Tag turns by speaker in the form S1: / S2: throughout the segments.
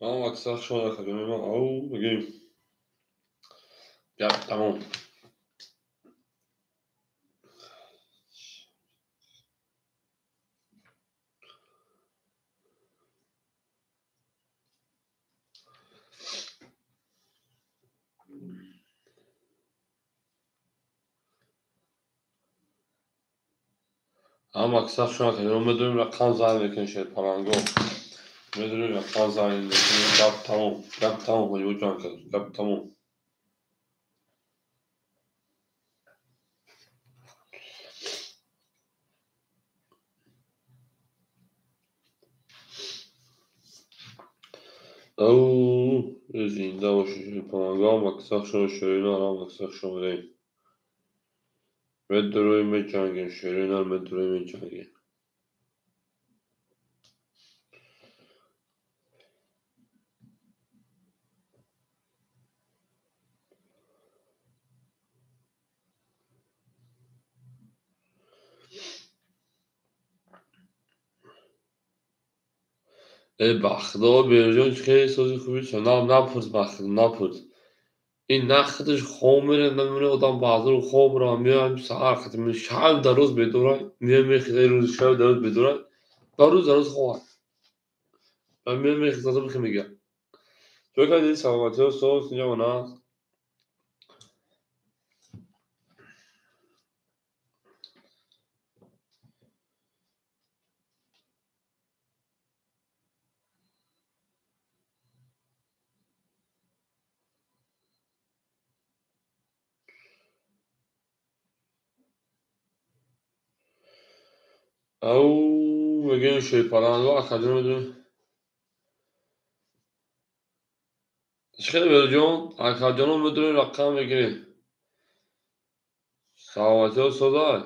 S1: اکثر شما خدمه من او بگیم گپ تمام. اما اکثر شما خدمه بدونیم رقم زنگ بکن شد پرانگو بدونیم رقم زنگ بکن گپ تمام مجبور جان کرد گپ تمام. او زنده باشی پرانگو هم اکثر شما شیرین هم اکثر شما دیم مدروی می جنگین شیرین هم مدروی می جنگین. بخدا برجان خیلی سازی خوبی شد نپرس بخدا نپرس این نقدش خوب میره نمیره آدم بعضی رو خوب رو میایم سهر ختم شب در روز بدورای میخیزه روز شب در روز بدورای در روز خواه من میخیزه تو بخی میگه توی که دیدی سلامتی ها سوز اینجا منه او میگه شیپرانگو اکادمی میدونی چخیلی برجان اکادمی میدونی رقم میگیری سلامتی ها سوزای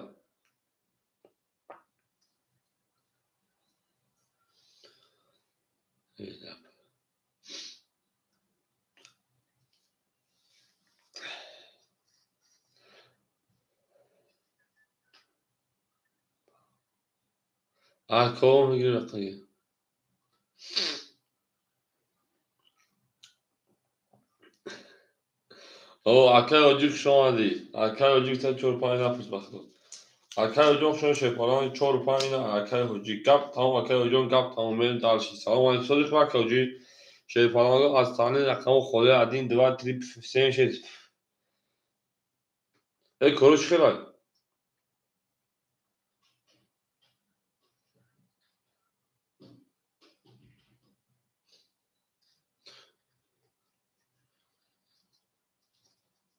S1: اکادمی میگیری رقم او اکای آجیک شما دی اکای آجیک تا چور پای نفس بخدا اکای آجیک شما شیپران چور پای نه اکای آجیک گپ تمام اکای آجیک گپ تمام میل دارشی سلام علیکم صدیق اکای آجیک شیپران از تانی رقم خوده ادین دو تریپ سین شد ای کروش خیلی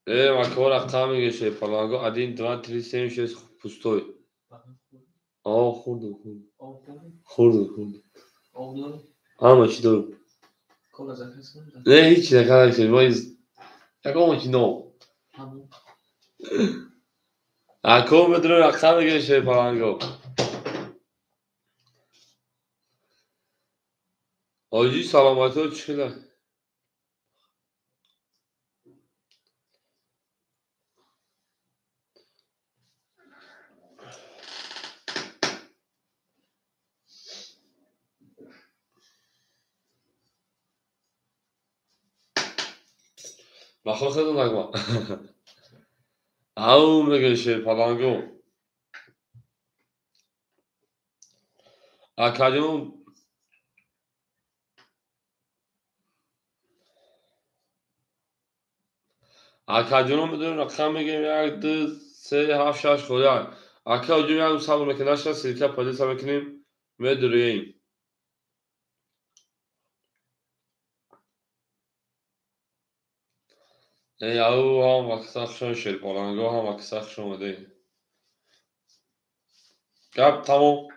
S1: ای مکو رقم میگه شیپران ادین دو تریپ سین شد پوستوی آه خورده همه چی دارم نه هیچی نکنه شد باید یکم چی نو اکو بدون رقم میگه شیپران آجی سلامتی ها چی خیلی بخواه خیلی نگم او میگه شیپران اکادمی اکادمی میدونی رقم میگیم یک دو سه هفت شش خورده اکادمی هم صبر میکنه شد سیرکه پلیس هم میکنیم میدونیم ای او هم وقت شما شیپرانگو هم وقت شما دی گپ تمام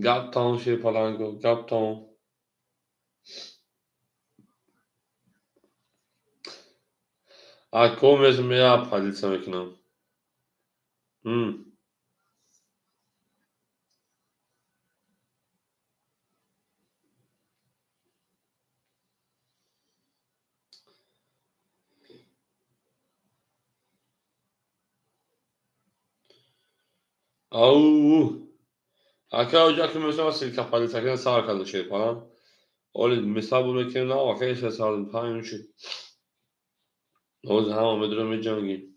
S1: گپ تمام شیپرانگو گپ تمام اکو میزم یا پلیس هم میکنم او Akay Hoca ki mesela silkapali takılan sağ arkalı şey falan. Öyle mesela bu mekanı ne var? Kaysa sağdım falan için. O zaman medreme cangi.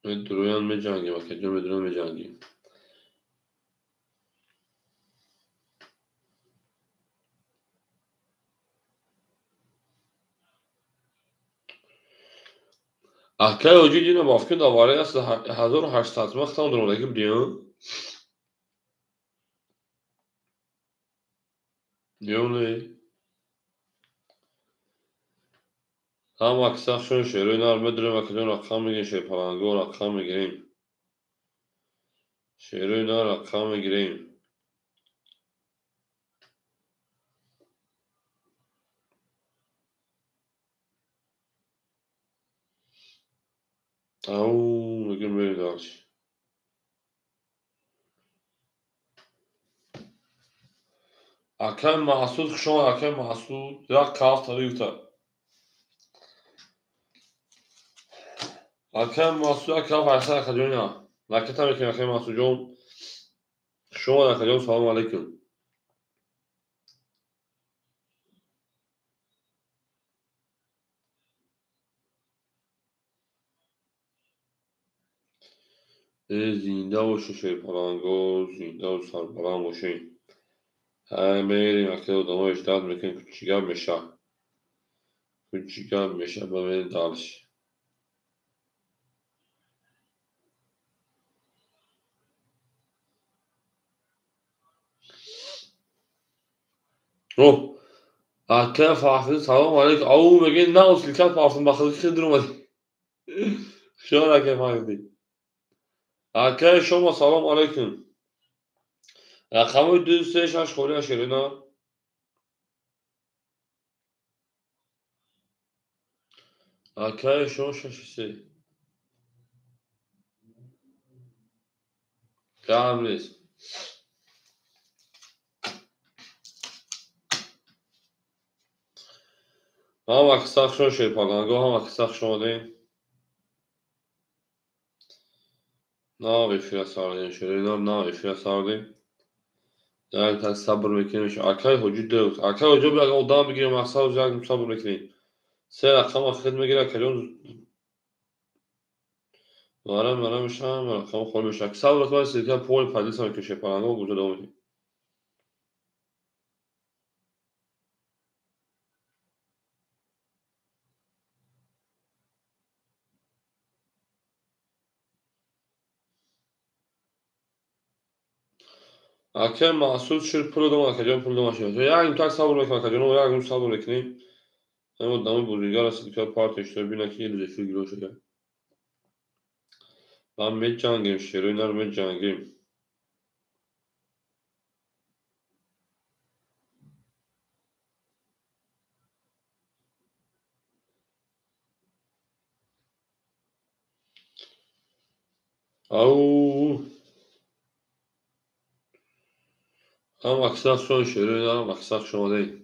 S1: Medroyan cangi bak. Medreme cangi. Akay Hoca yine bafkın da var ya aslında 1800 maqtan durumdaki biliyor. Diyor ne? Ama aksak şunu şey. Rönar medreme akadyon rakam mı şey falan. Gol rakam mı gireyim. Şey rönar rakam mı gireyim. Au, bugün böyle dağış. Akay Mahsud şu an Akay Mahsud ya kaf tabii yutar. Akay Mahsud ya kaf arsa akadyon ya. Lakin tabii ki Akay Mahsud John şu an akadyon selamun aleyküm. Zinde o şu şey falan go zinde o sar falan o şey. Ha meğerim akay odama iştahat mekan küçüğe meşa. Küçüğe meşa bana dalış. Oh. Akay Fahri selamun aleyküm. Au megan ne olsun silkat parfüm bakılık şey durmadı. Şu an Akay Fahri. Akay şoma selamun aleyküm. Rakamı düz seç aç kolye şerina. Akay şoma şaşısı. Kamiliz. Ama kısak şunu şey falan. Go ama kısak şunu değil. Ne yapayım fiyat sağlayayım şöyle. Ne yapayım fiyat sağlayayım. Yani tak sabır beklemiş. Akay hoca diyor. Akay hoca bir odan bir gireyim. Aksa hoca sabır bekleyin. Sen akşam akşam girer kalyon. Varam şam akşam kolmuş. Aksa sabır var sizden pol paydı sana köşe falan. O burada devam ediyor. Akay mahsul şır pulu da akacağım pulu da maşıyor. Yani tak sabır bekleyin akacağım. O yani sabır bekleyin. Hem adamı bu rüzgar arası parti işte bir nakil gelecek şu gibi o şekilde. Ben Medcan Game şey. Oynar Medcan Game. Au. Ama aksak son şey. Oynar ama aksak şu değil.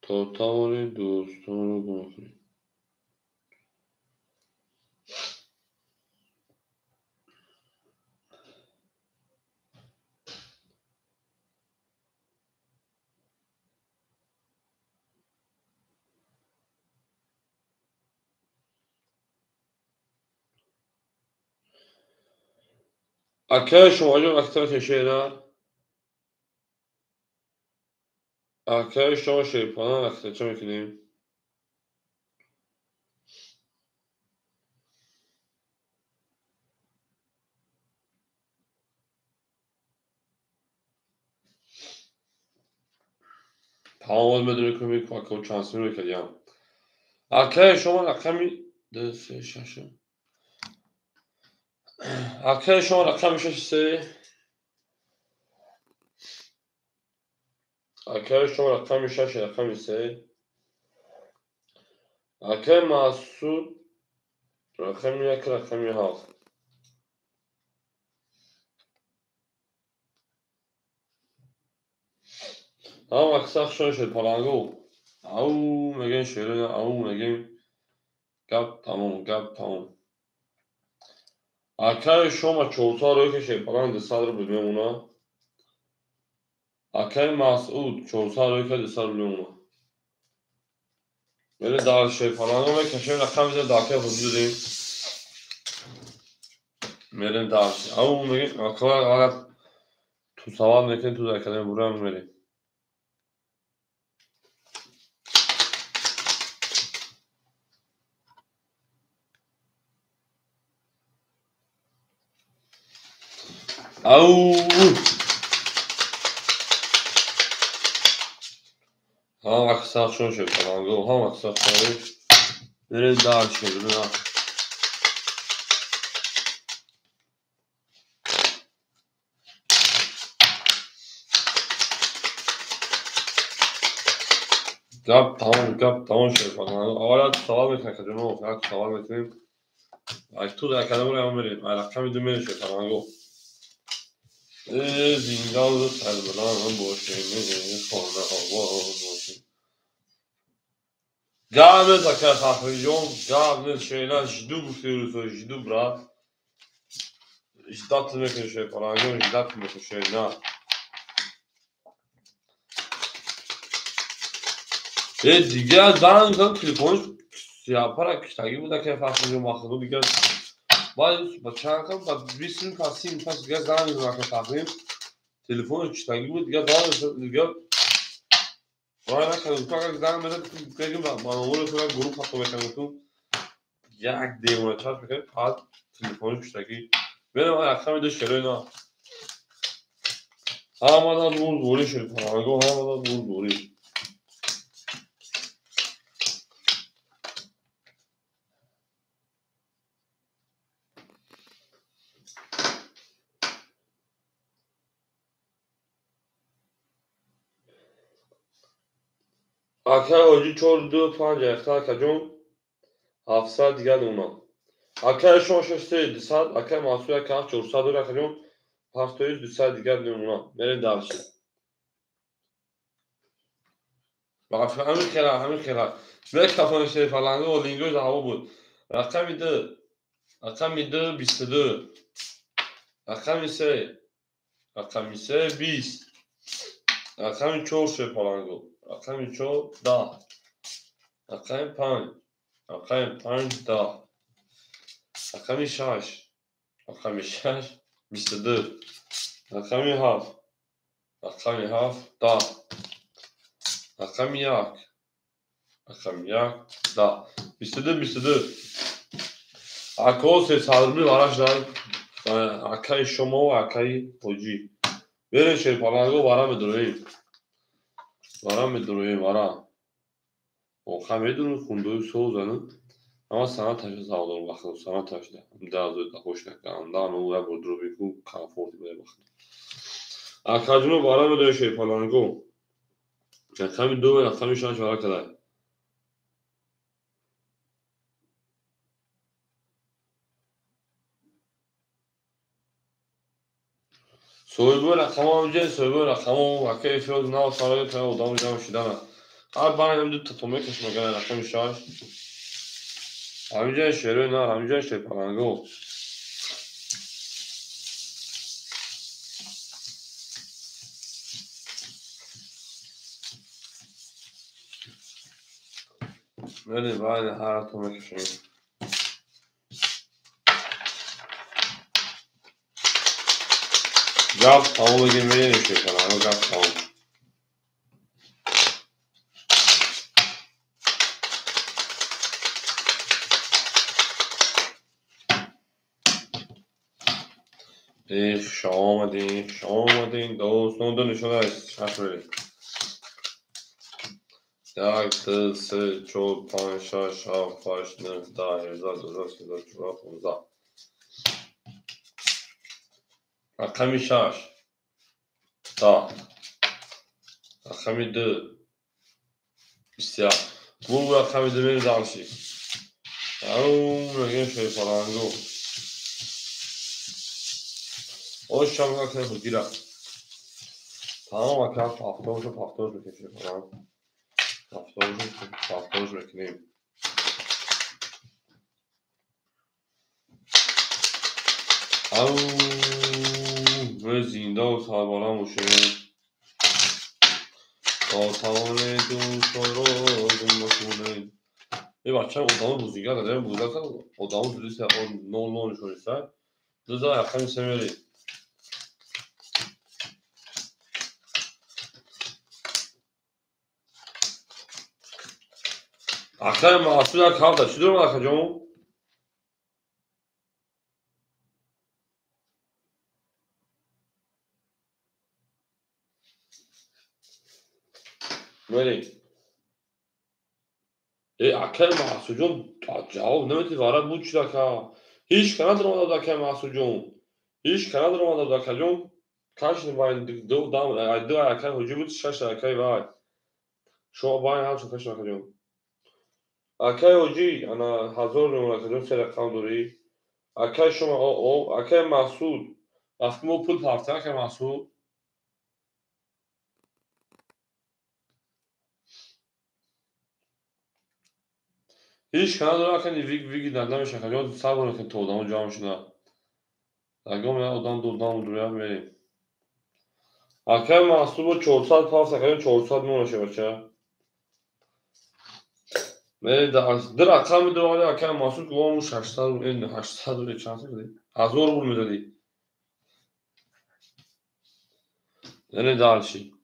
S1: Totally dostum. Arkadaşım hocam aktar şeyler. Arkadaşım şey falan aktaracağım ekleyin. Tamam olmadı komik bakalım şansını bekleyeceğim. Arkadaşım rakamı de şaşım. Arkadaşım rakamı şaşısı. Arkadaşım rakamı şaşı rakamı ise. Arkadaşım masud rakamı yak rakamı hal. Ama aksak şöyle şey parango. او میگن شعر او میگن گپ تمام گپ تمام. اکای شما 4 روی که شیپران دستار بمیمونا. اکای مسعود 4 روی که دستار بمیمونا. میره دار شیپران رو میکشه رقم میده داکه حدود دیم. میریم دارش. او میگن اکای اگر تو سوال میکنی تو در کلمه برای هم میریم. او ها وقت ساخت شون شیپران گو ها وقت ساخت شون میریم دارش میریم. گپ تمام شیپران اول سوال میکنه که جنو فقط سوال میکنیم. اگه تو در کلمه برای هم میریم. رقم میده میره شیپران گو. زینگال رو تلبلان هم باشه خانه آباد باشه. Gavnet akar xaxrijon, gavnet şeyler jdu bufyruso jdu brat. Jdat mekun şey falan, jdat mekun şey ne. Diğer zaman telefon yaparak iştahı bu da ki xaxrijon maxlubu diğer. Çanka birisinin kasim pas diğer zaman akar xaxrim. Telefon iştahı bu diğer daha diğer. Vay ne kadar uzak zaman beri diğer bana onu sonra grup hakkı mekanı. یک دیوانه چارت میکنه بعد تلفن کشتگی بریم رقم داشت شروع اینا همه دور دوری شد پرانگو همه دور دوری اکر آجی 425 اختار کجون 700 دیگر اونا اکر شما 600 200 اکر محصول اکر 400 دور کجون 700 200 دیگر اونا بریم درشه بقى في همین خیلی به کافان شریف فرلانگو و لینگوی هوا بود رقم 2 22 رقم 3 20 رقم 4 شریف فرلانگو رقم 4 10 رقم 5 رقم 5 10 رقم 6 رقم 6 22 رقم 7 رقم 7 10 رقم 1 رقم 1 10 22 اکاس صدرمی براش دارم اکای شما و اکای حجی برین شیرپالانگو برام بدرویم برام و خمیدون خونده سوزنه اما سنت تشت سوالار بخدا سنت تشت درازوی تا خوش نکنم دارم او را بردرو بیکو کانفورتی بده بخدا اکاجونو برام بدرویم شیرپالانگو اکامی دو و اکامی شانش برا کده سویبو رقم آمجه سویبو رقم و اکای فیروز ناو سالای تا ادام جمع شدنه هر برای هم دو تا تومه کشمگنه رقم شانش همینجا شروع نه همینجا شیرپالانگو بریم بعد هر تومه کشیم گپ تمام بگیم بریم شیرپالانگو گپ تمام شما آمدین دوستان دو نشونه است شش بریم 1 2 3 4 5 6 7 8 9 10 11 12 13 14 15 رقم 6 10 رقم 2 27 bu رقم 2 بریم دارشی اون میگیم شیرپالانگو اوش هم که بگیرم تمام اکرم پافتوش بکشه کنم رفتارش بکنیم. او به زنده و سربالان باشه تا توان دوستان را زنده کنه. یه بچه هم ادامه بوزیگر داره بوزه کنه ادامه بوزیسه نول نول شوریسه دوزا yakın semeri. Akşam mahsullar kaldı. Şudur mu akacağım? Böyle. Akşam mahsulcum. Cevap ne var bu çilaka? Hiç kanat durmadan akşam mahsulcum. Hiç kanat durmadan akacağım. Karşını bayın do dam ay do akşam hücumu şaş akay var. Şu bayın ha çok kaç akacağım. Akay hoci ana hazır mı akacağım sen rakam duri. Akay şuma o akay mahsul. Aslında o pul parça akay mahsul. هیچ kanal dönerken ویگی دندم شکریات صبر که تو ادامه جام شده اگه من ادام دودام دویا بریم اکر محسوب 400 پاس اکر 400 نونشه بچه من در رقم دواره اکر محسوب که اون 800 این 800 و چند تا هزار بول میدادی یعنی دالشی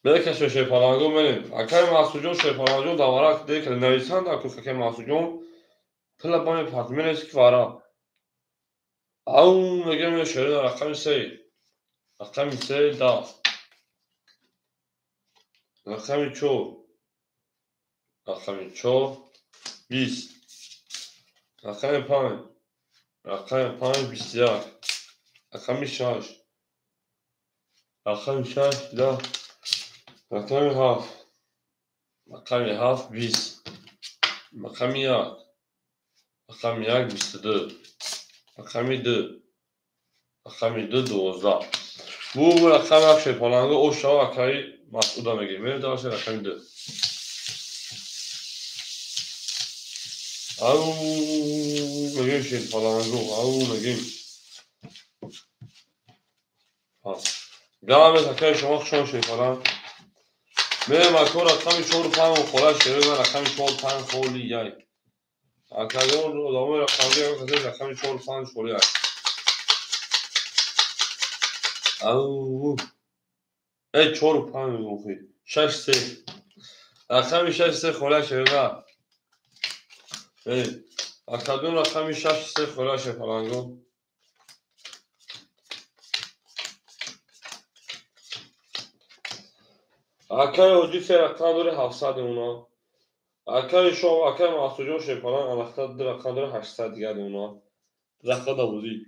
S1: من کسی شیپالانگو من اکر محسوب جون شیپالانگو دواره دیگه نویسند اکر محسوب جون پلا بام پارتمن است که وارا او میگم شهر رقم 3 رقم 3 دا رقم 4 رقم 4 20 رقم 5 رقم 5 21 رقم 6 رقم 6 10 رقم 7 رقم 7 20 رقم 1 رقم 1 22 رقم 2 رقم 2 12 bu rakam akşam falan o şav akay mas'uda megime daha şey rakam 2 au megim şey falan au megim ha devam akay şamak şon şey falan من مکان رقم 4 5 خورش شده من رقم 4 5 خولی یای اکادون رو ادامه رقمی رقم 4 5 خولی یای او ای 4 5 میگفتی 6 3 رقم 6 3 خولی شده ای اکادون رقم 6 3 خولی شده فلانگو اکای اوجی سه رقم داره 700 اونا اکای شو اکای محسوجون شه فلان رقم داره 800 دیگه اونا رقم داوودی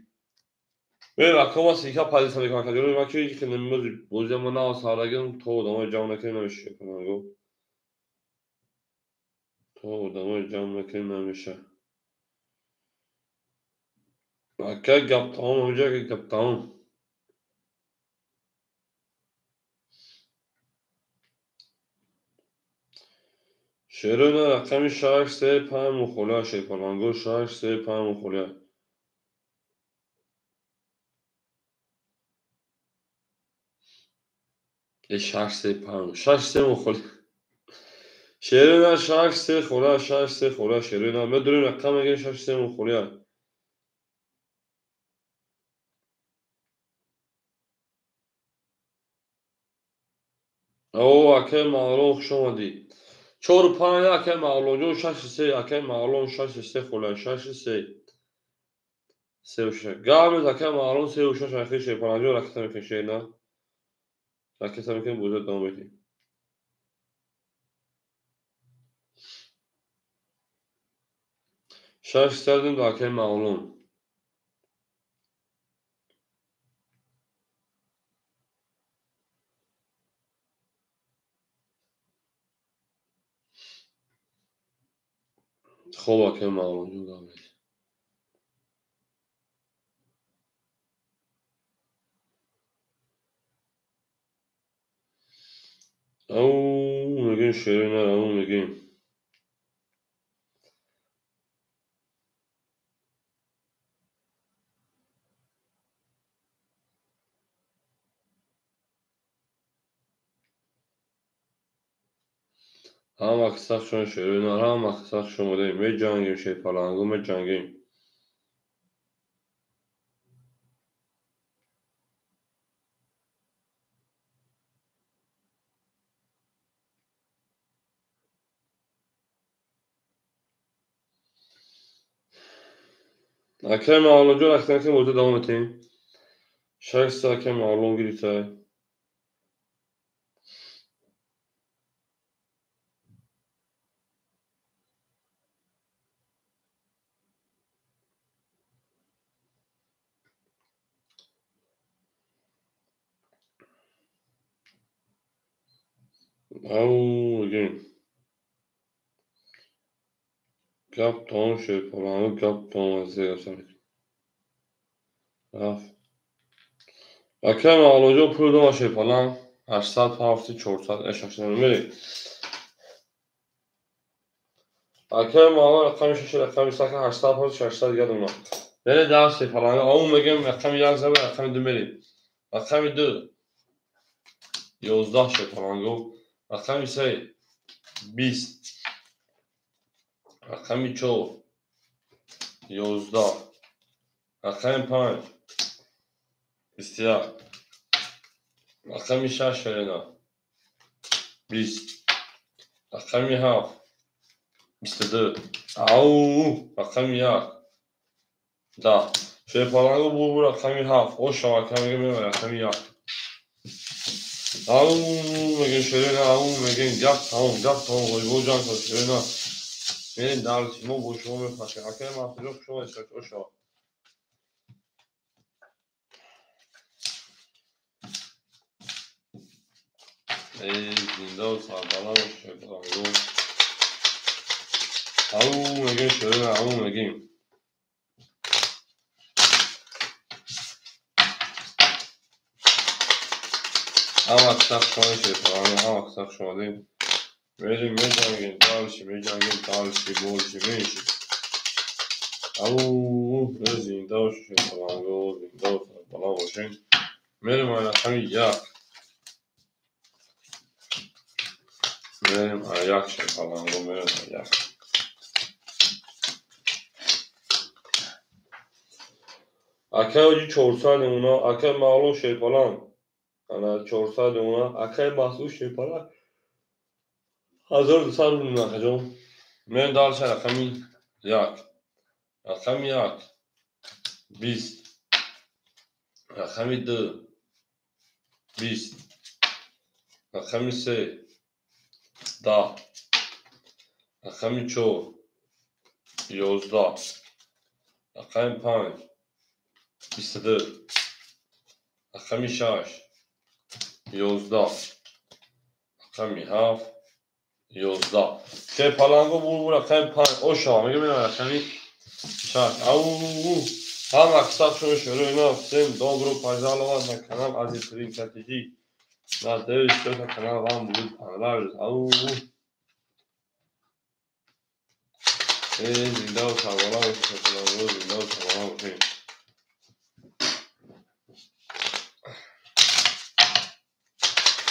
S1: به رقم سیکا پالی سالی کار کردی رو که که نمی‌دونی بوزه ما نه سالگی تو دامای جام نکنی نمیشه کنم تو دامای جام نکنی نمیشه اکای گپ تمام اونجا که گپ تمام شیرون رقم 6 3 5 مخوله شه فلانگو 6 3 5 مخوله ای 6 3 5 6 3 مخوله شیرون 6 3 خوله 6 3 خوله شیرون بدون رقم میگه 6 3 مخوله او اکای معلوم شما دی 4 5 اکای معلوم جو 6 3 اکای معلوم 6 3 خوله 6 3 3 و 6 گام اکای معلوم 3 و 6 اخی شه پناجو رکھتا میکنه شه نه رکھتا میکنه بوده دام بدی شش سردیم اکای معلوم خوب اکای معلوم جو دام بدی او میگیم شیرین او میگیم هم aksak şun şirin ham aksak şumudey me cangim şey falango me cangim Hakem ağlıcı olarak ki burada devam edeyim. Şahs hakem ağlın girse. Au again. Gap ton şey falango gap ton azze yasarak. Raf. Hakem ağlıcı pulda şey falan. 800 hafta 400 eşaşına numeri. Hakem ağlı rakam şişe rakam sakin 800 hafta 800 yadımla. Böyle daha şey falango. Au megan rakam yazdı ve rakam demeli. Rakam 2 11 şey falango. Rakam ise 20. Rakam 4 11. Rakam 5 بسیار رقمی 6 شرینا 20 رقمی 7 22 او رقمی 1 10 şey falango bu رقمی 7 o şarkı mi رقمی 1 au میگن شرینا au میگن gap tamam koy bu can koy şeriنا benim davranışım bu şunu mu faşa hakem mahsulü şunu işte o şarkı Windows falan şey falango au میگن şeriنا au میگن Ama aksak şu an şey falan ama aksak şu an değil. Verin mecangin tarışı bolşi meyşi. Au rezin daş şey falan go daş falan olsun. Benim ayakım yak. Benim ayak şey falan go benim ayak. Akayı çorsaydı ona akay mağlu şey falan. Ana çorsaydı ona akay mahsus şey falan. Hazır sarılın akacağım. Ben dal şey akami yak. Akami yak. 20 رقمی 2 20 رقمی 3 10 رقمی 4 11 رقمی 5 22 رقمی 6 11 رقمی 7 11 şey palango bu رقمی 5 o şu an میگم رقمی 6 او هم aksak şunu şöyle ne всем добро пожаловать на канал Азитрин Strategy. Надеюсь, что этот канал вам будет понравиться. Ау. Windows havalar Windows havalar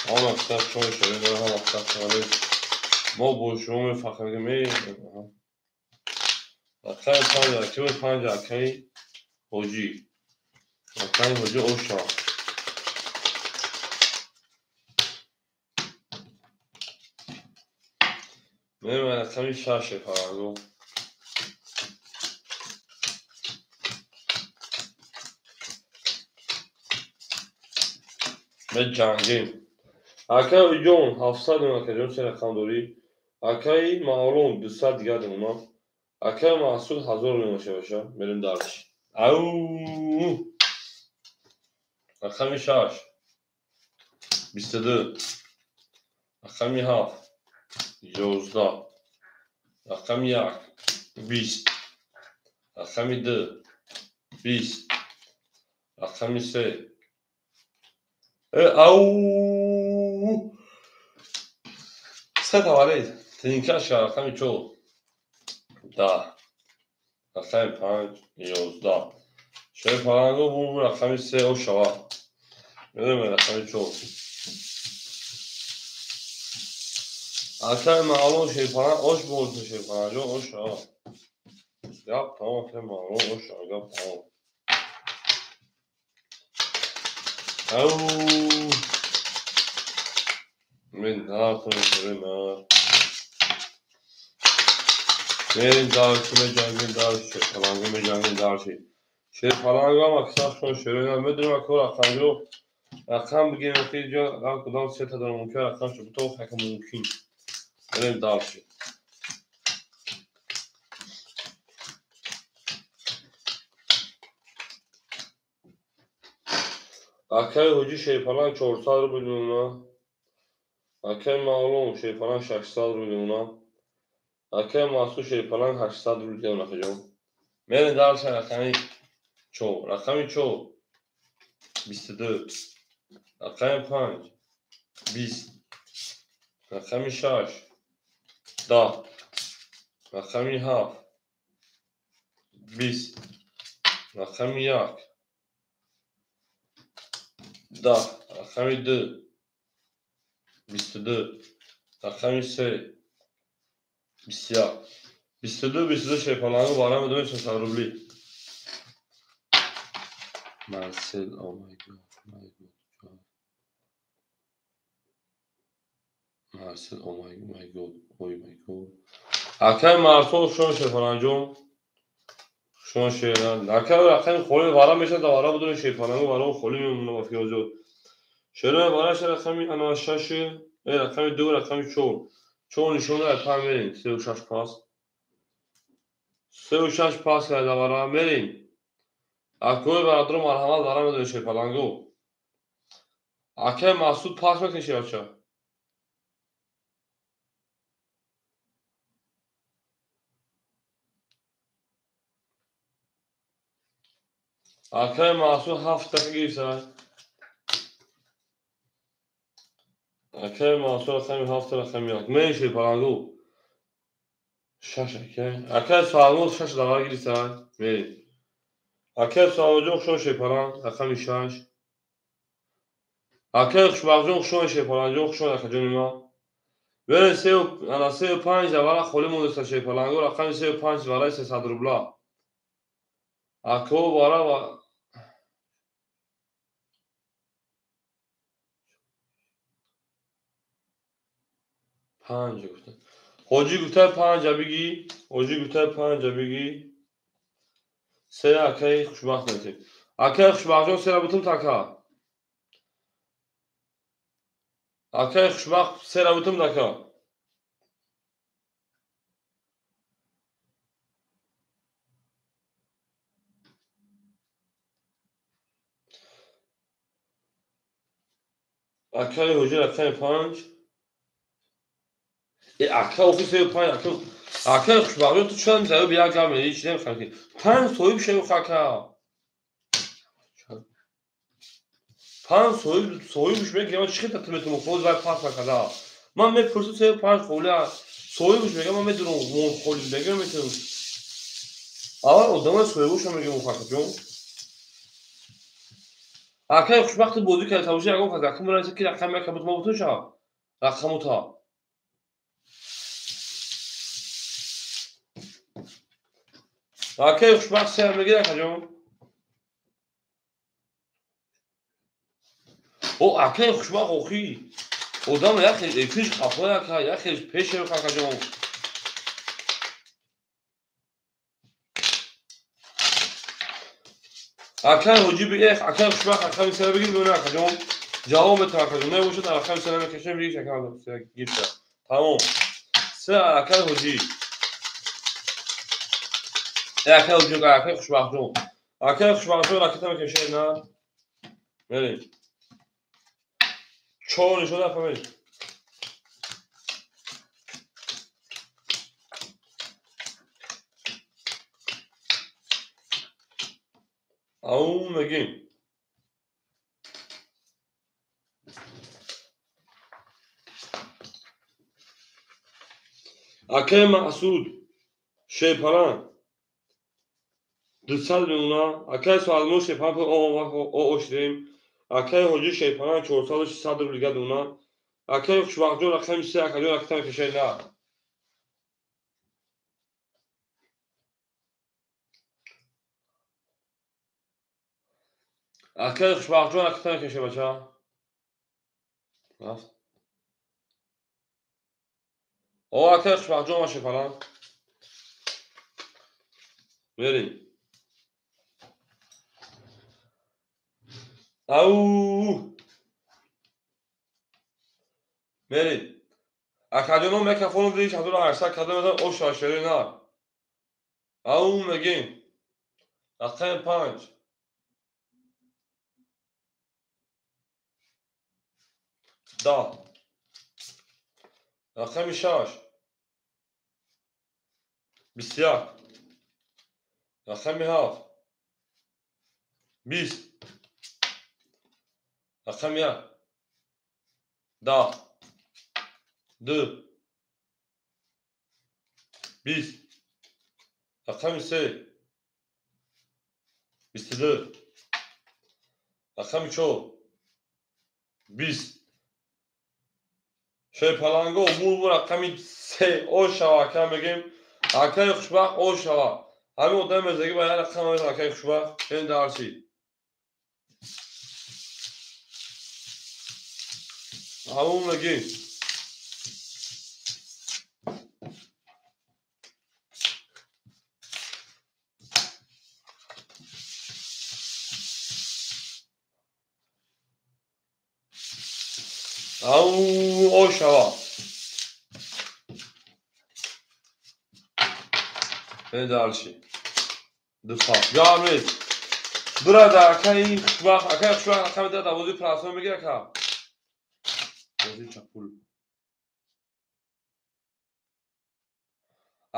S1: Ama aksak şunu şöyle هم aksak şöyle ما boşluğumu fakirimi Akay panca, kimi panca akay hoji. Akay hoji oşa. Benim akay şaşı falan. Ben cangim. Akay ucun hafsa demek ediyorum sen rakandori. Akay mağlum düsa diğer ona. Akay mahsul hazır olmuş başa. Benim darış. Au. Akay şaş. 22. Akay haf. 11. Akay yak. 20. Akay 2. 20. Akay 3. Au. سه تا ولید تینکش رقم 4 10 رقم 5 11 شوی پلنگو بوم رقم 3 او شوا میدونم رقم 4 اصلا معلوم شوی پلنگ اوش بود شوی پلنگو او شوا یا تمام که معلوم او شوا یا تمام او من دارتون شوی میرین دارتون جنگین دارشی پلنگو می جنگین دارشی شوی پلنگو هم اکساف شون شوی نمیدونم که رقم جو رقم بگیم که جا رقم کدام سه تا دارم ممکن رقم شو بطور حکم ممکن بریم دارشی اکای حجی شیپلان 400 رو بدیم اونا اکای معلوم شیپلان 600 رو بدیم اونا اکای محسوب شیپلان 800 رو بدیم اونا خجام میرین دارشی رقمی چو رقمی چو 22 رقمی 5 20 رقمی 6 10 رقمی 7 20 رقمی 1 10 رقمی 2 22 رقمی 3 21 22 شیپلانگو بارم بدونیم 600 روبلی Marcel, oh my god. Marcel, oh my god. اکای مرسول شون شیپلانجوم شون شیران اکای رقم خولی وارا میشه تا وارا بدون شیپلانگو وارا خولی میمونه با فیوزو شیران وارا شه رقمی انا شش رقمی 2 رقمی 4 چون نشون در پا میرین 36 پاس 36 پاس کرده وارا میرین اکای برادر مرحمت وارا بدون شیپلانگو اکای مسعود پاس میکنی بچه اکای مسعود 7 دقیقه گیرسه اکای مسعود رقمی 7 رقمی 1 میرین شیپلانگو 6 اکای سالمون 6 دقیقه گیرسه میرین اکای سالمون شون شیپلان رقمی 6 اکای خوشبخجون شون شیپلانجون شون رقمی ما برین 35 دوارا خولی مونده شیپلانگو رقمی 35 دوارای 300 روبلا اکو بارا و 5 گفته حاجی گفته 5 بگی حاجی گفته 5 بگی سه اکای خوشبخت نتیم اکای خوشبخجون سه را بتون تکا اکای خوشبخت سه را بتون تکا اکای حاجی رقمی 5 اکای اوفی 35 اکای خوشبخجون تو چند زیاد بیا گمه هیچ نمیخوام که 5 تویب شو خاکا 5 soymuş میگم من چی تتمت مفروض باید پاس نکرده من میپرسم 35 خوله soymuş میگم من میدونم مون خولی بگم میتونم اول آدم soymuş میگم مفاکت جون اکای خوشبخت بودی که تاوشی اگه خدا رقم رئیس کی رقم یک بود ما بتون شا رقم تا اکای خوشبخت سر میگیره کجا او اکای خوشبخت اوخی آدم یخی پیش خفا یک یخی پیش رو کجا اکای حجی به یک اکای خوشبخت رقم سر بگیر ببینم کجا جواب بده کجا نه وجود رقم سر نمیکشه میگه شکل گیر تمام سه اکای حجی اکای حجی اکای خوشبخت جون اکای خوشبخت جون راکت میکشه نه بریم چون شده فهمید او میگیم Akay Masud Şeyparan 200 میمونه. Akay Salmo Şeyparan o oşrem. Akay Hoca Şeyparan 400 دیگه دونه. Akay Şubaqcı raqam ise akay raqam keşeyna. Akay Şubaqcı raqam keşey bacha. O akay Şubaqcı ma Şeyparan. Verin. Au. Verin. Akadyon mikrofonu دیش از اون هر کدوم او شاشری نه. Au میگیم. رقم 5. دا. رقم 6. 21. رقم 7. 20. رقم 1. 10. 2. 20. رقم 3. 22. رقم 4. 20. Şeypalango bu رقم 3 o şavaka میگیم. Akay خوشبخت o şava. همین odam mezegi bayağı رقم akay خوشبخت این درسی. همون میگیم. o şava. این درسی. دفاع. Görmeyiz. Burada akay خوشبخت رقم ده دوازی پلاسون میگیره که. بازی چپول.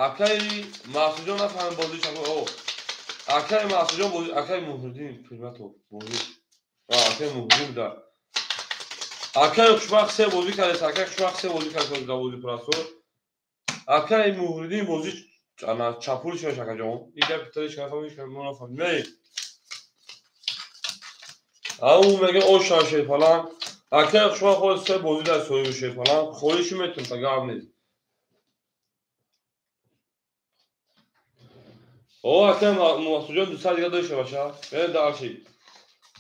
S1: Akay Masudcan nefهم بازی چپول. او. Akay Masudcan بازی akay مهردین خدمت او بازی. akay مهردین در. Akay خوشبخت سه بازی کرده. akay خوشبخت سه بازی کرده دوازی پلاسون. akay مهردین بازی انا چپول شو شکا جون. این ده پیترش که فهمیش که من نفهم. نه. او میگه او شاشه فلان. akay خوشبخت خود سه بازی در سویوشه فلان. خودش میتون تا گام نیست. O akay Masudcan 200 دیگه داشته باشه. من درسی.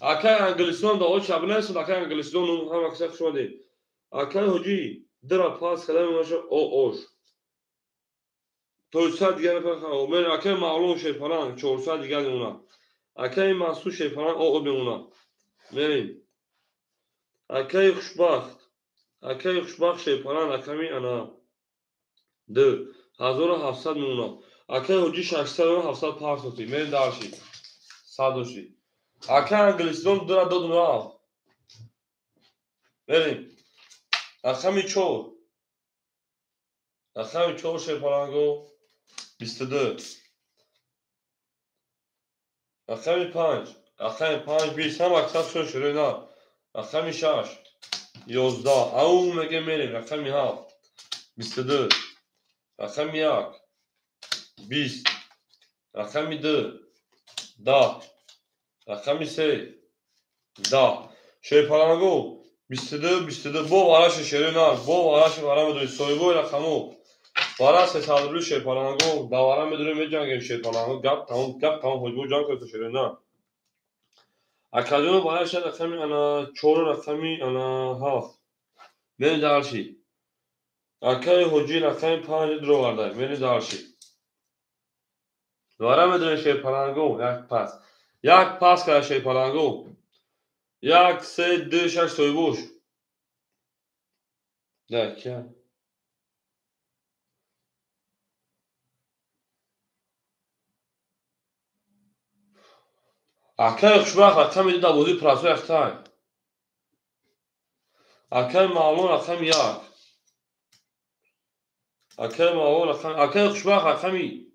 S1: akay انگلیسان دا او چابنه است. akay انگلیسان نم هم اکثر شده. akay هجی درا پاس کلام باشه او اوش. 200 دیگه نفر من akay معلوم شه فلان 400 دیگه اونا. akay Masud شه فلان او اونا. بریم. akay خوشبخت شه فلان رقمی انا 2700 میمونه. akay هجی 600 و 700 پارس هستی. من درسی. 100 akay انگلیسان درا دو دونه. بریم. رقم 4. رقم 4 شیپالانگو 22. رقم 5. رقم 5 20 هم اکثر شده نه. رقم 6 11. او میگه میریم. رقم 7 22. رقم 1 20. رقم 2 10. رقم 3 10. شیپالانگو 22 بو وارش شده نه. بو وارش وارم دوی سویبو رقمو وارا سه سال شیپالانگو داورم میدونیم میجنگیم شیپالانگو گپ تمام حجبو جان کرده شده نه. اکادیون باید شد رقمی انا 4 رقمی انا 7 منی درشی. اکای حجی رقمی 5 درو ورده منی درشی. وارا میدونیم شیپالانگو یک پاس که شیپالانگو 1 3 2 6 سویبوش دکه. akay خوشبخت رقم دیده بودی پراسو اختای. akay معلوم رقم 1. akay معلوم رقم akay خوشبخت رقمی.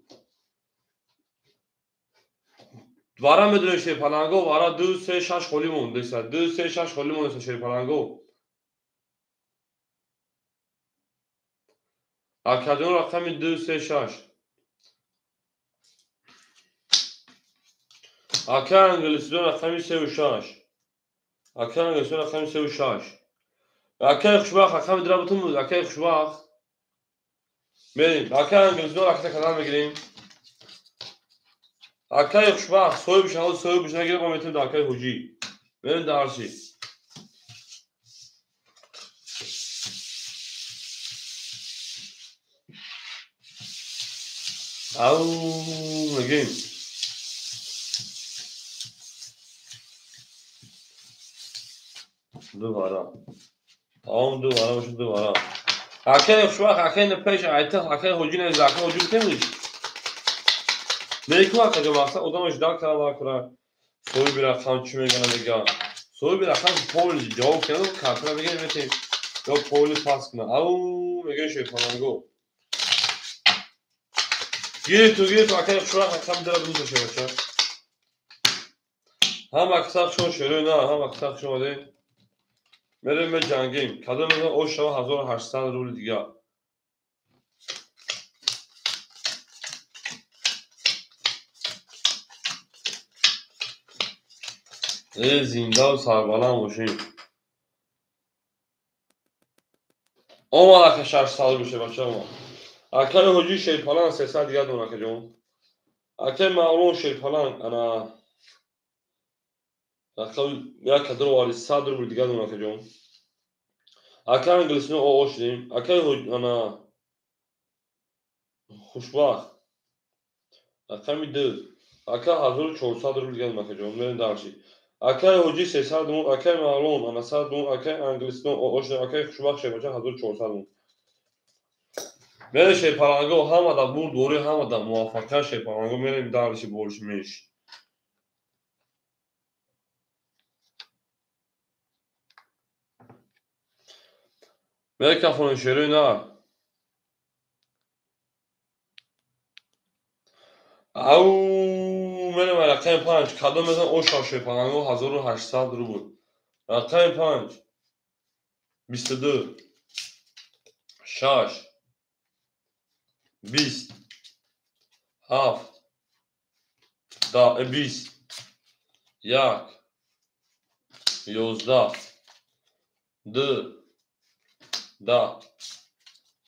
S1: وارا میدونیم شیپالانگو وارا 2 3 6 خالی مونده است. 2 3 6 خالی مونده است شیپالانگو. اکجان رقم 236. اکه انگلیسی رقم 36. اکه انگلیسی رقم 36. اکه خوشبخت رقم درابطون بود. اکه خوشبخت بریم. اکه انگلیسی رقم کدام بگیریم. اکه خوشبخت soy بشه soy بشه نگیره با میتونیم در اکه حجی بریم درسی. او نگیم دوباره دوباره باشه دوباره. اکه خوشبخت اکه نپیش ایتا اکه حجی نیز اکه حجی بتیمیش میکو اکه جو مقصد ادامش دار کنم باکره soy bir rakam çime gene میگه soy bir rakam پول جواب کنه کارتر بگه میتیم یا پول پاس کنه او میگه شیطانگو گیر تو اکه خوشبخت رقم داره دوست داشته باشه هم اکثر شما شروع نه هم اکثر شما دیم بریم به جنگیم کدام میزن او شما 1800 روبل دیگه زنده و سربلند باشیم اومد اکه 600 بشه بچه ما اکه حجی شیطانان 300 دیگه دونه که جون اکه معلوم شیطانان انا اکه یا کدر والی 100 روبل دیگه دونه که جون اکه انگلیسی او شدیم اکه انا خوشبخت اکه میده اکه 1400 روبل دیگه دونه که جون بریم درسی اکه حجی 300 دون اکه معلوم انا 100 دون اکه انگلیسی او شدیم اکه خوشبخت شه بچه 1400 دون بریم شیطانگو همه دا بور دوری همه دا موافقه شیطانگو میریم درسی بولش میش برای کفون شروع نه او میرم رقم 5 کدام مثلا او شاشه پنگو 1800 رو بود رقم 5 22 6 20 7 20 1 11 2 10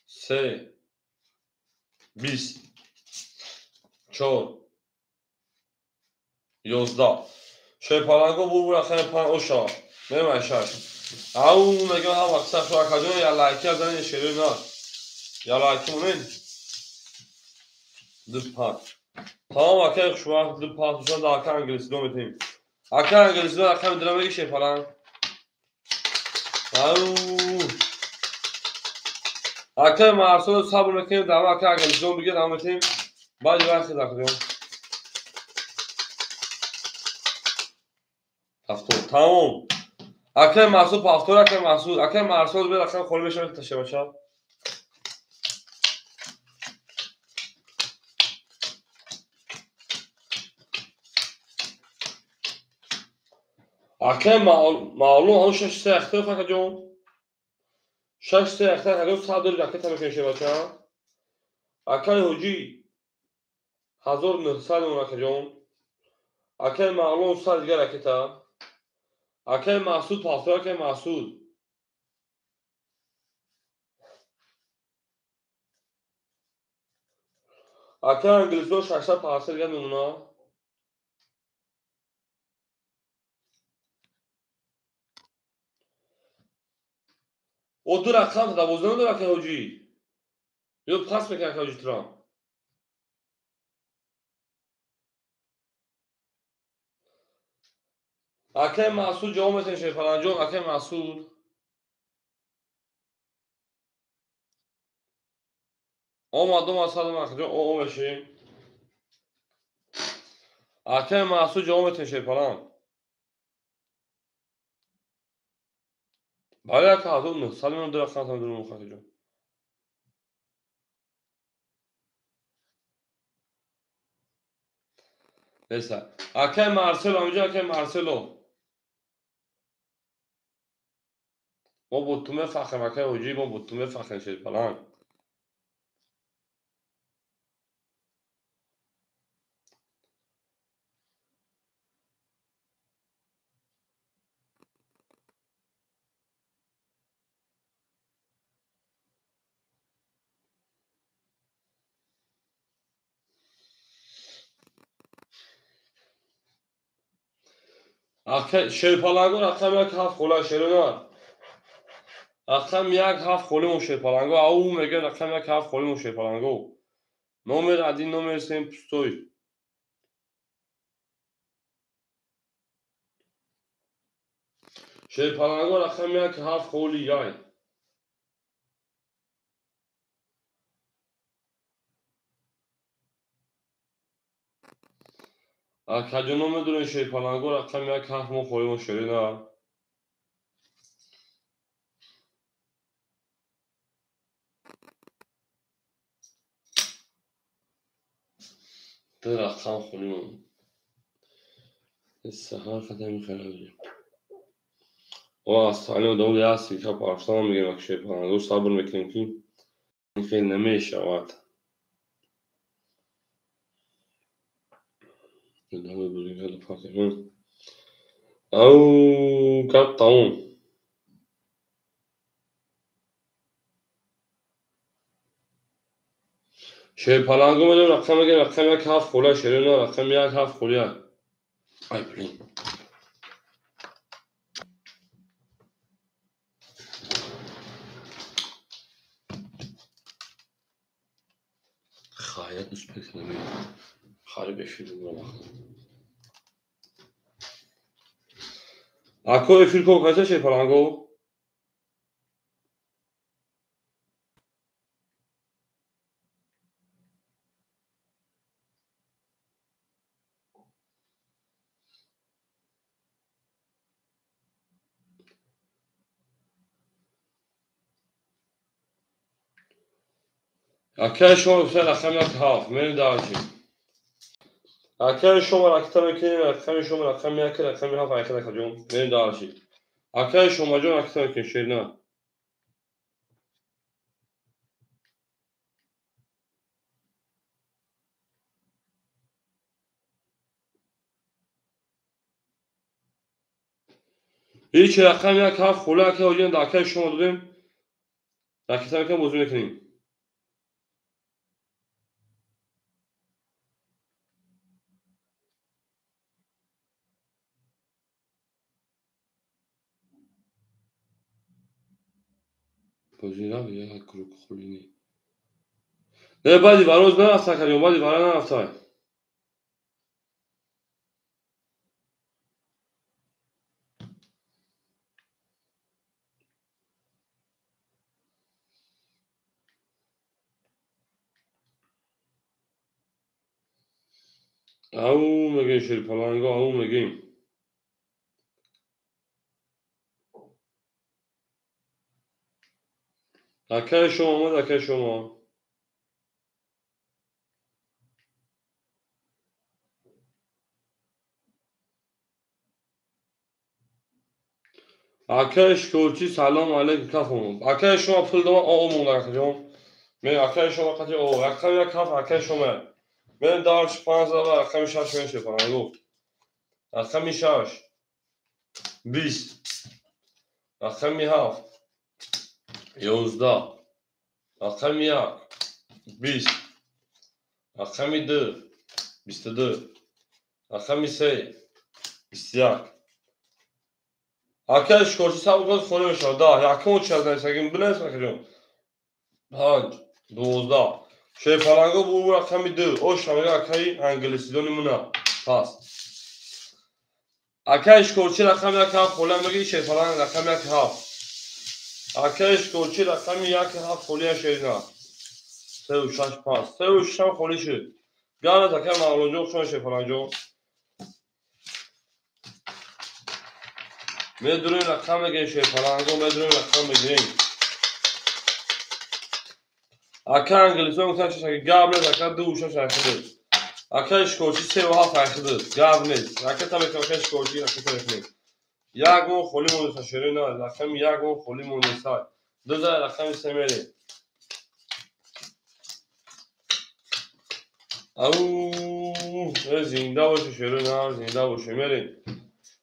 S1: 3 20 4 11 شیپالنگو بو رقم 5 او شا میرم 6 او میگم هم اکثر شو اکادون یا لایکی از این شروع نه یا لایکی مونین دو پاس tamam اکه خوشبخت دو پاس شد اکه انگلیسی دو میتیم اکه انگلیسی دو اکه میدونم بگی شیپالنگ او اکه مرسول صبر میکنیم دم اکه انگلیسی دو بگید هم میتیم بعد وقتی داخلیم هفتور تمام اکه مرسول پافتور اکه مرسول بیر اکه خوری بشه تشه بچه اکه معلوم همون 6 سه اخته فکر جون 6 سه اخته هلو 100 دلار اکه تمشه شه بچه اکه حجی 1900 اون اکه جون اکه معلوم 100 دیگر اکه تا اکه محسود پافتور اکه محسود اکه انگلیسی دو 600 پاسر دیگر میمونه او دو رقم تا 12 دو اکه حجی یو پاس میکنه اکه حجی ترام اکه محسود جواب میتین شه پلنجون اکه محسود او مردم از حد اکه جون او بشیم اکه محسود جواب میتین شه پلنج بله اکه حضور 900 میلیون دو رقم تا درون اکه جون بسه اکه مارسلو همینجا اکه مارسلو ما بوتومه فخر اکه حجی ما بوتومه فخر شه پلنج شیرپلنگو رقم یک هفت خوله شیرینه رقم یک هفت خولیم شیرپلنگو او میگه رقم یک هفت خولیم شیرپلنگو نمر один номер 7 пустой شیرپلنگو رقم یک هفت خولی یای کجا نمیدونی شیرپلنگو رقم یک هفت ما خولیم شیرینه ده رقم خولیم سهر قدم خرابیم از تعلیم دولی هستی که پارسان میگیم که شیرپلنگو صبر میکنیم که این فیل نمیشود ادامه بدیم هدو فاطمه او قطعون شیرپلنگو میدونم رقم میگه رقم یک هفت خوله شیرینه رقم یک هفت خوله ای بلین خواهیت نسبت نمید خواهی بشیدیم رو بخون اکو افیل کو کسی شیرپلنگو اکه شما بسید رقم یک هفت میرین دارچی اکه شما رکتا میکنیم رقم شما رقم یک رقم هفت ایخی دکا جون میرین دارچی اکه شما جون رکتا میکنیم شیرینه هیچ رقم یک هفت خوله اکه اوجین داکه شما دادیم رکتا میکنیم بوزو میکنیم بوزینا بیا کروک خولینی نه بعدی باروز نه افتا کنیم بعدی بارا نه افتا او میگیم شیرپلنگو او میگیم اکه شما اومد اکه شما اکه شکرچی سلام علیکم کفم اکه شما پول دوم او مونده کنیم من اکه شما قطعی او رقم یک کف اکه شما من دارش 15 رقم شش من شیرپلنگو رقم شش 20 رقم هفت 11 رقم یک 20 رقم دو 22 رقم سه 21 اکه شکرچی سب کن خونه میشه ده یکم و 14 سگیم بلنس نکنیم 5 12 شیرپلنگو بو رقم دو او شمیره اکه انگلیسی دونی مونه پس اکه شکرچی رقم یک هفت خوله میگی شیرپلنگ رقم یک هفت اکه شکرچی رقم یک هفت خوله شیرینه 3 و 6 5 3 و 6 خوله شد گانه اکه مولونجو شما شیرپلنگو میدونیم رقم میگین شیرپلنگو میدونیم رقم میگین اکه انگلیسی دونی مونه شکل گابل اکه دو و 6 ایخیده اکه شکرچی 3 و 7 ایخیده گاب نیست اکه تا میکنه اکه شکرچی اکه تا میکنه یک مون خولی مونده شیرینه رقم یک مون خولی مونده سای دو زای رقم سه میریم او زنده باشه شیرینه زنده باشه میریم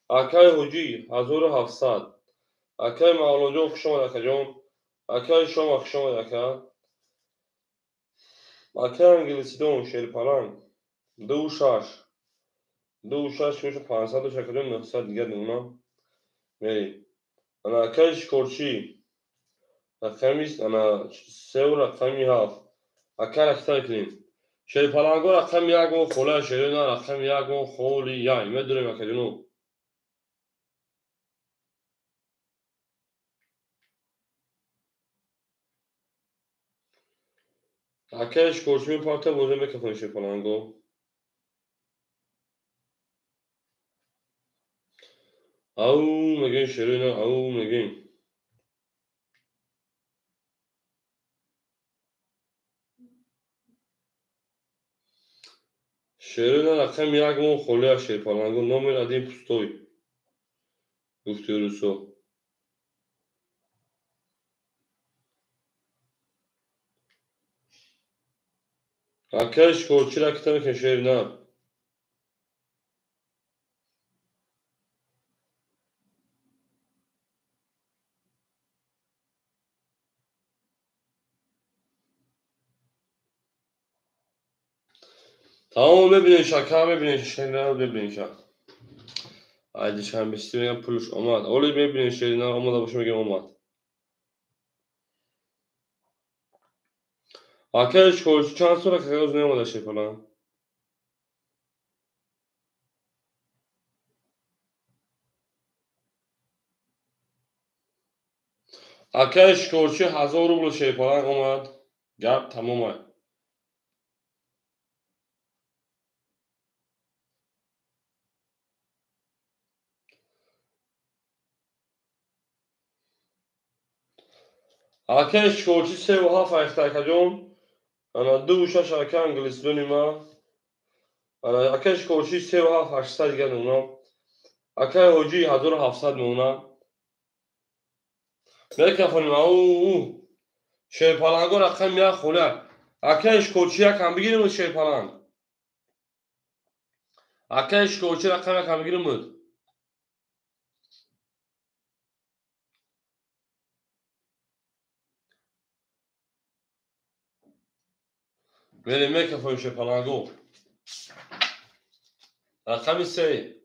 S1: اکه حجی 1700 اکه مولانجو خوش آمد اکه جون اکه شما خوش آمد اکه انگلیسی دون شیرپلنگ 2 و 6 دو شش میشه 500 شکل 900 دیگه اونا میری انا کش کرچی رقمی انا سه و رقمی هفت اکر اکتر کنیم شی پلنگو رقم یک و خوله شیرین رقم یک و خولی یای میدونیم اکدونو اکرش کرچی میپارته بوده میکفن شی پلنگو او میگین شیرین او میگین شیرین رقم یک و خوله شی پلنگو نومیر ادیم پستوی گفتی روسو اکرش کرچی را کتن که شیرین tamam ببینین شکر ببینین شیرین رو ببینین شکر haydi چند بیستی میگم پولش اومد اولی ببینین شیرین رو اومده باشه میگم اومد اکرش کرچی چند سوره که از نیومده شی پلنگ اکرش کرچی 1000 روبل شی پلنگ اومد گپ تمومه اکرش کرچی 3 و 7 اختکجون انا دو شش اکر انگلیس دونیما انا اکرش کرچی 3 و 7 800 دیگه نونا اکر هوجی 1700 نونا بکفونیم او شی پلنگو رقم یک خوله اکرش کرچی یک هم بگیریم شی پلنگ اکرش کرچی رقم یک هم بگیریم بود بریم میکفونیم شی پلنگو رقم 3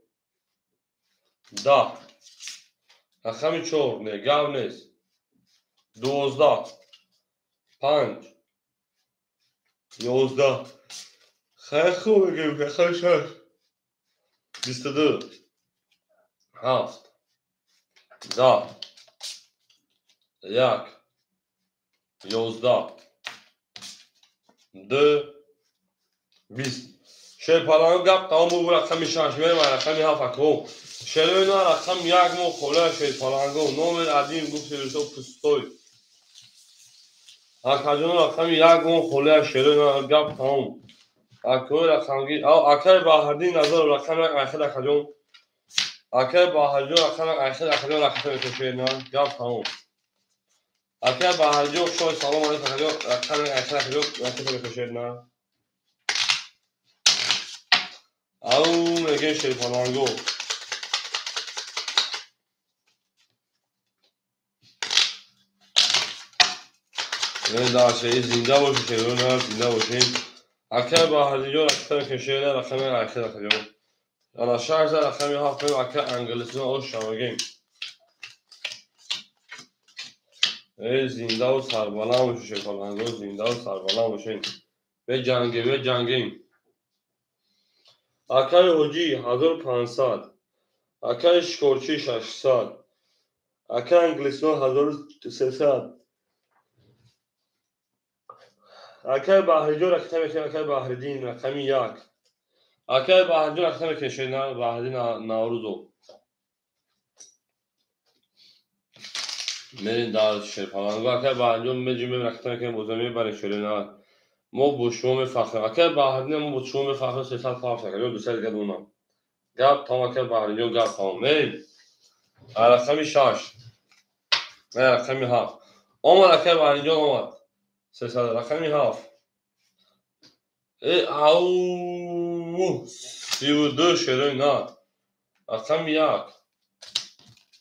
S1: 10 رقم 4 نه گاو نیست 12 5 11 خیلی خوب بگیم که خیلی شد 22 7 10 1 11 2 20 شی پلنگو گپ تمام بود رقم 6 میریم رقم 7 اکو شیرین رقم یک مو خوله شی پلنگو نومر ادیم گفتی تو پستوی اکجون رقم یک مو خوله شیرین گپ تمام اکو رقم گی او اکر بهردین نظر رقم یک اخر اکجون اکر بهرجون رقم اخر اکجون رقم شیرین گپ تمام اکر بهرجون شوی سلام علیکم اکجون رقم اخر اکجون رقم شیرین او میگه شی پلنگو نه داشته زنده باشه شیرین زنده باشین اکر بهرجون رقم شیرین رقم اخر اکجون انا شهر رقم 7 اکر انگلیسی او شامگیم ای زنده و سربلند باشه شی پلنگو زنده و سربلند باشین بجنگیم اکر حجی 1500 اکر شکرچی 600 اکر انگلیسی 1300 اکر بحریجو رقم میکنه اکر بحریدین رقم 1 اکر بحریجو رقم میکنه نه بحریدین نوروزو میرین در شی پلنگو اکر بحریجو میجیم رقم میکنه بوزمی برای شیرین ما با شما میفخریم اکر بحریدین ما با شما میفخریم 300 فرس اکر دو سر دیگه اونم گپ تمام اکر بحریجو گپ تمام میرین رقم 6 رقم 7 اومد اکر بحریجو اومد 300 رقم 7 او 32 شیرین نه رقم 1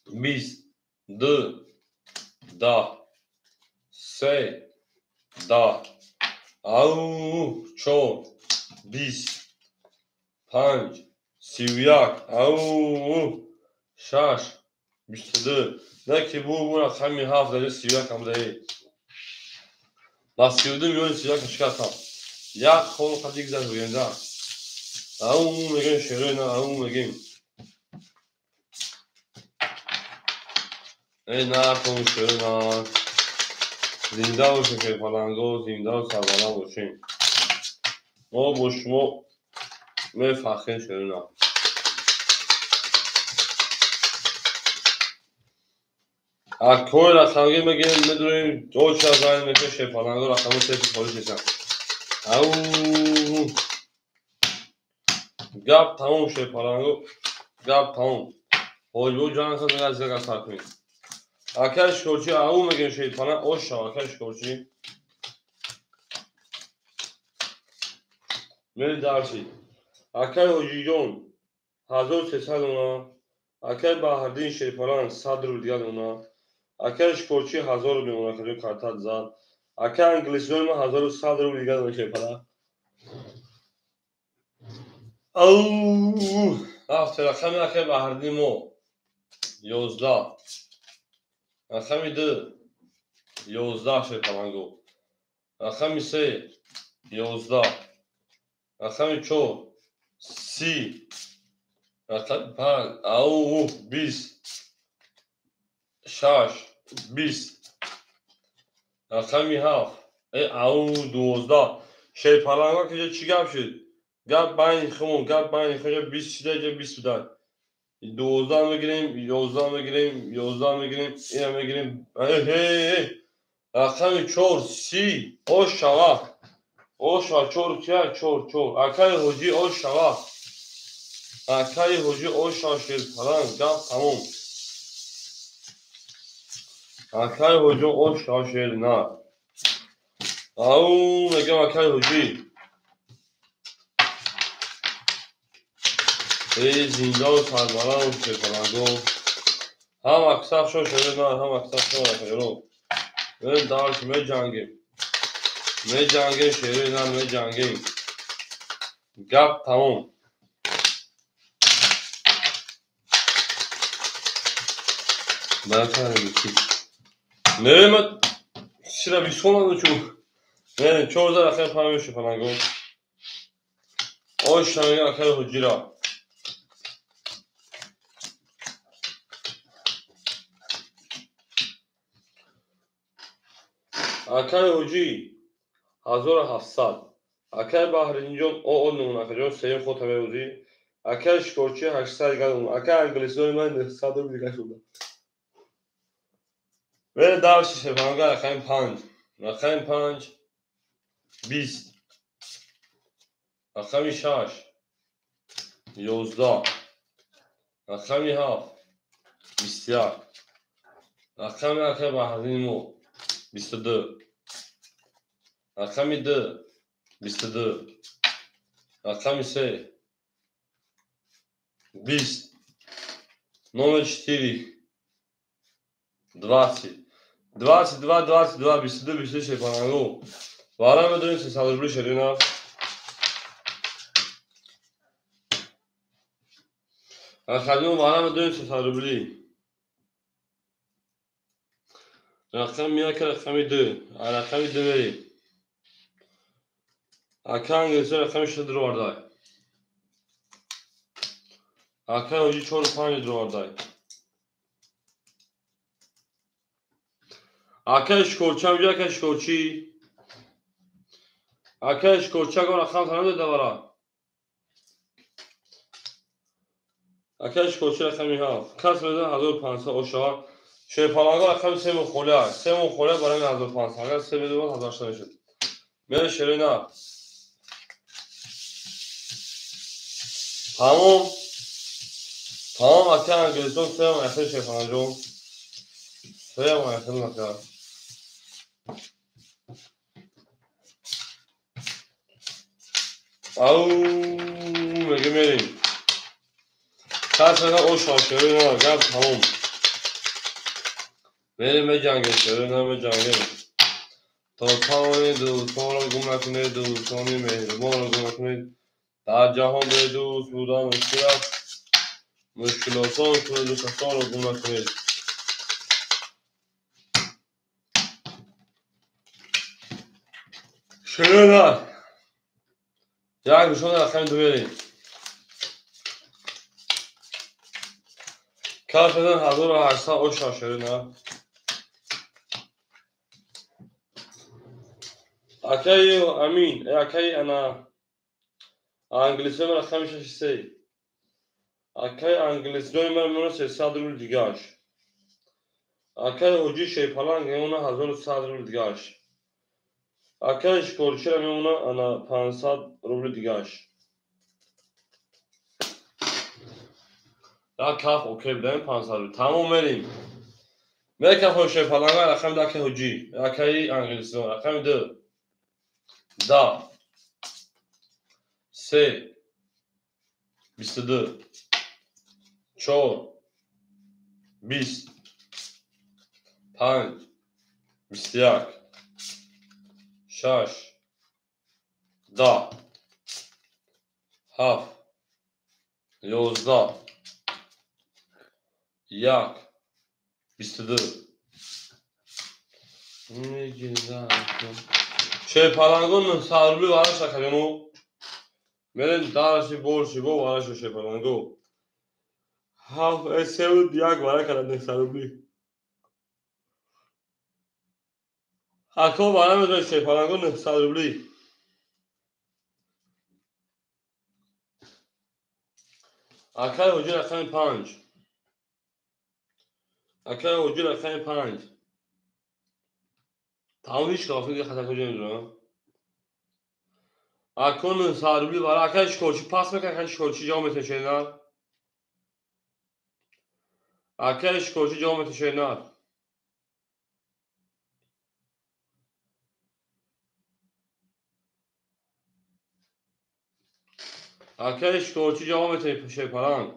S1: 20 2 10 3 10 او 4 20 5 31 او شش 22 نه که بو رقمی 7 داره 31 هم داره با 32 میلیون 31 شکستم یک خون قد یک زد بگنده او میگن شروع نه او میگیم ای نه کن شروع نه زنده باشیم که پلنگو زنده و سربانه باشیم ما با شما میفخریم شروع نه اکوی رقمگی میگیم میدونیم دو چه از این میشه شپاننگو رقمو سیفی خواهی ششم او گب تموم شپاننگو گب تموم حاجبو جان خود میگه از زیر قصر کنیم اکش کورچی او میگیم شپاننگ اوشا اکش کورچی میری درسی اکش حاجی جون 1300 اونا اکش بحردین شپاننگ 100 رو دیگر اونا اکش کورچی 1000 رو میمونه که جو کارتات زد اکش انگلیسی ما 1100 رو دیگر اونا شپاننگ او افت رقمی اکه بحردی مو 11 رقمی 2 11 شپاننگو رقمی 3 11 رقمی 4 30 رقمی 5 او 20 6 20 رقمی 7 او 12 شپاننگو که چی گپ شد گپ بین خمون گپ بین خمون 20 شده 20 بودن 12 میگیریم 11 میگیریم 11 میگیریم اینم میگیریم رقم 4 30 او شوا 4 کیا 4 اکای حجی او شوا اکای حجی او شاشل فلان گپ تموم اکای حجی او شاشل نه او میگم اکای حجی ای زنده و سربلند و شپاننگو هم اکسف شو شده نه هم اکسف شو نفیرو بریم دارش می جنگیم شیره نه می جنگیم گپ تموم برای بیشی نریم شیره بیشون چون نریم 4000 اخیر پایین شپاننگو او شنگی اخیر حجی را اکای حجی 1700 اکای بحرینجون او نمون اکای جون سیم خود همه روزی اکای شکورچی 800 گرم اکای انگلیسی من 900 رو دیگه شده و دارش شپاننگو اکای 5 اکای 5 20 اکای 6 11 اکای 7 21 اکای بحرینمو 22 اکای 2 22 اکای 3 20 номер 4 20 22 22 22 22 шепанангу вара медонем 300 рубли ширина академ вара медонем 300 рубли рақам 1 рақами 2 рақами 2 мери ака англиси рақами 6 дурвардай ака ҳоҷи 4 5 дурвардай ака шикорчам яка шикорчи ака шикорчаго рақам танам дода вара ака шикорчи рақами 7 кас медон 1500 ошава шепананго рақами 3 мухоля 3 мухоля барои 1500 агар 3 медон 1800 мешуд мера ширина тамом тамом ака англисон 3 махил шепананҷон 3 махил накард ау мега мерим کس نه او شاشره نه گفت تموم بریم به جنگ شده نه به جنگ تا تمام دوستان رو گم نکنید دوستانی مهربان رو گم نکنید در جهان به دوست بودن صورت مشکلاتان کنید و کسان را گم نکنید. شنیدن یک نشان رقم دو بریم. کف بدن 1800 اوشا شنیدن. اکی امین اکی انا انگلیسی من رقم 63 اکی انگلیسی من منو 300 روز دیگهش اکی اوجی شیپالانگ اونه 1100 روز دیگهش اکی اشکورچی را میمونه انا 500 روبل دیگهش. در کف اوکی بدهیم 500 روبل تمام بریم. میره کف و شیپالانگ رقم دکی اوجی اکی انگلیسی من رقم 2 10 3 22 4 20 5 21 6 10 7 11 1 22 شیپالانگو سالوی وارش کنیم. میریم دارشی بولشی بو وارش شیپالانگو 7 سه یک وارش کنیم سالوی اکو وارش میکنیم شیپالانگو سالوی اکای اوجی رقم 5 اکای اوجی رقم 5 تمام هیچ کافی خطر کجا میدونم اکون سالوی وارش اکایش کوچی پاس میکنه اکایش کوچی جا میتونه اکایش کوچی جا میتونه اکایش کوچی جا میتونه شیپالانگ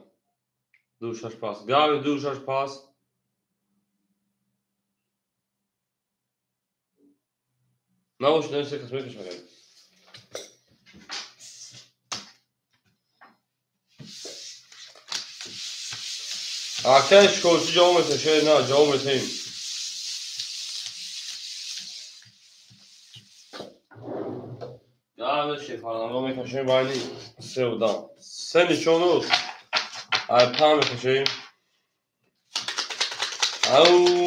S1: دوشش پاس گاوی دوشش پاس نباش نمیشه کس میکش میکنیم. اکایش کوچی جا میتونه نه جا میتونه گاوی شیپالانگ میکشیم بانی سه و دام سه نیچونو ای پا میکشیم او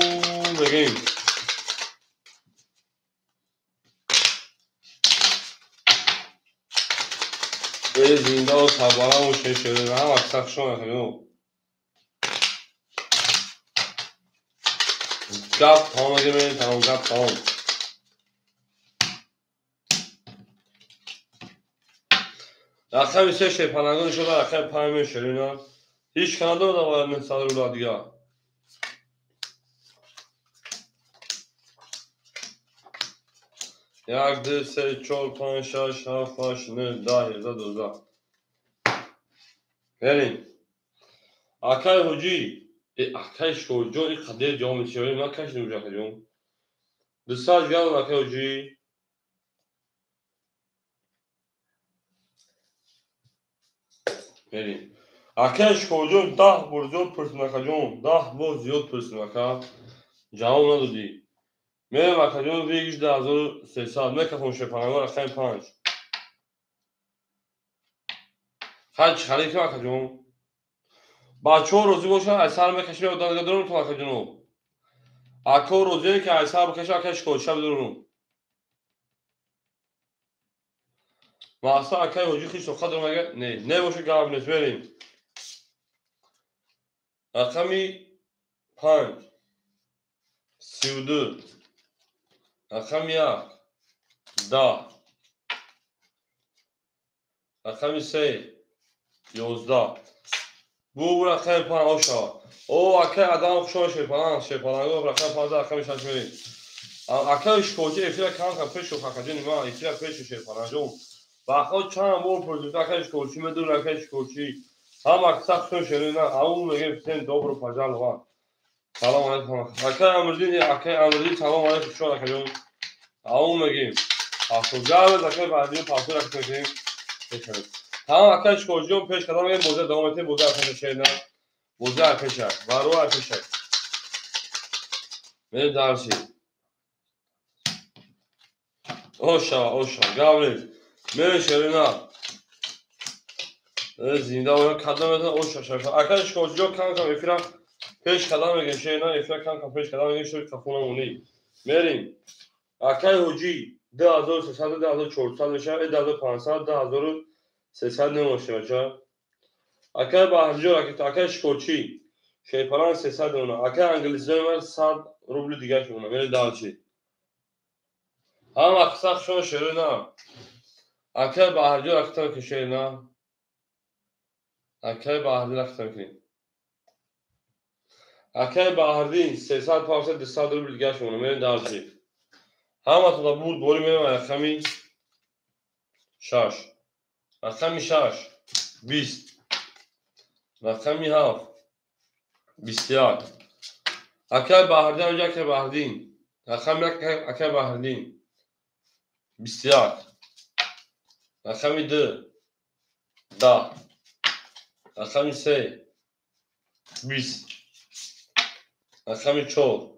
S1: بگیم به زنده و سبارم و شده هم اکساک شون کنیم گپ تام اگه میریم تمام گپ تام رقم سه شیپالانگو شده رقم 5 میشه هیچ کننده بوده باید نصد رولا دیگه یک دو سه چهار پنج شش هفت هشت نه 10 11 12 بریم. اکای حجی اکای شوجو این خدیر جا میشه ما کش نمیشه کنیم دوستاش گرم اکای حجی بریم. اکای شوجو 10 بار زیاد پرسنکا جون 10 بار زیاد پرسنکا جواب ندادی میرم اکای جون ویگش 10300 میکفون شیپالانگو رقم 5 خرج خرید که اکای جون بچه ها روزی باشن اثر میکشیم و دادگاه درون تو اکای جونو اکا روزی که اثر بکشه اکایش کود شب درونو واسه اکای حجی خیش و خدر مگه نه باشه گاب نیست بریم. رقمی 5 32 رقم 1 10 رقم 3 11 بو رقم 5 آشا او اکای آدم خوشش شیپالانگو رقم 15 رقم 6 بریم. اکایش کوچی افیرا کام پیش و خاکجون ما افیرا پیش شیپالانگو باخو چند بار پروژه اکایش کوچی میدون اکایش کوچی هم اکساک شون شده نه او میگه سن دوبرو پاجال وا سلام علیکم اکای امردی سلام علیکم شو اکایون او میگیم پاسو گاو اکای بعدی پاسو رکھتے ہیں اکای شکوچیون پیش کدام این بوزه دوامتی بوزه ارتشی نه بوزه ارتشی وارو ارتشی میره دارشی اوشا گابریل میره شرینا زنده و کدام میتونه اوشا شریفا اکای شکوچیون kanka میفیرم پیش کدام میگه شرینا میفیرم kanka پیش کدام میگه شوی کفونمونی میریم اکای حجی 2300 2400 میشه 2500 10300 نمیشه بچا اکای بهرجو اکای شکوچی شیپران 300 اونه اکای انگلیسی من 100 روبل دیگه شونه میره دالچی هم اقساق شما شروع اکای بهرجو اکتر کشه نه اکای بهرجو اکتر کنیم اکای بهردین 300 500 200 روبل دیگه شونه میره دالچی هم اتلا بود بولی میرم اخمی شاش اخمی شاش 20 اخمی هاف 21 اکای بهردین اونجا اکای بهردین اخمی اکای بهردین 21 اخمی 2 10 اخمی 3 20 اخمی 4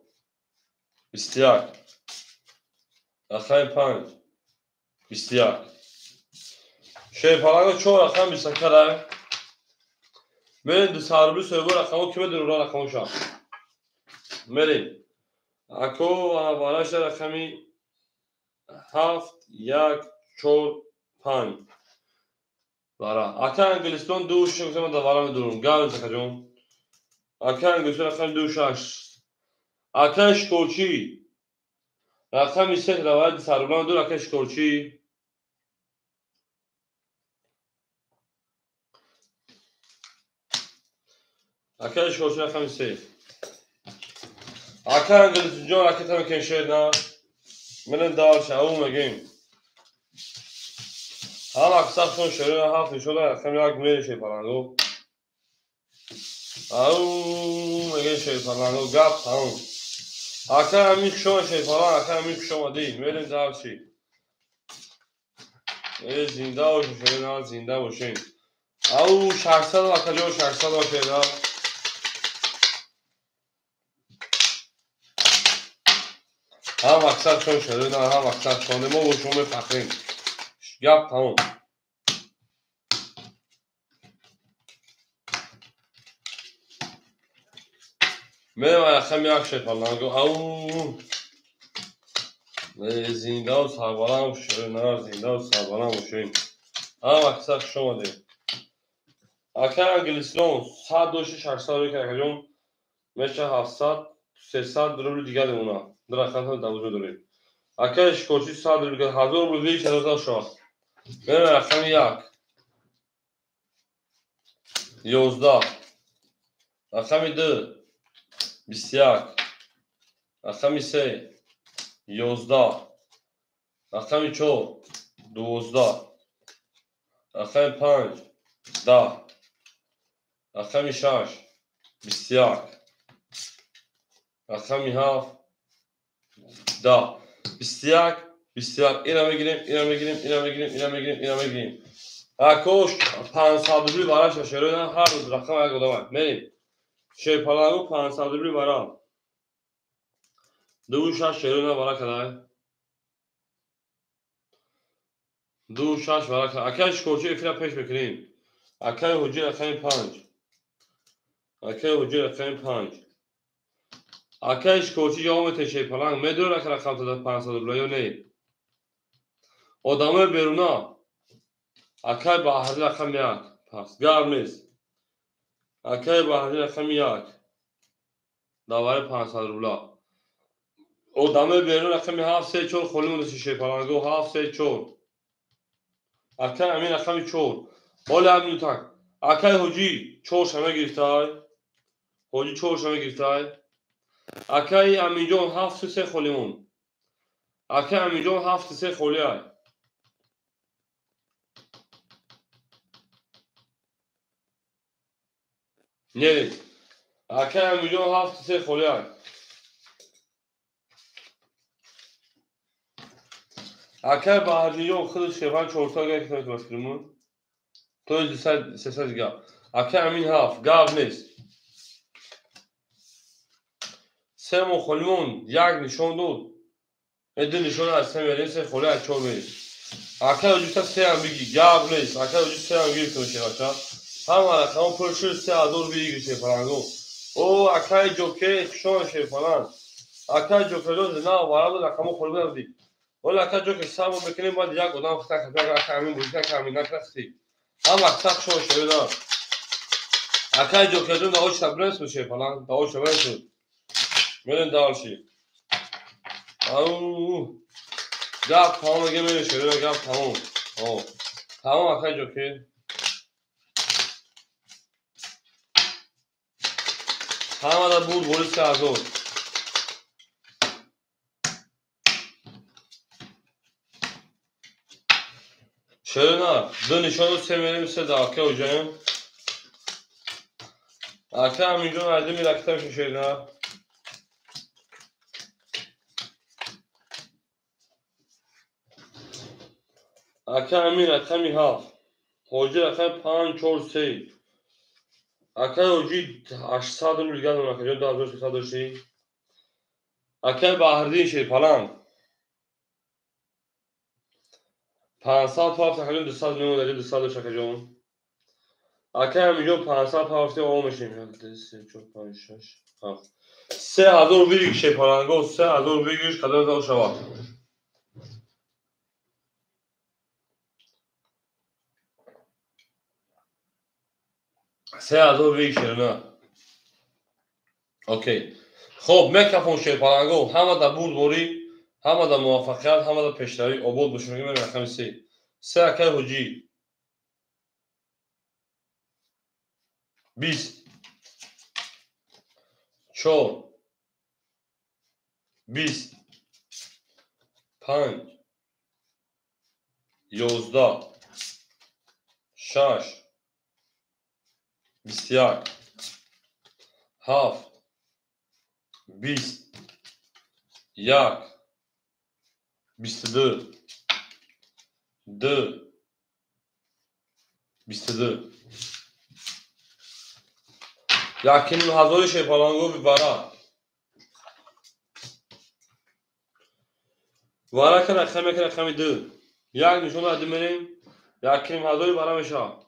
S1: 21 اخمی 5 21 شیپران 4 اخمی 20 کره میرین 200 روبل سویبور اخمو کمه دروران اخمو شام میرین اکو وانش در اخمی 7 1 4 5 وارا اکا انگلستان 2 6 من دوارا میدونم گاو زکجون اکا انگلستان اخمی 2 6 اکا شکوچی اخمی 3 روایت سرولان دور اکا شکوچی اکا شکوچی اخمی 3 اکا انگلستان جون اکا تم کنشیر نه من دار شاو مگیم هم اکساق شون شروع هفت شده اخمی یک میره شیپرانگو او مگه شیپرانگو گپ تموم اکا همیک شما شیپران اکا همیک شما دی میرین دار چی زنده باشین شما زنده باشین او 600 اکا جو 600 باشه نه هم اکثر شون شده نه هم اکثر شده ما با شما فخرین گپ تموم میرم اخم یک شیپرانگو او زنده و سربالم شده نه زنده و سربالم باشین هم اکثر شما دی اکا انگلیسیون 100 دوشش 800 رو که جون میشه 700 300 روبل دیگه اونا در اخوان دوزه داریم اکا اشکوچی 100 روبل 1000 روبل دیگه چرا شد میرم اخم یک 11 اخم 2 21 اخم 3 11 اخم 4 12 اخم 5 10 اخم 6 21 اخم 7 10 21 21 اینا میگیریم اینا میگیریم اینا میگیریم اینا میگیریم اینا میگیریم اکوش 500 روبل براش شروع نه هر روز رقم یک کدام میریم شیپرانگو 500 روبل برام دو شش شروع نه برا کدای دو شش برا کدای اکای شکوچی افرا پیش بکنیم اکای حجی اخیم 5 اکای حجی اخیم 5 اکای شکوچی جواب شیپرانگ میدونه که رقم تا 500 روبل یا نه آدمه بیرونا اکای بهادر رقم یک پس گرمیز اکای بهادر رقم یک داور 500 روبل آدمه بیرون رقم 7 3 4 خونمون شیپرانگو 7 3 4 اکای امین رقم 4 بالا همین تک اکای حجی 4 شمه گرفتای حجی 4 شمه گرفتای اکای امین جون 7 3 خونمون اکای امین جون 7 3 خولیای نه اکای امین جون 7 3 خولیای اکای بهادری جون خودش شیفان 4 تا گرفت باشیمون تو سه گاب اکه همین هفت گاب نیست سه مخلیمون یک نشون دود ادو نشون از سه میریم سه خلی از چون میریم اکه وجود سه هم بگی گاب نیست اکه وجود سه هم گیر کنشه بچه همه رقم پر شد سه ادور بگی شه فرانگو او اکه جوکه شون شه فران اکه جوکه دوز نه وارد رقم خلی بردی ولی اکه جوکه سامو بکنیم باید یک گدام خطا اکه همین بودی که همین نکرستی هم اکساق شون شه نه اکه جوکه دون داوش تبرنس بشه فران داوش تبرنس شد میرین دارشی او گاب تمام اگه میره شده گاب تمام تمام اکه جوکه همه دا بود بولیس که ازون شده نه دو نشان رو سه میریم سه داکه و جایم اکه همینجا نرده میرکتر میشه نه اکه همین رقمی هفت حوجی رقم 5 4 3 اکه حوجی 800 رو میگه دارم اکه جان دو ازش بسا داشتی اکه بحردین شه پلنگ 500 پافت اکه جان 200 میمون اکه 200 داشت اکه جان اکه همینجا 500 پافتی آمه شیم 3 4 5 6 7 3000 بیگ شه پلنگو 3000 بیگش قدر دار شود 3000 بیگ شه نه اوکی خب میکروفون شه پلنگو همه دا بود بوری همه دا موفقیت همه دا پیشروی آباد باشیم میگم رقم 3 اکه حوجی 20 4 20 5 11 6 21 7 20 1 22 2 22 یکنیم هزار شه پلنگو ببره وارا که رقم 2 یک نشون ادی میریم یکنیم هزار بره میشه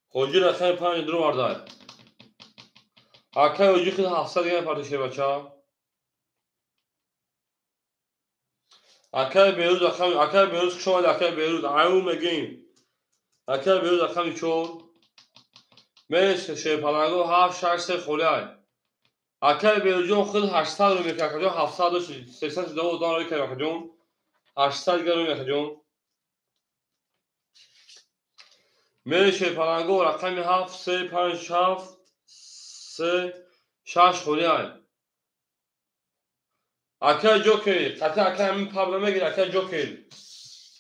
S1: حوجی رقم 5 درو وارده اکه حوجی خیلی 700 دیگه پرداشه بچه اکه بیروز رقم اکه بیروز شما اکه بیروز عیو میگیم اکه بیروز رقم 4 میشه شه پلنگو 7 6 3 خوله اکه بیروز خیلی 800 رو میکنه که 700 داشت 300 دو دان رو کنه که جون 800 دیگه رو میکنه جون میشه پلنگو رقم 7 3 5 7 3 6 خوله اکه جوکر خطا اکه همین پابلو میگیری اکه جوکر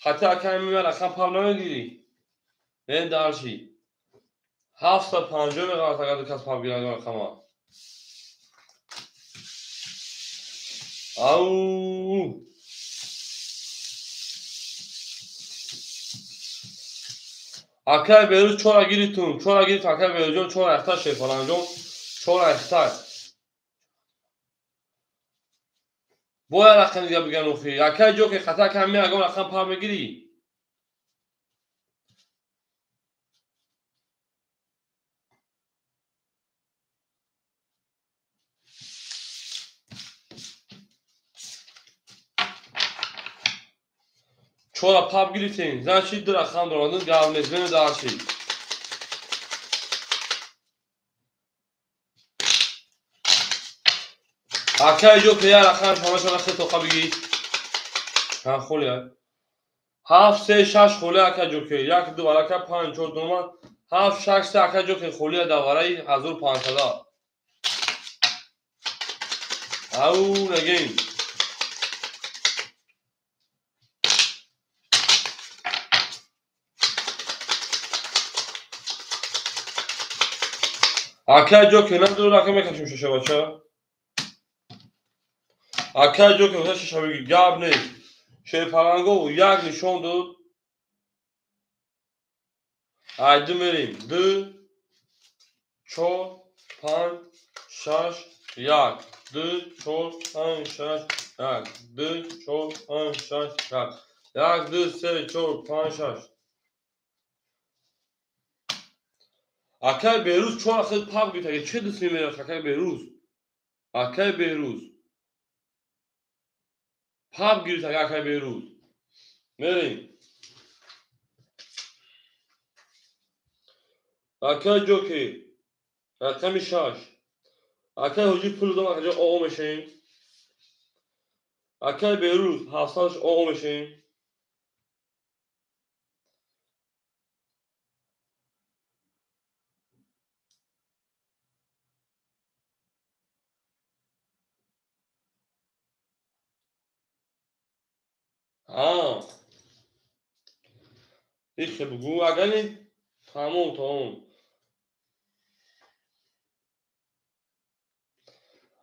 S1: خطا اکه همین رقم پابلو میگیری این دارشی 750 میگه اگر دو کس پاب گیرن رقم ها او اکه بیروز چورا گیریتون اکه بیروز چورا اختار شه پلنجون چورا اختار باید رقم دیگه بگن اوفی اکه جوکر خطا اکه همین اگر رقم پاب میگیری چورا پاب گیریتین زنشید دو رقم درماندون گرم نزبین دارشید اکه جوکر یه رقم شما شما خیلی توقع بگی ها خوله 7 3 6 خوله اکه جوکر یک دو اکه 5 4 دوما 7 6 3 اکه جوکر خوله دواره 1500 او نگین اکه جوکر ندارو رقم میکشیم ششه بچه اکه جوکر واسه ششه بگی گاب نیست شیپلنگو یک نشان داد. ایدو میریم 2 4 5 6 1 2 4 5 6 1 2 4 5 6 1 2 3 4 5 6 Akay Behruz çok akıl pub gitti. Çe dısmi merak Akay Behruz. Akay Behruz. Pub gitti Akay Behruz. Merin. Akay Jockey. Akay Mişaş. Akay Hoca pul dama Akay o meşin. Akay Behruz hafsaş o meşin. Ha. İşte bu agani tamam.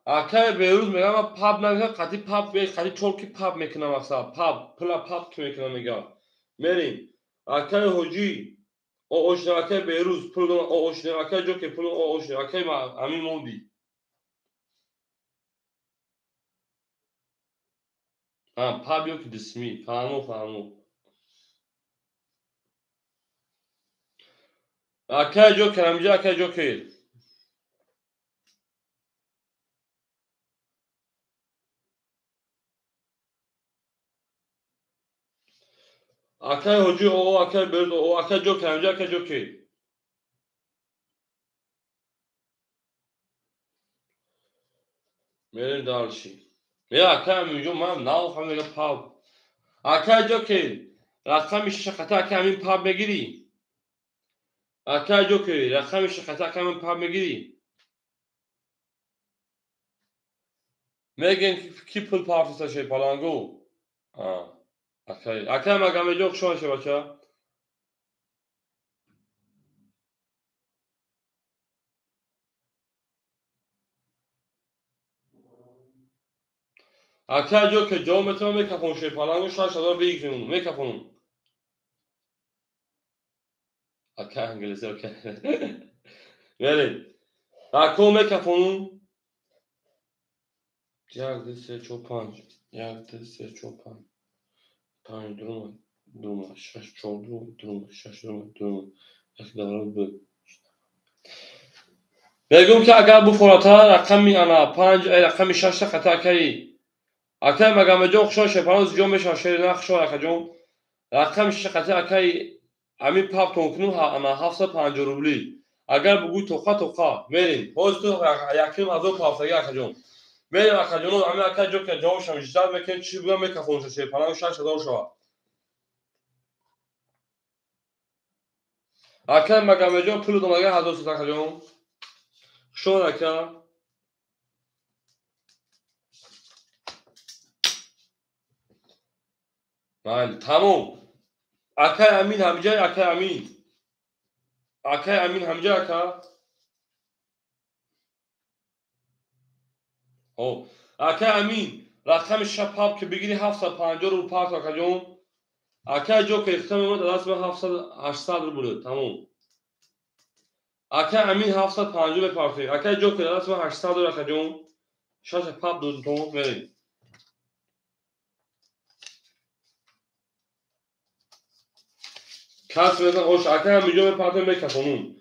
S1: Akay Behruz میگم من پاب نمیگم قطعی پاب به قطعی چورکی پاب میکنم مثلا پاب پلا پاب که میکنم میگم میریم Akay Hoji o oşne Akay Behruz pulun o oşne Akay Jockey pulun o oşne Akay ma amin mondi ha pab yok ismi fahmo Akay Jockey amca Akay Jockey Akay Hoji o Akay Behruz o Akay Jockey amca Akay Jockey میریم دارشی یا Akay amca من نه فهمیدم پاب Akay Jockey رقمش خطا که همین پاب بگیری Akay Jockey رقمش خطا که همین پاب بگیری میگن کی پول پافتش şey پالانگو Akay magame yok şu an şey bacha Akay yok ki jo metro میکفون şey پالانگو şaş adam بگیریم میکفون Akay İngilizce okey verin Akay میکفون یک سه چهار پنج یک سه چهار پنج durma şaş çor durma şaş durma یک دارم ب بگم که اگر bu فراتر رقمی انا 5 رقمی 6 تا خطا کی Akay magame yok şu an şey paranız jo meşa şey nakşo akacağım رقم شقتی اکای همین پاپ تونکنون اما 750 روبلی اگر بگوی توقع میریم باز تو یکیم از اون پاپ سگی اکجون میریم اکجون همین اکای جو که جاوش هم جداد میکنه چی بگم میکفونش شه پناه 6000 شوا اکای مگم جو پول دو مگه 1000 اکجون شون اکا بله تمام اکای امین همجا اکای امین همجا اکا او اکای امین رقم شپاب که بگیری 750 رو پاس اکجون Akay جو که اختم اومد دست به 700 رو بوده تموم Akay امین 750 بپرسید Akay جو که دست به 800 رو اکجون شاش پاپ دو تموم بریم کس بزن اوش Akay همینجا بپرسید میکفونون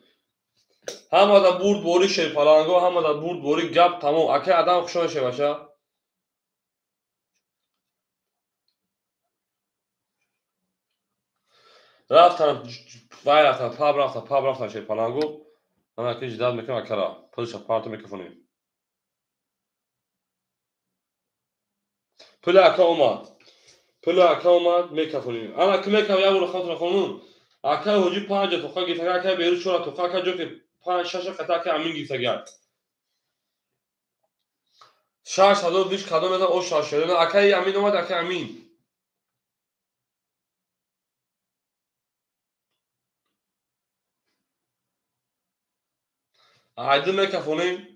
S1: هم آده برد بوری شی پلانگو هم آده برد بوری گپ تموم Akay آدم خوشان شه باشه رفتن وای رفتن پاپ رفتن شی پلانگو من اکی جداد میکنم اکرا پولش پارت میکفونیم پول Akay اومد میکفونیم انا که میکف یا برو خاطر خونون Akay هوجی 5 توقع گیتا Akay بیرو چورا توقع Akay جو که 5 6 قطعه که امین گیتا گرد 6000 بیش کدام بدن او شاشه نه Akay امین اومد Akay امین عیدو میکفونیم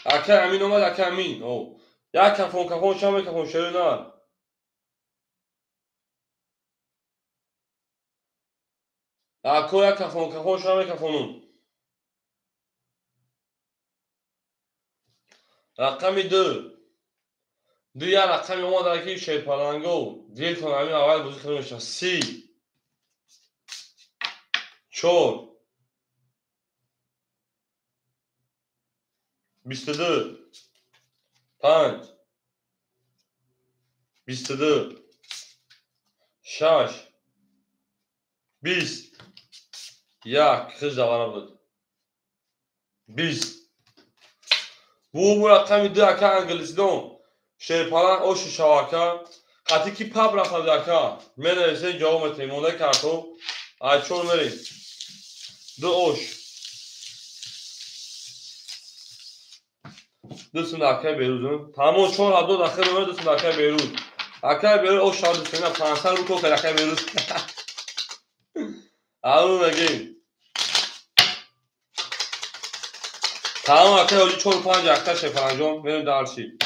S1: Akay امین اومد Akay امین او یا کفون شام میکفون شده نه اکو یک کفون شما کفونون. رقم 2 یا رقم اومده که شیپالانگو دیل کنم همین اول بازی خیلی میشه 30 4 22 5 22 6 20 یک خیز دوانه بود 20 bu رقم 2 اکا انگلیسیدون شیپالان اوش شواکا قطعی کی پاب رفت اکا من ایسه جاوم تیمونه کارتو آیچون مریم 2 اوش دوستون اکای بیروزون تمام 4 2 داخل رو دوستون اکای بیروز اکای بیروز اوش شاد دوستون 500 رو کو اکای بیروز اون میگیم تمام اکای اولی 4 5 اکتا شیپالان جون بریم دارچی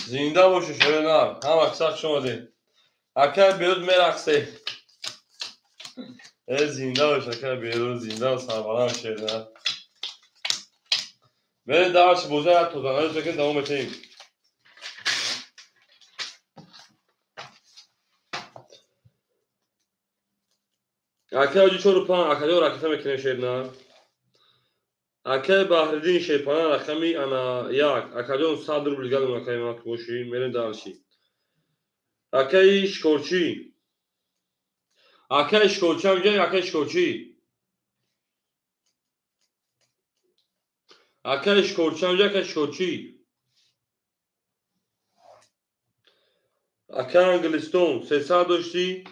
S1: زنده باشه شده نار هم اکساق شما دی اکای بیروز میرقصه زنده باشه اکای بیروز زنده و سربالان شده نار بریم دارچی بوزه ها توزانه رو بکن دوام بتیم اکای اولی 4 5 اکای راکتا میکنه شده نار اکای بحردین شیپالان رقمی انا یک اکای جون 100 روبل گلم اکای ما باشی بریم دارچی اکای شکرچی اکای شکرچی هم جای اکای شکرچی اکای شکرچی هم جای اکای شکرچی اکای انگلیستون 300 داشتی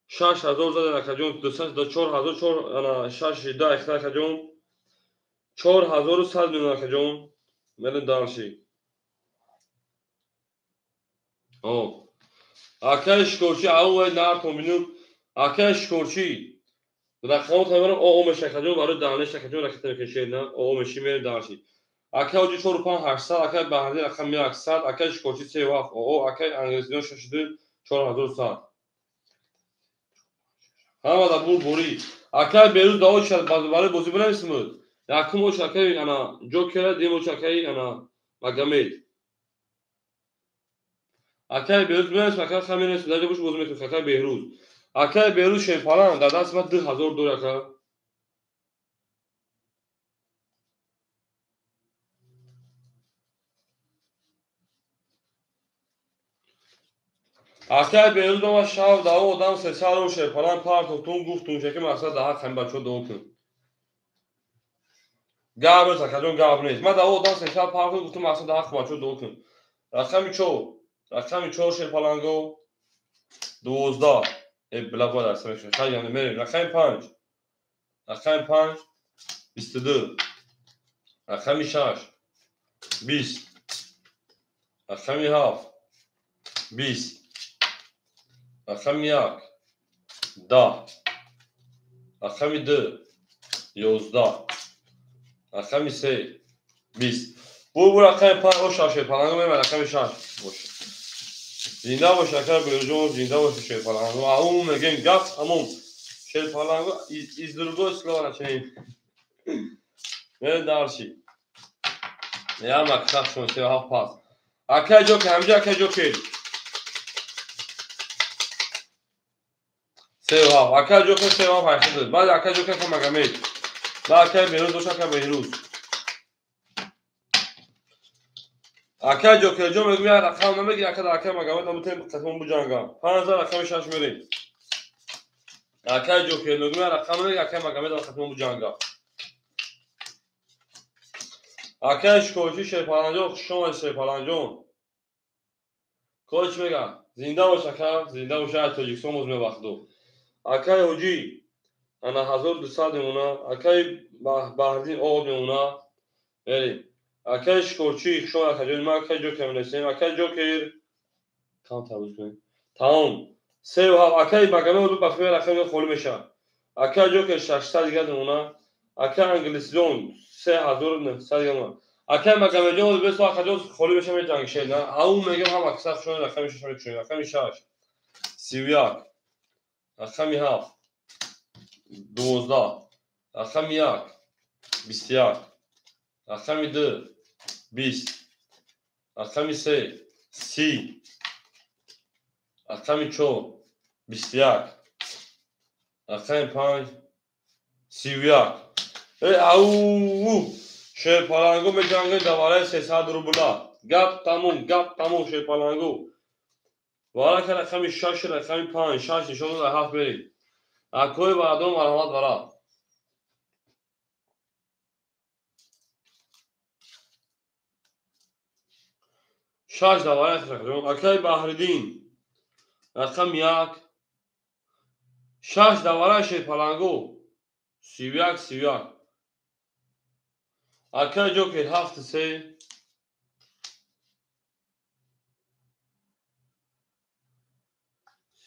S1: 6000 زدن اکای جون 200 4000 4 انا 6 10 اکای جون 4100 میلیون اکای جون بریم دارچی اکای شکرچی اون نار کومینون اکای شکرچی رقم تمام او مشکل جون برای دانش شکل جون رکھتے کشه نه او مشی میره دارچی اکای اوجی 4 5 800 اکای بحری رقم 100 اکای شکرچی 3 واف او اکای انگلیسیون ششده 4100 همه دا بور بوری اکای بیروز داو شد برای بازی بنویسمود یکم او اکای انا جوکر دیمو اکای انا مگامید اکای بیروز بنویس اکای خمین است در بوش بازی میکنه اکای بیروز اکای بیروز شیپالان در دست ما 2000 دور اکای اکای بیروز ما شاو داو آدم 300 رو شیپالان پارت تون گفتون که مثلا ده خم بچو دو کن گاب است اکای جون گاب نیست ما داو آدم 300 پارت گفتم مثلا ده خم بچو دو کن رقم 4 شیپالانگو 12 بلا بود است میشه خیلی یعنی میریم رقم 5 22 رقم 6 20 رقم 7 20 رقم 1 10 رقم 2 11 رقم 3 20 bu رقم 5 o شیپالانگو میریم رقم 6 باشه زنده باشه اکای بیروز زنده باشه شیپالانگو اون میگیم گفت همون شیپالانگو ایزدرگو اسلوان چنین بریم دارچی یا مکتب شما 37 پاس اکای جوکر همجا اکای جوکر 37 اکای جوکر 38 بعد اکای جوکر که مگامید بعد اکای بیروز دوش اکای بیروز اکای جوکر جو میگم یا رقم نمیگی اکای مگامید نمیتونیم قسمون بجنگم 5000 رقم 6 میریم اکای جوکر میگم یا رقم نمیگی اکای مگامید قسمون بجنگم اکای شکرچی شیپالانجو شما شیپالانجون کوچ میگم زنده باش اکای زنده باش از تاجیکستان موز میبخدو اکای اوجی انا 1200 میمونه اکای بحردین آب میمونه بریم اکای شکرچی شما اکای جون ما اکای جوکر میرسیم اکای جوکر کام تموز کنیم تمام 3 و 7 اکای مگامه رو بخواه رقم خولی میشه اکای جوکر 600 دیگه میمونه اکای انگلیسیون 3900 دیگه میمونه اکای مگامه جون به اکای جون خولی میشه می جنگشه نه اون میگم هم اکثر شون رقم 6 میشه رقم 6 31 رقم 7 12 رقم 1 21 رقم 2 20 رقم 3 30 رقم 4 21 رقم 5 31 او شیرپلنگو میجنگه دوباره 300 روبلا گپ تموم شیرپلنگو وارا که رقم 6 رقم 5 6 نشون در 7 برید اکوی بعدم مرحمت برا 6 دوباره رقم اکوی بحردین رقم 1 6 دوباره شیرپلنگو 31 اکوی جوکر 7 3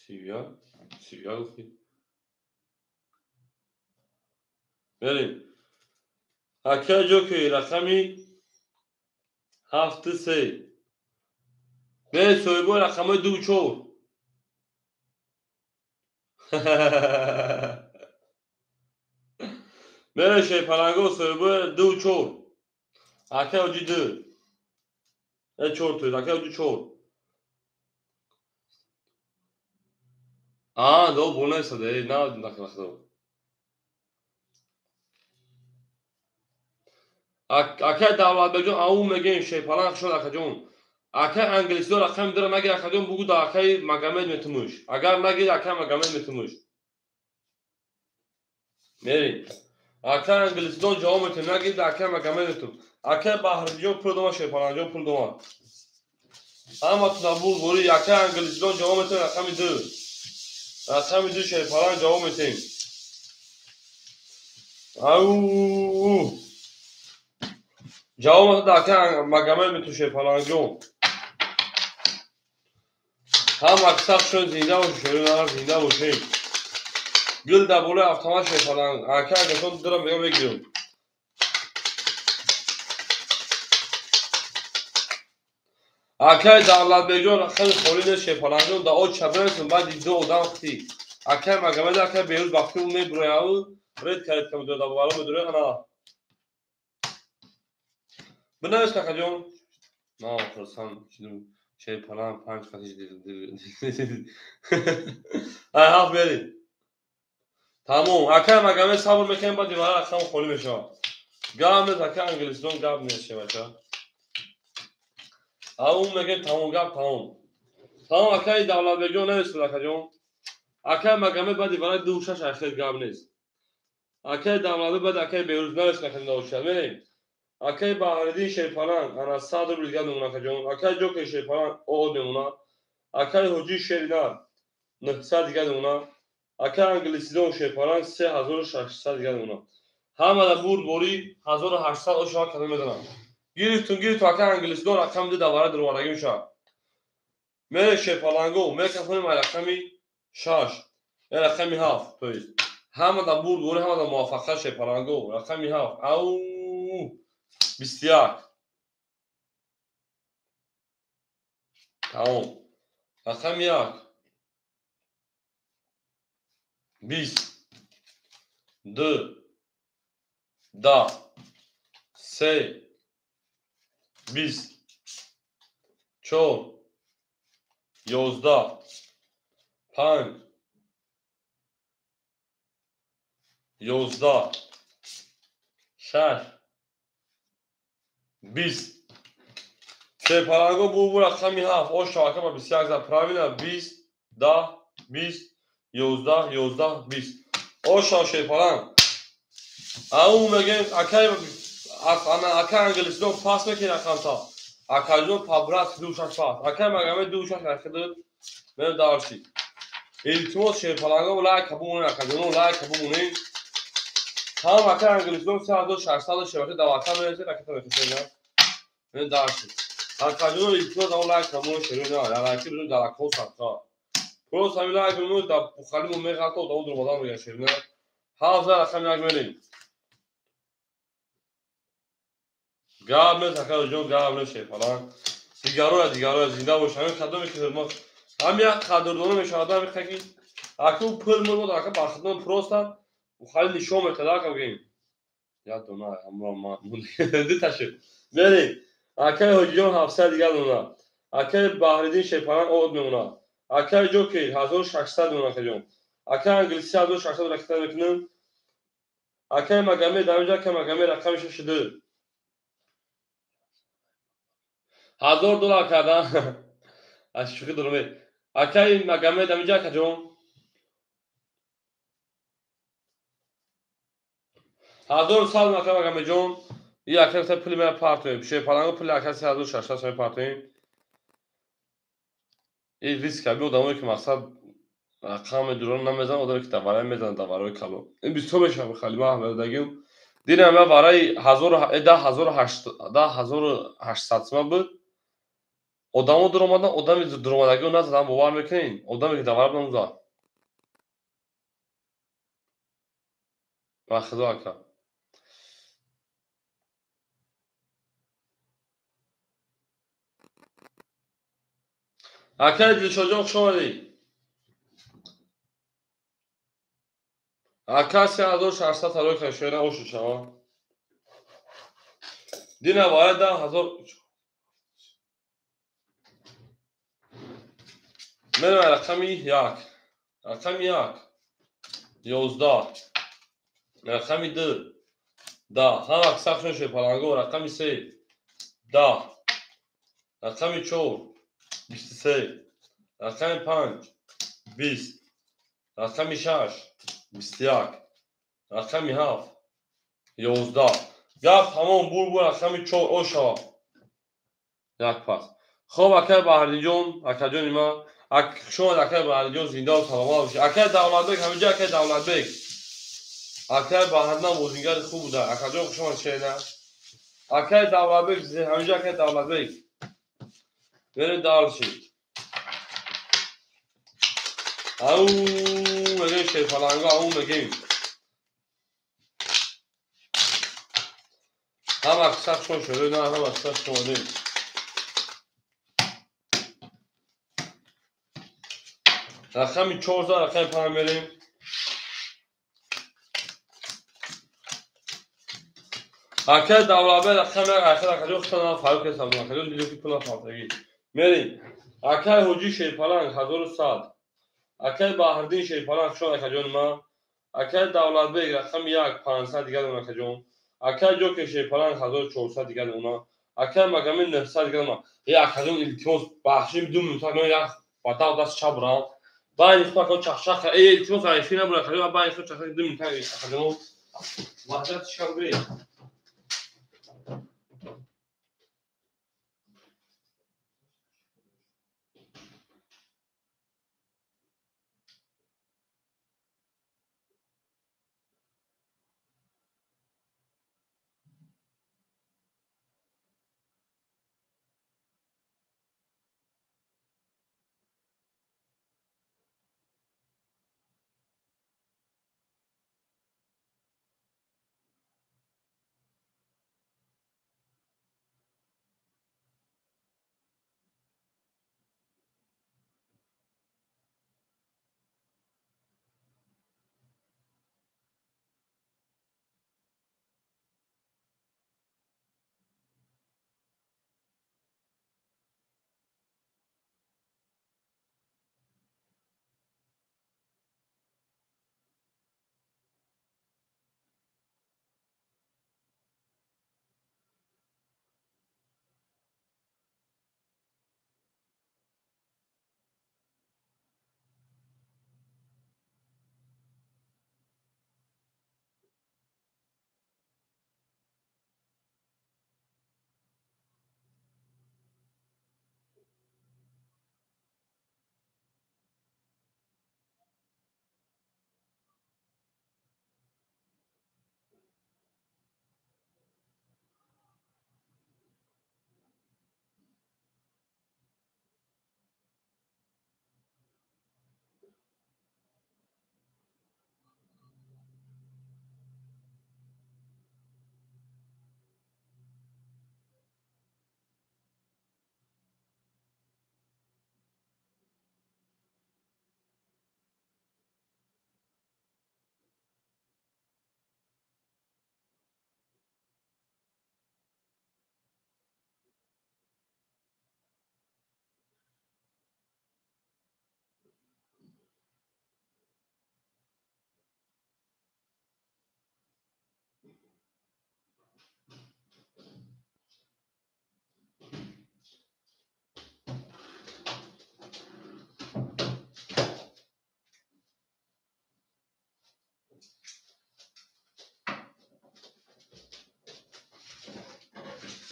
S1: 31 گفتید بریم اکوی جوکر رقمی 7 3 به سویبو رقم 2 4 بره شیرپلنگو سویبو 2 4 اکوی اوجی 2 4 توید اکوی اوجی 4 دو بونه سده نه نخدو اکه دولت بجون او میگیم شیرپلنگ شد اکه جون اکه انگلیسی رقم داره مگه اکه جون بگو دا اکه مگمد میتموش اگر نگید اکه مگمد میتموش میری اکه انگلیسی دون جواب میتم نگید اکه مگمد میتم اکه بحری جون پول دوما شیرپلنگ جون پول دوما اما تو نبول گوری اکه انگلیسی دون جواب میتم رقم 2 شیرپلنگ جواب میتم او جواب میتم اکه مگمد میتم شیرپلنگ جون هم اکثر شد زنده و شروع زنده باشیم گل دبوله افتماش شیرپلنگ اکه اگه دارم بگم بگیرم اکه دولت بجون رقم خورید شیرپلنگ دا او چبرنسون بعد دو دام ختی اکه مگمد اکه بیروز وقتی اون میبروی او رید کرد کم دو دبوله مدروی انا بنویس که جون نه فرسان شیرپلنگ 5 خطیش دید هاف برید تموم اکه مگمد صبر میکنیم بعد دیواره رقم خوری میشه گام نیست اکه انگلیسی دون گام نیست شه بچه اون میگه تموم گام تموم اکه دولت بجون نویس که جون اکه مگمد بعد دیواره دو شش اخیر گام نیست اکه دولت بعد اکه بیروز نویس نکنیم دوشه بریم اکه بحردین شیرپلنگ انا 100 روبل گام نمونه که جون اکه جوک شیرپلنگ او نمونه اکه حجی شیردار 900 دیگه نمونه اکه انگلیسی دون شیرپلنگ 3600 دیگه نمونه همه دا بود بوری 1800 او شما کمی میدونم گیری تو اکه انگلیسی دون رقم دی دواره دروارگی میشه میره شیرپلنگو میره کنیم رقمی 6 رقمی 7 تویست همه دا بود بوری همه دا موافقه شیرپلنگو رقمی 7 او 21 تمام رقم 1 20 2 10 3 20 4 11 5 11 6 20 شیرپلنگو بو رقمی 7 او شاکه با 21 زد پراوینا 20 10 20 11 20 او شیرپلنگ او میگه اکه انگلیسی دون پاس میکنی رقم تا اکه جون پابرات دوشش پاس اکه مگمه دوشش رخیده من دارشی التماس شیرپلنگو لایک کبونه اکه جون لایک کبونه هم اکه انگلیسی دون 3600 شبکه دواتر میرسه رکت میرسه نه من دارشی اکه جون التماس اون لایک کبونه شروع نه لایکی بدون در اکو ساختا پروس همی لایک بدون در بخالی ممیه غلطه و در اون درمادان میگه شروع نه حافظه رقم یک میریم گاب نیست اکه جون گاب نیست شیرپلنگ دیگرو زنده باشه همین خدمه که ما هم یک قدردانو میشه آدم میخوایی اکه او پل مرمود اکه برخدمه پروست هم وخلي شومة تلاقى وجين يا دونا امرا ما دي تاشي بریم اکای هجوم 700 دیگر دونا اکای بحریدین شیپاران اود میمونا اکای جوکی 1600 دونا کجون اکای انگلیسی 1600 رکتن میکنن اکای مگامی دامجا که مگامی رقمش شده $1000 کردن از شوخی درومه اکای مگامی دامجا کجون $1000 اکای مگامی جون یه اکای تا پولی من پارتویم شیپاران پولی اکای 1600 سوی پارتویم این ریسک کبیر ادامه که مقصد رقم درون نمیزن ادامه که دواره میزن دواره کلو این 20 میشه خیلی ما هم دادیم دیدم من برای 10800 تومان بود ادامه در اومدن ادامه در اومدگی اون نزدم باور میکنین ادامه که دواره بنوزا و خدا کنم اکای دلشوجا شما دی اکای 3600 تلوی کشوره اوشو شما دیدم برای 10000 من رقمی یک رقم یک 11 رقمی 2 10 هم اکثر شوی پالانگو رقمی 3 10 رقمی 4 23 رقمی 5 20 رقمی 6 21 رقمی 7 11 گفت همون بور رقمی 4 اوشا یک پس خب اکای بحری جون اکای جون ما شما اکای بحری جون زنده و سلامت باشی اکای دولت بیگ همینجا اکای دولت بیگ اکای بحری نام موزینگر خوب بوده اکای جون شما شیده اکای دولت بیگ همینجا اکای دولت بیگ بریم دال شید او مگه شیفالانگا او مگه هم اکثر شما شده نه هم اکثر شما دیم رقمی 14 رقمی 5 بریم اکای دولت بیگ رقمی اکای جون خطا فاروق هستم اکای جون دیدو که پلا فاطگی بریم اکای حجی شیفالانگ 1100 اکای بحردین شیپالان شما اکای جون ما اکای دولت بیگ رقم 1 500 دیگر اون اکای جون اکای جوک شیپالان 1400 دیگر اونا اکای مگامی 900 دیگر ما یه اکای جون التماس بخشی بدون ممتاز نه یک پتا دست چپ را با این خود که چخ ای التماس عارفی نبود اکای جون با این خود چخ بدون ممتاز اکای جون وحدت چیکار بری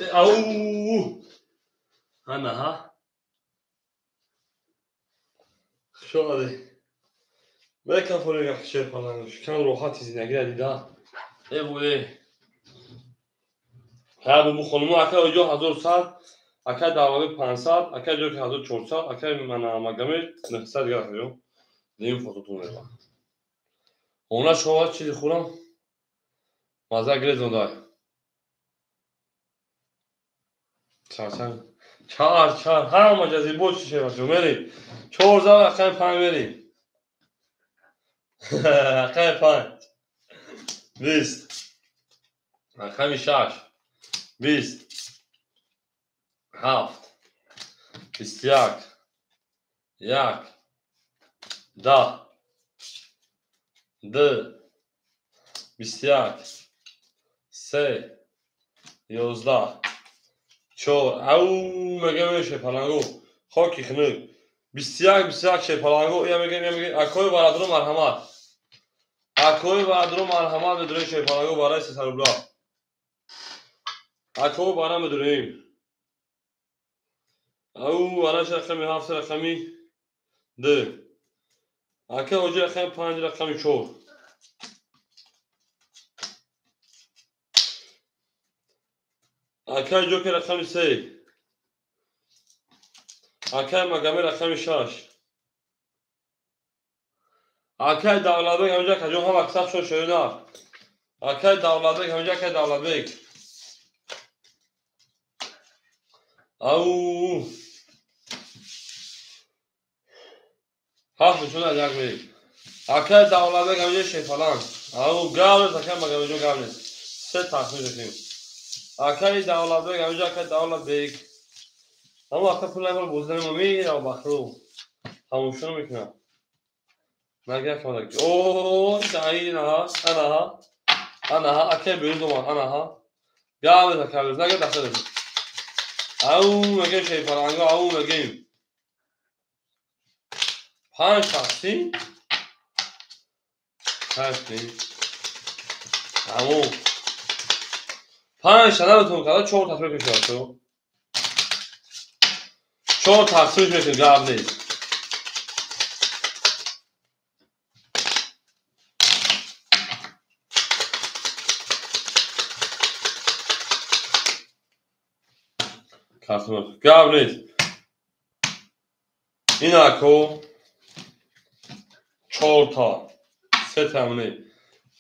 S1: او انا ها شادي ما كان فوري الشيخ والله كان روحاتي زين قاعد ده ايه بولي هذا مو خلمو اكا جو 1000 ساعت اكا دعوه 500 اكا جو 1400 اكا من مگامه 900 گرفتم نیم فوتوتون میبا اونا شوات چیزی خورم مزه گرزون دای چار هر مجازی بود چی باشه میری 4000 اکا 5 میری اکا 5 20 اکا 6 20 7 21 1 10 2 21 3 11 4 او مگه میشه پلنگو خاکی خنک 21 شه پلنگو یا میگه اکوی برادرو مرحمت اکوی برادرو مرحمت بدون شه پلنگو برای 300 روبلا اکوی برام بدونیم او براش رقمی 7 رقمی 2 اکه اوجه رقمی 5 رقمی 4 اکه جوکر رقمی 3 اکه مگمی رقمی 6 اکه دولت بیگ همجا که جو هم اکساب شد شده اکه دولت بیگ همجا که دولت بیگ او هفت بچونه یک بیگ اکه دولت بیگ همجا شیفالان او گاونس اکه مگمی جو گاونس 3 تخمیر رسیم اکه دولت بیگ همجا که دولت بیگ اما اکه پول نگل بزنیم و میره و بخرو هموشونو میکنم نگه که مدک اوه دایی نه انا ها اکه بیرون دومان انا ها گاونس اکه بیرون نگه دسته رسیم او مگه شیفالانگو او مگیم 5 تقسیم همون 5 شنه بتون کرده 4 تصویر کشید تو 4 تصویرش میکنید گرد نیست گرد نیست این اکو 4 تا 3 تمنی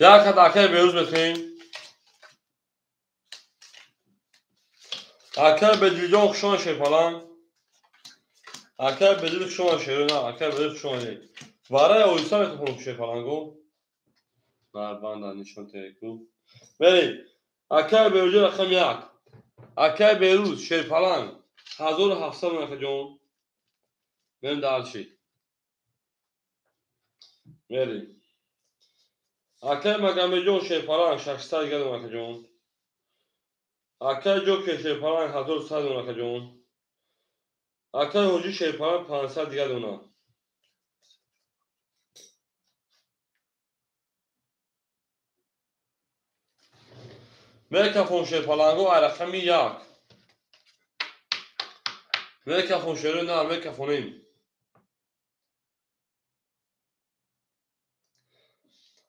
S1: یک حد اکه بیروز بکنیم اکه بدویدون خشون شیپالان اکه بدوید خشون شیرونه اکه بدوید خشون نید واره اویسا میتونم شیپالان گو بندن نشون تیکو بری اکه بیروز رقم 1 اکه بیروز شیپالان 1700 اکه جون من دالشی بری اکه مگمی جون شیپالان 600 گردم اکه جون اکه جو که شیپالان 1100 اکه جون اکه هجی شیپالان 500 دیگه دونا میکفون شیپالانگو رقمی 1 میکفون شیرون نه میکفونیم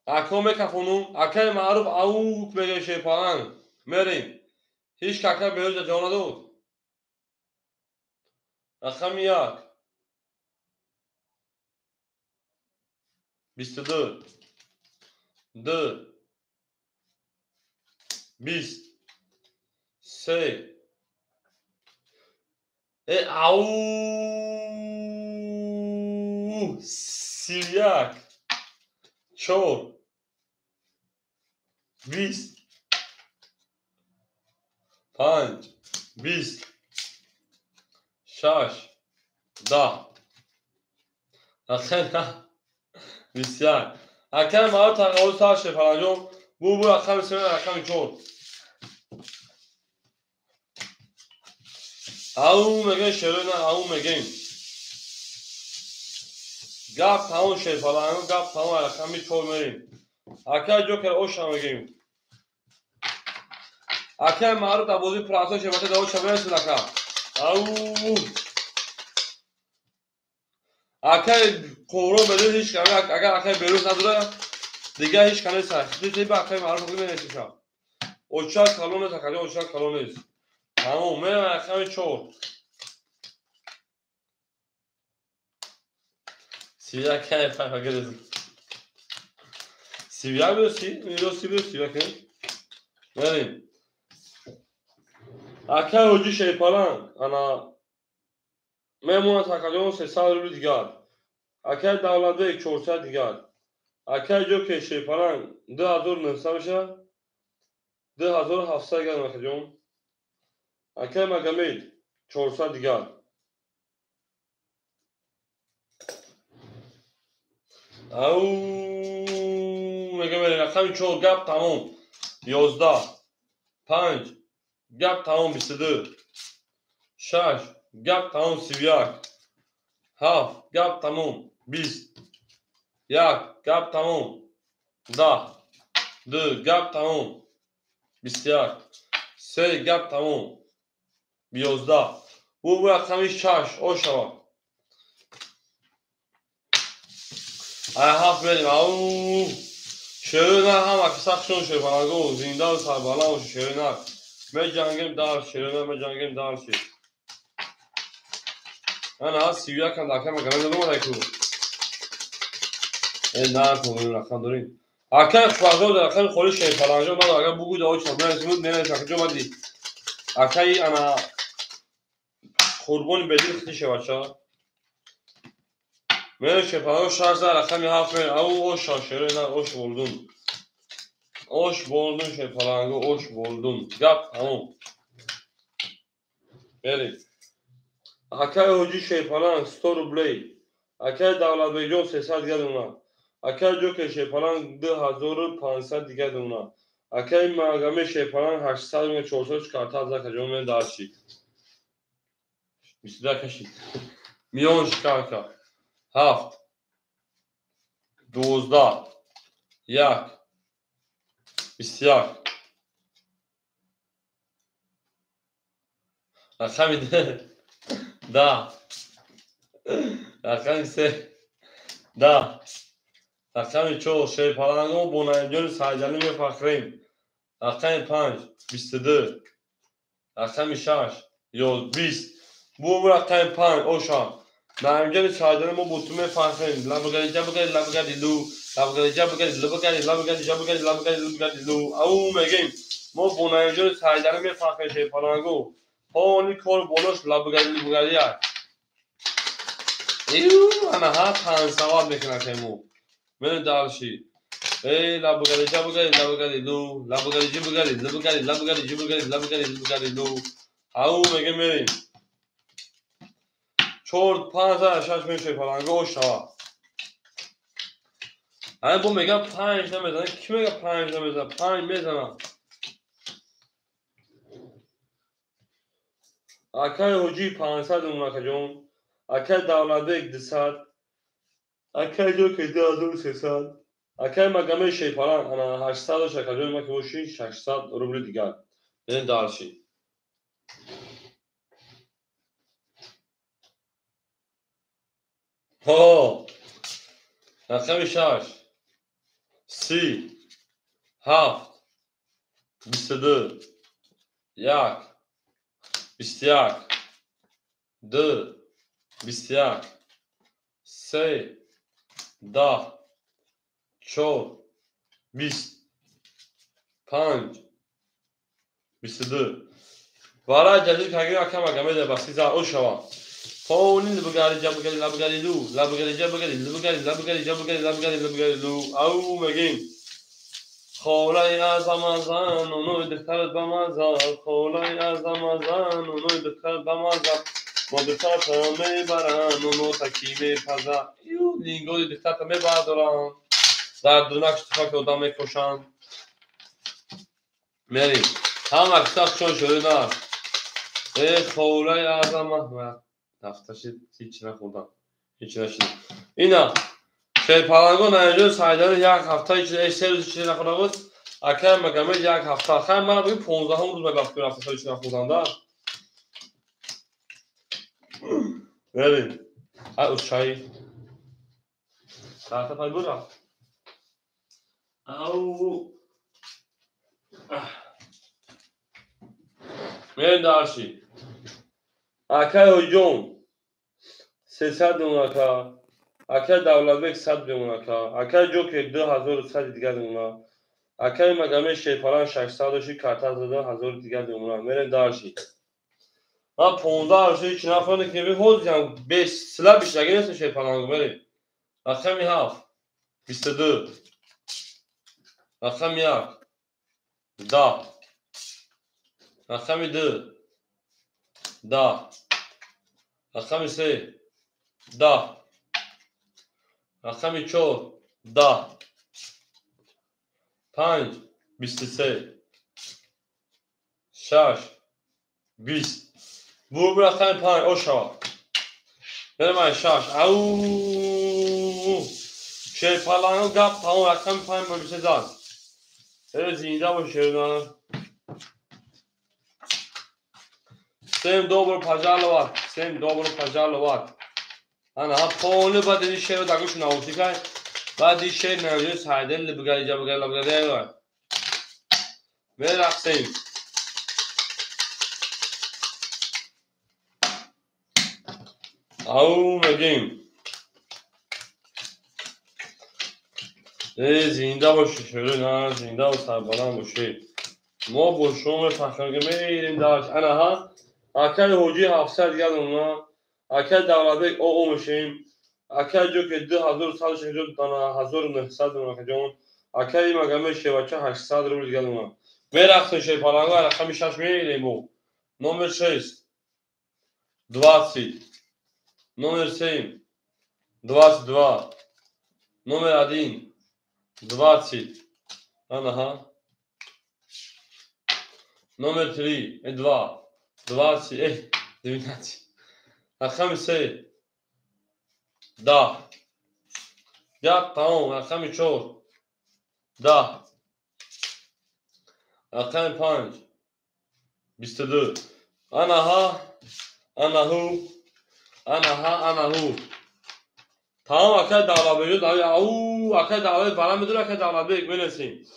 S1: اکه میکفونم اکه معروف اوک بگه شیپالان میریم هیچ ککه بیروز جانا دود رقمی 1 22 2 20 3 او 31 4 20 5 20 6 10 اخیرا 21 اکه معروف تقاول سر شیپالانجون بو رقم 3 رقم 4 او مگه شروع نه او مگه گپ تمام شیپالانگو گپ تمام رقمی 4 میریم اکه جوکر اوشا میگیم اکه معروف در بازی پرانسا شبکه در اوشا برسید اکه او اکه قورو بده هیچ کنه اگر اکه بیروز نداره دیگه هیچ کنه سختی دیگه اکه معروف بگیم نشیشا اوچا کالون است اکه اوچا کالون است تمام میرم اکه چور سیبیا که فرق کرده سیبیا بیوسی میرو سیبیا که بریم اکه اوجی شیپالان انا memnun takacağım 300 ruble digar. Akay davladı 400 digar. Akay jo ke şey falan 2000 nefsa 2700 gelmek bakacağım. Akay magamed 400 digar. Au magamed rakam çok gap tamam. 11 5 gap tamam 22 6 gap tamam sivyak. Haf gap tamam 20 yak gap tamam 10 2 gap tamam 20 سه گپ تموم 11 او رقمی 6 او شما هفت بریم او شیرینر هم اکساکشون شد بانگو زنده و سربالا و شیرینر می جنگیم دار شیرینر می جنگیم دار شد انا ها سیویا کن داکه مگرم نمو دایکو این نه کنیم رقم داریم اکه خوازو در رقم خوری شید پلانجا ما اگر بگو داوی شما زمود مینه شکجو مدی اکه انا قربون بدین خیشه بچه من شپاو شارژ رقمی هفت او شاشره نه اوش بولدون اوش بولدون شپالانگو اوش بولدون گپ همون بریم اکای اوجی شپالانگ 100 روبلی اکای دولت بیجون 300 دیگه دونا اکای جو که شپالانگ 2500 دیگه دونا اکای ماگامی شپالانگ 800 و 400 کارتا زکه جو من دارشی بیشتر کشید میون شکارکا هفت 12 یک 21 رقمی ده رقمی سه ده رقمی چهار شی پالانگو بونایجون سایجانی فخرین رقمی 5 22 رقمی 6 20 bu رقمی 5 اوشان نایجون سایجانی مو بوتوم فخرین لابگاری جابگاری لابگاری لو لابگاری جابگاری لابگاری لابگاری جابگاری لابگاری لو او میگیم مو بونایجون سایجانی فخرین شی پالانگو پانی کار بولش لابگاری ایو انا ها 5 سواد میکنه که مو من دارشی ای لابگاری جابگاری لابگاری لو لابگاری جابگاری لابگاری لابگاری جابگاری لابگاری لابگاری لو او میگه میریم 5000 میشه پلنگو اوشا انا بو میگه 5 نمیزنه کی میگه 5 نمیزنه 5 میزنه اکای حجی 500 اون جون اکای دولت 200 اکای جو که 2300 اکای مگامه شی پلان انا 800 شکجون ما که وشی 600 روبل دیگر این دارشی ها رقم 6 30 7 22 1 21 2 21 3 10 4 20 5 22 برای جدید کنگی اکم اگمه ده بسی زا او شوا پونی لبگاری جابگاری لبگاری لو لبگاری جابگاری لبگاری لبگاری جابگاری لبگاری لبگاری لو او مگیم خولای اعظم ازن اونو دخترت بمازا خولای اعظم ازن اونو دخترت بمازا ما دخترت میبرن اونو تکی میپزن یو لینگوی دخترت میبردارن در درنکش تفاک آدم میکشن میریم هم اکتاک چون شده نه ای خولای اعظم و دفترشی هیچ نخوندم هیچ نشید اینا شیپالانگو نایجور سایدار یک هفته چیزی سه روز چیزی نخورده بود. اگر مگه یک هفته آخر من بگم 15 روز به وقت رفته سال چیزی نخوردم ببین از چای ساعت پای برا او من داشتی اگر هجوم 300 دونه که اگر دولت بک 100 دونه که اگر جو که 2100 دیگر دونه اگر مگه شیپالان 600 شی کارت زده 1000 دیگر دونه من داشتی من 15 روزی چی نفهمیدم که به جام 20 سلا بیشتر نیست شیپالانگو بری رقم 7 22 رقم 1 10 رقم 2 10 رقم 3 10 رقم 4 10 5 23 6 20 bu raqam 5 aşağı Hemen şaş au şeypalanı gap tamam raqam 5 bölüse zan evet zinde başı Sem dobro pajarlo var. Sem dobro pajarlo var. Ana ha ponu ba dedi şey da kuş nauti kai. Ba di şey ne diyor saydel bugay var. Ve raqsem. Au megim. Zinde başı şöyle ne zinde o sarbalan bu şey. ما با شوم فخرگه میریم داشت انا ها اکل حوجی 700 دیگر اونا اکل دولبک او میشیم اکل جو که 2000 سال شد دانا 1900 اونا جون اکل مگه شبکه 800 روبل دیگر اونا میرفتن شیپالانگو رقم 6 میریم بو نمبر 6 20 نمبر 7 22 نمبر 1 20 انا ها Номер 3, 2, 20, 19. رقم 3 10 گپ تمام رقم 4 10 رقم 5 22 انها انهو تمام اکه دعوا بگید او اکه دعوا برام میدونه اکه دعوا بگید بنویسیم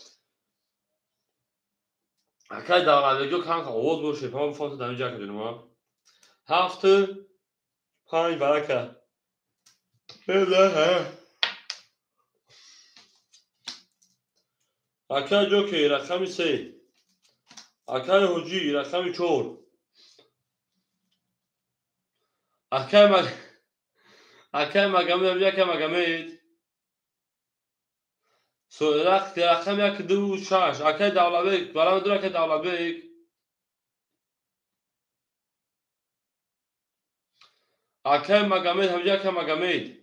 S1: اکه دعوا بگید kanka oğuz bu şey tamam foto da önce akıdım ha hafta 5 baraka ne اکه جو که رقم 3 اکه حجی رقم 4 اکه مگمید سو رقم 1 2 6 اکه دولبک برام میدونه که دولبک اکه مگمید همجا که مگمید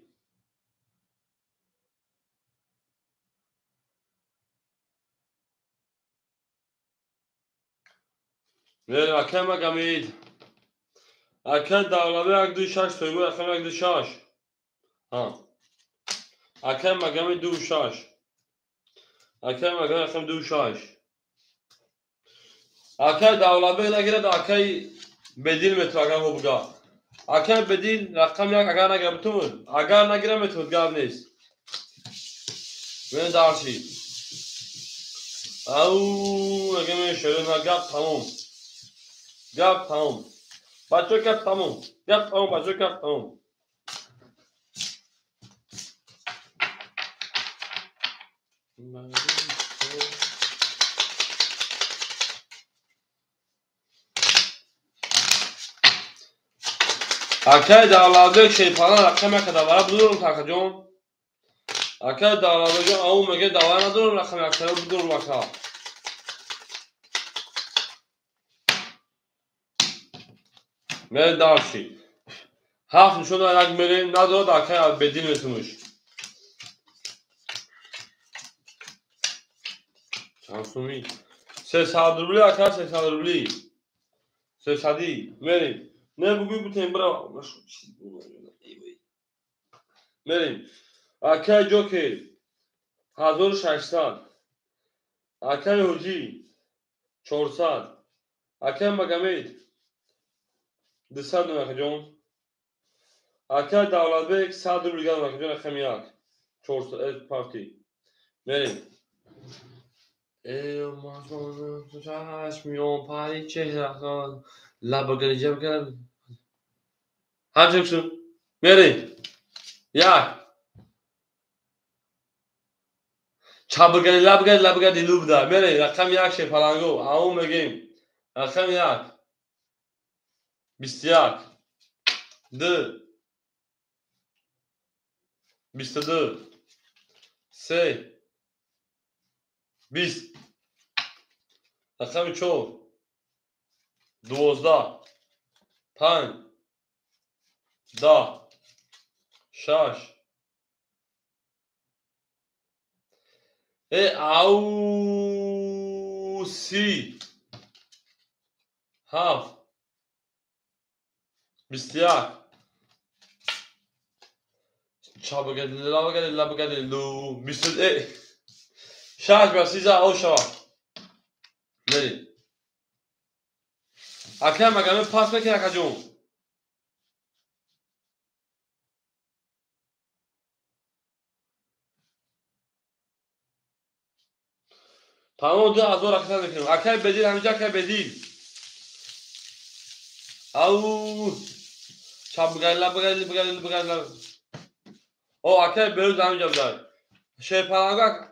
S1: نه اکه مگمید اکه دولبک 2 6 سویمو رقم 1 2 6 ها اکه مگمید 2 6 اکه مگمید رقم 2 6 اکه دولبک نگیره اکه بدیل متراگم هو بگا اکه بدیل رقم 1 اگر نگیره بتون اگر نگیره متود گرم نیست من دارشی او اگه من شده نه گپ تمام بچه گپ تمام بچه گپ تمام اکه دولبک شیپالان رقم 1 دواره بدونم کاکا جون اکه دولبک او مگه دواره ندارم رقم 1 سر بدونم اکا من دارشی هفت نشون یک میریم ندارد اکه بدین میتونش چانسومی 300 روبلی اکه 300 روبلی 300 میریم نه بگوی بتیم برا میریم Akay Joker 1600. Akay Hoji 400. Akay Magomed 200 نمکجون. Akay Davlatbek 100 روبل نمکجون خمیاک 400 پارتی. بریم. ای ماشون چشمیون پای چهره لب گریجم کردم. همچنین. بریم. یک. چابگری لبگری لوب دار. بریم. رقم یک شه پلنگو. آوم بگیم. رقم یک. 21. 2. 22. 3. 20. رقم 4. 12. 5. 10. 6. او 30. 7. 21. چابگری لبگری لو 22. 6 بر 13 او شوا. بریم. Akay Magomed پاس بکن اکجون. تمام 2000 اکتر میکنیم. Akay بدیل همینجا Akay بدیل. او چابگری لبگری. او Akay بروز همینجا بدار. شه پلنگو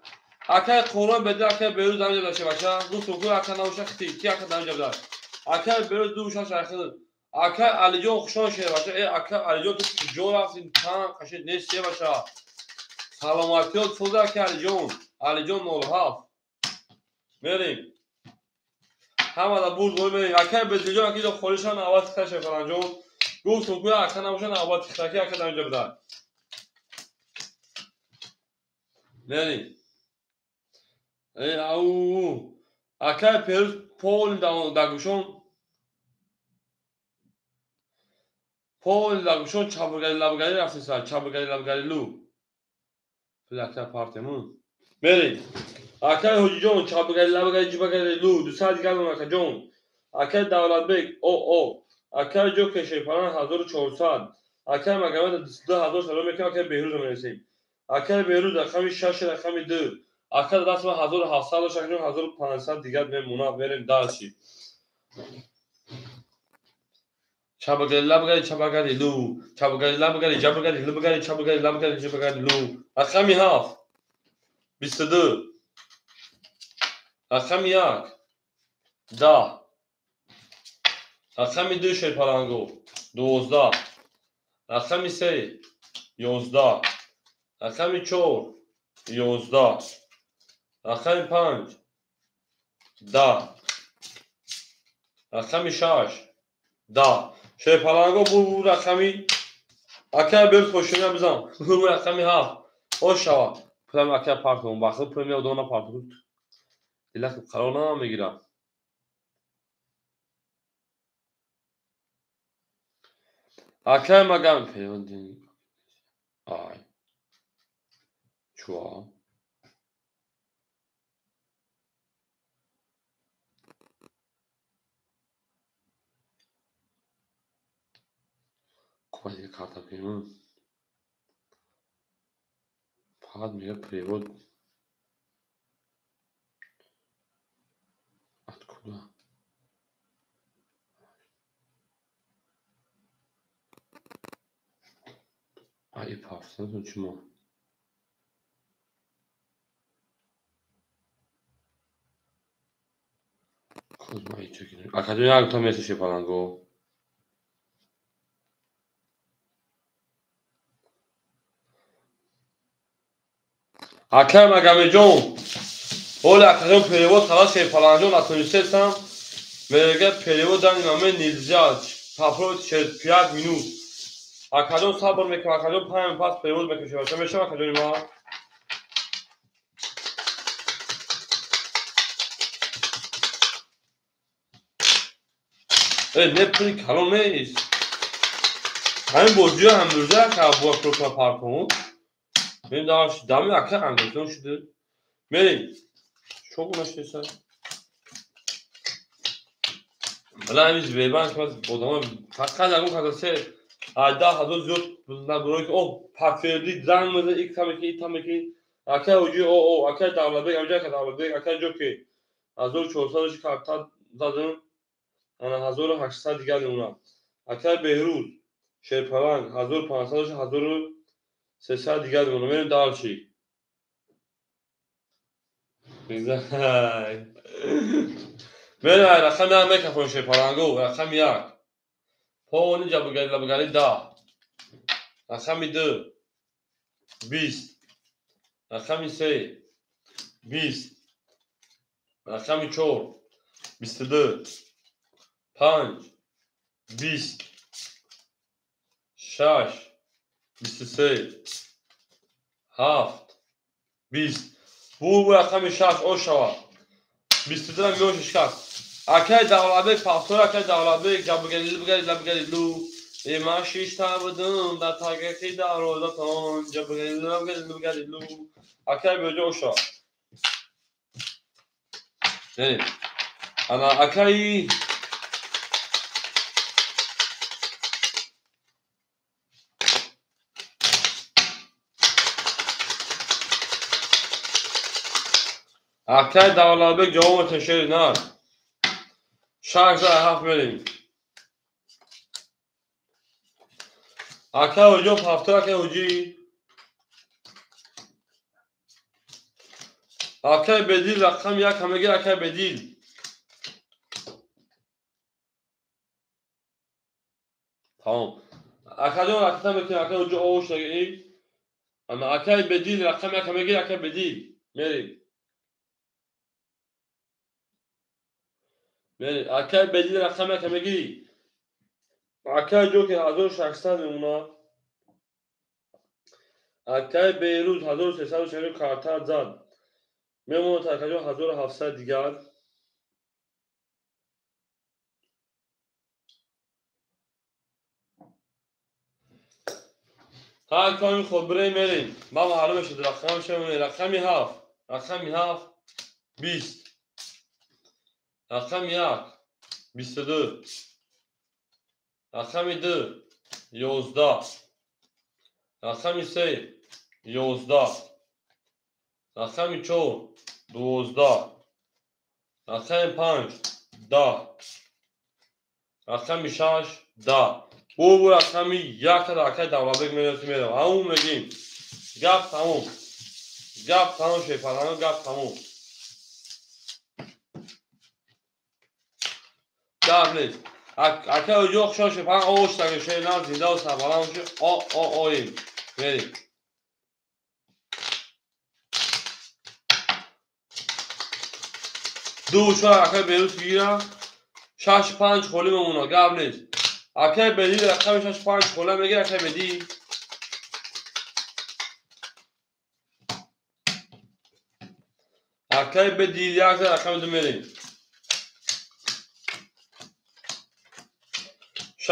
S1: Akay قرآن بدیل Akay بروز همینجا بدار شه باشه. دو سوکو Akay نوشه ختی کی Akay همینجا بدار. Akay بروز دو شش شاخه. Akay علی جون خوشان شه باشه. Akay علی جون تو جو رفتین تان قشنگ نیست شه باشه. سلامتی تو Akay علی جون نورها. بریم. همه دا بود بریم. Akay بدیل Akay جو خورشان آواز کشه فلان جون. دو سوکو Akay نوشه آواز ختی Akay همینجا بدار. بریم. او Akay پیروز پول داگوشون چابگری لبگری رفتیم سر چابگری لبگری لو فلکتر پارتمون. بریم. Akay هوجی جون چابگری لبگری جیبگری لو 200 دیگر نمکجون. Akay دولتبک او Akay جو کشه پران 1400. Akay Magomed 2000 سلام میکنم Akay بهروز میرسیم. Akay بهروز رقم 6 رقم 2. Akay دست ما 1700 شکل 1500 دیگر میمونه. بریم داشی. چابگری لبگری لو چابگری لبگری چابگری لبگری لو. رقم 7. 22. رقم 1. 10. رقم 2 شه پلنگو 12. رقم 3. 11. رقم 4. 11. رقم 5. 10. رقم 6. 10. شه پلنگو بو رقمی Akay بر خوشونه بزن. بو رقمی 7. او شوا. پلم Akay پارتون باخت پرمیا دونا پارتون. دیلک قرار نمیگیرم. Akay Magomed پیوندی. آی. چوا. کوی کارتا پیمون. فقط میگه پیوند. ات کلا. ای پافسن چما. کدوم چیکه؟ Akay یک تا میشه پلنگو. Akay Magomed جون. اول Akay پیوند خلاص شه پلنگو نتونستم. میگه پیوند دانی نامه نیلزیاد. پاپروت شد 5 minut. Akay صبر میکنه Akay 5 پاس پیوند میکشه باشه میشه Akay ما. نپری کلام نیست. همین بازی هم روزه که با پروفا پارکون بریم دمی اکه انگشتون شده بریم çok meşgulsen. الان هیچ بیبان که من بودم فقط اون کاسه عدا هزار زیاد نبروی که او پافیلی زن میده یک تامی که اکه اوجی او اکه داوله اونجا که داوله اکه جو که 1400 کارت دادم انا 1800 دیگه اونا اکه بهروز شیرپلنگ 1500 1300 دیگه اونا میریم دالچی güzel من رقم هم میکفون شیرپلنگو رقم یک پونی جا بگلی ده رقم دو 20 رقم سه 20 رقم چهار 22 5 20 6 23 7 20 bu رقم 6 او شوا 22 هم میشه شکست اکه دولابه پافتور اکه دولابه جا بگلی لو ایما 6 تا بودم در تاگه دارو داتون جا بگلی لو اکه بیجا او شوا بریم انا اکه اکه دولابه جوام تشیر نار شارژ را هفت بریم اکه اوجو پافتور اکه اوجی اکه بدیل رقم یک همگی اکه بدیل tamam اکه جو رقم بکنیم اکه اوجو اوش نگیم اما اکه بدیل رقم یک همگی اکه بدیل بریم اکه بدیل رقم یک همگی اکه جو که 1600 اونا اکه بیروز 1340 کارتر زد میمونه تا اکه جو 1700 دیگر هر کاری خود بریم ما معلومه شد رقم شده رقمی هفت 20 رقم یک 22 رقم دو 11 رقم سه 11 رقم چهار 12 رقم 5 10 رقم 6 10 bu رقمی یک رکه دولابه میرسیم همون میگیم گپ تموم شیپرانو گپ تموم گپ نیست اکه اوجو خشان شیپران اوش تاگه شیرنار زنده و سربالان شو اویم بریم دو شوار اکه بیروز گیرم 6-5 خولی ممونا گپ نیست اکه بدیل رقم 6-5 خوله میگیر اکه بدیل اکه بدیل یک رقم دو میریم 6-5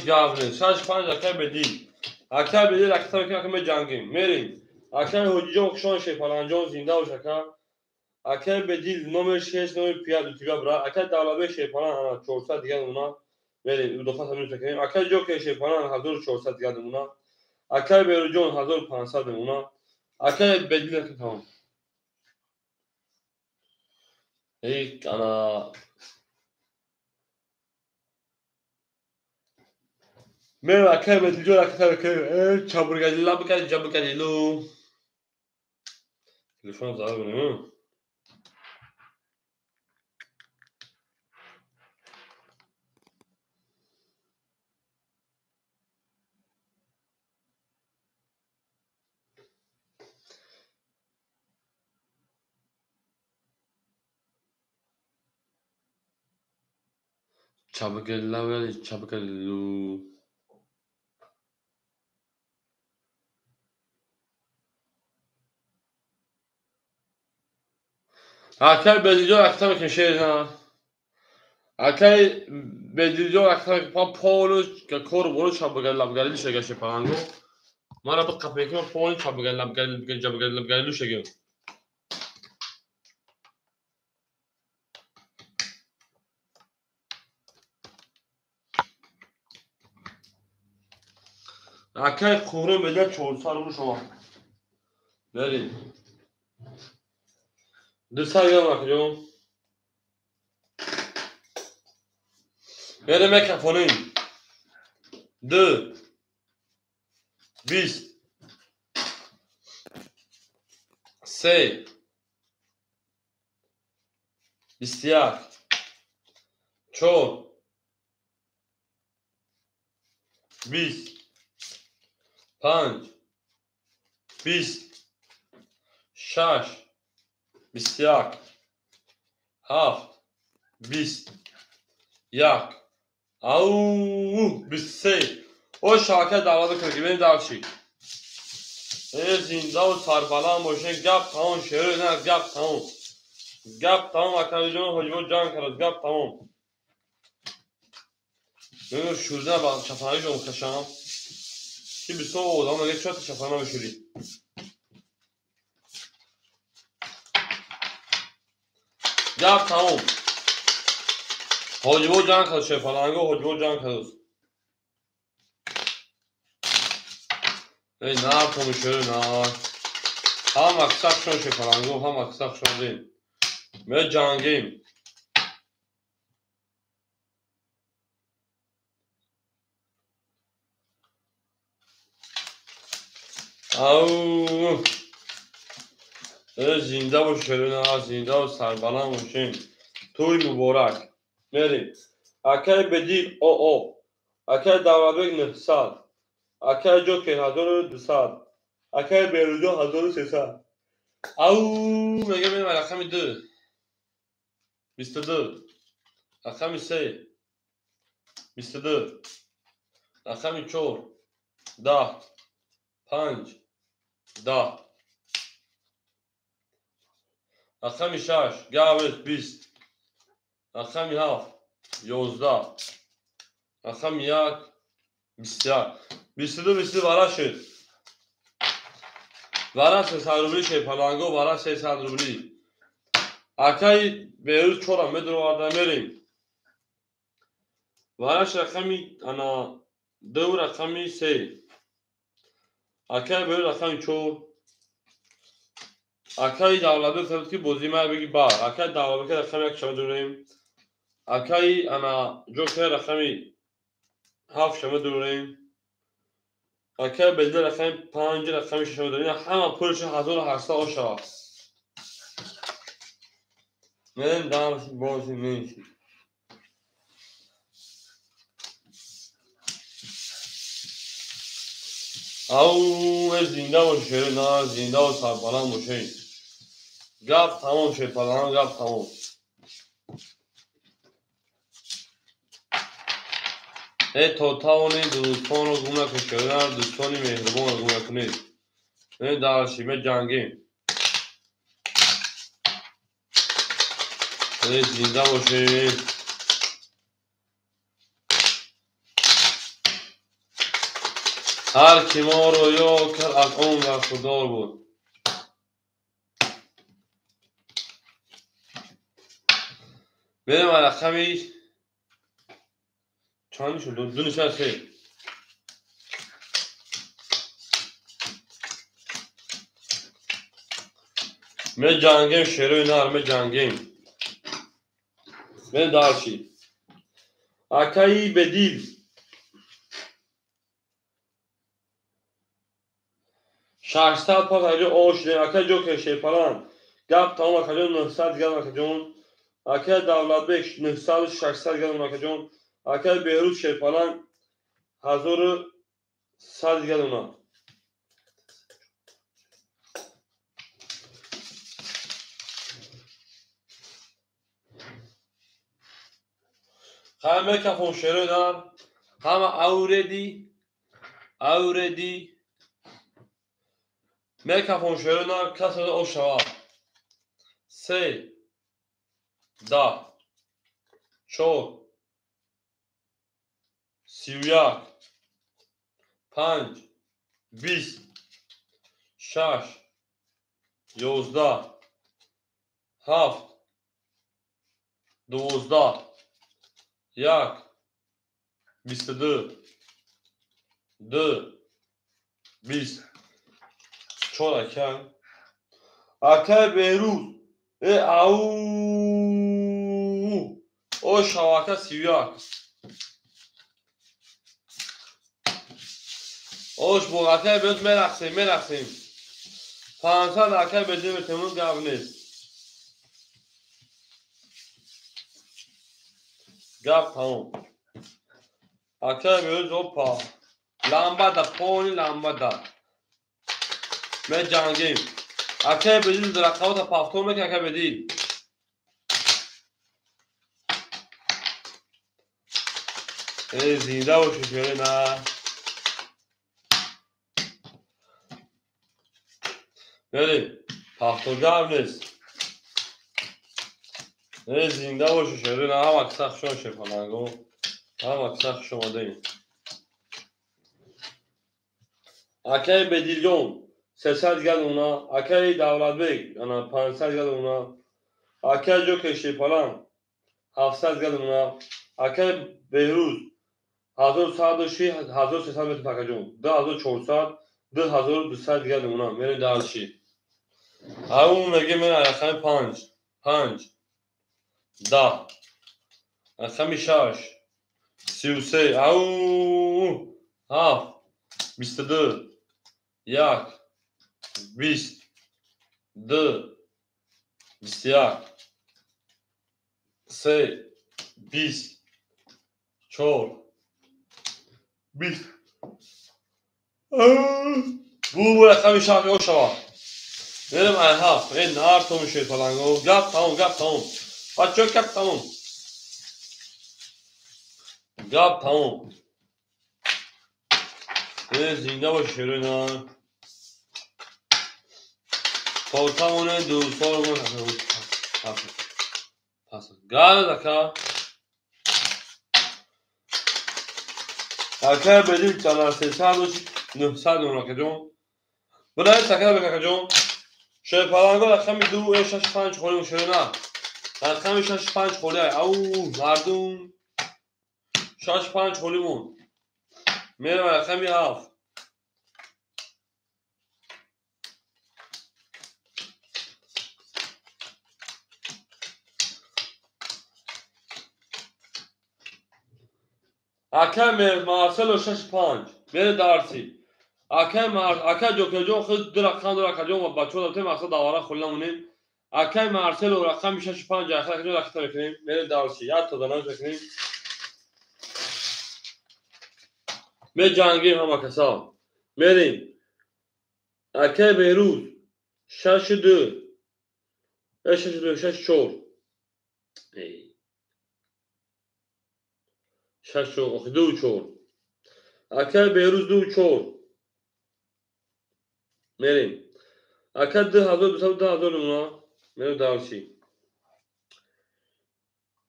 S1: گپ نیست 6-5 اکه بدیل رقم اکه جنگیم میریم اکه حجیجان خشان شیپالانجان زنده و شکر اکه بدیل نومر 6 نومر پیاد دوتیگا برا اکه دولابه شیپالان 400 دیگه اونا بریم دو خواست همین تکنیم اکه جو که شیپالان 1400 دیگه اونا اکه بیروجون 1500 اونا اکه بدیل که تمام ایک انا میرم اکه بدیل جو اکه چابرگلی لب بکنی جا بکنی لو تلفن زده بینیم چابرگلی لب چابرگلی لو اکه بدیل جو اکه شیرنار اکه بدیل جو اکه پا پولو که کور بولو چابرگلی لب گلی شگه شیپالانگو مرة بقى بيكون فون فبقلب شجون عكاي خورم بدل شو صار مش هو بري دسا يوم أكلهم بري ميكروفونين دو بيس سي بيستياك چور بيس پنج بيس شش بيستياك هفت بيس یک او بیستی او شاکه دعوت کنگی بین دارشی زنده و سربلند باشین گپ تمام شروع نه گپ تمام اکرم جان حجبو جان کرد گپ تمام ببین شوردن با شفاهی جو مخشم کی بیستو آدم نگه چوت شفاهی نمیشوری گپ تمام حجبو جان کرد شفاهنگو حجبو جان کرد ای نه تو میشوری نه هم اکساق شون شفاهنگو هم اکساق شون دین می جانگیم او زنده و شیرین زنده و سربلند باشین توی مبارک میریم اکای بدی او اکای دعوابک 900 اکای جوکی 1200 اکای بیروجو 1300 او میگه میریم رقم 2 22 رقم 3 22 رقم 4 10 5 10 رقم 6 گاوت 20 رقم 7 11 رقم 1 21 22 22 برا شد برا 300 روبلی شه پلانگو برا 300 روبلی اکای بیروز چورم بدرو آردن میریم براش رقمی انا دو رقمی 3 اکای بیروز رقمی 4 اکای دولبه فرد که بوزی مر بگی بار اکای دولبه که رقمی یک شما دوریم اکای انا جوکر رقمی 7 شما دوریم اکای بلده رقمی 5 رقمی 6 شما دوریم همه پولش 1800 آشا میریم دارم بازی میشیم او زنده و شیرین زنده و سربلند باشین گپ تمام شد پلان گپ تمام ای تا توانی دوستان رو گم نکشیدن دوستانی مهربان رو گم نکنید ای در شیمه جنگیم ای زنده باشید هر کی ما رو یا کرد از اون برخوردار بود بریم رقمی چندی شد دو نشسته می جنگیم شیروی نر می جنگیم می دارشی اکایی بدیل 600 پاس اجو آش ده اکای جو که شیپلان گپ تمام اکجون 900 گرم اکجون اکای دولت بکش 900 600 گرم اکجون اکای بیروز شیپلان 1100 گرم همه کفون شروع دار همه اوردی میکافون شروع دار کسی او شوا 3 10 4 31 5 20 6 11 7 12 1 22 2 20 4 اکه بهروز او او شواکه 31 اوش بوغاته بهروز مرخصیم 500 اکه بدیم تمون گاب نیست گاب تمام اکه بهروز هپا لامبا پونی لامبا من جنگیم اکه بدید درقات پافتومه که اکه بدید زنده باشه شده نه بریم پافتوگه هم نیست زنده باشه شده نه هم اکسخ شما شفانگو هم اکسخ شما دیم اکه بدیلیون 300 گل اونا اکه دولت بیگ 500 گل اونا اکه جو کشی پلان 700 گل اونا اکه بهروز 1106 1300 متر تکجون 2400 2200 گل اونا میره دارشی اون میگه من رقم 5 10 رقم 6 33 او 7 22 1 20 2 21 3 20 4 20 bu رقم شاقی او شوا بریم هفت این نهار تو میشه فلانگو گپ تموم بچه گپ تموم گپ تموم زنده باشه شروع نه پاوتمونه دو سال پس گل دکا اکه بدیم چنان 300 900 اونا که جون بلای تکه بکه جون شوی پلنگو رقم 2 65 خوری شده نه رقم 65 خوری او مردم 65 خوری مون میره رقم 7 اکه مارسل 65 میره دارسی اکه جو خود دو رقم و بچه دارتیم اصلا دواره خلنمونیم اکه مارسل و رقم 65 اخلاق جو رقم بکنیم میره دارسی یاد تا دانش بکنیم می جنگیم همه کسا میریم اکه بهروز 62 64 64 2 اکه بهروز 2 میریم اکه 2200 اونا میریم دارسی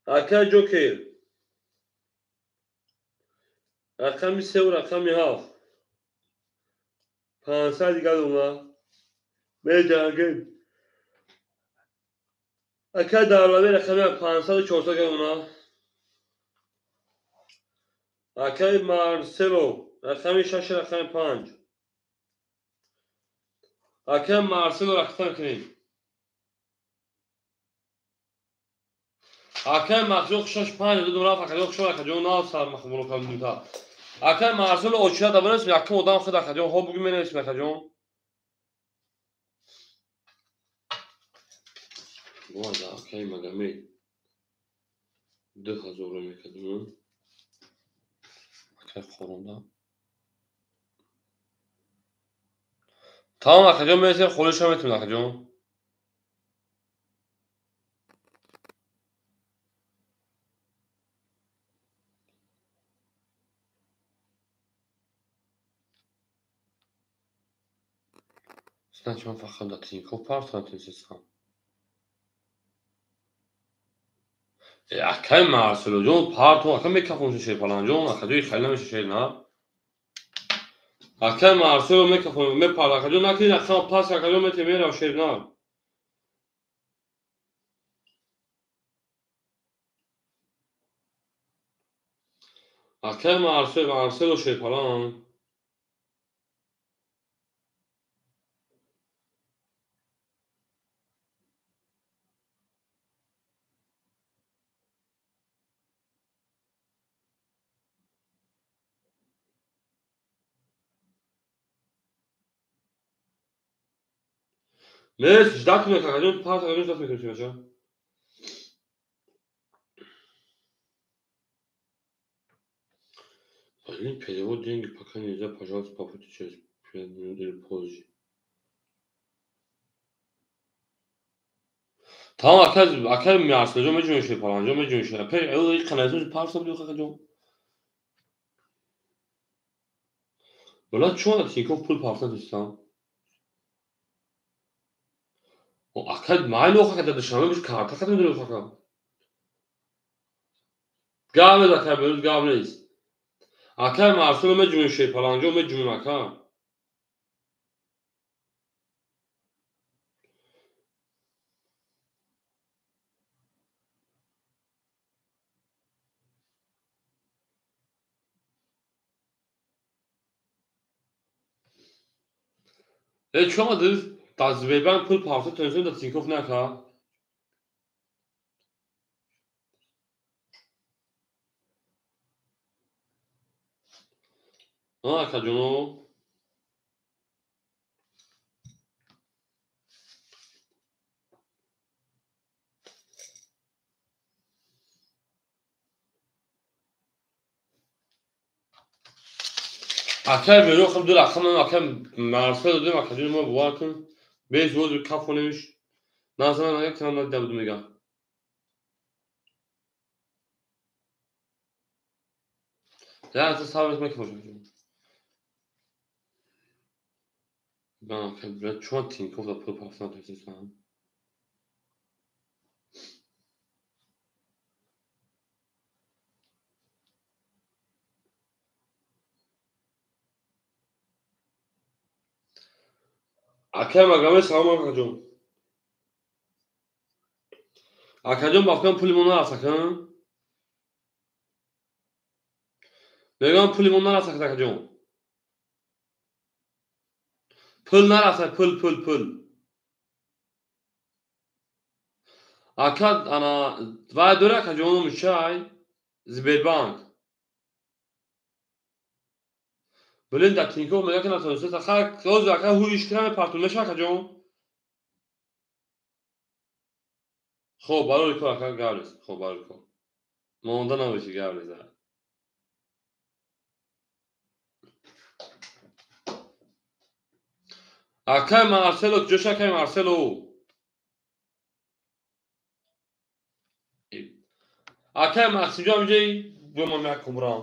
S1: اکه جوکر رقم 3 و رقم 7 500 دیگه اونا میریم جنگیم اکه دارلوی رقم 500 و 400 که اونا اکه مارسلو رقم 6 رقم 5 اکه مارسلو رقم کنیم اکه مخزوق 6 5 دو رفت اکه جو شو اکه جو ناو سر مخمولو کم دوتا اکه مارسلو اوچیا دبنس یکم ودام خود اکه جو ها بگی منویسم اکه جو وادا اکه مگمی 2000 میکدون اکه خوروندا تمام اکه جو میرسیم خولش هم میتونم اکه جو Значи он фаханда тинко партан тинсисам. اکه مارسلو جون پارتون اکه میکه خونش شی پلان جون اکه دوی خیلی نمیشه شی نه Akel Marcelo me kafamı me parlakacı nakli akşam pas yakacı me temel avşerna. Akel Marcelo şey falan. Mes ждать me kakacı pas yakacı ждать me kötü. Блин, перевод деньги пока нельзя, пожалуйста, попробуйте через 5 минут или позже. Tamam akel mi aslında me şey falan me şey. Pe ilk kanalda parsa biliyor kakacı. Böyle çoğu da tinko pul parsa düşsem. O akel mal o kakacı dışarı bir karta kakacı biliyor kakacı. Gavle akel böyle gavleyiz. Akel mi aslında me şey falan me akel. Çoğu da tazviben pul parsa tözün da tinko ne kakacı. Ne kakacı o? Akel böyle okul dur akşam akel Marcelo dedim akacı ma bu akın. Bez oldu kafonemiş. Nazan ayak tanımda devdim ega. Ya siz sabit etmek hocam. Ben böyle çoğu tinko da pul parsa tözün. Akel magame sağma akacı. Akacı bakın pulimonlar asakın. Vegan pulimonlar asak akacı. Pullar asak pul. Akad ana vay döre akacı onu müşay. Zibelbank. Bülent da tinko me yakın atıyorsa takar koz akar hu iştiram partnerleş akacı. خب برای کار کار قبلش خب برای کار مونده نباشی قبلش اکای مارسلو جوش اکای مارسلو اکای مارسلو میگی دو ما میکم برام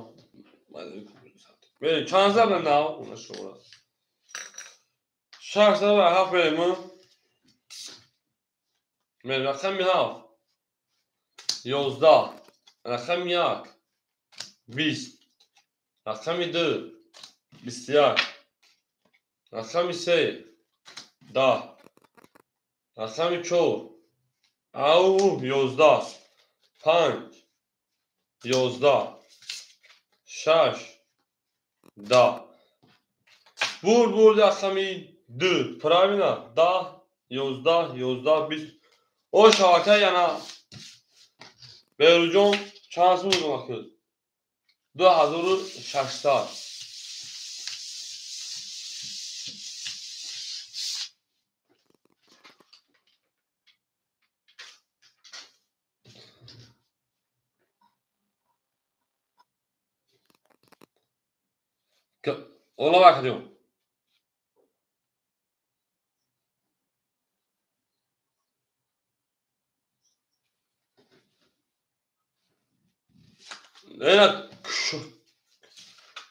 S1: ببین چند زبان نه اون شورا شخص و هفت بیم من رقم هفت 11 رقم یک 20 رقم 2 21 رقم 3 10 رقم 4 او 11 5 11 6 10 Vur raqami 4 правильно 10 11 11 20 o şaka yana Berujon şansı vurmak kız 2060 Ola bakacağım. Evet.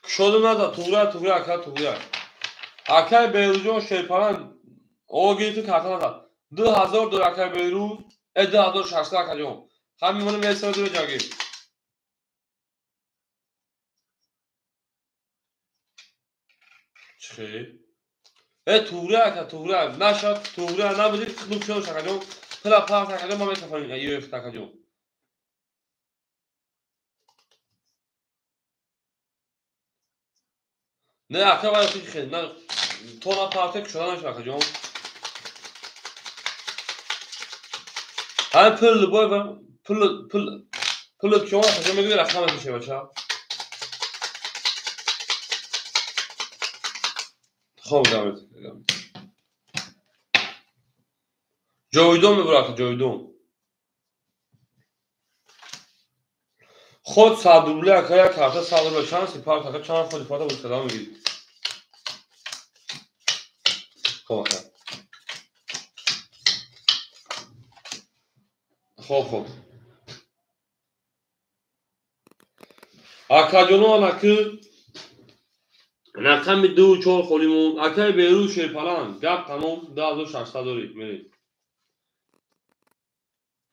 S1: Kuşodum da tuğra. Akar Berujon şey falan o girdi kartına da 2000 dolar akar Beru 2060 bakacağım. Hamı bunu mesele diyeceğim. خیر توغرا نشد توغرا نبودی خدوم شد شکجون پلا پا شکجون ما میتفانیم ایو افتکجون نه اکا باید خیلی خیلی نه تو نا پارتک شدن شکجون همه پل بای با پل کیون شکجون میگوی رخمت میشه بچه خوب دامت جویدون میبرد جویدون خود صدوله اکا یک کارتا صدوله چند سپار اکا چند خودی پاتا بود کدام میگید خوب خوب اکا جنو نکه رقم 2 و 4 خولیمون اکای بیروز شیپالان گپ تمام 2600 داری میریم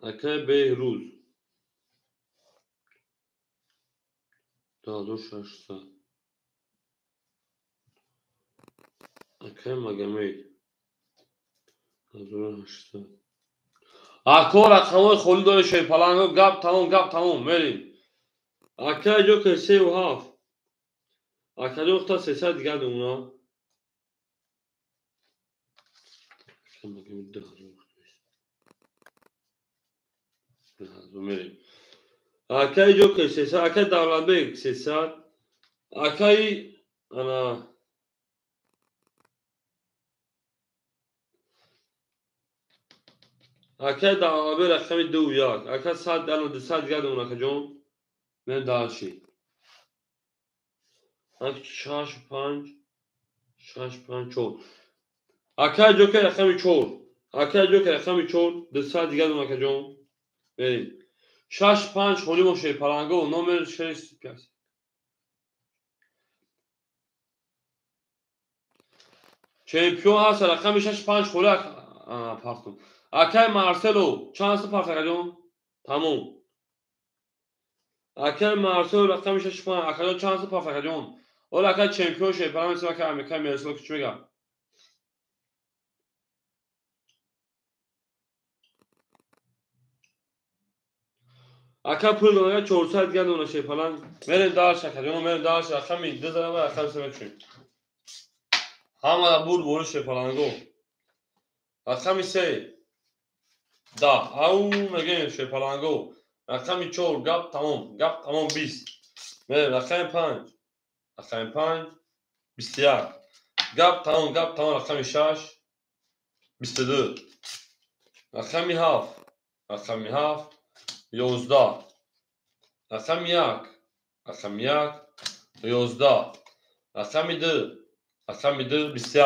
S1: اکای بیروز 2600 اکای مگمی 2800 اکا رقم خولی داری شیپالان گپ تمام میریم اکای جو که 3 و 7 اکای جو تا 300 دیگر دونا مگمی 10 میریم اکای جو که 300 اکای دولت بیگ 300 اکای انا اکای دولت بیگ رقم 2 و 1 اکای 100 الان 200 دیگر دونا که جون من داشی شش پنج چهار اکای جو که رقم 4 اکای جو که رقم 4 200 دیگر دونا که جون بریم 6 5 خونیم و شیپالانگو نومر 6 پیاس چمپیون هست رقم 6 5 خوله پاستون اکای مارسلو چند سپاس که جون تموم اکای مارسلو رقم 6 5 اکای چند سپاس که جون اول اکای چمپیون شیپالان مثل که امریکای میرسلو که چی میگم اکا پول دونگه 400 دیگر دونا شیپالان میریم دار شکجون میریم دار رقم 2 زنم و رقم 3 بچیم همه دا بول شیپالانگو رقم 3 دا او میگیم شیپالانگو رقم 4 گپ تمام 20 میریم رقم 5 21 گپ تمام رقم 6 22 رقم 7 11 رقم 1 11 رقم 2 21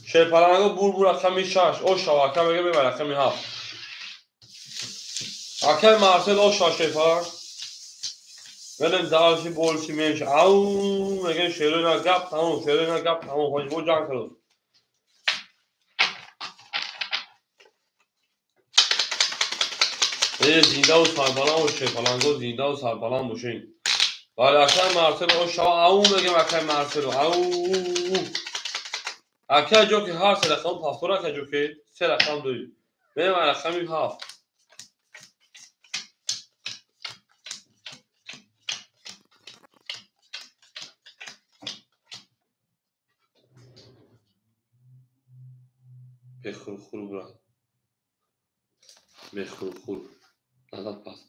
S1: شیپالانگو بول رقم 6 او شواکه میگه میبر رقم 7 اکای مارسل او شیپالان میریم دارشی بولشی میشه او میگه شیرونا گپ تمام خوش بود جان کرد زنده و سربالان و شیپالانگو زنده و سربالان باشین ولی اکای مارسل او شوا او میگه اکای مارسل او اکای جو که هر سه رقم پاسپور اکای جو که 3 رقم دوی میریم رقم 7 بخور براد بخور نزد پس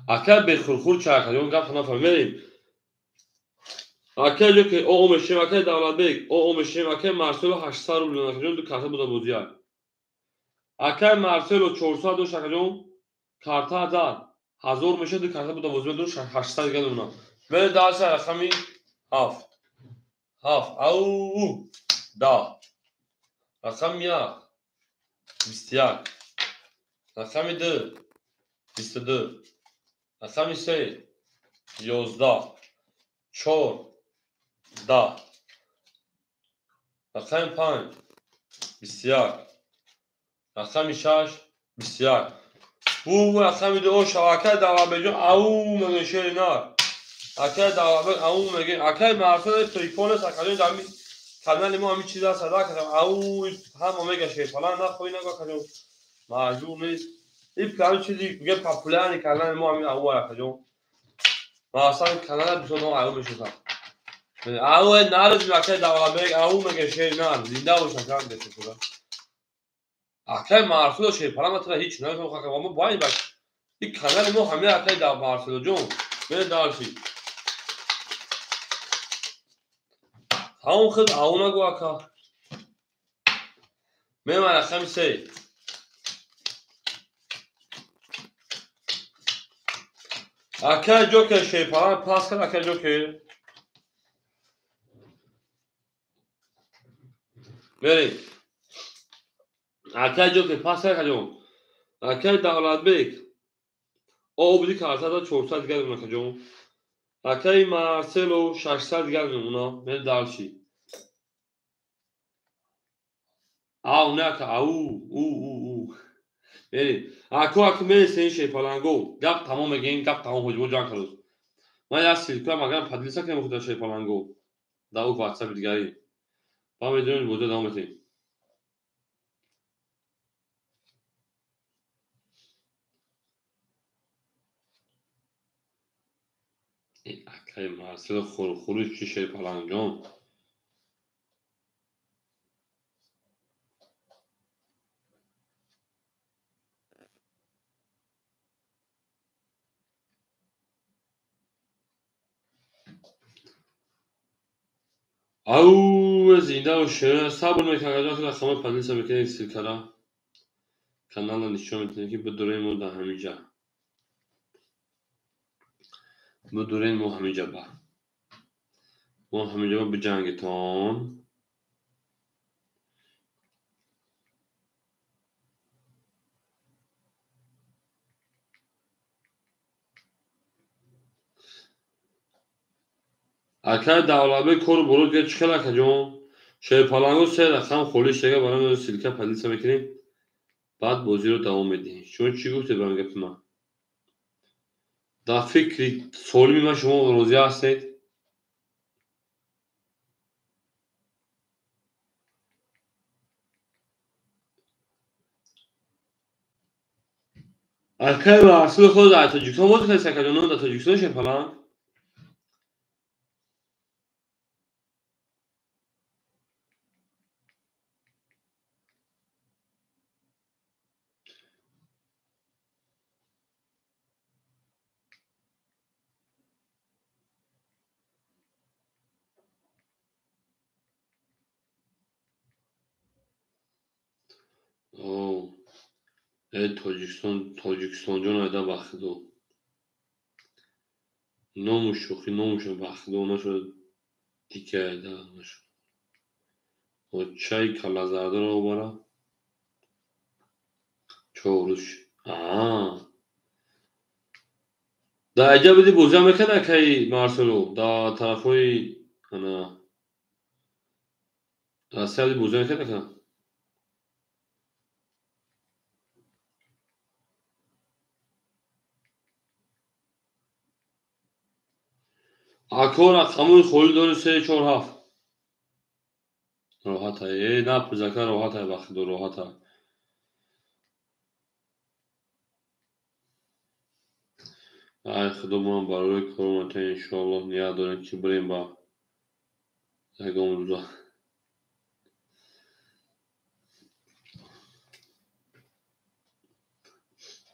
S1: اکای بخور چرخه اون گفت نفهمیدیم اکای جو که او میشه اکای دولت بیگ او میشه اکای مارسلو 800 روبل نکجون دو کارت بوده بودیار اکای مارسلو 400 دو شکجون کارتا هزار میشه دو کارت بوده بودیار دو 800 دیگه دونا من داشت رقمی 7 او دا رقم 1 21 رقم 2 22 رقم 3 11 4 10 رقم 5 21 رقم 6 21 او رقم 2 شواکه دوا بجون او میگه شیرینار اکای دوا او میگه اکای مارسل تریپول سکالین دامی کانال ما همین چیزا صدا کردم او هم اومگا شی فلان نخوی نگاه کنم معجون نیست این کار چیزی میگه پاپولار کانال ما همین او را کنم ما اصلا کانال بسیار او میشه او نارز میشه دوابق او میگه شی نه زنده و شکان دست شده اکای مارسلو شی فلان مثلا هیچ نه تو ما باید باش این کانال ما همین اکای دا مارسلو جون به دارشی همون خود او نگو اکا من خمسه اکای جوکر شی فلان پاس کن اکای جوکر بریم اکای جوکر پاس کن اکای دولت بیگ او بودی که 400 دیگر اون کجا اکای مارسلو 600 دیگر اونا من دالشی او نه که او بریم اکو من سین شی فلان گو گپ تمام گیم گپ تمام حجم جان کروز من یا سیلکا مگم پدلیسا که مخدا شی فلان گو دا او واتساپ دیگری با میدونید بوده دامتی اکای مارسلو خروج چی شی فلان جون او زنده و شیرین صبر میکنه که خمه پدلیسا میکنه سیلکا کانال نشون میده که بدون ما در همینجا بدون ما همینجا به جنگتون اکر دولابه کور برود که چکلا کجون شای پالانگو سه رقم خولیش دیگه برام سیلکا پدیسا میکنیم بعد بازی رو دوام میدیم شما چی گفته برام گفت من در فکری سالمی من شما روزی هستید اکر مرسول خود در تاجیکستان بود که سکجانون در تاجیکستان شای پالانگ اوه تاجیکستان جون ایده بخدو نوموشو بخدو نشد دیگه ایده نشد و چای کلا زرده رو برا چوروش دا اینجا بدی بوزی هم میکنه که مارسلو دا طرفای انا دا سیادی بوزی میکنه که اکور اقاموی خولی داری 347 راحت های نه پزاکه راحت های وقت دو راحت های ای خدا من برای کرومت انشاءالله نیا داریم که بریم با یکم روزا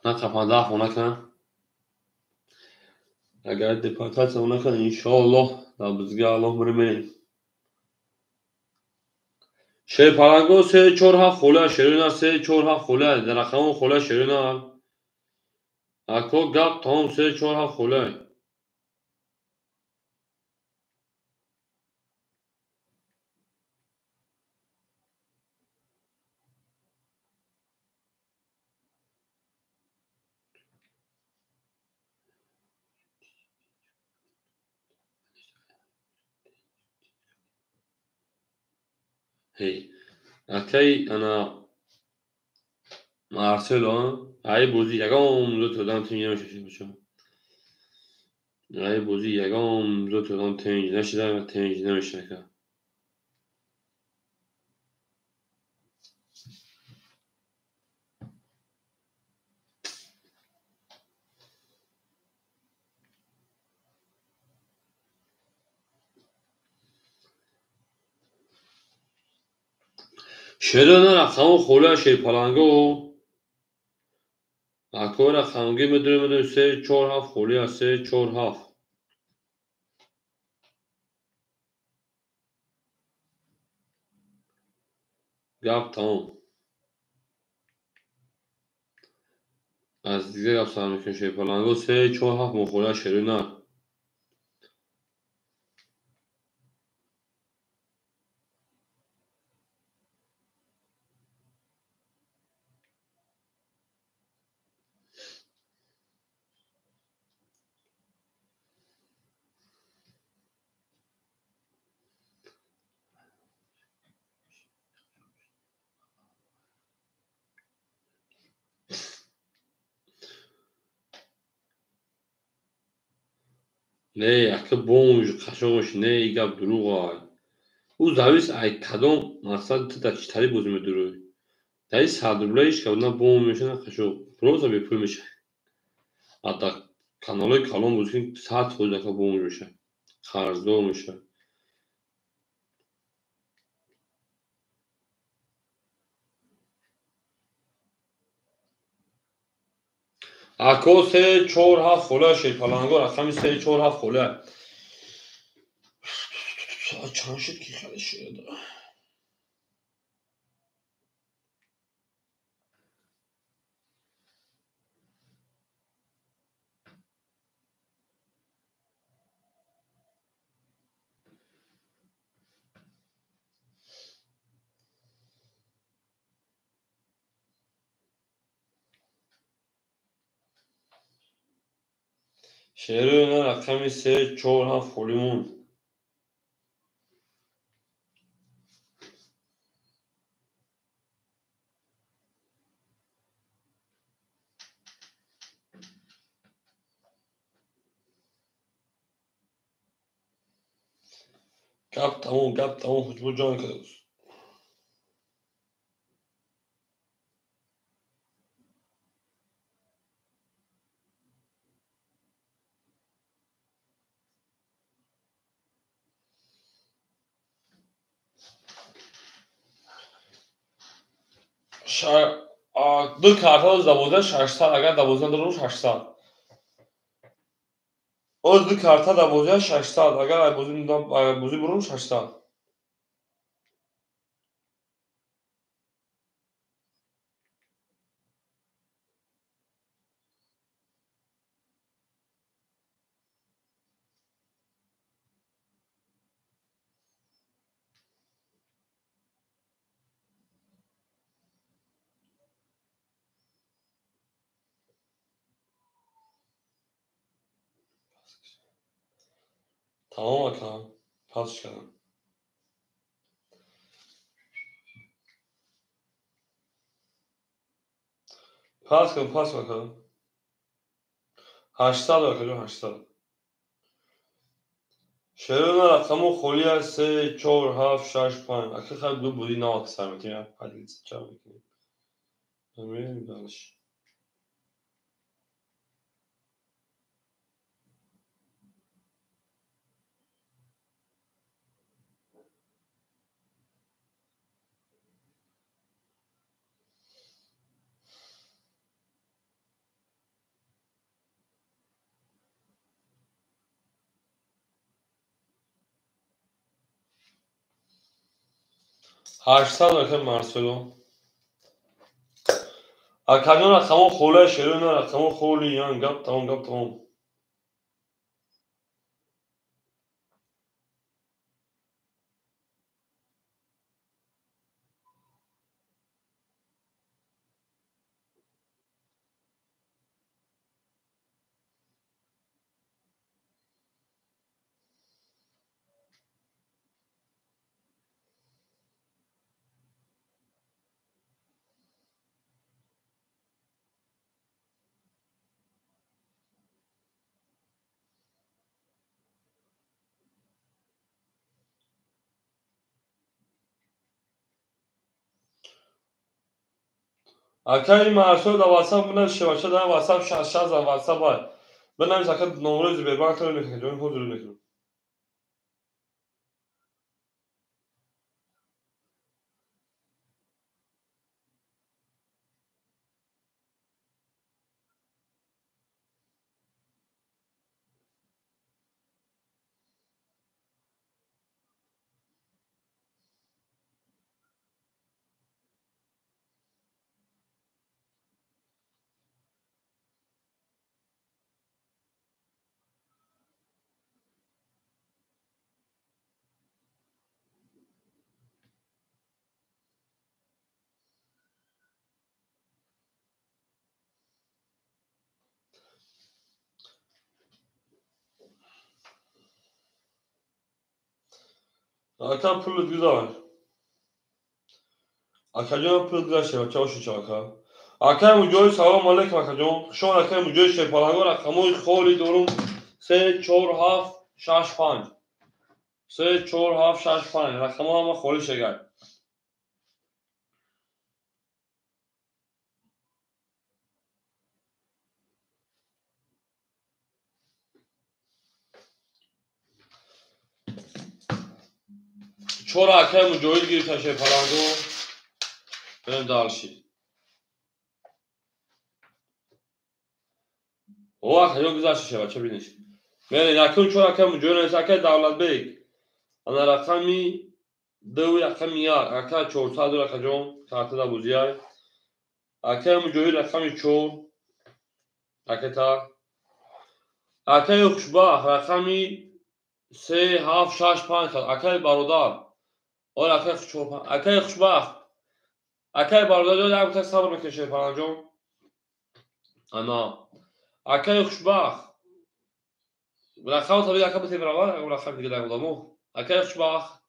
S1: نه کپنده خونه کن اگر دپارتات خونه کن انشاءالله در بزگه الله بریم شی پرنگو 347 خوله شیرین 347 خوله در رقم خوله شیرین اکو گپ تمام 347 خوله هی اکی انا مارسلو ای بوزی یکم دو تا تیم نمیشه بچه ای بوزی یکم دو تا تیم نشده و تیم نمیشه که شروع رقم خوله شیرپلنگو اکو رقمگی میدونیم 347 خوله 347 گپ تمام از دیگه گپ سر میکنه شیرپلنگو 347 مخوله شروع نه نه یکی بومش قشنگش نه ای گپ دروغ های او زاویس ای کدام مثلا تو تا چتری بوزی میدروی دایی سردبلایش که اونا بوم میشه قشنگ پروزا به پول میشه حتی کانالای کلام بودیم ساعت خود دفعه بوم میشه قرضدار میشه اکو 347 خوله شیرپلنگو رقم 347 خوله ساعت چند شد که خیلی شده شعر رقم 347 خولیمون گپ تموم خوشبو جان کرد دو کارت 12 600 اگر 12 دروش 800 او دو کارت 12 600 اگر بوزی بروش 800 تمام اکرام پاسش کردم پاس کردم 800 اکرام 800 شعر رقم خولی 347 65 اکر خیلی دو بودی نه اکثر میتونیم حدید چرا میکنیم نمیدونیم دانش 800 اکر مرسلو اکران رقم خوله شعر رقم خولی یان گپ تمام اکر این مرسل در واتساپ بنویس شبکه در واتساپ 60 در واتساپ های بنویس اکر نمره زبر تو میکنه جون حضور میکنه Hakan pırlık güzel. Akacan pırlık güzel şey. Çavuşu çaka. Hakan mücadele salam aleyküm Akacan. Şu an Hakan mücadele şey falan var. Kamuoyu kholi durum. 3 4 7 6 5. 3 4 7 6 5. Rakamı ama kholi şeker. Çora Hakan mücadele girişe şey falan go. Benim dalşı. O Akacan güzel şey var. Çabiniş. Ben yakın çora Hakan mücadele sakat davlat bey. Ana rakami دو رقم یک اکا 400 رقم کارت دا بوزیای اکا مجوی رقم 4 اکا تا اکا خوشبخت رقمی 3 7 6 5 اکا برادر اور اکا خوشبخت اکا خوشبخت اکا برادر دو تا صبر میکشه پنجم انا اکا خوشبخت رقم طبیعی اکا بتیم روان اون رقم دیگه در مدامو اکا خوشبخت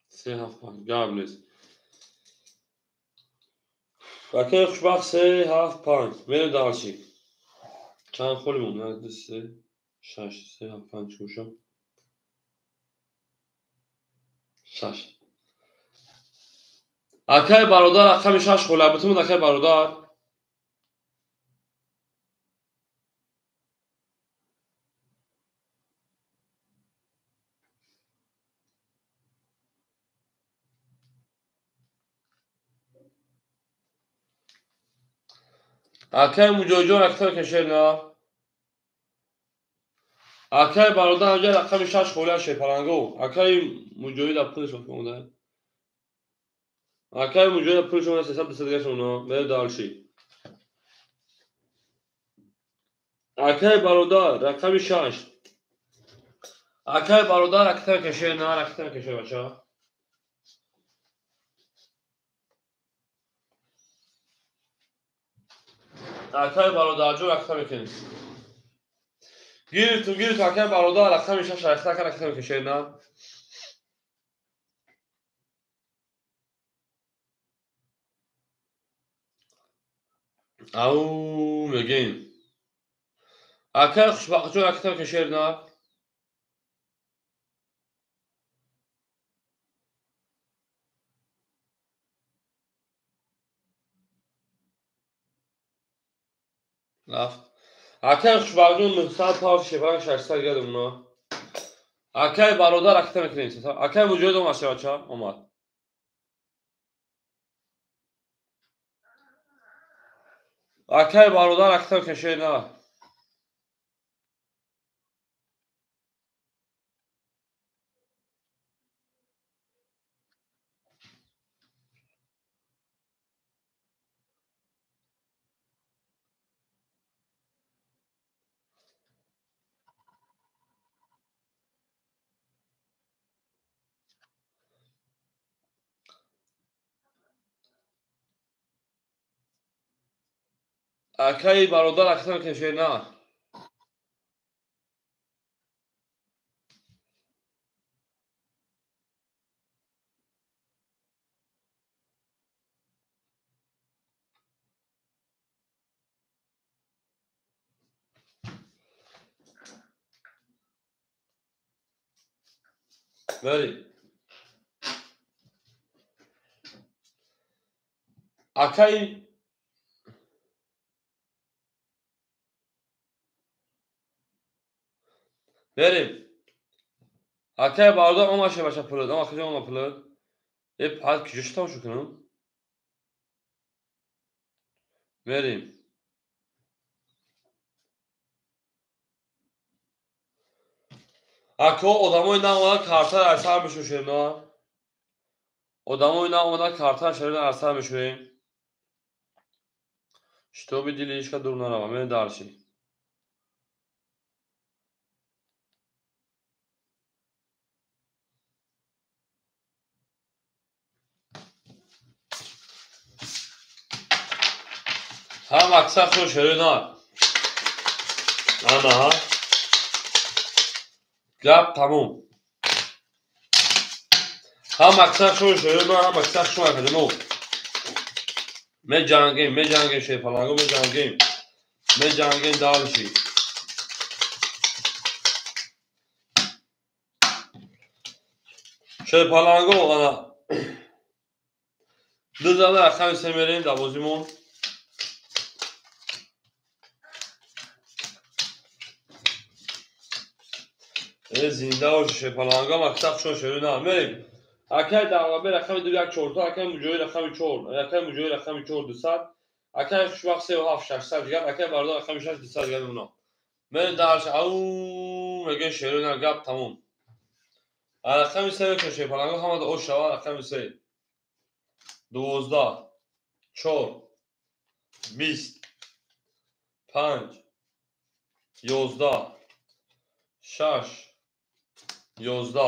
S1: سه هفت پنج گابلز اکا خوشبخت 3 7 5 میرم دارچی چند خودمون نه 3 6 3 7 5 گوشم 6 اکای برادر رقم 6 خله بتون اکای برادر اکای مجوجو اکتر کشیر نه اکای برادر اونجا رقم 6 خله شه پرنگو اکای مجوی دا پولش اومده اکای مجوی دا پولش اومده 300 دیگه شونو بده دالشی اکای برادر رقم 6 اکای برادر اکتر کشیر نه اکتر کشیر بچا اکای برادر جو اکتر کنی گیر تو اکای برادر رقم 6 اکتر کشیر نه او میگیم اکای خوشبخت جو اکتر کشیر نه رفت اکای خوشبختون مستد پاس شپرنگ 600 گردم نه اکای برادر اکتر میکنید اکای وجود اومد شه بچه اومد اکای برادر اکتر کشه نه اکای برادر اکتر کشه نه بریم اکای بریم اکای برادر اومد شه بچه پلد اما کجا اومد پلد ای پاد کجاش تام شو کنم بریم اکا odamı ne olmadan kartlar ersel میشوشیم نه odamı ne olmadan kartlar şöyle ersel میشویم Что бы делишка durumuna var. Beni darşı. هم اکثر خوش شده نه Ana. Gap tamam. هم اکثر شده من هم اکثر شما کردم من جنگیم شی پلنگو من جنگیم دالشی شی پلنگو انا دو زده اخم سمیرین دوازیمون زنده و شی پلنگو اکثر شده نه مریم اکه دعوه رقم دو یک چهار تا اکه مجوی رقم چهار 200 اکه شوخ 3 و 7 600 دیگه اکه بردار رقم 6 200 دیگه اونا من درش او میگه شیرون گپ تموم رقم 3 که شی پلنگو هم او شوا رقم 3 12 4 20 5 11 6 11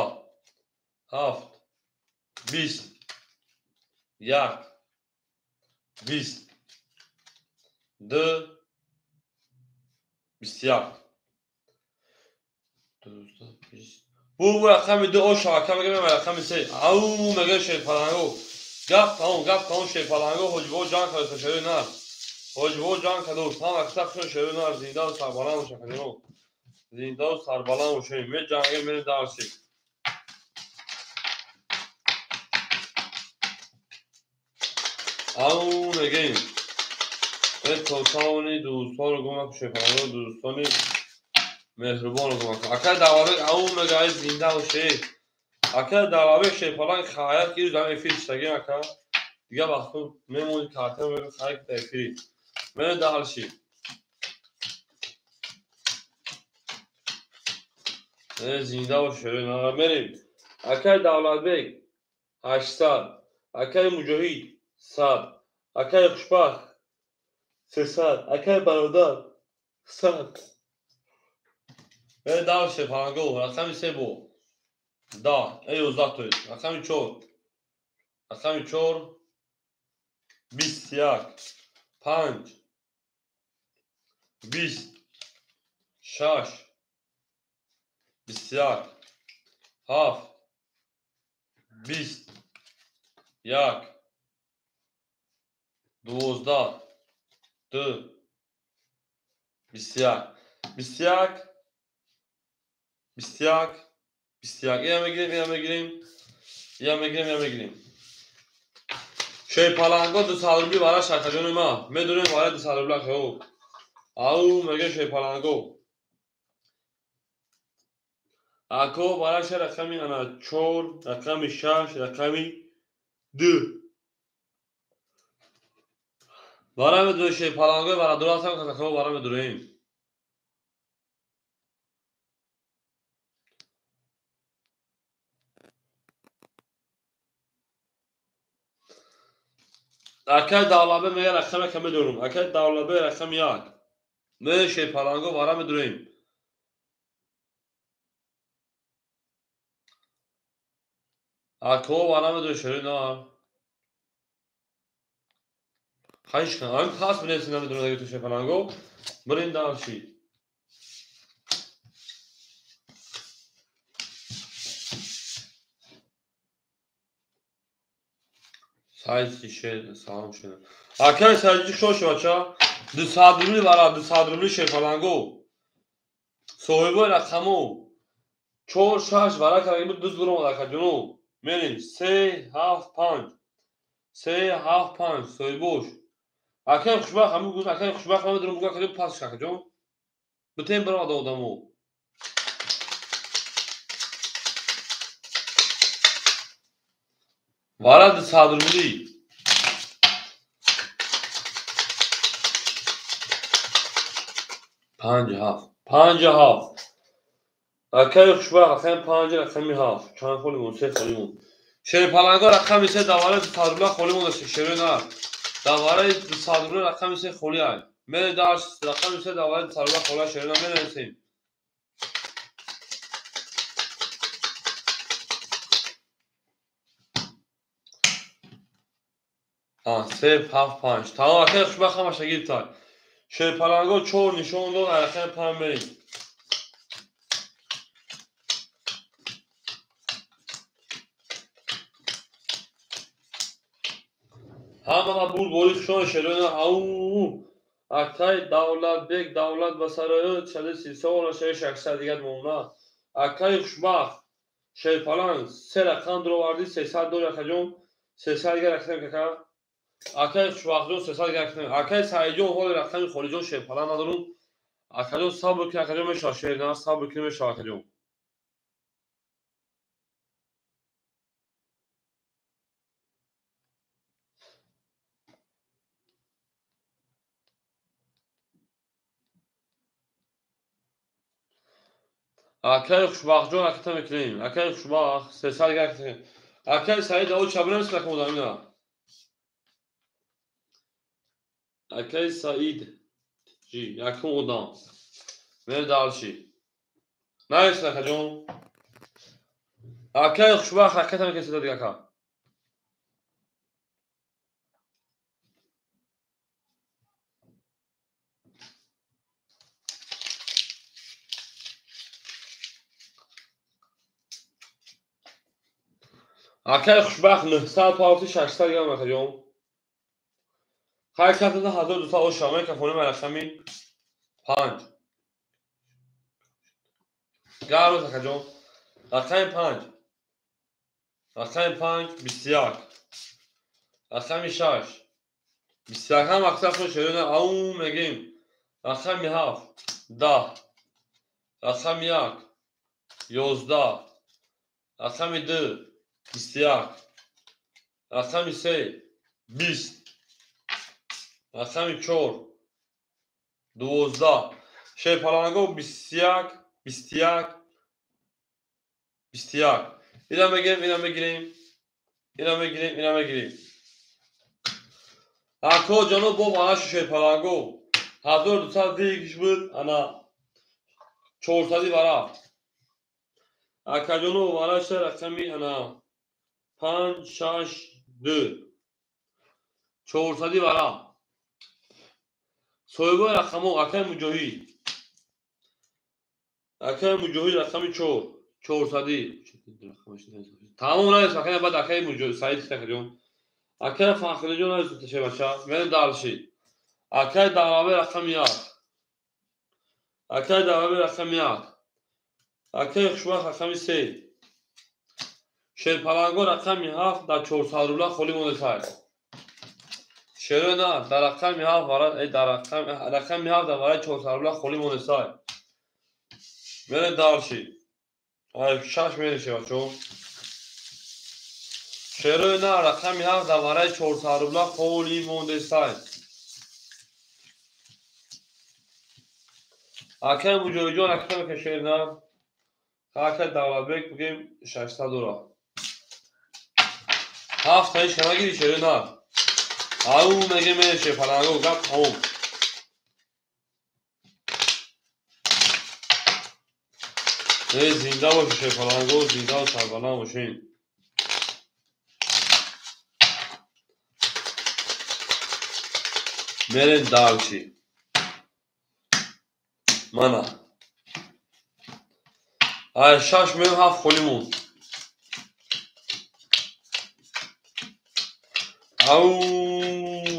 S1: 7 20 1 20 2 21 bu رقم دو او شاکه میگه رقم 3 او میگه شی پلنگو گپ تموم شی پلنگو حجبو جان کرده شده نه حجبو جان کرده تمام اکثر شده نه زنده و سربلند باشه کنیم زنده و سربلند باشه می جنگه می درسی او میگه توتانی دوستان رو گمه شی پلنگو دوستانی مهربان رو گمه اکه دعوه او میگه زنده باشه اکه دعوه شی پلنگ خواهد که زمین فیلشتگی اکه دیگه وقتی میمونی کارتر میگه خواهد تفری من دالشی زنده و شیرین آقا بریم اکه دولت بیگ 800 اکه مجاهید 100 اکه خوشبخت 300 اکه برادر 100 دال شی پلنگو رقم 3 بو دا ای 11 توی رقم 4 21 5 20 6 21 7 20 1 12 2 21 اینم میگیریم شی پلنگو 200 روبلی برای شرکتون ما میدونیم برای 200 روبلی که او میگه شی پلنگو اکو برای رقمی انا 4 رقمی 6 رقمی 2 برای میدونیم شی پلنگو برای درست هم که برای میدونیم اکه دولابه میگه رقمی که میدونم اکه دولابه رقم 1 میگه شی پلنگو برای میدونیم اکو برای میدونیم شیرین ها خواهش کنم همین پاس بنویسین نمیدونم اگه تو شی پلنگو برین دالشی سایزی شد سلام شده اکه سایزی شوش بچه 200 روبلی برای 200 روبلی شی پلنگو صاحبه رقمو 4 6 برای که این دوست برام داخل جنو میریم 3 7 5 صاحبوش اکه خوشبخت همون گوز اکه خوشبخت همون درم بگه که پاس شکه جون بتیم برام دادمو برای 200 روبلی 5 7 اکه خوشبخت اکه 5 رقمی 7 چند خالیمون 3 خالیمون شی پلنگو رقم 3 دواره 200 روبلی خالیمون داشت شیرین نه دواره 200 روبلی رقم 3 خالی های من داشت رقم 3 دواره 200 روبلی خالی شیرین نه می‌نویسیم ها 3 7 5 تمام اکه خوشبخت همش گیر تا شیرپلنگا 4 نشون داد رقم 5 بریم. همه بود بوری شون شیرون او اکای دولت بیگ دولت بسرای چلی 300 و 600 دیگه مونا اکای خوشبخت شیرپلنگ 3 رقم درو وردی 300 دور خجون 300 دیگه رقم که اکای خوشبخت جون 300 دیگه رقم اکای سایجون حال رقم خولی جون شیرپلنگ ندارم اکجون صبر که اکجون میشه شیر نه صبر که میشه اکجون اکای خوشبخت جون اکتا میکنیم اکای خوشبخت 300 دیگه رقم اکای سعید اول چابونه میشه رقم دارم اکای سعید جی یکم اودام مر دالشی نایس اکجون اکای خوشبخت اکتا میکنیم دیگه اکا اکای خوشبخت 900 پارتی 600 دیگه اکجون خیلی کتت 1200 او شامل که خونه مرخمی 5 گارو اکجون رقم 5 رقم 5 21 رقم 6 21 هم اکثر شیرون او میگیم رقم 7 10 رقم 1 11 رقم 2 21 رقم 3 20 رقم 4 12 شیرپلنگا 21 21 21 اینا میگیم اینا میگیریم اینا میگیریم اینا میگیریم اکو جانو با مانش شیرپلنگو 1200 دیگهش بود انا 400 برا اکا جانو مانش رقمی انا 5 6 2 400 برا سویگو رقمو اکای مجاهی رقمی 4 400 تمام نایست اکای بعد اکای مجاهی سعید تکجون اکای فاخری جون نایست تشه بچه من دالشی اکای دعوه رقم 1 اکای دعوه رقم 1 اکای خوشبخت رقم 3 شیرپلنگا رقم 7 در 400 روبله خالی مونده سای شیرو نه در رقم 7 برای در رقم 7 در برای 400 روبله خالی مونده سای من دالشی شش میشه بچه شیرو نه رقم 7 در برای 400 روبله خالی مونده سای اکای مجاهی جان اکتا که شیر نه اکای دولت بیگ بگیم 600 دورا 7 تایش که نگیری شیرو نه او میگه میشه پلنگو گپ تموم زنده باشه شیرپلنگو زنده و سربلند باشین میرین دالچی مانا شش میم 7 خولیمون او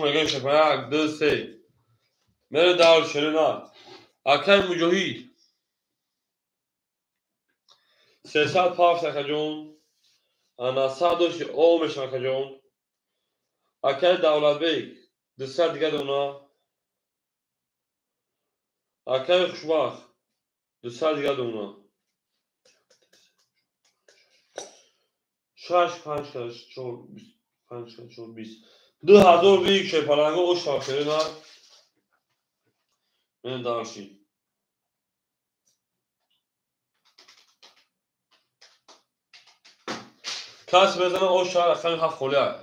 S1: میگه شیرپلنگ 1 2 3 میره دال شیرنا اکای مجاهی 300 پاف سکجون انا 100 او میشه سکجون اکای دولت بیگ 200 دیگه دونا اکای خوشبخت 200 دیگه دونا 6 5 6 4 5 6 4 20 2000 بیگ شیرپلنگو او شیرنا من دالشی کس بزنه او شهر رقم 7 خولیه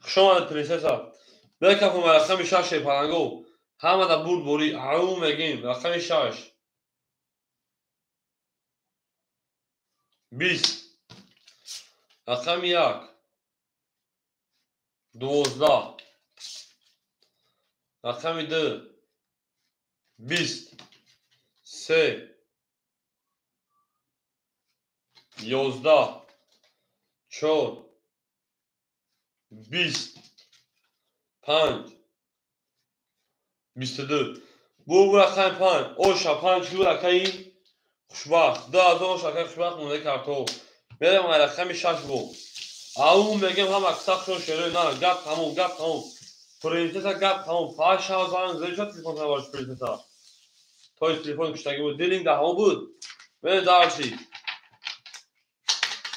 S1: شما پرنسسا بکفو رقم 6 شیرپلنگو همه در بود بوری او میگیم رقم 6 20 رقم 1 12 رقم 2 20 3 11 4 20 5 22 bu رقم 5 اوشا 5 کیلو رقمی خوشبخت 2000 اوشا رقم خوشبخت مونده کارتو برم رقم 6 بو اون میگم هم اکساکشون شروع نه گپ تموم پرینسسا گپ تموم پاشا زان زیشت تلفن نواش پرینسسا توی تلفن کشتگی بود دیلینگ ده هم بود بره دارشی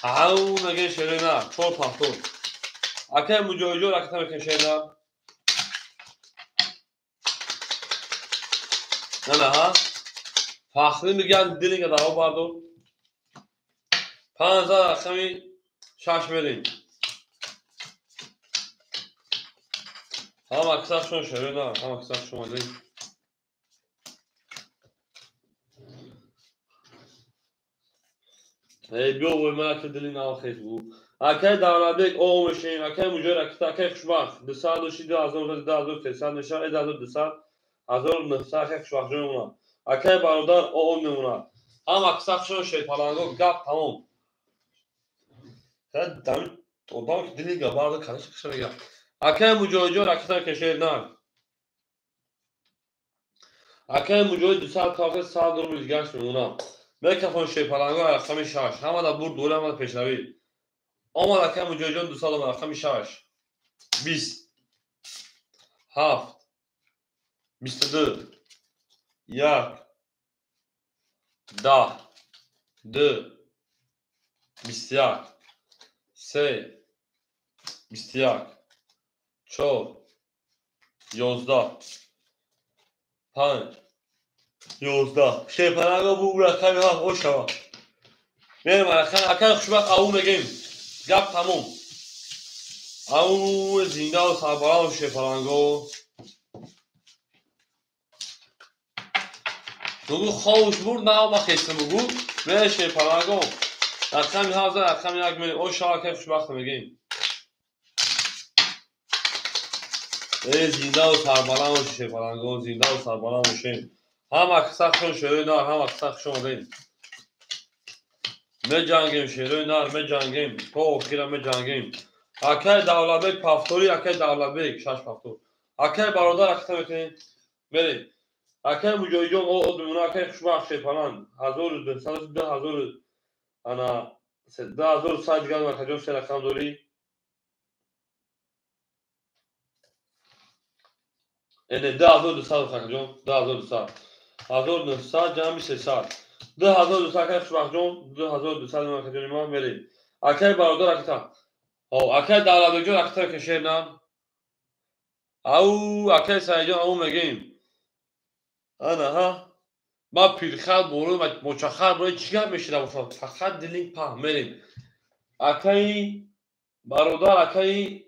S1: اون میگه شروع نه چور پافتون اکه مجوجو رکتا میکن شروع نه ها فاخری میگن دیلینگ ده هم باردو 5000 رقمی شش بریم هم اکساکشون شروع نه هم اکساکشون مالی ای بیو وی من که دلی ناخیش بود اکه دارابک او مشین اکه مجور اکتا اکه خوشبخت 202 2000 300 نشان 1200 1900 خوشبخت جون اکه برادر او نمونه هم اکساکشون شی پالانگو گپ تمام هد دم odam ki dili gabardı karışık şey ya اکه مجوجو اکتا کشیر نه اکه مجوج 200 کافه 100 دور میگشت میمونه میکفون شی پالانگو رقم 6 همه دا بور دوره همه پیشروی آمد اکه مجوجون 200 رقم 6 20 7 22 1 10 2 21 3 21 4 11 5 11 şey panaga bu rakam ha hoş ama benim rakam akar خوشبخت او میگیم گپ تموم او زنده و سربلند و شیپلنگو بگو خوش بود نه ما خیستم بگو به شیپلنگو رقم 1000 رقم 1 میلیون او شاکر خوشبخت میگیم ای زنده و سربلند و شیپلنگو زنده و سربلند باشین هم اکساکشون شروع نار هم اکساکشون دیم می جنگیم شروع نار می جنگیم تو اخیره می جنگیم اکه دولبک پافتوری اکه دولبک شش پافتور اکه برادر اکتا میکنیم بریم اکه مجویجون او دمونه اکه خوشبخت شیپلند 1200 2000 انا 2100 دیگر مرکجون سه رقم دوری اینه 2200 مرکجون 2200 1900 جمعی 300 2200 که خوشبخت جون 2200 مرکجون ایمان بریم اکه برادر اکتا او اکه دولبک جون اکتا کشیر نام او اکه سایجان او میگیم انا ها ما پیرخل برو مچخر برو چیگه میشیدم فقط دیلینگ پا میریم اکه برادر اکه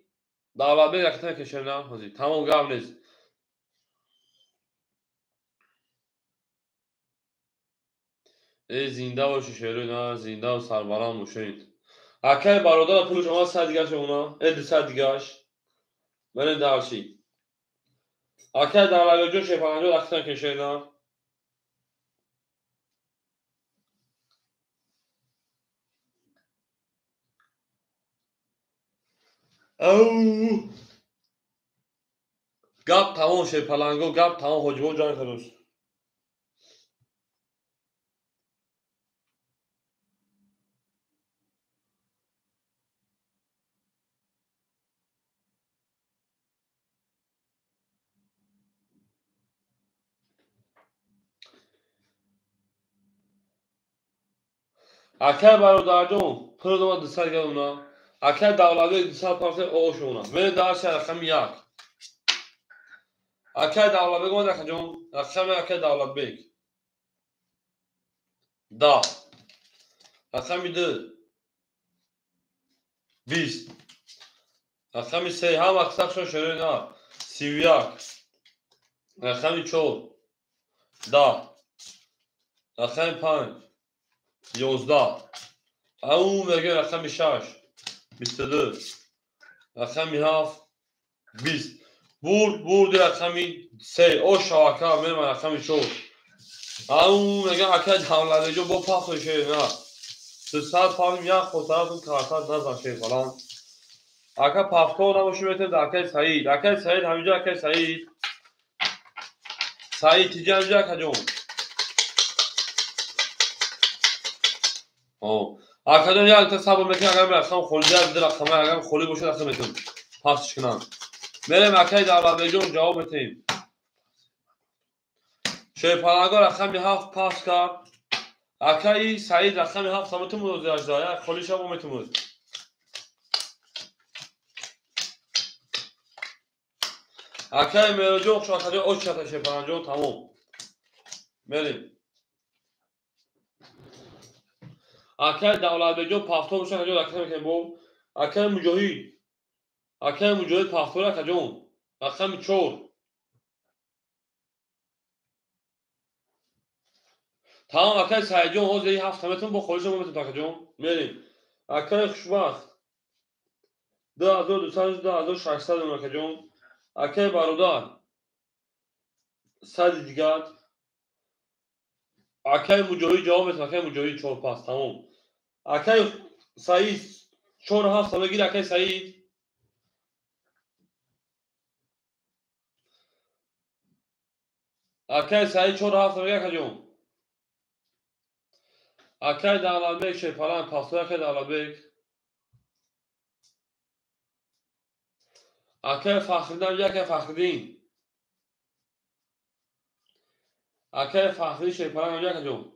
S1: دولبک اکتا کشیر نام حاضی تمام گم نیست ای زنده باشی شیرین نه زنده و سربلند باشید اکه برادر پول شما 100 دیگهش اونا ای 200 دیگهش برین دارشی اکه دولبک جون شیپلنگو اکتا کشیر نام او گپ تمام شیپلنگو گپ تمام حجبو جان خروس اکه برادر جون پول دوما 200 دیگه اونا اکه دولبک 200 پارسه اوش اونا برین دارشی رقم 1 اکه دولبک اون رقم جون رقم اکه دولبک 10 رقم 2 20 رقم 3 هم اکساکشون شروع نه 31 رقم 4 10 رقم 5 11 او میگه رقم 6 22 رقم 7 20 برد رقمی 3 او شواکه میرم رقمی 4 اون میگه اکه دولت جو با پاسشه نه 300 پایم یک خسارتون کارتات نزاشه فلان اکه پافتو نباشه میتونید اکه سعید همینجا اکه سعید تیجی همینجا اکه جون اکه جون یک تصاب میکنه اگر رقم خلیده بده رقمه اگر خلی باشه رقم میتون پاسش کنم میریم اکه دولت جون جواب میتیم شیپانگا رقمی 7 پاس کرد اکه سعید رقمی 7 سامتون بود از دایه خلی شما میتون بود اکه میرجون شاکده اوش شده شیپانجون تمام میریم اکه دولت جو پافتو میشه که جو رقم میکنیم بو اکه مجاهد پافتو رقم جون رقم 4 تمام اکه سعید جون حوزه 7 سامتون با خلی شما میتون تاکه جون میریم اکه خوشبخت 2200 اون که جون اکه برادر صد دیگر اکه مجاهد جواب میتون اکه مجاهد 4 پاس تمام اکه سعید 4 7 بگیر اکه سعید اکه سعید 4 7 بگیر اکه جون اکه دولت شیپالان پاسو اکه دولت اکه فخردین اکه فخردین اکه فخری شیپالان اکه جون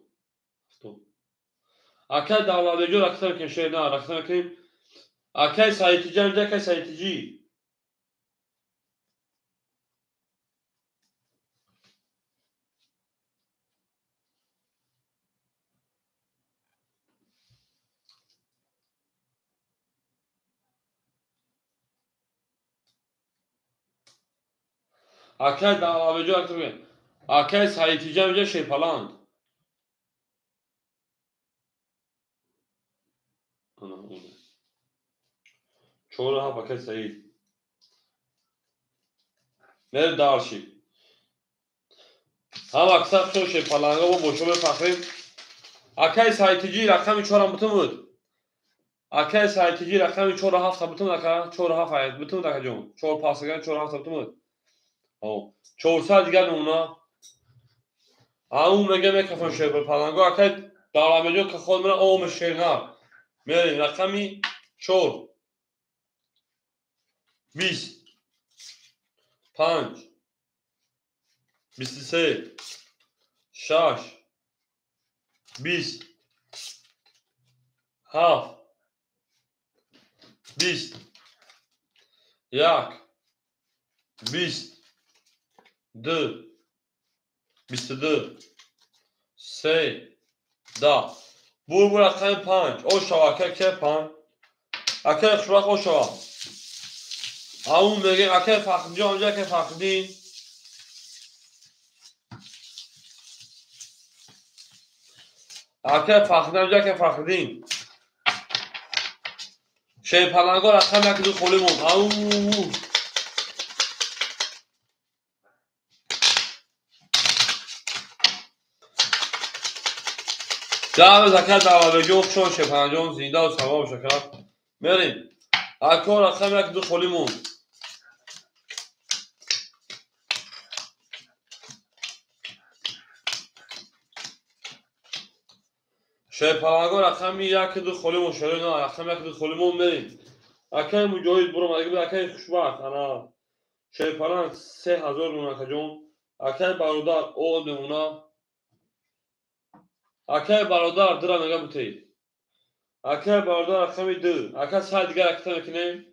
S1: اکه دولت جو رقم که شیر نه رقم که اکه سعید تیجی همینجا اکه سعید تیجی اکه دولت جو رقم اکه سعید تیجی همینجا شیپالان 4 7 اکه سعید نر دارشی هم اکثر شو شیپالانگا و بوشو بفخریم اکه سعید تیجی رقم 4 هم بتون بود اکه سعید تیجی رقم 4 7 بتون اکه 4 7 آید بتون اکه جون 4 پاس اکه 4 7 بتون بود 400 دیگر نمونه همون میگه میکرفون شیپالانگا اکه دارم جو که خود منه اوم شیرنر میریم رقمی 4 20 5 23 6 20 7 20 1 20 2 22 3 10 بور رقم 5 او شواکه که 5 اکه اخشباق او شوا همون میگه اکه فخدی آنجا که فخدی اکه فخدی آنجا که فخدی شیپالانگا رقم یکی دو خولیمون همون جعب زکر دولت جو شو شیپالانجون زنده و سلام شکر میریم اکه رقم یکی دو خولیمون شیپالانگا رقم یکی دو خولیمون شده نه رقم یکی دو خولیمون میریم اکه مجاهد برو مدگی اکه خوشبخت انا شیپالان 3000 نونه جون اکه برادر او نمونه اکه برادر درا نگه بوتی اکه برادر رقم 2 اکه سعید دیگر اکتا میکنیم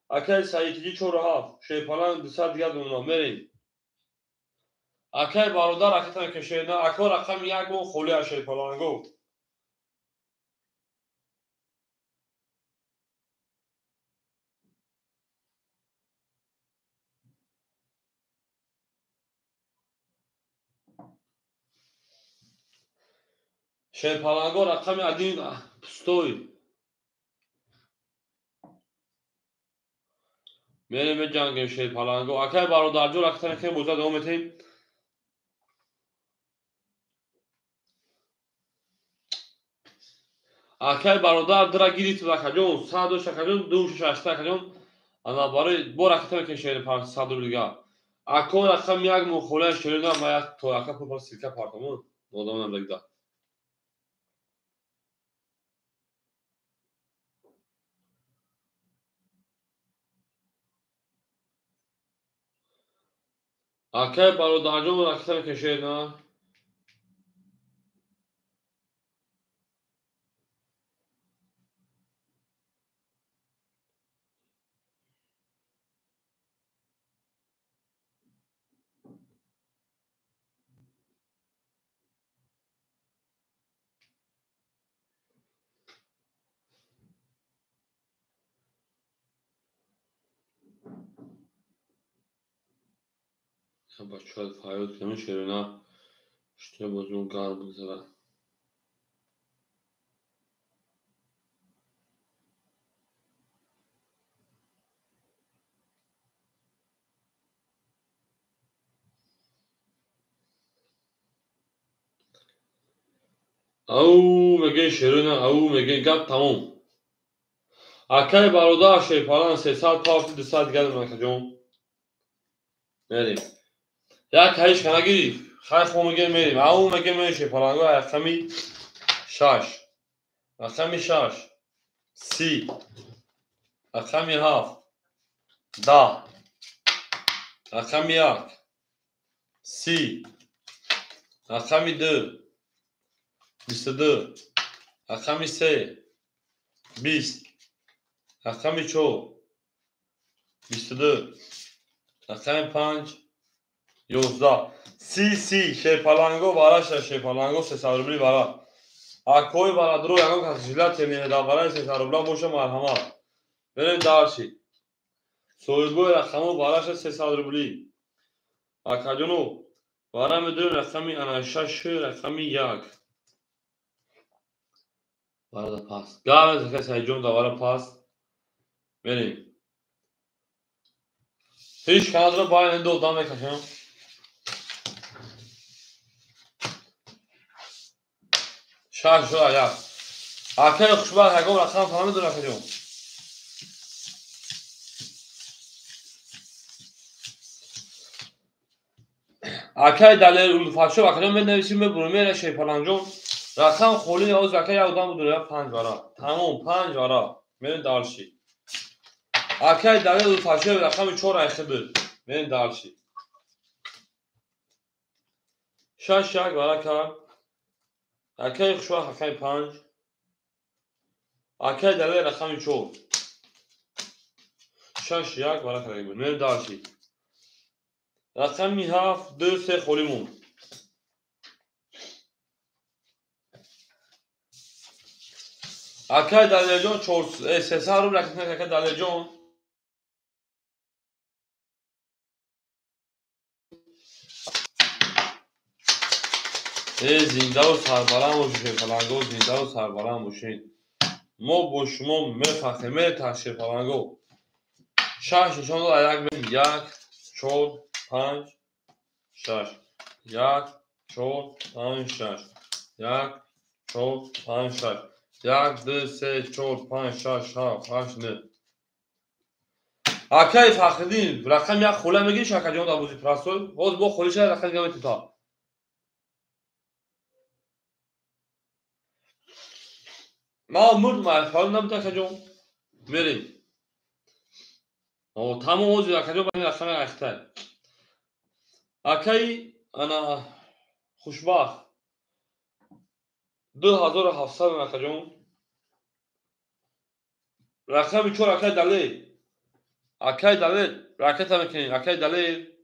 S1: اکه سعید تیجی 4 7 شیپالان 200 دیگر نمونه میریم اکه برادر اکتا میکشه نه اکه رقم 1 گو خولی شیپالانگو شیپالانگو رقم ادین پستوی میریم به جنگ شیر پلنگو. اکای برادرجو رفتن که موزه دوم میتیم. اکای برادر درا گیری تو رکجون سادو شکجون دو شش شکجون انا برای بو رفتن که شیر پلنگ سادو دیگه. اکو رقم یک مخوله شیر نه ما یک تو اکا پر سیرکه پارتمون دادم نمیده. اکای برادرجو رفتن که شیر نه. بچه‌ها فایل کنم شیر نه. شته بازون کار بگذارم. او میگه شیر نه او میگه گپ تمام. اکای برادر شیر پلنگ 300 پارت 200 دیگه نمیخوام. میریم. یک هیچ کنگی خیلی خوب میگه میریم. او میگه میشه پلنگو رقمی 6 رقمی 6 30 رقمی 7 10 رقمی 1 30 رقمی 2 22 رقمی 3 20 رقمی 4 22 رقمی 5 11 30 شیر پلنگو باراش شیر پلنگو 300 روبلی برا. اکوی برا درو یانو کسیلات میدا برای 300 روبلا موش مرحمت. بریم دارچی. سویگوی رقمو باراش 300 روبلی. اکاجونو بارا میدونم رقمی انا 6 رقمی 1 برا پاس. گاز که سایجون دوباره پاس. بریم. هیچ کانال رو با این دو دام میکشم. شش شو یا. اکای خوشبخت هگم رقم فهمید رقم. اکای دلیر اولفاشو اکای من نویسیم به برومیر شیر پلنگجون. رقم خولی از اکای اودام بودم 5 برا. تمام 5 برا. من دارشی. اکای دلیر اولفاشو رقم 4 اخبار. من دارشی. شش یک برا کار. اکای خوشبخت اکای 5 اکای دلیر رقم 4 6 1 برا کار بود. من دارشی. رقمی 7 2 3 خولیمون. اکای دلیر جون 4 300 رو رقم اکای دلیر جون. زنده و سربلند باشید پلنگو زنده و سربلند باشید. ما با شما میفخمه تشریف پلنگو. شش نشان داد یک بین 1 4 5 6 1 4 5 6 1 4 5 6 1 2 3 4 5 6 7 8 9 اکای فخردین رقم یک خوله میگی شکر جان دابوزی پرستول باز با خولیش رقم گمت تا. ما مرد ما حال نبوده که جون. میریم. تمام موضوع اکجو برای رقم اختر. اکای انا خوشبخت 2700 اکجون. رقم 4 اکای دلی. اکای دلی راکت هم کنین اکای دلی.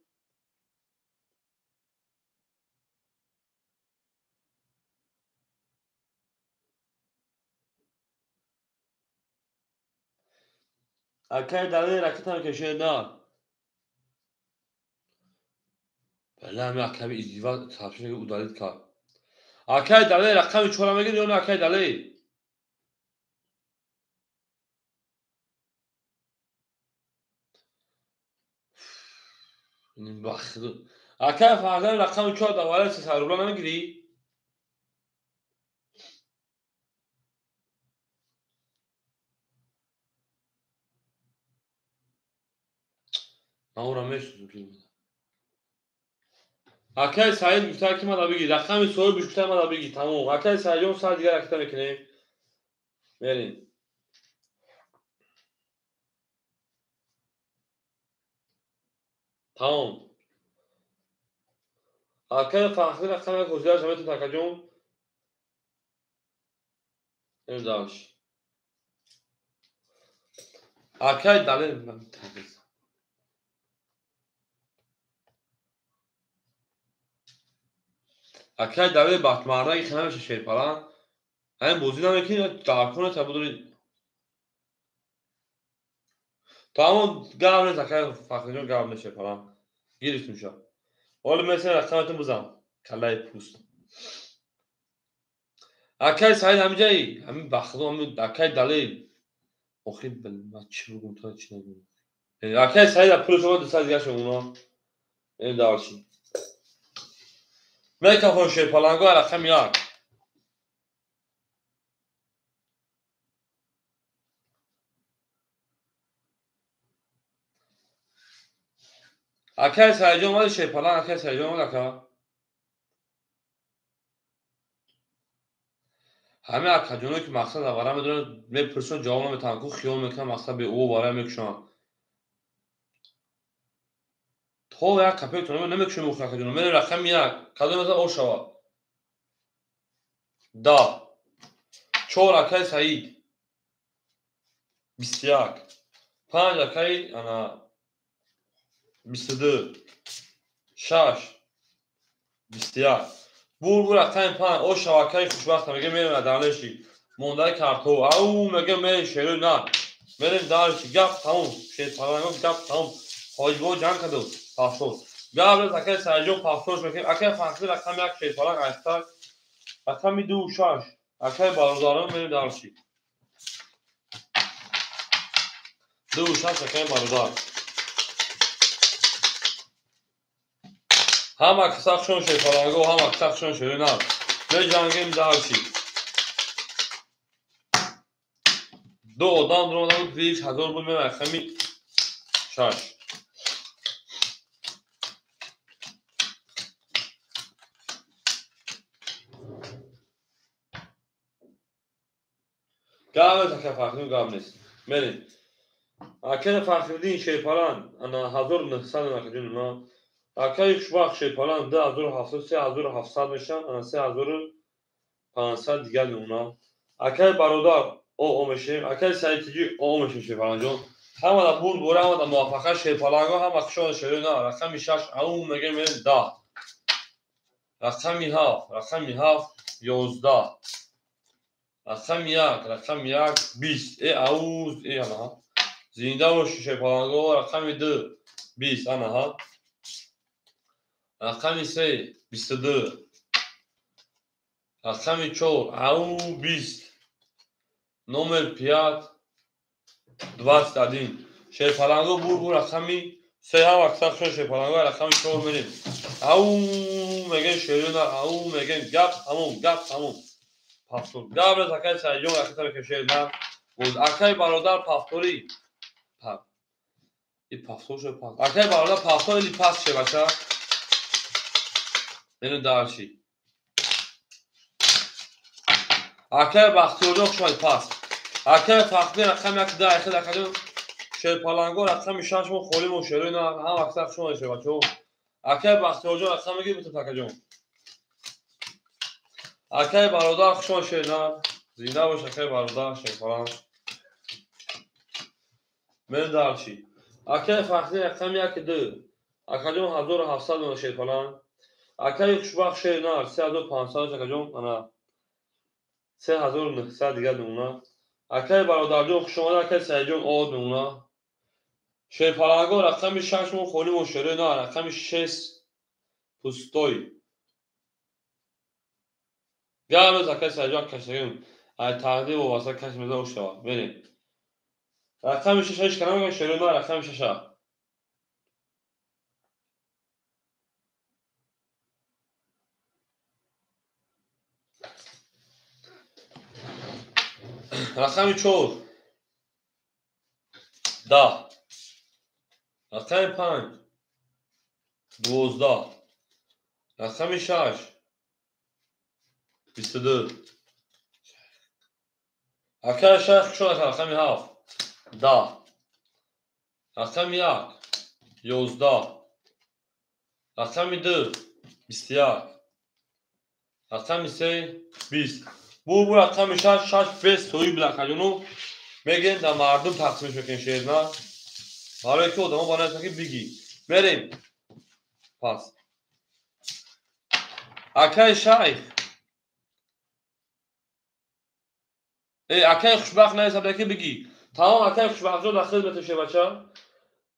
S1: اکای دلی راکت هم کشید نه. بله همه اکای ازدیوال تفسیر او دارید که. اکای دلی رقم 4 هم میگید یا نه اکای دلی. بخدا اکه فردا رقم 4 دوباره سرولا نمیگیری؟ من اون را میشنم. اکه سعید بیشتر که من بگی رقم سوال بیشتر من بگی تمام. اکه سعید اون سال دیگه رکتا میکنیم. بریم. تمام. اکه فردا رقم کوزیار شما تو تکجون. نمیداش. اکه دلیل من تکس. اکه دلیل بات مارا که همه شیر پلان. همین بازی نمیکنی دارکونه تبودی. تمام گام نیست اکه فردا گام نشه پلان. گیرش میشه. ولی مثلا رقمتون بزن. کلای پوست. اکه سعید همینجایی. همین بخدا همین اکه دلیل. آخه من چی بگم تا چی نگم. اکه سعید پول شما 200 دیگه شما. این دارچی. میکافون شیر پلانگو رقم یک. اکه سعید جان مال شیر پلان اکه سعید جان مال اکه. همه اکه جونو که مقصد آواره میدونن میپرسن جواب نمیتونن کو خیال میکنن مقصد به او واره میکشن. تو یک کپیتون نمیکشن مخ اکه جونو میره رقم یک. کدوم مثلا او شوا. دا. چهار اکه سعید. 21. 5 اکه انا 22. 6. 21. بور رقم 5 او شواکه خوشبخت میگه میرم دانشی مونده کارتو او میگه می شیرو نه میرم دانشی گپ تموم شیر پلانگو گپ تموم حاجبو جان کدو پاسپورت گاب زکه سرجو پاسپورت میگه اکه فاصله رقم یک شیر پلانگ است رقم 2 6 اکه بازارم میرم دانشی 2 6 اکه بازار هم اکساخشون شیر پلانگو هم اکساخشون شیر نه به جنگیم دانشی دو آدم رو دیش 1000 بود میره رقمی 6 گام تا که فهمیدم گام نیست بریم اکه فهمیدین شیر پلان انا 1900 نکردین ما اکه یک شباخ شیر پلان 2700 3700 میشن انا 3500 دیگه اونا اکه برادر او میشه اکه سایتیجی او میشه شیر پلان جون هم دا بور بوره هم دا موافقه شیر پلانگو هم اکشون شیر نه رقم 6 او میگه من دا رقم 11 رقم 1 رقم 1 20 ای اوز ای انا زنده و شیشه پلانگو رقم 2 20 انا ها رقم 3 22 رقم 4 او 20 نمر 5 21 شیر پلانگو بور رقمی 3 هم اکثر شد شیر پلانگو رقم 4 میریم او میگن شیرون او میگن گپ همون پافتور گپ را تکای سایجون اکثر که شیر نه بود اکای برادر پافتوری این پافتور شد پافتور اکای برادر پافتور این پاس شه بچه اینو دارشی اکه بختیاری شاید پاس اکه فقطی رقم یک ده اکه دکتر شیر پلانگو رقم 6 مو خولی مو شیرو اینا هم اکثر شما نشه بچه اکه بختیاری رقم میگی بیتو تکه جون اکه برادر خوشان شیر نه زنده باش اکه برادر شیر پلانگ من دارشی اکه فقطی رقم یک دو اکه جون 1700 مو شیر پلانگ اکه یک شباخ شیر نه 3500 اکه جون انا 3900 دیگه اونا اکه برادر جون شما اکه سایجون آد اونا شیر پلانگو رقم 6 مو خولی مو شیرو نه رقم 6 پوستوی گالو زکه سایجون کشتگیم ای تقدیم و واسه کش میده اوشتوا بریم رقم 6 کنم میگم شیرو نه رقم 6 رقم 4 10 رقم 5 12 رقم 6 22 رقم 6 شد رقم 7 10 رقم 1 11 رقم 2 21 رقم 3 20 bu رقم 6 5 soyu bilakacunu میگن در مردم تقسیمش بکن شعر نه حالا که آدم ها باید که بگی بریم پس اکای شیخ اکای خوشبخت نه حساب که بگی تمام اکای خوشبخت رو در خدمت شه بچه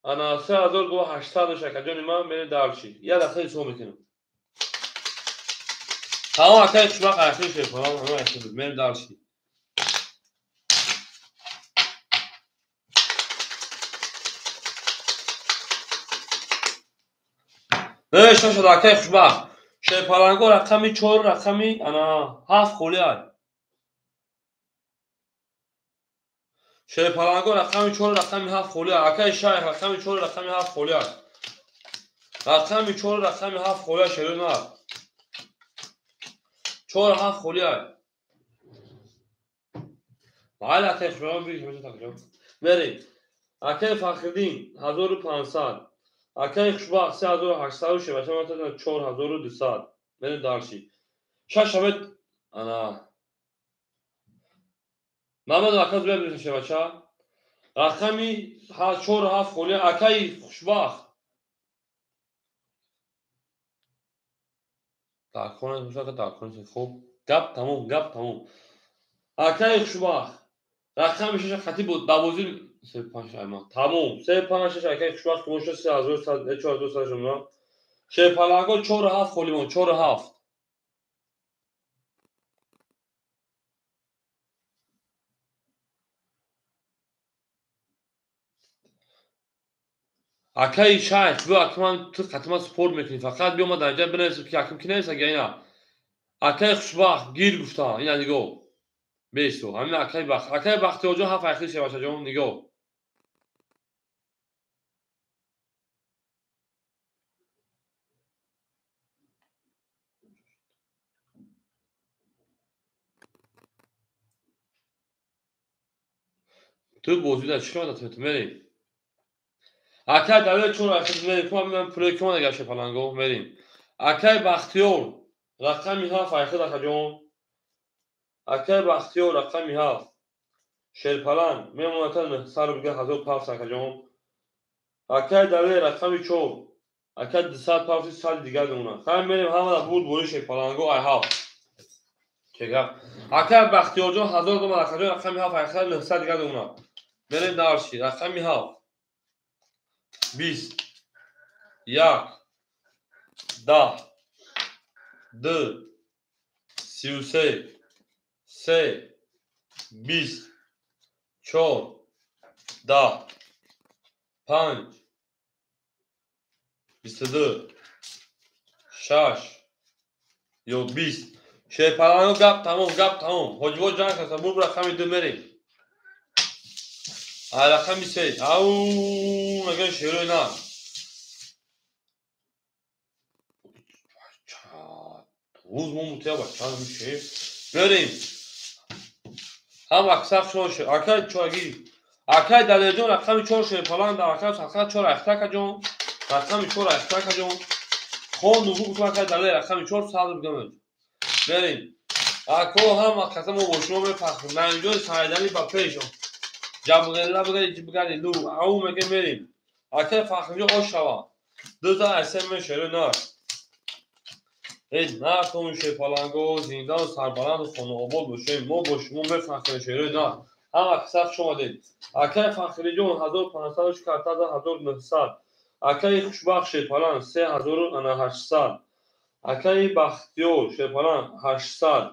S1: انا 3800 شکر جانی من میره درچی یه دفعه سو میکنم تمام اکای خوشبخت اخیر شه کنم همه اخیر میره درچی نوشته شد اکای خوشبخت شه پلنگو رقمی 4 رقمی انا 7 خولی های شه پلنگو رقمی 4 رقمی 7 خولی های اکای شیخ رقمی 4 رقمی 7 خولی های رقمی 4 رقمی 7 خولی های شروع نه 4 7 خولی های بله اکای خوشبخت بگید بریم اکای فخردین 1500 اکای خوشبخت 3800 شه بچه ما 4200 بریم درشی شش شبت انا محمد اکاز ببینید شه بچه رقمی 4 7 خولی اکای خوشبخت داکونه میشه که داکونه خوب گپ تموم اکای خوشبخت رقم 6 خطی بود 12 3 5 ما تموم 3 5 6 اکای خوشبخت که میشه 3100 4200 شما شه پلنگو 4 7 خولی مون 4 7 اکای شیخ بیا اکمان تو خطما سپورت میکنی فقط بیا ما در اینجا بنویسیم که اکم کی نویسه اگه اینا اکای خوشبخت گیر گفته اینا نگو بیستو همین اکای بختی اوجا هفت اخیر شه بچه جون نگو تو بازی در چیکار داشت میری اکای دلیل چون اخیر میری تو من پلی کما نگاشه پلنگو میریم اکای بختیور رقمی هفت اخیر داشت جون اکای بختیور رقمی هفت شیر پلنگ میمونه تا سر بگه 1500 جون اکای دلیل رقمی 4 اکای 200 سال دیگه دونه خواهیم بریم همه بود بوری شیر پلنگو ای هفت چگه اکای بختیور جون 1000 دوم اخیر رقمی هفت اخیر 900 دیگه دونه بریم دارشی رقمی هفت 20 1 10 2 33 3 20 4 10 5 22 6 یا 20 شه پلنگو گپ تموم حجبو جان کسا بور رقمی 2 میریم رقمی 3 او مگه شروع نه روز مو متیا بچه میشه بریم هم اکثر شو شه اکای چاگی اکای دلیجون رقمی 4 شه پلنگ در اکای سخت 4 اختک جون رقمی 4 اختک جون خون نوبو تو اکای دلیل رقمی 4 سال بگم بریم اکو هم کسا مو بوشو بفخر من اینجا سایدنی با پیشو جابگلا بگی لو او میگه بریم اکای فخر اینجا آش شوا دو تا اسم شروع نه ای نکنون شه پلنگو زندان سربلند خانه آباد باشه ما باشمون بفخر شروع نه هم اکثر شما دید اکای فخری جون 1500 شکرتا 1900 اکای خوشبخت شه پلنگ 3800 اکای بختیو شه پلنگ 800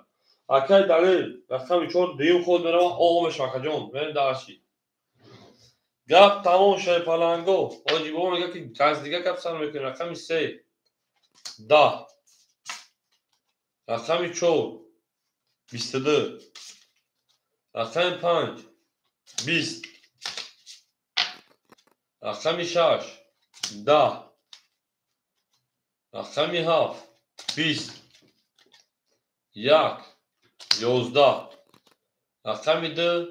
S1: اکای دلیل رقم 4 دیم خود میرم آقا شاکر جون بریم درشی گپ تمام شه پلنگو آجی بابا میگه که از دیگه گپ سر میکنه رقم 3 10 رقم 4 22 رقم 5 20 رقم 6 10 رقم 7 20 1 11 رقم 2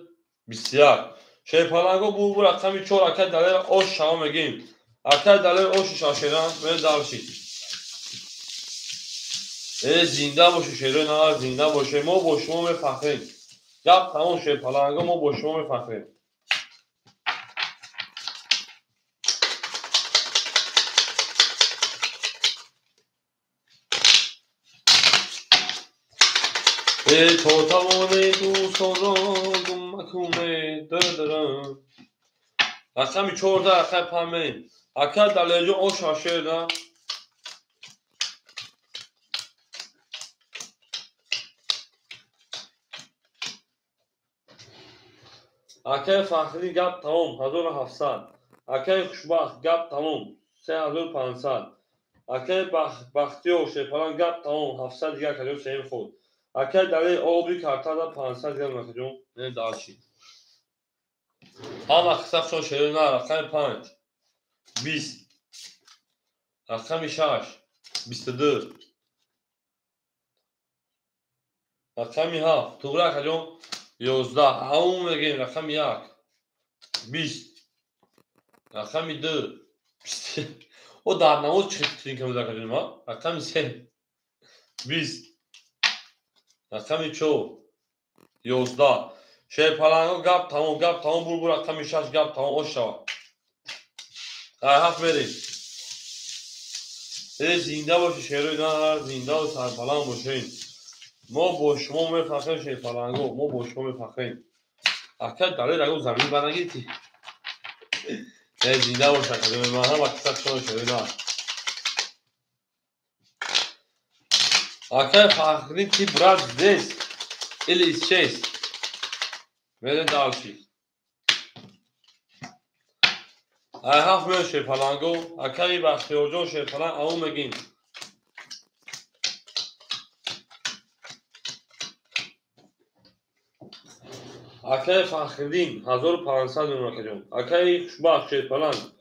S1: 21 شیپالنگو بو رقم 4 اکه دلیل آش شما میگیم اکه دلیل آش شاشیران به دارشید زنده باشه شیرون ها زنده باشه ما با شما میفخریم گپ تمام شیپالنگو ما با شما میفخریم تو تمام دوستان را گم مکنه دردرم رقم 14 رقم 5 اکه دلیل آش شاشیران اکه فخری گپ تمام 1700 اکه خوشبخت گپ تمام 3500 اکه بختیار شیپالنگ گپ تمام 700 دیگر کجا سیم خود اکه دلیل آبی کرتا 500 دیگر مکجون نه داشتی هم اکسف شو شیرون رقم 5 20 رقم 6 22 رقم 7 توبره کجون 11 اون میگیم رقم 1 20 رقم 2 او در نماز چی که میذاره کجون ما رقم 3 20 رقم 4 11 شیپالنگو گپ تمام بور رقم 6 گپ تمام اوش شوا هفت بریم زنده باشه شیروی دانر زنده و سرپلنگ باشین ما با شما میفخریم شیپالنگو ما با شما میفخریم اکه دلیل اگه زمین بنگیتی زنده باشه کجا من هم اکسک شما شیروی دانر اکه فخرین تی براد دیست ایلیس چیست میدن دالشی هفت میل شیپالنگو اکه بختیار جان شیپالنگ اون میگیم اکه فخردین 1500 میمونه کجون اکه خوشبخت شیپالنگ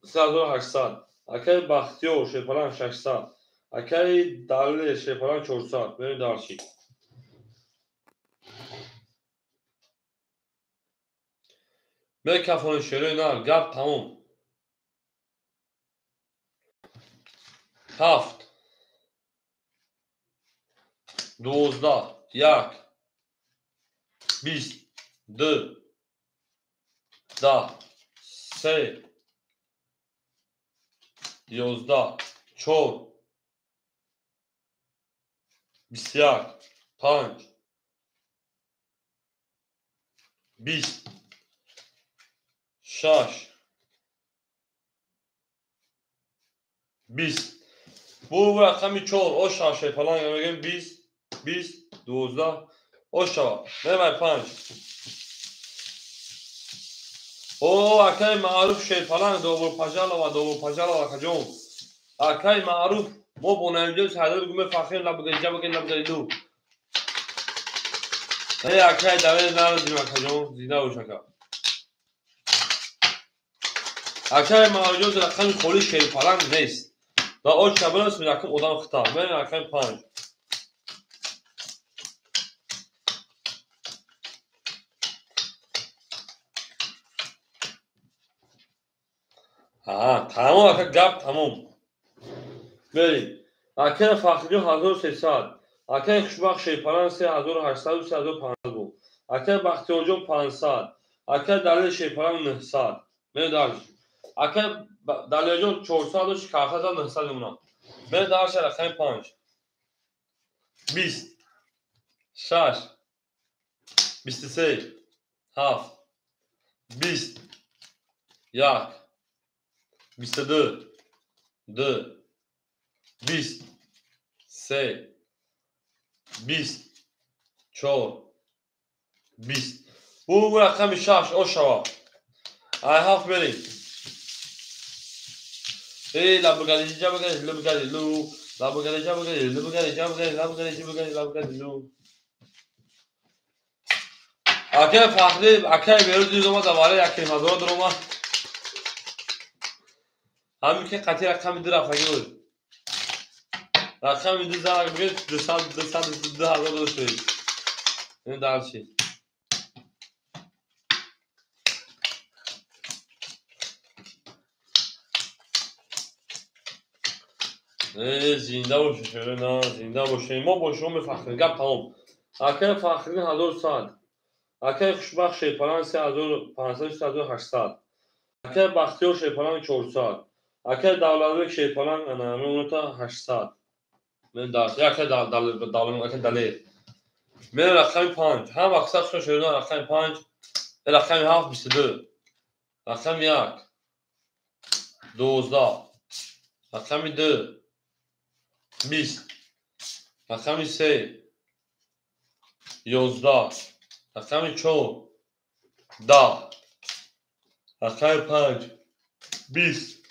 S1: 3800 اکه بختیار شیپالنگ 600 اکه دلیل شیپالنگ 400 بریم دارشی به کفان شیروی نار گپ تمام 7 12 1 20 2 10 3 11 4 21 5 20 6 20 bu raqami 4 oş şiپالنگ میگیم 20 20 12 oş شوا نمر 5 او اکای معروف شیپالنگ دوبر پجالا و دوبر پجالا و کجون اکای معروف ما بونایجو سادر گومه فخر لبگیجا بگن لبگیلو ای اکای داوی نار دیما کجون زیدا وشکا اکای معروف رقم خولی شیپالنگ نیست دا او شبرس رقم اودان خطا من رقم 5 تمام اکا گپ تمام بریم اکه فخری 1300 اکه خوشبخت شیپالنگ 3800 و 3500 بود اکه بختیار جان 500 اکه دلیل شیپالنگ 900 من دارش اکه دلیل جان 400 و شکافت 900 اونا من دارش رقم 5 20 6 23 7 20 1 22 2 20 3 20 4 20 bu raqam 6 o şava ay haf vereyim labgalici cabgalici labgalici lu labgalici cabgalici labgalici cabgalici labgalici cabgalici labgalici lu اکه فخری اکه بیرون دیدم دوباره یکی هزار درم همین که قطعی رقم میده رفتی بود رقم میده زنگ بگید 200 دو شوید این در چی زنده باشه شده نه زنده باشه ما با شما بفخریم گپ تمام اکه فخری 1100 اکه خوشبخت شیپالان 3500 اکه بختیار شیپالان 400 اکه دولتبک شیپالان انا تا 800 من داشت اکه دولتبک اکه دلی من رقم 5 هم اکثر شده رقم 5 رقم 7 22 رقم 1 12 رقم 2 20 رقم 3 11 رقم 4 10 رقم 5 20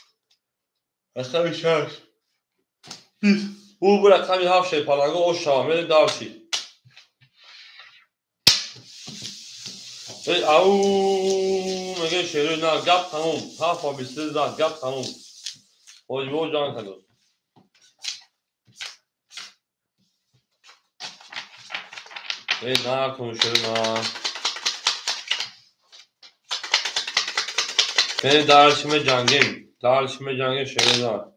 S1: رقم 6 20 او رقم 7 شیپالانگو او شامل دارچی او میگه شیرو نه گپ تموم 7 و 20 زد گپ تموم حجبه جان کنید نه کنو شیرو نه ben darşime cangim. Darşime cangim şöyle var.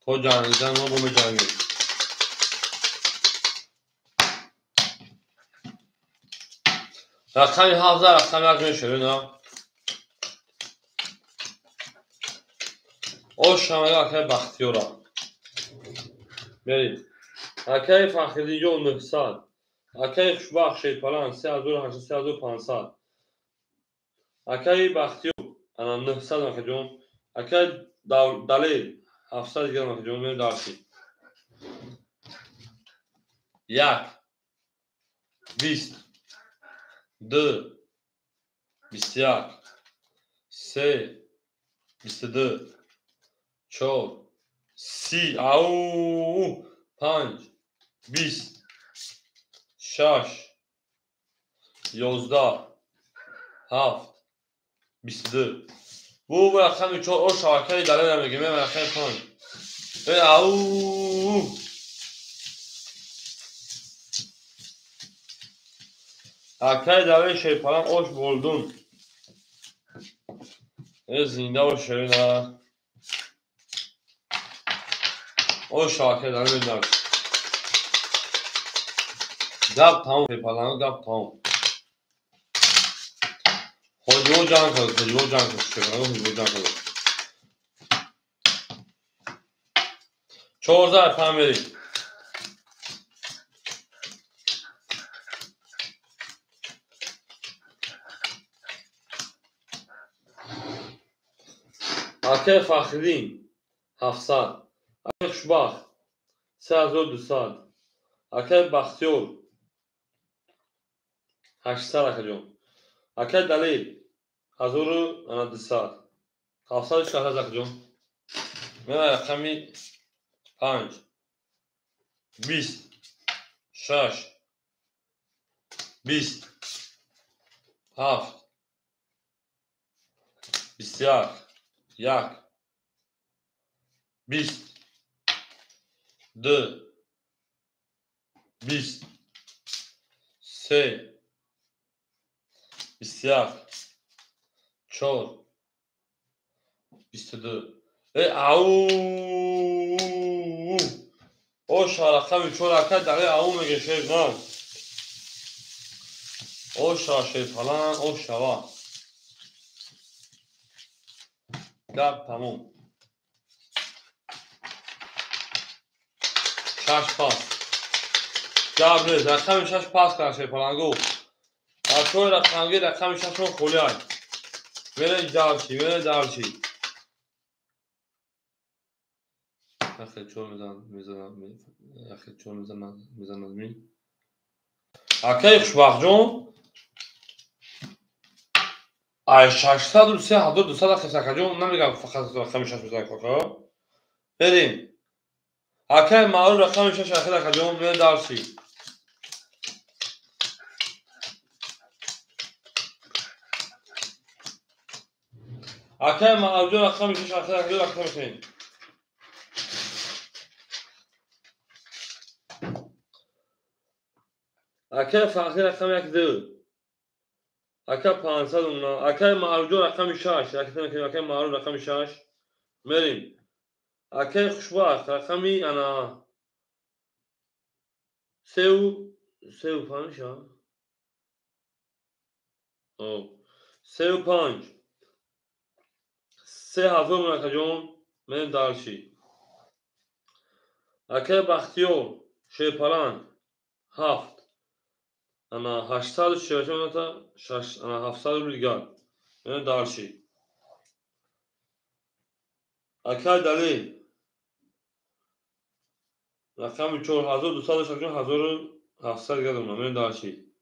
S1: To cangiden o bu cangim. Rakam hafıza rakam yakın şöyle ne? O şamaya akay baktiyora. Beri. Akay fakiri yol nüfsad. Akay şubak şey falan. Seyazur haşi seyazur pansad. Akay baktiyor. Ana nüfsad akacağım. Akay dalil. Hafsad giren akacağım. Beni darşı. Yak. 20 2 21 3 22 4 6 au 5 20 6 11 7 22 bu rakam 3 o şarkıyı dale nمیگیم rakam 5 au akay dale şey falan hoş buldun zinde o şöyle o şarkıyı dale nمیگیم gap tamam şey falan gap tamam حجبه جان کنید حجبه جان کنید حجبه جان کنید 14 efendim vereyim. Akay Fakhridin 700 Akay Şubak 3200 Akay Baxtiyor 800 akacağım Akay Dalil 1200 700 şahraz akacağım من رقمی 5 20 6 20 7 21 1 20 2 20 3 21 4 22 au o şarkı bir çoraka dalı au mu geçer lan o şaşı falan o şava gap tamam şaş pas gabre rakam şaş pas karşı falan go aşağı rakam şaş o kolay böyle darçi آخه چون میزنم می اکه خوشبخت جون ای 603 1200 اکه جون نمیگم فقط رقم 6 بزنید کاکا بریم اکه معلوم رقم 6 اکه جون به درسی اکه موجود رقم 6 اکه رقم 2 اکه فاخر رقم 1 اکه 500 اونا اکه موجود رقم 6 اکه موجود رقم 6 بریم اکه خوشبخت رقمی انا 35 ها 35 3000 اونا کجون من دارشی اکه بختیور شیپالان 7 انا 840 تا 6 انا 700 ریال من دارشی اکه دلیل رقم 4200 1700 ریال من دارشی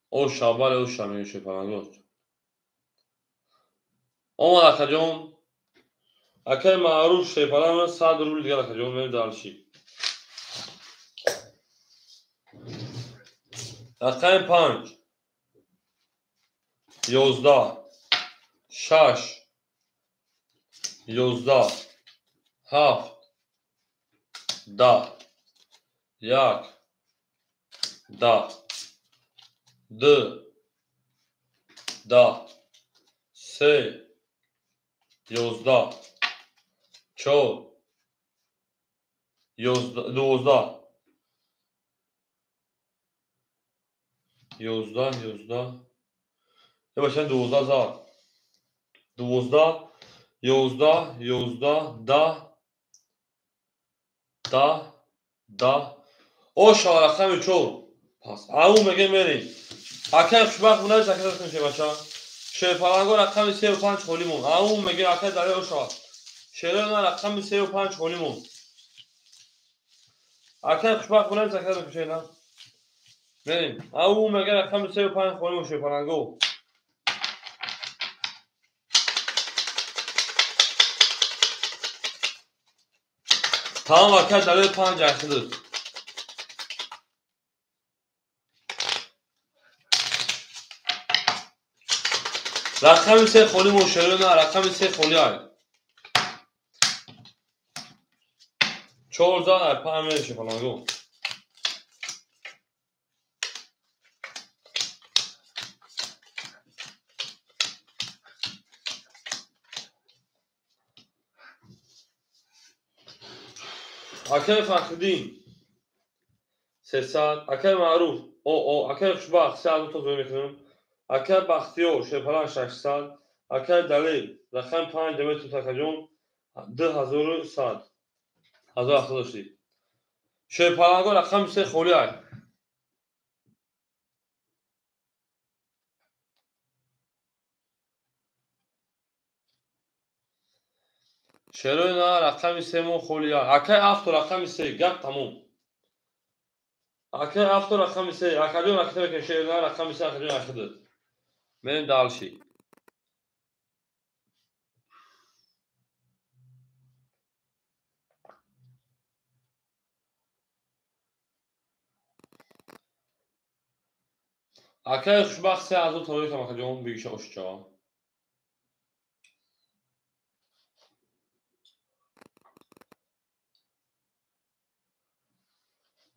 S1: او شابال او شامی شیپالان دوست اما کجون اکه معروف شیپالان 100 روبل دیگه کجون من دارشی رقم 5 11 6 11 7 10 1 10 2 10 3 11 4 12 یه باشن 12 زار 12 11 11 10 او شارخم چور پس او میگه میریم اکه خوشبخت بونه زکر کنشه بچه شیپالانگو رقم 35 خولیمون او میگه اکه داره او شار شیرون رقم 35 خولیمون اکه خوشبخت بونه زکر کنشه نه بریم او میگه رقم 35 خولیمون شیپالانگو tamam arkadaşlar böyle pancaksınız. رقم 3 خولی مشتری نه رقم 3 خولی های 4000 پام میشه فلان گو اکه فخردین 300 اکه معروف او اکه خوشبخت 300 تا زوی میکنم اکه بختیور شیپالان 600 اکه دلیل رقم 5 دمیت تکجون 2100 1000 داشتی شیپالانگو رقم 3 خولی های شروع نه رقم 3 مون خولی های اکه 7 رقم 3 گپ تموم اکه 7 رقم 3 اکجون اکه که شروع نه رقم 3 اکجون اکه benim dalşi. اکه خوشبخت 3000 تاریخ هم اکجون بیشه اشجا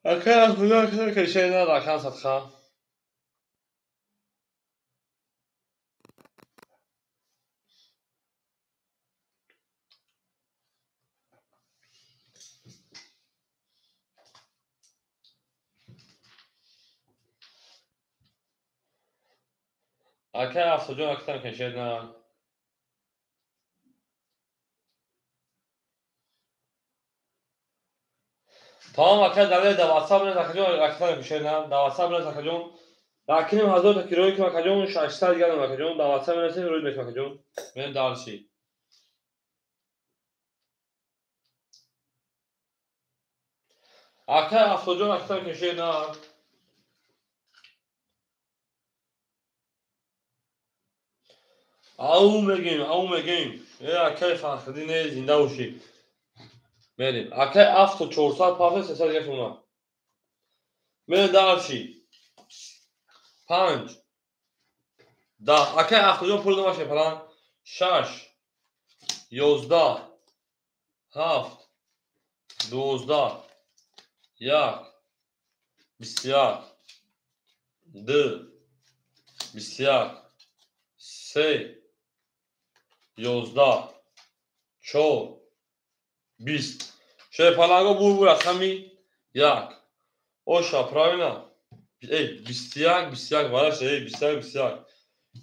S1: اکه اکه که شروع نه رقم صدخه اکه افسوجون اکتن که شروع نه tamam اکه دلیل دواسه بینه اکجون اکتن که شروع نه دواسه بینه اکجون لکنیم 1000 تا کیلویی که اکجون 600 گرم اکجون دواسه بینه سه روی میکنه اکجون benim dalşi. اکه افسوجون اکتن که شروع نه او میگیم اکه فخردین زنده باشی بریم اکه 7400 پافه 300 گرم اونا من دارشی 5 ده. اکای افتوجون پول دو شیپلان. شش. 11. 7. 12. 1. 21. 2. 21. 3. 11. 4. 20. شیپلانگو بور رقمی 1. اوشا правильно. ای 21 21 وارش ای 21 21.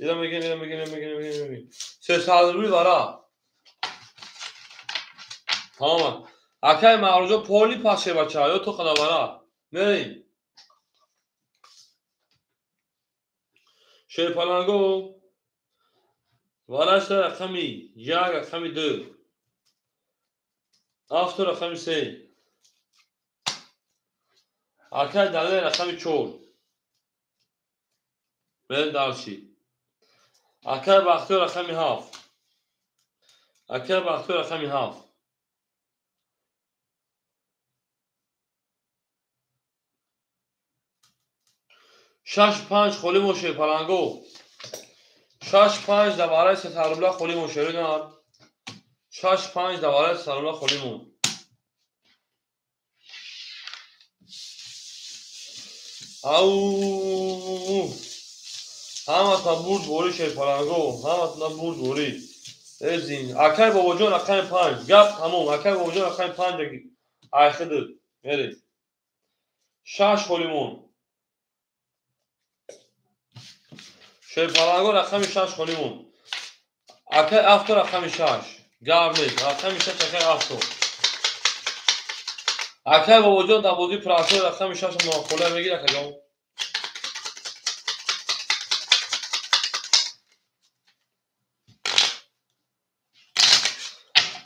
S1: اینو میگیم. 300 روی وارا. تمام. اکای معروجو پولی پاشه بچه‌ها تو خدا وارا. بریم. شیپلانگو وارش رقمی 1 رقمی 2. افتو رقمی 3. اکای دله رقمی 4. بریم دالشی. اکای باختو رقمی 7. اکای باختو رقمی 7. 6-5 خولی موشه پلنگو. 6-5 دواره ستاربلا خولی موشه رو 6-5 دواره ستاربلا خولی مون. او همه تا بود بوری شه پلنگو. همه تا بود بوری. ازین اکای بابا جون رقم 5 گپ تموم. اکای بابا جون رقم 5 اخد میری 6 خولی مون. شه پلنگو رقم 6 خولی مون. اکای افتو رقم 6 گپ نیست. رقم 6 اکای افتو. اکای بابا جون در بازی پراسه رقم 6 ما خوله میگیره کجا.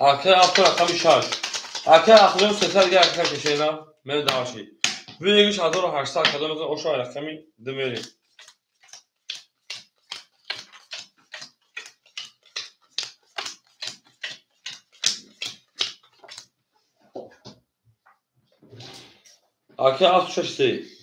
S1: اکای افتو رقم 6 اکای اخلیم 300 دیگه اکای کشیدم من داشتی ویگش 1800 کدوم از اوشا رقمی دمیری اکای افتو 6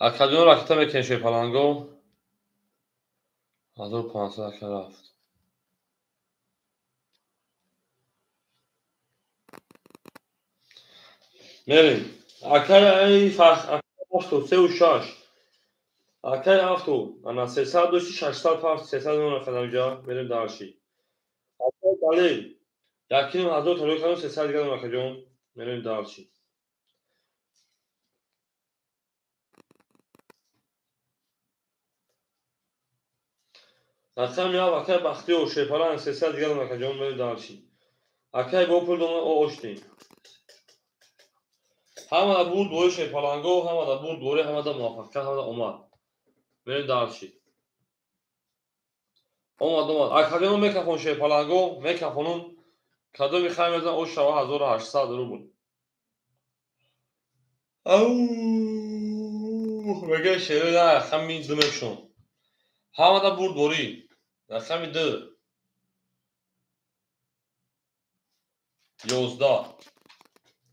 S1: اکادون رکتا میکنشه پلنگو 1500 اکای رفت میریم اکای ای فرق اکای افتو 3 و 6 اکای افتو انا 300 دوشی 600 فرق 300 اون رقم اینجا میریم داشتی اکای دلی یکیم 1000 تا روی 300 دیگه اون رقم میریم داشتی رقم یا اکای بختی و شیپلان 300 دیگه اون رقم میریم داشتی اکای با پول دوم او اشتی همه دا بود دوی شیپلانگو همه دا بود دوری همه دا موافقت همه دا اومد میریم داشتی اومد اکادون میکفون شیپلانگو میکفونون کدو میخوایم ازن او شوا 1800 رو بود اوه میگه شیره نه خمی دمکشون همه دا بود دوری خمی دو 11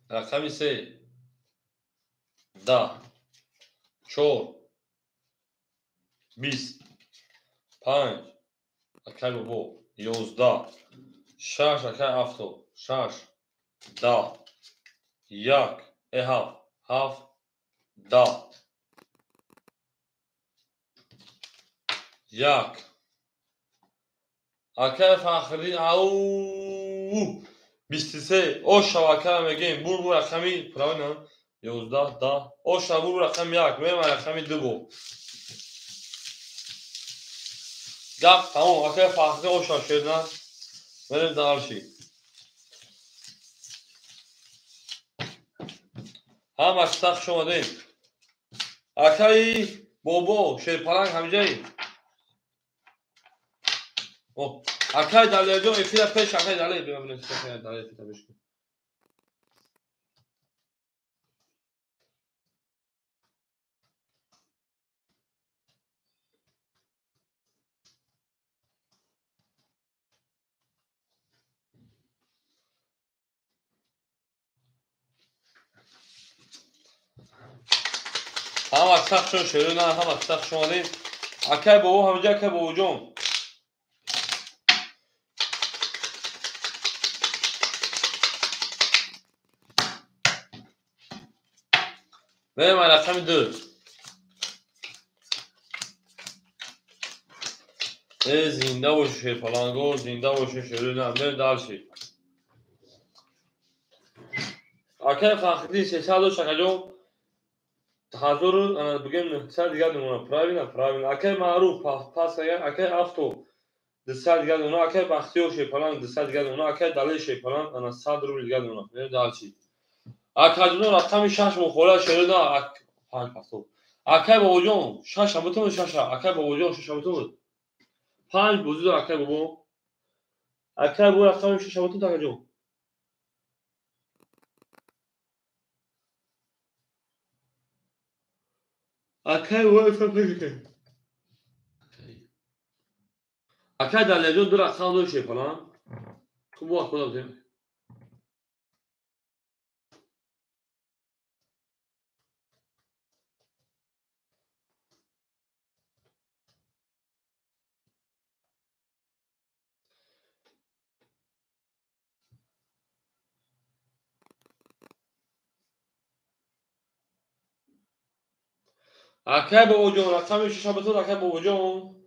S1: رقمی 3 10 4 20 5 اکای بابا 11 6 اکای افتو 6 10 1 ای 7 7 10 1 اکای فخری او 23 او شواکه میگیم بور رقمی پراوینم 11 10 او شبور رقم 1 میرم رقمی 2 بو گپ تمام اکای فخری او شاشیدن میریم دارشی هم اکتاق شما دیم اکای بابا شیرپلنگ همجایی اکای دلیه جو ایفیده پیش اکای دلیه ببینید اکای دلیه فیده بشکن هم اکساق شون شروع نه هم اکساق شمالیم اکای بابا همجا اکای بابا جون بریم رقم 2 زنده باشه پلانگو زنده باشه شروع نه بریم دارشی اکای فخری 300 شکا جون حضور انا بگیم سر دیگر نمونه پراوین اکای معروف پاس اکای افتو دسال دیگر نمونه اکای بختیو شه پلان دسال دیگر نمونه اکای دلی شه پلان انا 100 روبل دیگر نمونه بریم دارشی اکای جون رقم 6 مخوله شروع نه 5 پاسو اکای بابا جون 6 بتون 6 اکای بابا جون 6 بتون 5 بوزو اکای بابا اکای بابا رقم 6 بتون تا جون اکای بابا فکر اکای دلی جون دو رقم دو شه پلان تو بو خدا بده اکای بابا جون رقم 6 بتون اکای بابا جون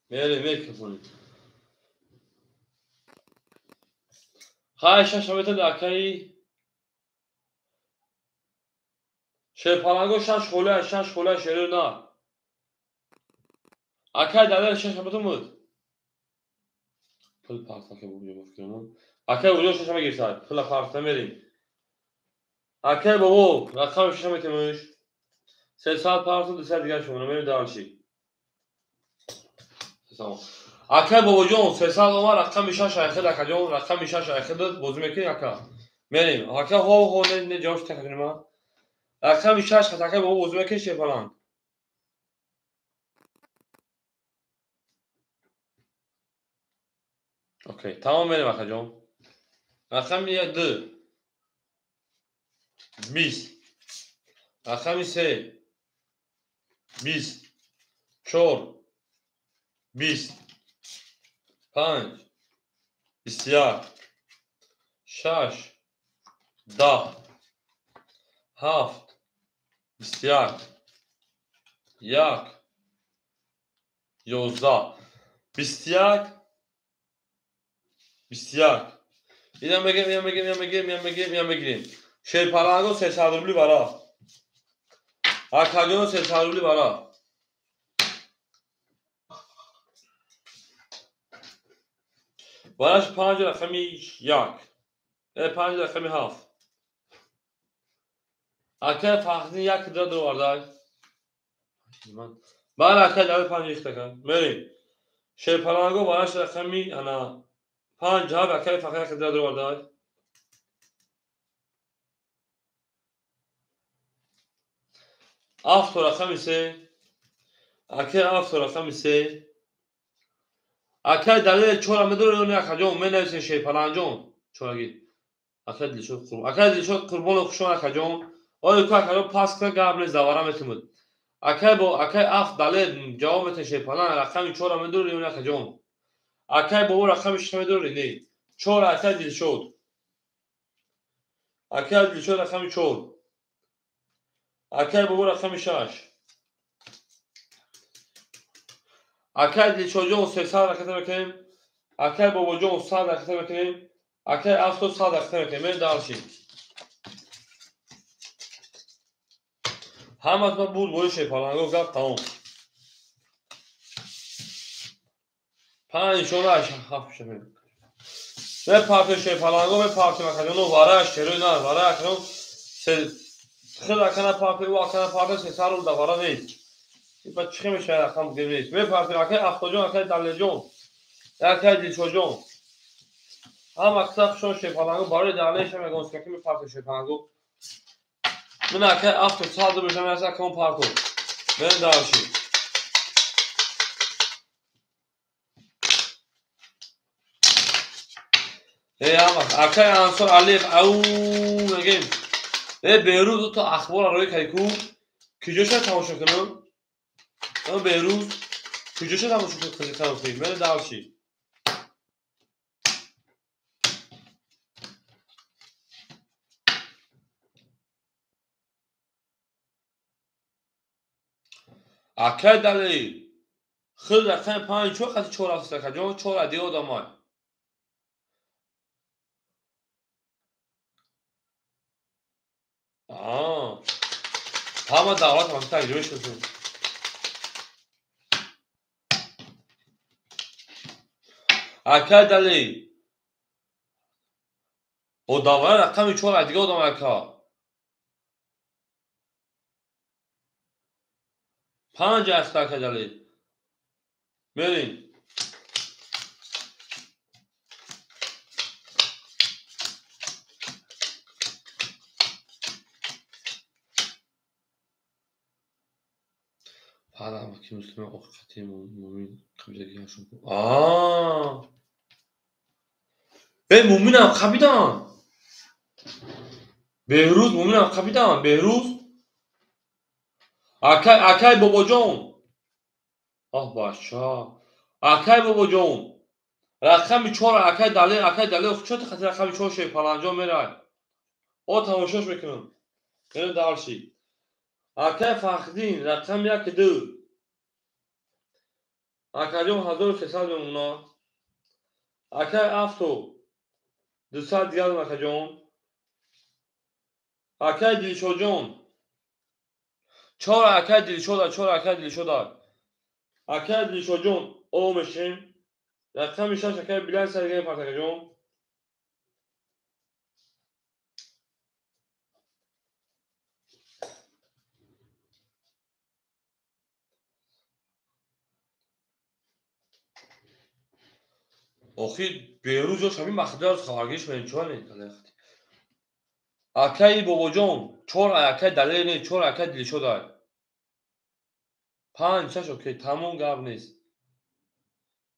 S1: میره میکروفون های 6 بتون اکای شه پلانگو 6 خوله شروع نه اکای دلی 6 بتون بود پل پاس اکای بابا جون بفکرم اکای بابا جون 6 میگیرسای پل پاس میریم اکای بابا رقم 6 میتونش 300 پارسل دسال دیگر شما میریم دارشی اکای بابا جون 300 اومد رقم 6 اکای اکای جون رقم 6 اکای بازی میکنی اکای میریم اکای هو نه جوش تکنیم ما رقم 6 اکای بابا بازی میکنی شه فلان اوکی تمام میریم اکای جون رقم 2 20 رقم 3 20 4 20 5 بسیار 6 10 7 بسیار 1 11 21 اینم بگیم شیر پلنگو 300 روبلی برا اکاجون 300 روبلی برا براش 5 رقمی 1 5 رقمی 7 اکا فخری 1 داد رو وردای بعد اکا داد 5 ریخته کن میریم شیر پلنگو براش رقمی انا 5 ها اکا فخری 1 داد رو وردای افت رقمی 3 اکا افت رقمی 3 اکا دلیل 4 مدور نه اکاجون منوسه شیر پلنجون چوگی اکا دلشو قربون خوشون اکاجون آیا که اکاجون پاس کنه قبل زواره میتونید اکای با اکای اف دلیل جواب میتشه پلان رقم 4 مدور نه اکاجون اکای با رقم 6 مدور نه 4 اکای دل شد اکای دل شد رقم 4 اکای با رقم 6 اکای دل شد جون 300 حرکت میکنیم اکای با جون 100 حرکت میکنیم اکای اف تو 100 حرکت میکنیم من دارشیم هم از ما بود بوش پلنگو گفت تمام 5 شما هفت شما به پارتش پلنگو به پارت مکانو وارش شروع نه وارش کنم خدا کنه پارت و کنه پارت سه سال دوباره نیست این بچه میشه رقم گیریش به پارت اکای افتجون اکای دلجون اکای دیشوجون هم اکثر شون پلنگو باره دلیش میگم که می پارتش پلنگو من اکای افت سال دو بجام از اکام پارتو من داشی احمد اکای انصار علی او میگیم بهروز تو اخبار روی کیکو کجاش تماشا کنم بهروز کجاش تماشا کنم فیلم بره دالشی اکای دلی خیلی رقم پنج چه خاطر چهار است کجا چهار دیگه آدمای همه دعوت هم تجربه شدیم اکای دلی او داور رقم چهار دیگه آدمای کا پنج است اکای دلی بریم بعد که مسلم اوقاتی مومن قبیله هاشون مومنم کاپیتان بهروز مومنم کاپیتان بهروز اکای بابا جان باشه اکای بابا جان رقم 4 اکای دلی چه خاطر رقم 4 شی پلنجا میره تماشاش میکنم بریم دالشی اکای فخدین رقم 1 2 اکای جان 1300 میمونه اکای افتو 200 دیگر اکای جان اکای دلشو جان 4 اکای دلشو 4 اکای دلشو اکای دلشو جان او میشیم رقم 6 اکای بلند سرگی پرتاک جان آخی بهروز جاش همین مخدر از خواهرگیش من چوال نیست اکای بابا جان 4 اکای دلی نه 4 اکای دلشو دار 5 6 اوکی تموم گپ نیست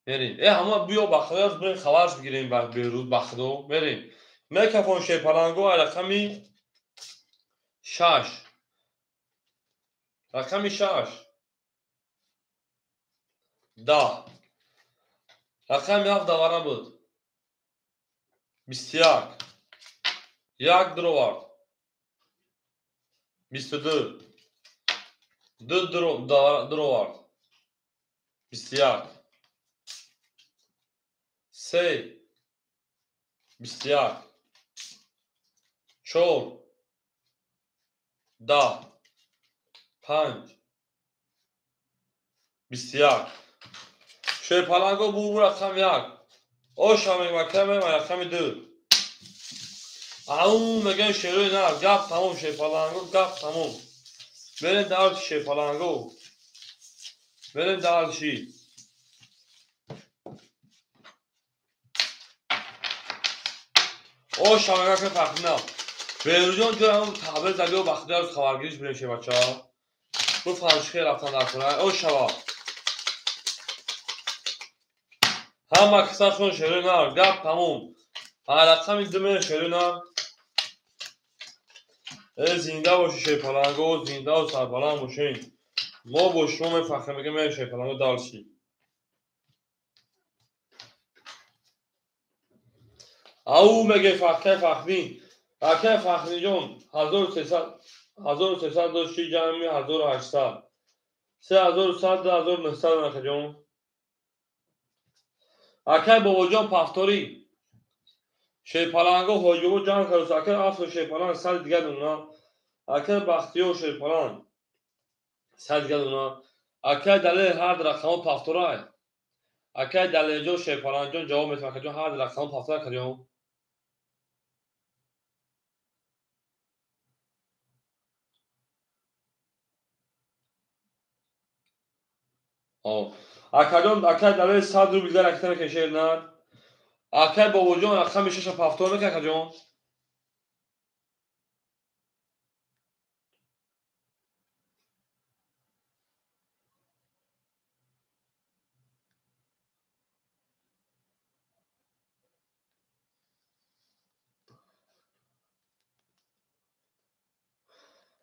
S1: بریم همه بیا بخداز بریم خبرش بگیریم بعد بهروز بخدو بریم میکفون شی پلنگو رقمی 6 رقمی 6 10 رقمی 7 دواره بود 21 یک دروار 22 دو دروار 21 3 21 4 10 5 21 شی پلنگو بو رقم 1 شامل مکرم رقم 2 میگن شیروی نه گپ تموم شی پلنگو گپ تموم بریم دال شی پلنگو بریم دال شی شامل مکرم فخر بهروزان جو همون تابل زدی و بخدی از خبرگیش بریم شی بچه ها bu فرشخی رفتن در کنن شبا همه کسا خون شیروی نه گپ تموم رقم 2 میره شیروی نه زنده باشی شی پلنگو زنده و سربلند باشین ما با شما فخر میگه میره شی پلنگو دال شی میگه فخرین اکای فخرین جان 1300 داشتی جمعی 1800 3100 1900 اکای جان اکای بابا جان پفتاری شی پلنگو هاجو جان کروس اکای افت شی پلنگ 100 دیگه دونا اکای بختیو شی پلنگ 100 دیگه دونا اکای دله هر رقم پفتورای اکای دله جو شی پلنگ جان جواب میتونه که جان هر رقم پفتورای کجا اکای دله 100 رو بیزار اکتر کشیر نه اکای بابا جان رقم 6 پفتور میکنه کجا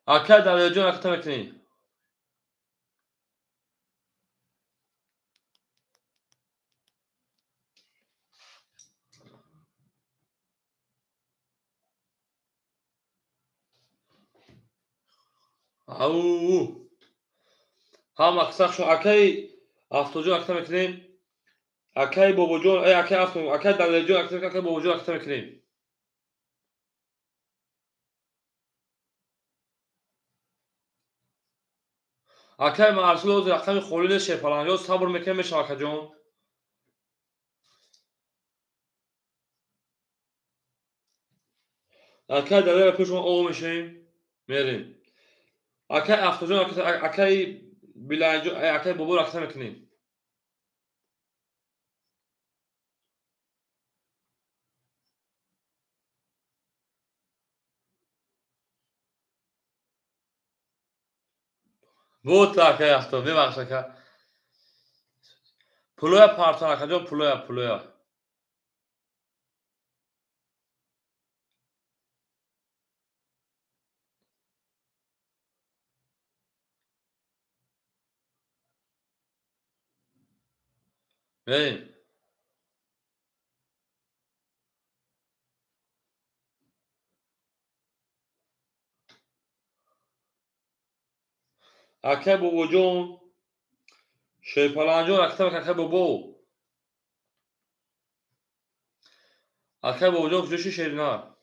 S1: Akay Dalyajon akta mekinî. Au. Ham aksa şu akay Aftojon akta mekinî. Akay Bobojon akay Afton akay Dalyajon akta mekinî. Akay Bobojon akta mekinî. Akay Marsuloz akay Xolîl Şepalanjoz sabr mekin meşe Akajon. Akay Dalya pişman olmayışım. Merin. Akay Aftojon akay Bilanjo akay Bobor akta mekinî. Vot akay Afton bebakş akay. Puloya parton Akajon puloya. Merin. Akay Bobojon Şepalanjoz akta mekinî akay Bobo. Akay Bobojon kuşu Şerinar.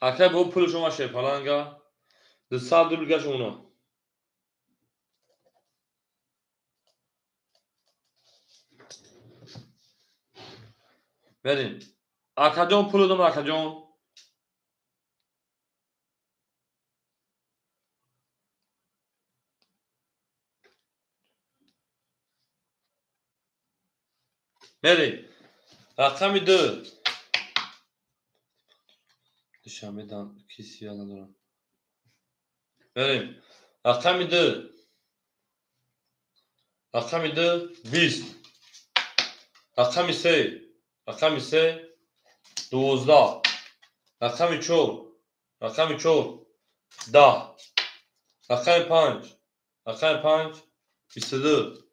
S1: Akay Bobo pul şoma Şepalanga. Dısal dülgaş onu. Merin. Akajon pulu dum Akajon. Merin. Rakami 2. Dışarıdan kisi yalan. Merin. Rakami 2. Rakami 2 20. Rakami 3. Rakami 3 12. Rakami 4. Rakami 4 10. Rakami 5. Rakami 5 22.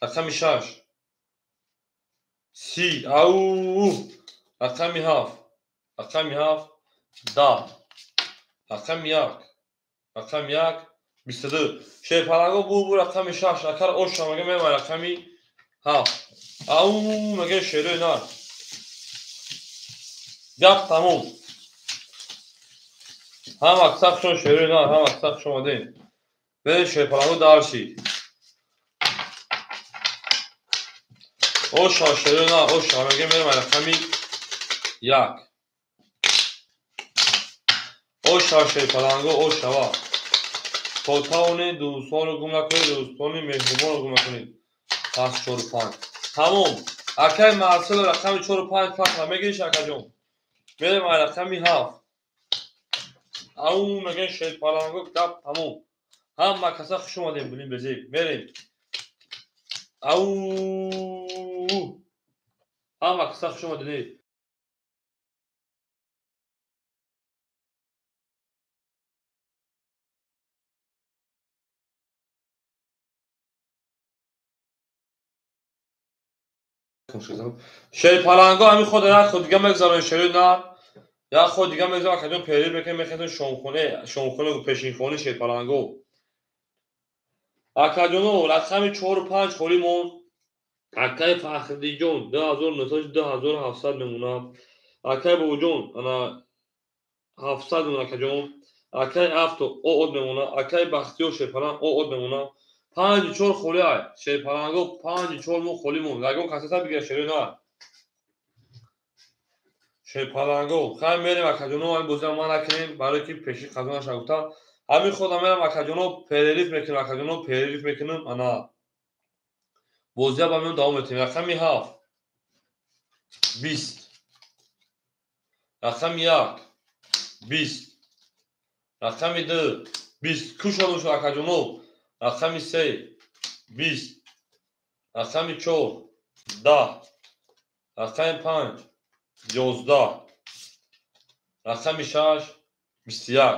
S1: Rakami 6. 30. Au. Rakami 7. Rakami 7 10. Rakami 1. Rakami 1 22. Şepalango bu rakami 6. Akar oşa mege me rakami 7. Au mege şere nar. Gap tamam. Ham aksak şon şere nar ham aksak şon değil. Ve şepalango darşi. Oşa şere nar oşa mege me rakami 1. Oşa şepalango oşa va. Potavone دوستان گم نکنید دوستان مهربان گم نکنید پس 4 و 5 تمام اکای مرسل رقم 4 و 5 پس میگیش اکاجون بریم رقمی 7 اون میگه شید پالانگو کتاب تمام هم مکسا خوش اومدیم بلیم بزیم بریم او هم مکسا خوش اومدیم شید پالانگو همین خود نه خود دیگه مگذارن شید نه یا خود دیگه مگذارن اکاجون پیری بکنیم میخیدن شونخونه و پشینخونه شید پالانگو اکاجونو رقم 4 و 5 خولیمون اکای فخردیجون 2000 2700 میمونه اکای بوجون انا 700 میمونه اکاجون اکای افتو او اد میمونه اکای بختیو شپران او اد میمونه 5 4 خولی ای شپرانگو 5 4 مو خولیمون لگون کاستا بگیر شری نه شپرانگو خام میریم اکاجونو این بوزا ما نکنیم برای کی پیشی قزون شاوتا همین خودم میرم اکاجونو پریلیف میکنم اکاجونو پریلیف میکنم انا بوزیا با من دوام میتیم رقم 7 20 رقم 1 20 رقم 2 20 کوش olmuş اکاجونو رقم 3 20 رقم 4 10 رقم 5 11 رقم 6 21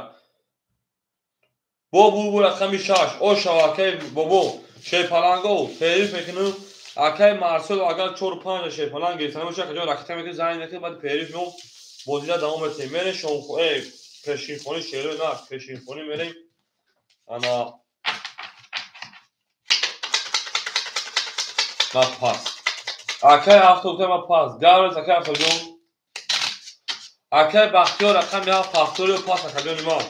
S1: بو رقم 6 او شواکه بابو شیپالانگو پیری فکرنم اکای مارسل اگر 4 5 شیپالانگ گرفتن باشه که جو راکت میگه زنگ میگه بعد پیری میو بازی دوام بده میره شون پشین خونی شیرو نه پشین خونی میریم انا ما پاس اکای هفته ما پاس گاوز اکای هفته جو اکای بختیار رقم یا پاستوری پاس اکای جو ما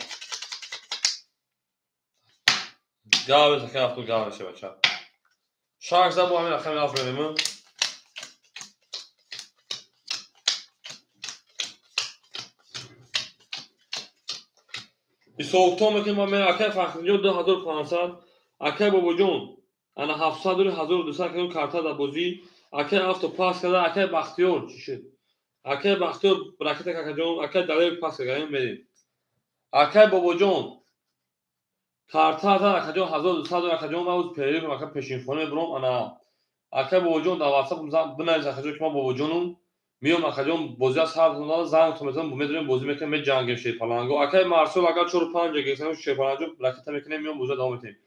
S1: گاوز اکای هفته گاوز شه بچا شارک زبو همین رقم یا فرمون soğukta که ما من اکای فخری 2500 اکای بابا جون انا 700 و 1200 که کارتا دا بازی اکای افت پاس کرده اکای بختیار چی شد اکای بختیار براکت که جون اکای دلیل پاس کردیم بریم اکای بابا جون کارتا دا که جون 1200 و که جون ما پیری که پیشین خونه برام انا اکای بابا جون دا واتساپ بنویس که که ما بابا جونم میام اکجام بازی از هر دو زنگ تو مثلا میدونیم بازی میکنیم می جنگ شیپالانگو اکای مارسل اگر 4 5 گیسم شیپالانگو راکت میکنیم میام بازی ادامه میدیم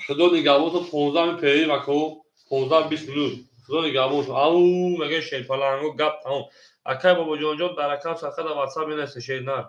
S1: حدود نگاو تو 15 پیری و کو 15 20 minut حدود نگاو تو او میگه شیپالانگو گپ تمام اکای بابا جون جون در اکاونت صفحه واتساپ نشه شیر نه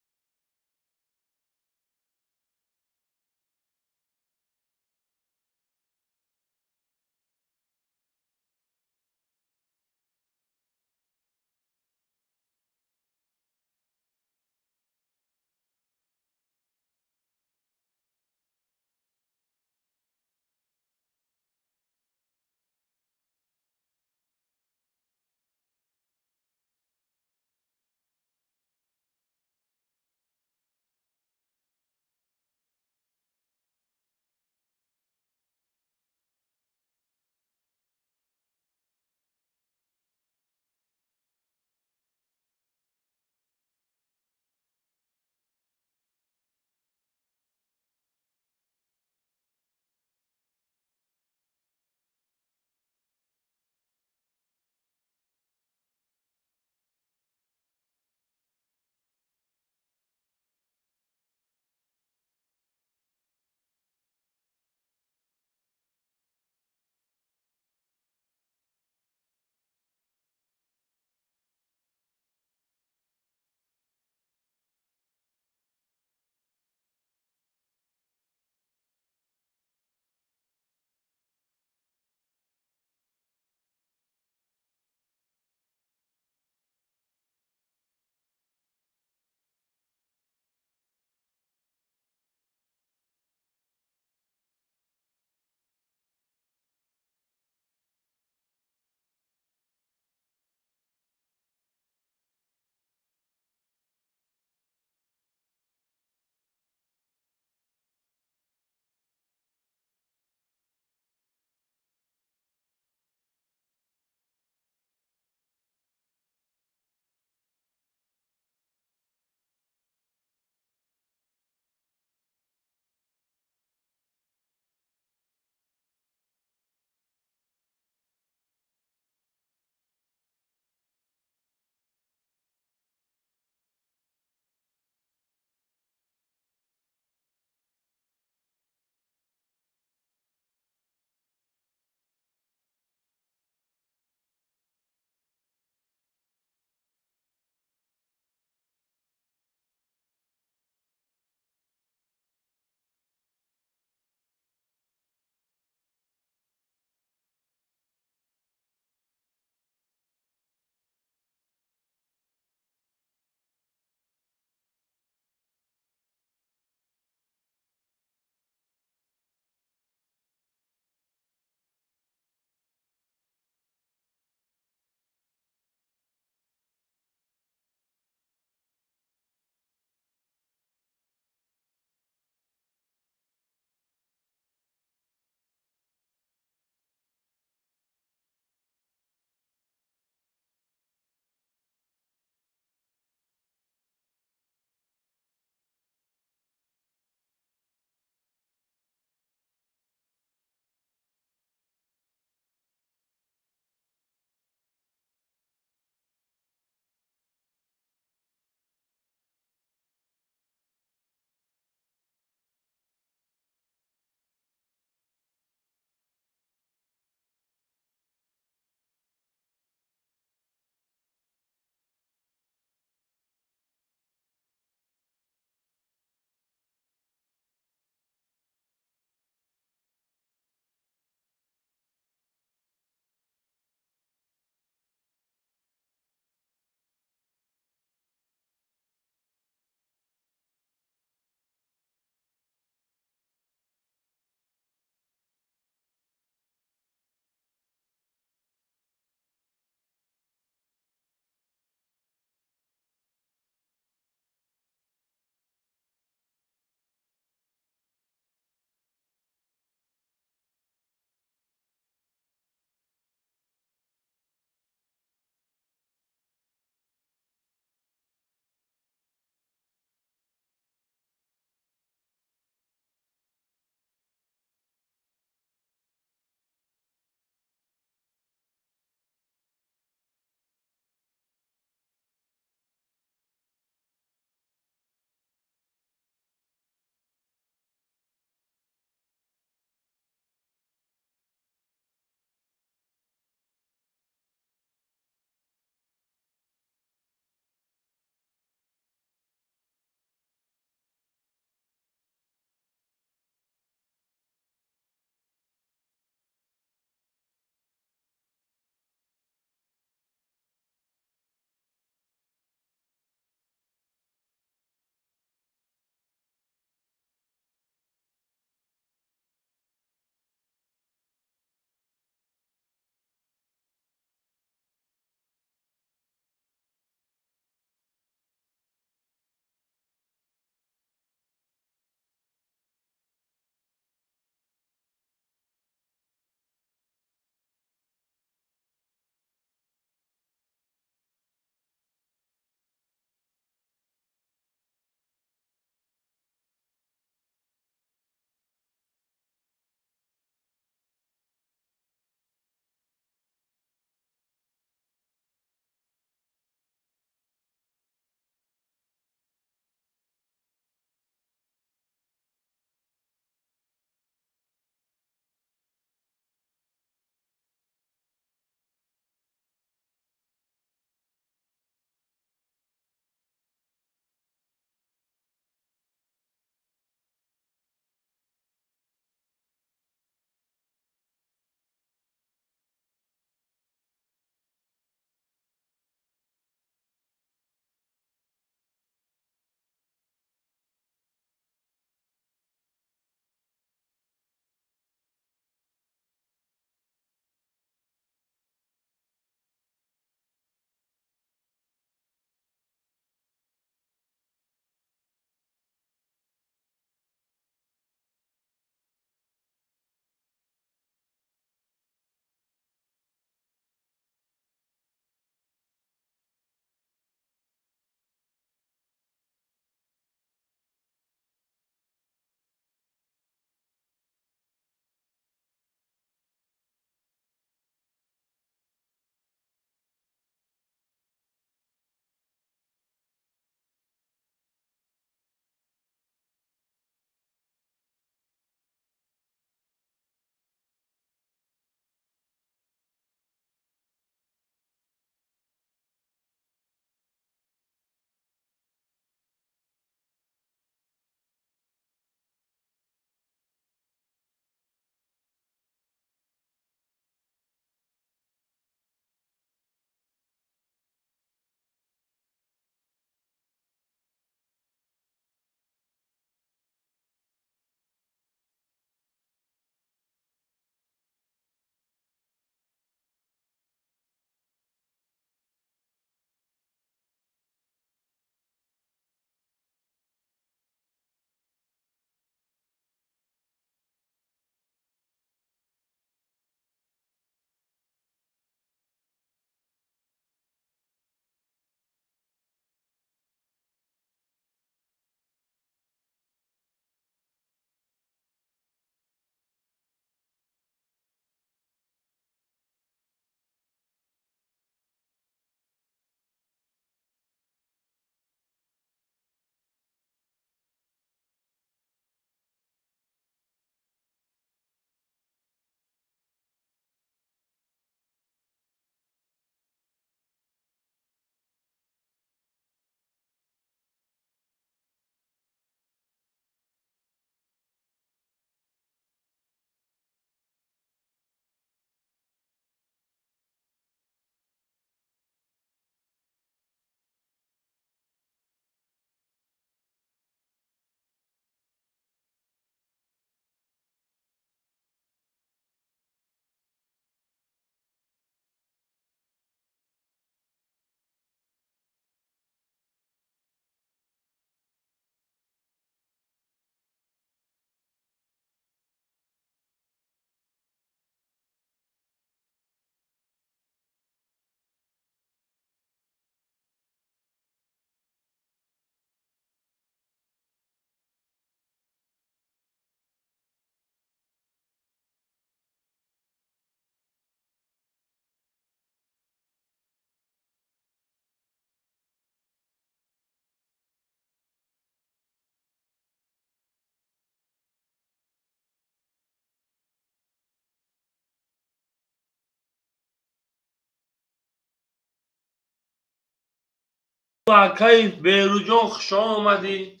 S1: اکای بیروجان خوش آمدی.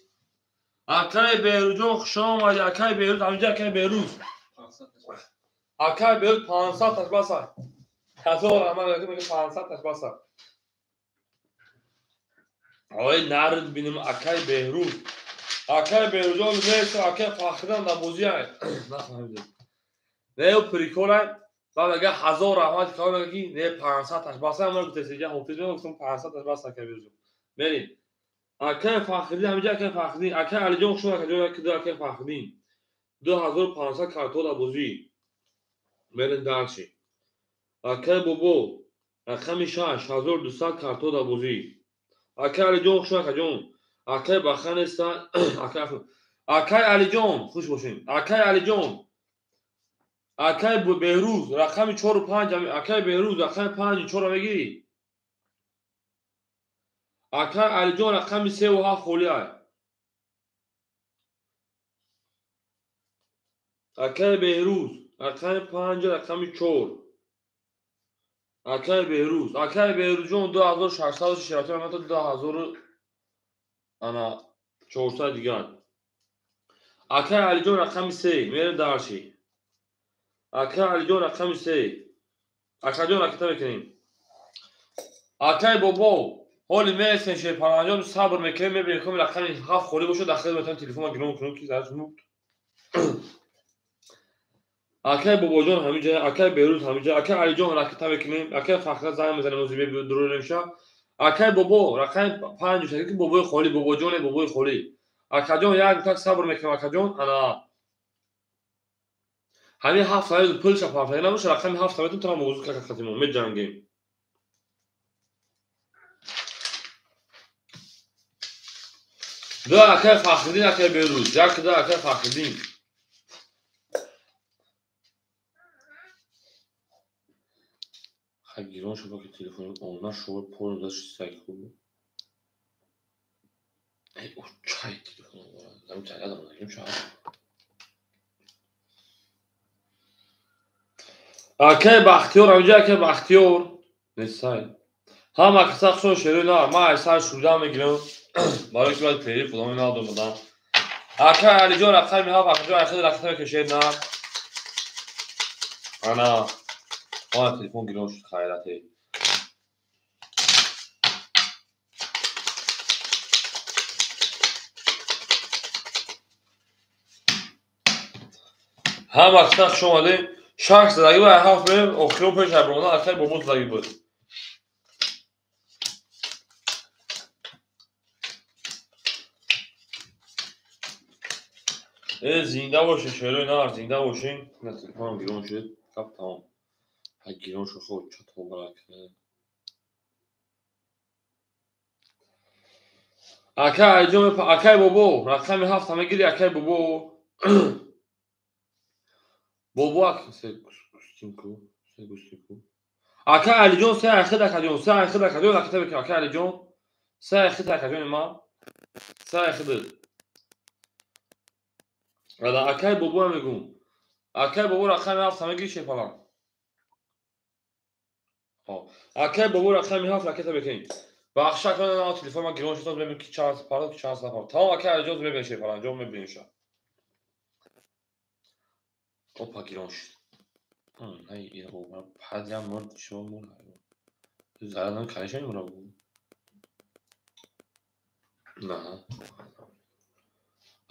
S1: اکای بیروجان خوش آمدی. اکای بیروز همینجا اکای بیروز. اکای بیروز 500 تاش بسا. هزار اما میگه 500 تاش بسا. آقای نرد بینیم اکای بیروز. اکای بیروجان میشه اکای فخردن در موزیای. نفهمیدم. نه او پریکولای. بعد اگه 1000 احمد کار میگی نه 500 تاش بسا ما گفت سیجا حافظ میگفتم 500 تاش بسا اکای بیروز. بریم. اکای فخردی همینجا اکای فخردی. اکای علی جان شو اکای فخردی. 2500 kartola buzî mêrin derçî. Akay bobo raqamî 6200 kartola buzî. Akay Alican xuşa xecan. Akay baxanê sta Akay Alican xuş boşin. Akay Alican. Akay Behrûz raqamî 4 û 5 Akay Behrûz raqamî 5 û 4 vegirî. Akay Alican raqamî 3 û 7 xoliya. Akay Behrûz raqamî 5 raqamî 4 Akay Behrûz. Akay Behrûzcan 2600 şirketi ve 2000 ana 400 digan. Akay Alican raqamî 3 mêrin darşî. Akay Alican raqamî 3. Akaycan rakete bekirin. Akay bobo Holi mesin şey parancan sabır mekirin mebrin kum raqamî 7 xoli boşu daxil metan telefona giron kunun ki zaten mut. Akay bobocan hamica Akay Behrûz hamica Akay Alican rakete bekirin. Akay fakhra zay mezanem ozibe durur nemşa. Akay bobo raqamî 5 şekil boboy xoli bobocan boboy xoli. Akajon yak tak sabır mekirim akajon ana. Hani 7 ay pul şapartayı namış raqamî 7 aytım tamam mevzu kakatım me jangim. Da Akay Fakhridin Akay Behrûz. Jak da Akay Fakhridin. Giron şoba ki telefonum onlar şoba porno da şisek bu. O çay telefonu var. Ben çay adamına gireyim şu an. Akay Baxtiyor همینجا Akay Baxtiyor. نسای. هم اکثر خون شروع نه ما اصلا شروع میگیرم. برای که باید پیری فلان اینا دادم. Akay Alican raqamî 7 Akaycan axir rakete keşir ne? Ana. Ana telefon giron şut xayrati. هم اکثر شمالی شخص زدگی و هفت بریم اخیرون پیش هبرونه اکثر بابون زدگی بود. زنده باشه شروع نه زنده باشین. نه تلفنم گیرون شد. خب تمام. ها گیرون شد خود چطور برکه. Akay Alican Akay bobo raqamî 7 همه گیری Akay bobo. Bobo Akay Alican 3 axir Akajon 3 axir Akajon rakete bekin Akay Alican 3 axir Akajon ma 3 axir. Valla Akay bobo هم میگم. Akay bobo raqamî 7 همه گیری falan. Akay bobo raqamî 7 rakete bekin. Baxşa کنن آن تلفن ما گیرون شد ببینیم کی چند پارا کی چند نفر تمام Akay Alican ببین şey falan انجام ببینیم شا. Opa گیرون شد. نه این رو پدرم مرد شما مرد. زدن کنشن مرا بود. نه.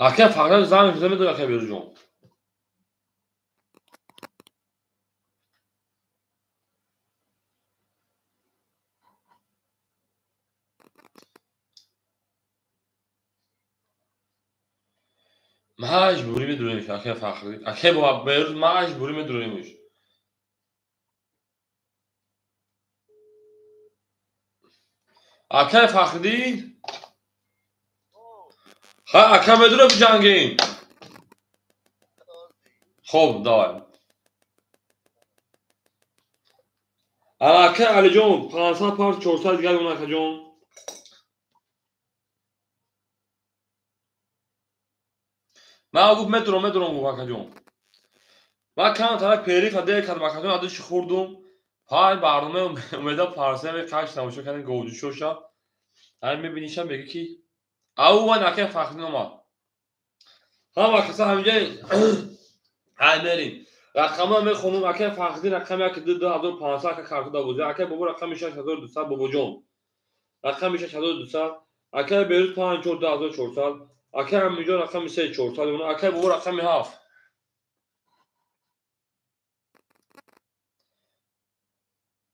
S1: Akay فقط زمان میذاره میدونه Akay Behrûzcan. مجبوری میدونیم که Akay فخری Akay با Behrûz مجبوری میدونیمش. Akay فخری ها Akay میدونه بجنگیم. خب دایم. Akay Alican 500 پارت 400 دیگر اون Akaycan. من گفت مترو Akaycan. من کم طرف پیری فده کردم Akaycan ادش خوردم. پای برنامه اومده پارسه به کاش تماشا کردن گودشوشا. هر میبینیشم بگی کی؟ او نکه فخری نما همه کسا همینجا های میریم رقم ها میخونم اکه فخری رقم که 2500 که کارت دابوزه اکه بابو رقم 6200 بابو جون رقم 6200 اکه بیروز 5400 اکه همینجا رقم 3400 اون اکه بابو رقم 7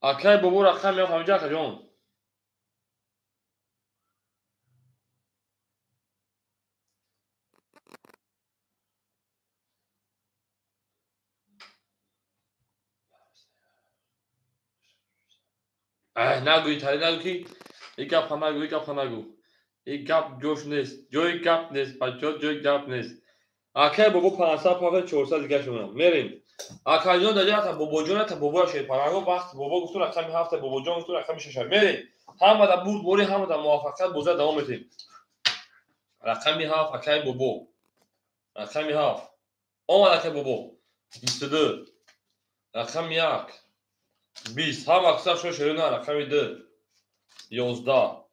S1: اکه بابو رقم همینجا که جون نگوی تاری نگوی یک گپ هم نگو یک گپ هم نگو یک گپ جوش نیست جوی گپ نیست بچه جوی گپ نیست اکه بابو 500 پاکت 400 دیگه شونم میریم اکه جون داری تا بابو جون تا بابو شیر پرانگو وقت بابو گفتو رقم 7 بابو جون گفتو رقم 6 میریم همه دا بود بوری همه دا موافقت بوزه دوام میتیم رقم 7 اکه بابو رقم 7 اون اکه بابو 22 رقم 1 20 هم اکثر شو شیرین رقم 2 11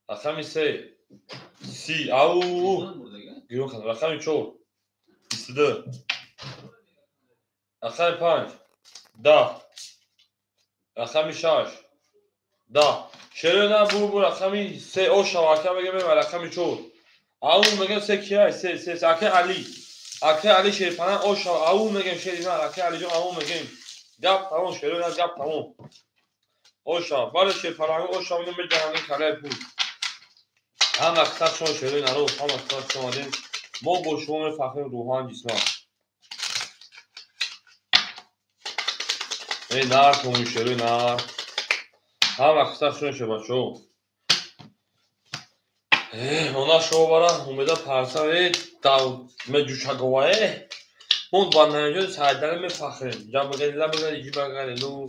S1: رقم 3 30 او گیرون کنم رقم 4 22 رقم 5 10 رقم 6 10 شیرین بو رقم 3 او شواکه بگم رقم 4 او میگم 3 کیه 3 اکه علی اکه علی شیرپنه او شوا او میگم شیرین اکه علی جون او میگم گپ تمام شیرین گپ تمام او شوا بالا شیرپنه او شوا میگم جهانی کله بود هم اکثر شما شیرین رو هم اکثر شما دیم ما با شما فخر روحان جسمان ای نار کنون شیرین نار هم اکثر شما شما شو اونا شو برا اومده پرسا ای تا مجوشا گواه اون باننجون سایدن می فخرین جا بگردی لا بگردی جی بگردی لو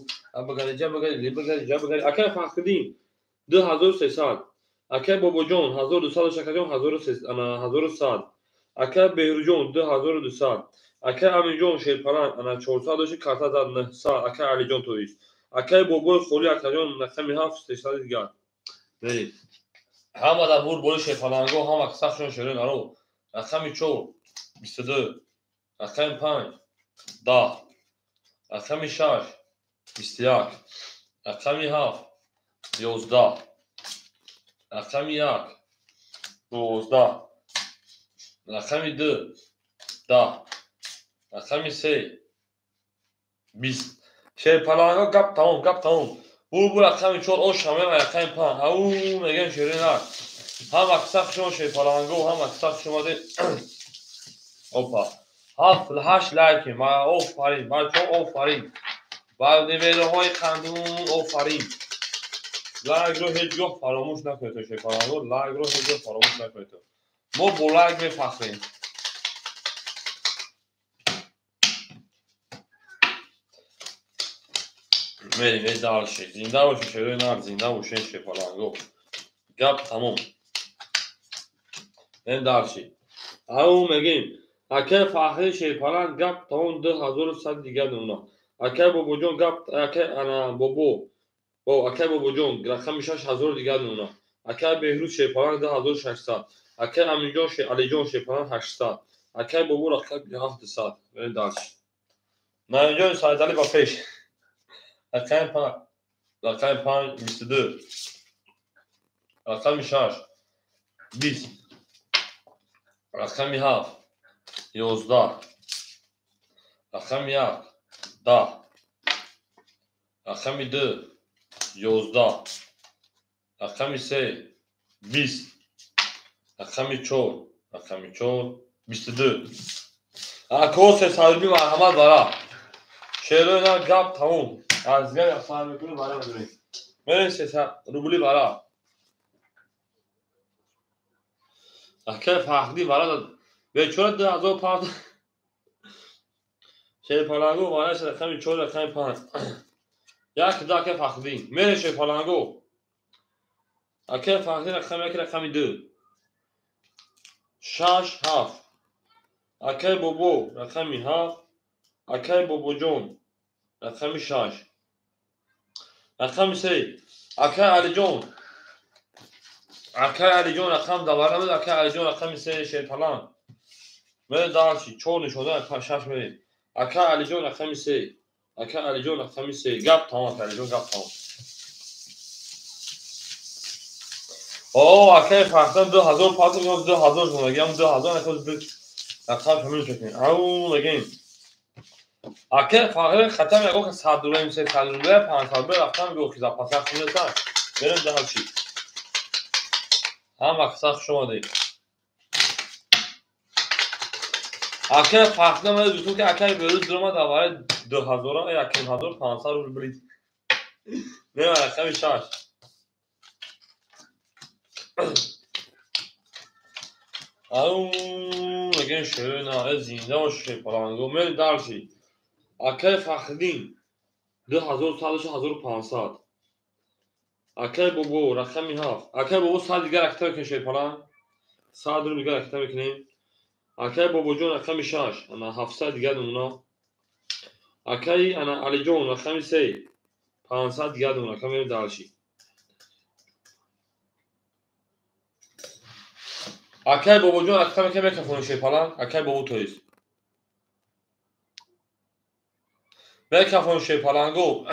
S1: بگردی جا بگردی لی بگردی جا بگردی اکه فخردین 2300 اکه بابا جون 1200 شکر جون 1100 اکه بهرو جون 2200 اکه امین جون شیرپران انا 400 داشت کارتا زد 900 اکه علی جون تویش اکه بابا خولی اکه جون نخمی 700 دیگه برید همه دا بور بولی شیرپرانگو هم اکسخ شون شیرین ارو رقم 4 22 رقم 5 10 رقم 6 21 رقم 7 11 رقم 1 12 رقم 2 10 رقم 3 20 شیرپرانگو گپ تمام بور رقم 4 او شامل رقم 5 او میگن شیرین هم اکسخ شون شیرپرانگو هم اکسخ شما ده اوپا 7 لایکی ما آفرین بچه آفرین با نویده‌های خندون آفرین لایک رو هیچ جا فراموش نکنید شیرپرانگو لایک رو هیچ جا فراموش نکنید ما با لایک میفخریم میریم یه دال شید زنده باشه شیرین نار زنده باشه شیرپرانگو گپ تموم این دال شید او میگیم اکه فخری شیرپران گپ تموم 2100 دیگه اونا اکه بابو جون گپ اکه انا بابو با اکه بابو جون رقم 6000 دیگه اونا اکه بهروز شیرپران 2600 اکه امین جون علی جون شیرپران 800 اکه بابو رقم 700 این دال شید نه اینجا سایدالی با پیش رقم 5 رقم 5 22 رقم 6 20 رقم 7 11 رقم 1 10 رقم 2 11 رقم 3 20 رقم 4 22 اکوس صاحبی مرحمت برا شیرین گپ تموم از گل افسانه میکنیم برای مدونیم میرین 300 روبلی برا اکه فخری برا به چون 2500 شیرپرانگو وانش رقم 4 رقم 5 یک داکه فخری میرین شیرپرانگو اکه فخری رقم 1 رقم 2 6 7 اکه بابو رقم 7 اکه بابو جون رقم 6 رقم 3 اکه علی جون Akay Alijon raqam davaramiz. Akay Alijon raqami 3 şeypalan. Mere dalchi 4 nishona 6 mere. Akay Alijon raqami 3. Akay Alijon raqami 3. Gap tamom Alijon gap tamom. Akay farqdan 2000 pas میگم 2000 شما میگم 2000 نخواست به رقم همین شکلی. میگیم Akay farqi xatam yago که 100 دلار میشه 100 دلار 500 دلار رفتم میگه که پس رقم میرسن بریم dalchi. هم وقت شما دی. Akay farqdan من دوستم که Akay به روز درآمد دوباره 2000 یا 1500 روبل برید. نه رقم 6. میگن شروع نه زنده باشه پلنگو میل dalchi. Akay farqidin 2000 سالش 1500. Akay بابا رقمی 7. Akay بابا سال دیگه اکتا بکن شیپالان. سال رو دیگه اکتا بکنیم. Akay بابا جون رقمی 6. انا 700 دیگه نمونا. Akay انا علی جون رقمی 3. 500 دیگه نمونا که میریم dalchi. Akay بابا جون اکتا بکن میکفون شیپالان. Akay بابا تویست. میکفون شیپالانگو.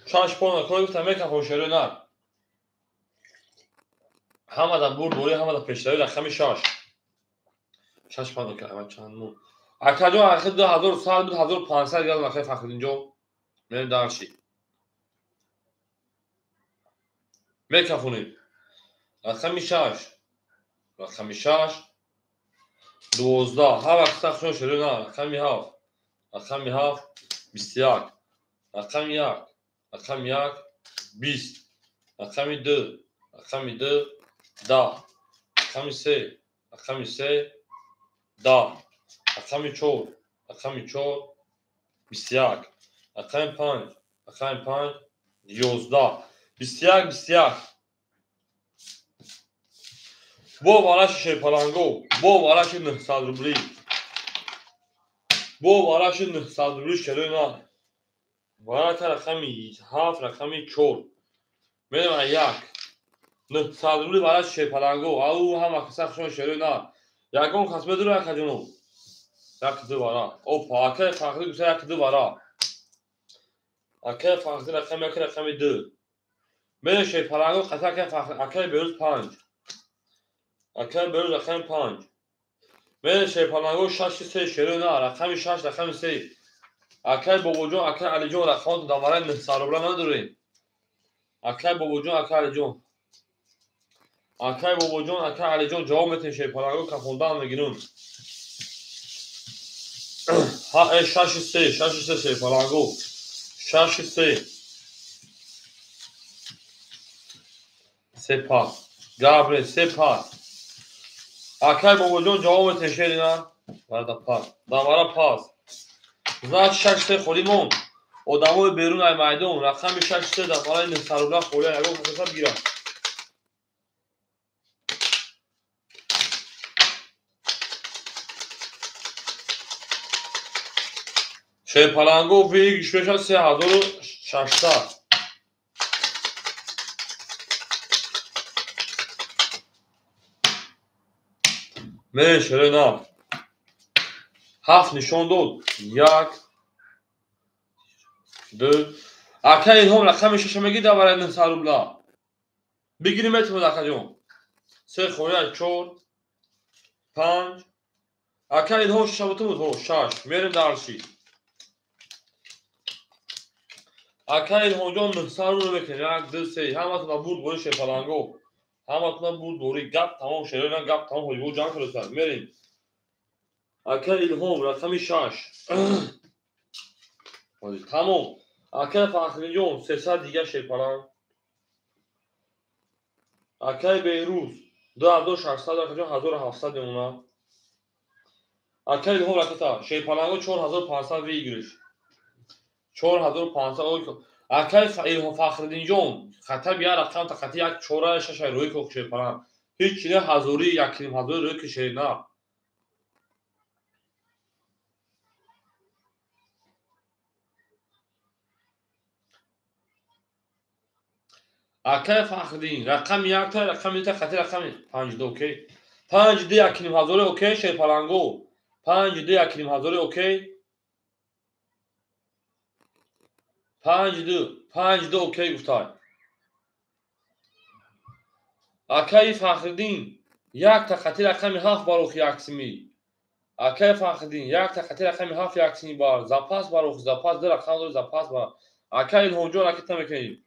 S1: چاش پون کوی گفتم میکفون شروع نه. همه دا برد دوری همه دا پیشتری رقمی 6. 6 پاند که همه چند مون. Akay جون اخیر 2000 سال 2500 دیگه Akay farqidin جون میریم dalchi. میکفونیم. رقمی 6. رقمی 6. 12 ها وقت شون شروع نه رقمی 7. رقمی 7 21. رقمی 1. رقمی 1 20. رقمی 2. رقمی 2 10. رقمی 3. رقمی 3 10. رقمی 4. رقمی 4 21. رقمی 5. رقمی 5 11. 21 21. بو بالاش شیپالانگو بو بالاش 900 روبلی. بو بالاش 900 روبلی شروع نه. بالا رقمی 7 رقمی 4. میرم 1. 900 روبلی بالاش شیپالانگو او هم اکسخ شون شروع نه. یکم خصم دور کجونو. یک دو بارا. Akay farqi گوشه یک دو بارا. Akay farqi رقم 1 رقم 2. میره شیپالانگو خطا که فرقی Akay بروز 5. Akay بروز رقم 5. میره شیپالانگو 6 3 شروع نه رقم 6 رقم 3. Akay بابا جون Akay علی جون رقم داماره 900 روبل نداریم. Akay بابا جون Akay علی جون. Akay بابا جون Akay علی جون جواب میتین شیپالانگو کفوندان میگیرون. ها 6 3 6 3 شیپالانگو 6 3. سه پاس. گابریل سه پاس. Akay بابا جون جواب میتین شیرینه. بعد پاس. داماره پاس. زاد 6 3 خوریمون. آدمای بیرون از میدان رقم 6 3 داماره 900 روبل خوریان یگو حساب گیرن. شیپالانگو بیگش بشه 3600. میره شروع نه. 7 نشان داد. 1 2. Akay هم رقم 6 میگی داماره 900 روبل. بگیریم اتفاق Akay جون. 3 خوریان 4 5. Akay هم 6 بود 6. میریم dalchi. Akay هم جون 900 روبل بکنه 1 2 3 همتون بود گوش شیپالانگو. همتون بود دوری گپ تمام شروع نه گپ تمام هیو جان کرد میریم. Akay هم رقم 6. تمام. Akay farqidin جون 300 دیگه شیپالان. Akay بیروز 2600 جون 1700 میمونه. Akay هم رقم شیپالانگو 4500 بگیرش. 4500 Akay هم farqidin جون خطر بیا رقم تا خطی 1 4 6 روی کوک شیپالان. هیچ چیز هزاری 1 هزار روی که شیرنا. акай фахриддин рақами якта рақами та хати рақами 52 окей 52 1,5 окей шерпаланго 52 1,5 окей 52 окей гуфтай акаи фахриддин якта хати рақами 7 барохи яксими акай фахриддин якта хати рақами 7 яксими бар запас барохи запас ду рақам дори запас бар акай илҳомҷон ракета мекунем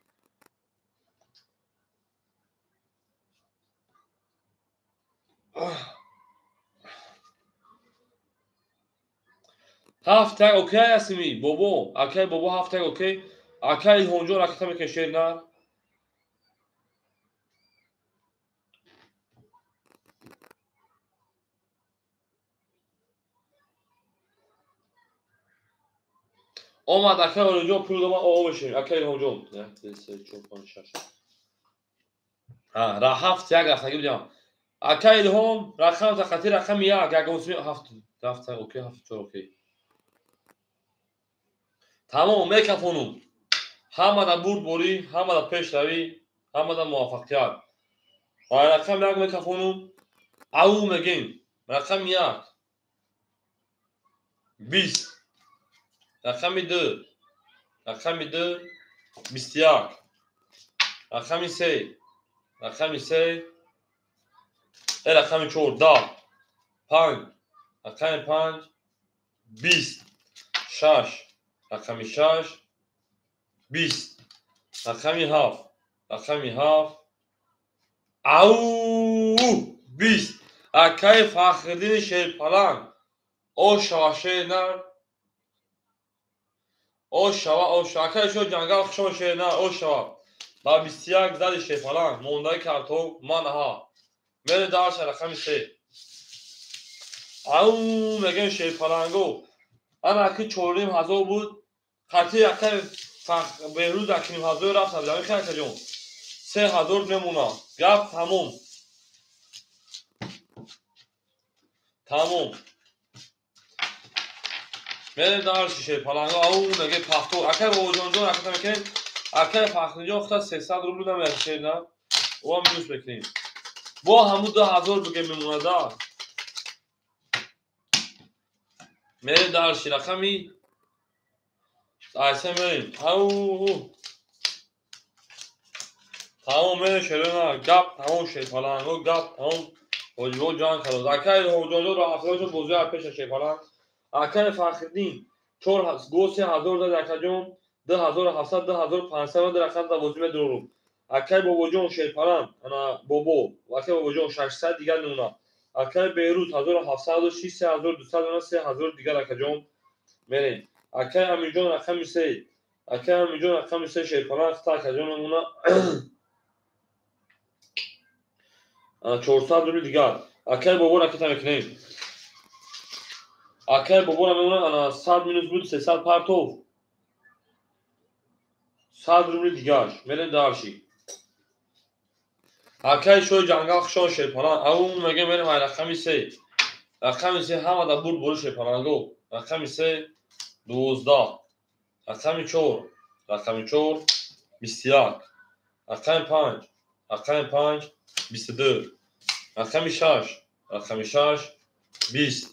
S1: 7 окей ҳастими бобо акай бобо 7 окей акай илҳомҷон ракета мекунем шернар омад акай олиҷон пул дома ово мешавем акай илҳомҷон 1 2 3 4 5 6 ра 7 як рафтагӣ будиам акай илҳом рақам та хати рақами 1 ягонсими 7 окей 7 окей тамом мекафонум ҳамада бурдборӣ ҳамада пешравӣ ҳамада муваффақият ва рақам 1 мекафонум ау мегем рақами 1 20 рақами 2 рақами 2 21 рақами 3 рақами 3 рақами 4 10 5 рақами 5 20 6 рақами 6 20 рақами 7 рақами 7 ау 20 акаи фахриддини шерпаланг ошава шернар ошава акаи шо ҷангал хушо шернар ошава ба 21 зади шерпаланг мондаи картон манаҳа мере дарша рақами 3 ау мегем шерпаланго ана ки 4500 буд хати акаи беҳрӯз 1,5 рафта будам мехай акаҷон 3000 мемона гап тамом тамом мере дарши шерпаланго ау меге пахто акаи бобоҷонҷон ракета мекунем акаи фахриддинҷон хута 300 рубл намешерна ва минус мекунем бо ҳамун 2000 биге мемонада мере дарши рақами айса мерем ау тамом мере шерона гап тамом шерпаланго гап тамом ҳоҷибо ҷанг кардод акаи ҳоҷонҷон роҳафзоҷон бозиҳар пеша шерпаланг акаи фахриддин 4 го 3000 дад акаҷон 2700 2500 дади рақам давозӣ медорум акаи бобоҷон шерпаланг ана бобо акаи бобоҷон 600 дигар мемона акаи беҳрӯз 1706 3200 3000 дигар акаҷон мерем акаи аминҷон рақами 3 акаи аминҷон рақами 3 шерпаланг хута акаҷон мемона 400 рубли дигар акаи бобо ракета мекунем акаи бобора мемона ана 100 минус буд 300 партов 100 рубли дигар мерем дарши акаи шои ҷангал хушон шерпаланг ау мегем мерем ай рақами 3 рақами 3 ҳамада бурд бори шерпаланго рақами 3 12 рақами 4 рақами 4 21 рақами 5 рақами 5 22 рақами 6 рақами 6 20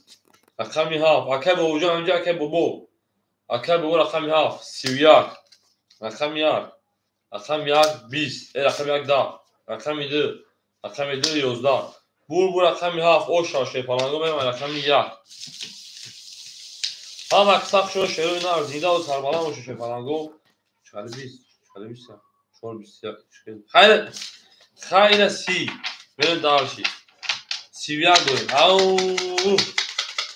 S1: рақами 7 акаи бобоҷон ҳамҷа акаи бобо рақами 7 31 рақами 1 рақами 1 20 рақами 1 10 рақами 2 рақами 2 11 бур рақами 7 ошава шерпаланго мерем рақами 1 ҳама қиса хушо шерои нар зиндаду сарбаланд боша шерпаланго 40 20 4 21 хайра 30 мерем дарши 31 дорем ау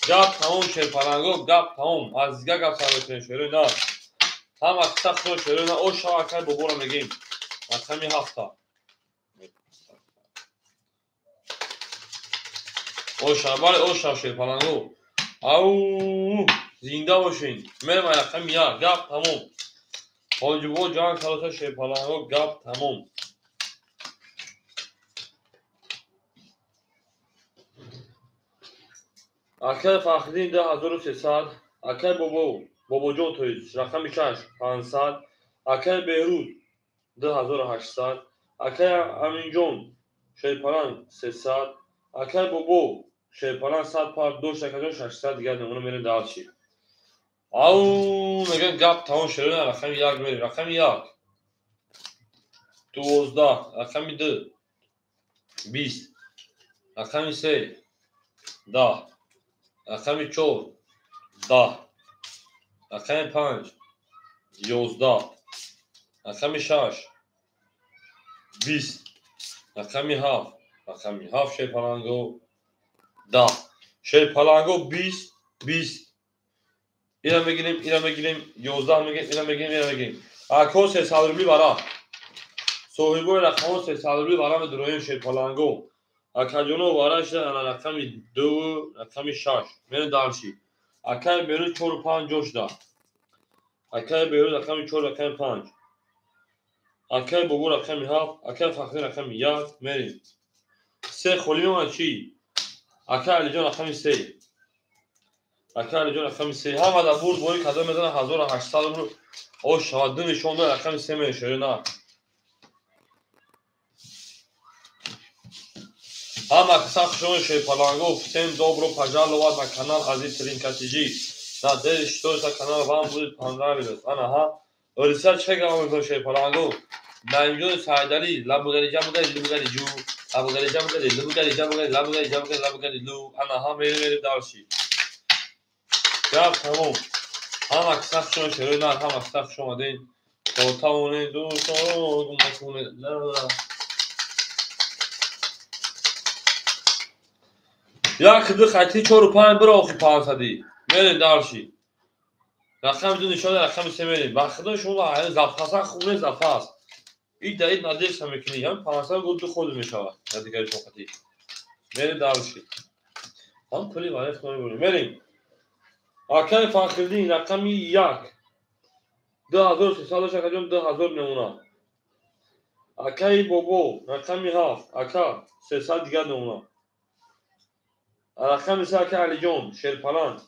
S1: гап тамом шерпаланго гап тамом аз дигар гап сар мекунем шерои нар ҳама қиса хушо шерои нар ошава акаи бобора мегем рақами 7 ошава бале ошава шерпаланго ау зинда бошен мерем ай рақами 1 гап тамом ҳоҷибо ҷанг кардода шерпаланго гап тамом акаи фахриддин 2300 акаи бобоҷон тоиз рақами 6 500 акаи беҳрӯз 2800 Akay Aminjon Şeyparan 3 saat. Akay Bobo Şeyparan saat par 2 dakika 6 saat دیگه نمونه میریم دارچی. او میگن گپ تمام شده رقم یک میریم رقم یک 12 رقم 2 20 رقم 3 10 رقم 4 10 رقم 5 11 رقم 6 20 رقم 7 رقم 7 Şeyparango 10 Şeyparango 20 20 اینم بگیریم اینم بگیریم 11 میگیم اینم بگیریم اینم بگیریم اکو 300 روبلی برا صاحبو رقم 300 روبلی برا به دروین Şeyparango اکاجونو وارش انا رقم 2 رقم 6 من دارشی اکای بیرو 4 و 5 جوش دا اکای بیرو رقم 4 رقم 5 اکای بابو رقم 7 اکای فخری رقم 1 مریم سه خلی من چی اکای علی جان رقم 3 اکای علی جان رقم 3 هم از برد بوی کدام میزنه 1800 رو او شاده نشون ده رقم 3 میشه نه هم اکساق شون Şeyparango всем добро пожаловать на канал Aziz Trinkatici. Надеюсь, что это канал вам будет понравиться. Ага. Рисаль чекам میکنه Şeyparango. نمیدون سعدلی لبگری جمگری لبگری جو لبگری جمگری لبگری جمگری لبگری جمگری لبگری لو انا ها میریم دارشی. گپ تمام. هم اکساق شون شروع نه هم اکساق شون دین. کوتاونه دوستان گمتونه لا یا کدی خطی 4 و 5 برو آخی 500 میریم دارشی. رقم دو نشانه رقم 3 میریم. بخدا شما زفاس خونه زفاس. این دید ندیش هم میکنی. هم 500 گود خود میشود. ندیگری شوختی. میریم دارشی. هم پلی وارد کنیم بریم. میریم. آکای فخردین رقم 1 2300 2000 نمونه. آکای بابو رقم 7 آکا 300 دیگر نمونه. رقم 3 آکای علی جان Şeyparan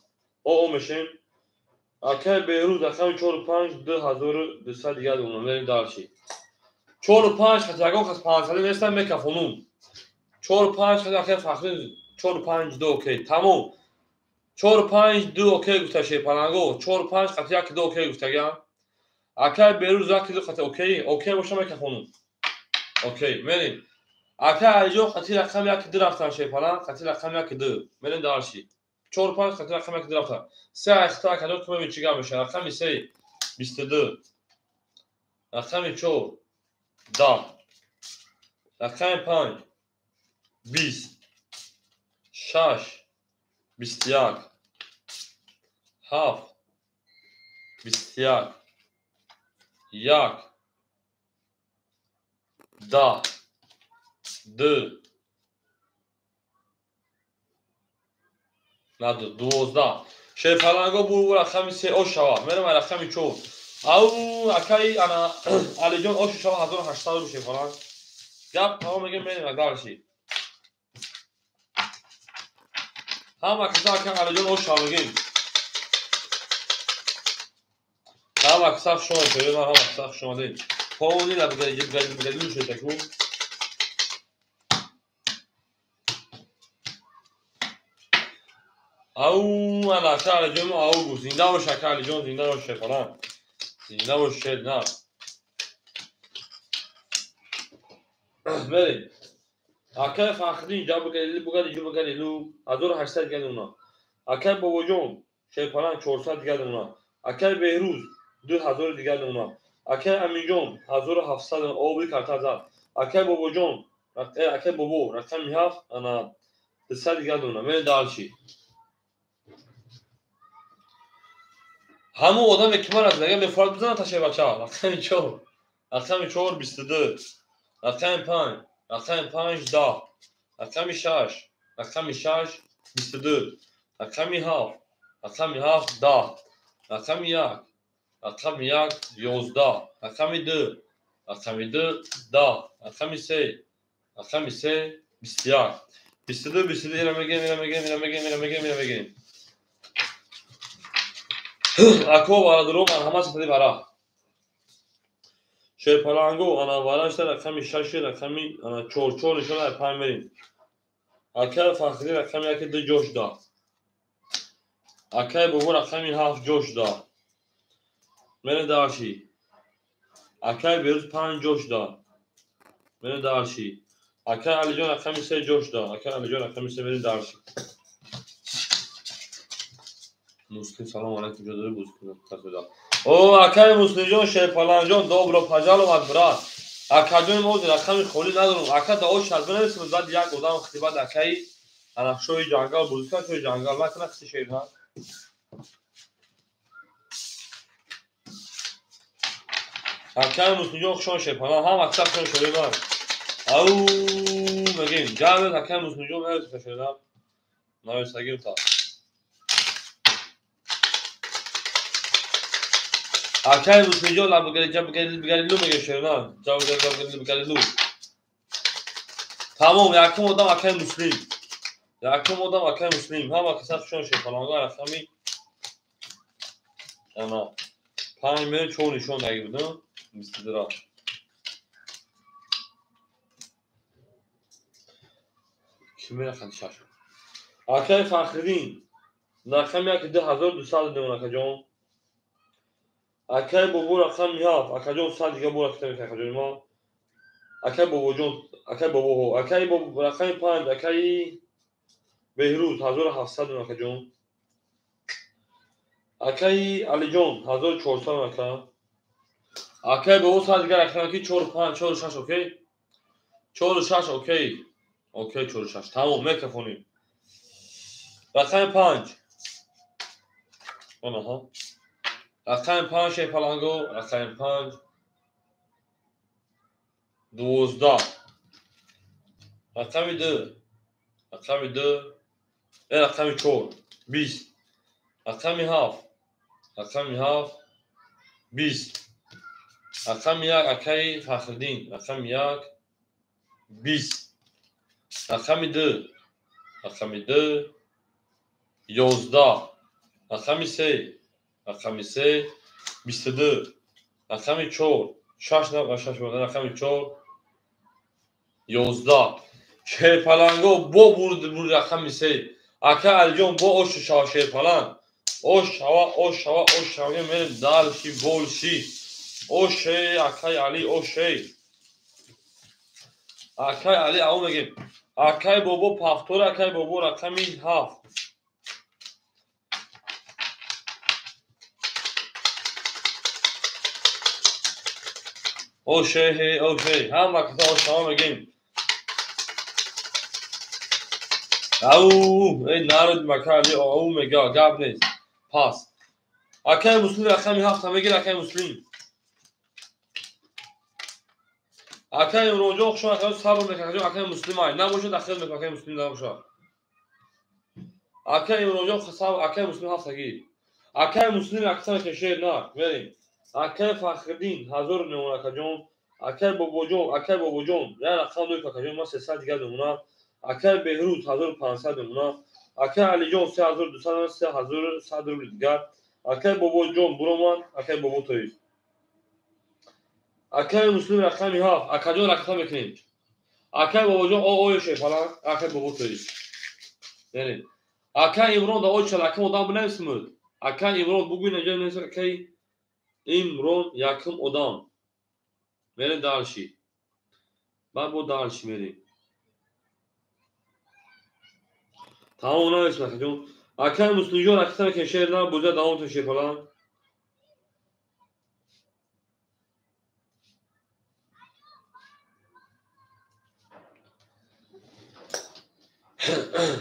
S1: او میشیم. آکای بیروز رقم 4 و 5 2200 دیگر نمونه. میریم دارشی. 4 و 5 خطیگاه خواست 500 نیستن میکفونون 4 و 5 خطیگاه فخری 4 و 5 2 اوکی تمام 4 و 5 2 اوکی گفته Şeyparango 4 و 5 خطیگاه 2 اوکی گفته گم اکای بیروز رقم 2 خطی اوکی اوکی باشه میکفونون اوکی میریم اکای علیجو خطی رقم 1 2 رفتن Şeyparan خطی رقم 1 2 میریم دارشی 4 و 5 خطی رقم 1 2 رفتن 3 اختار کدو که ببین چیکار میشه رقم 3 22 رقم 4 10 رقم 5 20 6 21 7 21 1 10 2 نه 12 Şeyparango bu رقم 3 او شوا میرم رقم 4 او اکای انا علی جان او شوا 1800 رو Şeyparan گپ تمام میگه میریم دارشی هم اکسا که علی جان او شوا میگیم هم اکسا شما شده هم اکسا شما دید پاونی لبگری شده تکو او انا شعر جمع او گو زنده و شکر علی جان زنده و Şeyparan زنده و شد نه بریم اکای فخری جا بگردی لو 1800 گرد اونا اکای بابا جان Şeyparan 400 گرد اونا اکای بهروز 2000 دیگر اونا اکای امین جان 1700 او بی کارت زد اکای بابا جان اکای بابا رقم 7 انا 200 دیگر اونا من دالشی همون آدم اکمال از دیگه به فرد بزنه تا شه بچه‌ها رقم 4 رقم 4 22 رقم 5 رقم 5 10 رقم 6 رقم 6 22 رقم 7 رقم 7 10 رقم 1 رقم 1 11 رقم 2 رقم 2 10 رقم 3 رقم 3 21 22 22 میرم میگم اکو بالا درو من همه ستادی برا شیپلنگو انا ورشت رقمی 6 رقمی انا 4 نشون پنج بریم. اکای فخری رقمی یک دو جوش دا. اکای بابو رقمی 7 جوش دا. من دارشی. اکای بیروز 5 جوش دا. من دارشی. اکای علی جان رقمی 3 جوش دا. اکای علی جان رقمی 3 من دارشی. مسلم سلام علیکم جداری بوز کنم. او اکای مسلم جان شیپلنگ جان دوبرو پجال اومد برات. اکادون موز رقمی خولی ندارم. اکا داو شرط بنویسم بعد یک آدم خطیبت اکای انا شوی جنگل بودکن شوی جنگل نکنه خسی شیر ها. اکای مسلم جان خشون شیپلنگ هم اکثر خشون شوی دار. او مگیم جالب اکای مسلم جان نویسم شوی دار. نویسگیم تا. اکای مسلم جان لبگری جب بگریلو میگه شوی دار. جب بگریلو. تمام یکم آدم اکای مسلم. یکم آدم اکای مسلم هم اکثر خشون شیپلنگ رقمی انا 5 من چون نشون نگی بودم. مستدرا. کمی رقم شش. اکای فخری رقمی یک 2200 دیم اکای جان. اکای بابو رقمی 7 اکای جان 100 دیگه بو رقم اکای جان ما. اکای بابو جان اکای بابو اکای بابو رقمی 5 اکای بهروز 1700 دیم اکای جان. اکای علی جان 1400 اکای. اکای بابو 100 دیگه رقم کی 4 5 4 6 اوکی. 4 6 اوکی. اوکی 4 6 تمام میکروفونی. رقم 5 آها. رقم 5 شیپلنگو رقم 5 12 رقم 2 رقم 2 رقم 4 20 رقم 7 رقم 7 20 رقم 1 اکای فخردین رقم 1 20 رقم 2 رقم 2 11 رقم 3 رقم 3 22 رقم 4 6 رقم 4 11 شیپلنگو با برد رقم 3 اکا الجون با اوش شوا شیپلنگ اوش شوا من دالشی بولشی اوشی اکای علی اوشی اکای علی او میگیم اکای بابا پافتور اکای بابا رقمی 7 اوشی هم وقتا شما میگیم او ای نارد مکالی او میگه گاب نیست پاس اکای مسلم رقمی 7 میگیر اکای مسلم اکای روجو شما اکای صبر میکنه اکای مسلم ای نباشه داخل میکنه اکای مسلم نباشه اکای روجو حساب اکای مسلم 7 گیر اکای مسلم اکثر کشیر نه بریم اکای فخردین 1900 اکای جون اکای بابو جون یا رقم دو اکای جون ما 300 دیگه دمونا اکای بهروز 1500 دمونا اکای علی جون 3200 3100 روبل دیگه اکای بابو جون برومان اکای بابو توی اکای مسلم رقمی 7 اکای جون رقم میکنیم اکای بابو جون او شیپلنگ اکای بابو توی یعنی اکای امرون دا او چلاکم ادام بنویسم اکای امرون بگوین اینجا نویسم اکای امرون یکم ادام میره دارشی بعد با دارشی میری تمام نویسم اکای جون اکای مسلم جون اکثر که شیر نه بوده داون تو شیپلنگ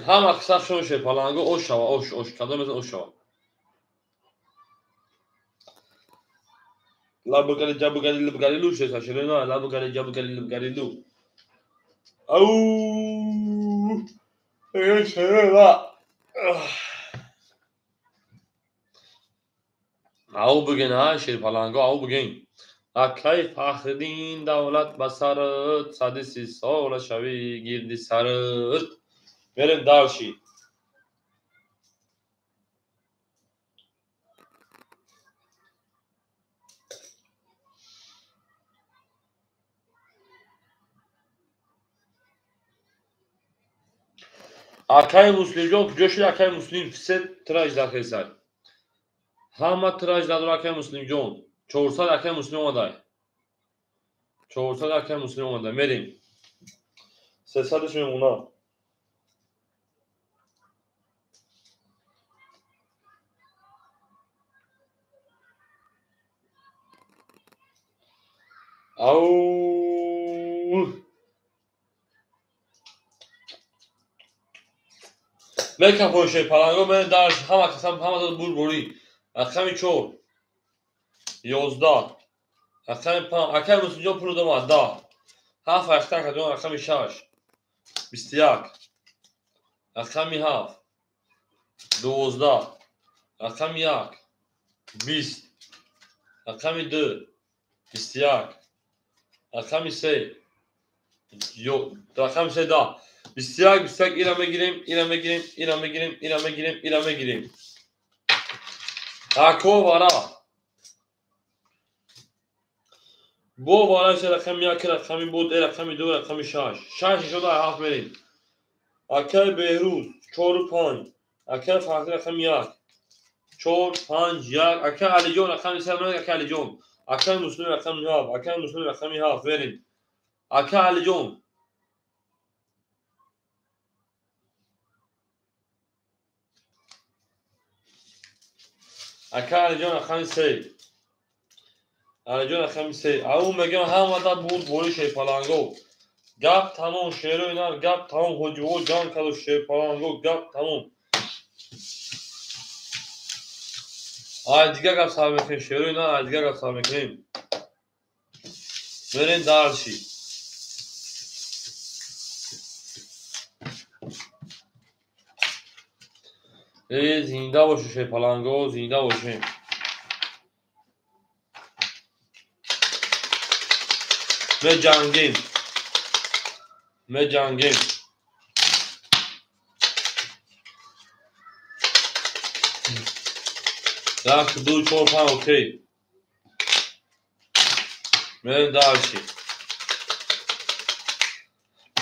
S1: هم اکثر شون شیپلنگ او شوا اوش کدام مثل او شوا لبگری لو شد شده نه لبگری لو او او بگین ها شیپلنگ او بگین اکای فخردین دولت بسرت 130 سال شوی گیردی سرت بریم دارشی Akay Muslim جون جوشی Akay Muslim سه تراج داخل سر همه تراج دادر Akay Muslim جون 400 Akay Muslim اومده 400 Akay Muslim اومده میریم 300 شون اونا او میکا پوشه پلنگو من درش همه قسم همه داد بور بوری اخمی 4 11 اخمی 5 Akay Muslim جون پول داد 10 هفت اختر کدوم اخمی 6 21 اخمی 7 12 اخمی 1 20 اخمی 2 21 اخمی 3 رقم 3 daha 21 21 İran'a gireyim İran'a gireyim İran'a gireyim İran'a gireyim İran'a gireyim Ako vara Bu vara işte rakam 1 rakam بود rakam 2 rakam 6 6 شده هفت بریم Akay Behruz 4 5 Akay farklı rakam 1 4 5 1 Akay Ali John rakam 3 Akay Ali John Akay Muslim rakam 1 Akay Muslim rakam 1 verin Akay Ali John Akay Ali John rakam 3 Ali John rakam 3 او میگم همه دا بود بوری شی پلنگو گپ تمام شعر و اینا گپ تمام حجو جان کدو شی پلنگو گپ تمام آی دیگه گپ سر میکنیم شعر و اینا آی دیگه گپ سر میکنیم برین درشی زنده باشه شی پلنگو زنده باشیم به جنگیم به جنگیم درک دو 4 5 اوکی برین درشی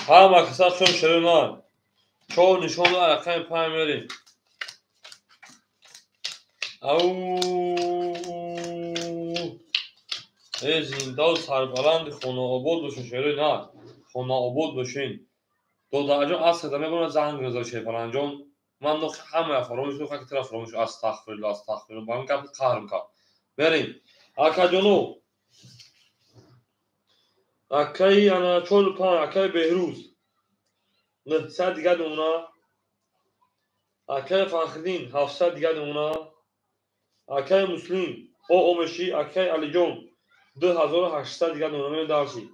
S1: همه کسا چون شعر و اینا 4 نشون دو رقم 5 بریم او زنده و سربلند خونه آباد باشین شعر نه خونه آباد باشین دو درجه از خدمه برون زنگ رضا شیپلان جون من نو همه فراموش نو که طرف فراموش استغفرالله استغفرالله من قبل قهرم کا بریم اکا جونو اکای انا چول پان اکای بهروز نه 100 دیگه دونا اکای فخردین 700 دیگه دونا اکای مسلم او اومشی اکای علی جون 2800 دیگه دونا من دارسی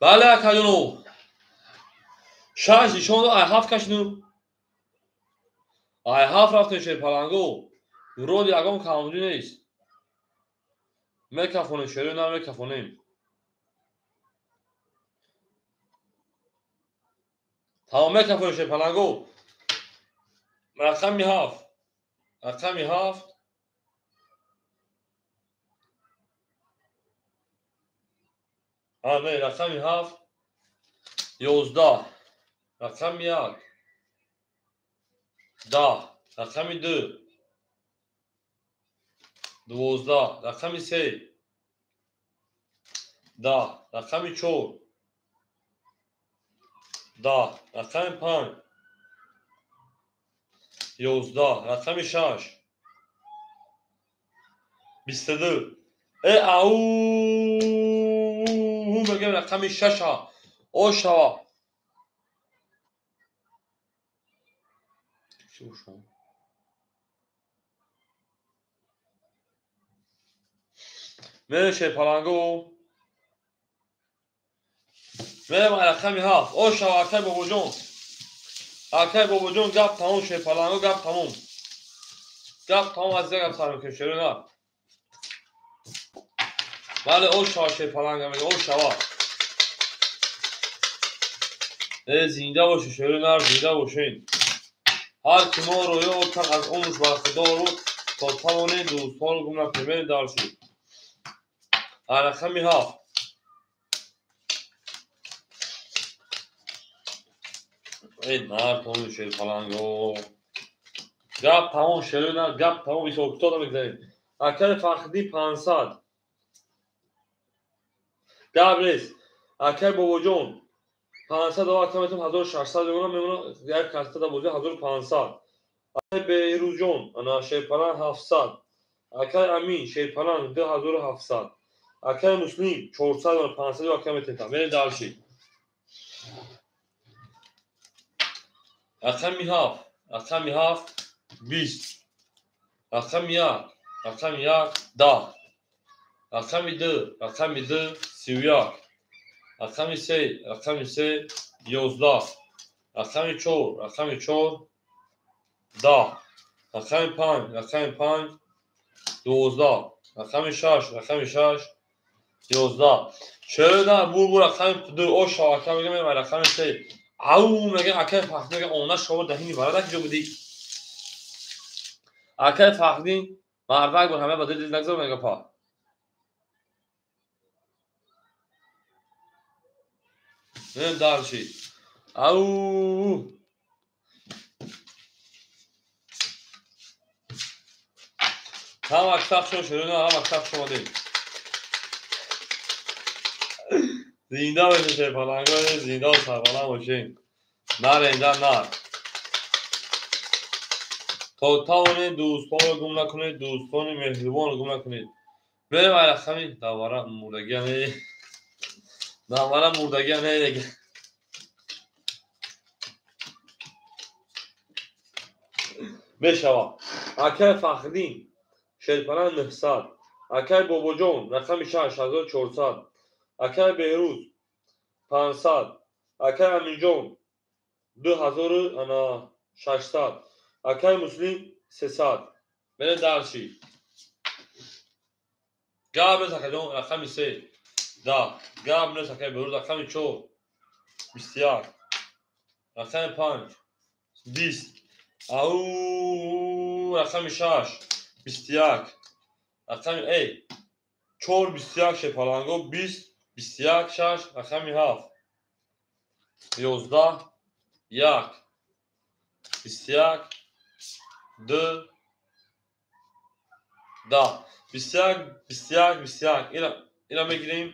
S1: بله اکا جونو شانسی شما ای هفت کشنو ای هفت رفتن شیر پلنگو رود یکم کاملی نیست میکافونه شیرو نه میکافونیم تمام میکافونه شیر پلنگو رقمی هفت رقمی هفت نه رقمی هفت 11 رقمی 1 10 رقمی 2 12 رقمی 3 10 رقمی 4 10 رقمی 5 11 رقمی 6 22 او میگم رقمی 6 او شوا میشه پلنگو میرم رقمی 7 او شوا اکای بابا جون اکای بابا جون گپ تموم شه پلنگو گپ تموم از دیگه گپ سر میکنیم شروع نه بله او شوا شه پلنگو میگه او شوا زنده باشه شروع نه زنده باشین هر کی ما رو یا تن از اونش برخدار رو تا توانید دوستان رو گم نکنید. برید دارشید. رقم 7 ای نکنید شیر پلنگو. گپ تمام شده نه، گپ تمام 28 تا بگذارید. اکل فخدی 500 گپ نیست. اکل بابا جون 500 و اکلتون 1600 میمونه یک کسته در بوده 1500. اکل بهروز جون انا شیر پلنگ 700. اکل امین شیر پلنگ 2700. اکل مسلم 400 و 500 و اکل میتونم برید دارشید. رقم 7 رقم 7 20. رقم 1 رقم 1 10. رقم 2 رقم 2 31. رقم 3 رقم 3 11. رقم 4 رقم 4 10. رقم 5 رقم 5 12. رقم 6 رقم 6 11. چرا نه بور رقم 2 او شاکه میگم رقم 3 او میگه اکه فخری میگه اون شما دهی میبره که جو بودی اکه فخری مردک بود همه بدل دید نگذار میگه پا نیم دارشید او هم اکتاق شما شروع نه هم اکتاق شما دید زینده بشه شیر پلنگای زینده و سربلند باشین نر اینجا نر تا توانید دوستان رو گم نکنید. دوستان مهربان رو گم نکنید. بریم رقمی دوباره مردگی هم دوباره مردگی هم دیگه بشوا. اکل فخدین شیر پلنگ 900. اکل بابا جون رقم 6400. اکل بهروز 500. اکل امین جون 2600. اکل مسلم 300. برید دارشید. گاب اکل جون رقم 3 10. گاب نیست اکل بهروز رقم 4 21. رقم 5 20. او رقم 6 21. رقم ای 4 21 شیر پلنگو 20 21 6. رقم 7 11 1 21 2 10 21 21 21 اینا میگیریم.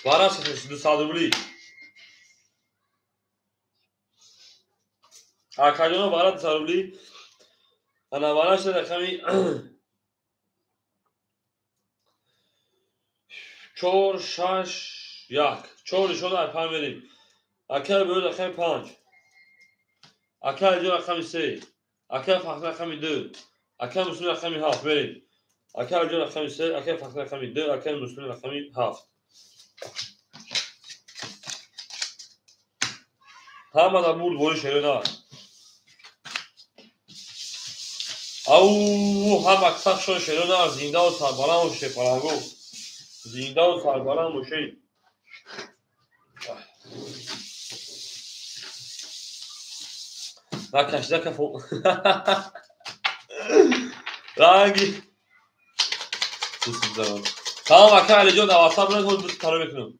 S1: برای دو صادرولی اکاجانو برای دو صادرولی انا برای شده رقمی 4 6 1 4 شده در پنج بریم. اکل برود رقم 5. اکل جو رقم 3. اکل فخر رقم 2. اکل مسلم رقم 7 بریم. اکل جو رقم 3. اکل فخر رقم 2. اکل مسلم رقم 7. همه در بود بوری شده نه او هم اکتاق شده شده نه زینده و سربلند و شیر پلنگو زینده و سربلند و شیر نکشده کفو رنگی تمام اکه علی جان در واتساپ نکنم دوست کارو بکنم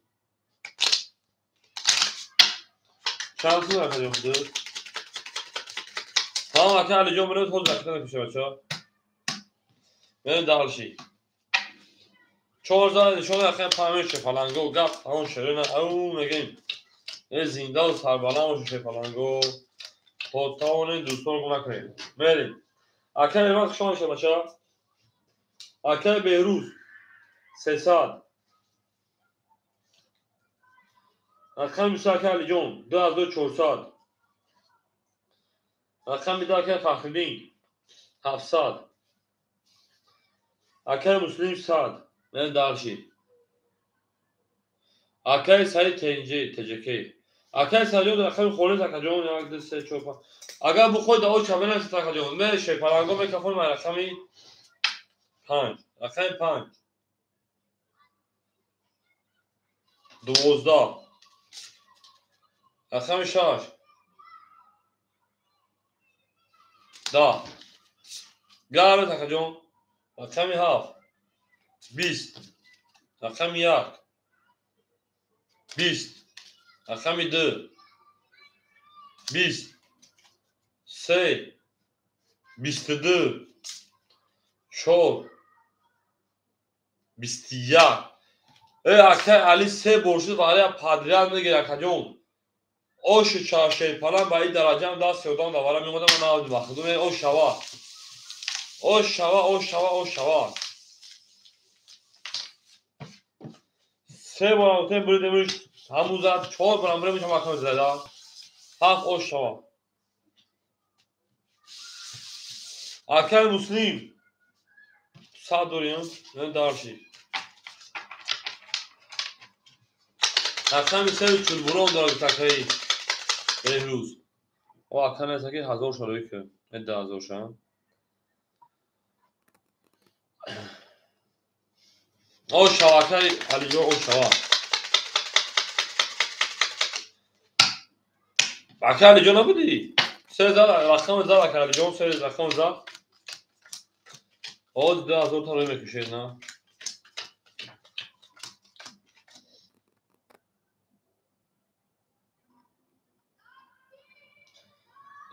S1: شانسی نکنم دوست تمام اکه علی جان برای خود رکھته نکشه بچه ها بریم دارشی 4000 شما رقم پایین شیر پلنگو گپ همون شده نه او میگیم زینده و سربلند و شیر پلنگو تا توانید دوستان رو گم نکنید. بریم اکه ایران شما شه بچه ها اکل بهروز 300. رقم 21 علی جون 2400. رقم 2 اکل فخردین 700. اکل مسلم 100. من دارشید اکل سعید تجکی اکل سعید رقم خورد اکل جون 1 2 3 4 5 اگر بخواد او چابه نست اکل جون من شیر پلنگو میکفون من رقمی 5. رقم 5 12. رقم 6 10 گرم تکه جون رقم 7 20 رقم 1 20 رقم 2 20 3 22 4 21 اکه علی 3 برشید برای پادریان میگیره که جون اوش چاشه پلان با این درجه هم دست سودان دوباره میمودم من نهاد بخدوم او شوا او شوا او شوا او شوا 3 بارم برید میش همون زد 4 بارم برید میشم اکم زده 7 او شوا اکه مسلم صد دوریم من دارشی رقم 3 چون برون داره تکایی امروز او اکه نیست که 1000 شده که ادعا 1000 شد او شوا که علی جو او شوا اکه علی جو نبودی 3 زد رقم زد اکه علی جو 3 رقم زد او 1000 تا روی میکشید نه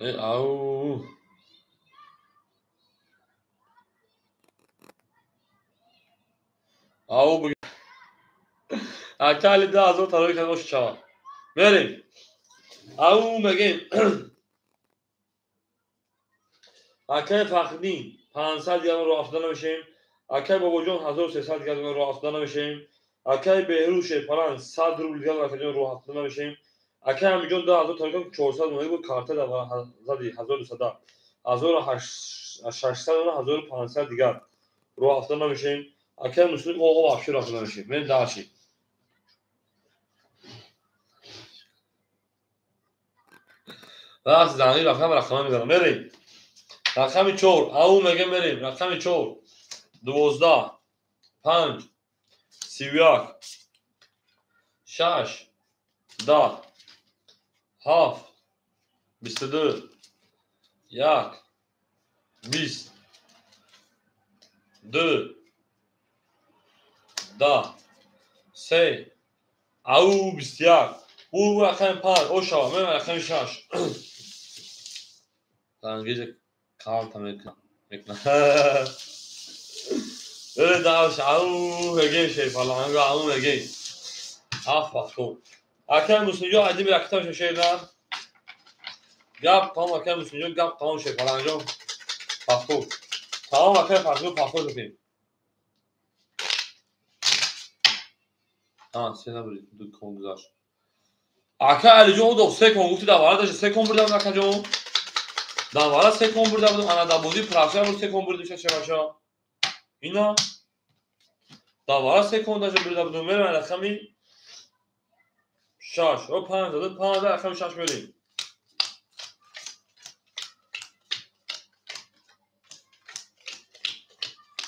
S1: او او بگی اکه علی 1000 تا روی که او شوا بریم او بگیم اکه فخدین 500 گرم رو افزوده نمیشیم اکه بابا جون 1300 گرم رو افزوده نمیشیم اکه بهروش پلان 100 روبل گرم رو افزوده نمیشیم اکه همینجون 2000 تا 400 مونی بود کارت دا زدی 1200 1800 و 1500 دیگر رو افزوده نمیشیم اکه مسلم او افشار افزوده نمیشیم من داشی راست زنی رقم میذارم بریم رقم 4 او میگه بریم رقم 4 12 5 31 6 10 7 22 1 20 2 10 3 او 21 او رقم 5 او شما من رقم 6 انگیز کار میکنم öyle dağılış au hege şey falan au hege af bak o akşam musun yo hadi bir akşam şeyler gap tamam akşam musun yo gap tamam şey falan yo bak o tamam akşam farklı farklı yapayım ha sen abi du kongular akşam Ali jo do se kongu da var da se kongu burada akşam jo da var se kongu burada ana da budi prasya bu se kongu burada şey başa اینا دوباره سکوندا جو برید بدون من رقمی 6 و 5 رقم 6 بریم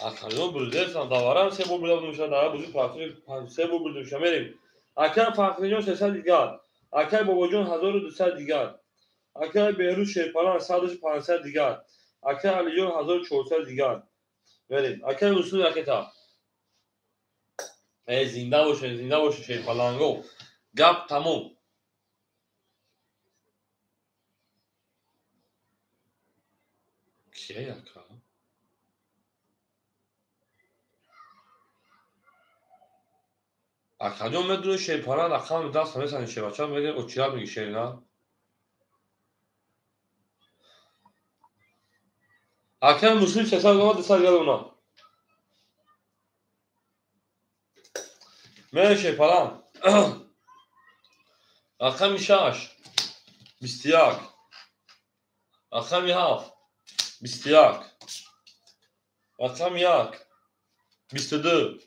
S1: اکانو بریده سان دوباره هم 3 بول برید بدون میشن دوباره بودی پراتوی 3 بول برید میشن بریم اکان فخری 300 دیگر اکان بابا جون 1200 دیگر اکان بهروز شیپالان 1500 دیگر اکان علی جون 1400 دیگر بریم اکان اصول رکتا زنده باشه شیپالانگو گپ تموم کیه یکا اکانجون مدونه شیپالان رقم دست همیسن شیپالان بگه اوچیا میگی شینا اکان مسلم 600 گام 200 گام اونا من شیپالان رقم 6 21 رقم 7 21 رقم 1 22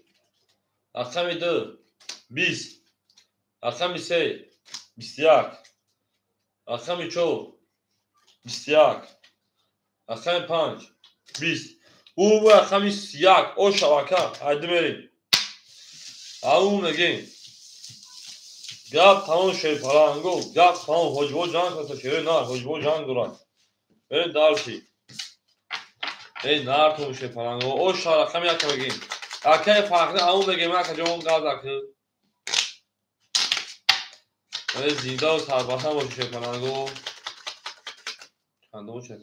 S1: رقم 2 20 رقم 3 21 رقم 4 21 رقم 5 20 او رقم 1 او شبکه هایدی بریم او میگیم گپ تمام شیپالانگو گپ تمام حجبو جان کتا شیره نه حجبو جان دوران بریم دارشی ای نار تو میشه پلنگو او شارخه میاد که بگیم اکه فرقی همون بگیم اکه جون قاعد اکه ای زینده و سرباسه باشه پلنگو چنده باشه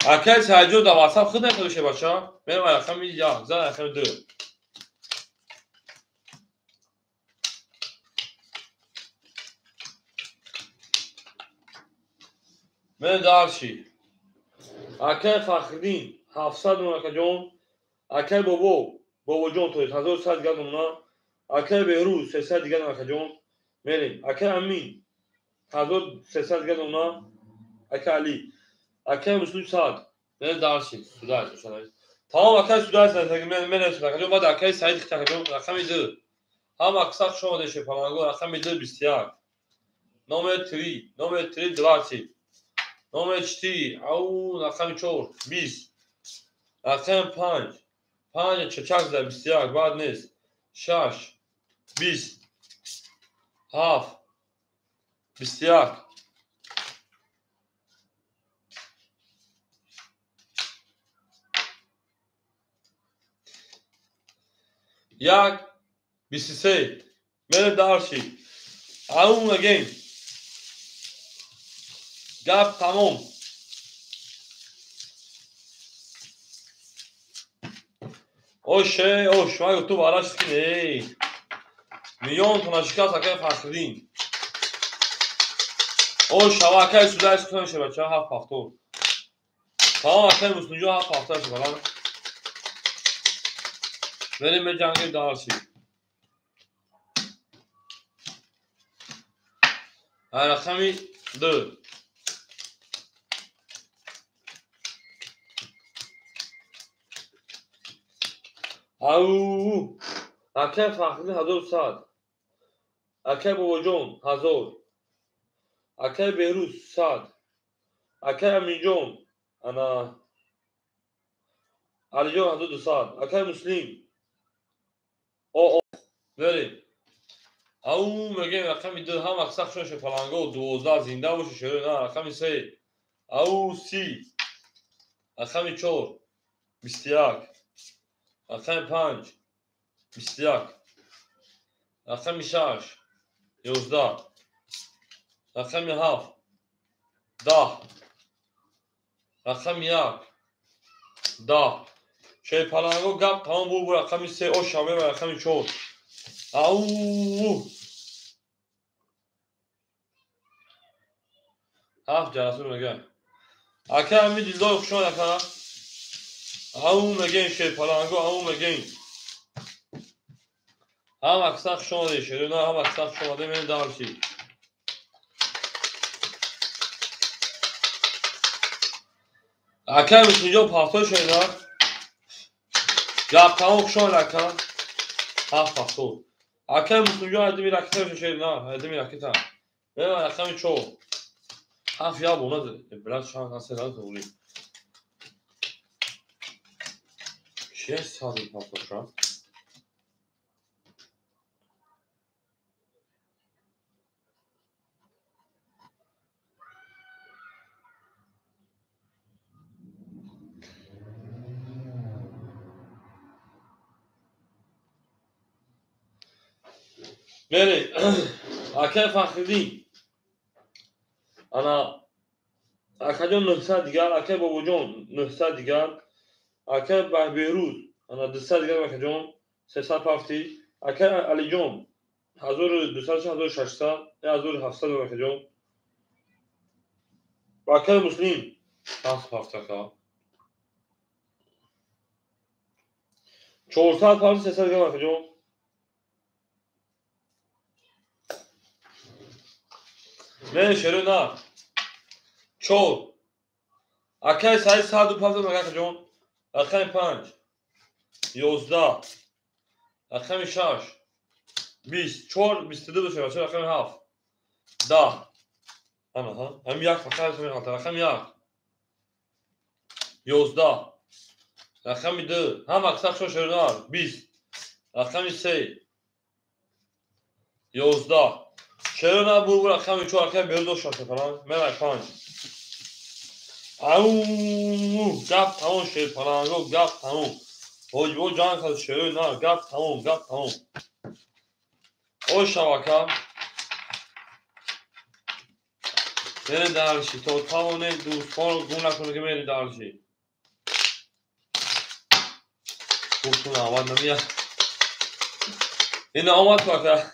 S1: اکه سعیجو دا واسب خود نکنوشه باشه میرم اکه می یا زن اکه دو من دارشی اکه فخردین 700 اون اکه جون اکه بابا جون توی 1100 گرد اونا اکه بهروز 300 گرد اکه جون میریم اکه امین 1300 گرد اونا اکه علی اکه مسلم سعد من دارشی سودای شده تمام اکه سودای سعد من اکه جون بعد اکه سعید اکه جون رقم دو هم اکثر شما دشه پلنگو رقم دو 21 نومر 3 دلارچی نومر 4 او رقم 4 20 رقم 5 چچک زد 21 بعد نیست 6 20 7 21 یک 23 من دارشی اون اگین گپ تمام اوش ما تو بالاش کنی میلیون تونا شکست اکه فخردین اوش هوا اکه سودای سکتون شه بچه 7 پاختور تمام اکه مسلمجو 7 پاختور شه بلان بریم به جنگ دارشی رقمی دو او اکه فخردین 1100 اکه بابا جون 1000 اکه بهروز 100 اکه امین جون انا علی جون 1200 اکه مسلم او بریم او میگه رقم دو هم اکسخ شوشه پلنگو 12 زنده باشه شروع نه رقم 3 او 30 رقم 4 21 رقم 5 21 رقم 6 11 رقم 7 10 رقم 1 10 شوی پلنگو گپ تمام بود رقم 3 او شامه و رقم 4 او 7 جلسه میگه اکه همین دیلدار خوشان اکه او میگه شوی پلنگو او میگه هم اکسخ شما شده نه هم اکسخ شما من دارشی اکه مسلمجو پاختور شده گپ تمام خوشان اکه 7 پاختور اکه مسلمجو ادمی رکتر شده نه ادمی رکتر نه رقم 4 7 یا بونا ده بلند شان هسته نه دولی چیه ساده پاختور شد بله اکه فخردین انا اکه جون 900 دیگر اکه بابا جون 900 دیگر اکه بهروز انا 200 دیگر اکه جون 300 پافتی اکه علی جون 1200 1600 1700 اکه جون اکه مسلم 7 پافت اکه 400 پافت 300 دیگر اکه جون من شروع نه 4 اکه سعی 100 پافت اکه جون رقم 5 11 رقم 6 20 4 22 بشه بچه رقم 7 10 هم یک فقط رقم 1 11 رقم 2 هم اکثر شو شروع 20 رقم 3 11 شروع بود رقم 4 رقم 2 شو فلان من 5 او گپ تموم شیر پلنگو گپ تموم حاجبو جان خود شروع نه گپ تموم گپ تموم او شبکه بری درشی تا توانه دوستان رو گونه کنه که بری درشی گفتون آمد نمیاد این آمد که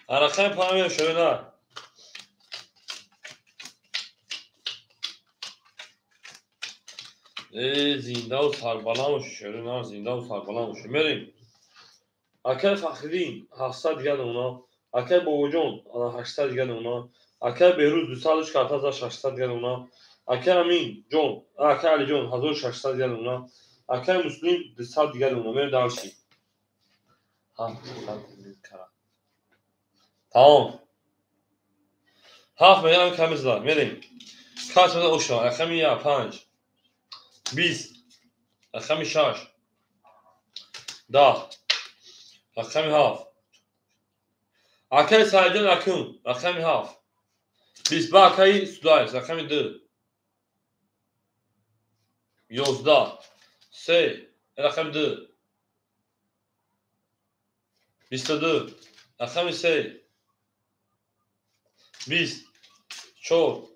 S1: عرقه پناهی شروع نه زنده و سربلند و شروع نه زنده و سربلند و بریم اکر فخری 700 دیگه اونا اکر بوجون 800 دیگه اونا اکر بهروز 24800 دیگه اونا اکر امین جون اکر علی جون 1600 دیگه اونا اکر مسلم 200 دیگه اونا بریم درشی تمام 7 میلیون کمیز دار بریم کاش بده اوشا اخمی یا 5 20 اخمی 6 10 اخمی 7 اکر سایجون اکون اخمی 7 20 با اکر سودایس اخمی 2 11 3 رقم 2 22 رقم 3 20 4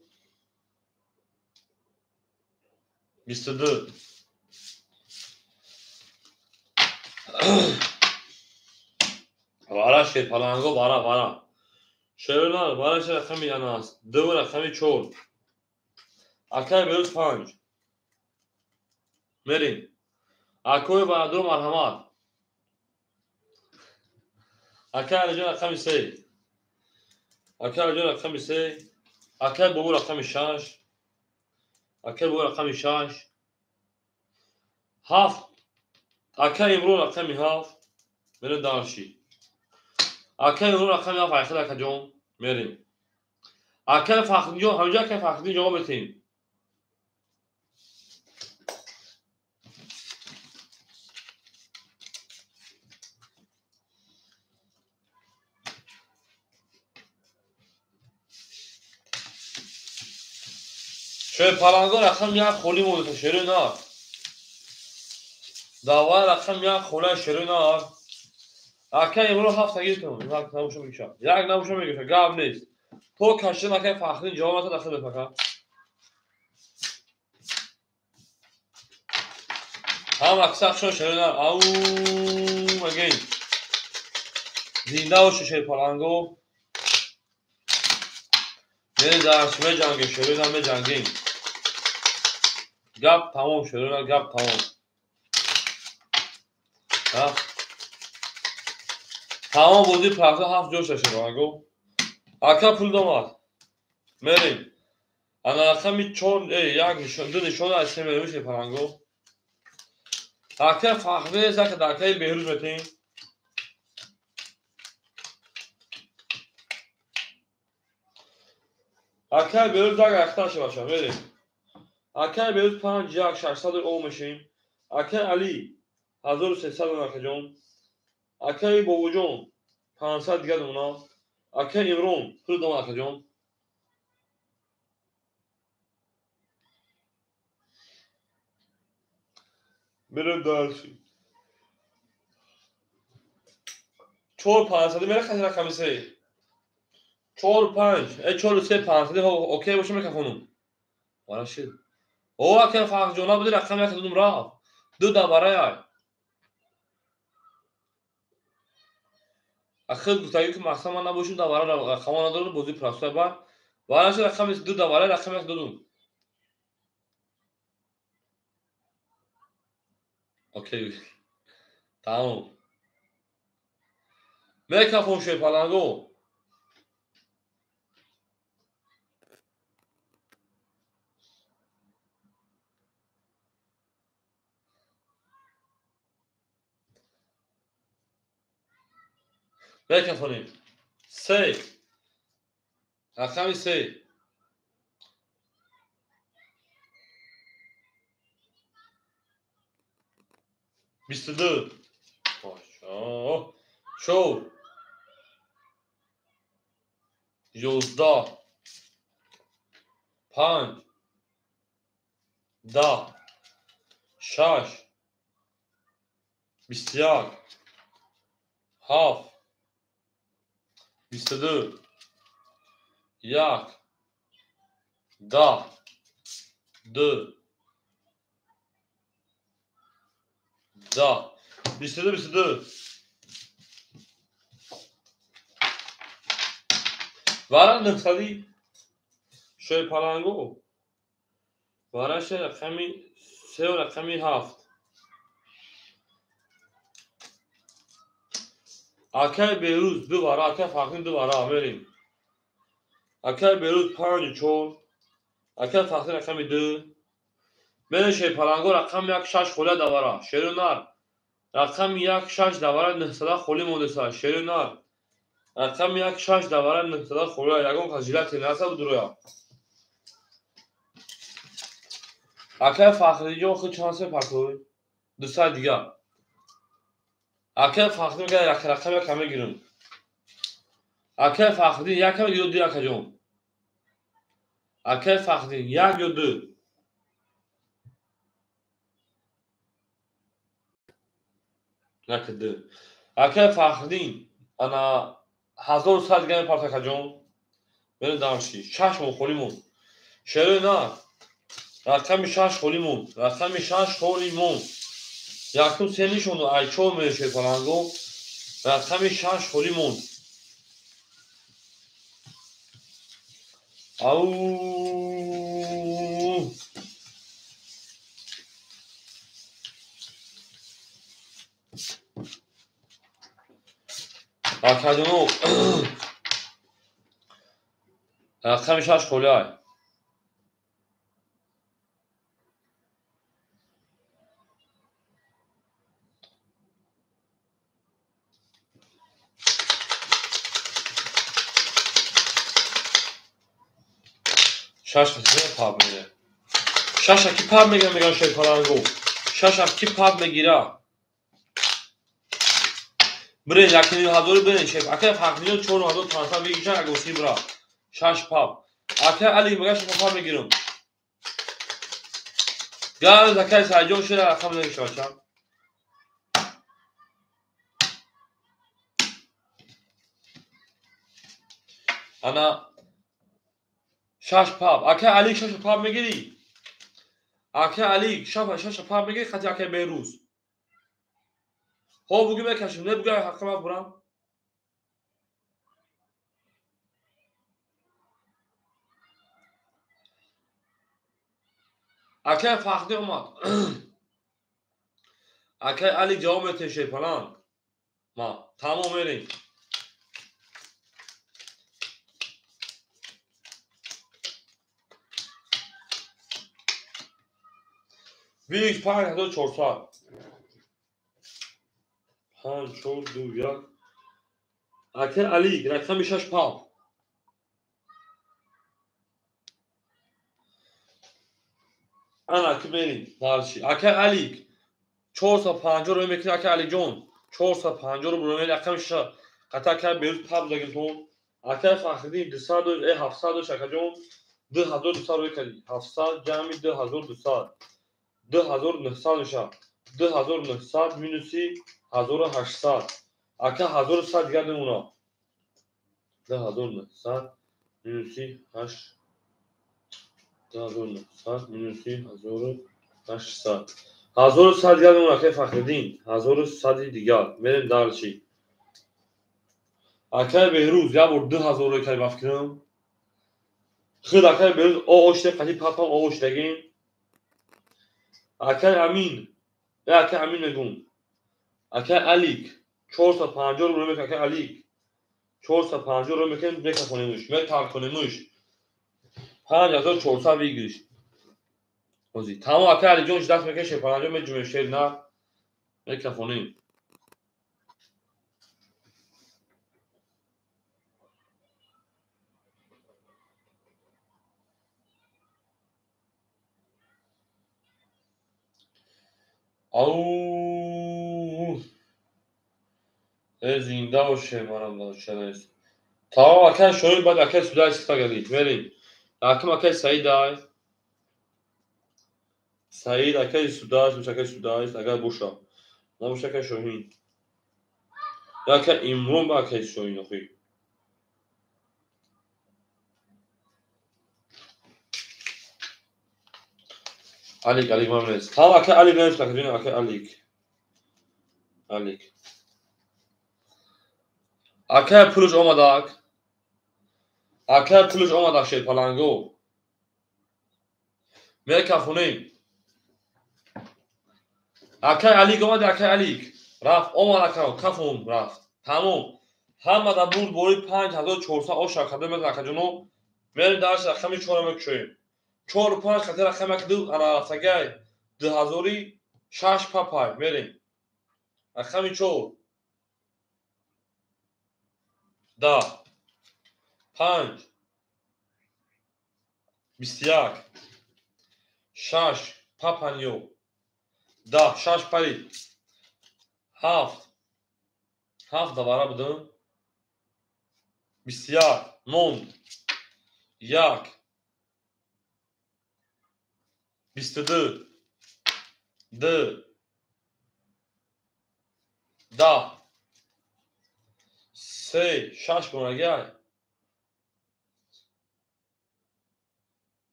S1: 22 بارا شیر پلنگو بارا شیرنا بارا شیر رقم یاناس 2 رقم 4 اکای بروز 5 مرین اکوی بادرو مرحمت اکای رجون رقم 3 اکای رجون رقم 3 اکای بابو رقم 6 اکای بابو رقم 6 7 اکای امرو رقم 7 مرین دارشی اکای امرو رقم 7 اکای اکای جون مرین اکای فخری جون همینجا اکای فخری جواب بتین شوی پلنگو رقم 1 خولی مولد شروع نار داوای رقم 1 خوله شروع نار اکای امرو 7 تگیر کنم یک نموشو میکشه یک نموشو میکشه گاب نیست تو کشته اکای فخری جواب تا داخل بفکر هم اکسق شو شروع نار او مگین زنده و شوی پلنگو میری درسمه جنگی شروع نار می جنگیم گاب تمام شروع نار گاب تمام تمام بودی پرسه 7 جوش شوی پلنگو اکا پول دومد مریم انا رقمی 4 یک نشون 2 نشون از سه میشه پلنگو اکا فخری زک دکای بهروز بتین اکا بهروز زک اختاش باشه بریم اکا بهروز 5 یک 600 او میشیم اکا علی 1300 اکا جون اکا بابو جون 500 دیگه اونا اکا امرون پول دوم اکا جون بریم دارشی 4 500 میره خیلی رقم 3 4 5 4 3 500 اوکی باشه میگه خانم والا شد او اکا فخر جونا بودی رقم یک دادم راه دو دوباره اخیر گفتگی که مقصد من نباشیم دوباره رقم نداره بازی پراسته بعد والا شد رقم دو دوباره رقم یک دادم اوکی تمام میکافون شوی پلنگو میکافونیم 3 رقم 3 22 ماشا 4 11 5 10 6 21 7 22 1 10 2 10 22 وارد نقطه‌ای شوی پالانگو وارد رقمی 3 و رقمی 7 اکه بیروز دوباره اکه فرقی دوباره بریم اکه بیروز 5 4 اکه فرقی رقمی 2 من شوی پالانگو رقم 1 6 خوله دوباره شیر نار رقم 1 6 دوباره 900 خولی مونده شیر نار رقم 1 6 دوباره 900 خوله یگون خجیلت نسا بدرویا اکه فخری جو خود چانس پاکوی دو ساعت دیگه اکه فخری میگه رقم کمی گیرم اکه فخری یکم یا دو اکه جون اکه فخری یک یا دو نکه دو اکه فخری انا 1000 ساعت گمی پارتاکه جون بریم دارشی 6 خولیمون شروع نه رقم 6 خولیمون رقم 6 خولیمون یکم سنیشون رو ایچو میشه پالانگو رقم 6 خولیمون او اکه رقم 6 خولی های شش کسی پاب میگه شش اکی پاب میگن شوی پالانگو شش اکی پاب میگیره برین یکی هزار برین شیف اکه فقیرین 4000 ترانسفر بگیشن اگه وسی برا شش پاب اکه علی میگه شش پاب میگیرم گاز اکه ساجو شده رقم نمیشوچم انا شش پاب اکه علی شش پاب میگیری اکه علی شش پاب میگیری خاطی اکه بیروز هو بگی بکشم نه بگی حقم برام اکه فقیری اومد اکه علی جواب میده شی پلان ما تمام بریم ویک 5400 5 4 2 1 اکه علی رقم 6 پاب انا که بریم دارشی اکه علی 450 رو میکنه اکه علی جون 450 رو برای رقم 6 قطع که بیروز پاب زگیم تون اکه فخری 200 700 شکا جون 2200 رو کردی 700 جمعی 2200 2900 شد 2900 مینوسی 1800 اکه 1100 گرد اونا 2900 مینوسی 8 2900 مینوسی 1800 1100 گرد اونا که فخردین 1100 دیگر بریم دارچی اکه بهروز یا بر 2000 رو که بفکرم خود اکه بهروز آوشته قدی پاپم آوشتگین اکه امین یا اکه امین نگون اکه علیک 450 رو میکنه اکه علیک 450 رو میکنه بکفونیمش میتار کنیمش 5400 بگیریش اوزی تمام اکه علی جونش دست میکشه 50 میجومه شیر نه میکفونیم او زنده باشه منم داشته نیست تمام اکه شوی بعد اکه سودا استفاده گلید بریم Akım akay Said ay. Said akay Sudaş, akay Sudaş, akay Boşa. Namuş akay Şohin. Akay İmron ba akay Şohin oxuy. Alik, Alik mamnez. Tamam akay Alik neymiş akay akay Alik. Alik. Akay puluş olmadak. Akay puluş olmadak şey palango. Mer kafuneyim. Akay Alik olmadı akay Alik. Raf olmadak kafum raf. Tamam. Hamada burd boyu 5400 o şakada med akajunu. Mer dars rakami çorama köyüm. 4-5 خاطر رقم که دو انا رفتگی 2006 پاپای بریم رقمی 4 10 5 21 6 پاپانیو 10 6 پری 7 7 دوباره بدون 21 9 1 22 2 10 3 6 بونگای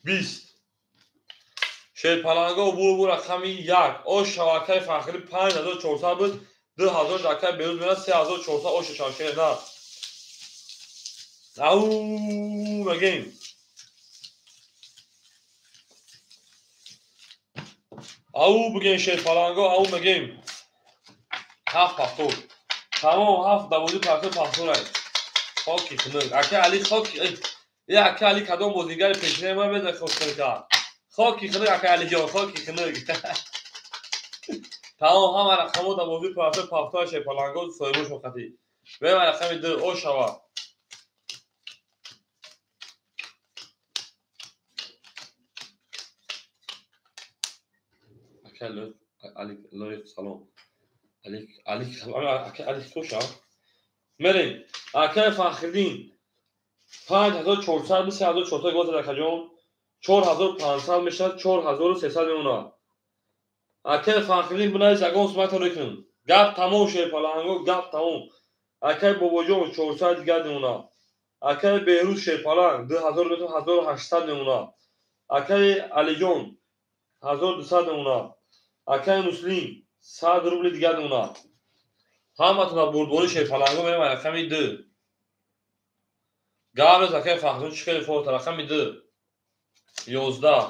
S1: 20 شیر پلنگا بو رقمی 1 او شبکه فخری 5400 بود 2000 دکه بیروز میاد 3400 او شبکه نه او بگیم او بگیم شیر پلنگا او بگیم 7 پافتور تمام 7 دوازی پافتور هست خاکی خنک اکه علی خاکی یه اکه علی کدام بازیگر پیشنه ما بده خوش کرد خاکی خنک اکه علی جان خاکی خنک تمام همه رقمو دوازی پافتور شیر پلنگا سایموش وقتی و رقم 2 او شوا اکه علی سلام علی خوشا مریم اکه فخردین 5400 به 3400 گوز رکجون 4500 میشه 4300 میمونه اکه فخردین بنای زگون سمت رکن گپ تموم شه پلنگو گپ تموم اکه باباجون 400 دیگه میمونه اکه بهروز شه پلنگ 2800 میمونه اکه علی جون 1200 میمونه اکه مسلم 100 روبل دیگه میمونه همتون بردباری شه پلنگو میرم رقم 2 قبل اکه فخردین چیکار فوت رقم 2 11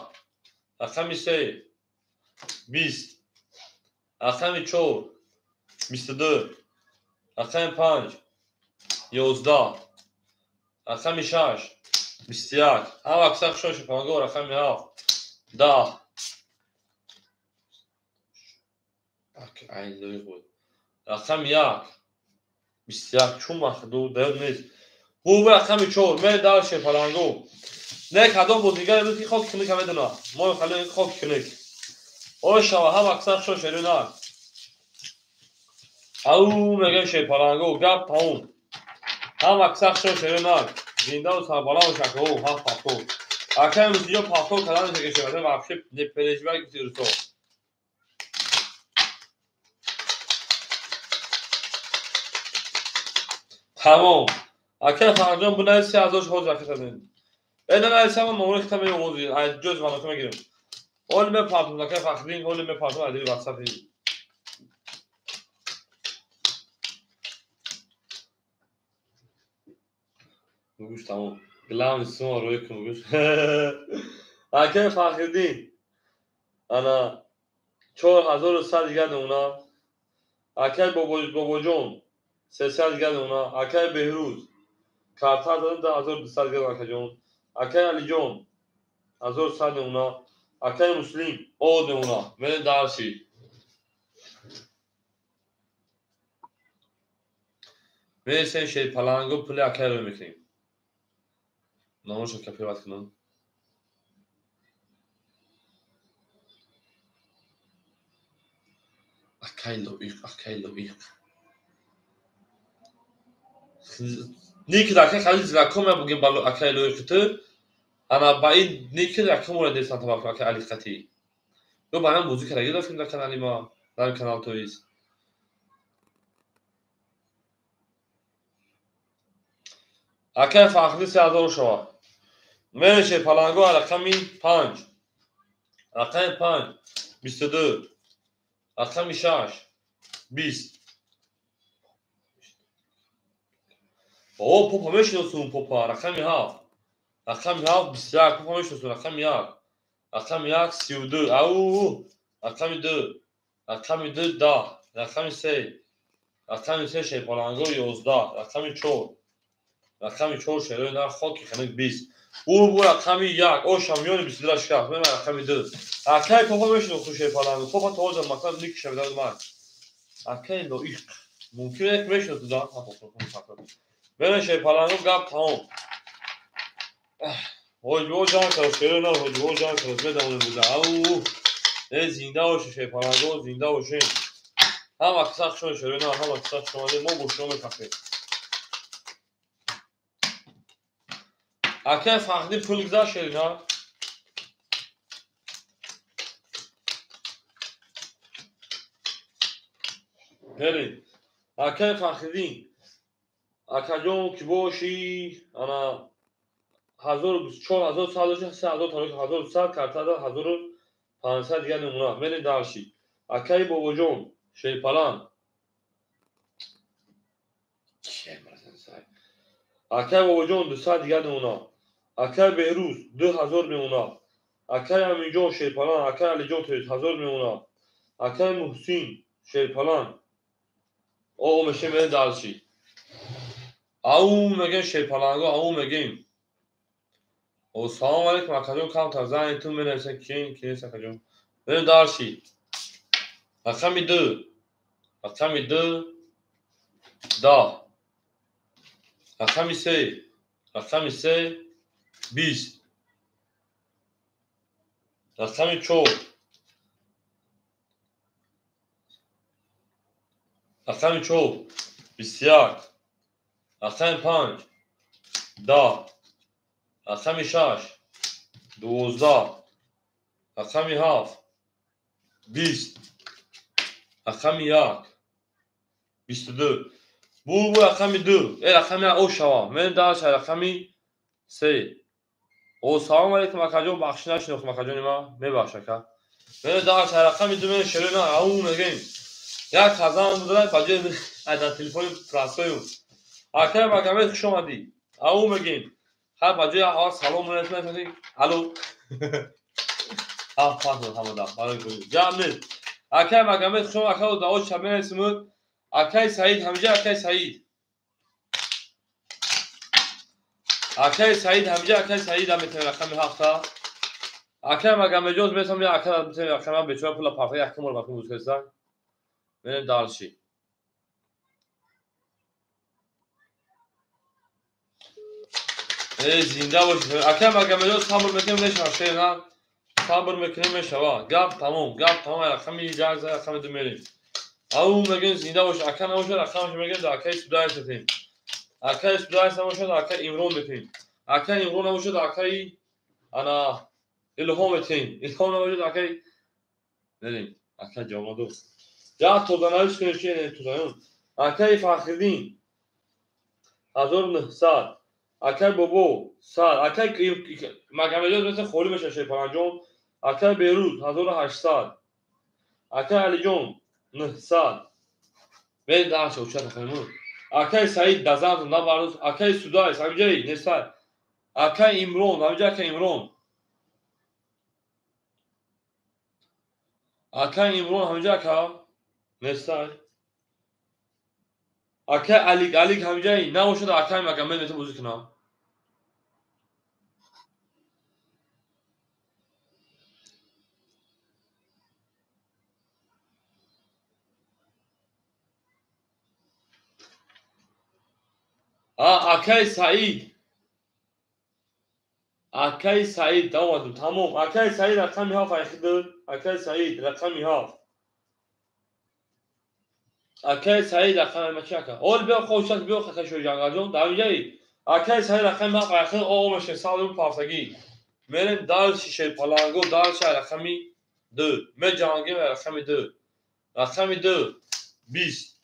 S1: رقم 3 20 رقم 4 22 رقم 5 11 رقم 6 21 هم اکثر شوش پانگو رقم 7 10 این دوی بود رقم 1 21 چون مخدو دل نیست بو رقم 4 می دارش پلنگو نه کدام بودیگر بود که خاک کنک همه دونه ما خاله خاک کنک او شما هم اکثر شوش نه او میگه شه پلنگو گپ تموم هم اکثر شوش نه زنده و سربالا و شکه او هم پاکو اکه امروزی پاکو کلان شکه شده وحشه نپرشبه گفتی تو تمام اکه فرجان بنای 3000 حوض رکه دادن اینا نایسه من مورد ختمه حوضی جز مناطمه گیرم اول به پارتون اکه فخرین اول به پارتون عدیلی وقصفی بگوش تمام گلام نیستم روی کن بگوش اکه فخردین انا 4100 دیگه اونا اکه بابا جون 300 دیگه اونا اکه بهروز کارتا دادن 10200 دیگه اکه جون اکه علی جون 1100 اونا اکه مسلم او اونا من دارشی میشه شی پلنگو پلی اکه رو میکنیم نامشو کپی وقت کنم اکه لویق نیکی دکه خیلی زرکومه بگیم بالو اکای لوی خطر انا با این نیکی دکه مورد دیستان تبا که علی خطی دو با هم موزیک رگی داشتیم در کانالی ما در کانال تویز اکای فاخری 3000 شوا میشه پلنگو رقمی 5 رقم 5 22 رقم 6 20 او پوپا میشناسون پوپا رقم 7 رقم 7 21 پوپا میشناسون رقم 1 رقم 1 32 او رقم 2 رقم 2 10 رقم 3 رقم 3 شه پلنگو 11 رقم 4 رقم 4 شه نه خاکی خنک 20 او رقم 1 او شامیون 22 شکاف من رقم 2 اکای پوپا میشناسون شه پلنگو پوپا توجه مکان نیک شه بداد من اکای لو ایخ ممکنه یک میشناسون دا بره شه پلنگو گپ تمام حجبه جان کرد شیره نه حجبه جان کرد بدونه بوده او زنده باشه شه پلنگو زنده باشه هم اکساق شون شیره نه هم اکساق شون ما گوشتو میکفه اکه فقدی پول گذار شیره نه بله اکه فقدی اکه جون کی باشی انا 1024 سالشه 3000 تاریخ 1100 کارتا 1500 دیگه نمونه بله دارشی اکه بابا جون شه پلان چه مرزن سای اکه بابا جون 200 دیگه نمونه اکه بهروز 2000 میمونه اکه امی جون شه پلان اکه علی جون 1000 میمونه اکه محسین شه پلان او میشه بله دارشی او میگه شه پلانگو او میگیم او سلام علیکم اکجون کام تا زنی تو منشه کی اکجون بله دارشی رقم 2 رقم 2 10 رقم 3 رقم 3 20 رقم 4 رقم 4 21 رقم 5 10 رقم 6 12 رقم 7 20 رقم 1 22 bu رقم 2 رقم او شوا من داش رقم 3 او سلام علیکم اکجون بخش نشناخت اکجون ما میبخشه که من داش رقم 2 من شرینا او میگیم یک خزان بوده باجه از تلفن فرانسوی اکه مگه خوش اومدی او میگیم هر باجه ها سلام علیکم الو ها پاسو همدا برای جامل اکه مگه خوش اکه داوود شمه اسمو اکه سعید همجا اکه سعید اکه سعید همجا اکه سعید هم میتونه رقم هفته اکه مگه جز میتونم یا اکه میتونه رقم بچه پول پارتی اکه مول وقتی موز کردن من دالشی زنده باشه اکه مگه جز صبر میکنیم نشه نه صبر میکنیم میشه گپ تمام رقمی جایز رقم دو میریم او میگن زنده باشه اکه نباشه رقمش میگن اکه سودای ستیم اکه سودای نباشه اکه امرون میتیم اکه امرون نباشه اکه انا الهام تیم الهام نباشه اکه بریم اکه جامدو یا تو دانایش کنی چیه تو دانون اکه فخردین 1900 اکه بابو 100 اکه مگه جز مثل خولی بشه شه پنجم اکه بیروت 1800 اکه علی جون 900 بین داشت اوچه خیمون اکه سعید دزان نباروز اکه سودای همجایی نسای اکه امرون همجا که امرون اکه امرون همجا که نسای اکه علی همجایی نباشد اکه مگه من نتو بوزی کنم اکه سعید داودم تمام اکه سعید رقمی ها فایخیدن اکه سعید رقمی ها اکه سعید رقمی مچه که اول بیا خوشت بیا خکشو جانگازون داویجایی اکه سعی رقم ما قاخه او مشه سالم پافتگی میریم دال شیشه پلانگو دال شه رقمی 2 می جانگی رقمی 2 رقمی 2 20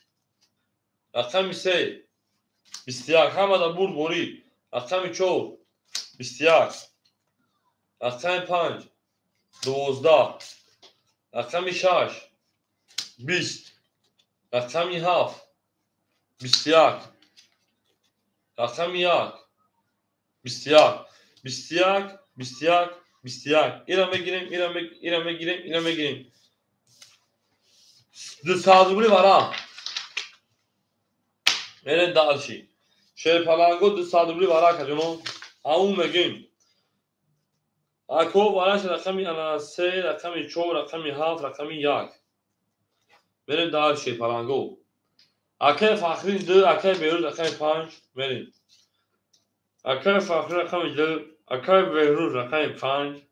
S1: رقمی 3 21 همه دا برد بوری رقمی 4 21 رقمی 5 12 رقمی 6 20 رقمی 7 21 رقمی 1 21 21 21 21 اینا میگیریم اینا میگیریم دو سازولی vará میرن دالشی شیر پلانگو دو سازولی vará کجونو اون میگیم اکو واراش رقمی انا 3 رقمی 4 رقمی 7 رقمی 1 میرن دالشی پلانگو اکه فخری 2 اکه بیرون رقمی 5 میرین اکه فخری رقمی 2 اکه بیرون رقمی 5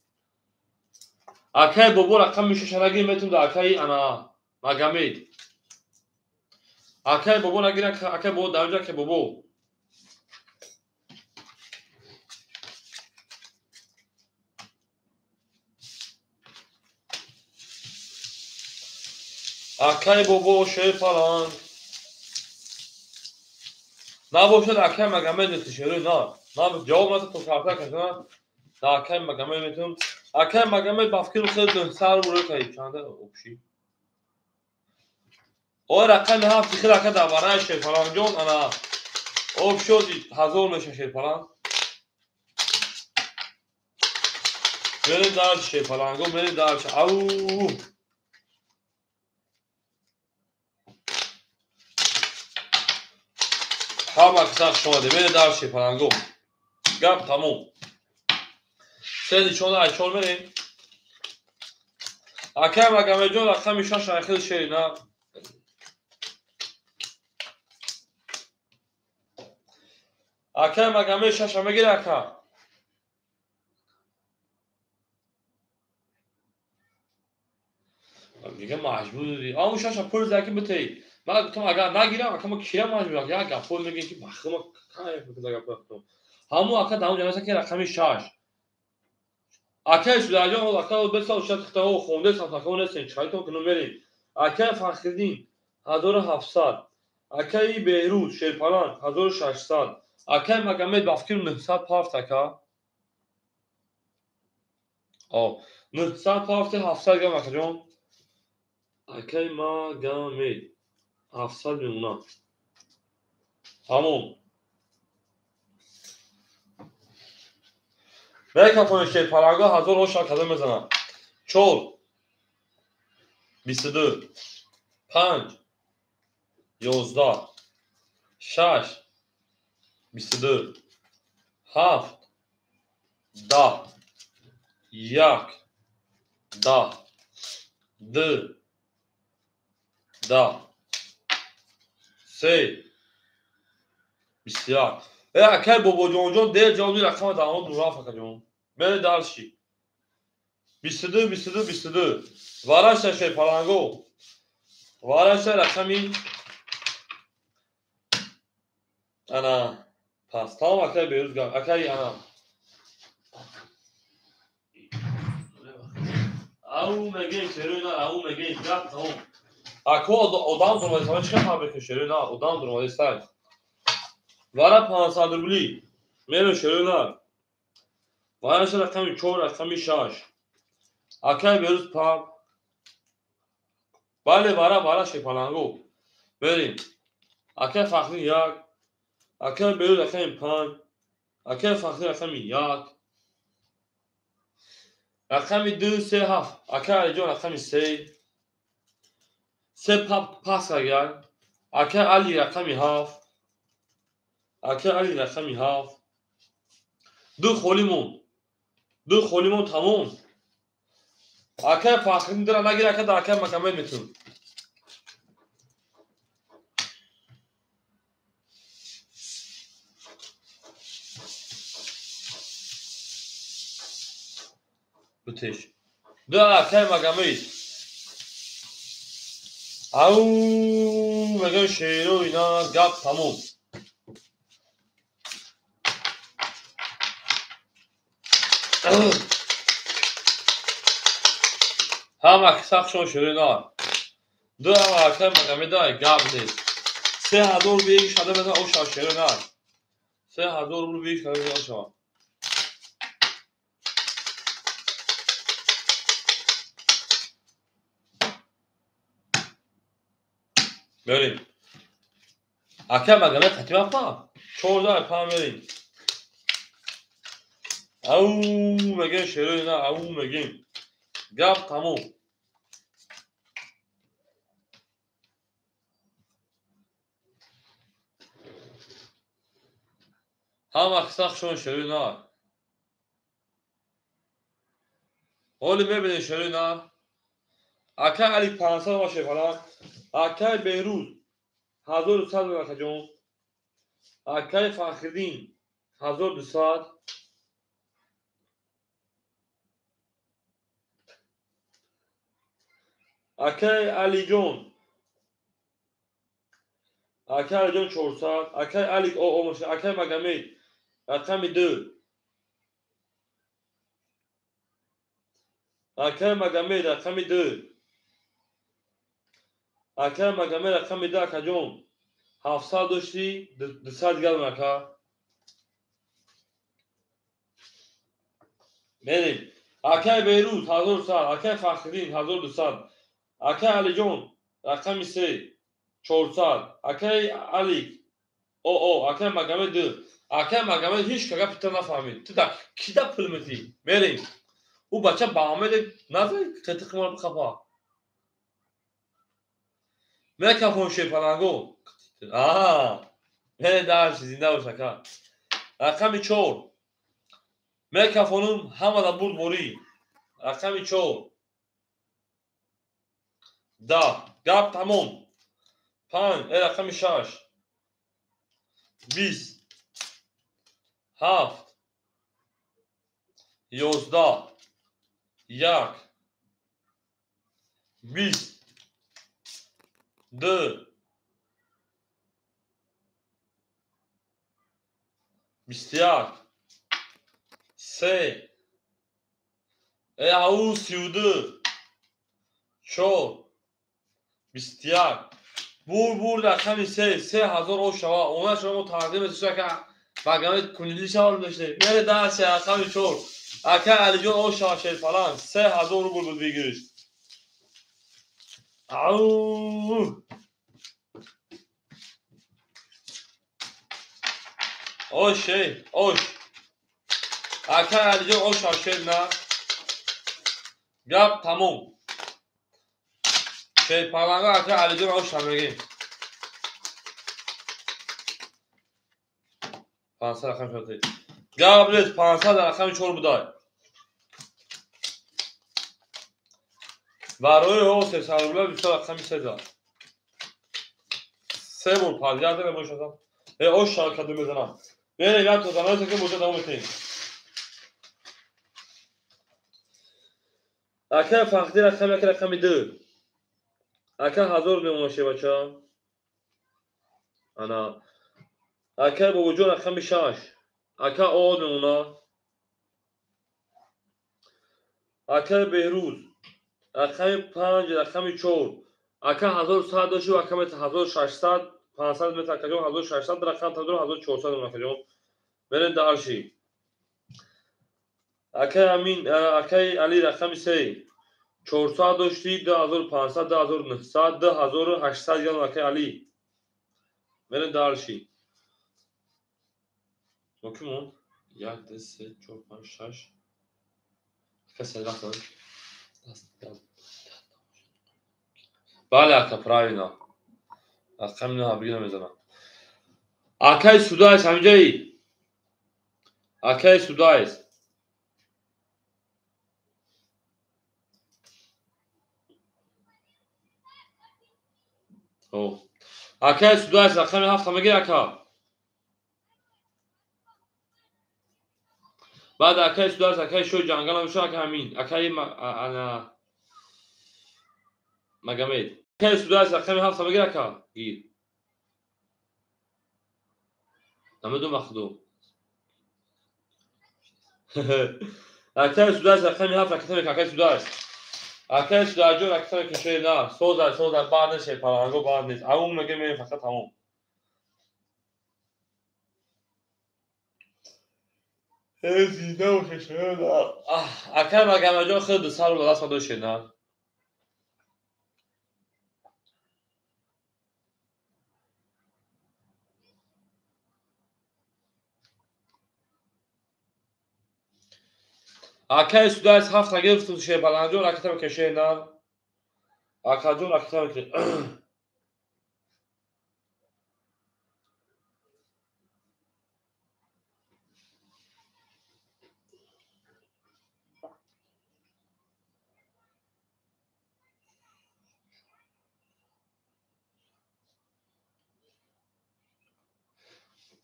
S1: اکه بابو رقمی 6 رقمی میتون دا اکه انا مگامید اکه بابو نگیره اکه بابو داوجا که بابو اکه بابو شیر پلانگ نباشد اکه مگامید نتیشوری نه جواب مثل تو کارتا کشنا دا اکه مگامید میتون اکه مگامید بافکر خود سر بروی که چنده اوپشی او رقم هفت خیلی اکه دا برای شیر پلانگ جون انا اوب شدی هزار میشه شیر پلانگ میری دار شیر پلانگو میری دار او همه کسر شده میری دار شیر پلانگو گپ تموم سیدی چونه ایچون میریم اکه مگامه جون رقم شش شایخیل شیری نه اکه مگامه شش میگیره اکه دیگه مجبوری آمو شش پول زکی بتی من گفتم اگر نگیرم اکه ما کیا مجبور یا گپ میگین که بخم کایف میکنه گپ همو اکه دام جمعه که رقم 6 اکه سوداجان او اکه بسا شد خطا خونده ساختون سن چایتون کنو میریم اکه فخردین 1700 اکه بیروت شیرپلان 1600 اکه مگامد بافکر 900 پافت اکه او 900 پافت 700 گم اکه جون اکه مگامد 700 میمونه تموم بیکا پایین شیرپلانگا 1000 روشا کده میزنم 4 22 5 11 6 22 7 10 1 10 2 10 3 21 اکه بابا جون ده جوابی رقم داماد دورا فکر جون بره دالشی 22 22 22 واراش شیر پلانگو واراش رقمی انا پس تمام اکه بیروز گم اکه انا او مگه چرا نه او مگه گپ تمام اکو odam durmadı چه خبر کشیری نه odam durmadı استای وارا 500 روبلی میره شروع نه واراش رقمی 4 رقمی 6 اکه بیروز پام بله وارا شیر پلانگو بریم اکه فخری 1 اکه بیروز رقمی 5 اکه فخری رقمی 1 رقمی 2 3 7 اکه جون رقمی 3 3 پاس اگر اکه علی رقمی 7 اکه علی رقمی 7 دو خولیمون تموم اکه فخری در نگیر اکه در اکه مکمل میتون بتش دو اکه مکمل او مگه شیرو اینا گپ تموم همه سخشون شروع دو هم مقامه دای گاب نیست 3000 بیش شده بزن او شروع نه 3000 بیش شده بزن شما بریم اکه مقامه تطیب پا 14 پا بریم او مگه شروع نه او مگه گاب تموم همه سخشون شروع نه حالی ببینید شروع نه اکه علی 500 باشه فلان اکه بهروز 1200 بخه جون اکه فخردین 1200 اکه علی جون اکه علی جون 400 اکه علی او مشه اکه مگمی رقم 2 اکه مگمی رقم 2 اکه مگمی رقم 2 اکه جون 700 داشتی 200 گل اکه بریم اکه بیروت 1100 اکه فخردین 1200 اکه علی جون رقم 3 400 اکه علی او اکه مگمی 2 اکه مگمی هیچ که پیتا نفهمید تو دا کی دا پول میدی بریم او بچه با آمده نزد قطق ما بخفا نه کفون شیپانگو نه درش زنده باشه که رقم 4 میکافونم همه دا بود موری رقم 4 ده گاب تموم 5 رقم 6 20 7 11 1 20 2 21 3 او 32 4 21 بور رقم 3 3000 او شوا اونا شما تقدیم است که برنامه کنیلی شوال داشته میره درس رقم 4 اکه علی جون او شاشه فلان 3000 رو بود بگیرش او اوشه اوش اکه علی جون او شاشه نه گپ تموم شی پالانگا اکه علی جون او شامگی 500 رقم شده گپ لیت 500 رقم 4 بودای برای او 300 روبله 20 رقم 3 سه بول پادیار داره باشه تا او شرکت میزنم بره یا تو زنایی که موجود دام میتین اکه فقدی رقم یک رقم 2 اکه 1000 میمونه بچه انا اکه با وجود رقم 6 اکه او میمونه اکه بهروز رقم 5 رقم 4 اکه 1100 داشت و اکه 1600 500 متر که جون 1600 رقم تا 1400 متر جون برن دارشی اکه امین اکه علی رقم 3 400 داشتی 2500 2900 2800 یعنی اکه علی برن دارشی ممکن 1 2 3 4 5 6 کسی رقم بله اکه پراینا رقم نه بگیرم میزنم اکه سودایس همینجایی اکه سودایس او اکه سودایس رقم 7 میگیره اکه بعد اکه سودایس اکه شو جنگل هم شو اکه همین اکه انا مگمید اکه سودایس رقم 7 میگیره اکه گیر نمیدون مخدوم رکتر سوداش رقمی 7 رکتر کاکای سوداش اکای سوداجو رکتر کشه نه سوزر بعد نشه پرانگو بعد نیست اون مگه می فقط همون زیده و کشه نه اکای مگه مجا خیلی سر و دست داشته نه اکای سوداش 7 گرفت تو شه پرانگو رکتر کشه نه اکاجو رکتر کشه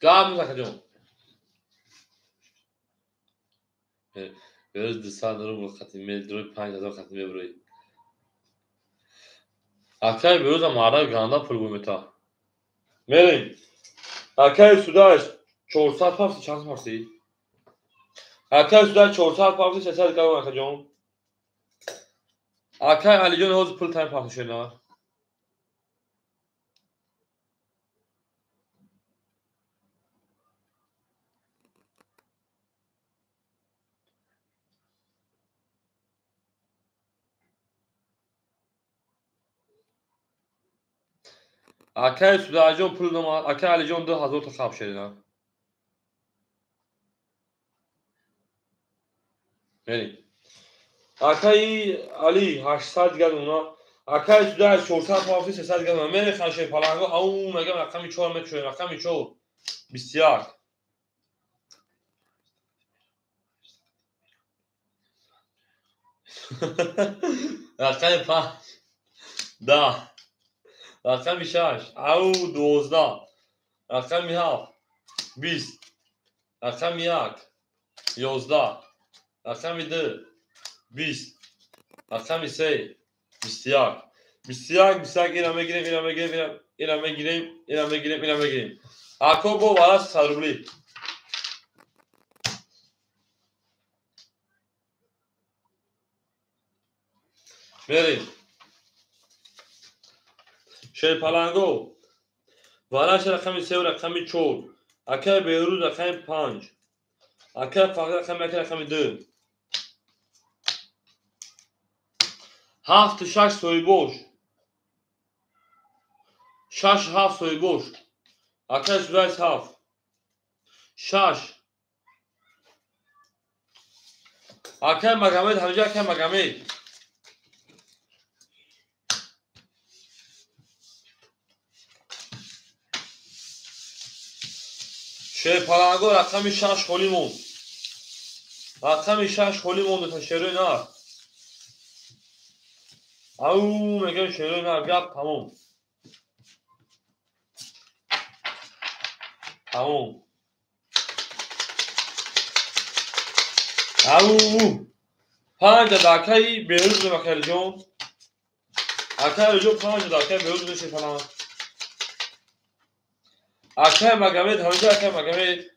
S1: گام اکاجو Biraz dışarı doğru خطیمه دروی 5000 خطیمه بروی اکای بروز مارا گاندا پول بومتا میریم اکای سوداش 400 پارسی چند پارسی اکای سوداش 400 پارسی 300 کارو اکاجون اکای علی جون هوز پول تایم پارسی شنا اکای سوداجو پول نما اکای علی جون 2000 تا خاب شنا میریم اکای علی 800 گل اونا اکای سوداش 400 پارسی 300 گل میره خاشه پالانگو او مگه رقمی 4 متر رقمی 4 بسیار رقم 5 10 رقم 6 او 12 رقم 7 20 رقم 1 11 رقم 2 20 رقم 3 21 21 21 اینا بگیریم اینا بگیریم اینا بگیریم اینا بگیریم اینا بگیریم اکو بو بالا 100 روبلی بریم شیر پلنگو والاش رقم 3 و رقم 4 اکه بیروز رقم 5 اکه فقط رقم 1 رقم 2 7 6 soy boş 6 7 soy boş اکه سوداش 7 6 اکه مگامید همجا اکه مگامید شیر پلنگو رقم 6 خالی موند رقم 6 خالی موند تا شیروی نار او میگه شیروی نار گپ تموم تموم او 5 دکه بیروز مکل جون اکه جو 5 دکه بیروز میشه فلان اکه مگامید همجا اکه مگامید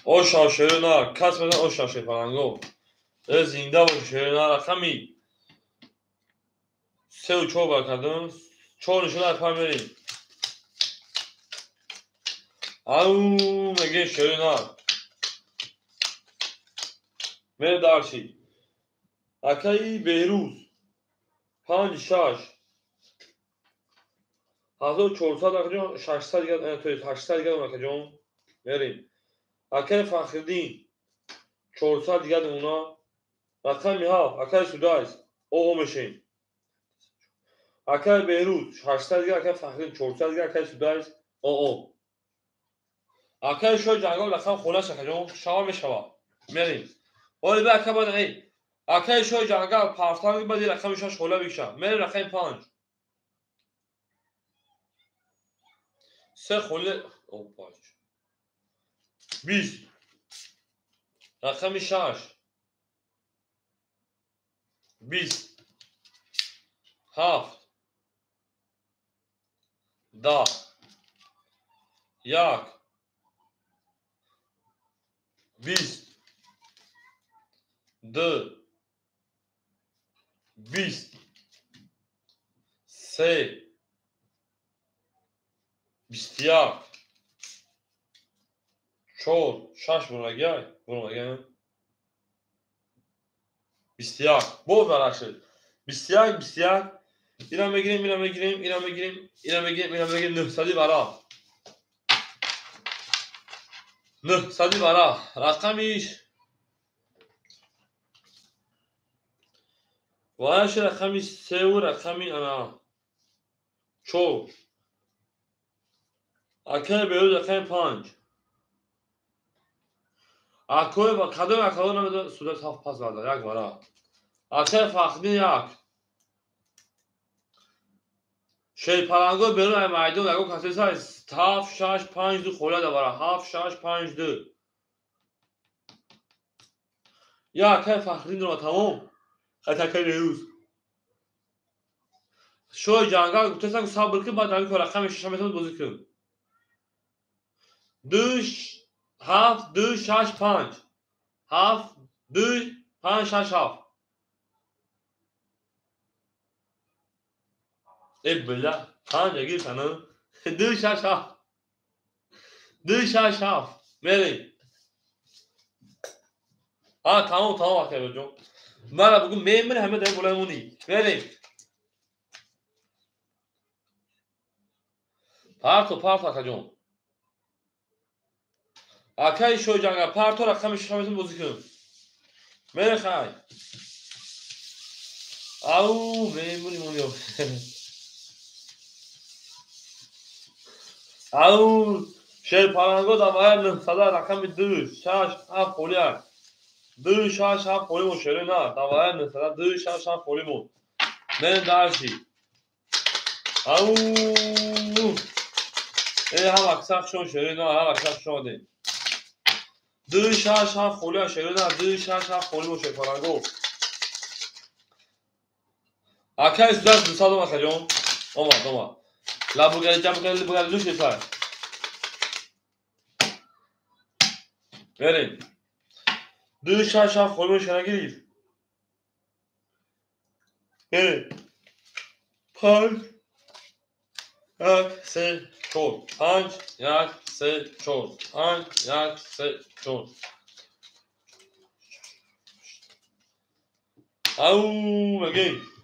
S1: او شاشیروی نار کس بدن او شاشی پلنگو زنده و شیروی نار رقمی 3 و 4 برکردن 4 نشونه پای میریم او میگه شیروی نار میره دارچی اکه بیروز 5 6 1400 اکجون 600 گرد توی 800 گرد اکجون میریم اکه فخردین 400 گرد اونا رقمی ها اکه سوداش او میشین اکه بیروز 800 گرد اکه فخردین 400 گرد اکه سوداش او اکه شو جنگل رقم خلاص اکجون شما میشوا میریم ولی به اکه باید ای اکه شو جنگل پافتانگ بدی رقم شش خلا بیشم میریم رقم 5 سه خله او باش 20 رقم 6 20 7 10 1 20 2 20 3 21 4 6 vurmagay 21 bu beraber 21 İrem'e gireyim 9 برا 9 برا رقمش وایش رقمش 3 و رقمی انا چو اکه بیرون رقم 5 اکوی با کدوم اکو نمیده صورت هفت پاس برده یک برا اکه فخمی یک شی پرنگو بیرون میدون اگه کسی سایز 7 6 5 2 خوله ده برا 7 6 5 2 یا که فخری رو تمام خطا که روز شو جنگل تو سگ صبر کن بعد اگه رقم 6 میتونم بازی کن 2 7 2 6 5 7 2 5 6 7 ای بلا 5 گیر کنم 2 6 7 2 6 7 میری tamam arkadaşlar hocam. Merhaba bugün memur hem de bulamuni. Vereyim. Parto arkadaşım. Akay şu janga parto rakam şametin bozukun. Mere khay. Au memuri moniyor. Au şey parango da var sada rakam 2 şaş ha polya. 2 şaş ha polimo şerena da var sada 2 şaş ha polimo. Ben darshi. Au هم اکثر شون شده نه هم اکثر شده 2 6 7 خولیا شده نه 2 6 7 خولی باشه پارنگو اکای سوزاس دو سالو مخجون اومد لابوگل بوگل دوش بسای بریم 2 6 7 خولی باشه نگیرید بریم 5 1 3 4 5 1 3 4 5 1 3 4 Au again.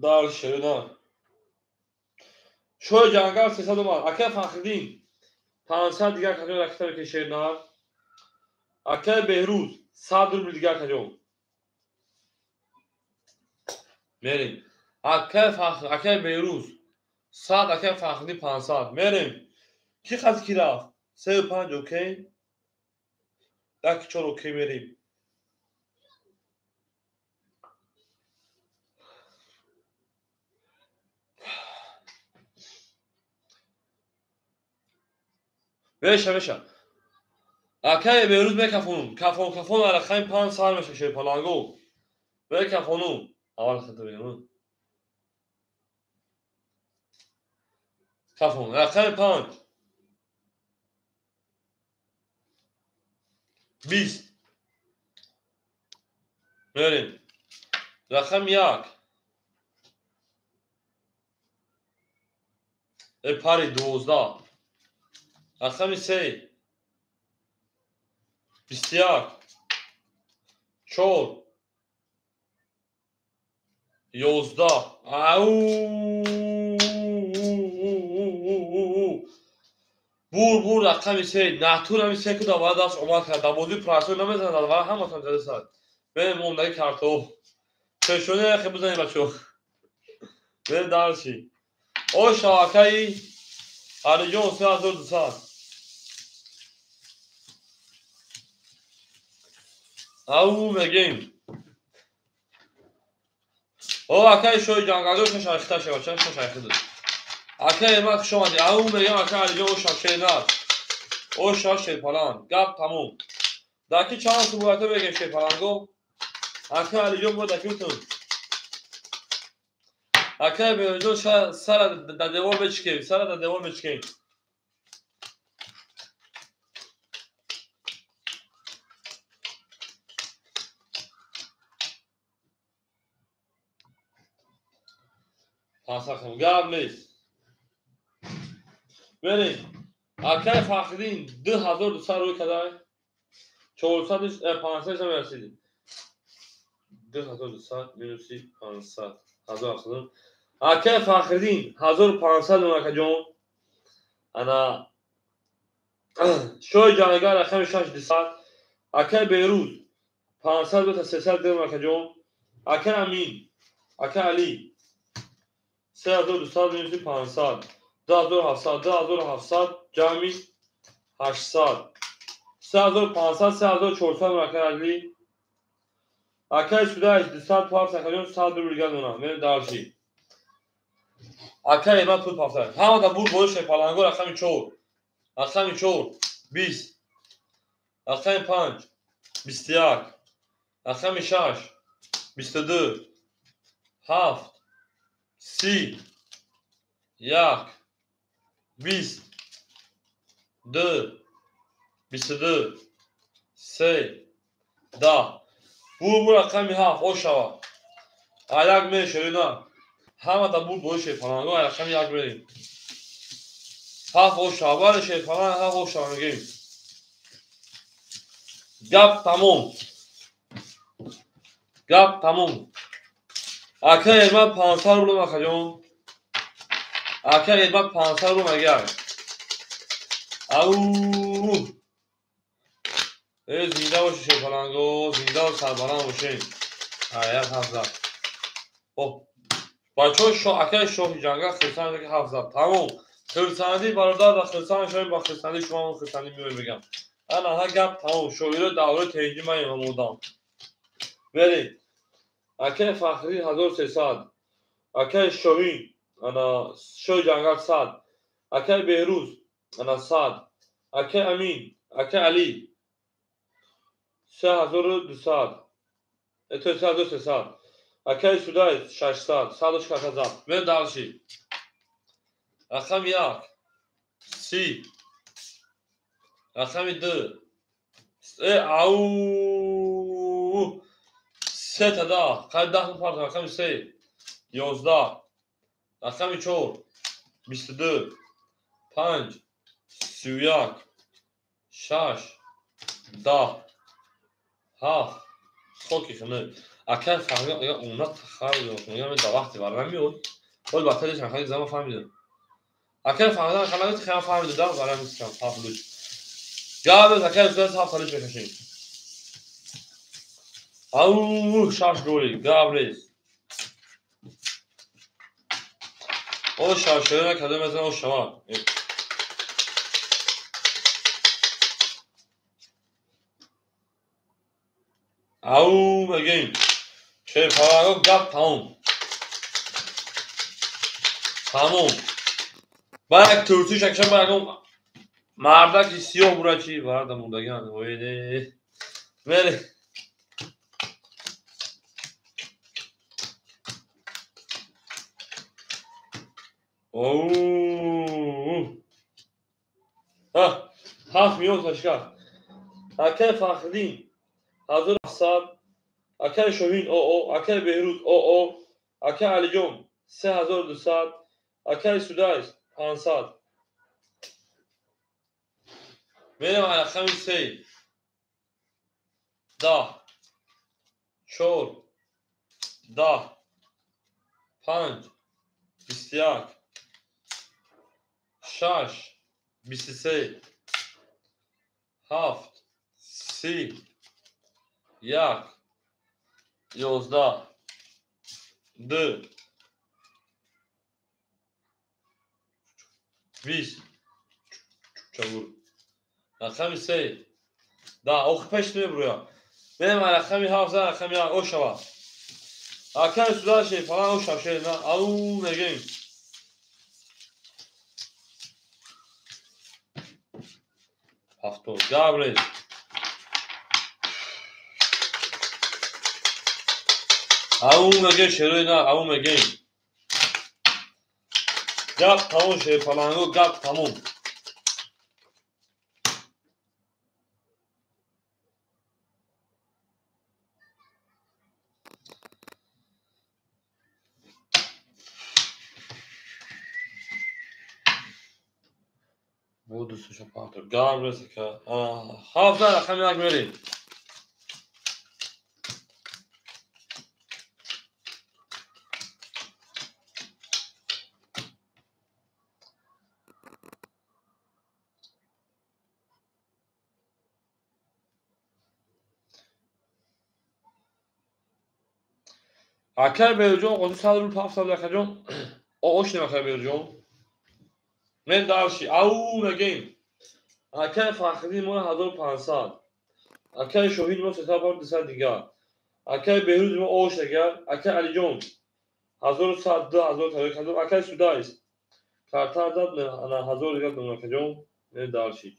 S1: دار شیرنا شو جنگل 300 اومد اکه فخردین 500 دیگر کجا رکتر که شیرنا اکه بهروز 100 روبل دیگر کجا میریم اکه بهروز 100 اکه فخردین 500 میریم کی خط کی رفت 3 و 5 اوکی دک 4 اوکی میریم بشه اکه بهروز میکفون کفون علخیم 5 سال میشه شیر پلانگو میکفونو اول خط بگم کفون علخیم 5 20 میریم رقم 1 پاری 12 رقم 3 21 4 11 بور رقم 3 ناتور هم 3 که دوباره دست اومد کرد بازی پراسو نمیزنه دوباره هم مثلا زده ساعت به موندای کارتو چشونه خیلی بزنید بچو به دارشی او شاکایی آریجون 3200 او میگیم او اکای شوی جانگادو که شایخته شد چه شایخته داد اکای ما شما دی او میگم اکای آریجون شاشه نه او شاشه پلان گپ تموم داکی چند سبواتو بگیم شه پلانگو اکای آریجون بود دکیوتون Akay Berojo sara da devor bechke. Sara da devor bechke. Pasakım. Gablis. Beni. Akay Fakhridin 2200 روی کدای 400 500 هم رسیدیم 2200 minus 500 1000 Akay Fakhridin 1500 اومد جون انا شوی جانگار رقم 6200 Akay Beyruz 500 تا 300 اومد جون Akay Amin Akay Ali 3200 minus 500 2700 2700 جامی 800 3500 3400 مرکز علی Akay Sudaj 200 پاپ سکجون 100 برگرد اونا من دارشی Akay ایمان پول پاپ سکجون همه دا بود بایش پالانگو رقمی 4 رقمی 4 20 رقمی 5 21 رقمی 6 22 7 30 1 20 2 22 3 10 bu رقمی 7 o şava ayak meşerina همه da bu boy şey falan o رقمی 1 بریم 7 o şava şey falan 7 o şava میگیم gap tamam Akay elman 500 رو بخجون Akay elman 500 رو مگر او زنده باشه شیخ فلانگو زنده و سربران باشه آیت 700 خب بچه ها اکه شاهی جنگل خرسان که 700 تمام خرساندی برادر و خرسان شاید با خرساندی شما هم خرساندی میوی بگم انا ها گپ تمام شوهی رو دوره تینجی من امام بودم برید اکه فخری 1300 اکه شاهی انا شاهی جنگل 100 اکه بهروز انا 100 اکه امین اکه علی 3200 3300 Akay Sudaj 600 140 من دارشی رقم 1 30 رقم 2 او 3 تا 10 خیلی 10 پارت رقم 3 11 رقم 4 22 5 31 6 10 7 خوکی خونه Akay فهمیدم اگه اونا تخریب میگم تا وقتی برام میاد ولی بعدش خیلی زمان فهمیدم Akay فهمیدم خیلی فهمیدم برام میگم پاپلوش گابل Akay زود تا خالیش بکشین او شاش گولی گابل او شاشه کدوم مثلا او شما او بگیم چه پاراگو گپ تموم باید ترسی شکشن برگم مردکی سیاه برای چی برده موندگان ویده بله اوه ها 7 میلیون تشکر Akay Fakhridin 1700 Akay Shohin او Akay Behruz او Akay Alijon 3200 Akay Sudaj 500 میرم رقم 3 10 4 10 5 21 6 23 7 30 1 11 2 20 çabuk رقم 3 daha oku peşine buraya benim رقم 7 رقم o şava Akay suda şey falan o şava şey lan au ne game hafta Gabriel au ne game şöyle na au ne game گپ تموم شه پلنگو گپ تموم. بود دوستش پاتر گرم رسه که حافظه رقم یک بریم. اکر بیرجون قضی صدر رو پاف صدر اکجون اوش نیم اکر بیرجون من دارشی او نگیم اکر فخری مون 1500 اکر شوهین مون 3200 دیگر اکر بیروز مون اوش نگر اکر علی جون 1102 1000 اکر سودایست کارتار داد نه 1000 دیگر دون اکجون من دارشی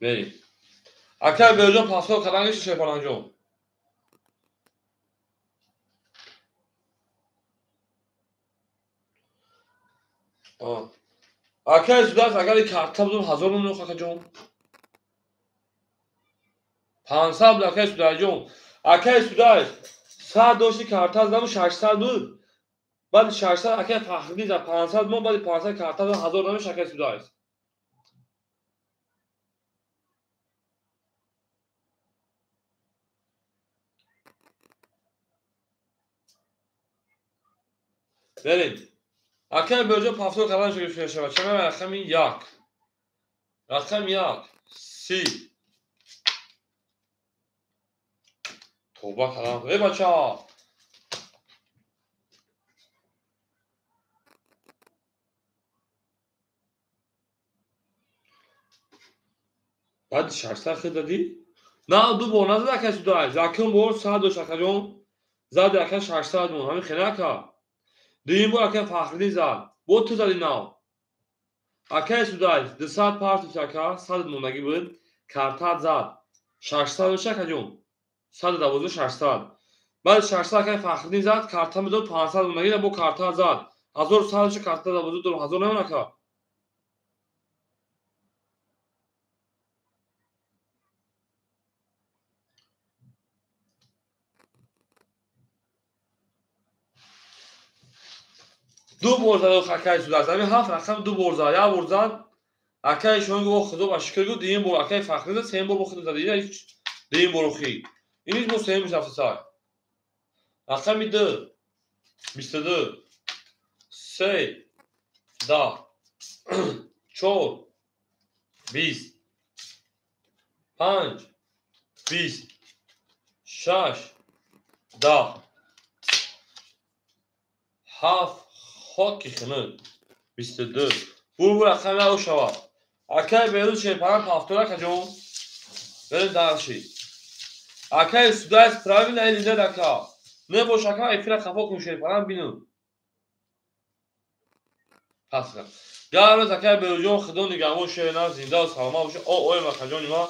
S1: بریم اکر بیرجون پاسو کلانگش چه پلنجون اکر سودایست اگر کارتا بدون 1000 مون اکجون 500 اکر سودایجون اکر سودایست 100 داشتی کارتا زدم 600 بود بعد 600 اکر فخری زد 500 مون بعد 500 کارتا زدم 1000 دادم اکر سودایست بریم اکر بیرجون پاسو کلانگش چه شود چه رقم یک رقم یک سی توبه کلام ای بچه ها بعد 600 خیلی دادی؟ نه دو بار نزد اکر سودایست زکم بار 100 داشت اکجون زد اکر 600 مون همین خیلی اکر دیم بار اکر فخری زد بود تو زدی نو اکر سودایست 200 پارت اکر 100 موندگی بود کارتا زد 600 داشت اکجون 112 600 بعد 600 اکر فخری زد کارتا میداد 500 موندگی با کارتا زد 1100 داشت کارتا 12 1000 نمون اکر دو بار زد اکر سودایست همین هفت رقم دو بار زد یک بار زد اکر شون گو خدا باشکر گو دیم بار اکر فخری زد سه بار با خود زد هیچ دیم بار خی اینیش مو سه میشه افسای رقم 2 22 3 10 4 20 5 20 6 10 7 خاکی خنه 22 بور رقم او شوا اکر بیروز چه پرم پافتورا کجون بریم دارشی اکر سودایست پراوی نه لیده دکا نه با شکا ایفیر خفا کن شیر پرم بینون پس کنم گرم اکر بیروجون خدون نگمون شیر نه زنده و سلامه باشه اوی مکجون ما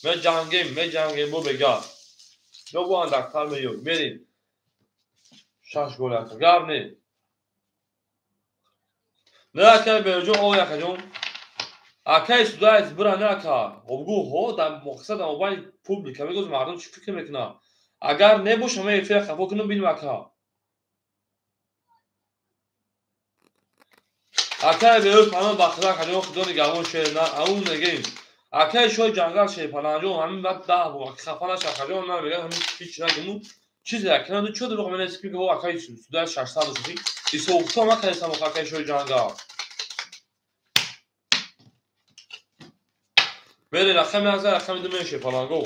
S1: می جنگیم بو بگر نو بو اندکتر میو بریم 6 گل اکر گرم نی نه اکر بیروجون اوی اکجون اکر سودایست برا نه اکر بگو ها در مقصد موبایل پوبلیکه میگوز مردم چی فکر میکنه اگر نباشه من ایفیر خفا کنم بینم اکر اکر بیروز پناه بخدا کجون خدا نگمون شیر نه اون نگیم اکر شوی جنگل شیر پناهجون همین بعد ده بود خفا نشه کجون من میگم همین هیچ نگمون چیزی اکنه دو چود رو من اسپیک و اکر سودایست 600 داشتی ایسوختا ما کلیسا اکر شوی جنگل بری رقم از رقم دو میشه پلنگو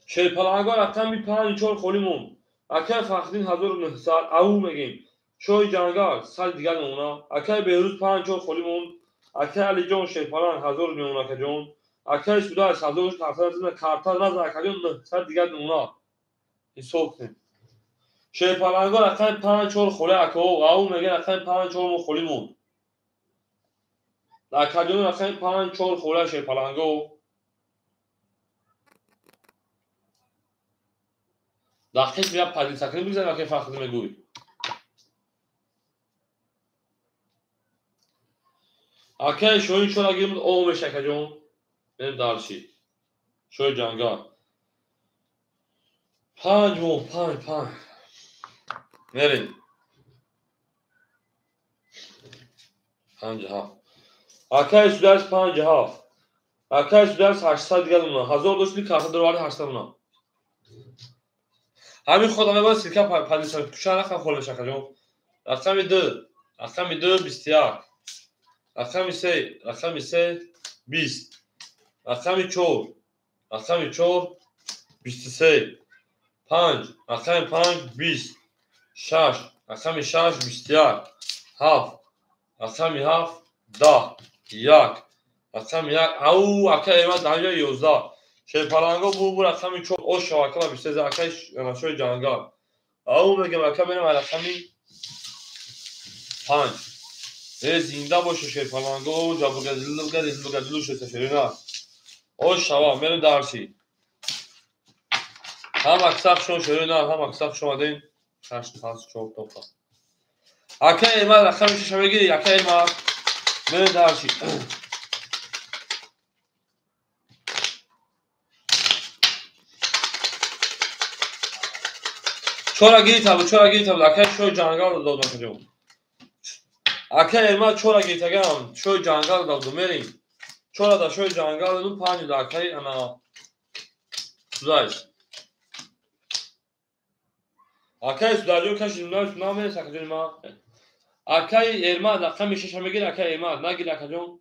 S1: شیر پلنگو رقم بی 54 خولیمون اکر فخرین 1900 او میگیم شوی جنگل سال دیگر اونا اکر بیروز 54 خولیمون اکر علی جون شیر پلنگ 1000 میمون اکر جون اکر سودایست 1400 کارتا نزد اکر جون سال دیگر اونا ایسوخت شیر پلنگو رقم 54 خوله اکر او میگه رقم 54 خولیمون لکجون رقم 5 4 خوله شیرپلنگو دقیق بیا پدیل سکنی بگذاریم که فرق میگوی اوکی شوین چرا گیریم او بشه کجون بریم دارشی شوی جانگار 5 بریم 5 ها اوکی سودرس 5 ها اوکی سودرس 800 دیگه اونا 1000 دوستی کارت درواری 800 اونا همین خودم باید سیرکه پدیل سکنی چرا رقم خوله بشه کجون رقم 2 رقم 2 21 رقم 3 رقم 3 20 رقم 4 رقم 4 23 5 رقم 5 20 6 رقم 6 21 7 رقم 7 10 1 رقم 1 او اکه ایمد دنیا 11 شیرپلنگو بو رقم 4 او شواکه و 23 اکه شوی جانگار او میگم اکه بریم رقم 5 زنده باشه شیرپلنگو جابو گزیلو شده شیرینا او شوا میرم دارشی هم اکساق شون شیرینا هم اکساق شومدین 8 5 4 توفا اکه ایمد رقم 6 بگیری اکه ایمد میرم دارشی چورا گیری تابلو اکه شوی جانگار رو داد نکنیم اکه ایمد چورا گیری تگم شوی جانگار رو داد میریم چورا دا شوی جانگار رو 5 دا اکه انا سودایش اکه سوداجو کشی نامی سکجون ما اکه ایمد رقم 6 بگیری اکه ایمد نگیری اکه جون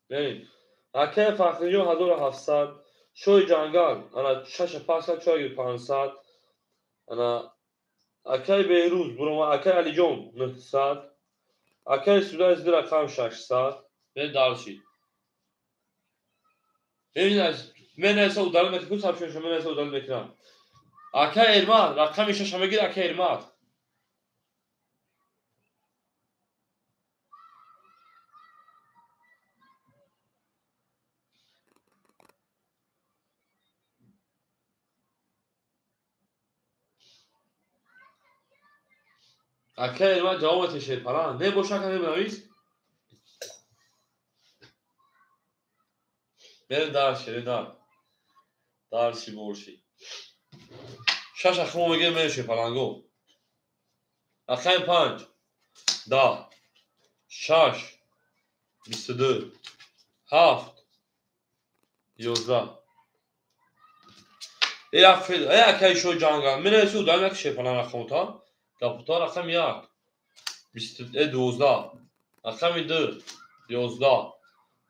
S1: بریم اکه فخریجون 1700 شوی جانگار انا 6 پاسا چوی 500 انا اکه بیروز برو اکه علی جون 900 اکه سودای زیر رقم 600 به دارشی این از من اسا udalım metkul sapşıyor من اسا udalım ekran اکه ایرمان رقم 6 بگیر اکه ایرمان اکه ایرمان جواب تشیر پران نه boşa kadar binaviz بریم دارشی دارشی بورشی شش اخمو بگیر میشه پلنگو اکه 5 10 6 22 7 11 ای افید ای اکه شو جانگان من اسا udalım ekşi falan رقم تا کاپوتا رقم 1 12 رقم 2 11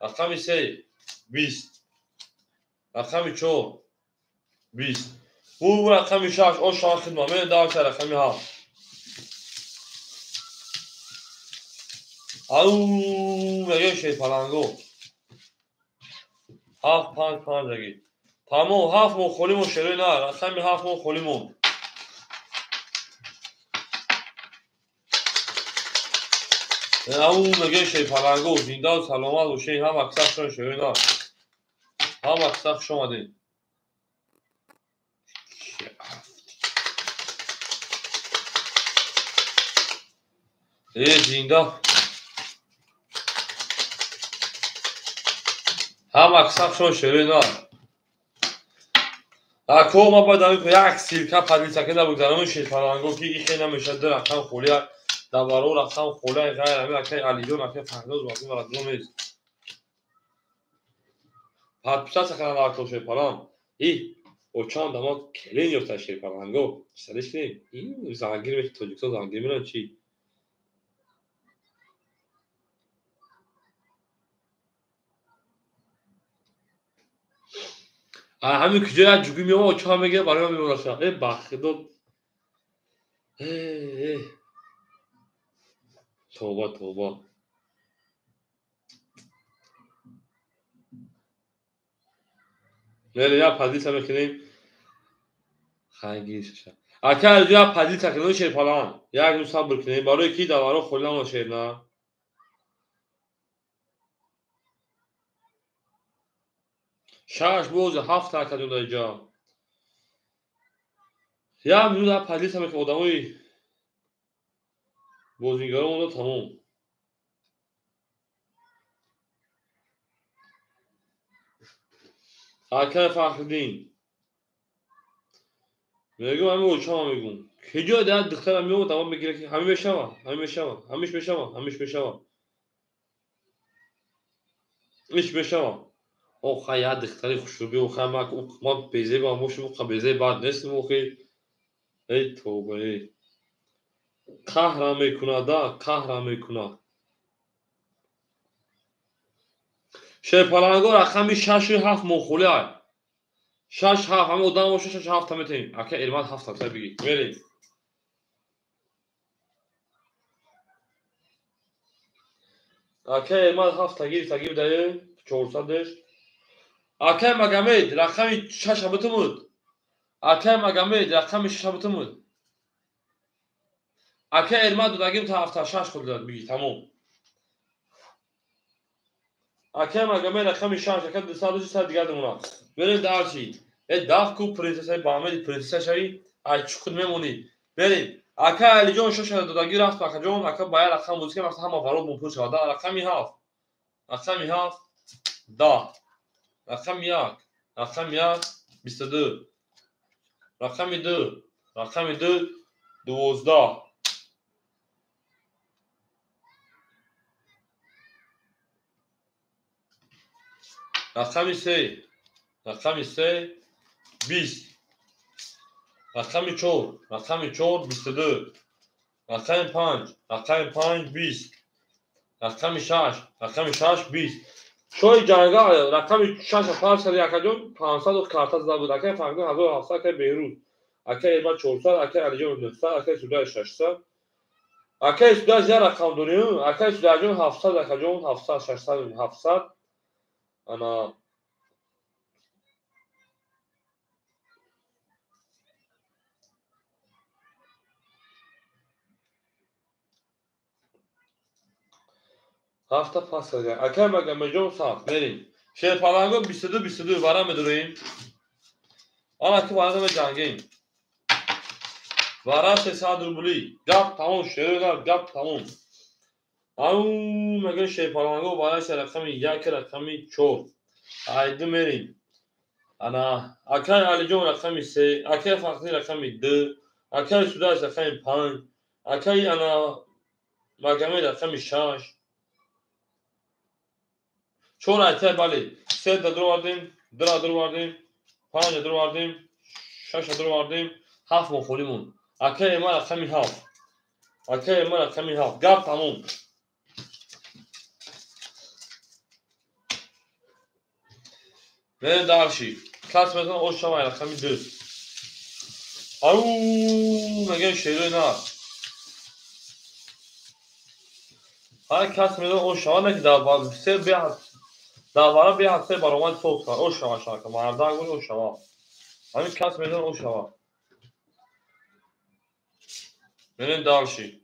S1: رقم 3 20 رقم 4 20 bu رقم 6 o şu an خدمت من دار سر رقم 7 او میگه شیرپلنگو 7 5 دیگه تمام 7 مو خولیم و شروع نه رقم 7 مو خولیم او میگه شیرپلنگو زنده و سلامت و شین هم اکساق شون شروع نه هم اکساق شومدین زنده هم اکساق شون شروع نه اکو ما باید داریم که یک سیرکه پدیل سکنه بگذارم شیرپلنگو که این خیلی نمیشه در رقم خولی دوارو رقم خولی غیر همه اکه علی جون اکه فردوز باقی مرد نمیز پس سکنه اکو شیرپلنگ ای o çan damat kelin yok ta şiirpalango sariş ne iyi zangir ve çocuksa zangir mi çi همین کجا جوگی میام o çan میگه برای من میمونه ای بخدو توبه نه یا پدیل سر کنیم خنگی شش اکه یا پدیل تکنون شیرپلنگ یک روز صبر کنیم برای کی دوارو خلان و شیر نه 6 باز 7 حرکت در اینجا. یا میون در پلیس همه که آدمای بازیگران رو تمام. حرکت فخردین میگم همه اوچا میگم که جا در دخترم میاد تمام میگیره که همین بشم همیش بشم میش بشم او خیلی دختری خوشروبی و خیلی ما بیزه با موش مو بیزه بعد نیست موقع ای توبه قهرم میکنه قهرم میکنه شپالانگو رقمی 6 و 7 مخولی های 6 7 همه ادام و 6 7 همه تیم اکه ایرماد 7 تا بگی بریم اکه ایرماد 7 تگیر داره 400 دش اکه مگامید رقمی 6 همه تمود اکه مگامید رقمی 6 همه تمود اکه ایرماد دو تگیر تا 7 تا 6 خود داد بگی تمام اکه مگامید رقمی 6 اکه 200 سال دیگه دمونا بریم دارچی داف کو پرنسس بامید پرنسس شایی اچ خود میمونی بریم اکه علی جون شش دو تگیر رفت اکه جون اکه باید رقم موزیک وقت هم وارو مپوش شد رقمی 7 رقمی 7 دا رقم 1 رقم 1 22 رقم 2 رقم 2 12 رقم 3 رقم 3 20 رقم 4 رقم 4 22 رقم 5 رقم 5 20 رقم 6 رقم 6 20 شوی جنگا رقم 6 5 سال یکجون 500 کارت زده بود اکه فهمیدن 1700 که بیروت اکه ایرما 400 اکه علیجون 900 اکه سودای 600 اکه سودای زیاد رقم داریم اکه سودای جون 700 اکه جون 700 600 700 انا هفته پاس کرد اکه مگه جون صاف بریم شیر پالانگو 22 22 وارا میدوریم آن اکه وارا جنگیم وارا 300 روبلی گپ تمام شیر گپ تمام او مگه شیر پالانگو وارا رقمی 1 رقمی 4 aydı merin ana akay alijon raqami 3 akay faxri raqami 2 akay sudas raqami 5 akay ana magame raqami 6 چون akay bali 3 da durvardim 2 da durvardim 5 da durvardim 6 da durvardim 7 moxolimun akay ma raqami 7 akay ma raqami 7 gap tamam ben darşi kasmetan o şamay raqami 2 au mege şeri na هر کس میدونه اون شما که در سه بیا در بیا سه برابر صوت او شما که مردا گوی او شما همین کس میدونه او شما ببین دالشی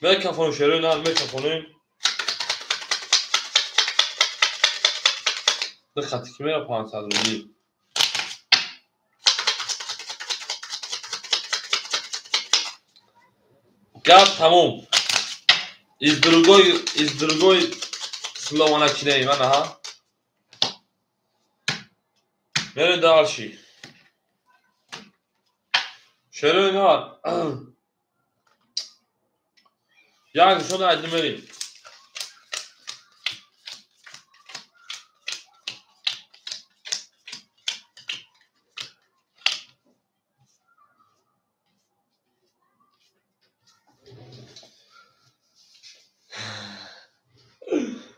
S1: میکروفون شروع نه میکروفون ده خطی که میره 500 روبلی گپ تموم iz drugoj slovo начинаем ага берем дальше шерунар як шуна айдим берим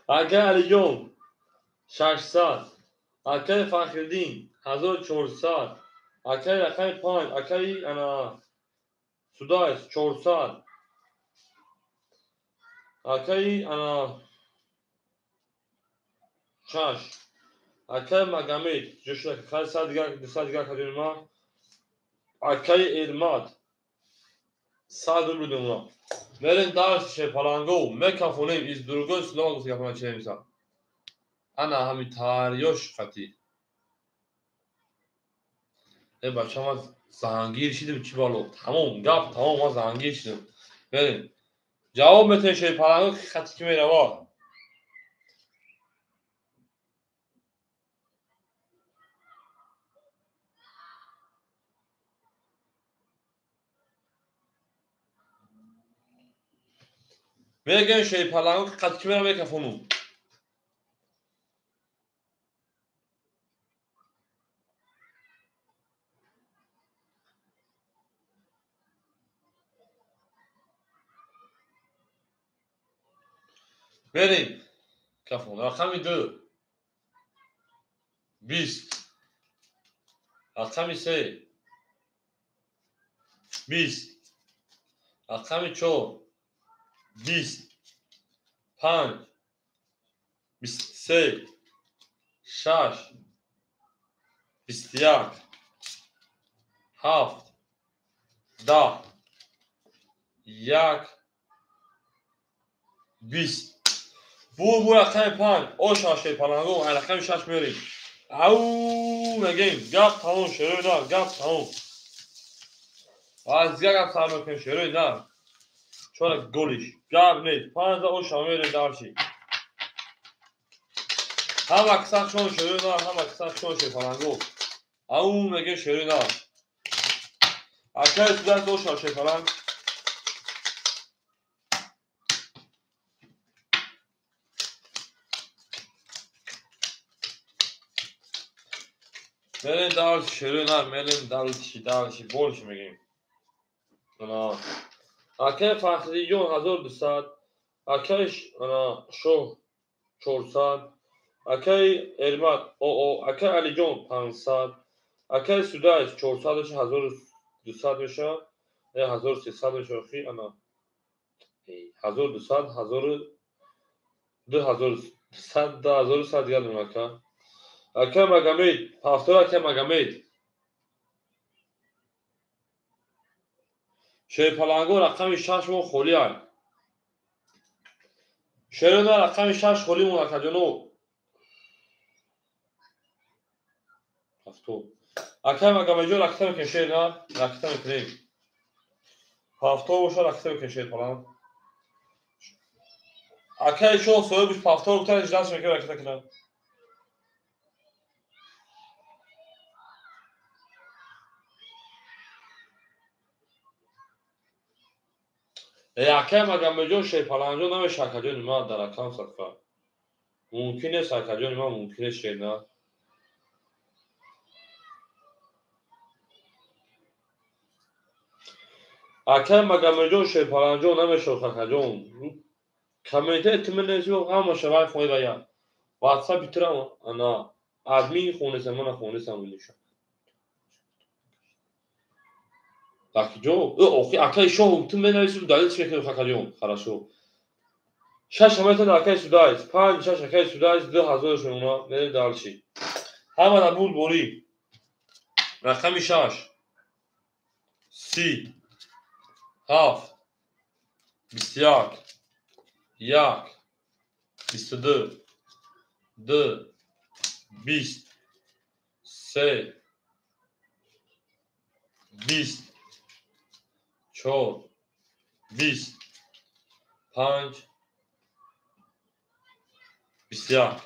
S1: اگر علی جون 600 اگر فخردین 1400 اگر رقم 5 اگر انا سودایس 400 اگر انا 6 اگر مگامید جوشنا که خیلی سال دیگر کردیم ما اگر ایرماد 100 رو بدیم اونا بریم دارش پالانگو میکافونیم از درگوی سلام گفت yapmak çevirmişler انا همین تاریوش خطی ای بچه ما زنگیر شدیم چی بالو تمام گفت تمام ما زنگیر شدیم بریم جواب بتین شوی پلنگو که خطی که میره با بگین شوی پلنگو که خطی که میره بکفونو بریم کفون رقم 2 20 رقم 3 20 رقم 4 20 5 23 6 21 7 10 1 20 بو رقم 5 او شاشه پلنگو رقم 6 میریم او مگیم گفت تمام شروع نه گفت تمام از گفت تمام کن شروع نه چون گلیش گفت نیست 5 او شامل دارشی هم اکثر چون شروع نه هم اکثر چون شه پلنگو او مگه شروع نه اکثر دست او شاشه پلنگ Melin další širina, melin další bolş میگیم. انا اکه فخریجون 1200 اکه انا شو 400 اکه ارمات او اکه علیجون 500 اکه سودایش 400 1200 میشه یا 1300 میشه خی انا 1200 2100 2100 دیگه اکه اکه مگامید هفتاد اکه مگامید شوی پلنگو رقم 6 مون خولی های شیرونه رقم 6 خولی مون اکجانو هفتو اکه مگامجو رقم که شیرونه رقم کنیم هفتو باشه رقم که شیر پلنگ اکه شو سوی بش هفتو بکتر اجلاس میکنه رقم کنم اکه مگامجو شیر پلنگو نمیشه اکجان ما در رقم صدفه ممکنه اکجان ما ممکنه شیرونه اکه مگامجو شیر پلنگو نمیشه اکجان کمیته اتمنیزو هم شبای خوی باید واتساپ بیترم انا آدمی خونه سمونه خونه سمونیشون так جو охи акай шоу ту менавису далил чӣ мекунӣ хакаҷон харашо 6 метр акай судайс 5 6 акай судайс 2000 шуна мери далши ҳама набуд бори рақами 6 30 7 21 1 22 2 20 3 20 4 20 5 21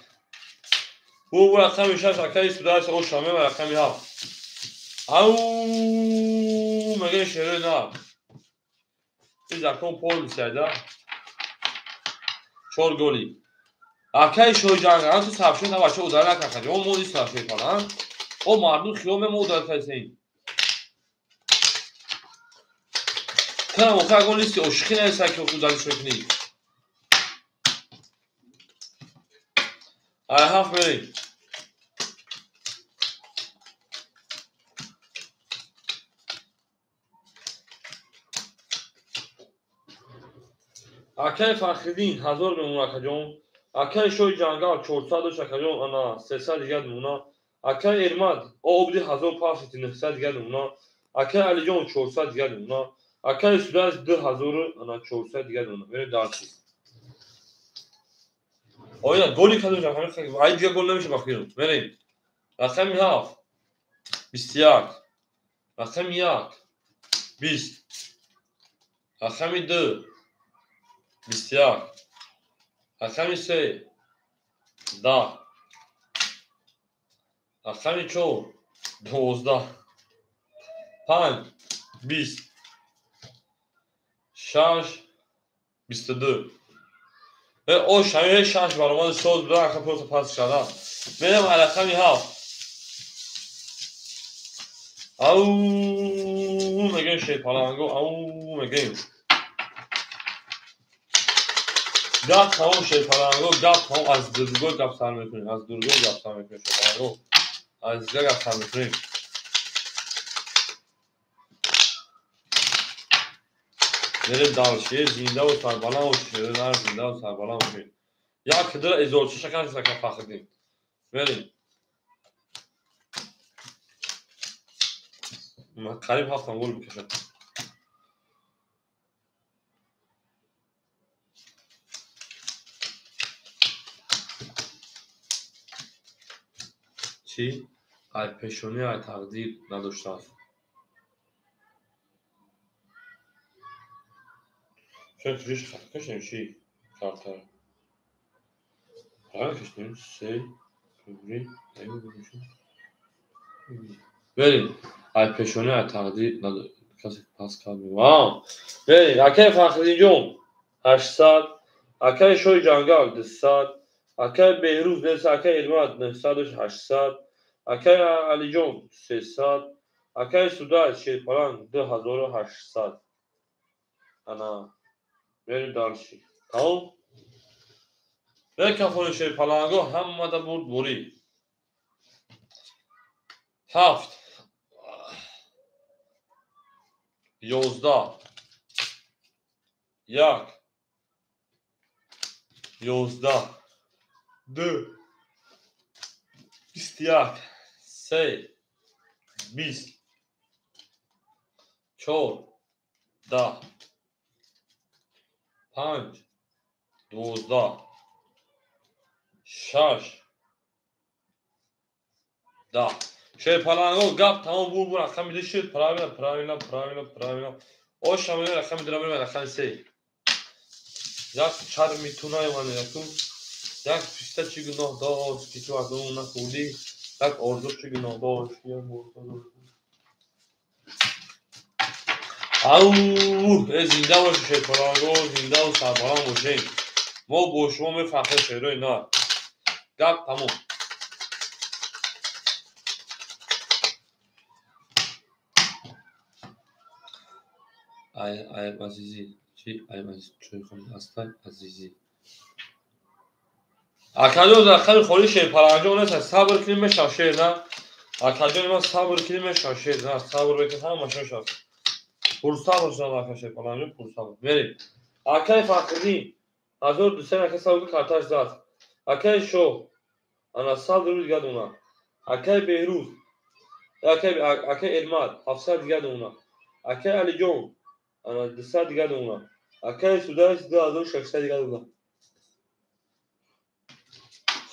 S1: بو رقم 6 اکای سودایس او شامل و رقم 7 او مگه شروع نه این رقم پول میسیده 4 گلی اکای شوی جنگان تو صفشه نه بچه اداره نکنه اون مودی صفشه کنن او مردم خیام ما اداره کسین کنم اوکا گل نیستی اشخی نیستی که خود دلیش بکنی هفت بریم اکای فخریدین 1000 میمونه اکجون اکای شوی جنگال 400 اکجون انا 300 دیگه میمونه اکای ارماد او بودی 1500 900 دیگه میمونه اکای علیجون 400 دیگه میمونه اکای سوداز 2000 انا 400 دیگه میمونه بریم دارچی آیا گلی که داشتم همین خیلی ای دیگه گل نمیشه bakıyorum. بریم. رقم 7 21 رقم 1 20 رقم 2 21 رقم 3 10 رقم 4 12 5 20 6 22 ve o şamil 6 برآمد صوت دو رقم پروت پاس شدم بریم رقم 7 او میگن شیطانگو او میگن گپ تمام شیطانگو گپ تمام از دورگو گپ سر میکنیم از دورگو گپ سر میکنیم شیطانگو از دیگه گپ سر میکنیم بریم دانشی زنده و سربلند و شیرین زنده و سربلند باشیم یا که در ازولچه شکن شکن فخدیم بریم قریب هفتم گل بکشم چی؟ ای پیشونی ای تقدیر نداشته است شاید توریش خط کشیم چی؟ کارتر خط کشیم سی توری ایو بگوشیم بریم ای پیشونی ای تقدیر نداشته کسی پاس کرد واو بریم اکه فخری جون 800 اکه شوی جنگل 200 اکه بهروز نرسه اکه علمات 900 800 اکه علی جون 300 اکه سودای شیرپلان 2800 انا بریم دانشی تمام به کفون شیرپلانگو همه دا برد بوری 7 11 1 11 2 21 3 20 4 10 5 12 6 10 شیرپلانگو گپ تمام بور رقم میده شد правильно о шамиле рақами дора берем рақами 3 як чарми тунай ман якум як писта чи гуноҳ дошт ки ту аз он накуди як орзу чи гуноҳ дошт як ау зинда бош ширпаланго зинда ва сарбаланд бошем мо бо шумо мефахрем шеърои на гап тамом ай азизи чи ай азиз чойхон ҳастан азизи акаҷон рақами холи ширпаланҷон нест сабр кунӣ мешав шер на акаҷони ман сабр кунӣ мешав шер на сабр бекун ҳама шошад пурсабр шудам ака ширпаланҷон пурсабр мерем акаи фахриддин 1200 ака сабр карташ зад акаи шоҳ ана 100 рубл дига дона акаи беҳрӯз акаи эрмад 700 дига дона акаи алиҷон ана 200 дига дона акаи судайс 2600 дига дона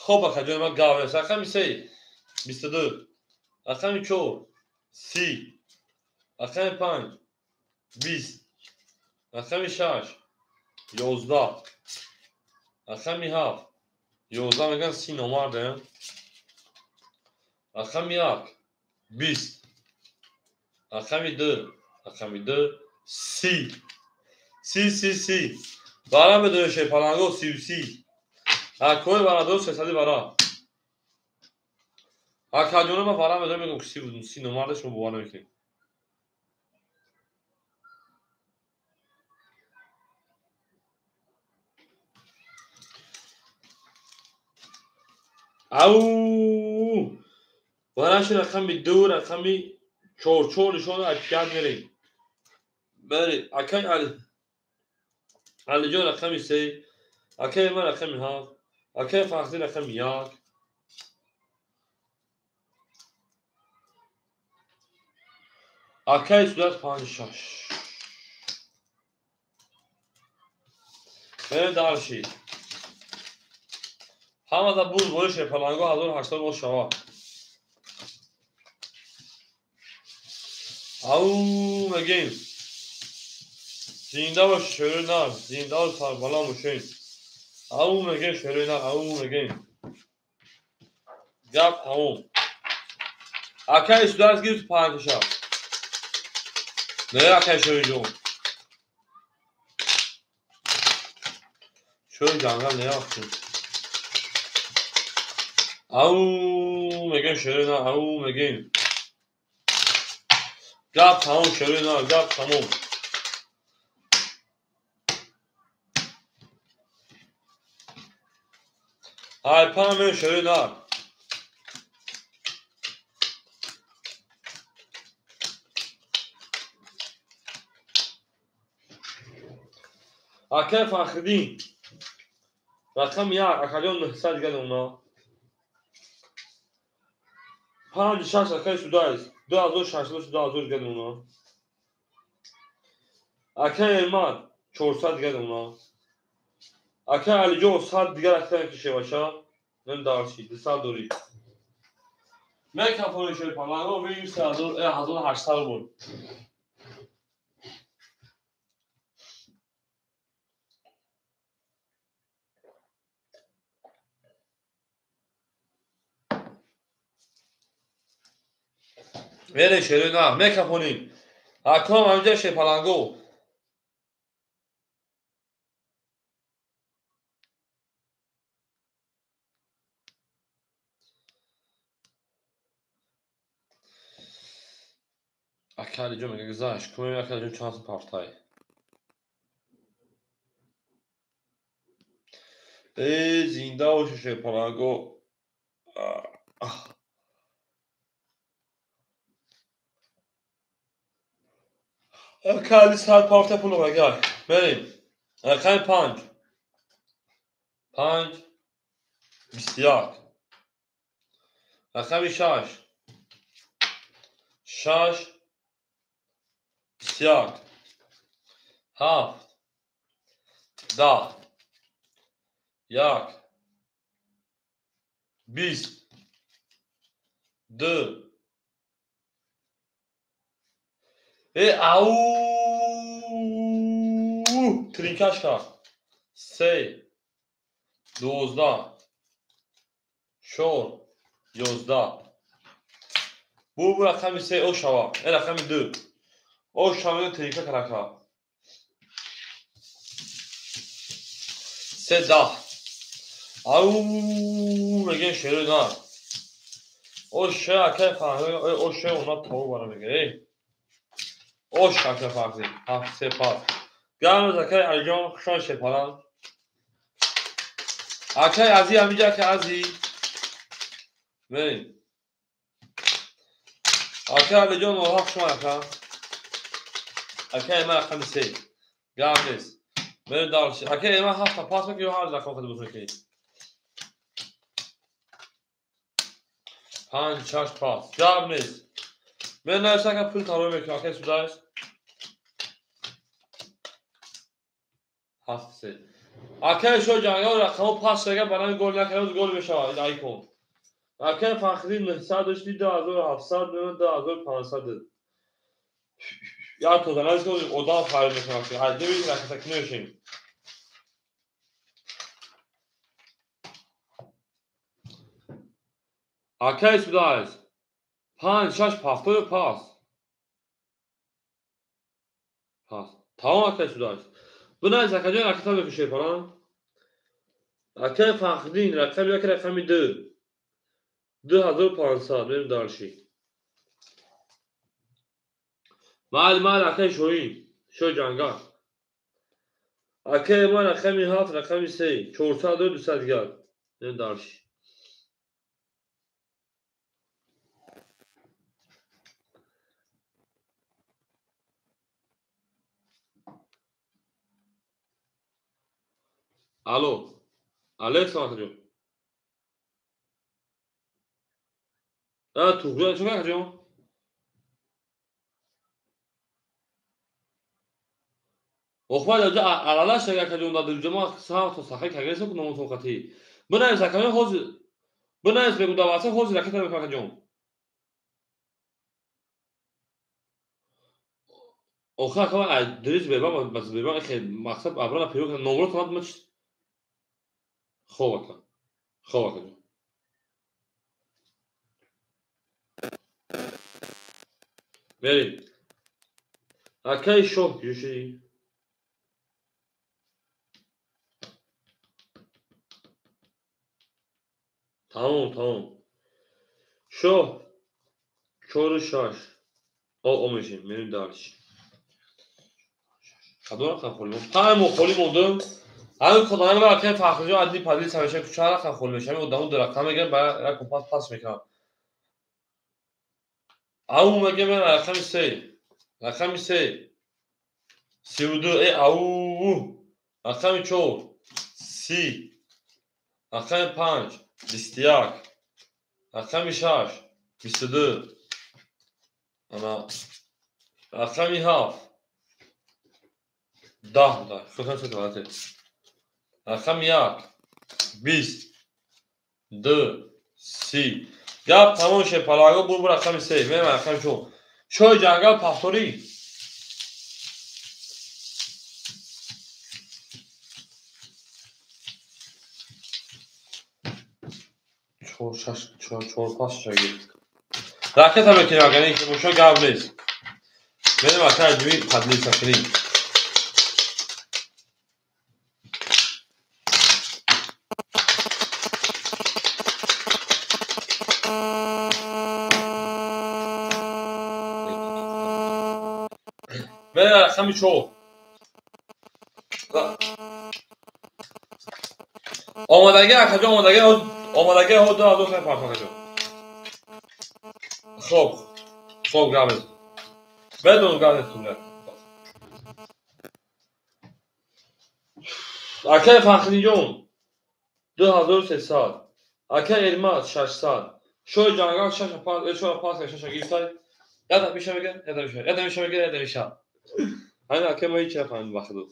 S1: خب акаҷони ман гап нест рақами 3 22 рақами 4 30 рақами 5 20 рақами 6 11 рақами 7 11 меган 30 номардем рақами 1 20 рақами 2 30 барам бедони ширпаланго 30 акои барадо 300 бара акаҷони ман барам бедони мегӯм ки 30 номарда шумо бовар намекунед ау бараши рақами 2 рақами 4 нишони акият мерем بریم акаи алиҷон рақами 3 акаи ман рақами 7 акаи фахриддин рақами 1 акаи судат 56 بریم دانشی ҳамада буз боиши паланго 1800 шава. Ау мегем. Зинда бош шӯрӣ нар, зинда бош сарбаланд бошед. Ау мегем шӯрӣ нар, ау мегем. Гап тамом. Акай сударс гирифт панҷша. Не акай шӯрӣ ҷон. شوی جنگل نیافتیم. او میگن شروع نه او میگن گپ تموم شروع نه گپ تموم. های پنم شروع نه اکه فخردین رقم یک اکلیون نهصد گل اونا 5-6 اکه سودایست 2600 2000 گل اونا اکه ایمد 400 گل اونا اکه علیجو 100 دیگر اکه کشه باشه نم دارشی 200 دوری میکن پولی شوی پنگو بگیم 1800 بود. Vere şöyle na me kaponin. Akam amca şey palango. Akali cuma güzel. Kumem akali cuma şansın partay. Zinda o şey palango. Akali saat partay pulu gel. Benim. Akali panç. Panç. Bistiyak. Akali şaş. Şaş. Bistiyak. Haft. Da. Yak. 20. Dö. Au. Trinkaşka. 3. 12. شور 11 بو رقم 3 او شوا این رقم 2 او شوا تریکا کرکا 3 10 او میگن شروع نه او شا که فهمه او شا اونا تو برا میگه او شا که فهمه 7 3 5 گام زکای الجان شان شپالان اکای ازی همینجا که ازی بریم اکای الجان وحاق شما اکا اکای ما رقم 3 گام نیست بریم دارشی اکای ما 7 پاس بکی و هر رقم خود بزرگی 5 6 پاس گام نیست من نوشتم که پول تمام میکنم اکای سودایست 7 3 اکای شو جنگل رقم پاس شده برای گل نکنه گل بشه ای کن اکای فخری 900 داشتی 2700 من 2500 یا تو زنش که ادا خرید میکنم که عجبی رقم تکنه بشیم اکای سودایست 5 6 پاس تو پاس tamam arkadaşlar. Bu ne zakacın rakıta bir şey falan. Akay fakhdin rakam yok rakamı 2. 2500 benim darşı. Mal akay şoyi. Şo canga. Akay mal rakamı 7 rakamı 3. 400 200 gel. Benim darşı. Alo. Alexa atıyor. Tuğra çok atıyor. Oxmal önce aralar şeker kaçıyor da dürcüma sağ to sahay kagesi ku nomu sokati. بنویس اکنون حوض بنویس بگو دعوت حوض رکت بکنه جون آخه اکنون دریج ببام بس ببام خیلی مقصد ابران پیرو کنه نمرات اومد مچ خوب اکن خوب اکن بریم اکی شو یوشی tamam شو چور شاش o میشیم میریم دارش خدمت خم خولیم همه خولیم موندم همین کدام برای که فخری عادی پادی سرش کوچه خم خول میشم و دامون درختم میگم برای رکوب پاس میکنم او میگم من رقم سه 32 ای او رقم 4 30 رقم 5 21 رقم 6 22 انا رقم 7 ده خودم چه دوباره رقم 1 20 2 30 گپ تمام شه پلاگا برو رقم 3 میرم رقم شو جنگل پافتوری چور پاس شاگرد راکت هم بکنیم اگر که مشا گپ نیست میرم اکر دوی پدلی سکنی میرم رقم 4 آمادگی اکجا آمادگی ها دو از خیلی پاک اکجا خوب گپ بدون گپ نیست اکه فخری جون 2300 اکه elmas 600 شوی جنگل 6 پاس 6 گیرتای یاد میشه میگه یاد میشه همین اکه ما هیچ نفهمیم وقت دو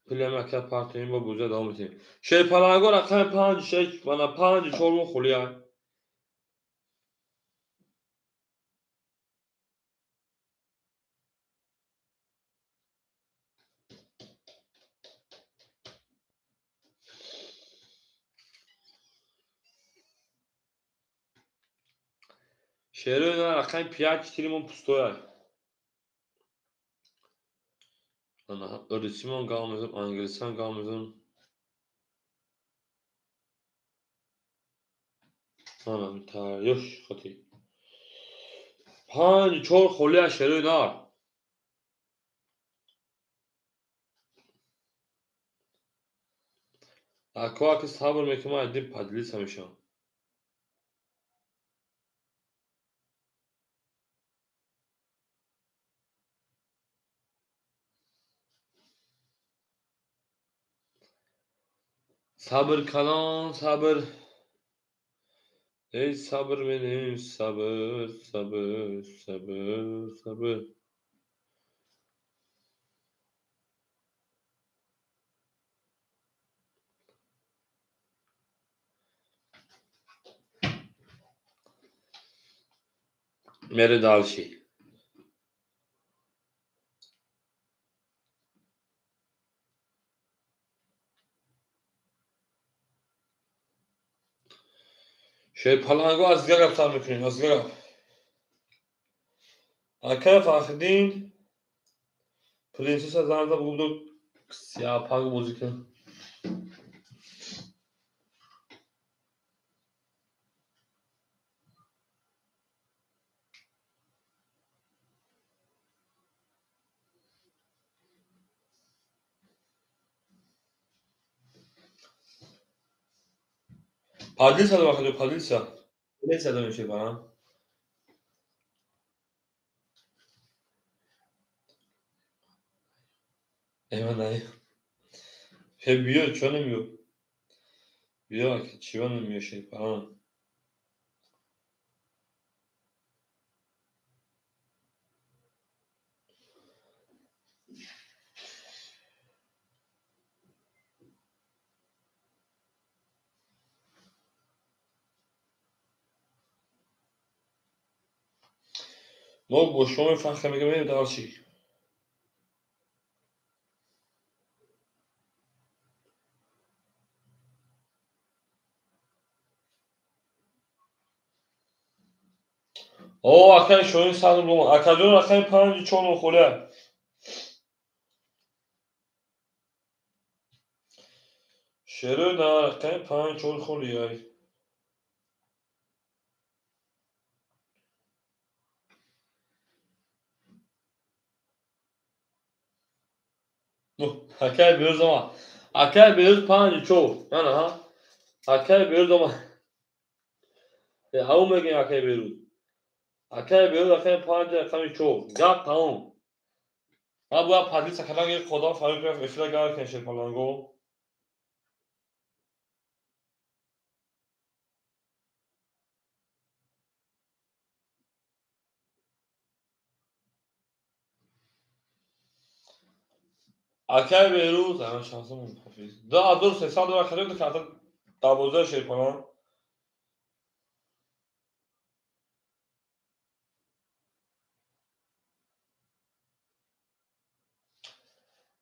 S1: پلیم اکه پارتیم با بوزه دام میتیم شی پلانگو رقم 5 6 بنا 5 4 خولیا شیرو رقم 5 تیریمون پستویا انا öğretmen gamızın İngilizcen gamızın ana تاریخ خطی 5 4 خولیا شیرو نار اکوا که صبر میکنم ادی پدلیس همیشه صبر کلان صبر ای صبر benim sabır मेरे dalşi şey پلنگو از گرگ رفتار میکنیم از گرگ اکه فخدین پرنسس از زنده بگو سیاه پاک موزیک پادلیس هست bakacak پادلیس هست ne sedem bir şey bana eyvallah şey büyüyor çönemiyor büyüyor ki çivanemiyor şey falan ما با شما فخر میگم دارچی او اکای شوین سال بوم اکادون اکای پنج چون خوله شروع نه اکای پنج چون خولیای نو اکای بیروز ama اکای بیروز پنج چون نه نه ها اکای بیروز ama او میگن اکای بیروز اکای پنج اکای چون گپ تمام ما باید پدید سکران یک خدا فریق رفت افلا گر کنشه پلانگو اکای بیروز اما شانسمون حافظ دا دور سه سال دور خرید که اصلا 12 شیپان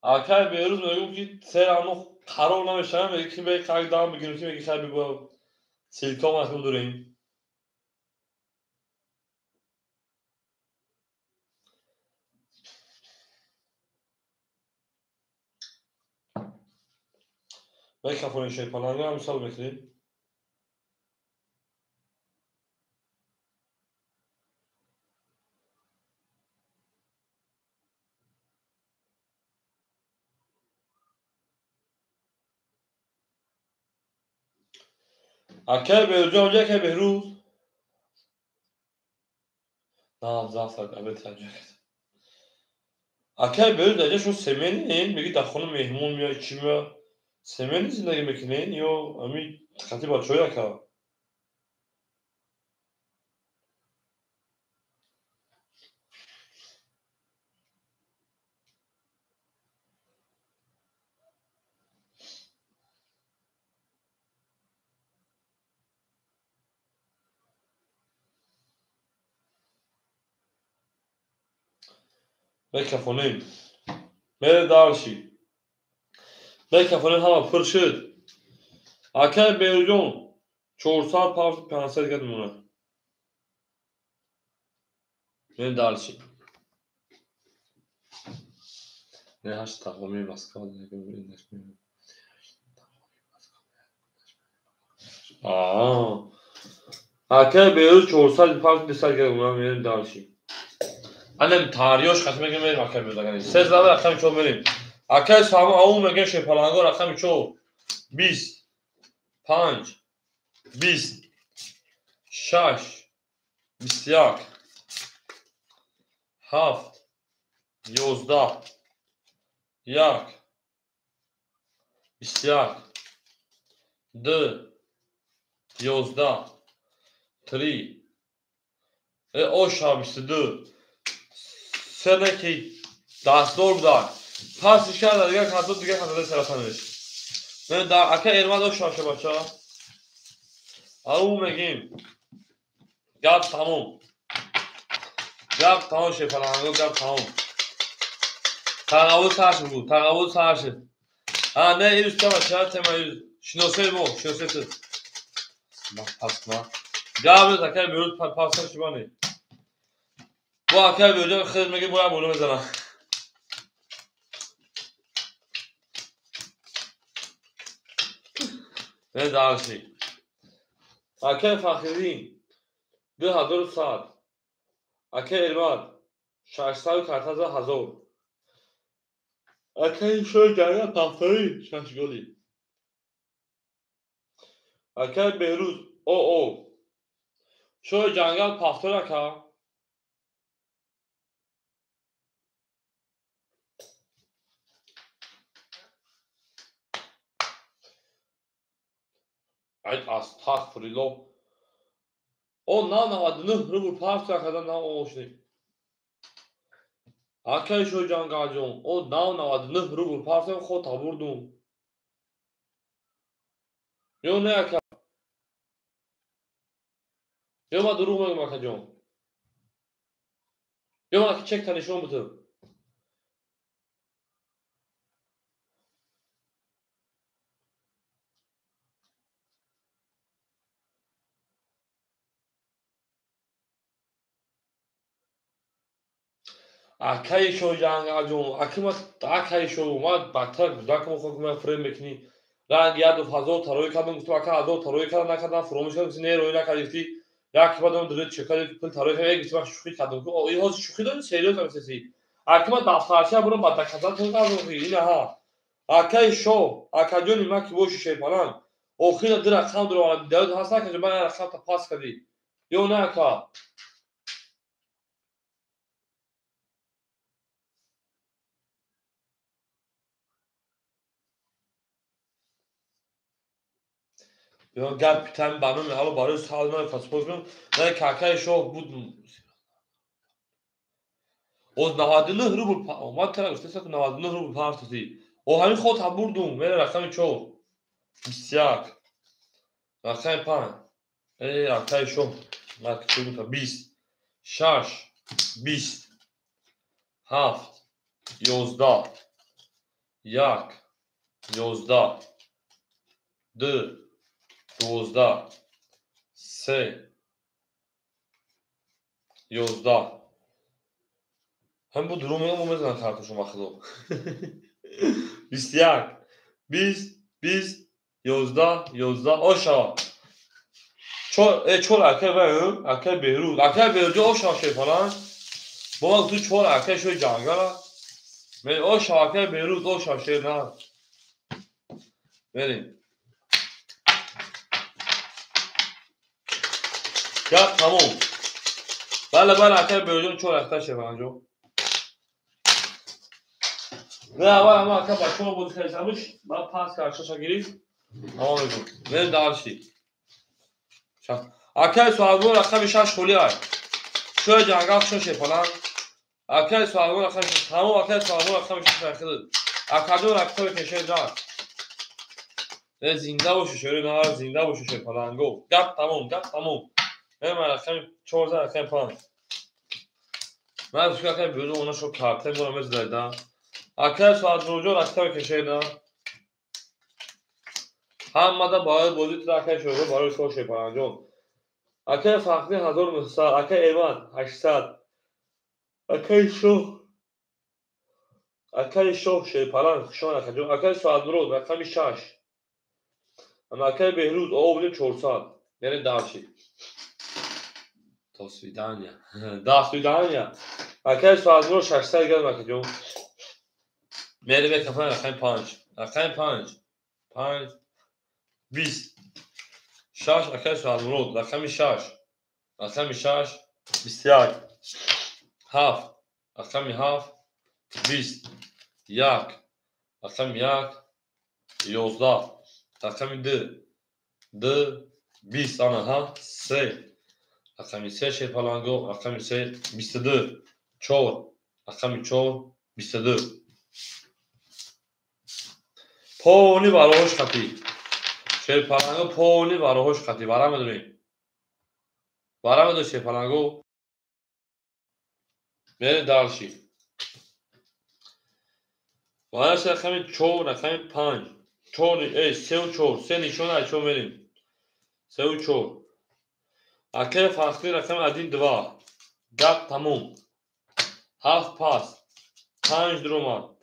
S1: اکای بیروز میگم که سر انو قرار نمیشه میگه که به کاری دام بگیریم که میگه خیلی با سیلیکون مسئول داریم به کافون شیپان هم مثال بکنیم اکای بیروز اونجا که بیروز نه زافت قبل ترجمه اکای بیروز دیگه شو سمنی این میگه داخل مهمون میاد چی میاد سمنی زندگی میکنین یا امی خاطی با چویا که به کافونین میره دارشی به کافونین همه پر شد اکای بیروز 400 پاوند 500 گرم مونه میره دارشی نه هشت تقویمی مسکال نگم آه اکای بیروز 400 پاوند 200 گرم مونه میره دارشی annem tariyosh qasma merim akam yo'llagan. Siz nima raqam cho merim. Aka sami avum megan shepalango raqam cho 20 5 20 6 21 7 11 1 21 2 11 3 o şab 22 seneki dastor budar. Pas işler دیگه خاطر دیگه خاطر سرطانش. من در اکا ارماد o şaşı bacha. Avum megim gap tamam. Gap tamam shepalango gap tamam. تقاول سرش بود تقاول سرشه نه این üstte شاید تمایز شناسه مو شناسه تو پس ما گاب زکای بیرون پاسش بانی با اکای بیرون خیلی میگه باید بولو میزنم نه دارشی اکای فخری 2000 ساعت اکای ارماد 640,000 اکای شوی جایی پافتاری ششگولی اکای بیروز او شوی جنگل پافتار اکا ای استغفرالله o نانوادنه رو پافتار کردن نه اوشنی اکای شوی جنگل جون o نانوادنه رو پافتار خود تابوردون یو نه اکا یو ما دروغ میگم اکا جون یا چک تا نشون بده. اکای شو جنگ اجون اکیمت اکای شو ما بدتر دکم خود من فریم بکنی رنگ یاد فضا تروی کردم تو اکا ادو تروی کردم نکردم فراموش کردم نه روی نکردی یک بعدم درست چکاری پل تروی کردم یک وقت شوخی کردم تو این ها شوخی داری سریوس هم سی اکیمت دفترچه برام بعد کردن تو کردم این ها اکای شو اکاجونی ما کی وش شی فلان اخیر در رقم در داد هست که من رقم تا پاس کردی یا نه اکا یا گپ تام بانون حالا برای سال نو پاسپورت نه کاکای شو بود او 99 روبل اومد کرد گفت 99 روبل پارتی او همین خود هم بردم من رقم چو 21 رقم 5 ای رقم شو ما که بود 20 6 20 7 11 1 11 2 12 3 11 هم بود رومه هم بزن کارتشو مخدوم 21 20 20 11 11 آشا چور اکه بایو اکه بیرود اکه بیرود آشا شی فلان با تو چور اکه شوی جنگل من آشا اکه بیرود آشا شی نه بریم یا تموم بله اکه بیرود چور اکه شی فلان جو نه اول ما اکه با چور بود خیزمش با پاس کارشا گیری اما میگم بریم دارشی اکه سوالگو رقم 6 خولی های شوی جنگل شو شی فلان اکه سوالگو رقم تمام اکه سوالگو رقم 6 خرید اکادو رقم کشه دار زنده باشه شوی نه زنده باشه شوی فلانگو گپ تمام من رقم 14 رقم 5 من شو اکه بیرون اونا شو کارت مون مز دادم اکه سوالگو رقم کشه نه هم ماده باید بودی تو اکه شوی برای شو شی فلانگو اکه فقط 1900 اکه ایوان 800 اکه شو شی فلان شو اکه اکه سوالگو رقم 6 اما اکه بهروز او بودیم 400 یعنی دارشی داسویدانیا اکه سوالگو 600 گرم اکه جو میری به کفن رقم 5 5 20 6 اکه سوالگو رقم 6 21 7 رقم 7 20 1 رقم 1 11 رقم 2 20 آنها ها 3 رقم 3 شی فلانگو رقم 3 22 4 رقم 4 22 پونی براش خطی شی فلانگو پونی براش خطی برام میدونی شی فلانگو میره دارشی واسه رقم 4 رقم 5 4 ای 3 و 4 3 نشون اچو میریم 3 و 4 اکه فاصله رقم عدید 2 گپ تموم 7 پاس 5 دروما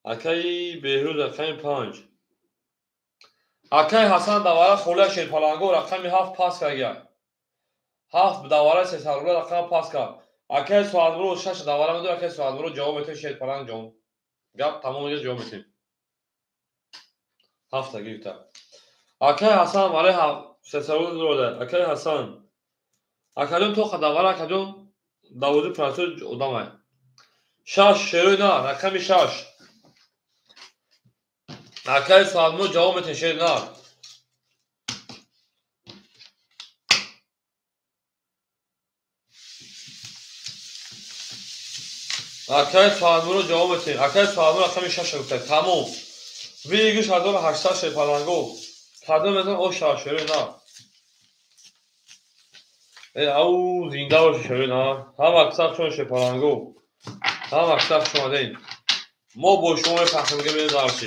S1: اکه بهروز رقم 5 اکه حسن دواره خوله شیر پلانگو رقم 7 پاس کرد 7 دواره سه سالگو رقم پاس کرد اکه سوالگو 6 دواره میدو اکه سوالگو جواب میده شیر پلانگ جون گپ تموم میشه جواب میدیم 7 گیتا اکه حسن واره سه سالگو دوره اکه حسن اکه تو خداواره اکه داوود پراتو ادامه 6 شیروی نه رقم 6 اکه سوالگو جواب میده شیر نه اکه سوالگو جواب میده اکه سوالگو رقم 6 گفته تموم ویگش 1800 شیر پلانگو کادو مثلا او شاشوری نه او زنده باشه شبیه نه هم اکسب چون شپالانگو هم اکسب شما دین ما با شما پخش میگه بینید دارچی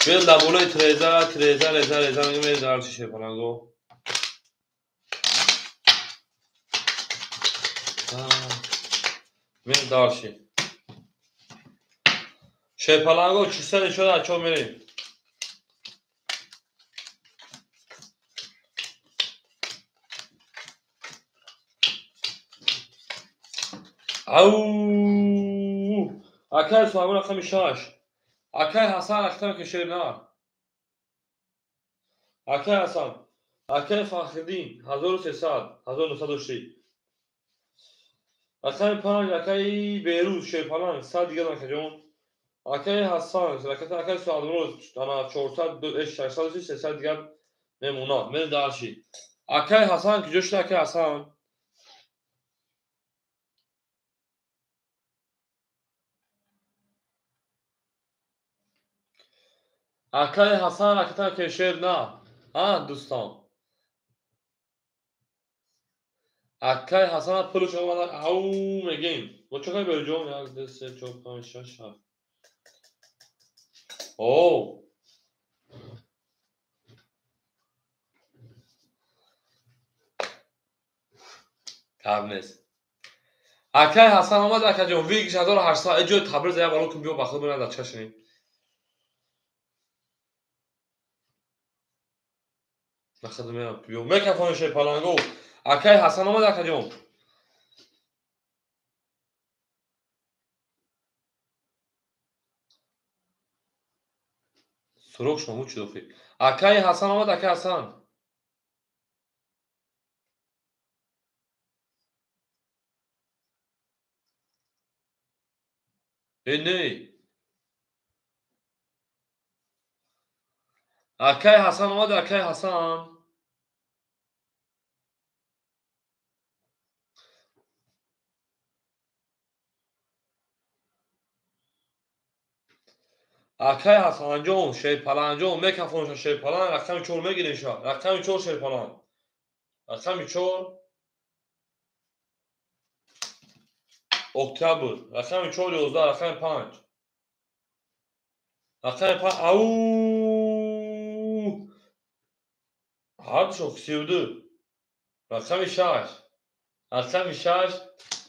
S1: بینید لبولای تریزه میگه بینید دارچی شپالانگو بینید دارچی شپالانگو چی سر شده اچو میریم او اکای سوامون اخمی شاش اکای حسن اختم کشیر نه اکای حسن اکای فخردین 1300 اکای پنج اکای بیروز شیپالان 100 دیگه نکجون اکای حسن رکت اکای سوامون انا 400 دیگه نمونا من دارشی اکای حسن که جوشت اکای حسن اکای حسن رکت کشیر نه دوستان اکای حسن پلوش اومدن او میگیم با چه کاری برجام یک دو سه چهار پنج شش هفت او کم نیست اکای حسن اومد اکای جان ویگش 1800 اجو تبریز یا بالا کن بیو بخود بنا در چشنی نخد میام بیو میکفون شه پالانگو اکای حسن اومد اکای جان سروک شما چی دوخی اکای حسن اومد اکای حسن نه اکای حسن اومد اکای حسن اکای حسن جان شه پالانجان میکفون شه پالان رقم چور میگیرین شا رقم چور شه پالان رقم چور اکتبر رقم 4 11 رقم 5 رقم 5 او هر شو 32 رقم 6 رقم 6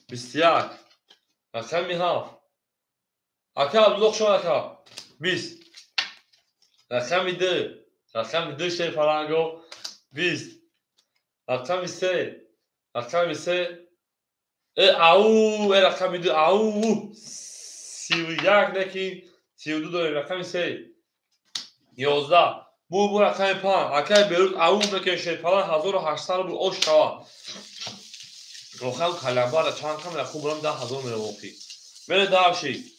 S1: 21 رقم 7 اکا بلوغ شو اکا 20 رقم 2 رقم 2 شه فرانگو 20 رقم 3 رقم 3 او رقم 2 او 31 نکی 32 داریم رقم 3 11 بو رقم 5 اکای بیروز او بکن شیپالان 1800 بو اوش کوا روخم کلمبار چند کم رقم برام 10,000 میره موقعی بره دارشی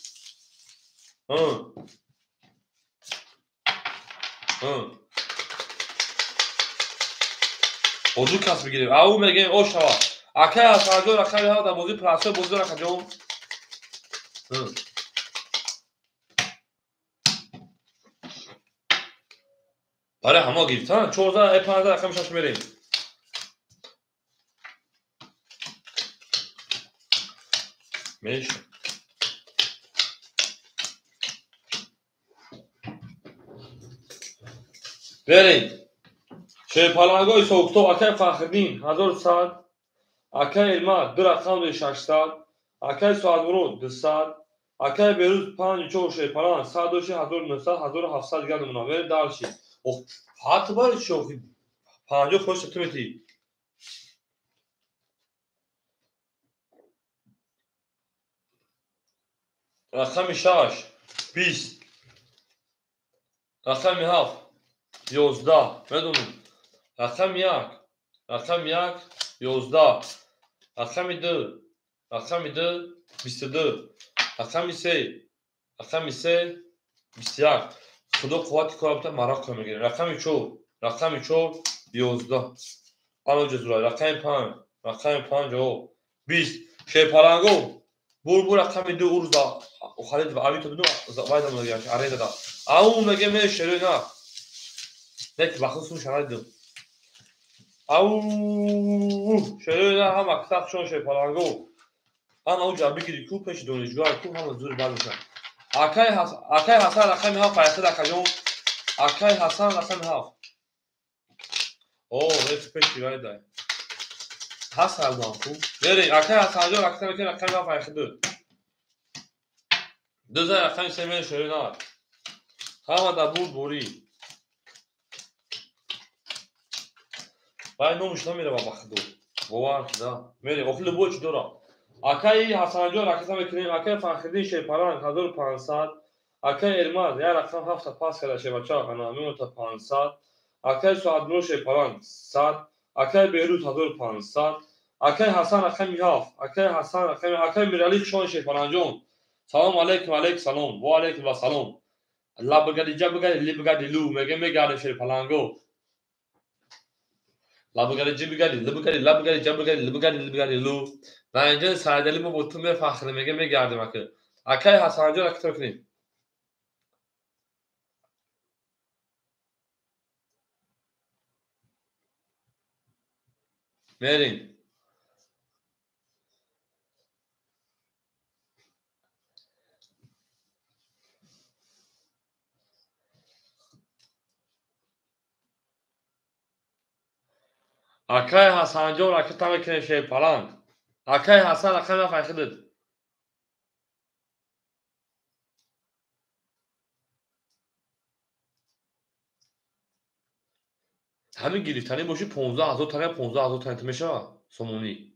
S1: بازو کس بگیریم او میگیم اوش کوا اکای از فرجو رقم ها در بازی پراسه بازو رقم جون برای همه گیفتن 14 15 رقم شش میریم میشه بریم شیپالانگوی سوکتو اکای فخردین 1100 اکای علمت 2 رقم 600 اکای سوادمرود 200 اکای بیروز 5 4 شیپالان 10900 1700 دیگه نمونه بریم دارشی حتی باید شوخی 50 خوش تمیتی رقم 6 20 رقم 7 11 بدونیم رقم 1 رقم 1 11 رقم 2 رقم 2 22 رقم 3 رقم 3 21 خدا قوت کاربتا مراق میگیره رقم 4 رقم 4 11 آنو جزورای رقم 5 رقم 5 او 20 شیپالانگو بول رقم 2 او روز خالد و آبی تو بدون وایدم میگه آره دا او میگه من شروع نه لك بخصوص شرایط دو او شروع نه هم اکثر شون شی پلانگو هم او جا بگیری کو پیش دانشجو کو هم زور باز میشه آکای حسن رقم ها فایده دکجون آکای حسن رقم ها او هیچ پیش وای دا حسن دام کو بری آکای حسن جو رقم ها فایده دو زای رقم سیمه شروع نه هم دا بود بوری باید نومش نمیره با بخدو باور کدا میری اخلی بوچ دورا آکای حسن جو رقم میکنیم آکای فخری شی پران 1500 آکای ارماز یا رقم 7 پاس کرده شه بچا قنامی تا 500 آکای سعد نور شی پران 100 آکای بیروت 1500 آکای حسن رقم 7 آکای حسن رقم آکای میرالی شون شی پران جون سلام علیکم علیک سلام و علیکم السلام الله بگردی جب بگردی لی بگردی لو میگه میگردی شی پلانگو لبگاری جی بگاری لبگاری جب بگاری لبگاری لو و اینجا سعدلی ما با تو می فخر میگه میگردیم اکه اکای حسن جان اکتر کنیم میریم اکای حسن جان اکتر میکنیم شی پلانگ اکای حسن اکای فخر همین گرفتنی باشی 15000 تا 15000 تا میشه سومونی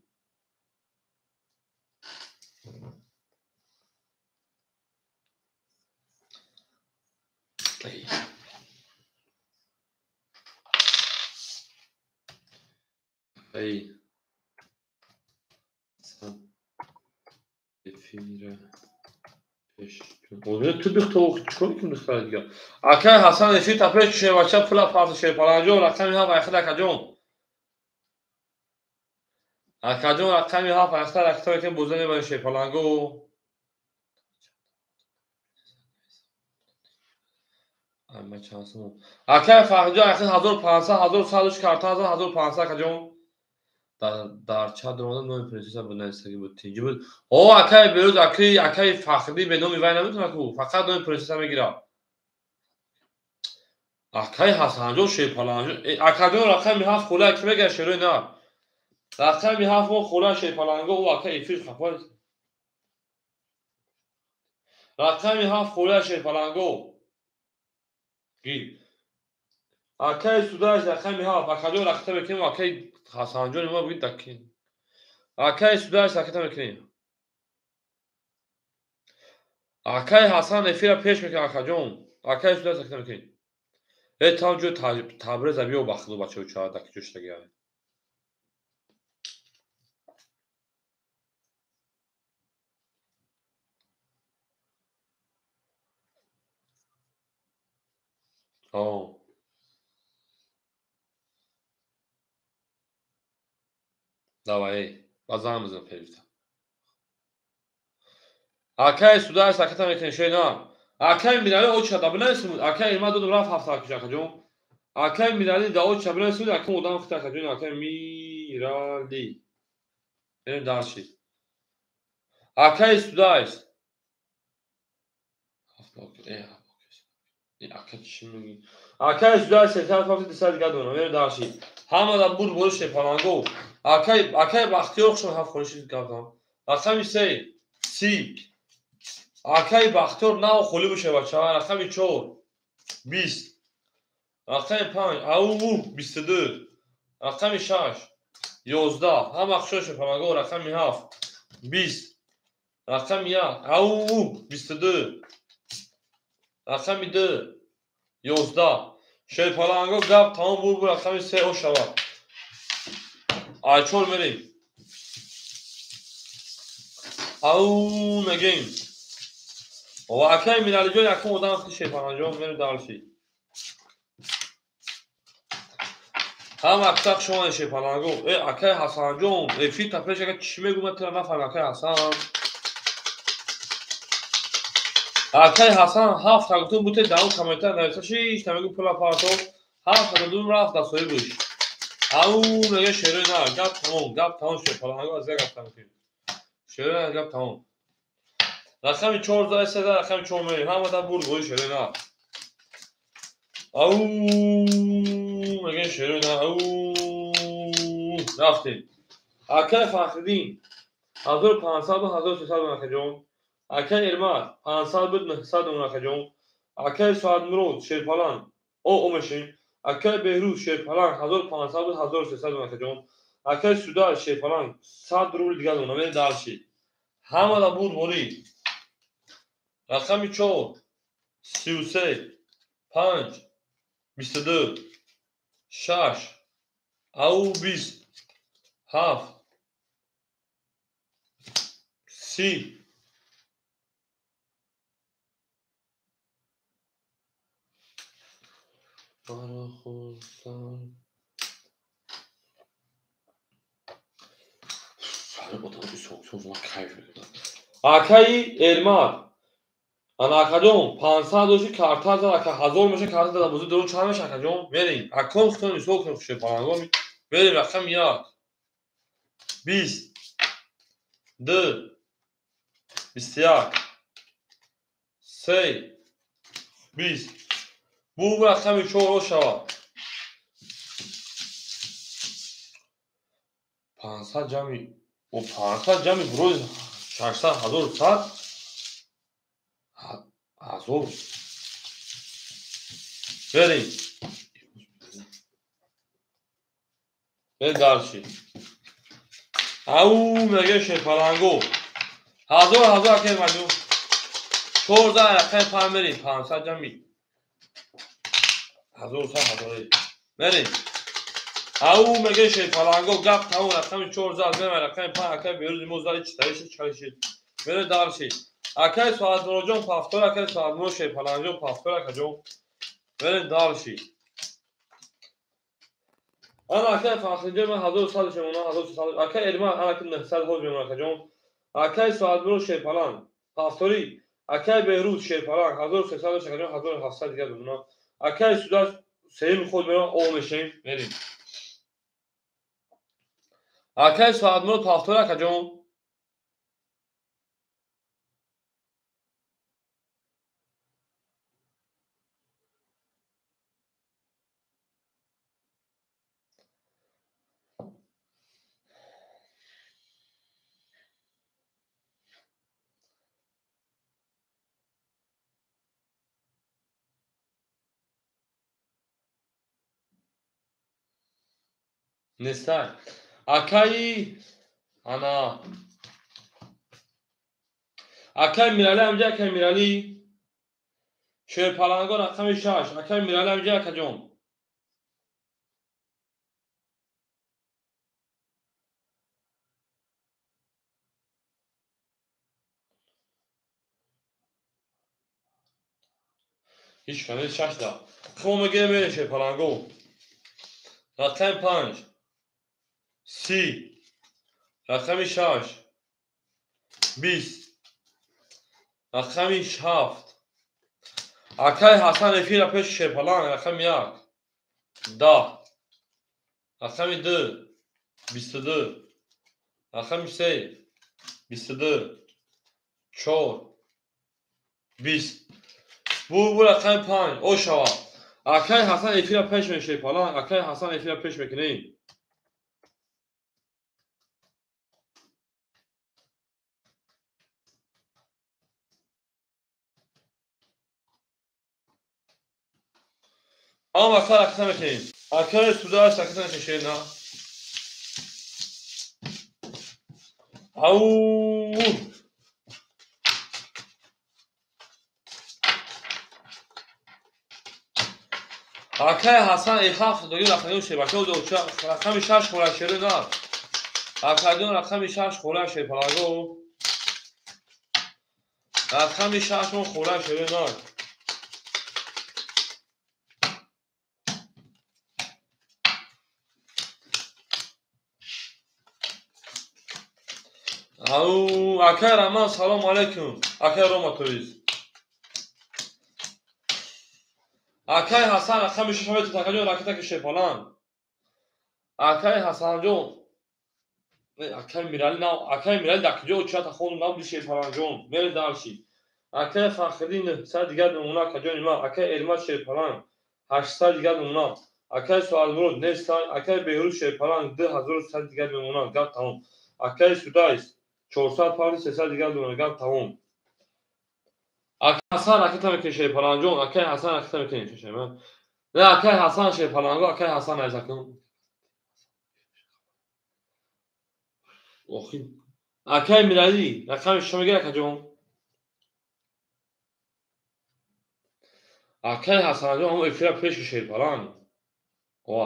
S1: ای سن فیره بوده تو بخت چون کنی خرید دیگه اکای حسن افی تپش شی بچا پلا پاس شی پلانگ جو رقم ها فخر کجون اکجون رقم ها فخر اکتر که بوزنی با شی پلانگو اما چانسمون اکای فخرجو اخیر 1500 1100 کارتا 1500 کجون در چه درمان نوع پرنسس بود نستگی بود تینجی بود او اکای بیروز اکای فخری به نومی وای نمیتونه کو فقط نوع پرنسس میگیره اکای حسنجو شی پلانجو اکجون رقم 7 خوله کی بگه شروع نه رقم 7 مو خوله شی پلانگو او اکای فیش خپل رقم 7 خوله شی پلانگو گی اکای سوداش رقم 7 اکجون رقم کنیم اکای حسنجو ما بگید دکین اکای سوداش رقم کنیم اکای حسن افیر پیش میکنه اکجون اکای سوداش رقم کنیم tam جو تبریز بیو بخدو بچه و چهار دکی جوش دگیاره آه دوایی بازم بزن پیویتا اکای سودای ساکتا میکنی شوی نه اکای میرالی او چه دبنه سمود اکای ایما دو رفت هفت ساکش اکجون اکای میرالی دا او چه دبنه سمود اکای مدام خطا اکجون اکای میرالی این دارشی اکای سودای اکای چی میگی اکای سودای سکتر فاکت دیسا دیگه دونه این دارشی همه دا بود بولش پلانگو اکای بختیار خشم هفت خورشید کردم رقم سی اکای بختیار نه خلی بشه بچه ها رقم 4 20 رقم 5 او 22 رقم 6 11 هم اخشاش پلانگو رقم 7 20 رقم 1 او 22 رقم 2 11 شی پلانگو گپ تمام بود رقم 3 او شود آیچور میریم او نگیم و اکای میرالی جون یکم ادام خیلی شی پلانگو میریم دارشی هم اکتاق شما شی پلانگو اکای حسن جون افی تپش اگه چی میگو من تو نفهم اکای حسن Акай Ҳасан 7 тагтун бутед дар он комментар нависта шиш тамагу пула парто 7 тагтун рафт дар соҳибуш. Ау мега шерои на гап тамом шуд. Паланго аз гап тамом шуд. Шерои гап тамом. Рақами 4 дар седа рақами 4 мери. Ҳама дар бурд бои шерои на. Ау мега шерои на. Ау рафтем. Акай Фахриддин 1500 و 1300 نخجون. Акай Ермат 500 буд 900 нахҷон. Акай Суадмурод Шерпалан омешин. Акай Беҳрӯз Шерпалан 1500 буд 1300 нахҷон. Акай Суда Шерпалан 100 рубл дигар намед дарши. Ҳама да буд бори. Рақами 4 33 5 22 6 ау 20 7 30 Акай Ермат анакаҷон 500 доши карта зад ака 1000 меша карта зад бузу дурун чанд меша акаҷон мерин акон хутон мисол кун хуше паланго мерин рақам 1 20 2 21 3 20 бу рақами 4 шавад 500 ҷамъи 500 ҷамъи бурои 600 1100 1000 بریم درشی او میگه شپلنگو 1000 که مجموع 14 رقم پایین بریم 500 جمعی 1000 بریم او میگه شپلنگو گپ تمام رقم 14 بریم رقم پایین اکای بیروز موزاری چالشید بریم درشی اکای ساعت روزون پافتور اکای ساعت مو شپلنگو پافتور اکجون بریم درشی انا اکای فاخرینجا من 1100 شمونا 1300 اکای ارما انا که 900 هول میمونه کجون اکای ساعت برو شپلان پافتوری اکای بهروز شپلان 1300 شکجون 1700 دیگه بمونه اکای سودا سیم خود میرون او میشیم بریم اکای ساعت برو پافتور کجون نیستن اکای انا اکای میرالی همجا اکای میرالی شپلنگو رقم 6 اکای میرالی همجا کجون هیچ کنه 6 دا خب میگه میره شپلنگو رقم 5 30 رقم 6 20 رقم 7 اکای حسن افیر پیش شپلان رقم 1 10 رقم 2 22 رقم 3 22 4 20 بو رقم 5 او شوا اکای حسن افیر پیش می شپلان اکای حسن افیر پیش میکنیم اما اکای اکسا میکنیم اکای سودا است اکسا میکنیم نه او اکای حسن افیر دوی رقم شبکه دو رقم 6 خوره شده نه اکای دون رقم 6 خوره شده پلاگو رقم 6 خوره شده نه او اکای رحمان سلام علیکم اکای روما تویز Акаи Ҳасан рақами шашам метавонад акаҷон ракета кашед фалан. Акаи Ҳасанҷон акаи Миралӣ нав акаи Миралӣ дар куҷо чата хонум набуди шерфаланҷон мере дарши. Акаи Фахриддин 900 дигар намуна акаҷони ман. Акаи Эрмат шерфалан 800 дигар намуна. Акаи Суазмурод нестай. Акаи Беҳрӯз шерфалан 2100 дигар намуна. Гап тамом. Акаи Судайс 400 павни 300 дигар намуна. Гап тамом. Акаи Ҳасан ракета мекунед шерфаланҷон. Акаи Ҳасан ракета мекунед шашама. Не акаи Ҳасан шерфаланго акаи Ҳасан айзакун. Охин. Акаи Миралӣ рақами шашам мегирад акаҷон. Акаи Ҳасанҷон ҳамон эфира пеш кашед фалан. Ва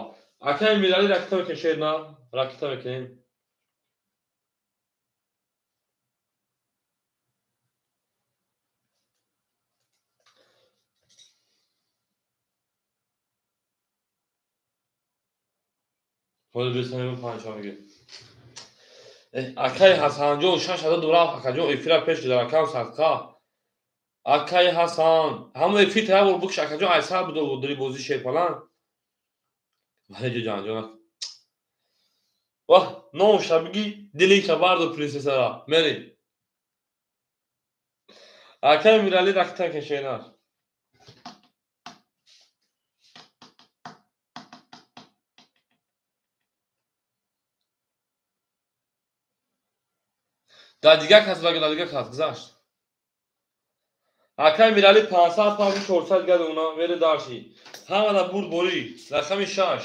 S1: акаи Миралӣ ракета мекунед на ракета мекунед. ҳоли бисанем панҷшам мегирад. Акаи Ҳасанҷон 600 рафт акаҷон эфира пеш кашед ракам садқа. Акаи Ҳасан ҳамон эфир тайяр бор букш акаҷон айсар буд дори бозӣ шерфалан. Вале ҷанҷон. Ва номша биги дилиша барду принсесара мери. Акаи Миралӣ ракета кашенар. Дар дигар кас дар дигар кас гузашт. Акаи Миралӣ 500 павни 400 дигар намуна мери дарши. Ҳамада бурд борӣ рақами 6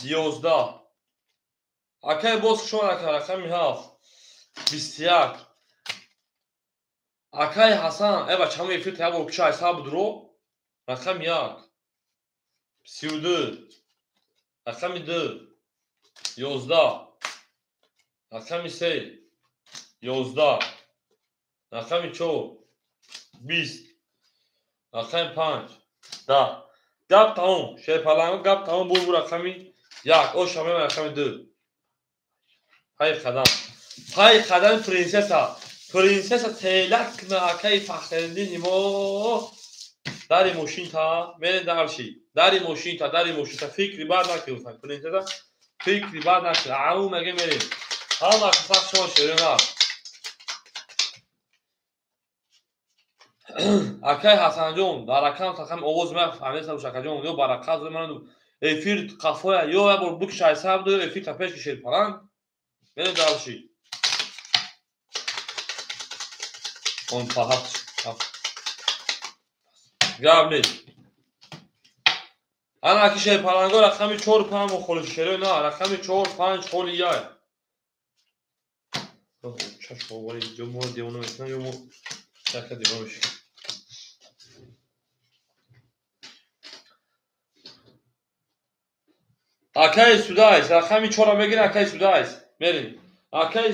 S1: 11. Акаи боз хушон рақами 7 21. Акаи Ҳасан эба чамо эфир тайяр бор куша айсар будро рақами 1 32. Рақами 2 11. Рақами 3 11. Рақами 4 20. Рақами 5 10. Гап тамом. Шерфаланго гап тамом бур рақами 1 оша меман рақами 2. Пай қадам. Пай қадами принсеса. Принсеса телак на акаи Фахриддин имо. Дари мошинта мере дарши. Дари мошинта фикри бад накунед принсеса. Фикри бад накунед. Ау меге мерем. Ҳама фақат шумо шеринар. Акаи Ҳасанҷон дар рақам сақам овоз мефаҳмеса акаҷон ё барақат зуману эфир қафоя ё я бор букш айсар буду эфир тапеш кашед фалан мере дарши. Он фаҳат гап нест. Ана ки шерфаланго рақами 4 5 мухолиф шерой на рақами 4 5 холи яй. Чашмо вали ҷомо девона месна ё чака девона меш. Акаи Судайс рақами 4 мегири акаи Судайс мерем. Акаи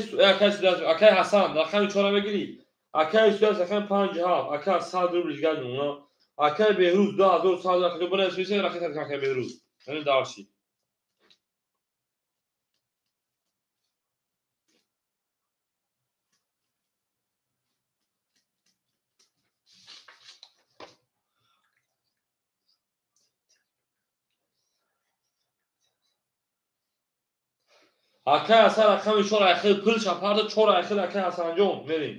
S1: Судайс акаи Ҳасан рақами 4 мегири. Акаи Судайс рақами 57. Акаи 100 рубл дигар намуна. Акаи Беҳрӯз 2100 акаҷон бинависед рақета акаи Беҳрӯз мере дарши. Акаи Ҳасан рақами 4 айхел пул шапарда 4 айхел акаи Ҳасанҷон мерем.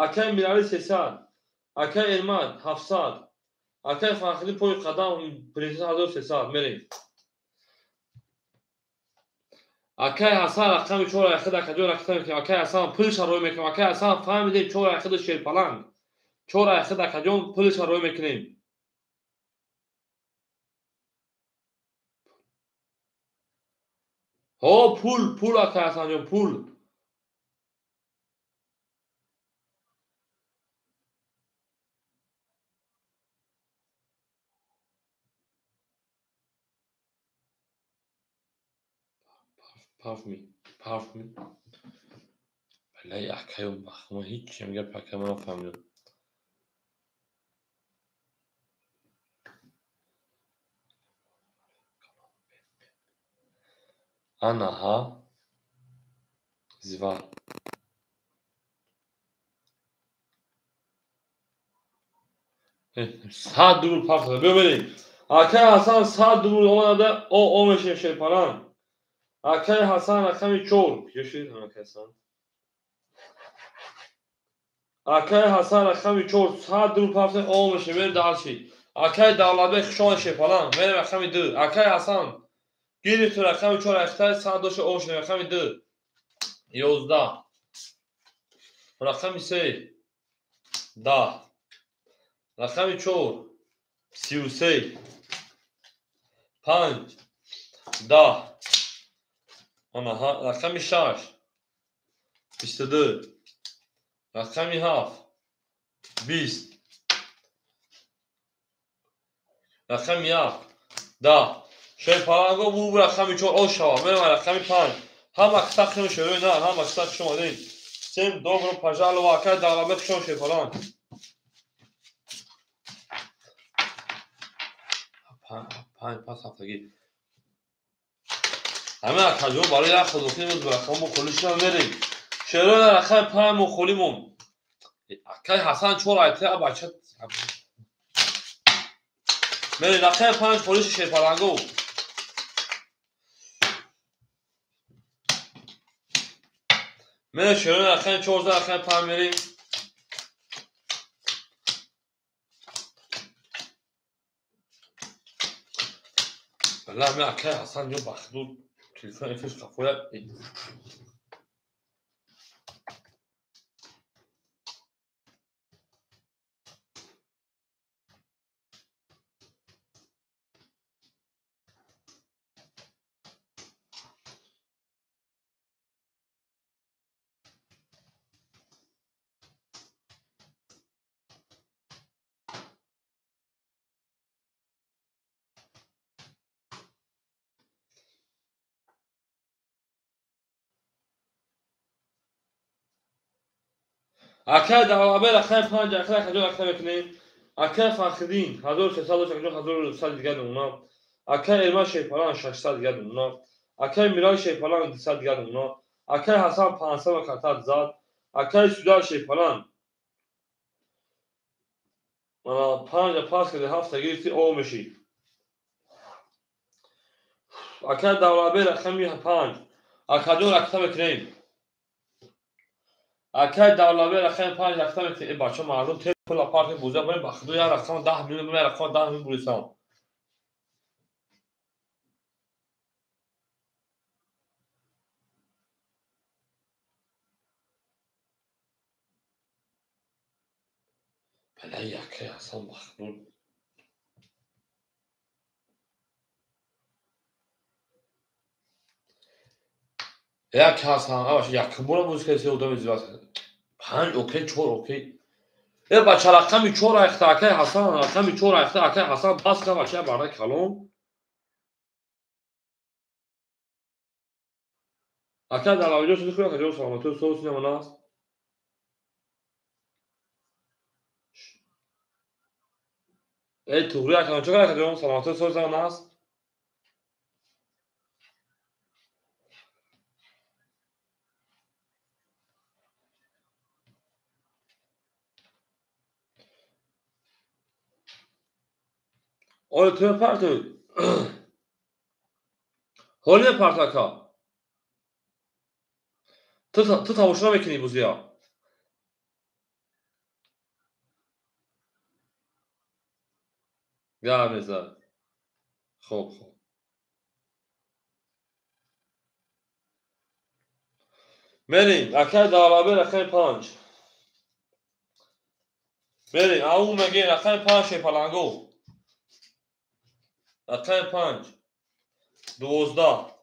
S1: Акаи Миралӣ 300. Акаи Эрмат 700. Акаи Фахриддин пои қадам принсеса 1300 мерем. Акаи Ҳасан рақами 4 айхел акаҷон ракета мекунем. Акаи Ҳасан пулша рой мекунем. Акаи Ҳасан фаҳмидем 4 айхел шерфаланг. 4 айхел акаҷон пулша рой мекунем. Ҳо пул акаи Ҳасанҷон пул. Парфми. Валай акаи махмо ҳеҷ мегап акаи ман нафаҳмидам. Анаҳа зива صد دور پرت ببینید اکه حسن صد دور اومده او میشه شیپالان اکه حسن رقم 4 کشید اکه حسن اکه حسن رقم 4 صد دور پرت او میشه بریم دالشی اکه دولبه خشان شیپالان بریم رقم 2 اکه حسن گیری تو رقم 4 اختار صد دوش او میشه رقم 2 11 رقم 3 10 رقم 4 33 5 10 رقم 6 22 رقم 7 20 رقم 1 10 شیپالانگو بو رقم 4 او شوا میرم رقم 5 هم اکتاق شما شروع نه هم اکتاق شما دین سیم دوبرو پجال و واقع دالبه شما شیپالان پنج پس هفتگی همه اکجو برای یک خودوکی بود برقم مخولیش نمیریم شروع نه رقم 5 مخولیمون اکای حسن 4 ایته بچه میریم رقم 5 پولیش شیپالانگو میریم شروع نه رقم 14 رقم 5 میریم بله می اکای حسن جو بخدود تلفن ایفش قفویت اکای دولبه رقم 5 اکای خجو رقم بکنیم اکای فخدین 1600 دیگه اونا اکای ایرمان شیپالان 600 دیگه اونا اکای میرای شیپالان 200 دیگه اونا اکای حسن 500 و کتت زد اکای سودال شیپالان 5 پاس کده 7 گرفتی او میشی اکای دولبه رقم 5 اکادون رقم بکنیم اکای دولبه رقم 5 رقم بکنیم بچه مردم تیپ کل پارک بوزه بریم بخدو یا رقم 10 میلیون بریم رقم 10 میلیون بولیسان بله یکی اصلا مخدود یک اصلا اواش یک بولا بوز کسی او دو زیاد 5 اوکی 4 اوکی ای بچه رقم 4 اخته اکای حسن رقم 4 اخته اکای حسن پاس که بچه برده کلون اکای دولبه جو شده خوی اکای سلامتو سوس نمونه است ای توری اکای چه اکای سلامتو سوس نمونه است آره تو پرتو هولی پرتاکا تو تماشا میکنی بوزیا یا میزد خوب بریم اکای دولبه رقم 5 بریم او میگه رقم 5 شیپالانگو رقم 5 12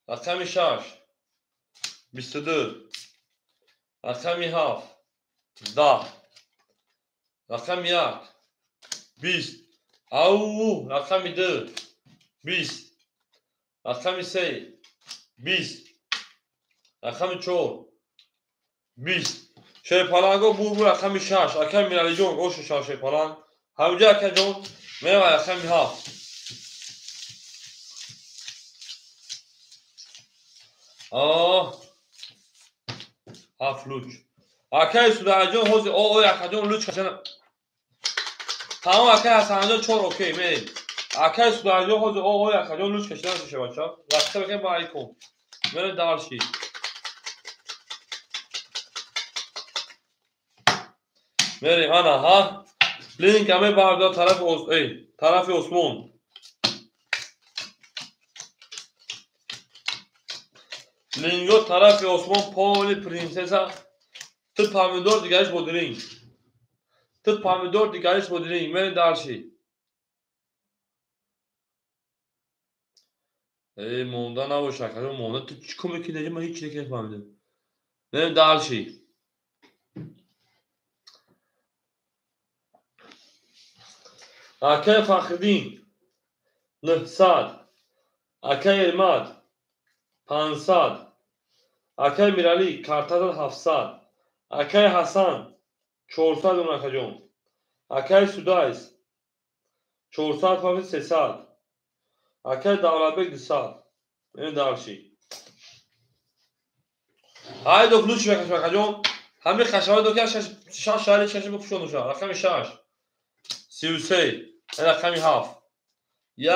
S1: رقم 6 22 رقم 7 10 رقم 1 20 او رقم 2 20 رقم 3 20 رقم 4 20 شیپالانگو بو رقم 6 اکای میرالی جون اوش 6 شیپالان همونجا اکای جون میرم رقم 7 هفت لوچ اکای سودا جون حوزی او اکای جون لوچ کشن تمام اکای حسنجان 4 اوکی میریم. اکای سودایجان خود آقای اکایجان لوچ کشیدن میشه بچه‌ها. رفته بگیم با علیکم. میره دارشی. میریم انا ها. لینک همه بردار طرف عثمان. لینگو طرف عثمان پاولی پرنسسا. تو پامیدور دیگرش بودرین. تو پامیدور دیگرش بودرین. میریم دارشی. مونده نباشه اکایجان مونده تو چی کمی که دیگه من هیچ چیزی نفهمیدم. میریم دارشی. اکای فخردین 900. اکای ارماد 500. اکای میرالی کارتادان 700. اکای حسن 400 اون اکایجان. اکای سودایس 400 فاقی 300. اکای دولتبک 200. این دارشی. های دو فلوش بکش اکایجان. همین خشمای دو که شش شهری چشم بپوشون دوشا. رقم 6 33. این رقم 7 1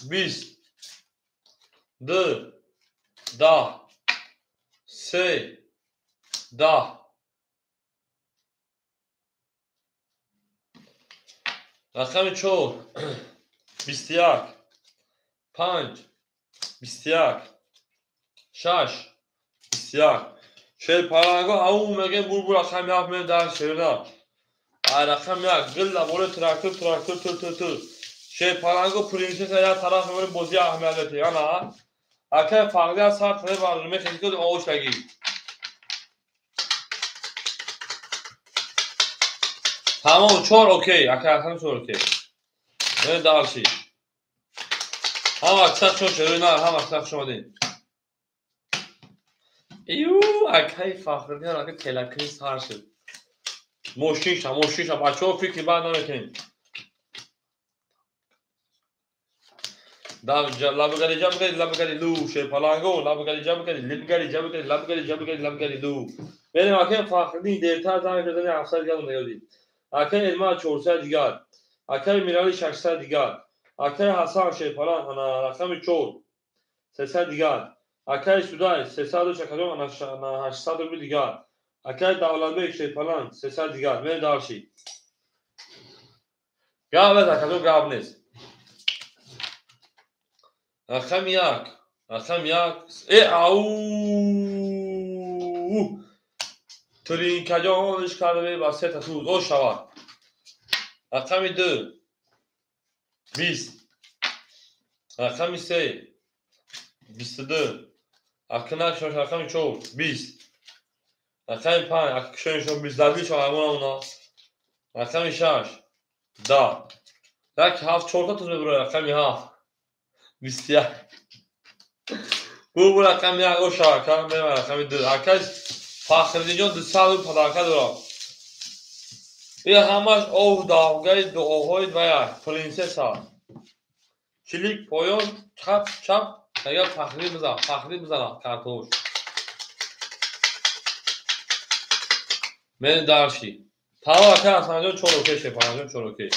S1: 20 2 10 3 10. رقم 4 21 5 21 6 21. شیر پارانگو همون میگه بور رقم 7 میره در شیرنا. رقم 1 گل بوله تراکتور. شیر پارانگو پرینسس یا طرف میره بازی اهمیتی انا. اکای فقدی از سر تنه برنامه خیلی که آوش لگی. تمام 4 اوکی. اکای اصلا 4 اوکی. میره دارشی. هم اکسق شد شروع نه هم اکسق شدیم. ایو اکای فخردی ها اکای تلکری سر شد. موشیش بچه ها فکری بعد نمیکنیم. لبگری لو شیر پالانگو لبگری لو. بریم اکای فخردی دیرتر زمین بدنی 700 دیگر رو نگردیم. اکای علما 400 دیگر. اکای میرالی 600 دیگر. اکای حسن شیر پالان رقم 4 300 دیگر. اکای سودای 300 و چکدون 800 روپی دیگر. اکای دولتبک شیر پالان 300 دیگر. میره دارشی. گاب از اکادون گاب نیست. رقم 1 او ترین کجانش کرده با 3 تا توز او شود. رقم 2 20. رقم 3 22. اکنک شما رقم 4 20. رقم 5 اکنشون 20 دوی شما اونا. رقم 6 10. یک 7 4 تا توز میبره. رقم 7 21. bu raqam ya o şarkı benim raqamı dur. Arkadaş Fakhriddin dışarı padaka dura. Ya hamaş o davgay doğoy ve ya prinsesa. Çilik poyon çap ya Fakhri biza kartoş. Men darşi. Tamam arkadaş sana çok okey şey falan çok okey.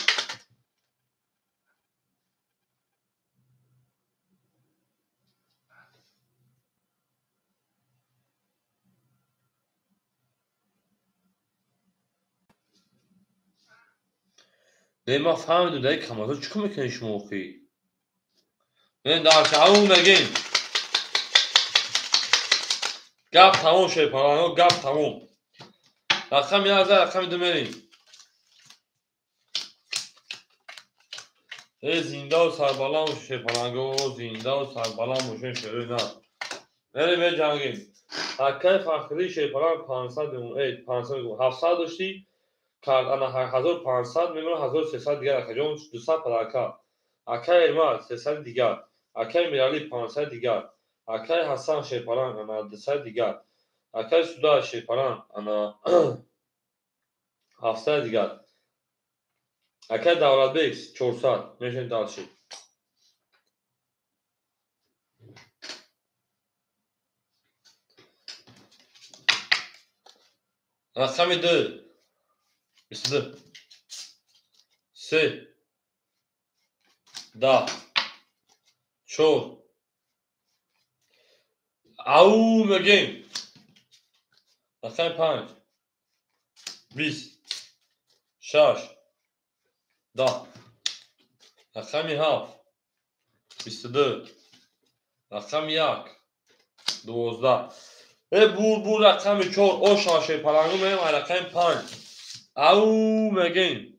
S1: ما فهمیدیم دیگه کاملا چیکار میکنی شما اوکی. من darşi اون نگین. گپ تموم شه پرانو گپ تموم. رقم 11 رقم 2 میریم. زنده و سربلند باشه پرانگو زنده و سربلند باشه شروع نه. بریم به جنگیم. اکای فخری شیپران 500 700 داشتی. کرد انا 1500 میمونه 1300 دیگر اکجون 200 پلاکا. اکای ارماد 300 دیگر. اکای میرالی 500 دیگر. اکای حسن شیپران انا 200 دیگر. اکای سودا شیپران انا 700 دیگر. اکای دولتبک 400 میشن داشتی. رقم 2 22. سه 10 4 او مگین رقم 5 20 6 10 رقم 7 22 رقم 1 12 بور رقم 4 او شاشه پلنگو میریم رقم 5 او مگین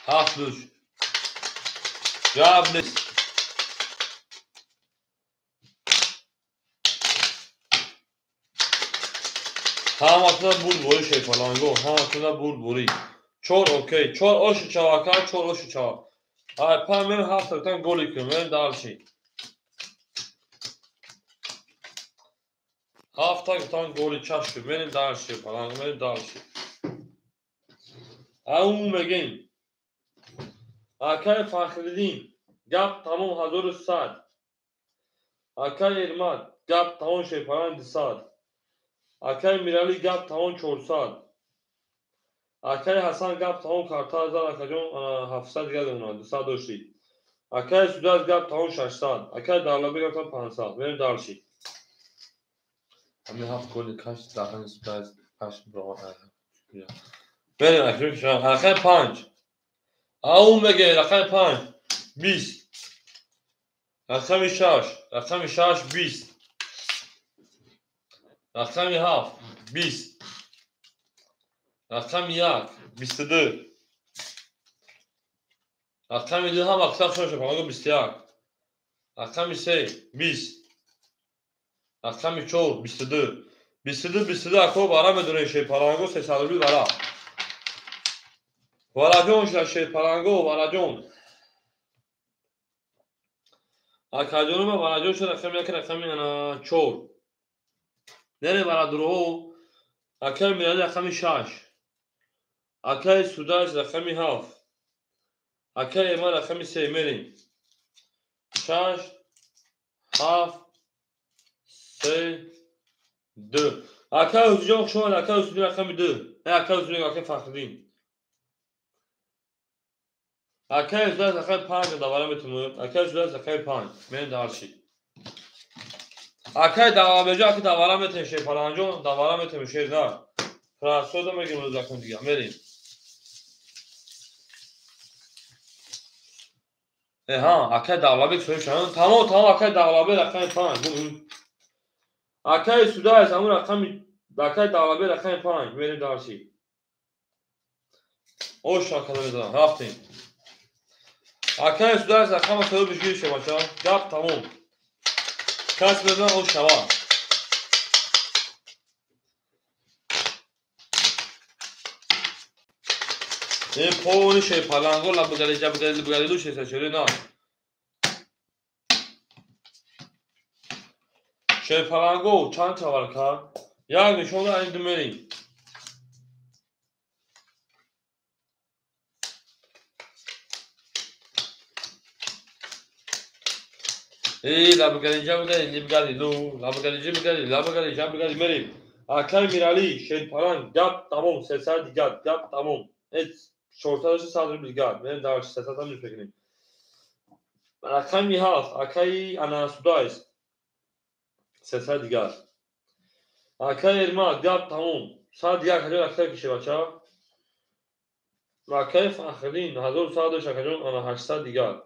S1: 7 düş cevap نیست همتون بود بوری شی پلنگو همتون بود بوری 4 اوکی 4 اوش چاواکا 4 اوش چاوا ay پا من 7 تن گلی کنم من دالشی 7 tane golü çaştı. Benim darşı falan. Benim darşı. Aum again. Akay Fahreddin. Gap tamam hazır saat. Akay Irmad. Gap tamam şey falan saat. Akay Mirali gap tamam çor saat. Akay Hasan gap tamam karta hazır akacon hafsat geldi ona. Saat doşti. Akay Sudaz gap tamam şaş saat. Akay Darlabi gap tamam pan saat. Benim darşı. Ama haft golü kaç daha Sudaz kaç bro. Benim akşam şu an Akay Punch. Aum again رقم 5 20 رقم 6 رقم 6 20 رقم 7 20 رقم 1 22 رقم 2 هم اکثر شده پلنگو 21 رقم 3 20 رقم 4 22 22 اکو بارا بدون شی پلنگو 302 بارا وراجون شی پلنگو وراجون اکاجون ما وراجون شده رقم 1 رقم 4 نره برا درو اکای میاد رقم 6 اکای سوداج رقم 7 اکای ما رقم 3 میریم 6 7 3 2 اکای اوزجان شما اکای اوزجان رقم 2 اکای اوزجان اکای فخردین اکای اوزجان رقم 5 دوارم بتونم اکای اوزجان رقم 5 من دارشی اکای دوابجا اکای دوارم بتونم شی پلنجون دوارم بتونم شی دار فراسودا میگیم روز رقم دیگه میریم ها اکای دوابه سویشان تمام اکای دوابه رقم 5 اکای سودا از همون رقم اکای دوابه رقم 5 میریم دارشی او شاکالا میدونم رفتیم اکای سودا از رقم سودا بشگیر شه باشا گپ تمام کس بدن او شوا این پونی شه پلنگو لبگلی جبگلی لبگلی دو شه سشوری نه شه پلنگو چند چاور کرد یک نشون ده این دمیریم ای لبگلی جبگلی لبگلی لو لبگلی جبگلی لبگلی جبگلی میریم اکای میرالی شه پلنگ گپ تمام 300 دیگه گپ تمام hiç şortalışı saldırı bir gad. Benim daha sesatan bir fikrim. Akay Mihal, Akay Anasudayız. Sesler digar. Akay Irma, gad tamam. Saat diğer kadar aktar kişi baça. Akay Fahreddin, hazır saat şakacın ana 800 digar.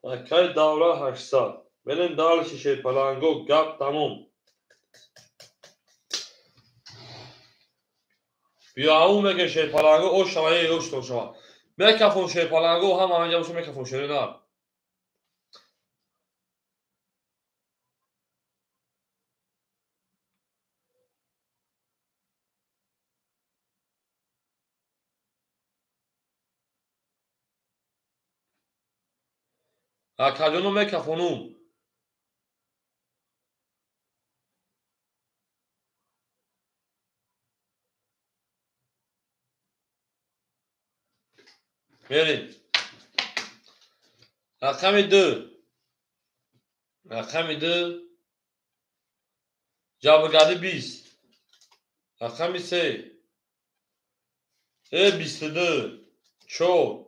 S1: Akay Davra 800. Benim dal şişe palango gad tamam. بیاو میگه شی پلنگو او شمایه روش تو شما میکافون شی پلنگو هم همینجا باشه میکافون شده نه اکاجونو میکافونوم میریم رقم 2 رقم 2 جوابگری 20. رقم 3 22 4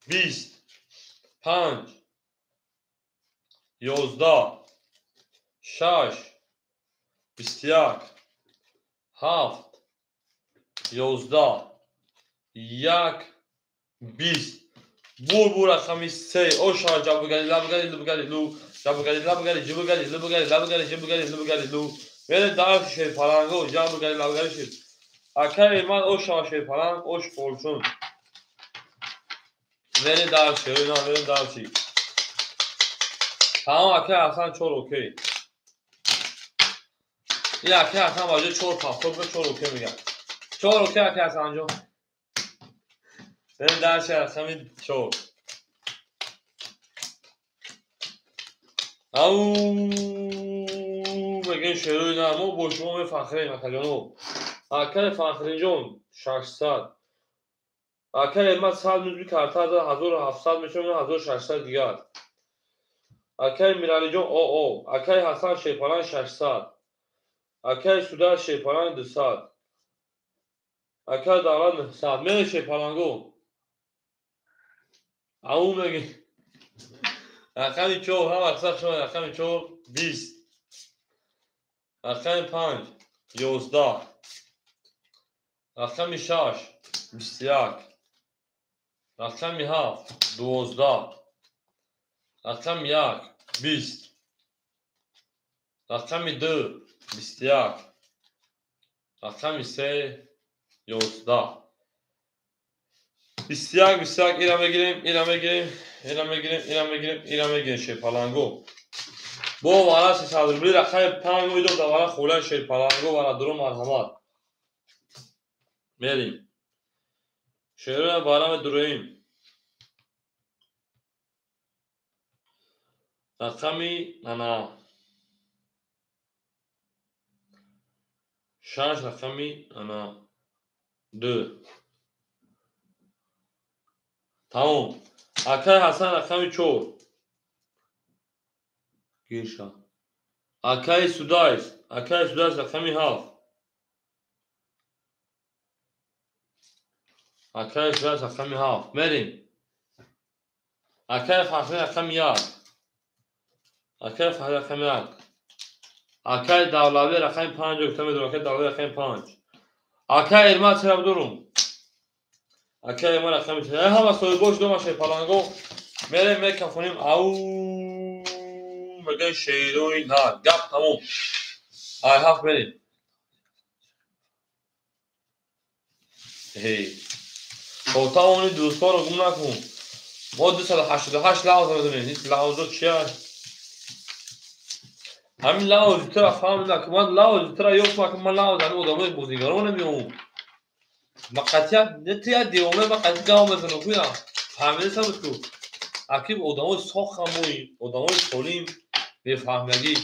S1: 20 5 11 6 21 7 11 1 20 بور رقم 3 اوشا جوابگری لبگری لو جوابگری لبگری جوابگری لبگری لبگری جوابگری لبگری لو بله دارش şey parango جوابگری لبگری şey akay man اوشا şey paran oş olsun beni dars şey oyna beni dars şey tamam akay Hasan çok okey ya akay Hasan bacı çok tatlı çok okey mi ya çok okey akay Hasan'cığım beni ders şey Hasan çok او بگین شروع نمو بشوم فخری مکجانو اکر فخری جون 600 اکر علمت 100 میزبی کرتا 1700 میشون 1600 دیگر اکر میرالی جون او اکر حسن شیپالان 600 اکر سودر شیپالان 200 اکر داران 900 میره شیپالانگو او بگین رقم 4 هم اکثر شما رقم 4 20 رقم 5 11 رقم 6 21 رقم 7 12 رقم 1 20 رقم 2 21 رقم 3 11 21 21 ایران بگیریم شیپالانگو با والا سی صدربری رقم 5 میدم دوباره خوله شیپالانگو والا درو مرحمت میریم شروع بارم درویم رقمی انا 6 رقمی انا 2 تمام اکای حسن رقمی 4 گیرشا اکای سودایس رقمی 7 اکای سودایس رقمی 7 میریم اکای فخری رقمی 1 اکای فخری رقمی 1 اکای دولابی رقمی 5 اکتم دو اکای دولابی رقمی 5 اکای ارما چرا بدورم اکای ارما رقمی 3 همه سوی boş دوما شیپالانگو میریم میکفونیم او بگن شیروی نه گپ تموم ای هفت بریم هی خودتا اونی دوستا رو گم نکن ما 288 لحظه بدونیم این لحظه چیه همین لحظه ترا فهمیدم که من لحظه ترا یک ما که من لحظه همین ادامه بوزیگران نمیام ما قطعیت نتیه دیومه ما قطعی گام بزنم کنم فهمیده سمت کو اکیب ادامه ساخ همونی ادامه سالیم بفهمگی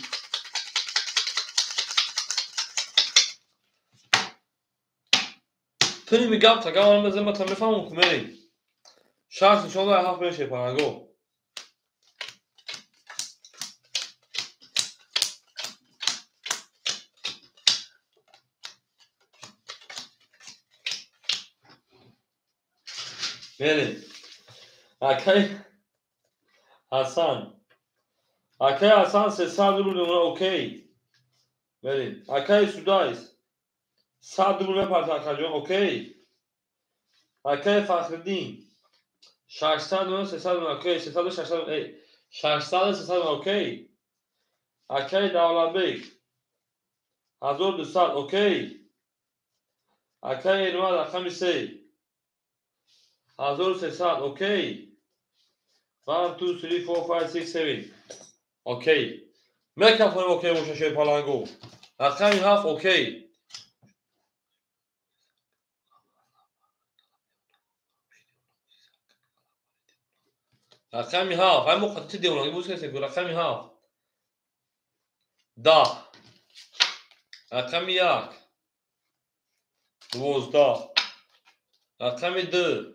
S1: تونی میگم تا گام بزنم ما تا میفهمم کمری شانس نشان داره هفت بشه پرنگو بریم اکای حسن 300 روبل نمونه اوکی بریم اکای سودایس 100 روبل بپرد اکای جان اوکی اکای فخردین 600 نمونه 300 نمونه اوکی 300 و 600 600 و 300 نمونه اوکی اکای دولابی 1200 اوکی اکای نمونه رقم 3 1300 اوکی 1 2 3 4 5 6 7 اوکی میکفونیم اوکی باشه شیپالانگو رقمی 7 اوکی رقمی 7 همین مخاطی دیولانگی بود که رقمی 7 10 رقمی 1 12 رقمی 2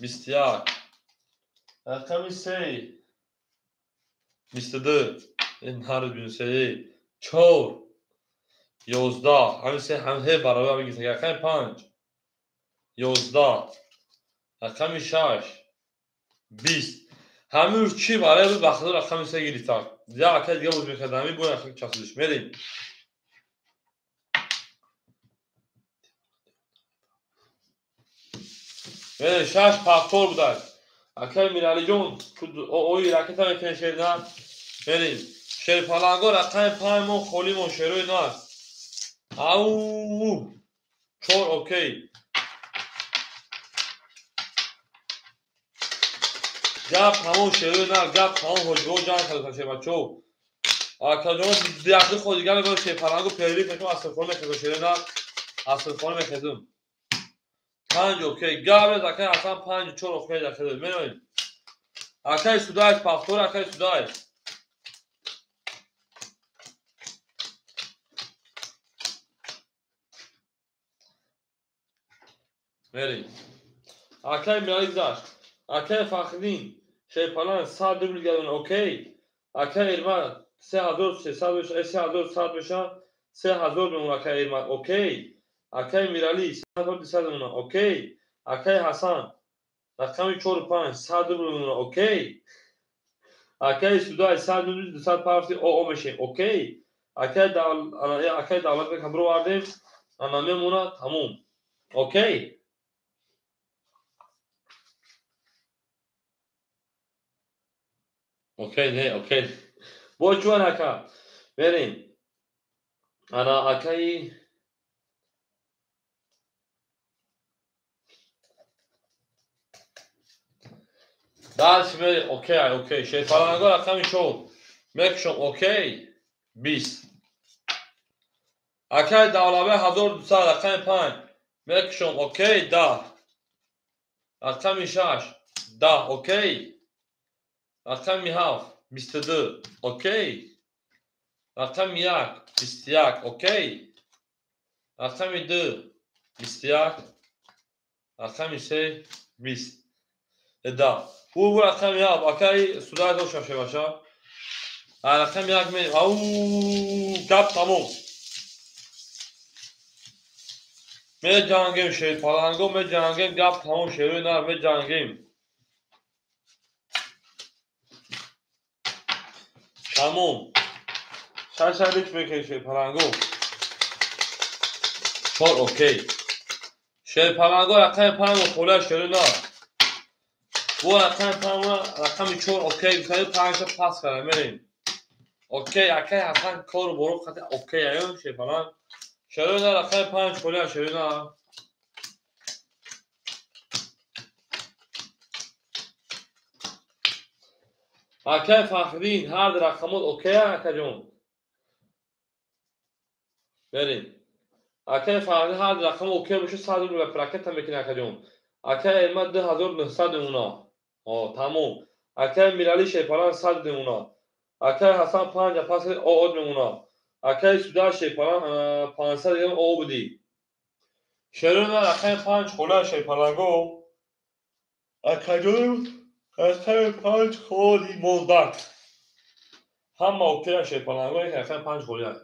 S1: 21 رقمی 3 22 این هر بینسایی 4 11 همین سه همه برابر بگید رقم 5 11 رقم 6 20 همین چی برای بخاطر رقم سه گیری تا یا اکید دیگه بود میکردمی بود اخیر چسبش میریم میریم 6 فاکتور بودن اکید میرالی جون اوی راکت هم میکنه شیردن میریم شیر پالانگو رقم 5 مون خولی مون شیروی نه او 4 اوکی گپ همون شیروی نه گپ همون حجبه و جان کرده شیر بچو آکا جون دیگه خود دیگه میگم شیر پالانگو پیری کنم اصل خور میکنه شیروی نه اصل خور میکنم 5 اوکی گپ زکه اصلا 5 4 اوکی داخل میریم اکای سودای فاکتور اکای سودای میریم اکای میرالی گذاشت اکای فخرین شیر پالان 100 دوبل گردون اوکی اکای ایرمان 3300 بشه 3300 بشه 3000 بمونه اکای ایرمان اوکی اکای میرالی 3200 بمونه اوکی اکای حسن رقم 45 100 دوبل بمونه اوکی اکای سودای 100 250 او میشه اوکی اکای دولت به کمرو واردیم انامی مونه تموم اوکی اوکی نه اوکی بوچوان اکا بریم انا اکای دارش بریم اوکی اوکی شیر پالانگو رقم شو مکشم اوکی 20 اکای دولابه 1200 رقم 5 مکشم اوکی 10 رقم 6 10 اوکی رقم 7 22 اوکی رقم 1 21 اوکی رقم 2 21 رقم 3 20 ده او رقم 1 اوکی سودای دو شاشه باشه رقم 1 می او گپ تموم می جنگیم شیر پالانگو می جنگیم گپ تموم شیروی نر می جنگیم تموم شش میکنی شیر پالانگو 4 اوکی شیر پالانگو رقم 5 خوله شیروی نر bu رقم 4 اوکی میکنی 5 تا پاس کنه میریم اوکی اکی حسن کار برو خط اوکی ایون شیر پالان شیروی نر رقم 5 خوله شیروی نر اکی فخرین هر رقمات اوکی اکی جون بریم اکی فخرین هر رقم اوکی باشه 100 رو به پراکت هم میکنه اکی جون اکی ایمت 2900 اونا تموم اکی میرالی شیپالان 100 اونا اکی حسن 5 پاس او اونا اکی سودا شیپالان 500 او بودی شیرون اکی 5 خوله شیپالانگو اکی جون اکی 5 خولی موندت هم اوکی شیپالانگو اکی 5 خوله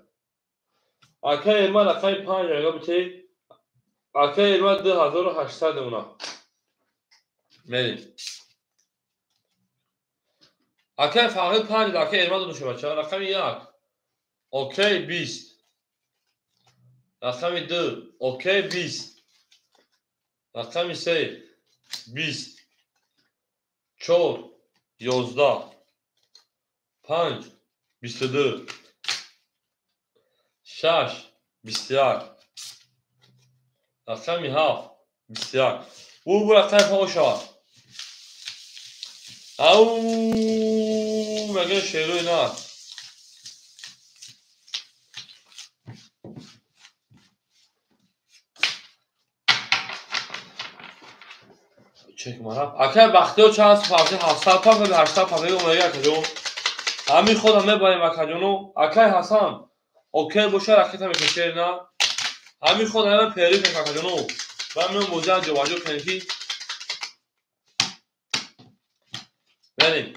S1: اکی ایمت اکی 5 اگه بچه اکی ایمت 2800 اونا میریم اکی فقط 5 اکی ایمت دوشه بچه رقم 1 اوکی 20 رقم 2 اوکی 20 رقم 3 20 4 11 5 22 6 21 رقم 7 21 bu رقم پاشا او مگه شیروی نه چک مارم اکه بخته و چند سفاقی 700 پا به 800 پا به اومه یک جون همین خود همه بایم اکه جونو اکه حسن اوکی باشه رکت همی کشیر نه همین خود همه پیری کنی اکه جونو و من موزه جواجو کنی که بریم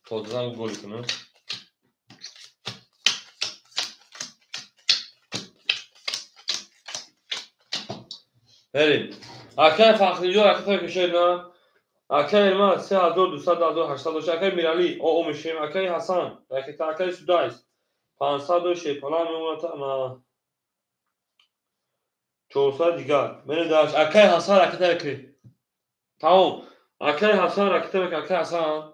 S1: تازه گل کنه. بریم. اکای فخری جو اکای کشیدن. اکای ما 3200 اکای میرالی او میشیم. اکای حسن اکای سودایس 500 شیپالا میمونه تا 400 دیگر. بریم داش اکای حسن اکای کی. تمام. اکای حسن اکای حسن.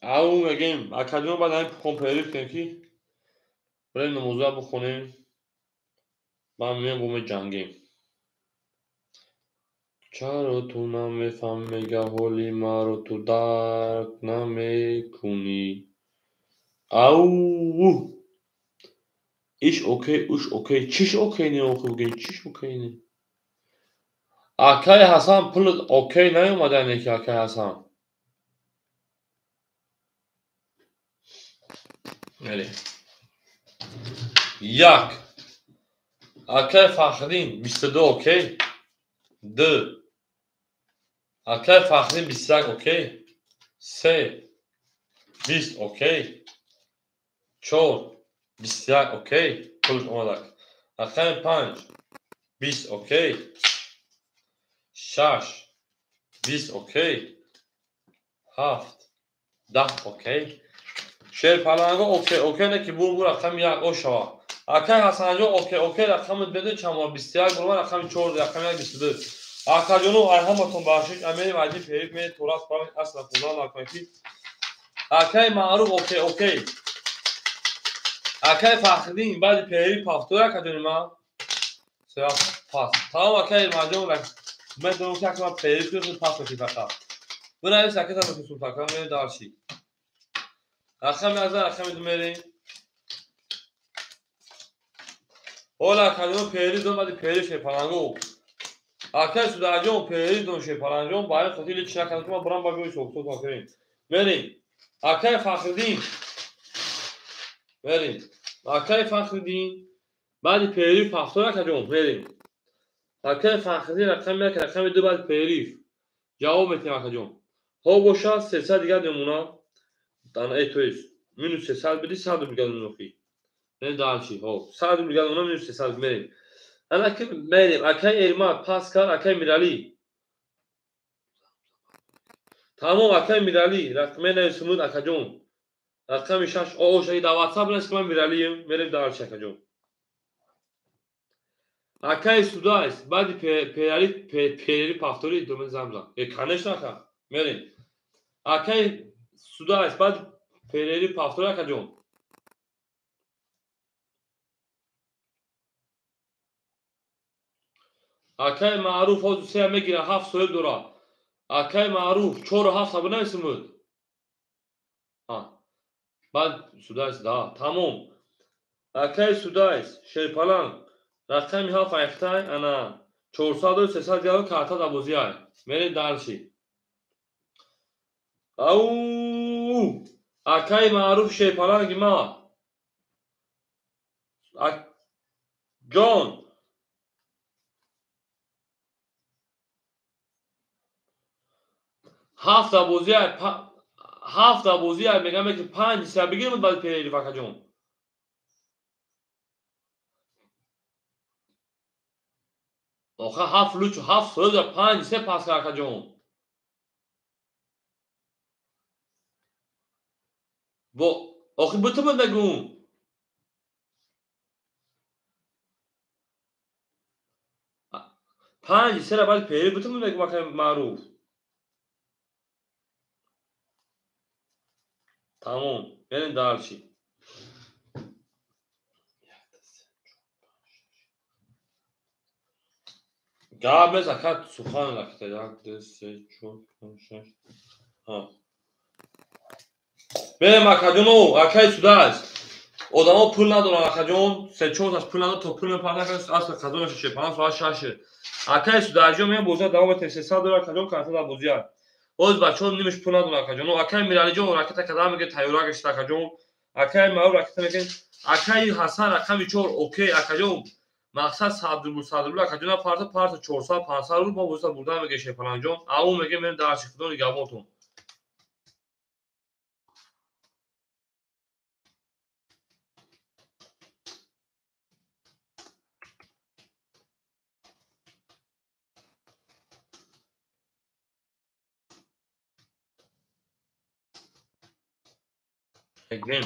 S1: او میگیم اکادیون بعد همین کمپیوتر کنیم کی. بریم موضوع بخونیم. من میام بوم جنگیم. چرا تو نمیفهمی گهولی ما رو تو درک نمیکنی؟ او ایش اوکی چیش اوکی نی اوکی چیش اوکی نی. اکای حسن پول اوکی نیومده نیکی اکای حسن. یعنی یک اکای فخرین 22 اوکی. دو اکای فخرین 21 اوکی. سه 20 اوکی. چهار 21 اوکی. پولش اومده. اکای 5 20 اوکی. 6 20 اوکی. 7 10 اوکی. شیر پلنگو اوکی نه که بور رقم یک او شوا. اکای حسن جو اوکی رقم بده چما 21 برو رقم 4 رقم 22. اکا جونو ارهامتون باشید امیر مجید پیریک می تورات پاک اصل خدا نکنید. اکای معروف اوکی. اکای فخردین بعد پیری پافتور اکا جونو ما سرا پاس. تمام اکای ماجون من دو تا که پیری تو پاس کی فقط. برای ساکت هم تو فقط می دارشی. رقم از رقم میری. اولا کدوم پیری دو بعد پیری شپالانگو. اکای سوداجون پیری دو شپالانجون باید خودی چیکار کنم که ما برام با بیوی سوخت تا کنیم. بریم. اکای فخردین. بریم. اکای فخردین بعد پیری پافتور کجون بریم. اکای فخردین رقم دو بعد پیری. جواب میتیم اکجون. ها باشد 300 دیگه دمونا. دان ای تویس. مینوس 300 بدی 100 دیگه دمونوخی. نه دانشی ها 100 دیگه دمونا مینوس 300 بریم. انا که بریم اکای ایرما پاسکال اکای میرالی. تمام اکای میرالی رقم نویسمود اکجون. رقم 6 او شهید واتساپ نیست که من میرالیم بریم دارش اکجون. اکای سودایس بعد پیری پافتوری دومن زمزم. کنش نکن. بریم. اکای سودایس بعد پیری پافتوری اکجون. اکای معروف ها سه میگیره 7 سوال دورا. اکای معروف 4 و 7 سبب نویسمود. ها بعد سودایس دا تمام. اکای سودایس شیپالان رقمی ها فایفتای انا 400 و 300 دیگه کارتا دابوزی های میرین دارشی. او اکای معروف شیپالان گیما جون 7 دابوزی های 7 دابوزی های میگم که 5 سه بگیریم بعد پیری فقط جون. آخه 7 لوچو 7 سوال 5 سه پاس کارتا جون. با آخه بتو من بگم 5 سه بعد پیری بتو من بگم اکای معروف. تمام برین دارشی. قبل زکات سخن لکته یک دو سه چهار پنج شش. ها بریم اکجونو اکای سوداست. آدما پول ندارن اکجون سه چهار تاش پول ندارن تو پول میپردن که اصلا خزانش شه 5 ساعت شاشه. اکای سوداجو میام بوزا دوام 300 دلار اکجون کارت دا بوزیا. اوز بچه‌ها نیمش پول ندارن اکجونو اکای میرالی جون راکت کدا میگه تایورا گشت اکجون. اکای ماو راکت میگه اکای حسن رقم 4 اوکی اکجون مقصد صدر کجونا پارت 400 500 رو ما واسه بردن میگه شیخ انجام اما میگه من در شکلون نگهبانتون again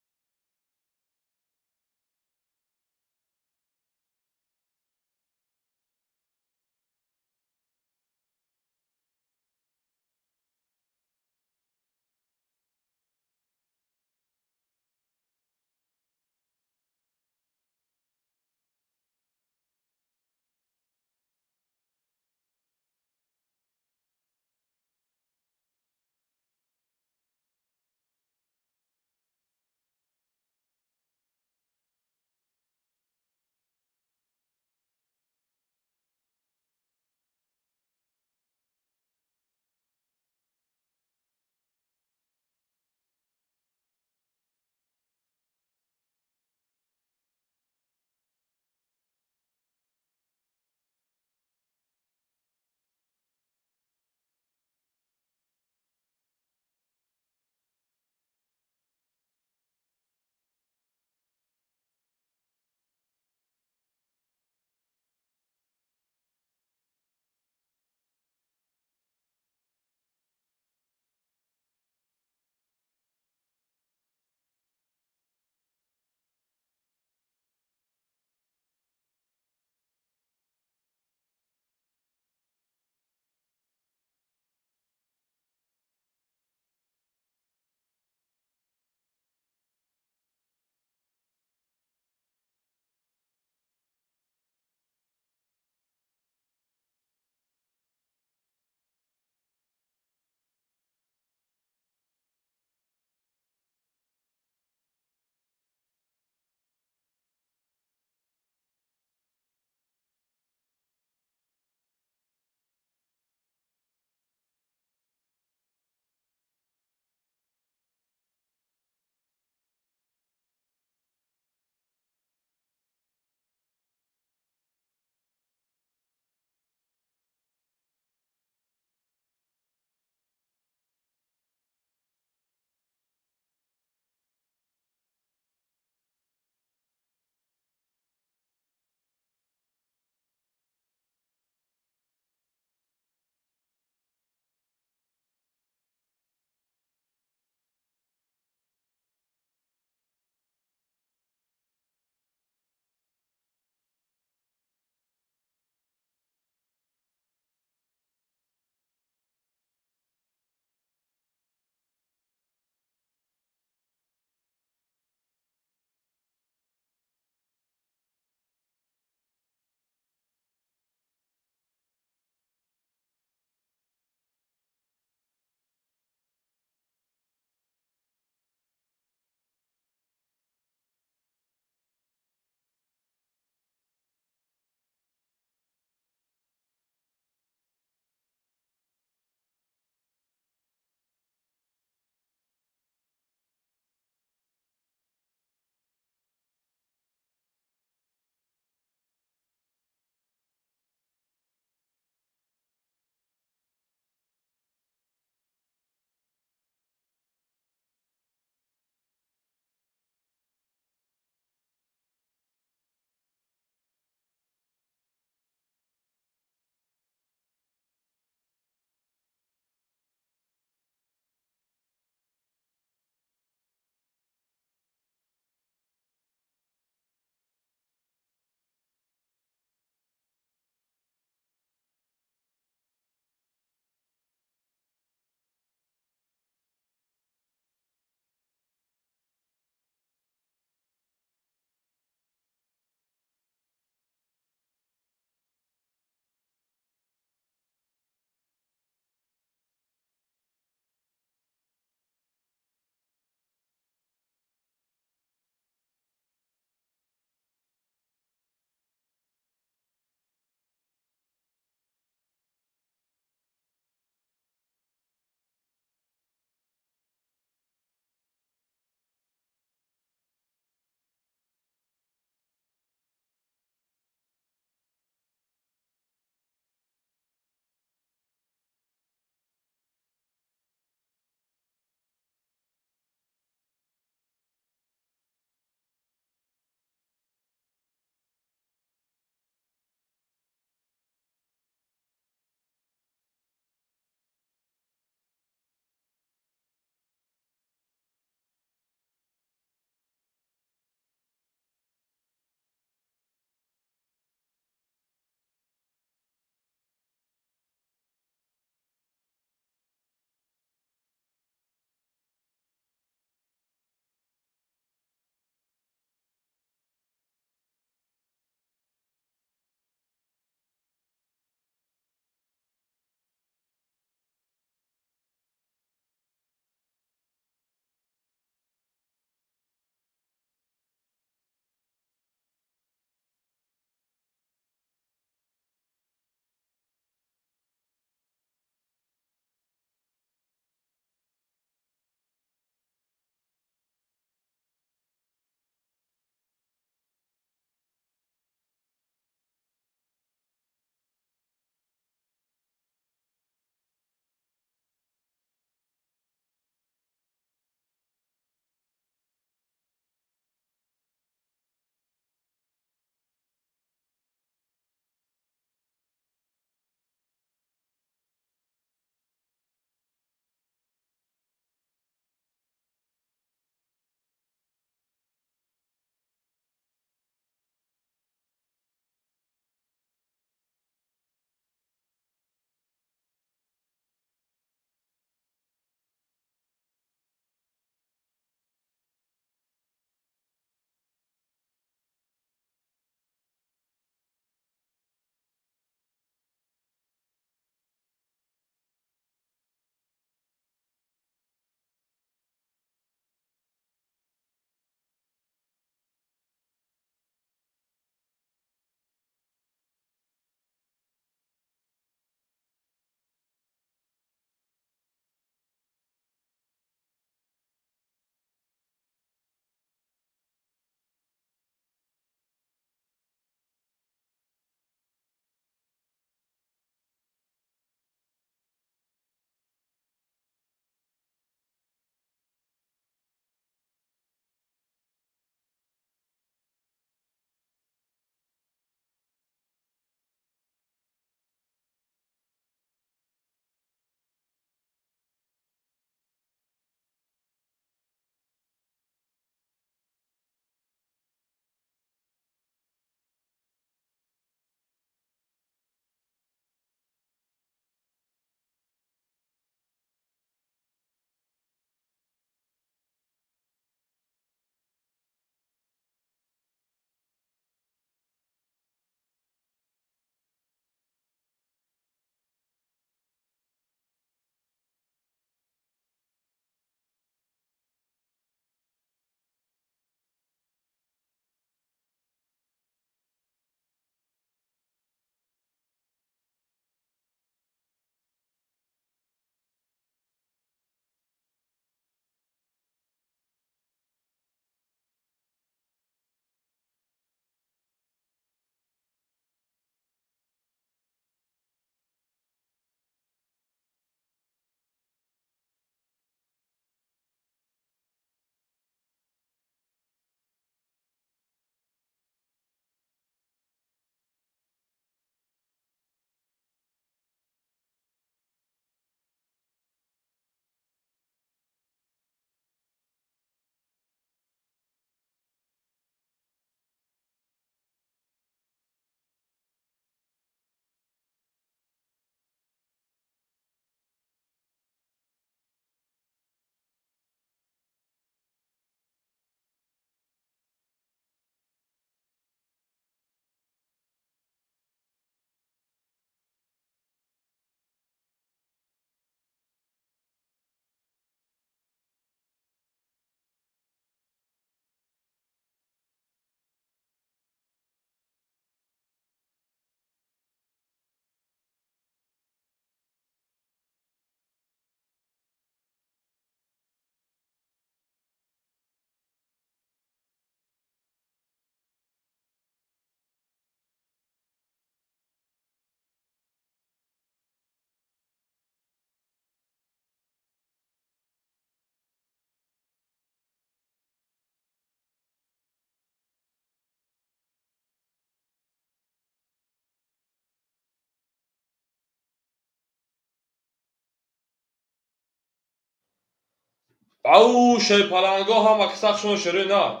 S1: او شیپلنگا هم اکساق شما شروع نه.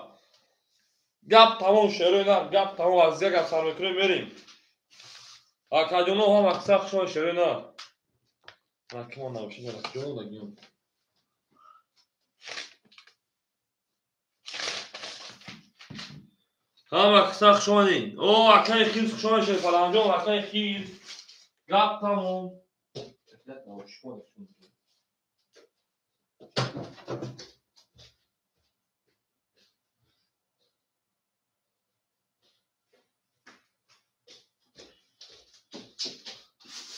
S1: گپ تمام شروع نه. گپ تمام از یک گپ سر میکنیم میریم. اکاجونو هم اکساق شما شروع نه. نکمان نباشه برد جون لگیم. هم اکساق شما نیم. او اکای خیز شما شیپلنگا اکای خیز. گپ تمام. افلت نباشه کنه.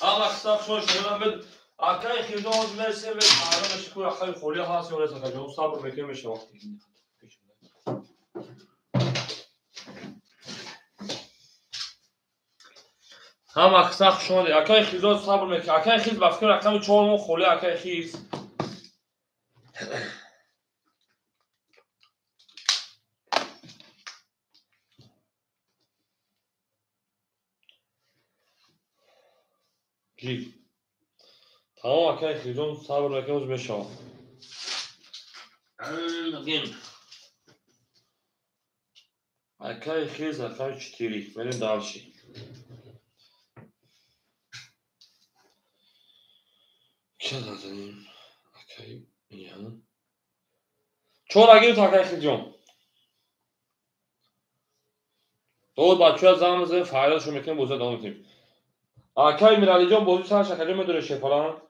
S1: اما اکساق شما شروع نه. اکای خیز آن مرسی به تعالیم شکوه اکای خوری هاست یا رسا کجون صبر میکنیم میشه وقتی. هم اکساق شما نیم. اکای خیز آن صبر میکنیم. اکای خیز بفکر اکای چهارمون خوری اکای خیز. جی. تمام اکای خیزون صبر میکنیم میشه. نگیم. اکای خیز اکای چتیری. بریم دارشی. چه دادنیم؟ اکای میان. چون اگه تو اکای خیزون. دو بچه از زمان زمین فایدهشو میکنیم بوزه دام میکنیم. اکای میرالی جان بوزی سر شکلی میدونه شیپلان.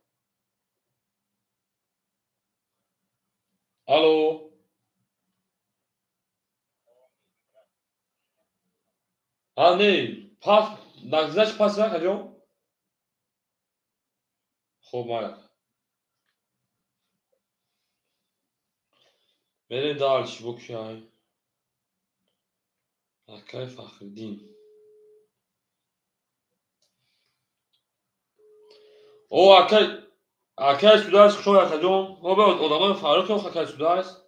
S1: الو. ها نه. پاس نگذشت پاس نکجون. خوب مایا. بریم دارشی بکشای. اکای فخردین. او اکای سوده است شما اکجون. او به ادامه فایروک هم اکای سوده است.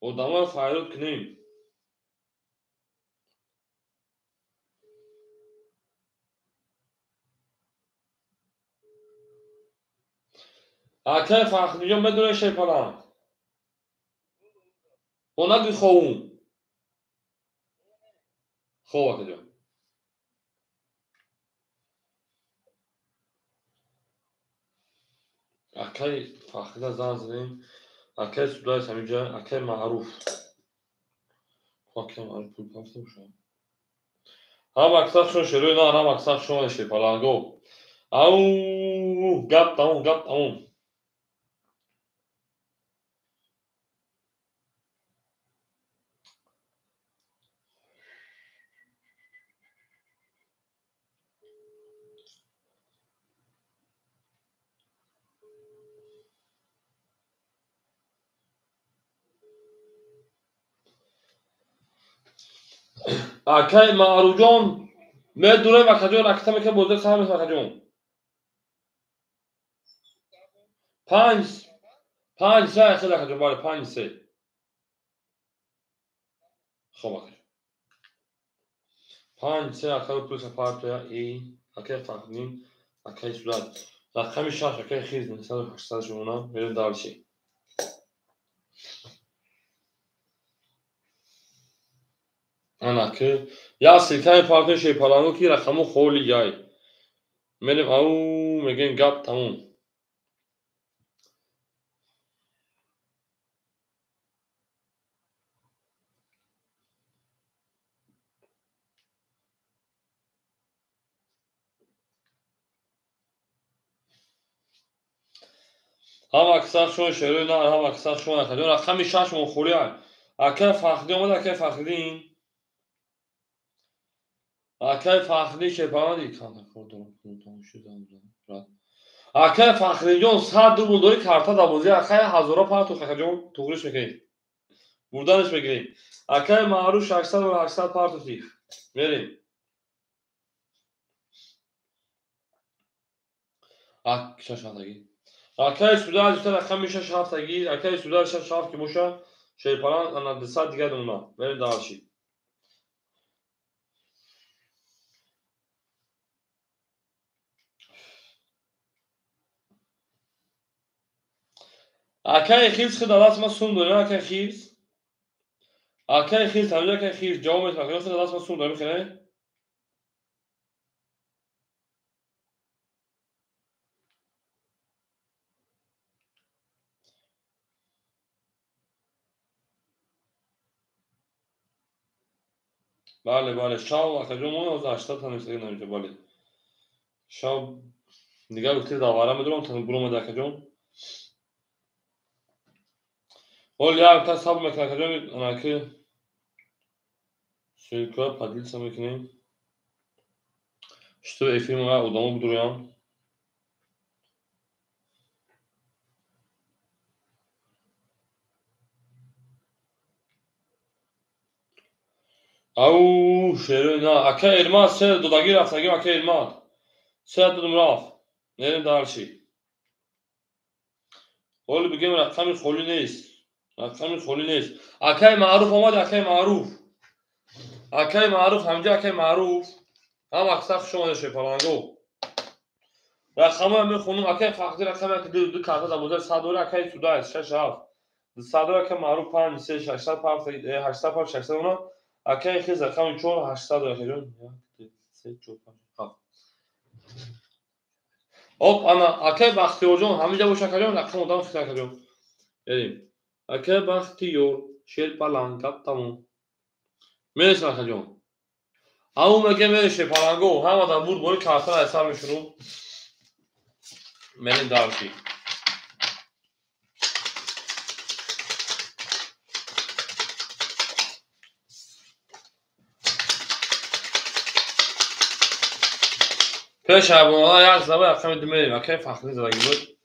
S1: ادامه فایروک کنیم. اکای فخردین جان بدون شیپلان. او نگی خوون. خوب اکجون. اکای فخردین زن زنیم. اکای سوده است همینجا. اکای معروف. اکای معروف پول پافتم شد. هم اکساق شما شروع نه. هم اکساق شما شیپلنگو. او گپ تموم گپ تموم. اکای معروف جان میدونه وکجون اکتا میکنه بوده سهم وکجون. پنج سه خیلی وکجون باره 5-3. خب اکجون. 5-3 اکای پلوس پارتویا ای. اکای فخردین. اکای سوداد. رقمی شاش اکای خیز نسل 800 شمونا. بریم دارشی. انا که یا سیکای پارتوی شیپلنگو کی رقمو خولی جای. میریم او میگیم گپ تموم. هم اکساق شما شروع نه. هم اکساق شما اکجون رقمی شاش مون خولی های. اکای فخردین اومد اکای فخردین. اکای فخردین شیپلان دی کانه کردم شدم. اکای فخردین جان 100 دو بولدوری کارتا دابوزی اکای هزارا پا تو خجون توگلش میکنی. بردنش میگیریم. اکای معروف 600 و 800 پا تو تیخ. میریم. شش هفتگی. اکای سودا از رقم میشه 6 هفتگی. اکای سودا 6 هفت که موشه شیپلان انا 200 دیگه دونا. بریم دارشی. اکای خیز خدا دست ما سون داره اکای خیز اکای خیز همجا اکای خیز جواب میتونه خدا دست ما سون داره میخنه بله شام اکای جو مون از 80 تا نمیشه نمیشه بله شام دیگه گفتی داوره میدونم تا برو مد اکای جو اول یا تا حساب میکنه اکای جو انا که şirket padil samekine işte efendim var odamı buduruyor. Au şerina aka elma se dodagi rafsagi aka elma se dodum raf nerede darşi قول بگیم رقم خالی نیست رقم خالی نیست اکای معروف اومد اکای معروف همجا اکای معروف هم اکثر شما نشه پلانگو رقم هم میخونم اکای فقطی رقم که دو کارت دبوده 100 دلار اکای سودا است 6 7 100 دلار که معروف 5 3 600 پاپ 800 پاپ 600 اونا اکای خیز رقم 4 800 دلار جون 3 4 5 hop ana اکای بختیار جون همینجا باشه کردم رقم اون فکر کردم بریم اکای بختیار شیر پلنگ تمام میرسه اکای جون همون میگه میشه پلنگو هم آدم بود باید کارتن حساب میشونو منین دارشی پیش ابونا یک زبا رقم میریم اکای فخری زدگی بود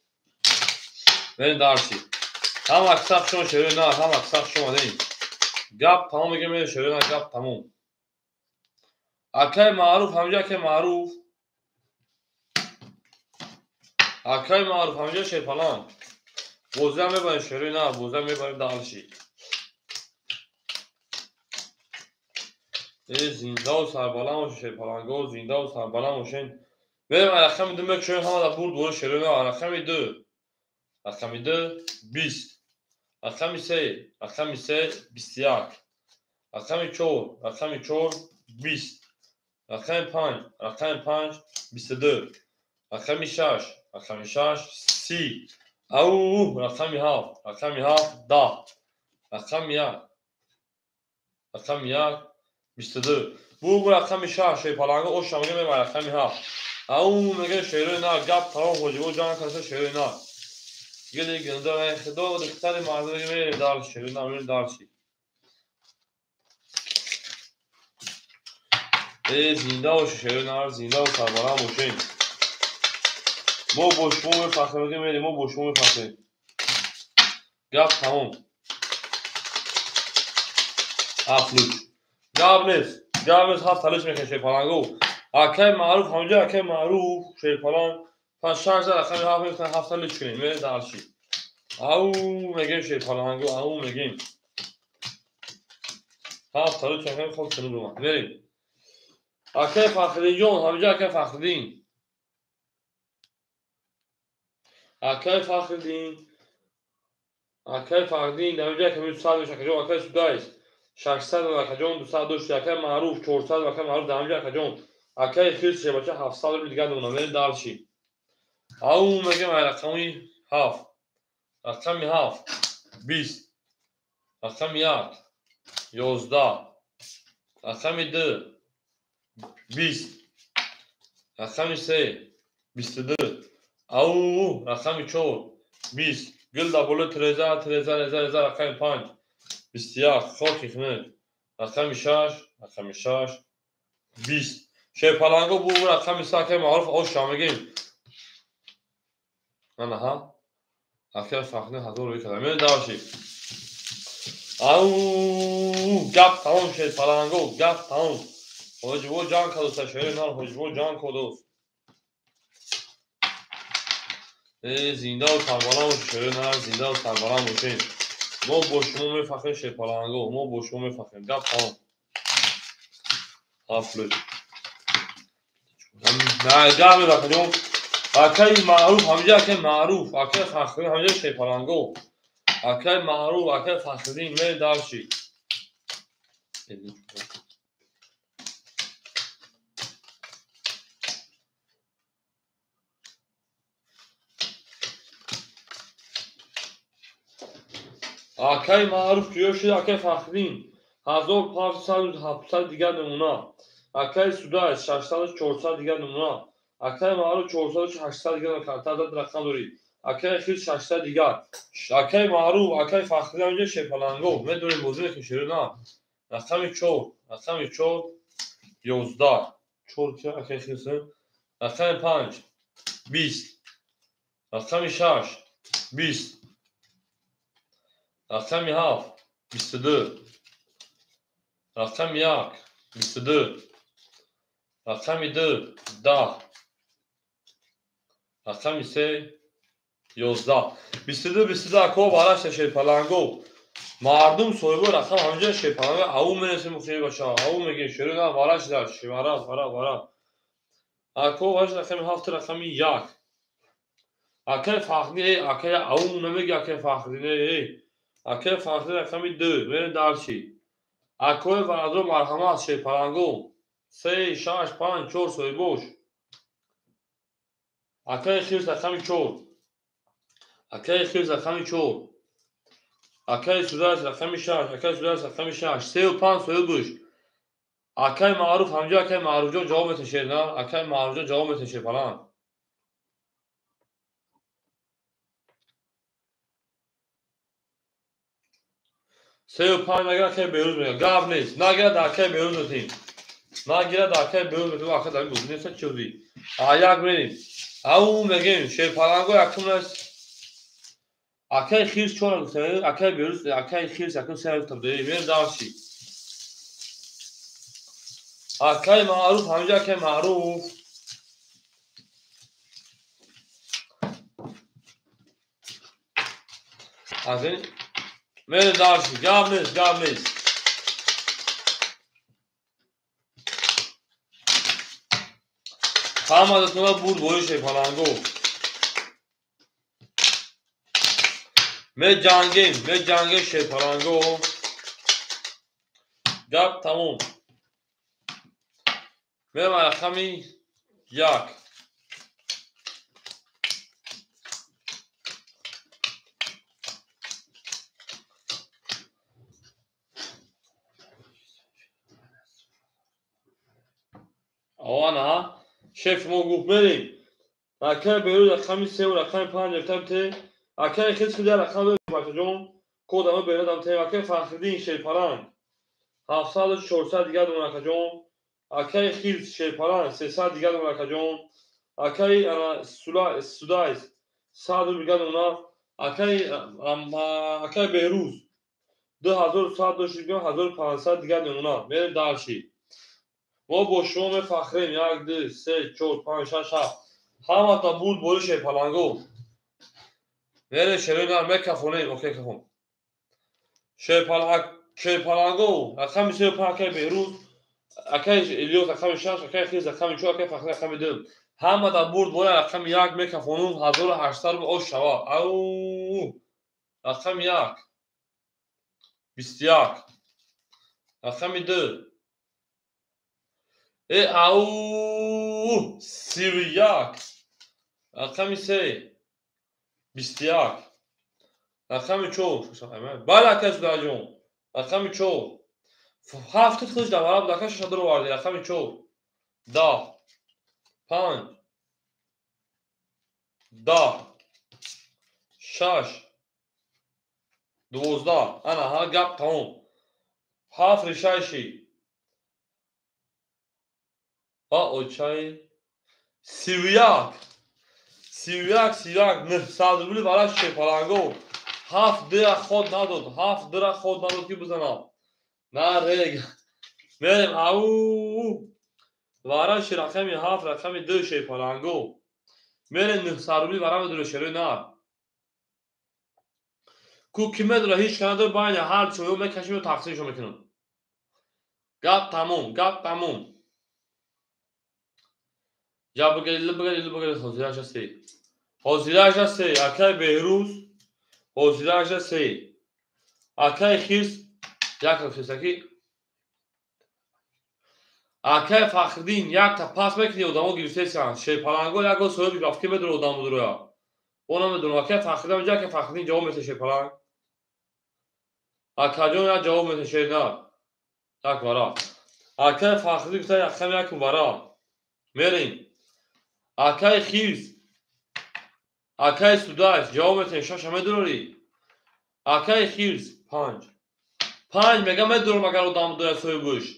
S1: منین دارشی هم اکساق شما شروع نه هم اکساق شما نیم گپ تمام میگه میره شروع نه گپ تمام اکای معروف همجا اکای معروف اکای معروف همجا شیر پلنگ بوزه هم میبریم شروع نه بوزه هم میبریم دارشی زنده و سربالان باشه شیر پلنگو زنده و سربالان باشین بریم رقم دو میکشیم همه در بود دوره شروع نه رقم دو 20 رقم سه 21 رقم چهار 20 رقم پنج 22 رقم شش 30 او رقم هفت 10 رقم یک 22 bu رقم شش پلنگو او شامگه میبر رقم هفت او میگه شیرو نه گپ تمام خوجبو جان کسا شیرو نه گلی گنده خدا و دختر مردمی میریم دار شیرو نه میریم دارشی زنده و شیرو نه زنده و سربارم باشین ما بشمو میفخریم میریم ما بشمو میفخریم گپ تمام افلوش گپ نیست هفت تلش میکنه شیر پلنگو اکای معروف همونجا اکای معروف شیر پلنگ پس 6 رقم هفت میفتن هفت تلش کنیم میره دارشی او میگیم شیر پلنگو او میگیم هفت تلش میکنیم خود کنو رو من بریم اکای فخری جون همونجا اکای فخری اکای فخری همونجا که میشه 100 میشه جون اکای سودایست 600 اکای جون 200 اکای معروف 400 اکای معروف همونجا اکای جون اکای خیلی شه باشه 700 دیگه دونه میره دارشی او میگیم رقمی هفت 20 رقم 11 رقم 2 20 رقم 3 22 او رقم 4 20 گل دبل 13 رقم 5 21 خاکی خمه رقم 6 20 شی پلنگو بو رقم ساکه معروف او شامگیم نه ها اکر فخری هزار روی کردم میره داشی او گپ تمام شد پلنگو گپ تمام حجبو جان کدوست شهر نار حجبو جان کدوست زنده و سربالان باشه شهر نار زنده و سربالان باشین ما با شما میفخریم شهر پلنگو ما با شما میفخریم گپ تمام افلوش نه گپ میبخریم اکای معروف همجا اکای معروف اکای فخری همجا شیپالانگو اکای معروف اکای فخری می دارچی اکای معروف جوشی اکای فخری 1500 دیگر نمونه اکای سودا 600 دیگر نمونه اکای معروف 400 دیگر تعداد رقم داری اکای خیلی 600 دیگر اکای معروف اکای فخری همجا شیپالانگو میدونیم موضوع که شروع نه رقم 4 رقم 4 11 4 که اکای خیلی رقم 5 20 رقم 6 20 رقم 7 22 رقم 1 22 رقم 2 10 رقم 3 11 22 اکو بالاش شیپالانگو مردم صاحب رقم همجا شیپالانگو او میرسه مخیلی باشه او میگه شروع نه بالاش دار شمارا اکو باش رقم 7 رقم 1 اکای فخری اکای او نمیگه اکای فخری اکای فخری رقم 2 میره دارچی اکوی ورادرو مرحمت شیپالانگو 3 6 5 4 صاحبوش اکای خیز رقم 4 اکای خیز رقم 4 اکای سوداس رقم 6 اکای سوداس رقم 6 3 و 5 صاحبوش اکای معروف همجا اکای معروف جو جواب میتشه نه اکای معروف جو جواب میتشه پلان 3 و 5 نگه اکای بیروز میگه گاف نیست نگه در اکای بیروز میتیم نگه در اکای بیروز میتیم اکای در بود نیست چوزی آیاک بریم او میگیم شیپالانگو یکم است اکای خیز چون گفته اکای بیروز اکای خیز یکم سر تبدیلی میر داشتی اکای معروف همجا اکای معروف از این میر داشتی گاف نیست همه دستونا بود بوی شیپالانگو می جنگیم شیپالانگو گپ تموم می رقمی 1 آوانا شیف ما گفت بریم اکای بیروز رقمی 3 و رقم 5 رفتم ته اکای خیز کده رقم باشا جون کودمه بیردم ته اکای فخردین شیپالانگ 700 و 400 دیگر دون اکا جون اکای خیز شیپالانگ 300 دیگر دون اکا جون اکای سودایس 100 دیگر دون اکای بیروز 2100 1500 دیگر دون میره دارشی ما با شما فخرین 1 2 3 4 5 6 7 همه تا بود بولی شیپالانگو میره شروع نار میکفونیم اوکی کفون شیپالانگو رقم 35 اکای بیروز اکای الیوز رقم 6 اکای خیز رقم 4 اکای فخری رقم 2 همه تا بود بولی رقم 1 میکفونیم 1800 او شوا او رقم 1 21 رقم 2 او 31 رقم 3 21 رقم 4 بالا کس داجون رقم 4 هفت خودش در عرب دکش شده رو وارد رقم 4 10 5 10 6 12 انا ها گپ تموم هفت ریشایشی اوچای 31 نه صد بولی براش شیپالانگو 7 در خود نداد که بزنم نه ریگ میریم او وارش رقم 7 رقم 2 شیپالانگو میریم نه صد بولی برام دور شروع نه کوکی میدونه هیچ کنه باید هر چویو میکشیم و تقسیمشو میکنم گپ تموم یا بگرد حوزیرش سی حوزیرش سی اکای بهروز حوزیرش سی اکای خیرس یک رفیسکی اکای فخردین یک تا پاس میکنی ادامو گرفته سیان شی پلنگو یک گل سوی رفتی بدر ادامو درویا اونم بدون اکای فخردین اونجا که فخردین جواب میشه شی پلنگ اکاجون یا جواب میشه شی نه یک ورا اکای فخردین تا یک خم یک ورا میرین اکای خیرس اکای سوداش جواب میشه شش میدروری اکای خیرس 5 میگه میدرم اگر ادامو درویا سوی گوش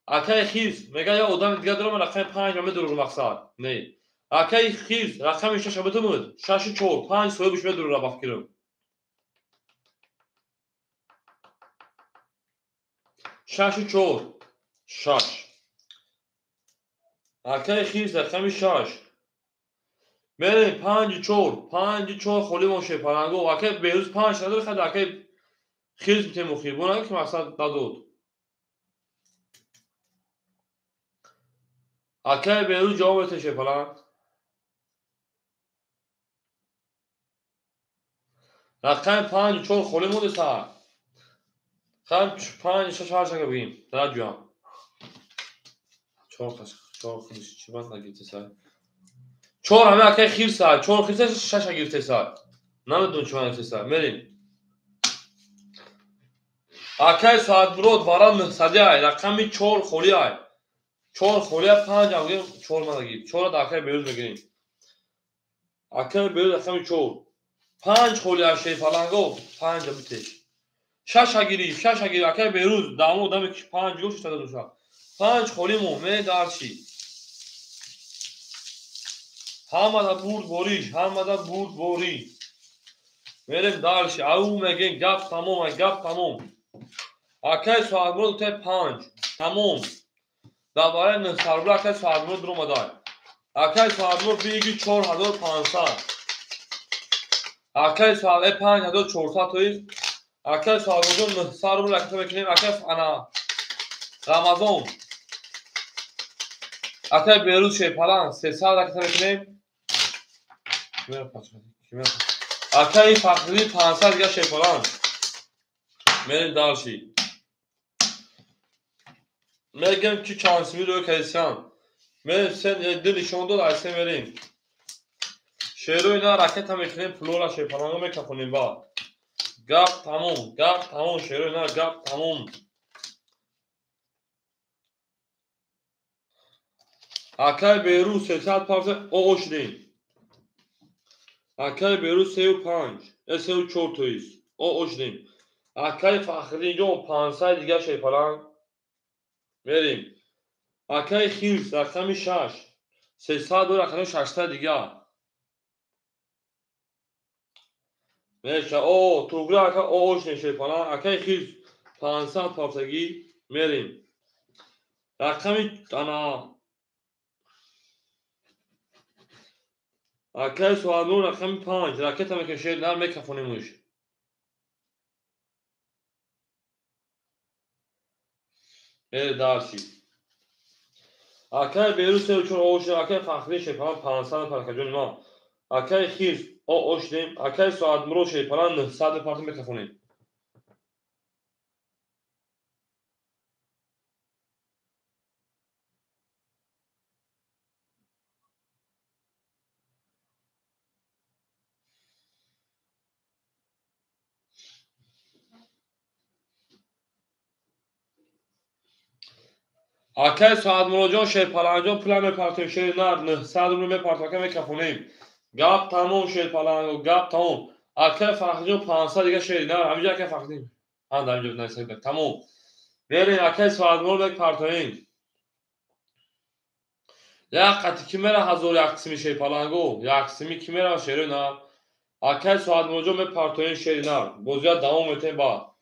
S1: اکای خیرس میگه یا ادامو دیگه درم رقم 5 میدرم مقصد نه اکای خیرس رقم 6 بتمود 6 4 5 سوی گوش میدرم را بفکرم 6 4 6 اکای خیرس رقم 6 میریم 5 4 خالی باشه پلنگو اکای بهروز 5 نداره خد اکای خیرس میتیم مخیر بونه که مثلا دادود اکای بهروز جواب میشه پلنگ رقم 5 4 خالی مونده سر خم 5 6 8 بگیم در جوام 4 خودش چی بند نگیرته سر 4 همه اکای خیرس سر 4 خیرس 6 گرفته سر نمیدون چون گرفته سر میریم اکای ساعت برود وارا نصدی ای رقم 4 خالی ای 4 خالی 5 بگیم 4 ما نگیر 4 دا اکای بهروز بگیریم اکای بهروز رقم 4 5 خالی اشی پلنگو 5 بتش 6 گیری اکای بهروز دامو دم 5 گوش داده دوشا 5 خالی مومه دارچی همدا برد بوری میریم دارشی او میگه گپ تموم اکای ساعت برود تا 5 تموم دوباره نصربلا اکای ساعت برود درو مدار اکای ساعت برود بیگی 4500 اکای ساعت 5400 توی اکای ساعت برود نصربلا اکای میکنیم اکای انا رمضان اکای بهروز شی پلان 300 اکای میکنیم اکای فخری 500 دیگه شی پلان میریم دارشی میگم کی چانسمی رو کیسان میریم سن دلشون دو دسته میریم شیرو اینا رکت هم میکنیم فلورا شی پلانگو میکفونیم با گپ تموم شیرو اینا گپ تموم اکای بهروز 300 پارچه اوش دیم اکای بهروز 35 34 تویست اوش دیم اکای فخری جو 500 دیگه شی پلنگ میریم اکای خیرس رقم 6 300 دو رقم 600 دیگه میشه او توگره اکای اوش دیم شی پلنگ اکای خیرس 500 پارچگی میریم رقم انا اکای سوالون رقم 5 رکت هم میکشه نر میکفونیمش میره دارشی اکای بهروز 34 اوش دیم اکای فخری شی پلنگ 500 پارچگی ما اکای خیرس اوش دیم اکای ساعت مرو شی پلنگ 900 پارچه میکفونیم اکای ساعت مرو جان شی پلنگ جان پلان میپارتیم شی نر 900 رو میپارتیم میکفونیم گپ تموم شی پلنگو گپ تموم اکای فخری جان 500 دیگه شی نر همینجا اکای فخری ها در اینجا نسید تموم میریم اکای ساعت مرو میپارتیم یک قطی کی میره هزار یک قسمی شی پلنگو یک قسمی کی میره شیرو نر اکای ساعت مرو جان میپارتیم شی نر بازی دوام میتیم با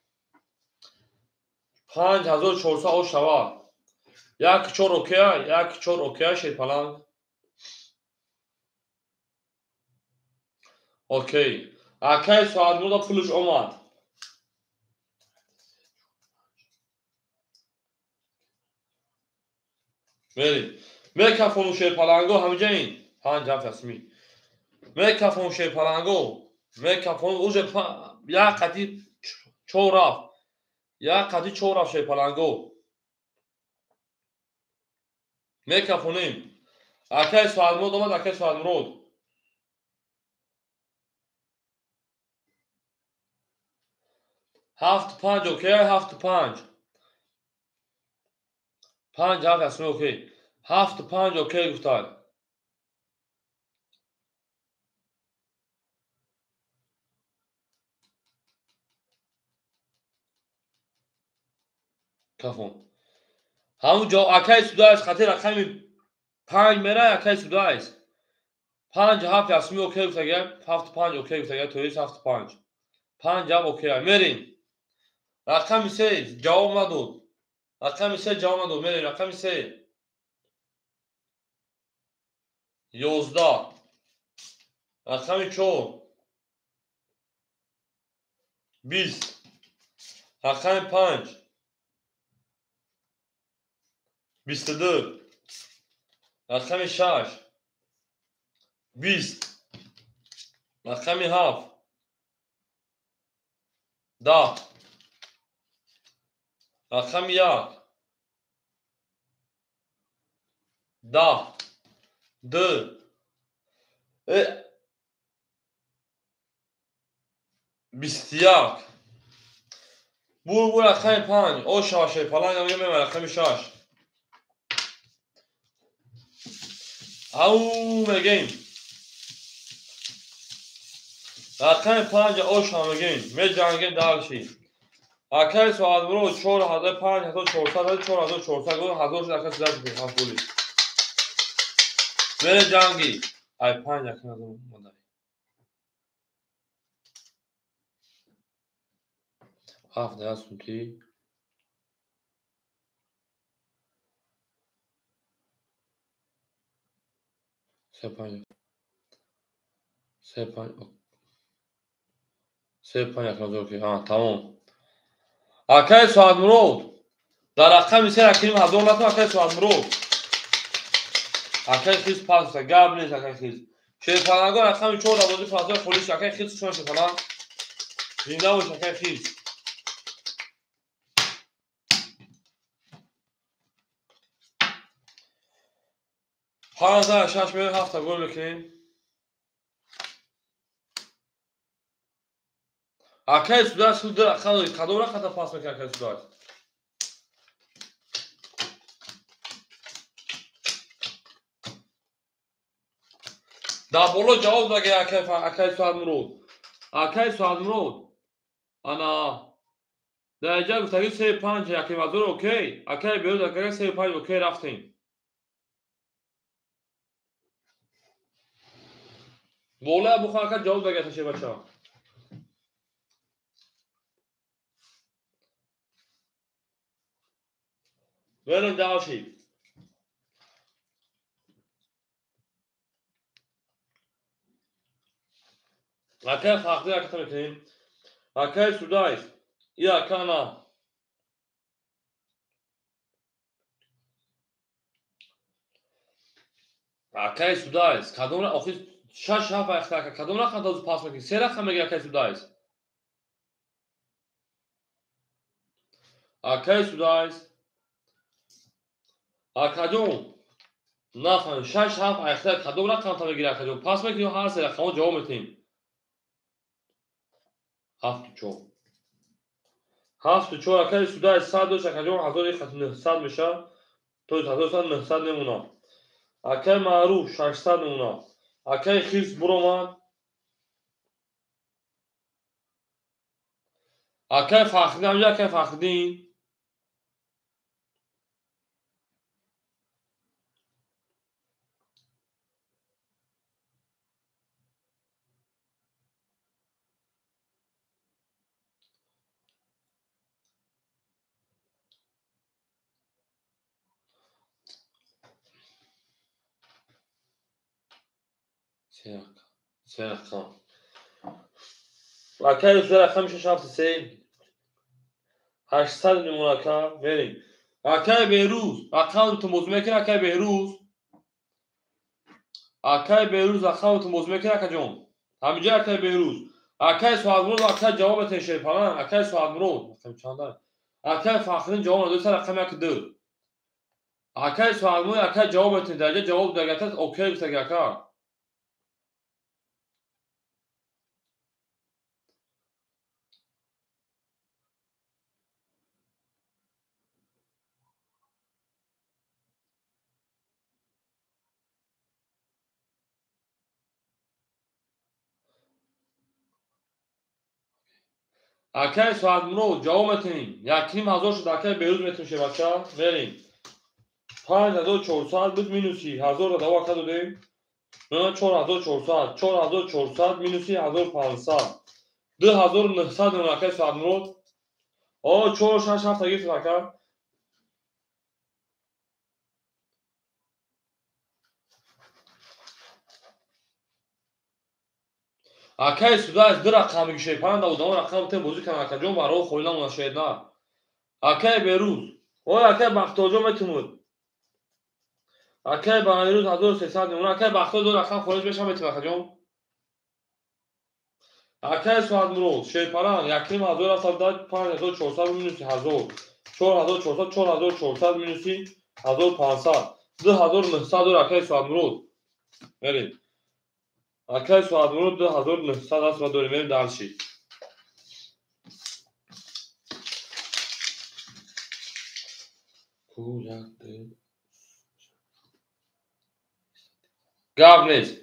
S1: 5400 او شوا یک 4 اوکی شی پلنگ اوکی اکای ساعت مرو پولش اومد میریم میکروفون شیر پلنگو همینجا این 5 حرف اسمی میکروفون شیر پلنگو میکروفون اوج یا قدی چورا یا قدی چورا شیر پلنگو میکروفونیم اکای سوال مود اومد اکای سوال مود 7-5 اوکی 7-5 5 حرف اسمی اوکی 7-5 اوکی گفتن کافون همونجا اکای سودا است خاطر رقم 5 میره اکای سودا است 5 حرف اسمی اوکی گفتن 7-5 اوکی گفتن تویش 7-5 5 هم اوکی میریم رقم 3 جواب نداد رقم 3 جواب نداد میریم رقم 3 11 رقم 4 20 رقم 5 22 رقم 6 20 رقم 7 10 رقم 1 10 2 21 bu رقم 5 او شاشه پلنگ میگم رقم 6 او میگیم رقم 5 او شام میگیم می جنگیم دالشی اکای سوال برو 4000 5400 4400 گو 1000 شد اکای سوال بگیم حفولی می جنگی ای 5 اکای مداری هفت ده سوتی سه پنج اکای اوکی ها تمام اکای سوال برو در رقم 3 رقم 1000 نتون اکای سوال برو اکای خیز پاس گاب نیست اکای خیز شیر پلنگو رقم 4 بازی فاصله پلیس اکای خیز چون شیر پلنگ زنده باش اکای خیز 5006 میره 7 گل بکنیم اکای سودا سود رقم کدوم رقم پاس میکنه اکای سودا در بالا جواب داگه اکای سوال مرود اکای سوال مرود انا در اینجا گفتگی 3-5 یکی مزور اوکی اکای بیرود اکای 3-5 اوکی رفتیم بالا بخواه اکای جواب داگه تشه بچه ها بریم داشی اکای فاقده اکای تمیکنیم اکای سودای یا اکای نا اکای سودای کدوم را آخی 6 هفت اختار کدوم رقم تازه پاس میکنی 3 رقم میگه اکای سودای اکای سودای اکادون نفهم 6 هفت اختار کدوم رقم تا بگیره اکادون پاس میکنی و هر 3 رقم جواب میتیم 7-4 7-4 اکای سودای 100 دوش اکادون 1900 میشه تو 1900 نمونه اکای معروف 600 نمونه اکای خیز برو من اکای فخری همجا اکای فخری سه رقم اکای سه رقم 673 800 نمونه اکا بریم اکای بهروز اکاونت مزمه کن اکای بهروز Акай берӯз рақаматон боз мекунед акаҷон. Ҳаминҷа акай берӯз. Акай соатмурод акай ҷавоб метен шерпалан. Акай соатмурод. Рақами чанда? Акай Фахриддин ҷавоб надода рақами 1-2. Акай соатмурод акай ҷавоб метен. Дарҷа ҷавоб дагатас окей гуфтаги ака. Акай соатмурод ҷавоб метенем. 1,5,000 шуд. Акай берӯз метем шебача. Мерем. 5400 буд минуси 1000 ро даво карда додем. 4400. 4400 минуси 1500. 2900 мон акай соатмурод. 467 гирифтем ака. Акай судаас ду рақами шерпалан даводам рақаматен бозӣ кан акаҷон барои хоилан нашедна. Акай берӯз. Акай бахтиёрҷон метимуд. Акай барӯз 1300 мон. Акай бахтиёр ду рақам хориҷ мешавад метим акаҷон. Акай соатмурод шерпалан 1,500 5400 минуси 1000. 4400 4400 минуси 1500. 2900 ду акай соатмурод. Мерем. Акай соатмурод 2900 аст ва дорем мерем дарши. гап нест.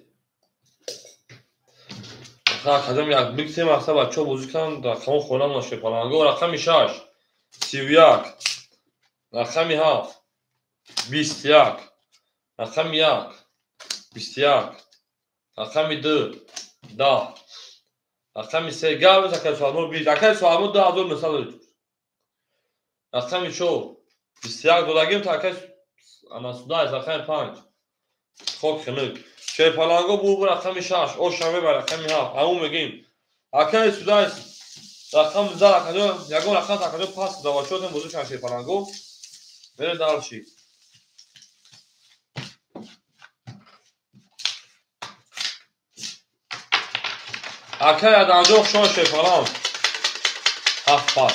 S1: акаҷон як биксе мақсад бачаҳо бозӣ карданд рақамон хонамон шерпаланго. Рақами 6 31. Рақами 7 21. Рақами 1 21. Рақами 2 10. Рақами 3 гап нест акай соатмурод 20. Акай соатмурод 2900 додед. Рақами 4 21 додагим то акай анасудааст. Рақами 5 хок хунук. Шерпаланго бу рақами 6 ошаме ба рақами 7. Ҳамон мегим. Акай судааст. Рақам зар акаҷон ягон рақам акаҷон пас давачотен бозӣ кан шерпаланго. Мере дарши. Акай аданҷоҳ шон шерпалан. 7 пас.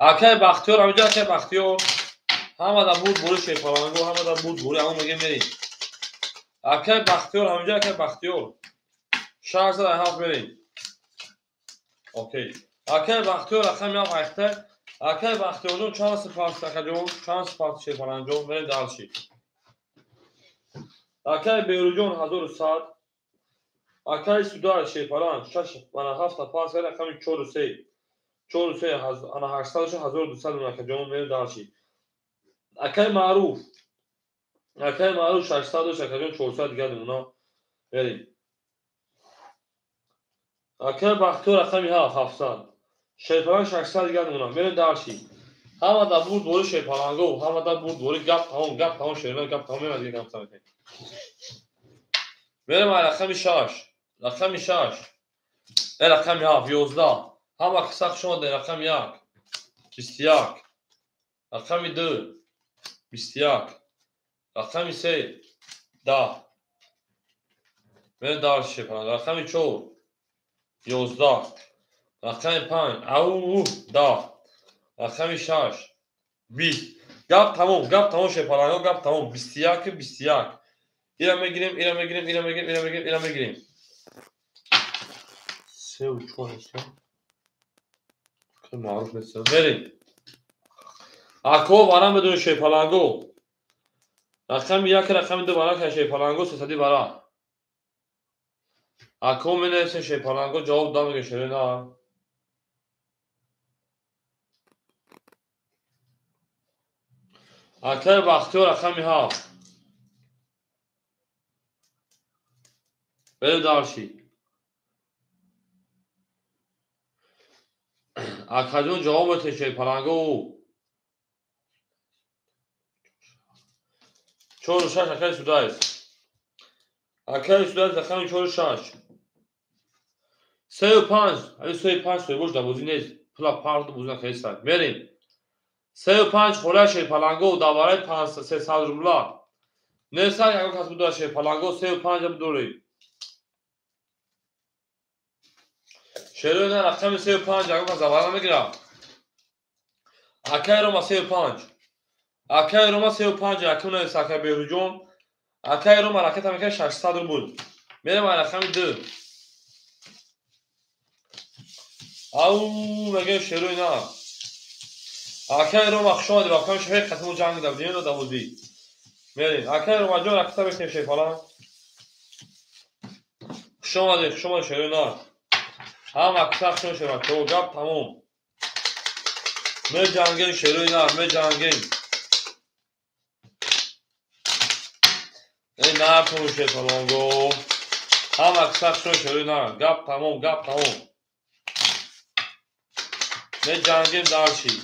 S1: Акай бахтиёр ҳаминҷа акай бахтиёр. Ҳамада буд бори шерпаланго ҳамада буд бори ҳамон мегем мерем. Акай бахтиёр ҳаминҷа акай бахтиёр. 607 мерем. Окей. Акай бахтиёр рақами 7 айхта. Акай бахтиёрҷон чанд сипас акаҷон? Чанд сипас шерпаланҷон? Мерем дарши. Акай берӯҷон 1100. Акай судаа шерпалан 6 пас рақами 43. 43 ана 800 1200 мон акаҷон мерем дарши. Акай маъруф. Акай маъруф 600 акаҷон 400 дигар мона. Мерем. Акай бахтиёр рақами 700. Шерпалан 600 дигар мона. Мерем дарши. ҳамада буд бори шерпаланго ҳамада буд бори гап тамом шерпалан гап тамом меояд дигар гап тамом. Мерем рақами 6. Рақами 6. Рақами 7 11. ҳама қисақ шумо дар рақами 1 21. Рақами 2 21. Рақами 3 10. Мерем дарши шерпалан. Рақами 4 11. Рақами 5 10. Рақами 6 20. гап тамом шерпаланго гап тамом 21 21. ира мегирем се у чор аст маъруф нест. мерем. акҳо вара медонед шерпаланго. рақами 1 рақами 2 вара кардем шерпаланго 300 вара. акҳо менависем шерпаланго ҷавоб дам мегӯяд шерена. акай бахтиёр рақами 7. берем дарши. акаҷон ҷавоб метен шерпаланго. 46 акай судааст. акай судааст рақами 46. 35 ҳамин 35 соҳибош дар бозӣ нест. пула парду бозӣ накардистанд. мерем. 35 холаи шерпаланго дар барои 300 рубла. نسا یکو کس بوده شه پلنگو 35 بدوری شروع نه رقم 35 یکو کس اول میگیرم اکای روما 35 اکای روما 35 یکو نه سکه بهروجون اکای روما رکت هم که 600 روبل میرم رقم 2 او میگه شروع نه اکای روما شما دی رقم شه ختم جنگ دادین و داوودی میریم اکای روما جون رکت هم شه فلان شما شروع نه هم اکثر شما شروع تو گپ تموم می جنگین شروع نه می جنگین ای نه پروشه پلنگو هم اکثر شروع نه گپ تموم می جنگین دارچی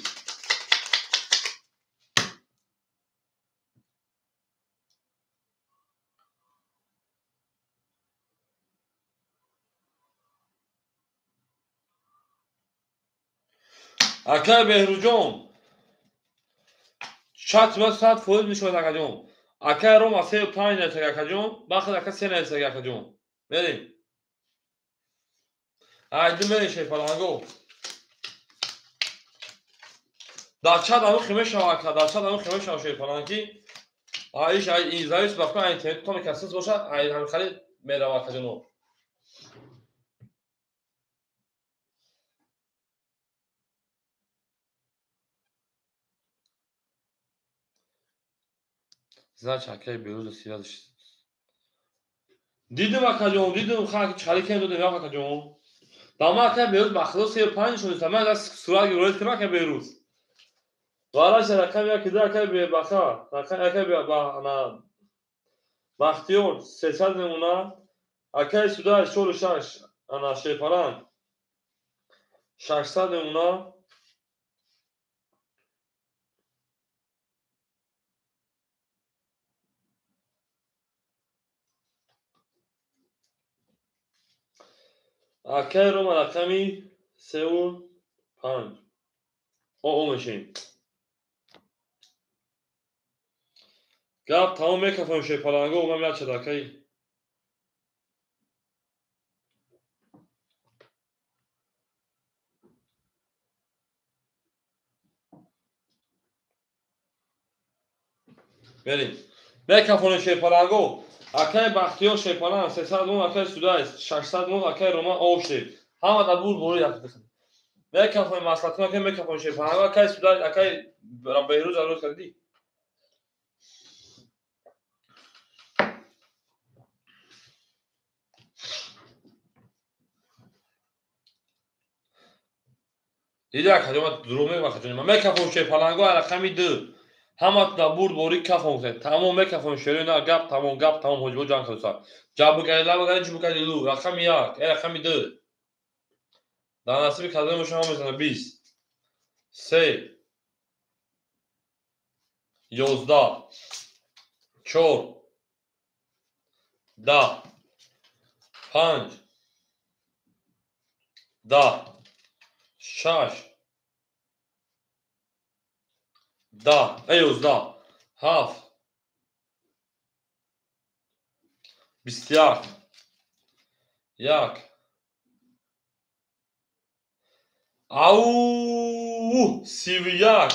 S1: اکای بهروجون شات و ساعت فوز میشود اکجون اکای روما 35 نسگ اکجون باخد اکا 3 نسگ اکجون بریم ایدو میشه پلنگو داچاد همون خیمه شواکا داچاد همون خیمه شواشه پلنگی آیش ایزایش بخون اینترنت تو میکسس باشد ای همین خیلی میره اکجونو زنچ اکای بهروز سیادش دیدم اکجون دیدم خاک چالی کنه دو دنیا اکجون داما اکای بهروز بخدا 35 شده تمام از سوراخ گرفت کنه اکای بهروز والاش رقم یا کدر اکای به بخا رقم اکای به انا بختیور 300 نمونه اکای سودا شور شش انا شیپران 600 نمونه اکای روم رقمی 35 او میشین گپ تمام میکفم شیپرانگو و من میاد شد اکای بریم میکفم شیپرانگو اکای بختیور شیپران 300 نمونه اکای سودا 600 نمونه اکای روم اوشتی همه دبور بوری یافت میکفم مسئله که میکفم شیپرانگو اکای سودا اکای بهروز روز کردی دیدی اکجون درومه اکجون من میکفم شیپرانگو رقمی 2 همه دبور بوری کفم زد تمام میکفم شروع نه گپ تمام حجبو جان خلصا جابو کردلا بگن جبو کردلو رقم 1 رقم 2 در نصیب کدام شما میزنه 20 3 11 4 10 5 10 6 10 11 7 21 1 او 31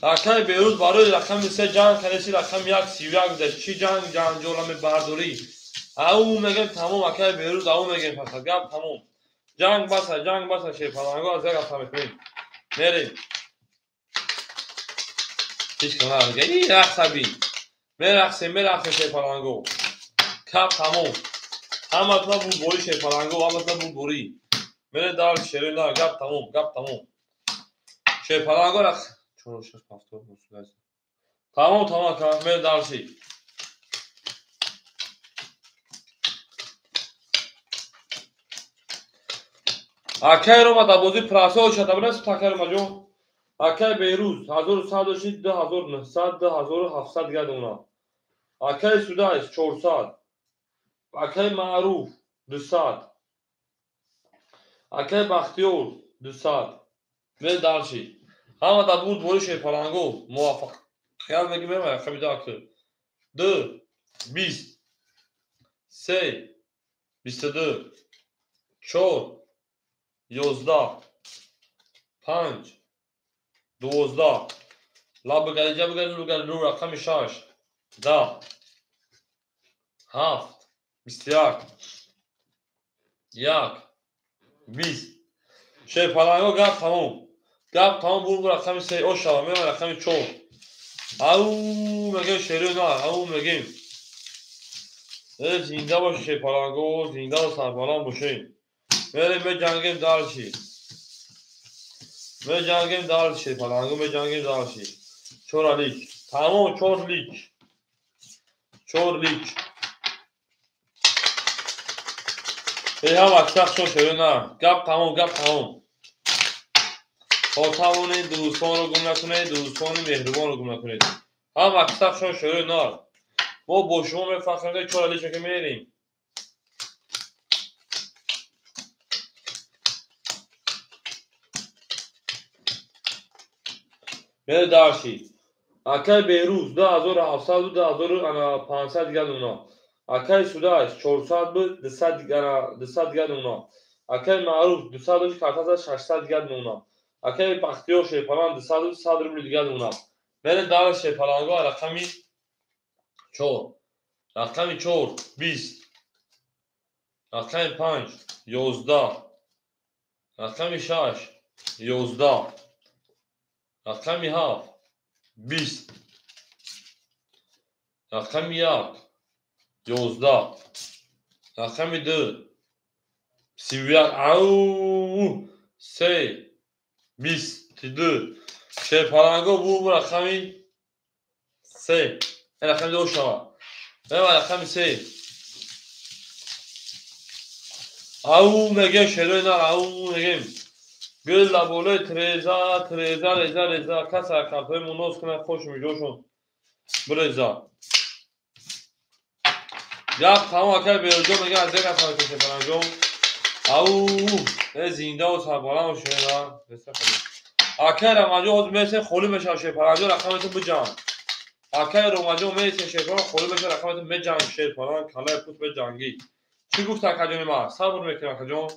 S1: اکای بهروز برای رقم 3 جنگ کنیسی رقم 1 31 بوده چی جنگ جولم برداری او میگم تمام اکای بهروز او میگم پس گپ تمام جنگ بسه شیپرانگو از یک هفته میکنیم میریم هیچ کنه میگه این رقصبی میرقصیم شیپرانگو کپ تمام هم اطلا بود بوری شیپرانگو هم اطلا بود بوری میره دار شیرین دار گپ تمام شیپرانگو رقص چون شش پافتور مسئول تمام که میره دار شی اکای رو ما دبوزی پراسه و شده تاکر مجون اکای بهروز 1106 2900 2700 گرد اونا اکای سودایش 400 اکای معروف 200 اکای بختیور 200 میره دارشی همه دبود بوری شیپرانگو موافق خیال میگی میره خیلی داکتر 2 20 3 22 4 11 5 12 لب بگرد رو رقم 6 10 7 21 1 20 شی پلنگا گپ تمام بور رقم 3 او شوامه و رقم 4 او میگه شیرو نه او میگیم زنده باشه شی پلنگا زنده و سربلند باشین بریم به جنگیم دارشی به جنگیم دارشی پلنگا به جنگیم دارشی چور لیک تمام چور لیک ای هم اکتر شو شیرو نه گپ تمام تا توانید دوستان رو گم نکنید دوستان مهربان رو گم نکنید هم اکتر شو شیرو نه ما با شما میفخریم چور لیک که میریم میره دارشی اکای بیروز 2700 و 2500 دیگر اونا اکای سوداش 400 بود 200 دیگر اونا اکای معروف 200 و 600 دیگر اونا اکای بختیار شیپالان 200 و 100 روبل دیگر اونا میره دار شیپالانگا رقمی 4 رقمی 4 20 رقمی 5 11 رقمی 6 11 رقمی 7 20 رقمی 1 11 رقمی 2 31 او 3 22 شی پلنگا بو رقمی 3 رقمی 2 شما رقمی 3 او میگه شروع نه او میگیم گل لبوله تریزا کس کمپه منوز کنه خوش میجوشون برزا گفت تمام که بیرجو میگه از دیگه کنه که پلنگا او زنده و سربلند باشه نه اکای رمجو میسه خولی میشه شی پلنگا رقمتون بجان اکای رمجو میسه شی پلنگا خولی میشه رقمتون بجان شی پلنگا کله پوت بجانگی چی گفت اکجون ما صبر میکنه اکجون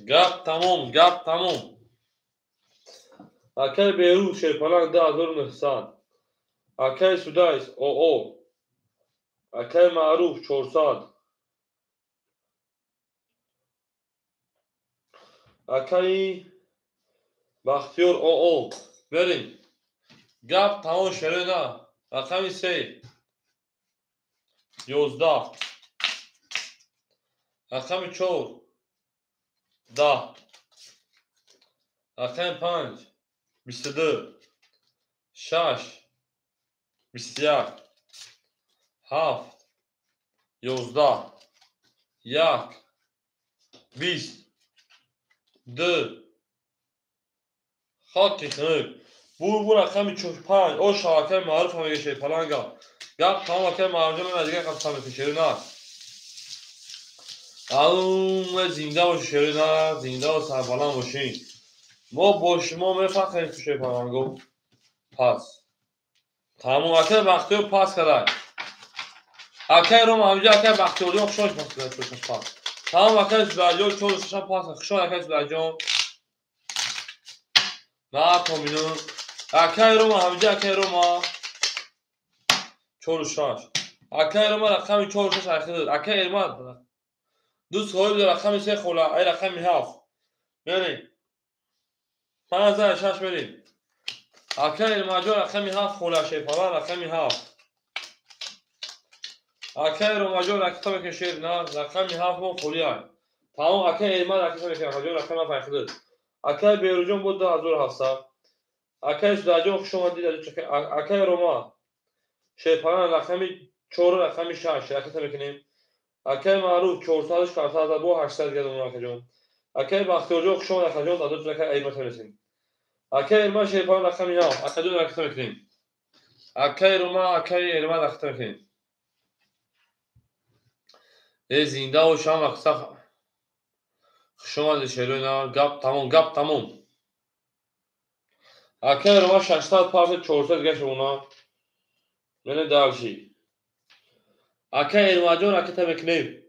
S1: گپ تمام اکای بیروز شی پلنگ 10900 اکای سودایس او اکای معروف 400 اکای بختیار او بریم گپ تمام شده نه رقمی 3 11 رقمی 4 10 رقمی 5 22 6 21 7 11 1 20 2 خاکی خنک بو رقمی 5 او شاکر معروف هم شی پلنگا گپ تمام که معروف من دیگه قسم فشری نه او زنده و شیرین نه زنده و سربلند باشین ما با شما میفخریم شی پلنگا پس تمام اکه وقتی رو پاس کرد اکه رو همجا اکه وقتی رو خوشش پاس تمام اکه زلاجو چون پاس خوشش اکه زلاجو نه کامینو اکه رو همجا اکه رو ما چورشش اکه رو ما رقم چورشش اخیر اکه ایرمان دوست خوب در رقم سه خولا ای رقم هفت بریم 5006 بریم اکه ایرمان جو رقم هفت خولا شیپالا رقم هفت اکه رو ماجو رقم کشید نه رقم هفت مو خولیای تمام اکه ایرمان رقم کشید ماجو رقم هفت اخیر اکه بیروجون بود 2700 اکه زلاجو شما دید اکه روما شیپالا رقمی 4 رقمی 6 رقم میکنیم اکه معروف 400 400 بو 800 گرم اون اکجون اکه بختیار شما اکجون دادو اکه ایرمان میرسیم اکه ایرمان شیپالا رقمی ها اکجون رقم میکنیم اکه روما اکه ایرمان رقم میکنیم ای زنده و شام اکسا شما شیرو نه گپ تمام Акай рома 600 парса 400 гаш уна. Мене далши. Акай эрмаҷон акита мекунем.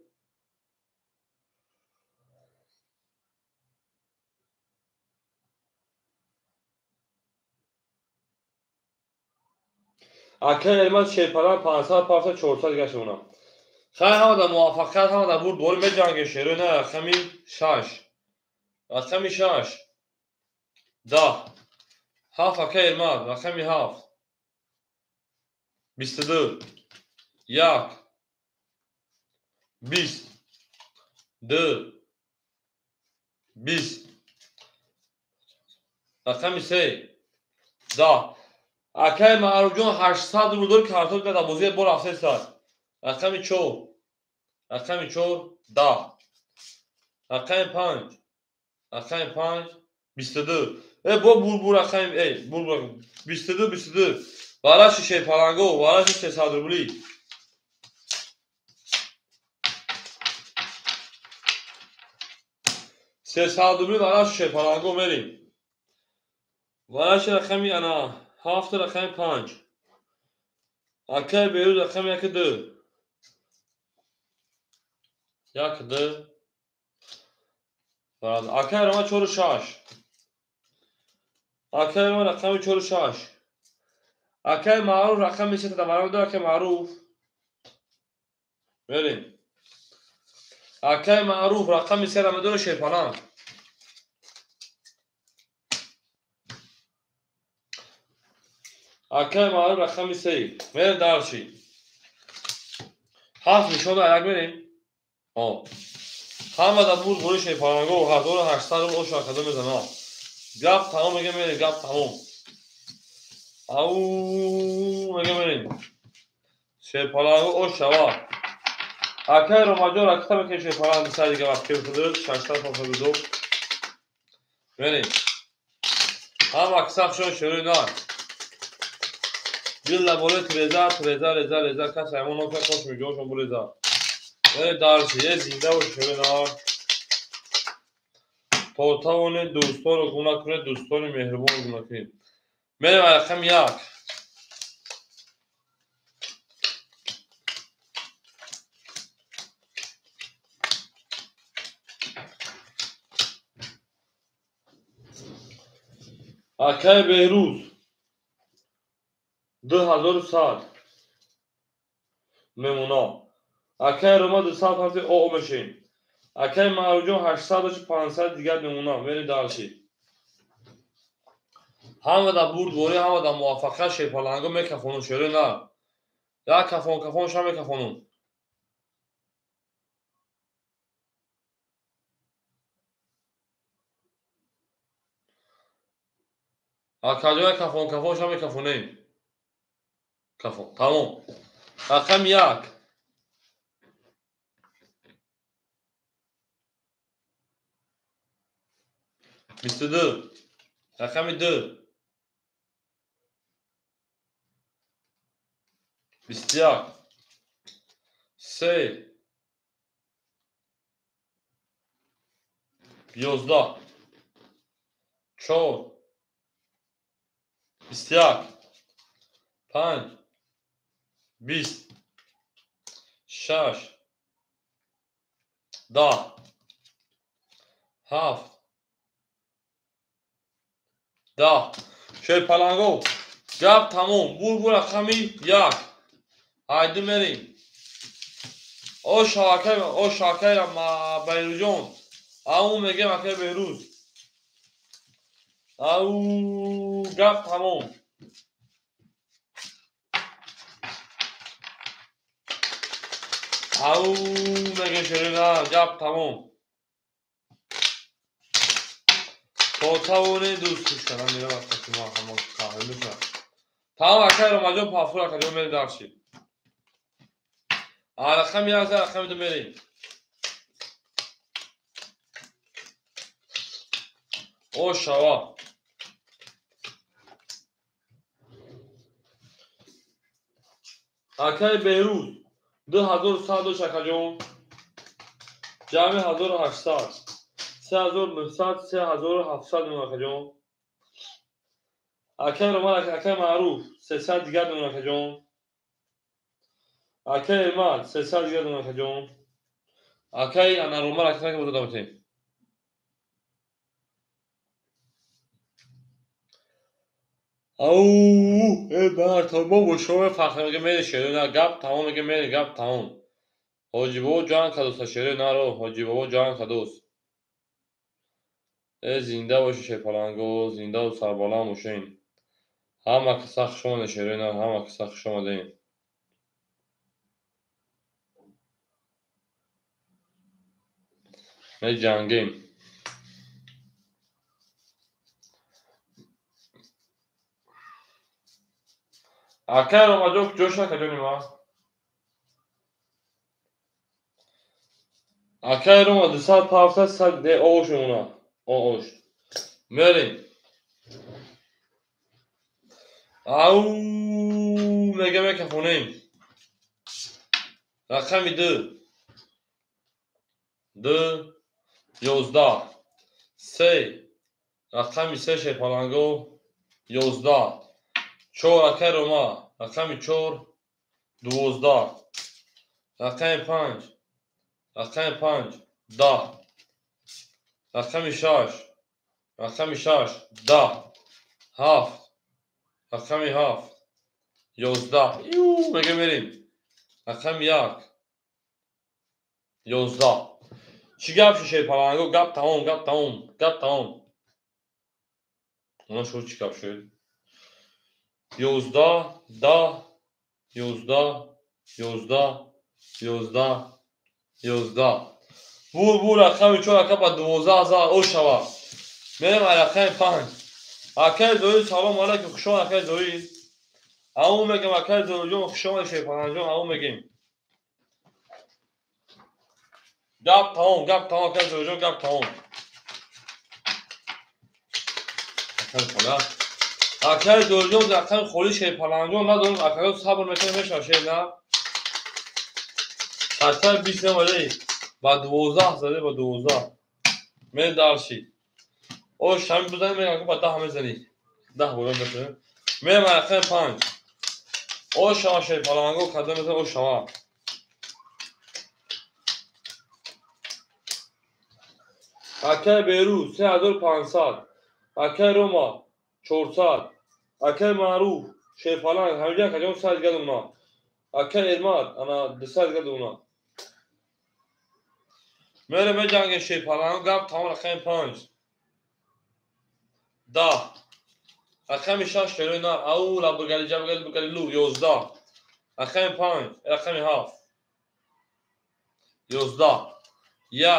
S1: Акай эрмад шепаран 500 парса 400 гаш уна. Хай ҳамада муваффақият ҳамада бурд бори меҷанге шеро на рақами 6. Рақами 6. 10. 7 акай эрмад рақами 7. 22. 1. 20. 2. 20. рақами 3. 10. Акай маъруфҷон 800 рубл картон дада бозия бо рафта сар. Рақами 4. Рақами 4. 10. Рақами 5. Рақами 5. 22. Бо бурбур рақами бурбур 22 22. Бараш шепаланго бараш 300 рубли. $300 برای شپالانگو میریم. وارش رقمی انا 7 رقم 5. اکر بیرون رقم 1 2. 1 2. براد اکر ما 4 6. اکر ما رقم 4 6. اکر معروف رقم 3 تا معروف داره که معروف. بریم. اکر معروف رقم 3 را داره شپالان. اکر معروف رقم 3. میریم دارشی. 7 نشون داره یک بریم. همه دا بود بوری شپالانگو 1800 رو اوش اکادو میزنم. گپ تمام میگه میریم گپ تمام. او میگه میریم. شپالانگو اوش شوا. اکر رو مجور اکتا میکنی شپالانگو سر دیگه وقت که بخودر 652. میریم. هم اکساق شون شروع نار. بیل لبوله تریزا کس همون نوکه خوش میگه شون بولیزا. میریم دارشی یه زنده و شروع نار. پوتاونه دوستان رو گناه کنه دوستان مهربان رو گناه کنیم. میریم رقم 1. اکای بهروز 2100 میمونا. اکای روما 200 هفته او بشین. اکای معروجون 800 500 دیگر میمونا. میری دارشی. همه دا برد بوری همه دا موافقه شپالانگو میکفونون شروع نه. یا کفون شا میکفونون. اکاجوی کفون شا میکفونیم. کفون تمام. رقم 1. 22. رقم 2. 21. 3. 11. 4. 21. 5. 20. 6. 10. 7. 10. شپالانگو گپ تمام. بور رقمی 1. haydi میریم. او شاکر ما بیروجون او میگه مکه بهروز او گپ تمام. او میگه شرینا گپ تمام. پوتاونه دوستش کنم میره وقتی ما همون کاری میکنم. تمام اکای رو مجموع پافور اکادو میریم دارشی. رقم 1 رقم 2 میریم. او شوا اکای بهروز 2100 شکجون جمع 1800 3900 3700 شکجون اکه رومال اکه معروف 300 دیگر دونه که جون اکه ایمال 300 دیگر دونه که جون اکه انا رومال اکه که بوده دامتی او بر تا با شما فخر میگه میری شده نه گپ تمام میگه میری گپ تمام حاجی بابا جان کدوس شده نرو حاجی بابا جان کدوس زنده باشی شپلنگو زنده و سربالا موشین همه که سخت شما نشیره نه همه که سخت شما دین نه جنگیم اکه رو ما جوش نکجونی ما اکه رو ما 200 سگ ده اوش اونا اوش میریم او میگه که خونیم رقمی دو 11 سه رقمی سه شپلنگو 11 چور اکه رو ما رقمی چور 12 رقمی رقم 5 10 رقم 6 10 7 رقم 7 11 میگه میریم رقم 11 چی گپ شد پلنگو گپ تمام اونا شد چی گپ شد 11 10 11 11 رقم 4 رقم با 12,000 او شوا میریم رقم 5 اکه دوی سلام علیکم خوشم اکه دوی همون میگم اکه دوی جون خوشم شیپان جون همون میگیم گپ تمام اکه دوی جون گپ تمام اکه دوی جون رقم خوری شیپان جون ندارم اکه صبر میکنه میشه نه حتی 20 نمالی با 12 زده با 12 من دارشی او شمی بودن میگم که با 10 میزنی 10 بودن بسه من رقم 5 او شما شیپان کدام میزنه او شما اکه بیرو 3500 اکه روما 400 اکه معروف شیپالان همینجا کجا 100 گد اونا اکه ارماد انا 200 گد اونا میره به جنگ شیپالان گپ تمام رقم 5 10 رقم 6 کلو نه او لا بگلی جا بگلی لو 11 رقم 5 رقم 7 11 1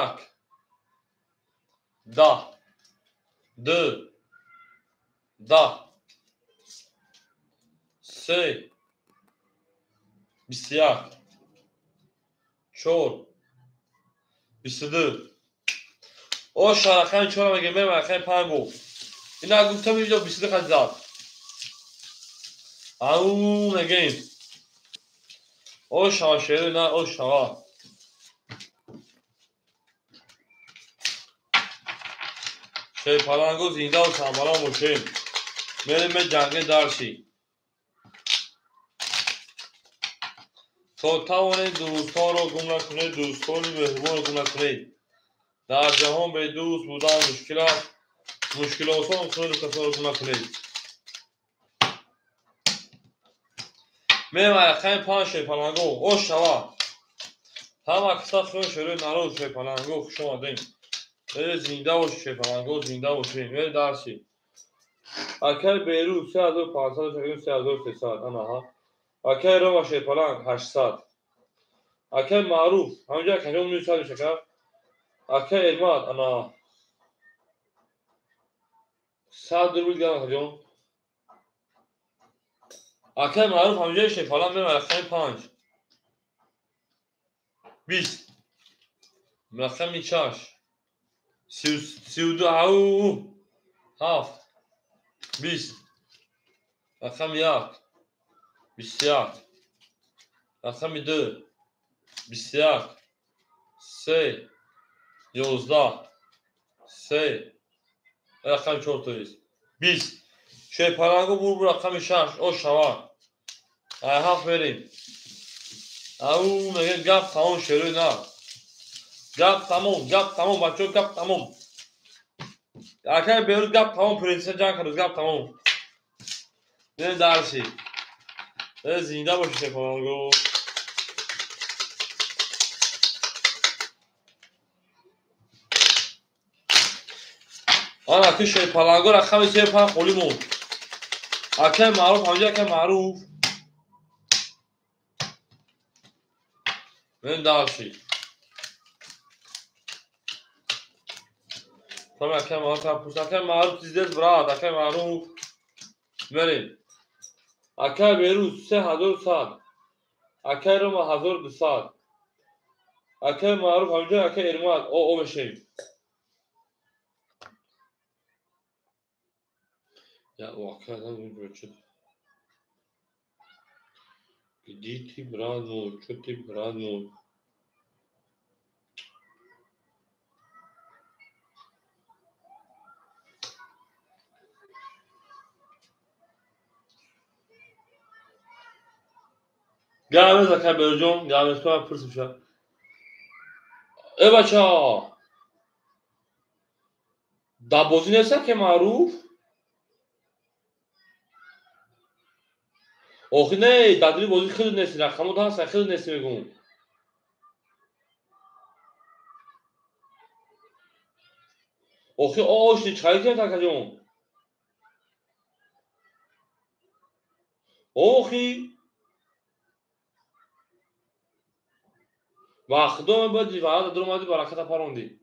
S1: 10 2 10 3 21 4 22 او رقم 4 میگه میرم رقم 5 بو اینا گفتم اینجا 22 خط زد او میگیم او شاشره نه او شوا شیپالنگو زنده و سنبالا موشیم میریم به جنگ درشی تا توانید دوستها رو گم نکنید دوستانی مهربان رو گم نکنید در جهان به دوست بودن مشکلات ها کنید و کسا رو گم نکنید میریم رقم 5 شیپالنگو او شوا همه کسا خون شروع نرو شیپالنگو خوش آمدین میره زنده و شیپالنگو زنده باشین میره درشی اکه بیرو 3500 شکریم 3300 انا اکه رو و شیپالنگ 800 اکه معروف همینجا کنجا میشه شکر اکه ارماد انا 100 روبل گرم کنجا اکه معروف همینجا شیپالنگ میرم رقم 5 20 رقم 6 32 او 7 20 رقم 1 21 رقم 2 21 3 11 3 رقم 4 20 شیپلنگو بور رقم 6 او شوا حق بریم او میگه گپ تموم شروع نه گپ تموم بچه گپ تموم اگر بیرون گپ تموم پرنسس جان کنوز گپ تموم نه درسی زنده باشه شیپلنگو آن اکی شیپلنگو رقم 35 قولیمون اکی معروف همجا اکی معروف نه درسی tamam اکی معروف پوست اکی معروف چیزیست براد اکی معروف بریم اکی بیروز 3100 اکی رو 1200 اکی معروف همجا اکی ارماد او بشیم ya o hakikaten bir ölçü. Giditi brano, çöti brano. Gel zakar böleceğim. Gel ben pırsım şu an. بچه ها دبوزی نیست که معروف آخه نه دادری بازی خیلی نیستی رقمو دا هست خیلی نیستی میگم آخه آشتی چایی که تاکا جون آخی وقت من باید دیوارا در اومدی برکت پروندی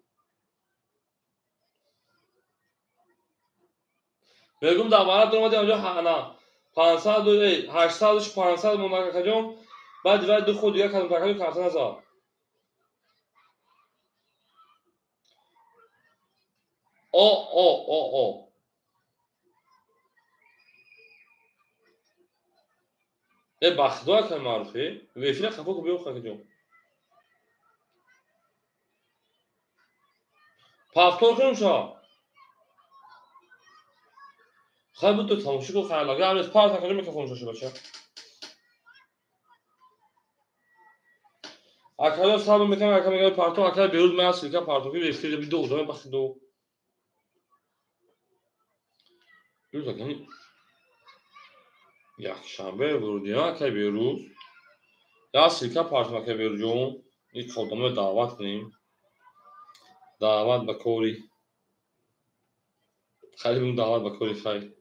S1: میگم دیوارا در اومدی آنجا نه 500 800 500 مونده جون بعد دیوار دو خود دیگه کدوم تاکا جون کارتن ازا او بخدوها که معروفه ویفیل خفا که بیو خاک جون پافتور کنم شا خیلی بود تو تماشی کن خیلی لگه همه پار تاکا جون میکفون شاشو بچه اکلا صاحب میکنم اکلا میگه پارتو اکلا بیرون من سیلکا پارتو که ویفیل بی دو زمان بخی دو بیرون تاکا yakşanbe vurduğuna ki veriyoruz. Ya silke partına ki vereceğim. İlk koduma davet kılayım. Davet bakori. Kalbim davet bakori kay.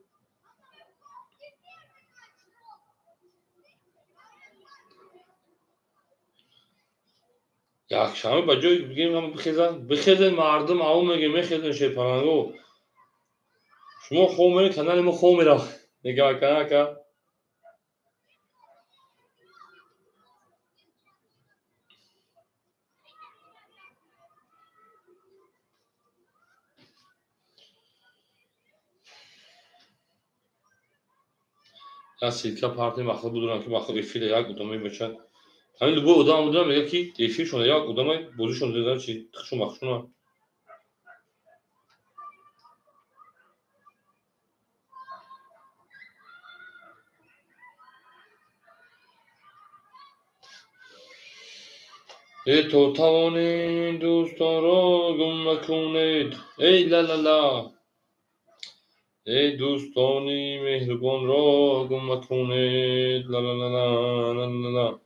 S1: Yakşanbe bacı bugün ama بخیزن مردم عمو میگه میخیزن شیپلنگو شما خوب میرین کانال ما خوب میره نگاه کنه که یا سیلکا پارتی مخصوص بودن که مخصوص افیل یک ادامه بچن همین دو ادامه بودن میگه کی افیل شونه یک ادامه بوزیشون دیدن چی تخشون مخشونه تو توانید دوستان را گم نکنید ای لا لا لا ای دوستانی مهربان را گم نکنید لا لا لا لا لا لا لا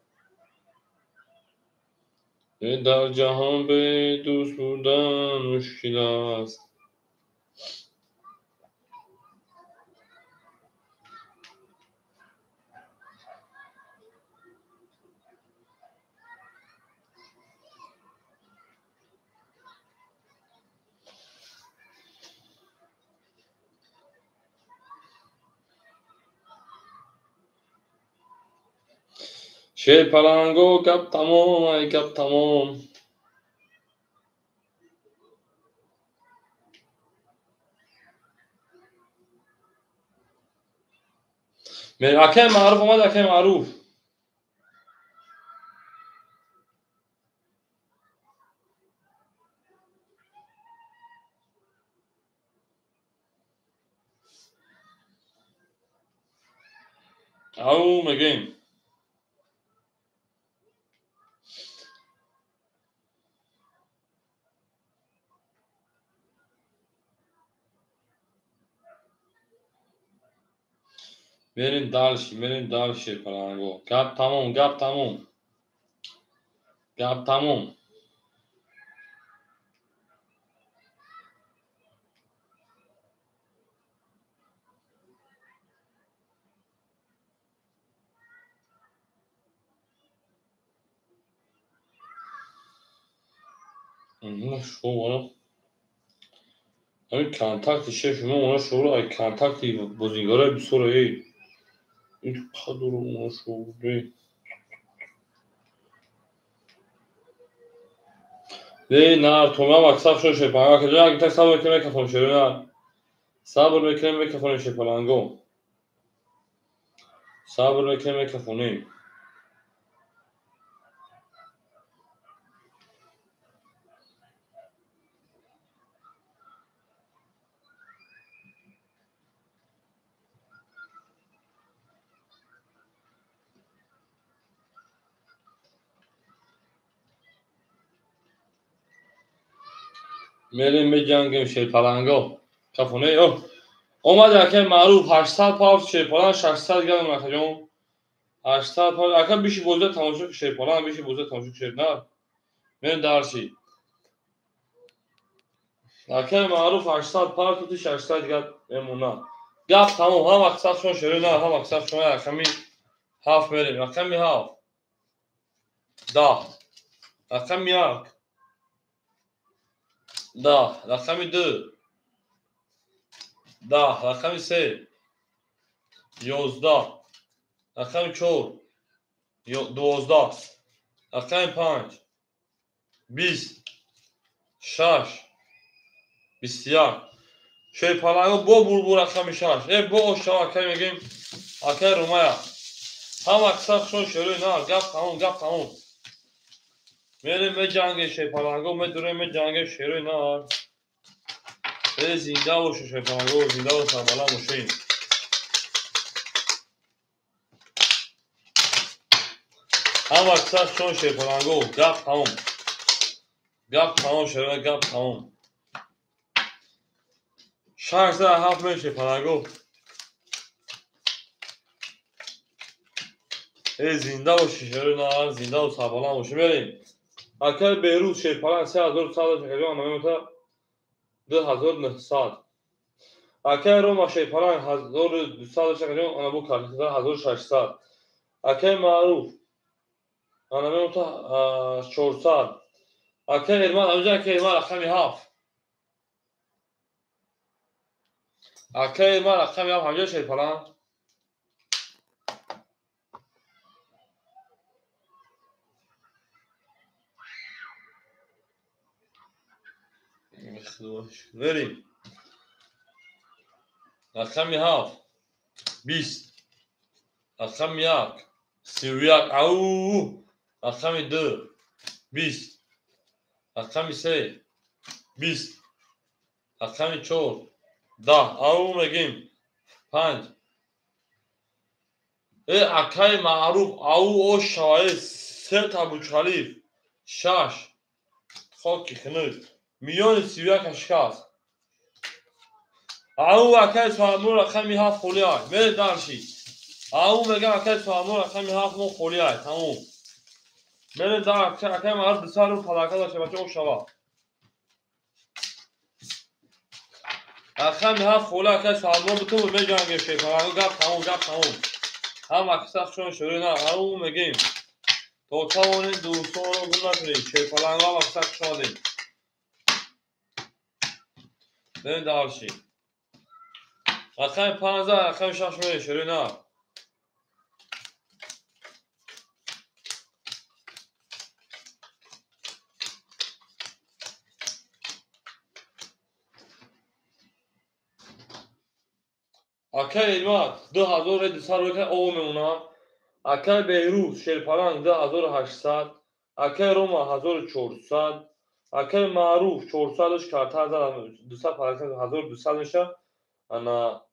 S1: در جهان به دوست بودن مشکل است شیپلنگو گپ تمام ای گپ تمام اکه معروف آمد اکه معروف او میگیم بریم دالشی پلنگو. گپ تموم. شو همین کانتاکت شما اونا شروع ای کانتاکتی بازیگرای بسیار این قدر اونا شروع نه تو ما WhatsApp شو شپانگا که جا tak sabor که میکفون شروع sabor میکنیم میکفون شپانگو sabor میکنیم میکفونیم میریم میجنگیم شپانگو کفونه اومد که معروف 800 پاوند شپانگ 600 گرم نخجون 800 پاوند اکا بیشی بوزه تماشا شپانگ بیشی بوزه تماشا شد نه من دارشی اکا معروف 800 پاوند تو 600 گرم امونا گپ تمام هم اکساف شون شروع نه هم اکساف شون اکمی هاف میریم اکمی هاف ده اکمی یک ده اکمی دو ده اکمی سه 11 اکمی چهار 12 اکمی 5 20 6 21 شوی پلنگو با بور اکمی 6 با اشتباه اکمی میگیم اکمی رومایا هم اکساف شون شروع نه گپ تمام میریم به جنگ شوی پلنگو میدوریم به جنگ شروع نه زنده باشه شوی پلنگو زنده و سربلند باشین هم اکساف شون شوی پلنگو گپ تمام شروع گپ تمام 607 میشه پلنگو زنده باشه شروع نه زنده و سربلند باشه بریم اکل بهروز شوی پلنگ 3100 شکریان نمیمتا 2900 اکل روما شوی پلنگ 1200 شکریان آنابو کارتیزار 1600 اکل معروف آنامتا 400 اکل ارمان همجا اکل ارمان اخمی هفت اکل ارمان اخمی هفت همجا شوی پلنگ بریم اخمی هفت 20 اخمی یک 31 او اخمی دو 20 اخمی سه 20 اخمی چهار 10 او میگیم 5 اکای معروف او شای سه تا بوچالیف 6 خاکی خنوز میان 31 اشکاست او اکای سوامور اخمی هفت خولیای میره دارشی او میگم اکای سوامور اخمی هفت مو خولیای تموم میره دار اکای معروف بسیار رو پلاکه داشته بچه او شوا اخمی هفت خولیای اکای سوامور بتون میجنگه شیطان گپ تموم هم اکساف شون شروع نه او میگیم تو توانین دوستان رو گم نکنید شیطان هم اکساف شدیم بریم دارشی اخمی 15 اخمی 6 میره شروع نه اکای ایلمات 2200 رو که او میمونه اکای بهروز شیرپلنگ 2800 اکای روما 1400 اکای معروف 400ش کارت 1200 میشه انا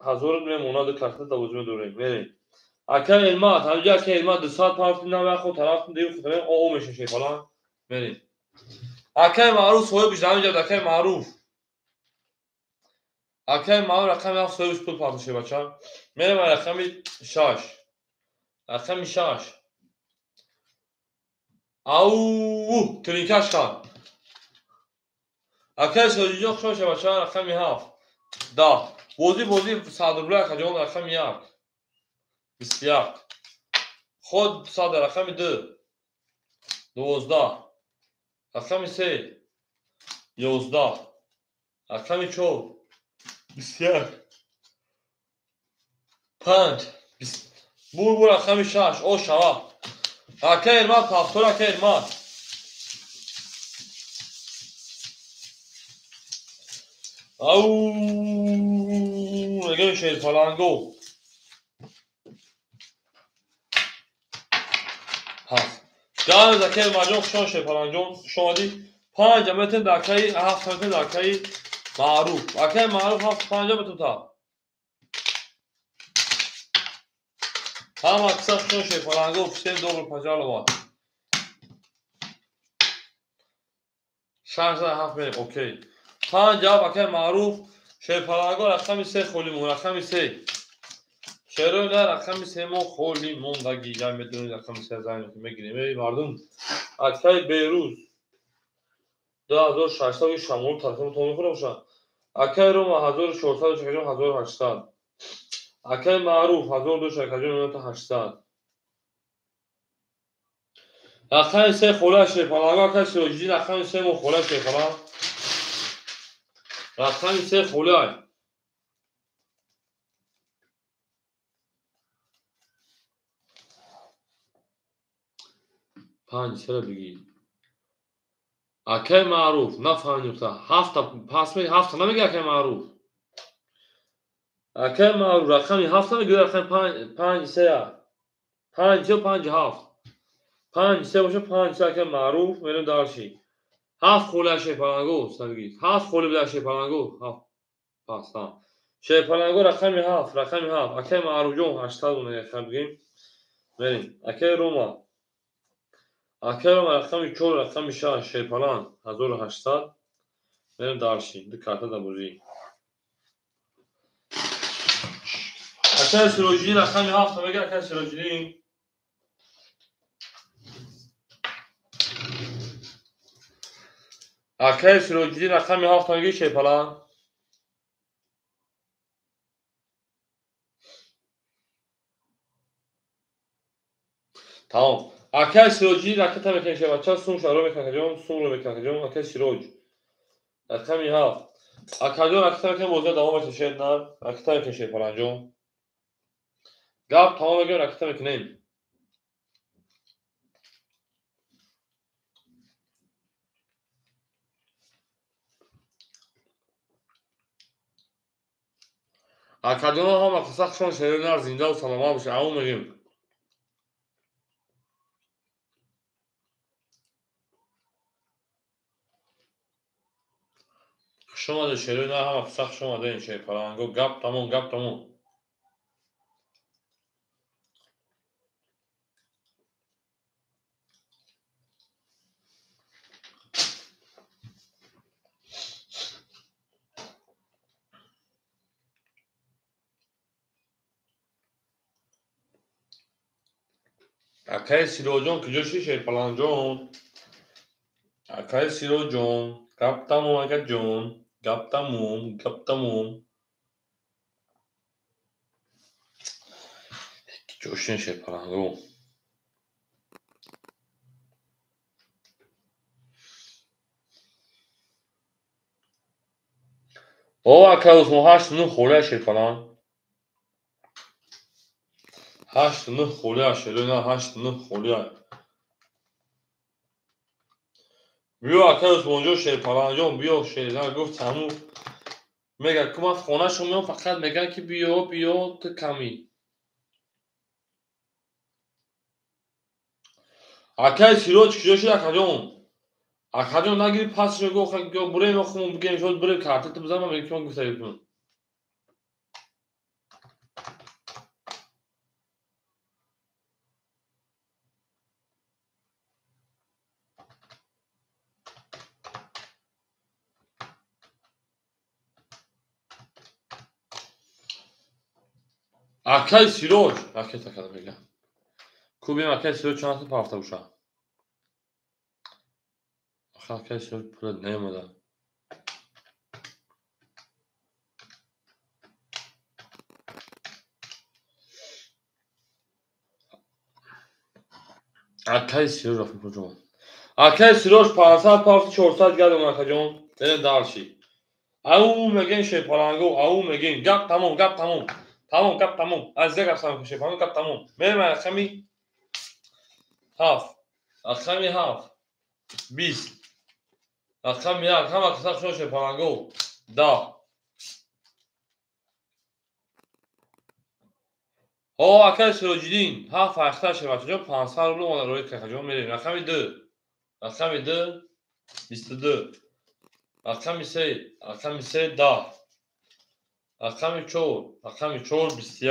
S1: 1000 میمونه دو کارت دوازده دوریم بریم اکه علمات همینجا که علمات 2 ساعت پرفتیم نه خود طرف دیگه خود او میشه شی فلان بریم اکه معروف صاحب بیشتر اینجا اکه معروف اکه معروف رقم 7 صاحبش پول پارتشه بچه میرم رقم 6 رقم 6 او ترینکش کن اکه سوژیجا خوشه بچه رقم 7 10 بازی صدر بلک جان رقم 1 21 خود صدر رقم 2 12 رقم 3 11 رقم 4 21 5 بول رقم 6 او شوا اکه علمات پافتور اکه علمات او نگه شیر فلانگو هست جان زکه مجموع شون شیر فلانجون شمادی 5 متر دکهی 7 متر دکهی معروف اکه معروف 7 5 متر تا هم اکثر شون شیر فلانگو پشتیم دوبل پجال وات 6 بریم اوکی 5 جواب اکه معروف شیر فلانگو رقم 3 خولیمون رقم 3 چرا نه رقم 3 ما خولیمون دقیقا میدونید رقم 3 زنی که میگیریم مردم اکه بیروز 2600 شمال ترکم تو میخوره باشن اکه روم 1400 1800 اکه معروف 1200 رقم 3 خوله شیر فلانگو اکه سروجی رقم 3 ما خوله شیر فلانگ رقم 3 خوله 5 چرا بگی اکه معروف نفهمیدم تا 7 پس می 7 نمیگه اکه معروف اکه معروف رقم 7 نمیگه رقم 5 3 5 5 7 5 3 باشه 5 3 اکه معروف میرم دارشی 7 خوله شیر فلانگو سرگی 7 خوله بلا شیر فلانگو 7 پس ها شیر فلانگو رقم 7 رقم 7 اکه معروف جون 80 اون بگیم بریم اکه روما اکه روما رقم 4 رقم 6 شیر فلان 1800 بریم دارشی دو کارت دا بوزی اکه سروجی رقم 7 میگه اکه سروجی اکه سروجی رقم 7 میگه شیر فلان تمام اکه سروجی رقم تا میکنه بچه سون شروع میکنه جون سون رو میکنه جون اکه سروج رقم 7 اکه جون اکه تا میکنه موضوع دوام میشه نه اکه تا میکنه شیر فلان جون گاب تمام میگه اکه تا میکنه اکه جون هم اکه سخشون شیر نار زنده و سلامه بشه اون میگیم شما ده شیر نار هم اکه سخ شما ده این شیر فلان گو گاب تمام اکه سیرو جون کجا شیر فلان جون اکه سیرو جون گاب تمام اکه جون گاب تمام جوشین شیر فلان گو او اکه اسمو 8 نو خوله شیر فلان 8 9 خوله شیر نه 8 9 خوله بیو اکه اسمو جو شیر فلان جون بیو شیر نه گفت تموم میگه که من خونه شو میام فقط میگن که بیا تو کمی اکه سیروچ کجا شد اکه جون اکه جون نگیری پس رو گو بره ما خون بگیم شد بره کارت تو بزنم میگه که من گفته ایتون Akay Siroj. Akay takalım öyle. Kubim Akay Siroj çantası parta uşağı. Akay Siroj pula neyemedi. Akay Siroj rafı kocaman. Akay Siroj 500 parta 400 geldim akacağım. Benim darşi. Au megin şey parango. Au megin. Gap tamam gap tamam. Tamam gap tamam. Az de gap tamam şey parango gap tamam. Benim akami half. Akami half. 20. Akami ya akama kısa şöyle şey parango. Da. O Akay Sirojidin. Half ayakta şey bakacağım. 500 ruble ona roy kakacağım. Benim akami 2. Akami 2. 22. Akami se da. Akami 4. 21.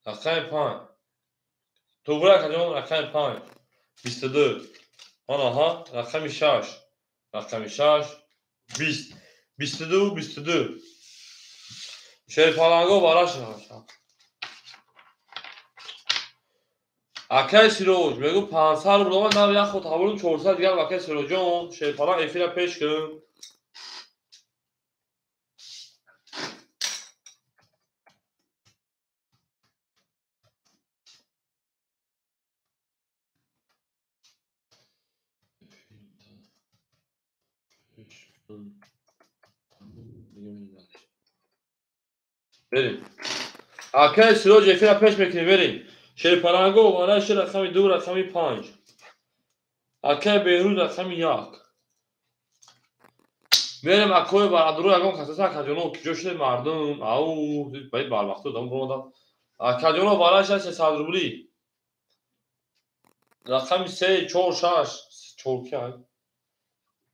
S1: Akami 5. تو برای کجا رقم 5 22 آنها رقم 6 رقم 6 20 22 22 شیر پالانگو باراش نمیشه اکای سیروج بگو 500 رو من دارم یه خود هاورون 400 دیگر اکای سیروجون شیر پالان افیل پیش کن بریم اکای سیروج افیل پیش بکنیم بریم شیر پالانگو باراش رقم 2 رقم 5 اکای بهروز رقم 1 بریم اکوی برادرو اگم خصوصا کجانو کی جوش مردم او باید بر وقت دادم برام کجانو باراش 300 روبلی رقم 3 4 6 4 کی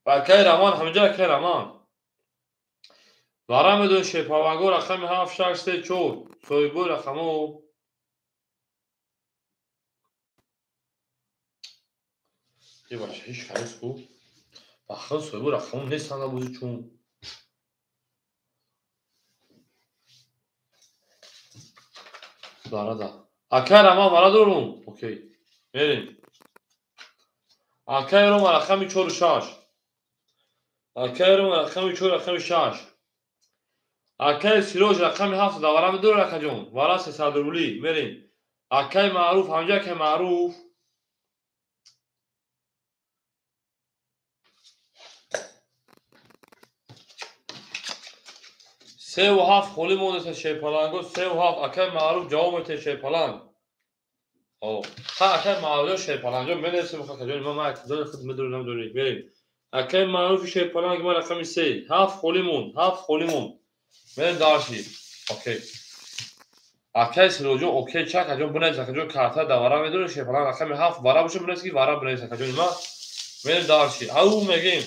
S1: اکای رمان همینجا اکای رمان وارم دو شپاوانگو رقم 7 6 3 4 سویبو رقمو یه باشه هیچ خلاص کو بخل سویبو رقمو نیستن بودی چون برادر اکای رمان برادرم اوکی بریم اکای رمان رقم 4 6 اکای رمان رقم 4 رقم 6 اکای سیروج رقم 7 داورم دو رقم وارا 300 روبلی بریم اکای معروف همجا که معروف سه و هفت خولی مونده شیپالانگو 3 و 7 اکای معروف جواب شیپالانگ او ها اکای معروف شیپالانگو منرسه بخواه کجانی ما اعتدار خود مدرونم دونی بریم اکای معروف شیپالانگ ما رقم 3 7 خولی مون من دارشی اوکی اکای سیروجو اوکی چک کجان بونه کجان کارتا داورا میدونه شیپالانگ رقم 7 وارا بشه بونه کی وارا بونه کجانی ما من دارشی او میگیم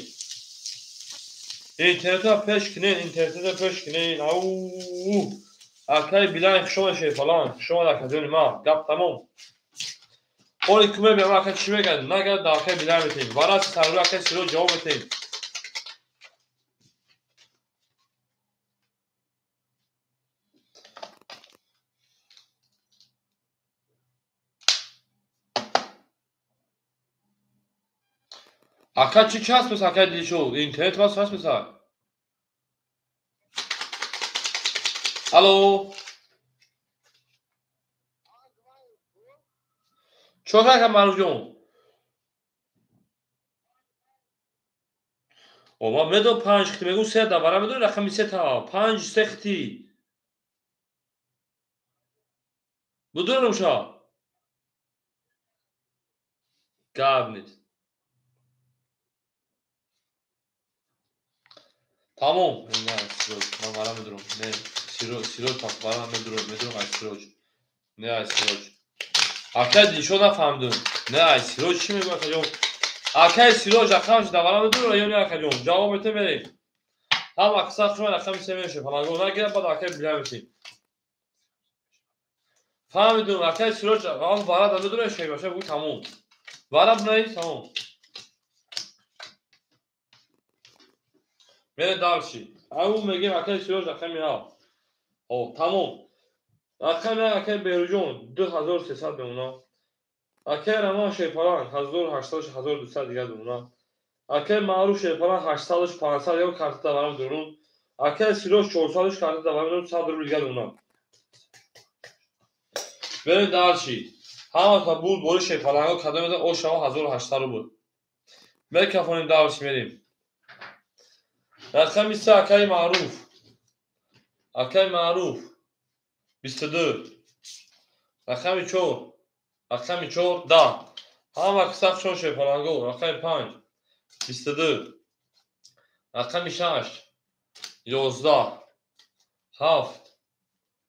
S1: اینترنت پیش کنین او اکای بیلان شما شیپالانگ شما در کجانی ما گپ تمام اولی کمه بیام اکای چی میگن نگه در اکای بیلان میتیم وارا سرور اکای سیروج جواب میتیم اکای چی هست پس اکای دیشو اینترنت باز هست پس الو چوکا که معروف جون او ما میدو 5 ختی میگو 3 داورا میدونه رقم 3 تا 5 سختی بدونم شا گاب نیست تمام نه سیروج من وارا میدونم نه سیروج پس وارا میدونم از سیروج نه از سیروج اکای دیشو نفهمدم نه از سیروج چی میگو اکای جون اکای سیروج رقمش داورا میدونه یا نه اکای جون جواب میته بریم هم اکسا شما رقم 3 میشه فلانگو نگیرم بعد اکای بیلان میتیم فهمیدم اکای سیروج رقم وارا داده دونه شی باشه بگو تموم وارا بنایی تموم میره دارشی او میگیم اکای سیروج رقمی ها او تموم Акай акай Беруҷон 2300 бемона. Акай Рамон Шепалан 1800 1200 дигар бемона. Акай Маъруф Шепалан 800 500 як карта даварам дурун. Акай Сироҷ 400 карта даварам 100 рубл дигар бемона. Берем далчи. Ҳама та буд бори Шепаланго кадомеда о шава 1800 рубл. Мекафоним далчи мерим. Рақами 3 Акай Маъруф. Акай Маъруф 22. Рақами 4. Рақами 4 10. Ҳама кисақ шо Шепаланго. Рақами 5 22. Рақами 6 11. 7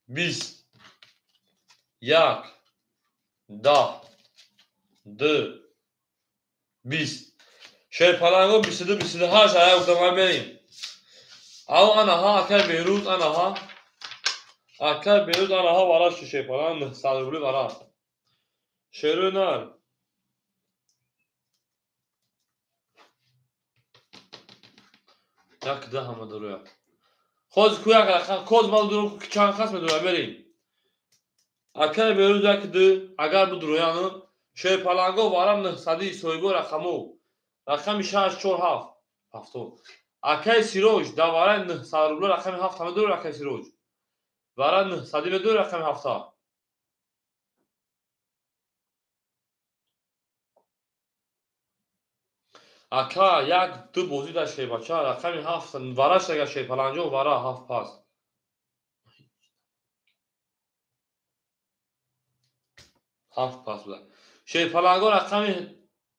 S1: 20. 1 10 2 20. Şerpalango 22 28 aya utamam benim. Al anaha akar Beyrut anaha. Akar Beyrut anaha vara şu şerpalan sadruli vara. Şerunar. Jak daha mı duruyor? Koz kuyak akar koz mal duruyor çan kas mı duruyor benim. Akar Beyrut yakdı agar bu duruyanı şerpalango varam sadi soygo rakamu. Rakam 647 هفتاد. Акай Сироҷ давара 900 рубл рақами 7 ҳама дор Акай Сироҷ. Вара 900 медор рақами 7. Ака як ду бозӣ дар шебача рақами 7 вараш агар шепаланҷо вара 7 пас. 7 пас буд. Шепаланго рақами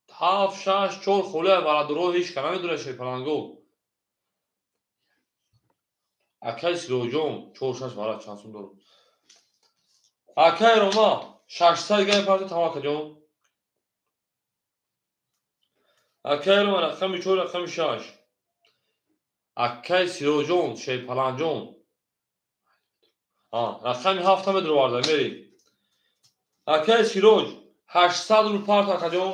S1: 7 6 4 холия вара дуро ҳеч ка намедора шепаланго. Акай Сироҷон 4 6 вара чанд сум дорад. Акай Рома 600 гай парти тамакаҷон. Акай Рома рақами 4 рақами 6. Акай Сироҷон шепаланҷон. Рақами 7 медор варда мери. Акай Сироҷ 800 рубл парт акаҷон.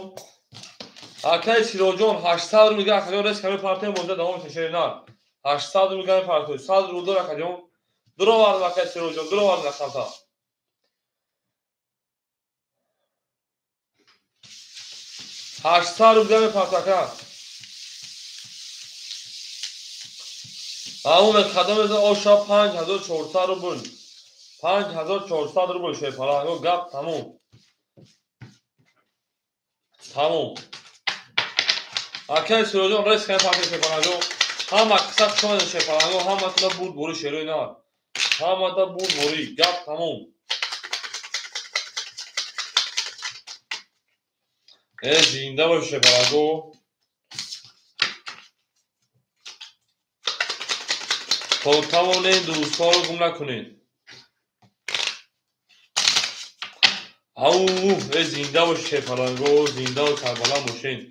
S1: Акай Сироҷон 800 рубл гай акаҷон рес ками парти монда давом мешавад. 800 рубл гай парти 100 рубл дор акаҷон. Дуро варда Акай Сироҷон дуро варда рақамта. 800 рубл гай парт ака. Амун қадам eza оша 5400 рубл. 5400 рубл шепаланго гап тамом. Тамом. Акай Сироҷон рес ками парти шепаланго. Ҳама қисақ шома шепаланго ҳама туда буд бори шерӯи на. Ҳама да буд бори гап тамом. Зинда бош шепаланго. То тавонед дӯстонро гум накунед. Зинда бош шепаланго, зинда Карбала бошед.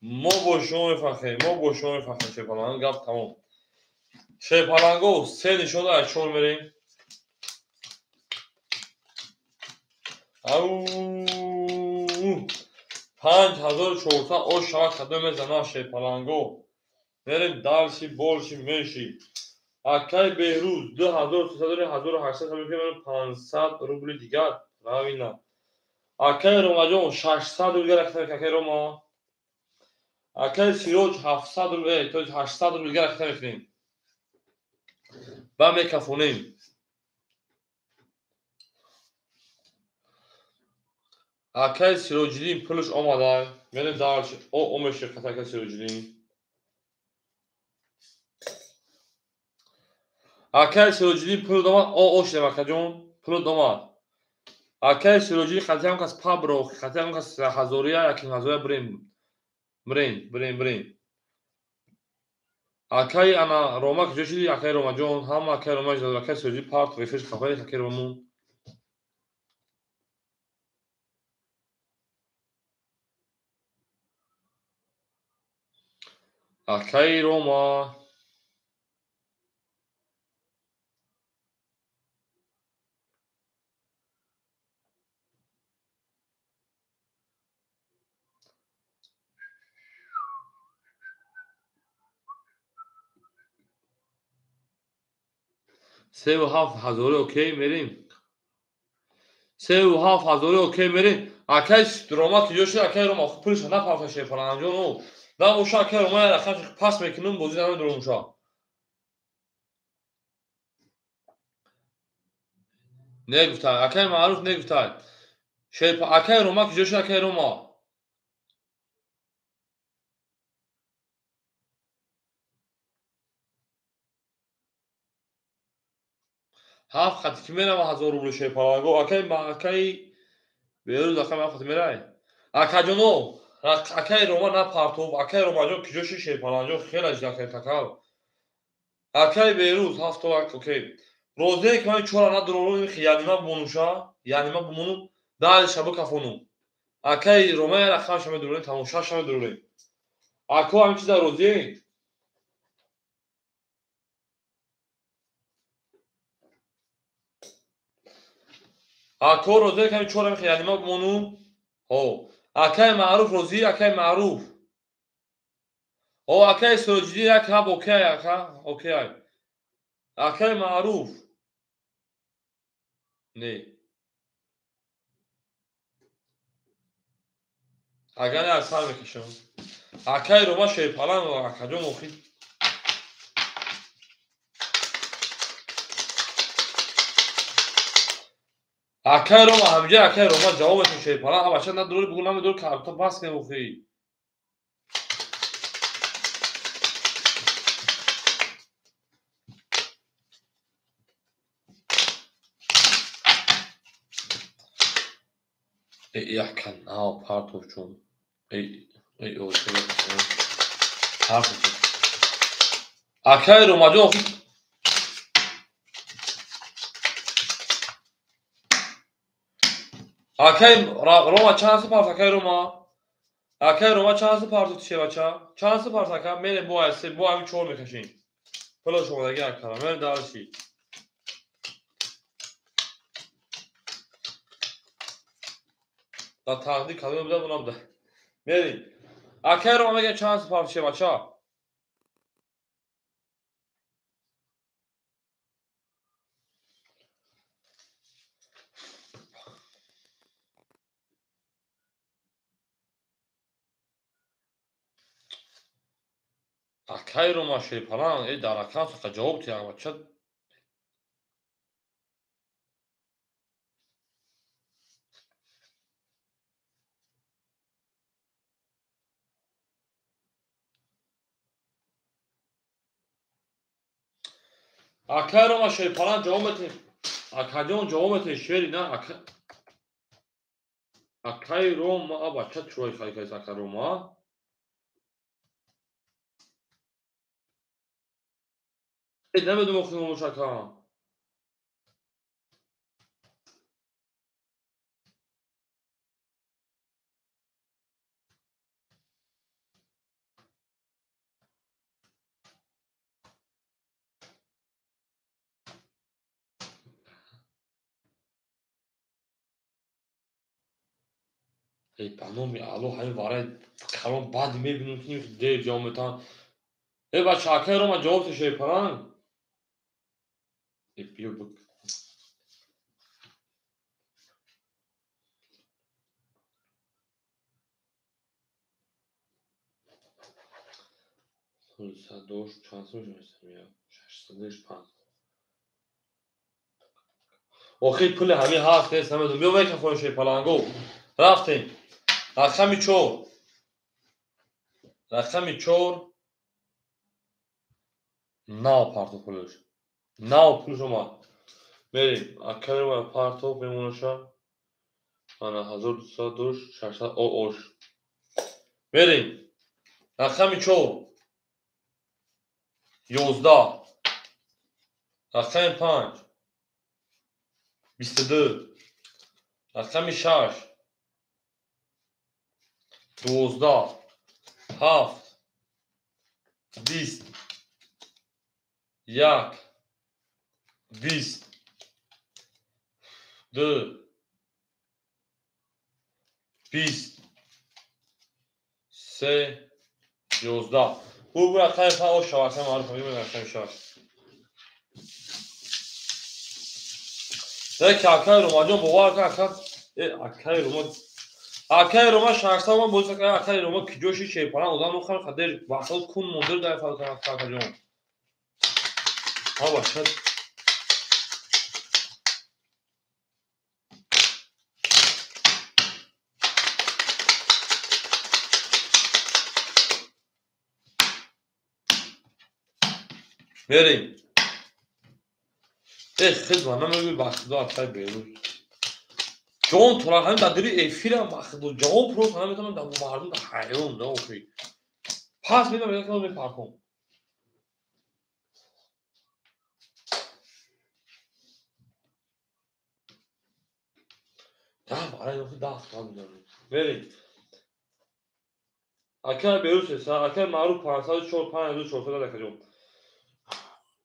S1: мо бо шумо мефахрем, мо бо шумо мефахрем шепаланго гап тамом. Шепаланго се нишон дар чор мерем. 5400 ош шава кадом мезана шепаланго. Мерем далши болши меши. Акай Беҳрӯз 2300 500 рубли дигар равина. Акай Ромаҷон 600 рубл гирахтем Акай Рома. Акай Сироҷ 700 рубл то 800 рубл гирахтем мекунем. Ба мекафонем. Акай Сироҷиддин пулш омада. Мерем далши омеши Акай Сироҷиддин. Акай Сироҷиддин пул домад ош демакаҷон пул домад. Акай Сироҷиддин қатиам кас пабро қатиам кас ҳазория якин ҳазория брем. Акай ана Рома киҷо шиди Акай Ромаҷон ҳама Акай Рома ҷо Акай Сироҷиддин парт рефреш кафаи Акай Ромамон. Акай Рома севу ҳафт ҳазория окей мерем. 37,000 окей мерем. Акай рома ки ҷоши акай рома пулша напарта шепаранҷону. Дам уша акай рома рақам пас мекунум бози дам дурумша. Негуфтай, акай маъруф негуфтай. Шепа акай рома ки ҷоши акай рома. Ҳафт хати ки мерава 1000 рубли шепаранго. Акай берӯз акай ҳафт хати мерай. Акаҷоно, акай рома на партов, акай ромаҷон ки ҷоши шепаранҷон хела акай какав. Акай берӯз 7 окей. Розие ки ман 4 ана дурорум янима бимонуша, янима бимонум 10 шабу кафонум. Акай ромая рақамша медурем, тамошаша медурем. Ако ҳамин чиза розие? Ако розие ки ҳамин 4 янима бимонум? Ҳо. Акай маъруф розӣ, акай маъруф. Ҳо акай соҷидӣ як ҳаб окей ака, окей. Акай маъруф. Не. Агар не аз сар мекашам. Акай рома шепалан акаҷон охи. Акай рома ҳамҷа акай рома ҷавобатон шепалан ҳабача надурори бугу намедур карта бас кем охи. Яка нав партовчун. Акай ромаҷон охи. Акай рома чанд парт акай рома? Акай рома чанд парт шевача? Чанд парт ака? Мерем бо асе бо ҳамин 4 мекашем. Пулаш омадаги акара. Мерем дарши. Да тақдир кадом буда бунам да. Мерем. Акай рома мегем чанд парт шевача? Акай рома шепалан даракан соқа ҷавоб тиям бача. Акай рома шепалан ҷавоб метем. Акаҷон ҷавоб метем шери на ака. Акай рома бача чӯй хайкай акай рома. Намедум охирон мушака. Ба номи Аллоҳ ҳамин вараи калон баъд мебинем ки дер ҷавоб метавон. Бача акай рома ҷавоб шепалан. Биё бук. Дош чанд сум мешавад? 605. охир пули ҳамин ҳаст нест намедонам. Биё мекам хонем шепаланго. Рафтем. Рақами 4. Рақами 4. Нав партов пулш. Нав пулш омад. Мерем. Акай рома партов мемонаша. Ана 1200 дош 600 ош. Мерем. Рақами 4. 11. Рақами 5. 22. Рақами 6. 12. 7. 20. 1. 20. 2. 20. 3. 11. Bu raqam falan o şavakam var. Tabii ben raqam şavak. یک اکای روما جان باور کن اکای روما اکای روما شخصا من بوده که اکای روما کی جوشی چه پران اون خال خدر وقت کون مندر در فال اکای جان ها باشه بریم خدمت من بخش دو اکای بیرون جان تو را هم دادری ایفیر هم بخش دو جان پروس هم میتونم در مردم در حیران نه اوکی پس میدم یک کلمه پاکم ده برای نوخی دست کن میدونم بریم اکای بیرون سه اکای معروف 504 5244 دکه جان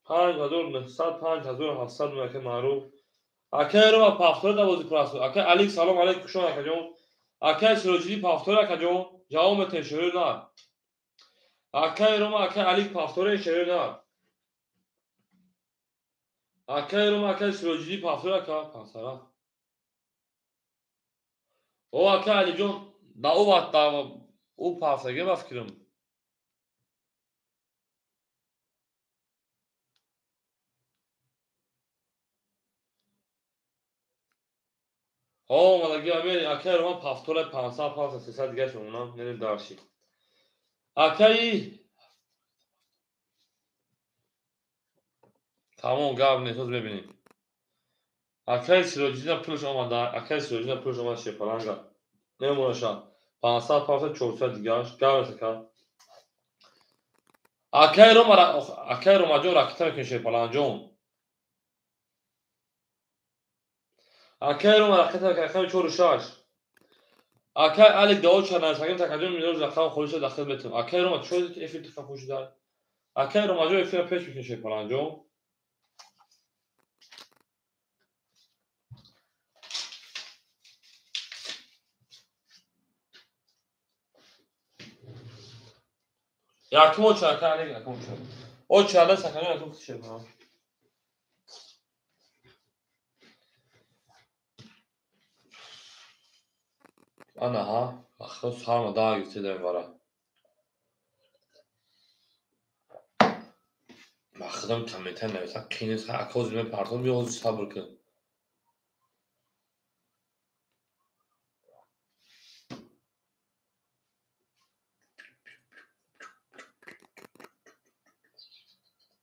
S1: 5900 اکای معروف اکای رو پافتور دا بازی پراسو اکای علی سلام علیکم شما اکای جان اکای سروجی پافتور اکای جان جواب تشریح نه اکای رو اکای علی پافتور شریح نه اکای رو اکای سروجی پافتور اکای پاسارا او اکای علی جان دا او وقت دا او پافتگی بفکرم ها مالگی امیر اکای رو پافتور 500 300 دیگه شما نریم دارشی اکای تمام گاب نیست ببینیم اکای سروجی پولش آمده اکای سروجی پولش آمده شپرانگا نمونشا 500 400 دیگهش گاب که اکای رو ماجون راکتا میکنه شپران جون اکای رو راکتا که اکای چور شاش اکای علی داو چنار ساگم تکجون میذاره زخم خودش داخل بتم اکای رو ما چود افیت خفوش دار اکای رو ماجون افیت پیش میکنه شپران جون یکمو چاکا علی یکمو چاکا او چاله ساگم یکمو شپران انا ها اخوص خارم داغ يستدعي ورا ما خدم تمتن نویسم کینیز ها اکوز من پارتون بیوز صبر کن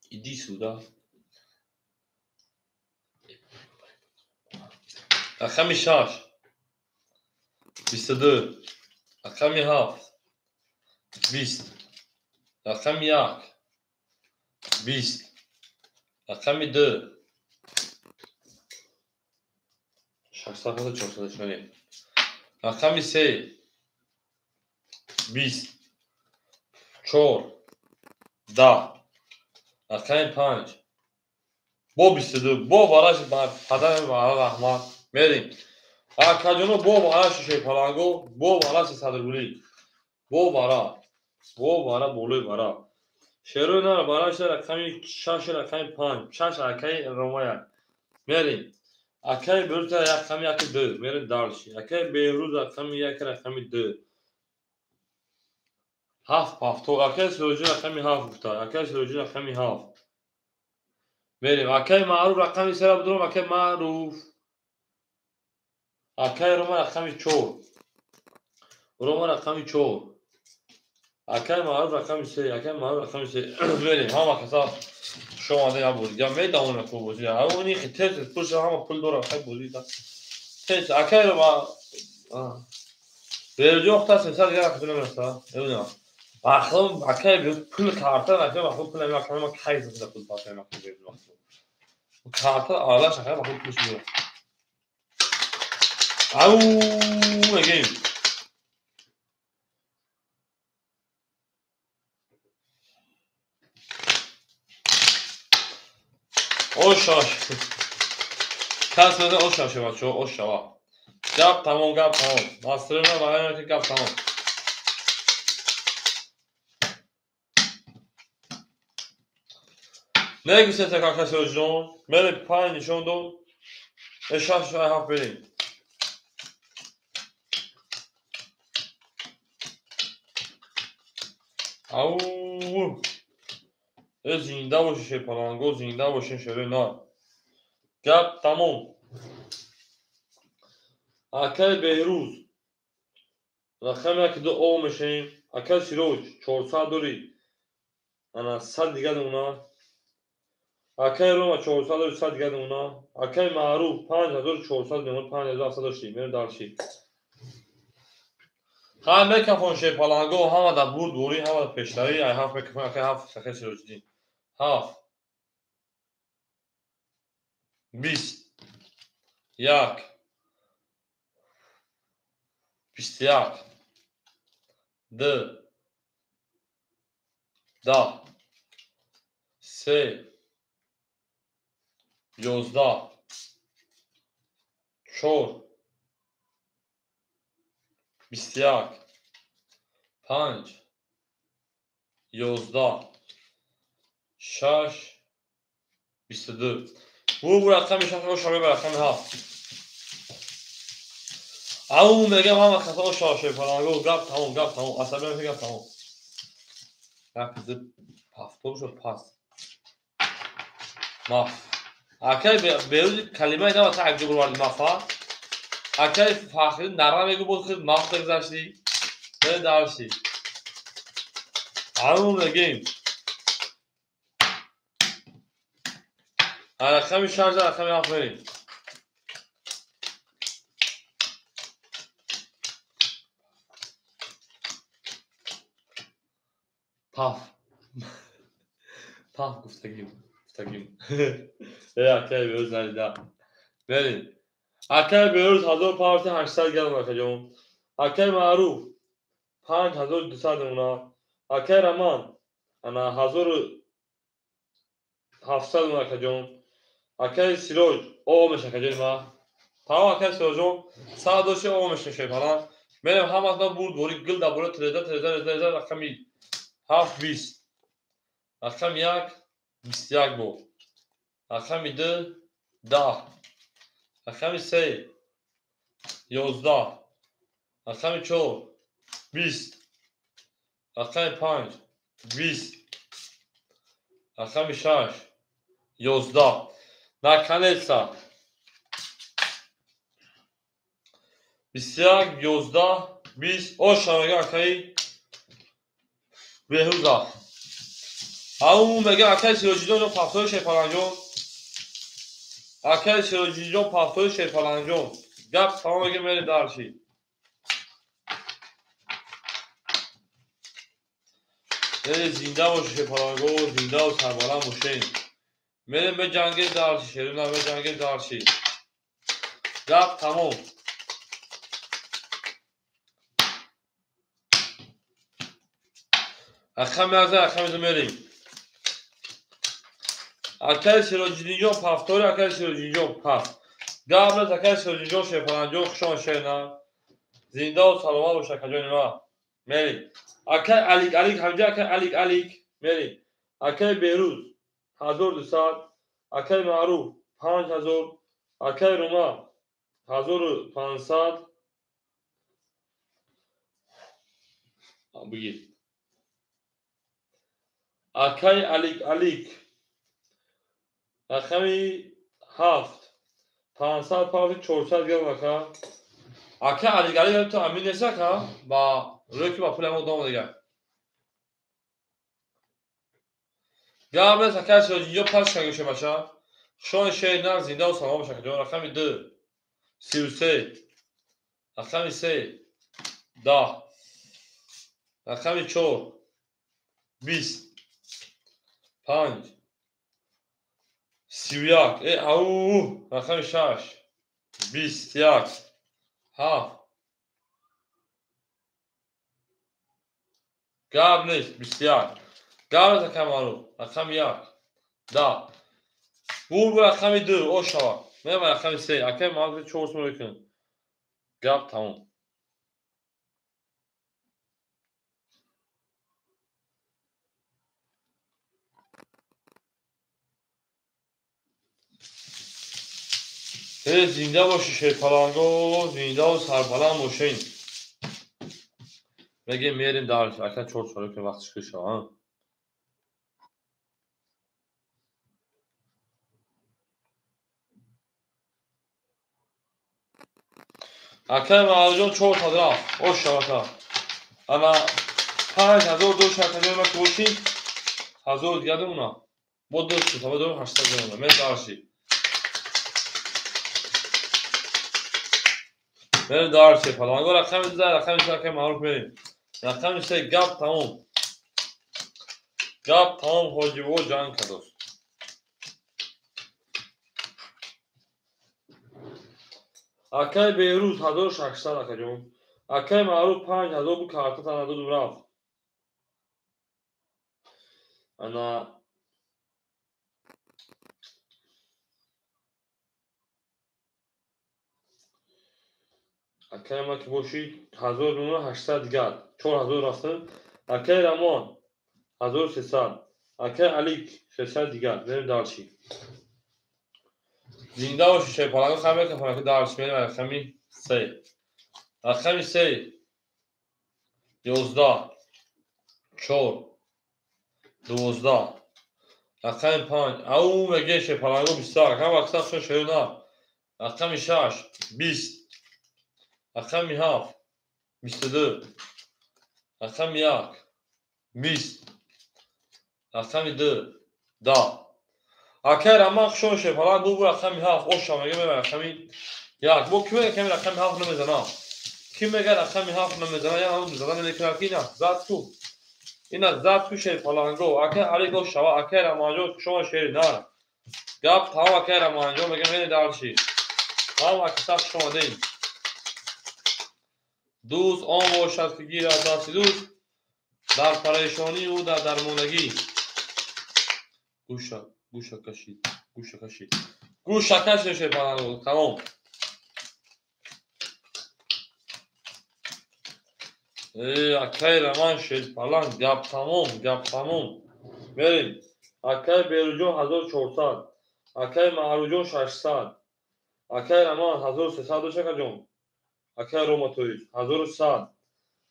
S1: ایدی سودا اخمی شاش 22 اخمی هفت 20 اخمی یک 20 اخمی دو 600 480 اخمی سه 20 4 10 اخمی 5 با 22 با براش پدر برای رحمت بریم اکاجونو با براش شیپالانگو با براش صدرگولی با برا بولوی برا شروع نه براش رقمی 6 رقمی 5 6 اکای رومایا میریم اکای بروز رقمی یک دو میریم دالشی اکای بهروز رقمی یک رقمی دو هفت پافتو اکای سروجی رقمی هفت گفتا اکای سروجی رقمی هفت میریم اکای معروف رقمی سر بدونم اکای معروف اکای روما رقمی 4 روما رقمی 4 اکای معروف رقمی 3 اکای معروف رقمی 3 بریم همه کسا شما ده بود یا میدونه خوب بود یا اونی خیلی پولش همه پول داره خیلی بودی تا تیز اکای رو ما برجو وقتا سنسر دیگه رفته نمیسته نمیدونم اخلام اکای بیود پول کارتر نکنه اخلام پول نمیدونم که ما کی زنده پول پاته نکنه بیرون کارتر آلا شکر اخلام پولش میده او میگیم اوشاش کس بده اوشاشه بچه اوشا گپ تمام گپ تمام ماستر نه باید که گپ تمام نه گوشه تکا کسی رو جون میره پای نشون دو شاش شای هفت بریم. او زنده باشه شیپالانگو، زنده باشه شده نه. گپ تموم. اکل بهروز رقم یک دو او میشیم. اکل سیروج 400 دوری انا 100 دیگه اونا. اکل روما 400 دوری 100 دیگه اونا. اکل معروف 5400 میمون 5700 داشتیم میرم دارشی. هم میکفون شیپالانگو همه در بود دوری همه در پیشتری ای هفت میکفون اکل هفت اکل سیروج دی هفت 20 یک 21 دو 10 3 11 4 21 5 11 6 22 bu raqam şaşırma şöyle bir raqam ha. Ama میگم هم خطا شاشه فلانگو گپ تموم عصبی میگم تموم. گپ پافتور شد پاس. ما اکل به کلمه اینا تا عجب وارد مافا. اکل فاخر نرا میگه بود خود ماف گذاشتی. به دارشی. اما میگیم رقم شارژ رقم آفرین. پاف گفتگیم اکل بیروز ندیده بریم. اکل بیروز 1800 گرم اکل اکل معروف 5200 اونا. اکل رمان انا 1700 اونا اکل اکل سیروج او میشه اکل ما تمام اکل سیروجون 100 او میشه شیپالان بریم هم از بود بوری گل دبوره تریزه رقمی 720 رقم یک 21 بو رقم دو 10 رقم سه 11 رقم چهار 20 رقم 5 20 رقم 6 11 نکنیسا 21 11 20 o şarkı akayı بهروزا همون میگه اکل سیروجیجون جو پافتور شیپالانجون اکل سیروجیجون پافتور شیپالانجون گپ تمام میگه میریم دارشی. میریم زنده و شیپالانگو زنده و سربالان موشین میریم به جنگل دارشی شیرون به جنگل دارشی گپ تمام. اخم یازده اخم ایزو میریم اکل سیروجیجون پافتور اکل سیروجیجون پاف گابلت اکل سیروجیجون شیپالانجون خشون شیرنا زنده و سلامت و شکجون ما میریم. اکل الیک همجا اکل الیک میریم. اکل بهروز 1200 اکل معروف 5000 اکل روما 1500 بگیر. اکل الیک رقمی 7 500 پاوی 400 گرم اکل الیک تو امین نیست که با روی که با پول همون دوم دیگه گابلت اکل سیروجیجون پاس کنگوشه باشه شون شیرنا زنده و سلامت باشه که رقمی 2 33 رقمی 3 10 رقمی 4 20 5 31 او رقمی 6 21 7 گاب نیست 21 گاب رقم معروف رقم 1 10 بول رقم 2 او شوا میرم رقم 3 اکه معروف 4 میکن گاب تمام. زنده باشی شیپالانگو، زنده و سربلند باشین. بگیم میریم در اکن 4 ساله که وقتش کشه ها. اکن معلوم 4 تا درافت اوش شبکه اما 5000 دو شرکتی ما که باشین 1000 دیگه دونا بود دوست تا دو 800 دونا من دارشی من دارشی فلان رقم زد رقم که معروف بریم رقم سه گپ تمام حاجی و جان کدوست اکای بیروز 1600 اکا جون اکای معروف 5000 bu kartı tanıdı Durav. Ana اکای ما که باشی 1800 دیگر 4000 رفتن اکای رمان 1300 اکای علیک 600 دیگر بریم دارشی زنده باشی شیپالانگو خمه که فنکه دارشی بریم رقمی 3 رقمی 3 11 4 12 رقم 5 او بگه شیپالانگو 20 رقم وقتا شو شروع رقم 6 20 رقم 7 22 رقم 1 20 رقم 2 10 اکر اما شو شیپالانگو بو رقم 7 اوش میگه به رقمی 1 بو کی میگه که رقم 7 نمیزنه کی میگه رقم 7 نمیزنه یا اون زدن نمیکنه کی نه زاد تو اینا زاد تو شیپالانگو اکر علی گو شوا اکر اما جو شما شیر نه گپ تمام اکر اما جو میگه من دارشی تمام اکساف شما دین دوست آن باشد که گیر از دست دوست در پریشانی او در درماندگی گوشه کشید گوشه کش شیپالانگو تمام اکای رمان شیپالانگ گپ تمام بریم اکای بیروجون 1400 اکای معروجون 600 اکای رمان 1300 شکر جون اکای روماتویز 1100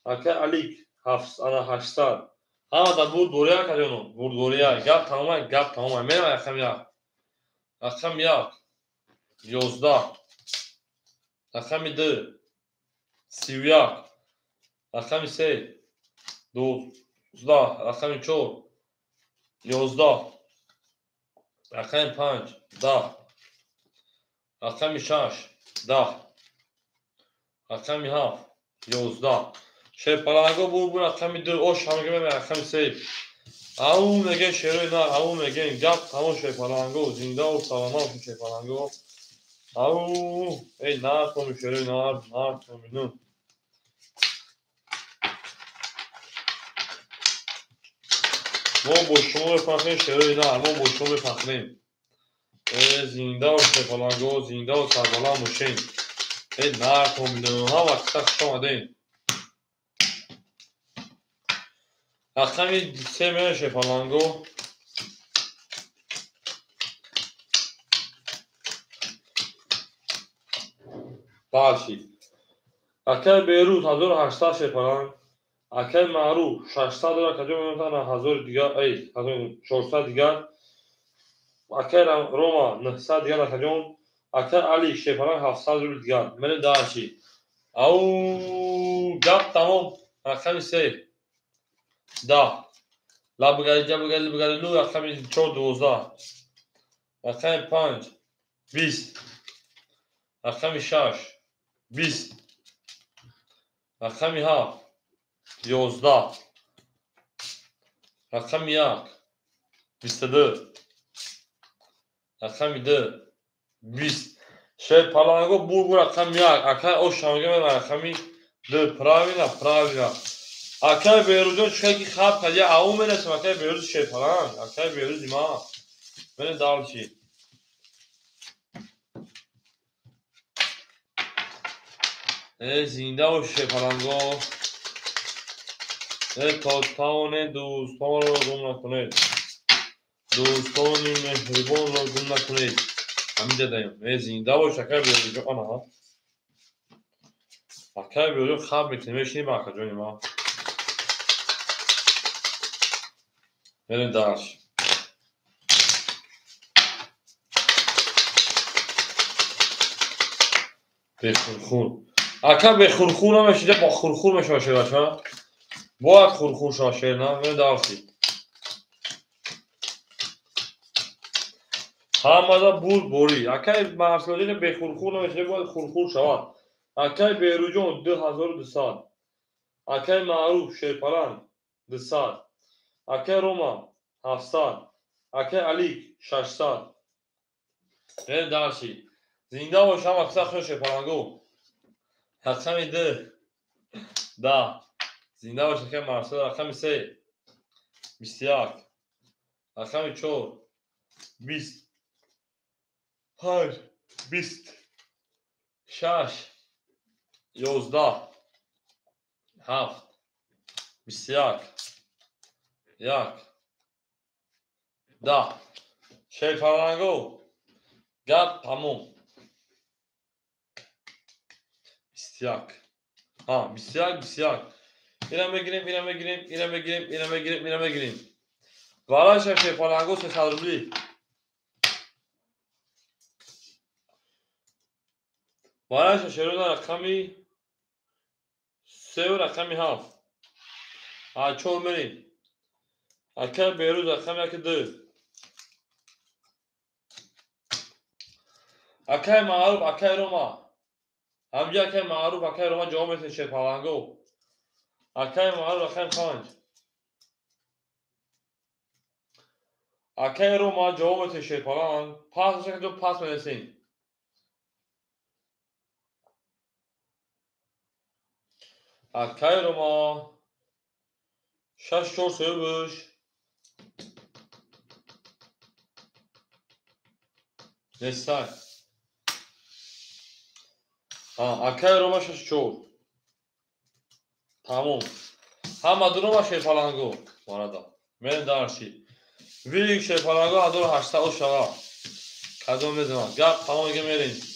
S1: اکای علیک 800 همه در بود دوریا کجانو بود دوریا گپ تمام میرم رقم 1 11 رقم 2 31 رقم 3 12 رقم 4 11 رقم 5 10 رقم 6 10 رقم 7 11 شیپالانگو بو رقم 2 اوش همه به رقم 3 او میگه شیروی نه او میگه گپ تمام شیپالانگو زنده و سلامت شیپالانگو او ای نه تو شیروی نه تو مینون ما با شما بفخریم شیروی نه ما با شما بفخریم زنده و شیپالانگو زنده و سربلند باشین ای نه تو مینون ها وقت شما دین رقمی 3 میره شیپالانگو باشی اکای بیروز 1800 شیپالانگ اکای معروف 600 را کجا میمونن 1000 دیگر ای 1400 دیگر اکای روما 900 دیگر کجا اکای علی شیپالانگ 700 رو دیگر من داشی او گپ تمام رقم 3 10 لبگلی رقم 4 12 رقم 5 20 رقم 6 20 رقم 7 11 رقم 1 22 رقم 2 20 شیپالانگو بو رقم 1 اکای اوش میگه به رقمی 2 правильно اکای بیروزون چه کی خواب کجا او میرسه اکای بیروز شیپالانگ اکای بیروز ما من دالچی زنده و شیپالانگو تاون دوستان رو گم نکنید دوستان مهربان رو گم نکنید همینجا داریم زنده باش اکای بیروجون آنها اکای بیروجون خواب میکنیم میشینیم اکا جونی ما بریم دارش بخورخور اکا بخورخور نمیشه با خورخور میشه باشه بچه باید خورخور شاشه نه بریم دارسی همه بول بوری اکای محصولین بخورخور نمیشه باید خورخور شود اکای بیروجون 2200 اکای معروف شیرپلنگ 200 اکای روما 700 اکای علیک 600 بریم دارسی زنده باش هم اکسا خوش شیرپلنگو رقم 10 زنده باش اکای مرسل رقم 3 21 رقم 4 20 5 20 6 11 7 21 1 10 شیرپلنگو گپ تموم 21 21 اینم بگیریم اینم بگیریم اینم بگیریم اینم بگیریم اینم بگیریم والاش شیرپلنگو 300 روبلی والاش شیرون رقمی 3 و رقمی 7 چون بریم اکای بیروز رقم 1 2 اکای معروف اکای روما همجا اکای معروف اکای روما جواب میتونی شیرپلنگو اکای معروف رقم 5 اکای روما جواب میتونی شیرپلنگ پاس که دو پاس میرسیم اکای روما 6 4 3 5 نستای اکای روما 6 4 تموم همه دونو شیرپلنگو واردا من دارشی ویک شیرپلنگو 1800 شوا کدوم میزنم گپ تمام میگه میریم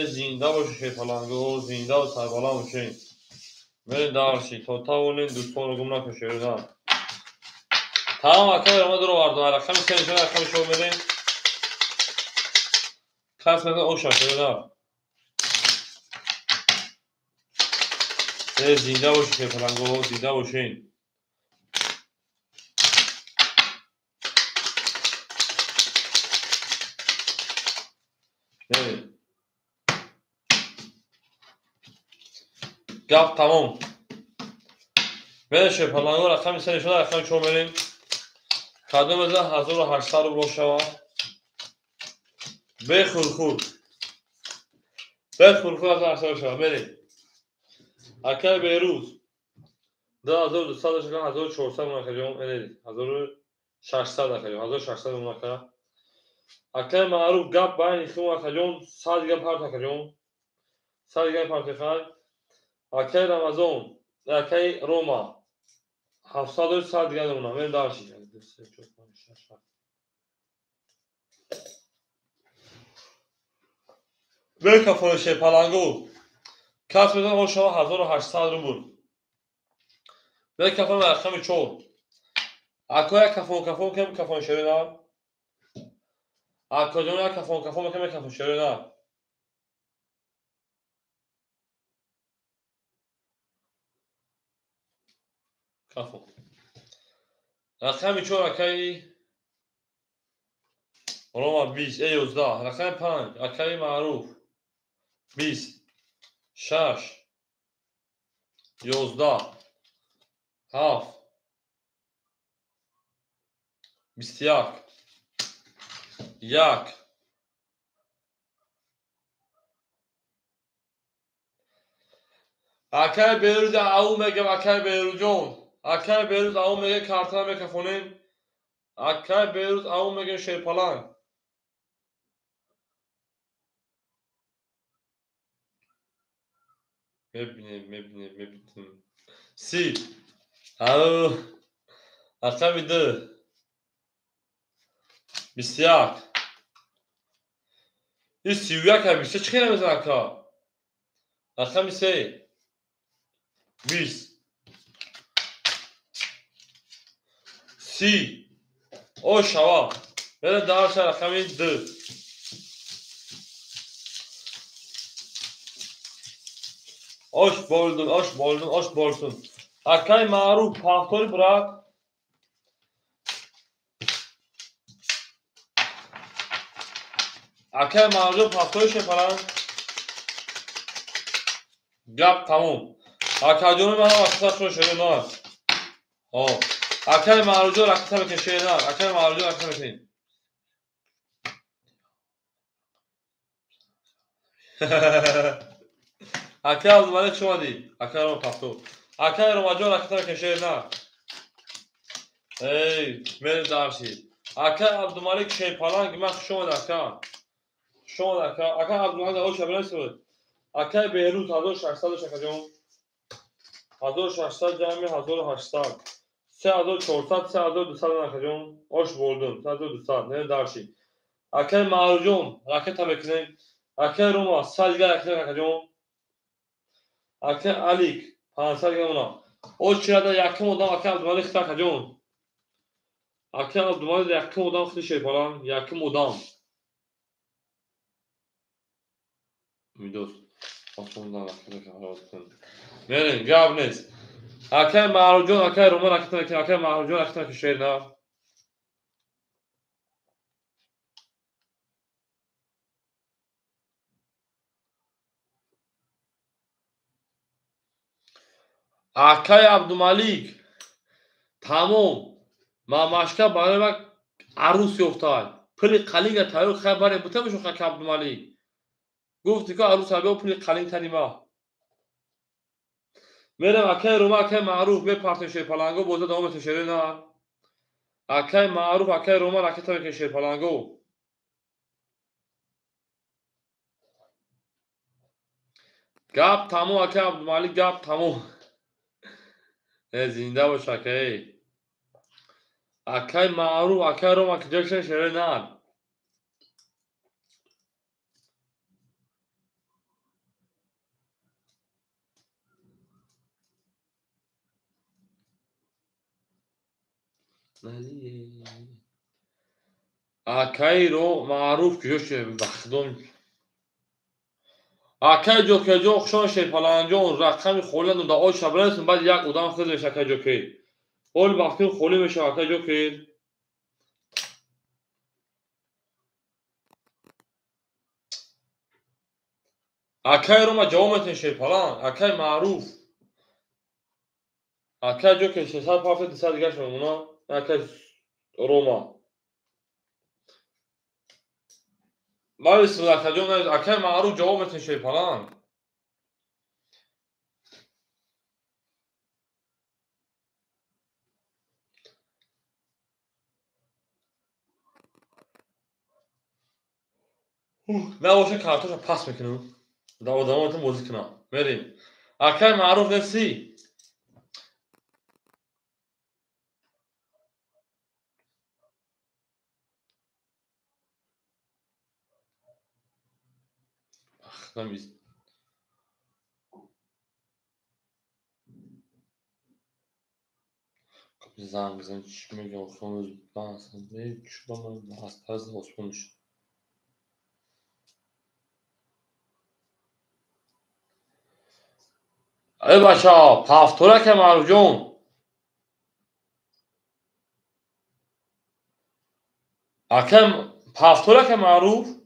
S1: زنده باشه شیرپلنگو زنده و سربالا باشین میریم دارشی تا اونین دوستان رو گم نکن شیرنا تمام اکای روما دورو واردو رقم 3 نشون رقم شو میریم کس میزن او شیرنا زنده باشه شیرپلنگو زنده باشین گپ تمام بله شیرپلنگو رقم 3 نشون رقم شو میریم کدوم بزن 1800 رو شوا بخورخور از احسان شما بریم اکای بیروز 2200 شکن 1400 منکجون 1600 منکجون 1600 منکجون اکای معروف گپ باین خیمون منکجون 100 گپ هر تکجون 100 گپ هر تخای اکای رمضان اکای روما 700 و 100 گپ نمونم بریم دارشی بریم کفون شیرپلنگو کس میدن اون شما 1800 رو بود بریم کفون رقم 4 اکای کفون کم کفون شیرنا اکا جون یا کفون کم کفون شیرنا کفون رقم 4 اکای روما 20 11 رقم 5 اکای معروف 20 6 11 7 21 1 اکای بیروز او میگم اکای بیروجون اکای بیروز او میگه کارتنا میکفونیم اکای بیروز او میگه شیرپلنگ میبینیم سی او اکای 2 21 این 31 هم میشه. چه نمیزن اکا رقم 3 20 30 او شوا بره دارش رقم 2 Oş boldun, oş boldun, oş bolsun. Akay maruf paftori bırak. Akay maruf paftori şey falan. Gap tamam. Akacını bana baksa şöyle ne var? O. Akay marucu rakıta bakın şey ne var? Akay marucu rakıta bakın. Akay aldım bana şuma değil. Akay roma pafto. Akay romacu rakıta bakın şey ne var? Ey, benim dersi. Akay Abdülmalik şey falan gibi şuma da akay. شما اکا عبدالله دعا شبیه سوید اکا بیروت 1600 شکجون 1600 جمعی 1800 3400 3200 نکجون oş buldum 3200 ne dersi اکا معروجون راکت بکنیم اکا روما سالگه راکت نکجون اکا علیک 500 گمونا o çırada yakın odan اکا عبدالله خطا کجون اکا عبدالله yakın odan خطی şey falan yakın odan میدوست Osmanlılar hakkında olsun. Verin cevabınız. Akay marucun akay roman hakkındaki akay marucun hakkındaki şeyler. Akay Abdülmalik. Tamam. Mamaşka bana bak arus yoktu. Pili kalinga tayo habari butamış o Akay Abdülmalik. Gufti ki arus abi o pili kalin tanima. Verin akay roman akay maruf ve parti şey palango boza devam et şey ne? Akay maruf akay roman hakkındaki şey palango. Gap tamam akay Abdülmalik gap tamam. زنده باش اکای اکای معروف اکای رو مکدرش شده نه اکای رو معروف کجاشه بخدم اکای جو که جو خشان شه پلنجون رقم خولن و دعای شبرنسون بعد یک ادام خود بشه اکای جو که اول وقتی خولی میشه اکای جو که اکای رو ما جوامتن شه پلان اکای معروف اکای جو که 600 پافت 200 دیگه شما اونا اکای روما مالس اکای جو اکای معروف جوامتن شه پلان نه باشه کارتاشو پس میکنم داماتون بازی کنم بریم اکای معروف نسی نمیز زنگ بزن چی میگه اصلا اصلا چرا من از پس اصلا ای بچا پافتورک معروف جون اکای پافتورک معروف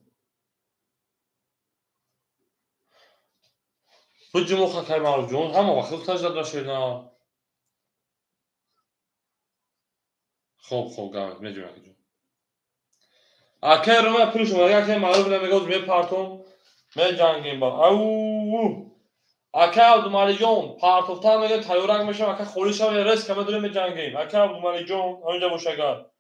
S1: بجی مخ اکای معروف جون همه وقت تجربه داشته خوب گفت میدونم که اکای رو من پولش اومده اکای معروف نمیگه می پارتون می جنگیم با او اکای عبدالمالی جون پارتوفتا میگه تایورک میشم اکای خولیش هم رس که ما داریم می جنگیم اکای عبدالمالی جون همینجا بوشگار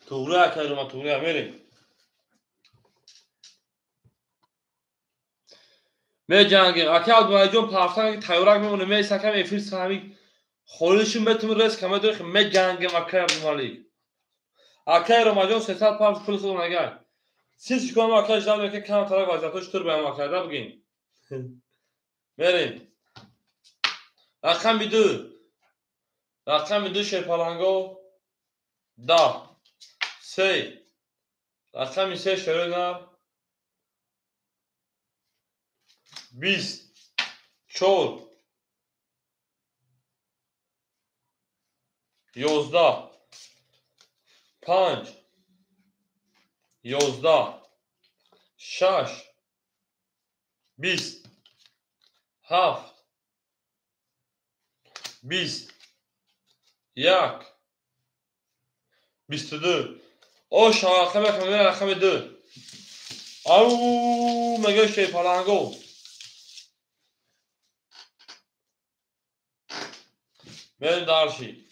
S1: توره اکای رو من توره میریم می جنگیم اکای عبدالمالی جون پارتوفتا میگه تایورک میمونه می سکم افیل سهمی خودشون بهتون رس کمه داره که می جنگیم اکای مالی اکای رمجان 300 پاوند پول خودمون اگر سیش کنم اکای جدال که کم طرف وضعیتش طور به ما کرده بگیم بریم رقم 2 رقم 2 شیپالانگو 10 3 رقم 3 شروع 20 4 11 5 11 6 20 7 20 1 22 او شاخه بکنه رقم 2 او مگه شیپالانگو بریم دارشی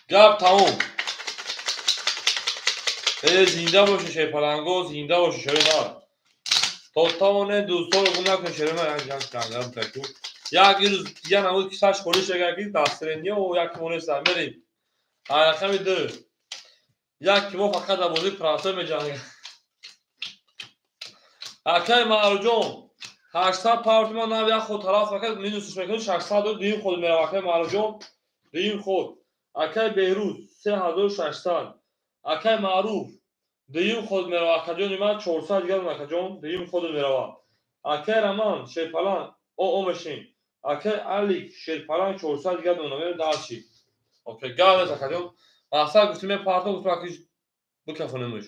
S1: گپ تموم زنده باشه شیپالانگو زنده باشه شروع تمام دوستان رو گم نکن شروع انجام کردم تکو یک روز دیگه نمود که سرش خودش اگر دسترنیه و یک مونستم بریم رقم 2 یک ما فقط در بازی پراسه می جنگه اکای معروجون 800 پاورت من نبید خود طرف فقط مینوسش میکنه 600 رو دیم خود میره اکای معروجون دیم خود اکای بیروز 3600 اکای معروف دیم خود میره اکای جون من 400 دیگر اکای جون دیم خود میره اکای رمان شیپالان او مشین اکای علی شیپالان 400 دیگر اونم دارشی اوکی گاز اکای جون اصلا گفتم پارتو گفتم که بکفونمش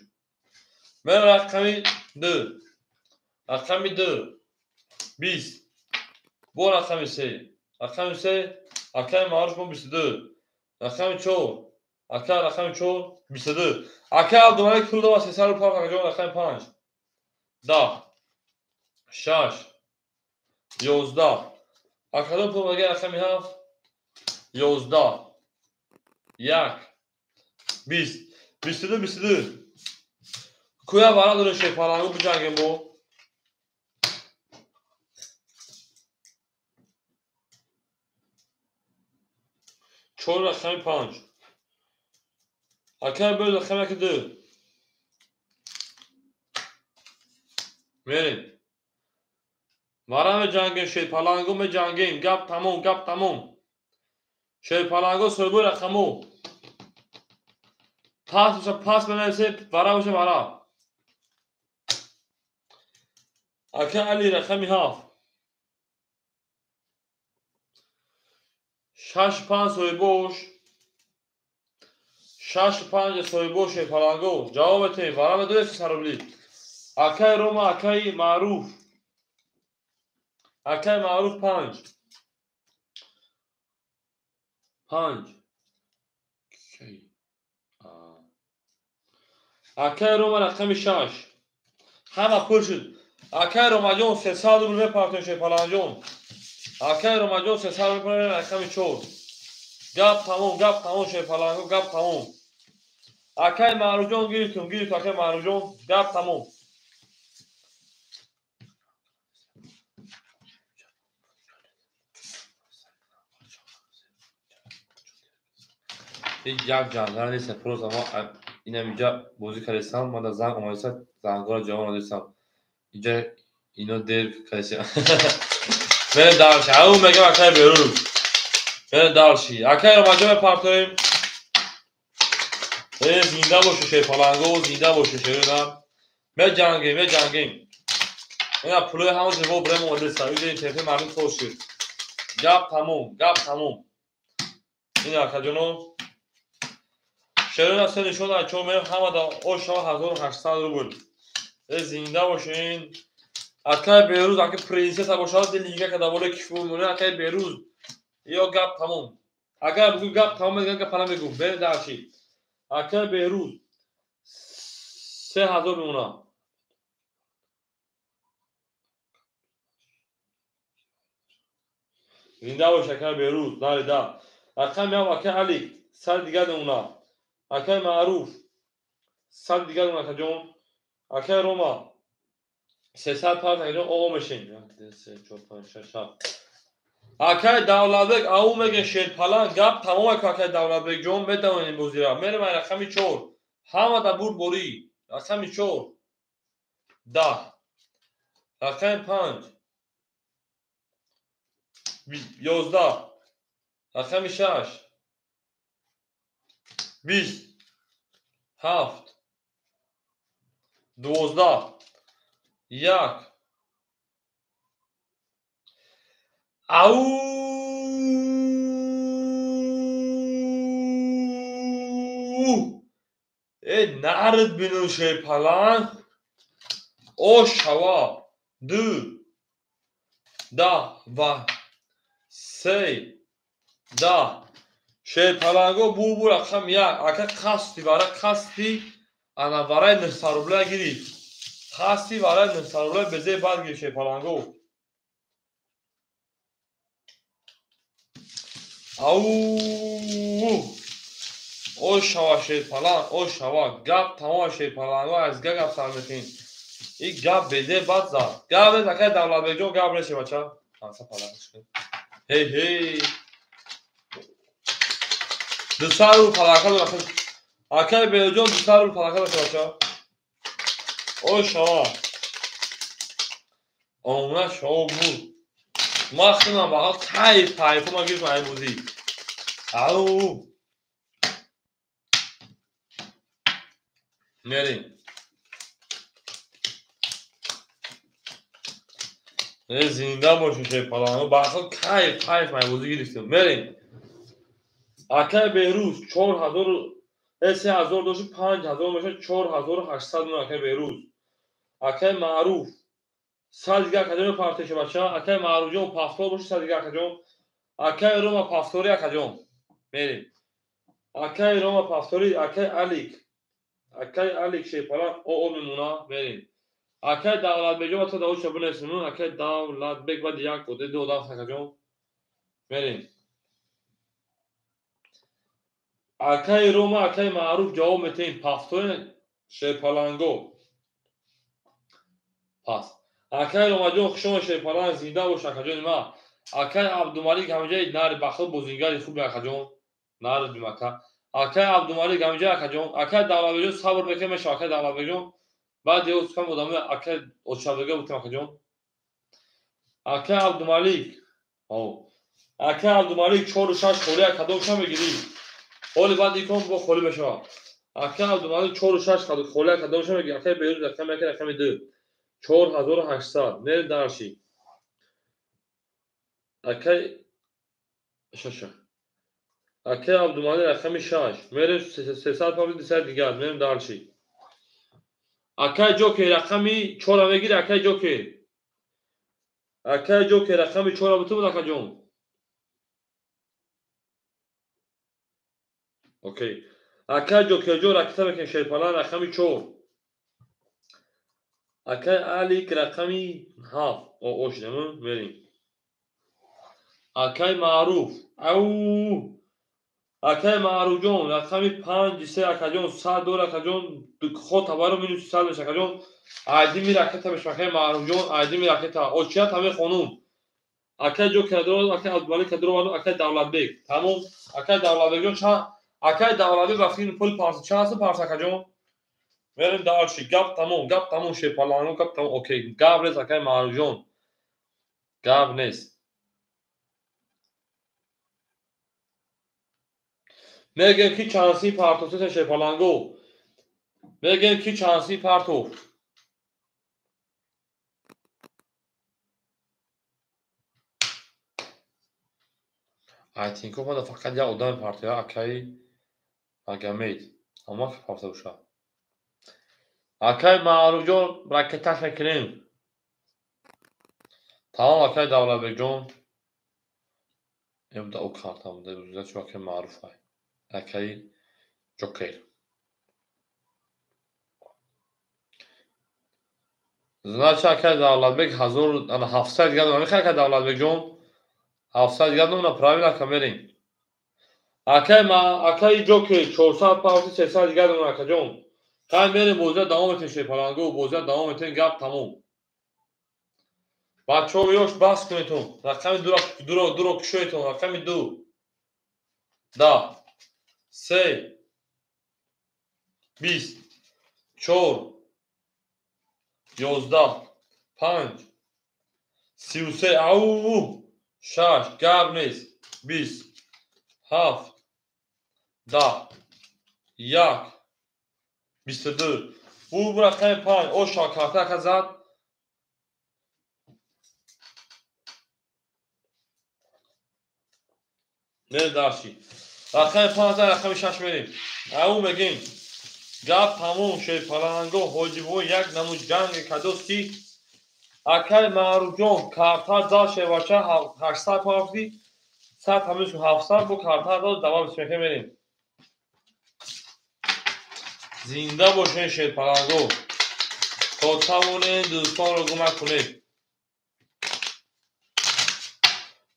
S1: من رقم 2 رقم 2 20 بو رقم 3 رقم 3 اکای معروف بو 22 رقم 4 اکای رقم 4 22 اکای عبدالملک پول دو 300 رو پاک اکای رقم 5 10 6 11 اکای پول مگه رقم 7 11 1 20 22 کویا برا داره شیپالانگو بجنگیم بو چون رقم 5 اکای böyle رقم 2 بریم مرا جنگیم شیپالانگو می جنگیم گپ تموم شیپالانگو سویبو رقمو پاس بنویسه برا باشه برا اکای علی رقمی 7 6 5 سویبوش 6 5 سویبو شیپالانگو جواب تی برا بدوی سربلی اکای روما اکای معروف 5 اکای روما رقمی 6 همه پر شد اکای روما جون 300 رو بپارتون شیپالانگ جون اکای روما جون 300 رو بپارتون رقمی 4 گپ تموم شیپالانگو گپ تموم اکای معروف جون گیری اکای معروف جون گپ تموم یک جنگل نیست پروز اما اینم اینجا بازی کردم من در زنگ اومدم زنگار جوان داشتم اینجا اینو دیر کردم من دارشی او میگم اکای بیروز من دارشی اکای رو مجموعه پارتویم زنده باشه شیپالانگو زنده باشه شیردم می جنگیم اینا پلوی همون زیبا برای مولد سوید این تیفی مردم خوش شد گپ تموم این اکا جونو شیرون اصلا نشون چون میرم همه دا اوشا 1800 رو بود زنده باشین اکای بیروز اکای پرینسیس باشه لیگه که دوباره کشور مونه اکای بیروز یا گپ تموم اگر بگو گپ تموم میگن که پناه بگو بین درشی اکای بیروز 3000 میمونه زنده باشه اکای بیروز ناری دا اکای میام اکای علی سر دیگه میمونه اکای معروف سر دیگه میمونه اکای جون اکای روما 300 پاس اکای جون او مشین 1 2 3 4 5 6 7 Акай Давлатбек ау мегин Шерпалан гап тамом ку Акай Давлатбек ҷон метавонем бозира. Мерам ай рақами 4. Ҳамада бур борӣ. Рақами 4. 10. Рақами 5. 11. Рақами 6. 20. 7. 12. 1. Ау! Нард бинӯ Шерпалан. Ош ҳава. 2. 10 ва 3. 10. Шерпаланго бубу рақам 1. Ака қасди вара қасди ана вараи 900 рубля гирифт. Қасди вараи 900 рубля безе бад гирифт Шерпаланго. Ау! Ош ҳава Шерпалан, ош ҳава. Гап тамом Шерпаланго аз гап сар мекин. ин гап безе бад зад. Гап нес Акай Давлатбекҷон гап нес бача. Анса палакаш кин. Ҳей. 200 рубл палака дорад. Акай Беҳҷон 200 рубл палака дорад бача. Ош ҳава. Омна шогу. Махтунам баҳа кайф ма гирифт май бузӣ. Ау! Мерим. Зинда бошед Шерпаланго баҳа кайф май бузӣ гирифтем. Мерим. Акай Беҳрӯз 4000 3000 дошт 5000 мешад 4800 мон Акай Беҳрӯз. Акай Маъруф 100 акаҷон партиша бача. Акай Маъруфҷон пафтор бошад 100 акаҷон. Акай Рома пафтори акаҷон. Мерим. Акай Рома пафтори Акай Алик. Акай Алик Шерпалан оо мемона. Мерим. Акай Давлатбекҷон то давоч бунесимон. Акай Давлатбек бад як оде ду одам акаҷон. Мерим. Акай Рома Акай Маъруф ҷавоб метем пафтори Шерпаланго. Пас. Акай Ромаҷон хушом Шерпалан зинда бош акаҷони ма. Акай Абдумалик ҳамиҷаи нари бахил бозингари хуби акаҷон. Нари бимака. Акай Абдумалик ҳамиҷаи акаҷон. Акай Давлатбекҷон сабр мекунем мешава Акай Давлатбекҷон. Баъд ё кам одами Акай очабдага бутем акаҷон. Акай Абдумалик. Акай Абдумалик 4 6 холи акадом шам мегирӣ. Ҳоли баъд икон бо холи мешава. Акай Абдумалик 4 6 холи акадом шам мегирӣ. Акай Беҳрӯз рақами Акай рақами 2. 4800. Мерим дарши. Акай шаша. Акай Абдумалик рақами 6. Мерим 300 павли дисар дигар. Мерим дарши. Акай Ҷоки рақами 4 мегирӣ Акай Ҷоки. Акай Ҷоки рақами 4 бутун акаҷон. Окей. Акай Ҷокиҷон ракета мекунем Шерпалан рақами 4. Акай Алик рақами 7. Ошидамон мерим. Акай Маъруф. Ау! Акай Маъруфҷон рақами 5 3 акаҷон 100 дор акаҷон ход табаро минус 100 меш акаҷон. Айдими ракета меш Акай Маъруфҷон айдими ракета. Очият ҳаме хонум. Акай Ҷоки дорад Акай Абдумалик дорад Акай Давлатбек. Тамом. Акай Давлатбекҷон ча Акай Давлатбек вақтин пул парса част парса акаҷон. Мерим дарши гап тамом Шерпаланго гап тамом. Окей. Гап нест Акай Маъруфҷон. Гап нест. Мегем ки чанси партоф Шерпаланго. Мегем ки чанси партоф. Айтинко мада фақат як одами партия Акай Агамед. Ама ки парта боша. Акай Маъруфҷон ракеташ мекунем. Тамом Акай Давлатбекҷон. Ебда о картам де бузачо Акай Маъруф ай. Акай Ҷокер. Значи Акай Давлатбек 1700 гадон мехай Акай Давлатбекҷон. 700 гадон на правильно камерин. Акай Ҷокер 400 павти 300 гадон акаҷон. Кай мерим бозида давом метем Шерпаланго бозида давом метем гап тамом. بچه‌ها یوش بس کنیتون رقم دو رو کشویتون رقم 2 10 3 20 4 11 5 33 او 6 گپ نیست 20 7 10 1 22 او رقم 5 او شاکرتک زد نه داشتی رقم 5 رقم 6 میریم او بگیم گپ تموم شد پلنگو حاجبو یک نموز جنگ کدوستی اکل معروف جون کارتا داشته باشه 800 پافتی 100 همیشه 700 بو کارتا داشت دوام اسمکه میریم زنده باشین شیر پلنگو تا تمونه دوستان رو گمک کنید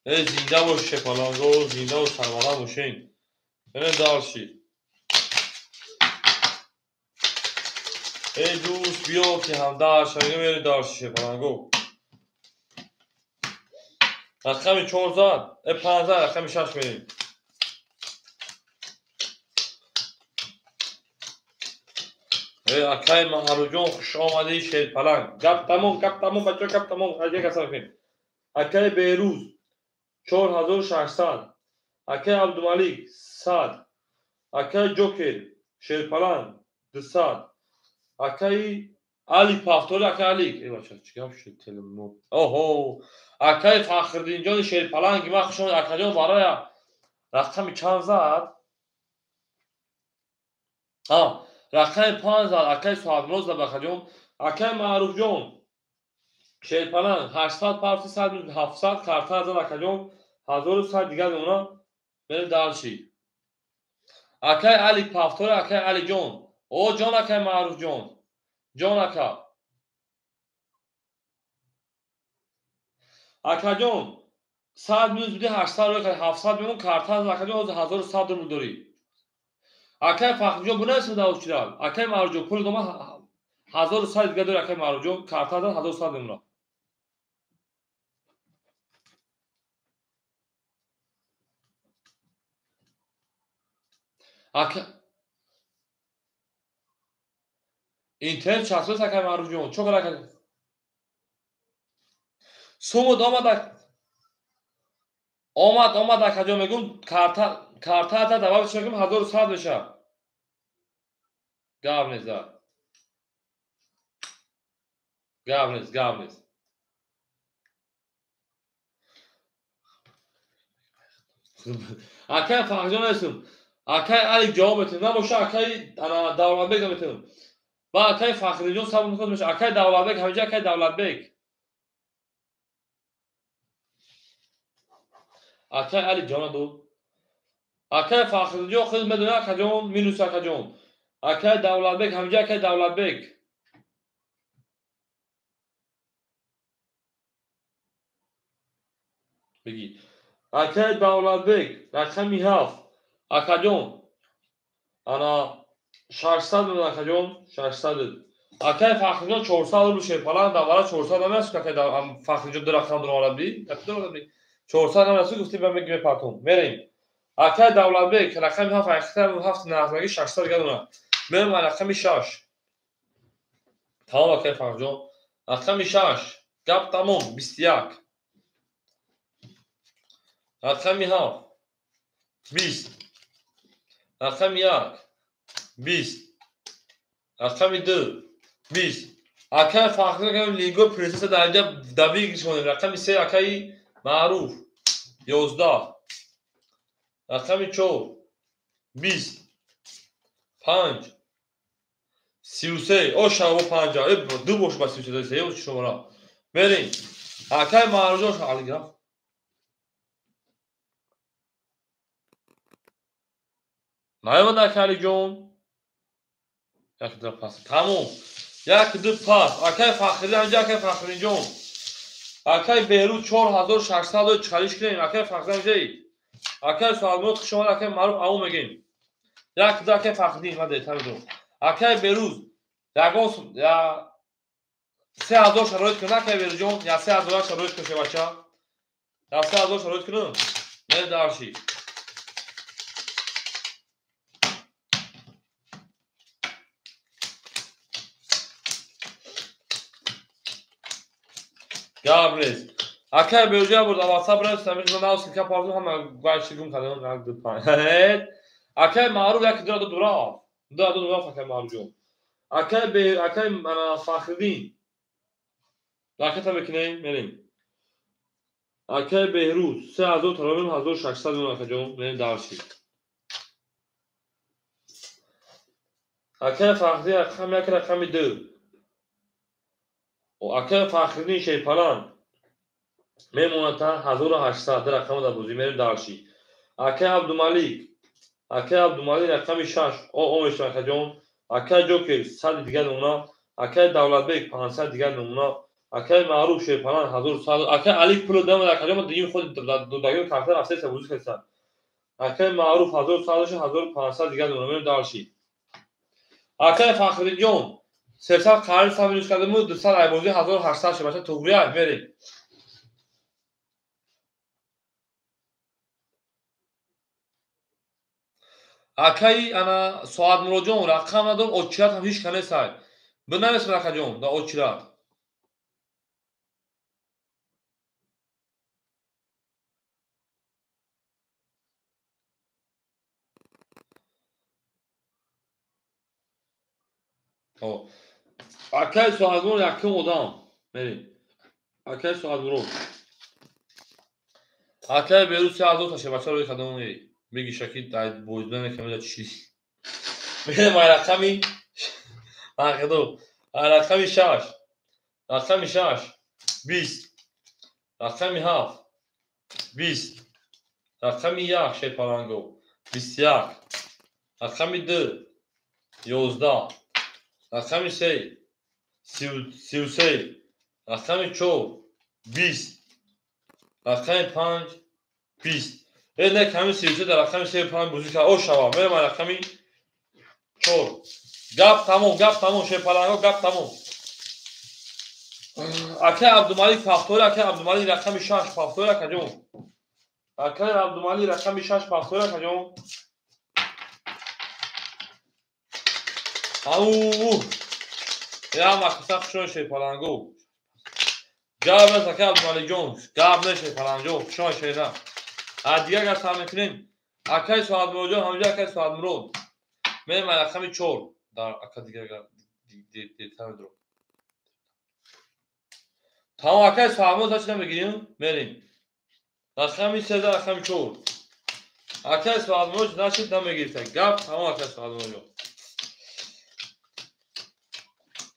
S1: زنده باش شیر پلنگو زنده و سرمانه باشین برین دارشی ای دوست بیا که هم داشته میرین دارشی شیر پلنگو رقم 14 15 رقم 6 میریم اکای معروف جون خوش آمدی شیر پلنگ گپ تموم بچه گپ تموم از یک اصلا کنیم اکای بیروز 4600 اکای عبدالملیک 100 اکای جوکر شیر پلنگ 200 اکای علی پافتوری اکای علی ای بچه چیکار شد تلمو اوهو اکای فخردین جان شیر پلنگ ما خوش آمد اکای جان برای رقم چند زد رقم 5 زد اکای صاحب نوز زد اکای جان اکای معروف جون شیر پلنگ 800 پافتی 100 700 کارتا زد اکای جان 1100 دیگه اونا بریم دارشی اکای علی پافتوری اکای علی جون او جان اکای معروف جان اکای جان 100 میلیون بودی 800 رو 700 میمون کارتا زد اکای جان 1100 رو داری اکای فخر جون بونه اسم داوش چرا اکای معروف جون پول دوما 1100 دیگه داری اکای معروف جون کارتا زد 1100 میمون اکای اینتر چاسوس اکای معروف جون چوکر اکای سومو آمد اکای جون میگم کارتا زد دوام چکم 1100 بشه گاو نیست اکای فخر جون هستم اکای علی جواب بتون نباشه اکای انا دولت بیگ بتون با اکای فخر جون صاحب میخواد میشه اکای دولت بیگ همینجا اکای دولت بیگ اکای علی جان دو اکای فخر جون خود میدونه اکای جون مینوس اکای جون اکای دولت بیگ همینجا اکای دولت بیگ بگی اکای دولت بیگ رقمی 7 اکای جون انا 600 میدونه اکای جون 600 اکای فخر جون 400 رو شه پلان دوباره 400 نمیشه که اکای فخر جون در رقم رو دی 400 نمیشه گفتی به میگه پاتون میریم اکای دولت بیگ رقم 7 اختر 7 نازمگی 600 گدونه میرم رقم 6 تمام اکای فخر جون رقم 6 گپ تمام 21 رقم 7 20 رقم 1 20 رقم 2 20 اکای فخر جون لیگو پرنسس در اینجا دویگ شونه رقم 3 اکای معروف 11 رقم 4 20 5 33 او شما 50 دو باش با 33 او شما بریم اکای معروف جون علی گرفت نیومد اکای جون یک دو پاس تموم یک دو پاس اکای فخری اینجا اکای فخری جون اکای بیروت 4640 کنین اکای فخری اینجا اکای سوالموت شما اکای معروف او میگین یک دو اکای فخری ما دیتا دو اکای بیروز یگان یا 3000 شرایط کنه که برجون یا 3000 شرایط کنه بچه یا 3000 شرایط کنه نه دارشی گابریز اکه برجون بود واتساپ رفت سمیش من ناوس که پارتون هم گوشتگم کردم رنگ دو پنج اکه معروف یک دو فکر معروف اکه من فخردین اکه تا بکنیم بریم اکه بهروز 3000 تا 1600 اون جون بریم دارشی اکه فخری رقم یک رقم دو و اکه فخردین شیپالان میمونه تا 1800 رقم در بوزی میریم دارشی اکه عبدالملیک رقم 6 او اشتراک جون اکه جوکر 100 دیگه نمونه اکه دولت بیگ 500 دیگه نمونه اکه معروف شیپالان 1100 اکه علی پلو دم در کجا دیگه خود دو دقیقه کارتر افسه سبوزی کردن اکه معروف 1100 1500 دیگه نمونه میریم دارشی اکه فخری جون 300 قرار سامیش کردم 200 ایبوزی 1800 شه باشه توگریه بریم اکه انا ساعت مروجون رقم ندارم اوچیات هم هیچ کنه سای بنویس رقم جون دا اوچیات او اکه ساعت مرو یکم ادام بریم اکه ساعت مرو اکه بیرو 3000 تا شه بچه روی خدمون میگی شکید داید بوزدن کمیل چی میره ما رقمی اخدو رقمی 6 رقمی 6 20 رقمی 7 20 رقمی 1 شه پارانگو 21 رقمی 2 11 رقمی 3 33 رقمی 4 20 رقمی 5 20 نه کمی 33 در رقمی 35 بوزی که او شوا میره ما رقمی 4 گپ تموم شه پارانگو گپ تموم اکه عبدالملیک پاختور اکه عبدالملیک رقمی 6 پاختور اکه جون اکه عبدالملیک رقمی 6 پاختور اکه جون او یا مخصوصا شو شه پارانگو گاب از اکه عبدالملیک جون گاب نشه پارانگو شو شه نه دیگه اگر سام میکنیم اکه سواد موجود همونجا اکه سواد مرود میرم رقمی 4 در اکه دیگه اگر دیتر درو تمام اکه سواد مرود هاچی نمیگیریم میریم رقمی 3 در رقمی 4 اکه سواد مرود نشید نمیگیریم گاب تمام اکه سواد مرود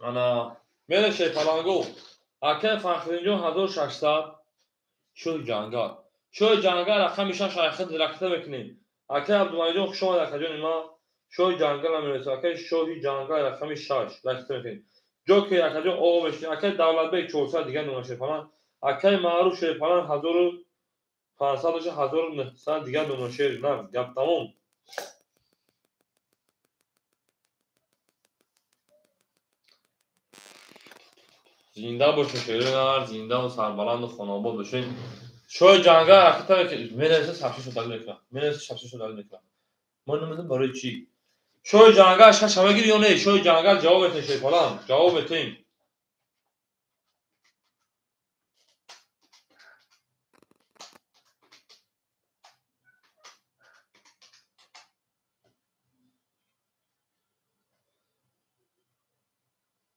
S1: انا میره شه پارانگو اکه فخرین جون 1600 شو جنگل رقم 6 شایخه درکته بکنیم اکه عبدالملیک جون شما در کجا ما شو جنگل هم میرسه اکه شوهی جنگل رقم 6 درکته بکنیم جو که اکه جو او بشین اکه دولت بیگ 400 دیگه نمونه پلان اکه معروف شه پلان 1500 1900 دیگه نمونه نه گپ تموم زنده باشین شیرینار زنده و سربلند و خاناباد باشین شو جنگل رقم که میرسه سبشی شو دل میکنم ما نمیدونم برای چی شوی جنگل شما گیری یا نه شوی جنگل جواب بده شی فلان جواب بده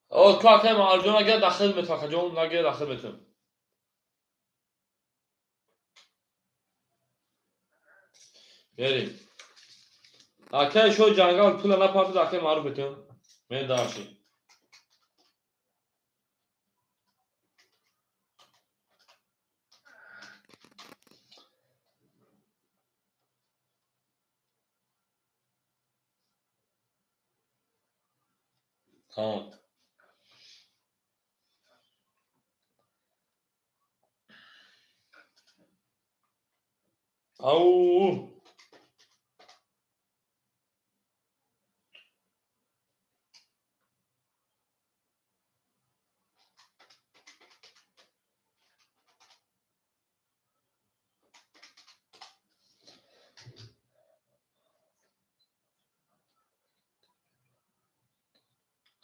S1: او تو که مارجون اگه داخل بتاخه جون اگه داخل بتون بریم اگه شوی جنگل طول نه پارت داخل معروف بتون من داشی tamam au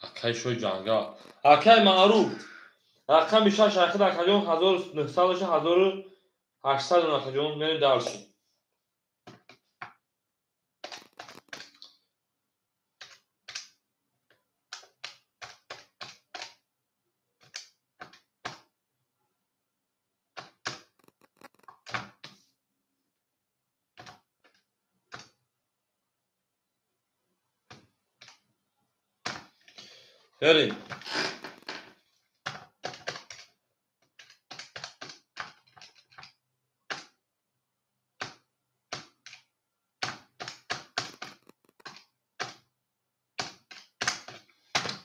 S1: Акай шои ҷангал. Акай маъруф. Рақами 6 акид акаҷон 1900 1800 акаҷон мерем дарши. بریم.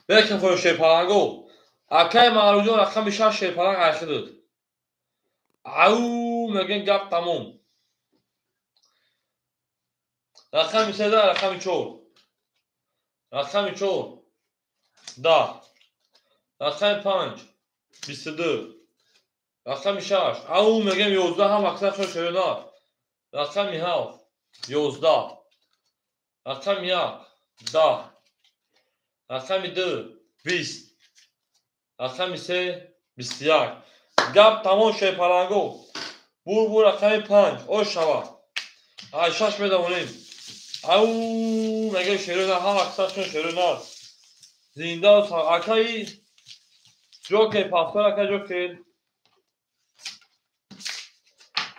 S1: Bekle för şerpalango. Akay mağlucu rakami 6 şerpalang aşıdır. Au megen gap tamam. Rakami 3 rakami 4. Rakami 4. Da. Rakami 5. 22. Rakami 6. Au megen 11 ham aksar şöyle. Rakami 7. 11. Rakami 1. 10. Rakami 2. 20. Rakami 3. 21. Gap tamam şerpalango. Bu rakami 5. O şava. Ay şaş بدونیم. او مگه شروع هم اکثرشون شروع نست. زنده است. اکایی جوکر پافتور اکا جوکر.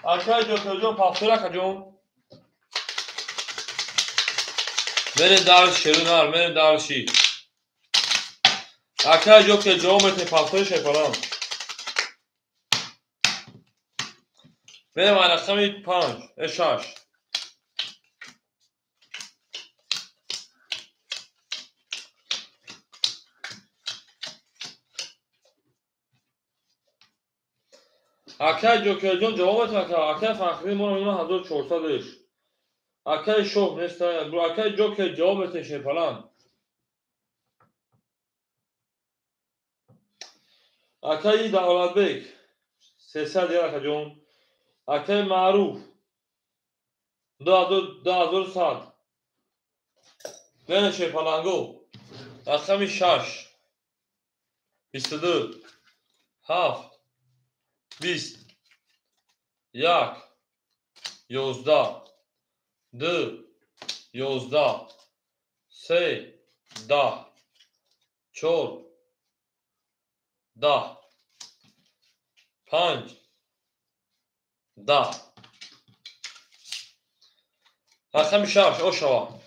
S1: اکای جوکر جون پافتور اکا جون. بریم درش شروع نر. بریم درشی. اکای جوکر جومت پافتور شپرام. بریم رقمی 5 6. اکای جوکر جون جوابت اکا. اکای فخری مون 1400. اکای شوق نست. برو اکای جوکر جوابت شپرام. اکای دولتبek 300 اکا جون. اکای معروف 2100. بین شپالانگو رقمی 6 22 7 20 1 11 2 11 3 10 4 10 5 10 رقمی 6 او شوا.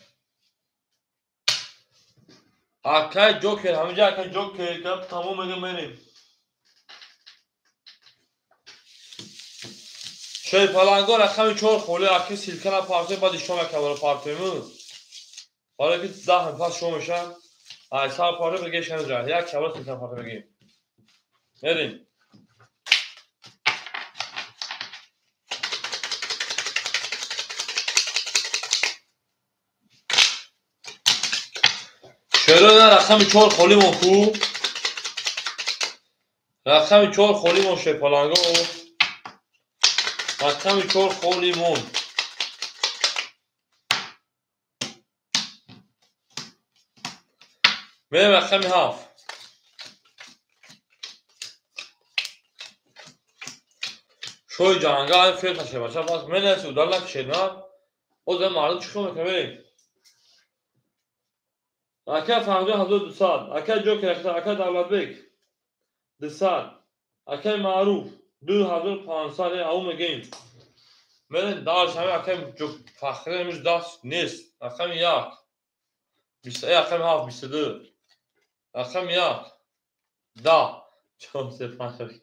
S1: اکای جوکر همینجا اکای جوکر گپ تموم میگم بریم. شرپالانگو رقمی 4 خوله اکی سیلکنا پارتی بعد شما کبار پارتیمون. حالا که 10 پاس شما میشه. ایسا پارتی بگه شنجا. یک کبار سیلکنا پارتی بگیم. بریم. شروع رقمی 4 خولیمون خوب. رقمی 4 خولیمون شرپالانگو. رقمی 4 خولیمون. بریم رقمی 7. شوی جانگاه فیل تشه باشه باز من نسی ادار نکشیدن. او زن مردم چیکار میکنه بریم. اکای فهمجا 1200. اکای جوکر اکای دولتبek 200. اکای معروف 2500 او میگیم. من دارش همه اکای جو فخری نمیش دست نیست. رقمی 1 21 رقمی 7 22 رقمی 1 10 4 3 5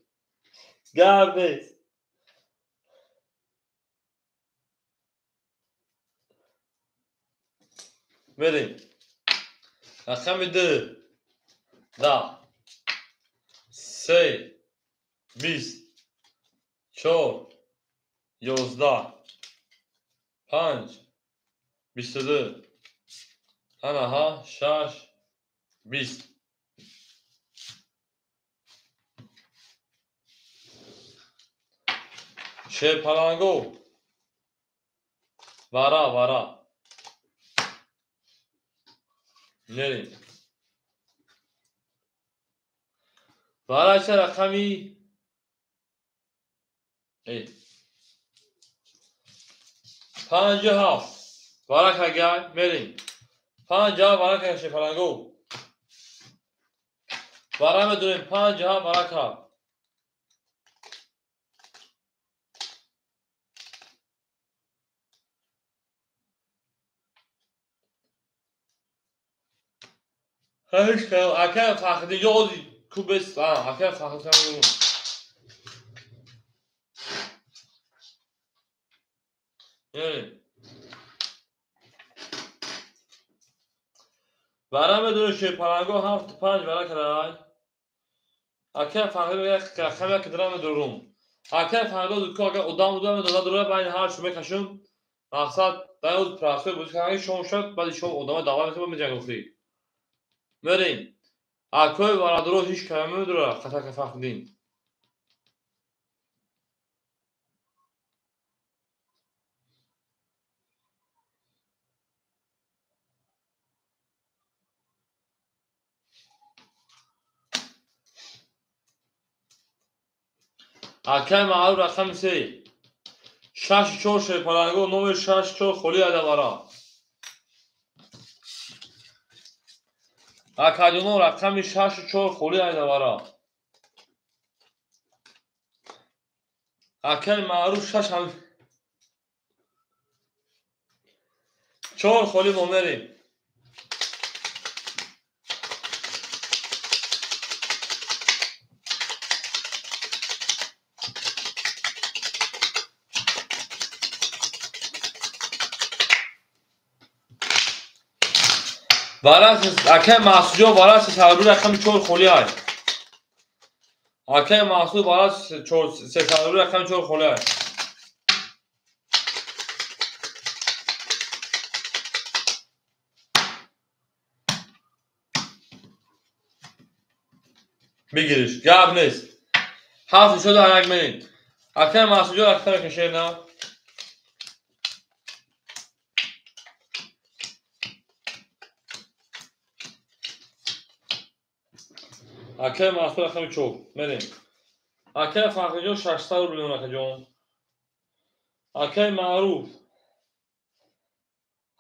S1: گردش. بریم. رقمی 2 10 3 20 4 11 5 22 ها 6 20 شرپالانگو وارا نریم. برای چه رقمی پنجه هفت برای که میریم پنجه برای که شی پلنگو برای میدونیم پنجه هفت برای که هیچ که اکه فخدی یادی کوبست اکه فخدی کنیم برای میدونیم شی پلنگو هفت پنج برای که رای اکه فخدی یک رقمی که درام دروم اکه فخدی دو که ادام داده بین هر شو میکشم مقصد داود پراسه بود که شما شد بعد شما ادامه دعوا میتونه میجنگوفی بریم اکوی برادرو هیچ کلمه میدونه خطا که فخدین اکه معلوم رقم سی شش چور شی پلنگو نوی شش چور خلی اده برا اکادونو رقم شش چور خلی اده برا اکه معروف شش هم چور خلی ما میریم برعکس اکه محسوجو برعکس سربی رقم چور خلی های اکه محسوج برعکس چور سربی رقم چور خلی های بگیریش گب نیست هفت شده هرک میرین اکه محسوجو رقم کشیر نه اکه محسوج رقم چور میریم اکه فقیجو 600 روبل اکه جون اکه معروف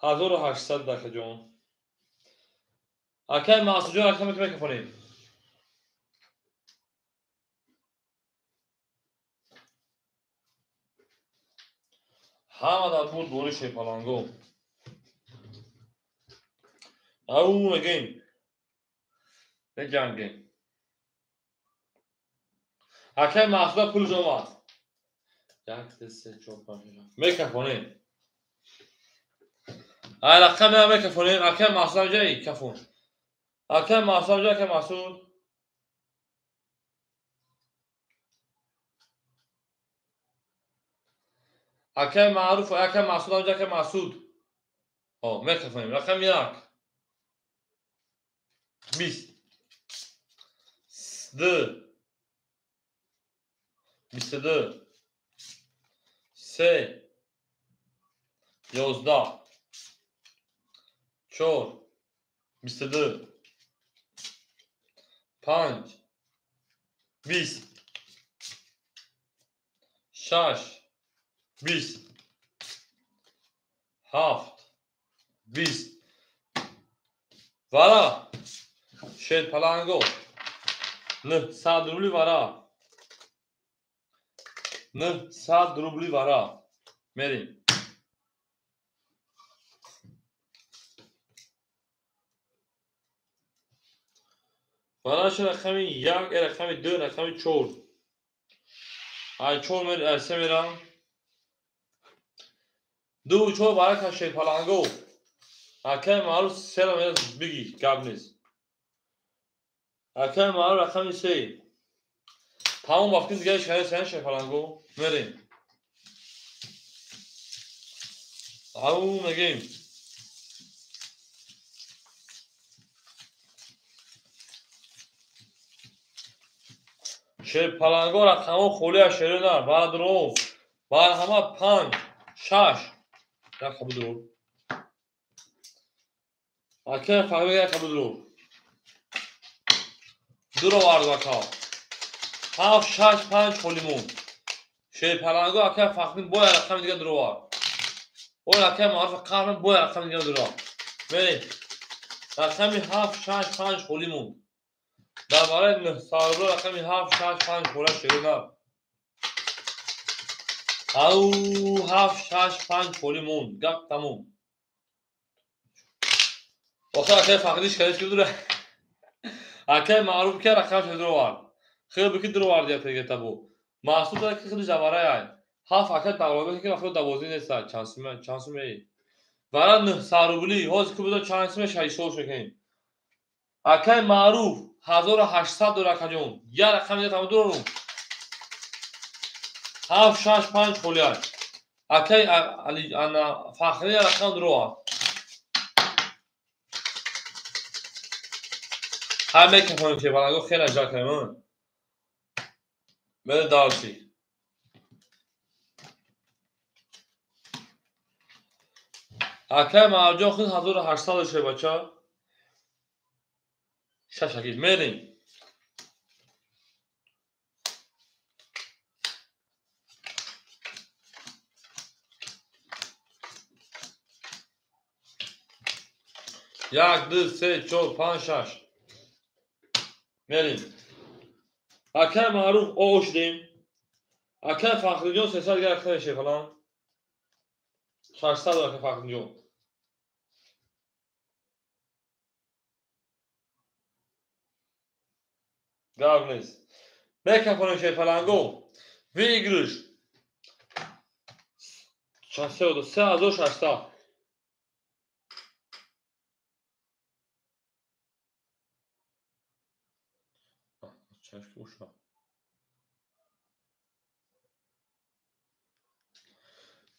S1: 1800 اکه جون اکه محسوجو رقم که میکنیم همه در بود دوری شی پلنگو او نگیم نجنگیم اکه محسوجو پول جومت یک دسته چوب کنیم میکنیم ای رقم هم میکنیم اکه محسوجو جایی کفون اکه محسوجو اکه محسوج اکه معروف اکه محسوج آنجا که محسوج میکنیم رقم یک 20 دو 22 سه 11 4 22 5 20 6 20 7 20 Voilà شید پلنگو 900 روبلی برا 900 روبلی برا میریم براش رقم یک رقم دو رقم چور ای چور میرم سه میرم دو چور برای که شید پلنگو اکه معروف سه رو میرم بگی گب نیست اکه معروف رقم سه تمام وقتی دیگه شده سه شید پلنگو میریم او میگیم شیر پلنگو رقم خولی شیره نه بعد رو بعد همه 5 6 یک خبو درو اکه فهمی یک خبو درو دو رو وارد بکا 7 6 5 خلیمون شیر پلنگو اکه فخرین بای رقم دیگه دروار او اکه معرف قرن بای رقم دیگه دروار بریم رقمی 7 6 5 خلیمون درباره ساربرو رقمی 7 6 5 خله شیرونه او 7 6 5 خلیمون گپ تموم وقتا اکه فخریش کردش که دوره اکه معروف که رقم شده دروار خیلی بکی دروار دیگه تیگه تبو محصول داره که خیلی جواره های هفت اکه دولابه که خیلی دوازی نیست چانسومه ای برای ساروبلی هاز که بوده چانسومه شایشوش کنیم اکه معروف 1800 دلار کجون یا رقم دیگه تمام دورم 7 6 5 خلیای اکه علی انا فخری رقم دروار همه که کنیم که بلنگو خیلی اجرا کنیم بده دارچی اکه معروف خیلی 1800 شه بچه ششکید میریم یک دو سه چهار پنج شش میریم اکه معروف اوش دیم اکه فخری جون 300 گرفته شه فلان 600 اکه فخری جون گرم نیست بکفانه شه فلانگو وی گروش 3600 چشم اوشا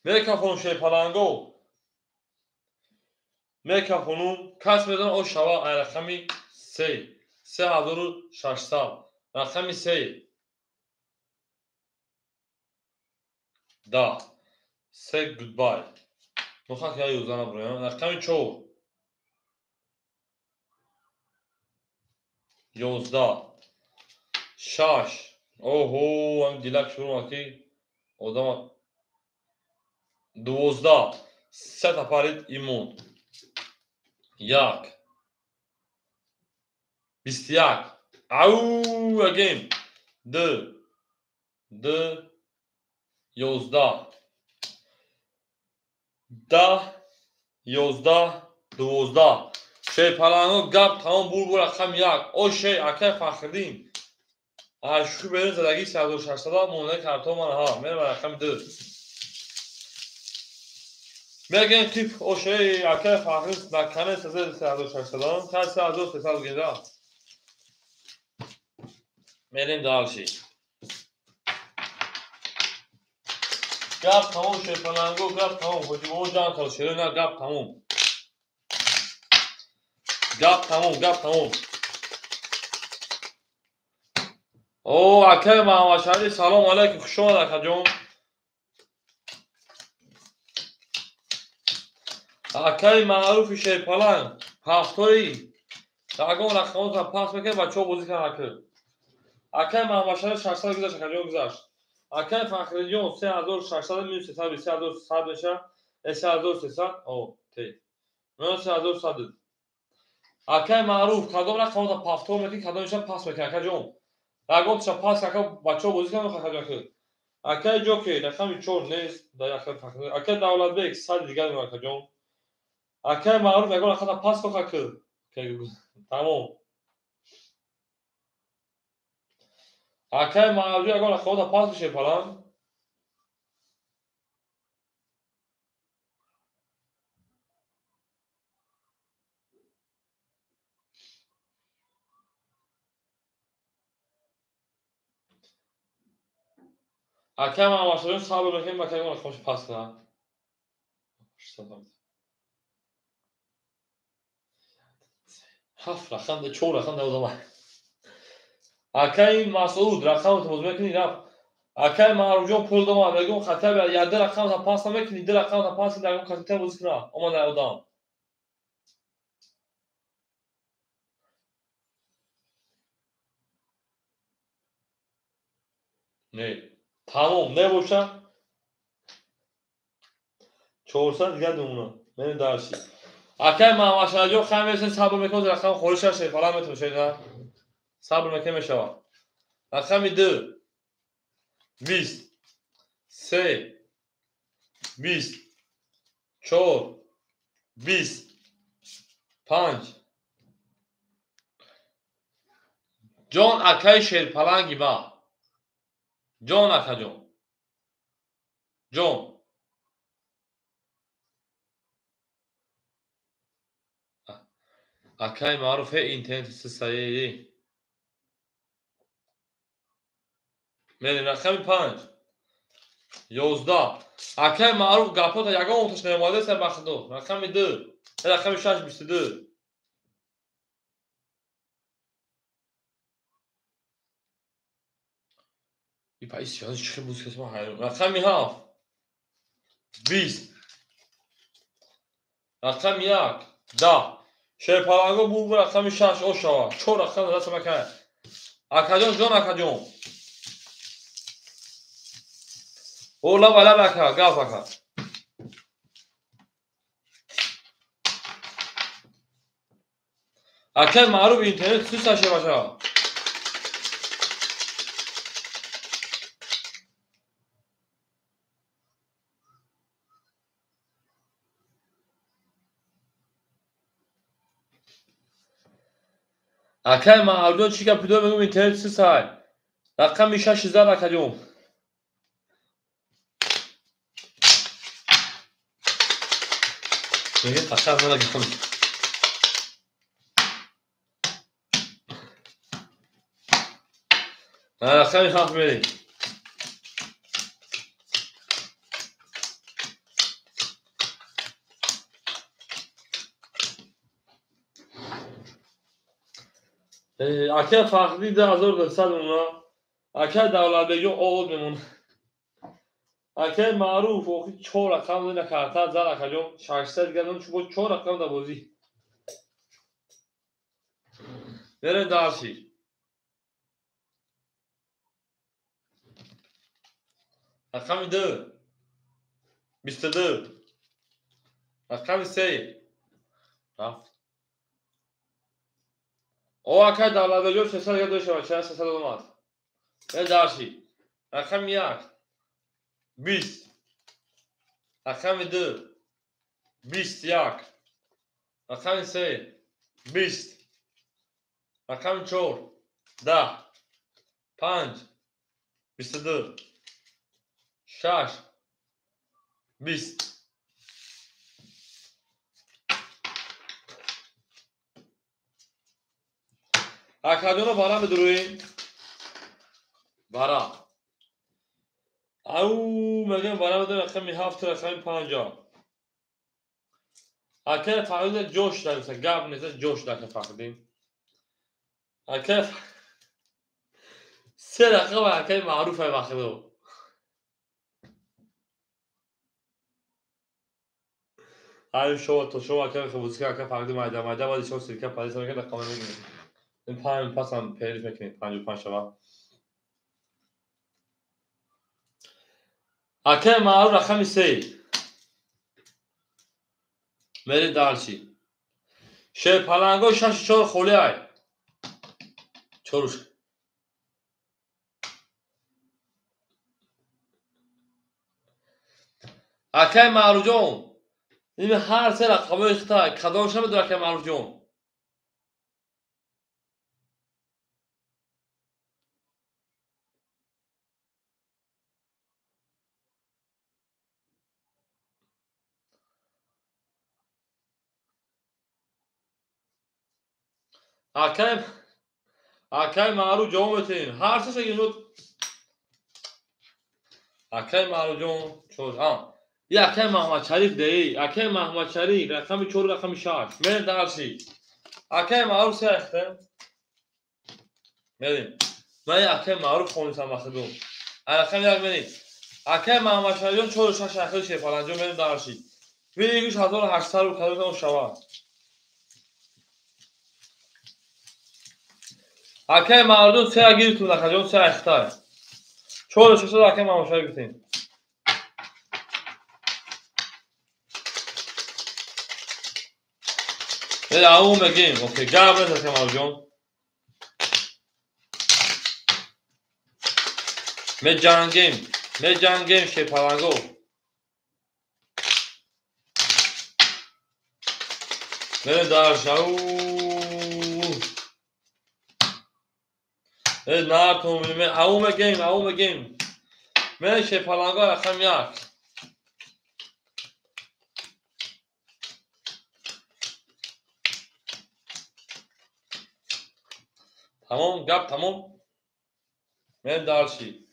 S1: میکافون شه پلنگو میکافونون کس میدن او شوا رقمی 3600 رقمی 3 10 say goodbye نخواهد که یوزانه برویم رقمی 4 11 6 اوهو هم دیلک شروع مکی آدم 12 سه تا پارید ایمون 1 21 او اگین 2 11 10 11 12 شی پلنگو گپ تمام بول رقم 1 او شی اکه فخردین اشکو برین زدگی 3600 مونده کارتون من ها میرم رقم 2 میگن تیپ او شی اکه فخردین مکنه 3600 تا 3300 گیده میریم دالشی گپ تمام شی پلنگو گپ تمام حجبو جان کل شیرین گپ تمام گپ تمام او اکه محمد شهری سلام علیکم خوش آمد اکه جون اکه معروف شی پلنگ هفتوری داگون رقمون تا پاس بکنه بچه ها بازی کنن اکه محمد شهری 600 گذاشت اکه جون گذاشت اکه فخری جون 3600 میشه 3300 میشه 3300 او تی من 3100 اکه معروف کدوم رقمون تا پافتو میکنه کدومش پاس بکنه اکه جون داگون تا پاس اکه بچه ها بازی کنن اکه جون اکه جوکی رقمی 4 نیست دا اکه فخری اکه دولت بیک 100 دیگه میشه اکه جون اکه معروف اگه اکه تا پاس بکنه که تمام اکه معروف اگه اکه تا پاس بشه فلان اکه محمد شهری صبر بکنیم اکه اگه اکه پاس کنه هفت رقم ده 4 رقم ده بودم اکه مسعود رقم تو بازی میکنی رفت اکه معروف جون پول دوم بگم خطر بیاد یا ده رقم تا پاس نمیکنی ده رقم تا پاس در اون خطر بازی کنه اما در بودم
S2: نه تمام نباشه 400 دیگه دومونه من درسی اکه محمد شجاع خم میشه صبر میکنه رقم خورش شه فلان میتونه شه صبر میکنه میشه رقم 2 20 3 20 4 20 5 جان اکای شیر پلنگی با جان اکا جان جان اکای معروف اینترنت سایی میری رقم 5 11 اکای معروف گپوت یگان اونتش نماده سر بخدو رقم 2 رقم 6 22 این پاییز یادش چه موزیک ما حیران رقم 7 20 رقم 1 10 شیر پلنگو بو رقم 6 اوشا چور رقم دست مکه اکا جان اکا جان اولا ولا بکا گاف اکا اکای معروف اینترنت سوس شه باشه اکای معروف چی که پیدا میگم اینترنت سوس های رقم 6000 اکا جان میگه تخصص من گفتم رقم 7 میری اکای فقری 10200 اونا اکای دولت بگو اول میمون اکای معروف و چهار رقم دیگه کارتا زد اکا جان 600 دیگه چون 4 رقم دا بازی بره دارشی رقم 2 22 رقم 3 رفت او اکای دولت بگو 600 دیگه دوشه و 600 اومد بره دارشی رقم 1 20 رقم 2 21 رقم 3 20 رقم 4 10 5 22 6 20 اکادونو بارا بدروین بارا او میگم بارا بدروین رقم 7 رقم 50 اکه فقط جوش داره مثلا گاب نیست جوش داره فقطین اکه سه رقم اکه معروفه وقتو های شو تو شو اکه خبوزی اکه فقط مایده ولی شو سرکه پالیس میگه رقم میگیره این پنج پاسم پیریز میکنید 55 شما اکه معروف رقم 3 میری دالشی شه پلنگو 64 خولی های چوروش اکه معروف جون این هر سه رقم اختار کدامش هم دو اکه معروف جون اکه معروف جون بتین هر سه اینو اکه معروف جون چور یه اکه محمد شریف دی اکه محمد شریف رقم 4 رقم 6 من دالشی اکه معروف سه اخته میریم من اکه معروف خونسم مخدوم رقم یک میریم اکه محمد شریف 4 6 اخته شه پلنجو من دالشی ویگوش 1800 رو کدوم شوا اکه معروف سه اگیرتون اکه جون سه اخته 4 600 اکه ماموشایی بیتین اون بگیم اوکی گرم نیست که مارو جون می جنگیم شه پلنگو بره درشاو نارتون می اون بگیم می شه پلنگو رقم یک تمام گپ تمام من دارشی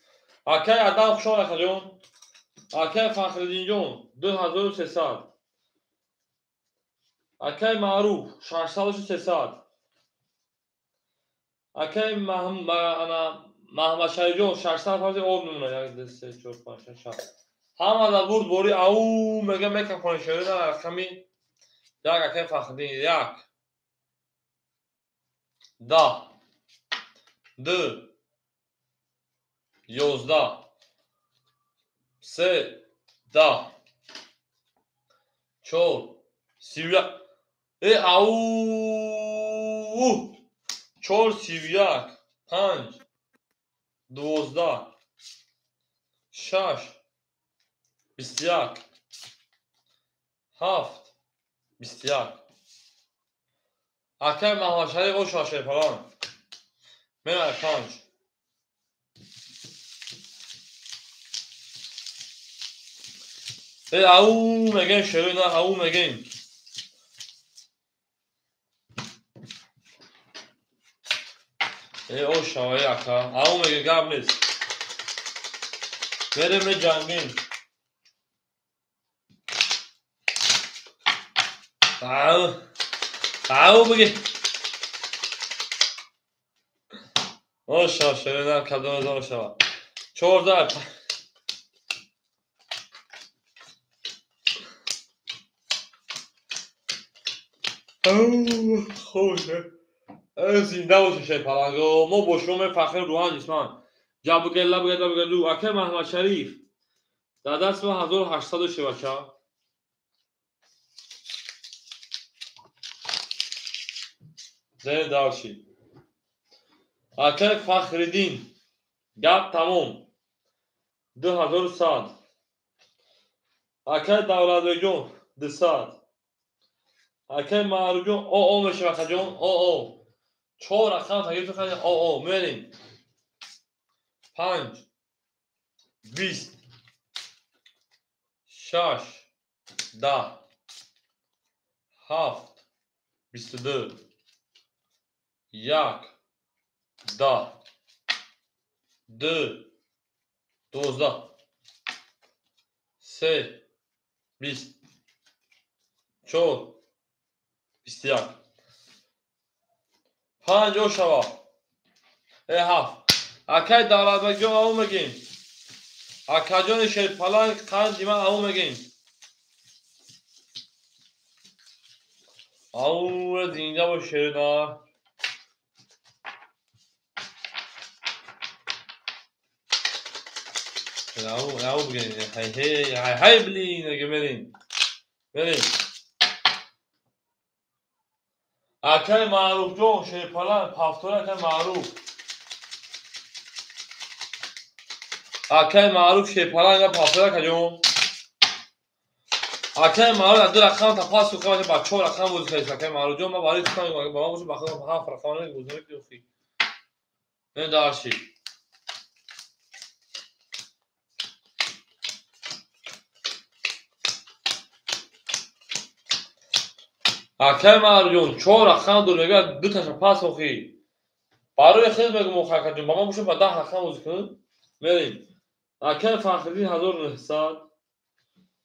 S2: اکه ادم خوشا رخ جون اکه فخردین جون 2300 اکه معروف 6300 اکه محمد شریف جون 600 اور میمونه 1 2 3 4 5 6 همه در برد بوری او میگه میکن کنه شده در رقمی یک اکه فخردین 1 10 2 11 3 10 4 31 او 4 31 5 12 6 21 7 21 اکه محمد شریف او شاشه پلان من 5 او میگن شروع نه او میگن او شوی اکا او میگه گاب نیست بریم جنگیم او بگی او شوی نه کدوم زور شوا 14 او خوشه زنده باشه شه پلنگو ما با شما فخر روحان جسمان جاب گلو اکه محمد شریف در دست ما 1800 شبکه زین دارشی اکه فخردین گپ تمام 2100 اکه دولت جون 200 اکه معروف جون او میشه جون او 4 رقم تغییر تو کنید او میریم 5 20 6 10 7 22 1 10 2 12 3 20 4 21 5 او شوا 7 اکه دولت بگیم او میگیم اکه جان شه پلنگ قند دیما او میگیم او زینجا با شیرنا او بگیم های بلین اگه بریم اکه معروف جون شه پلنگ پافتور اکه معروف شه پلنگ پافتور اکه جون اکه معروف در رقم تا پاس کنه با 4 رقم بود خیلی اکه معروف جون ما برای کنیم با ما باشه بخوام 7 رقم گذاره کیفی نه دارشی اکه معروف جون 4 رقم دور میگه 2 تا پاس خوخی برای خیلی میگم مخاطب جون با ما باشه با 10 رقم گذاره بریم اکه فخردین 1900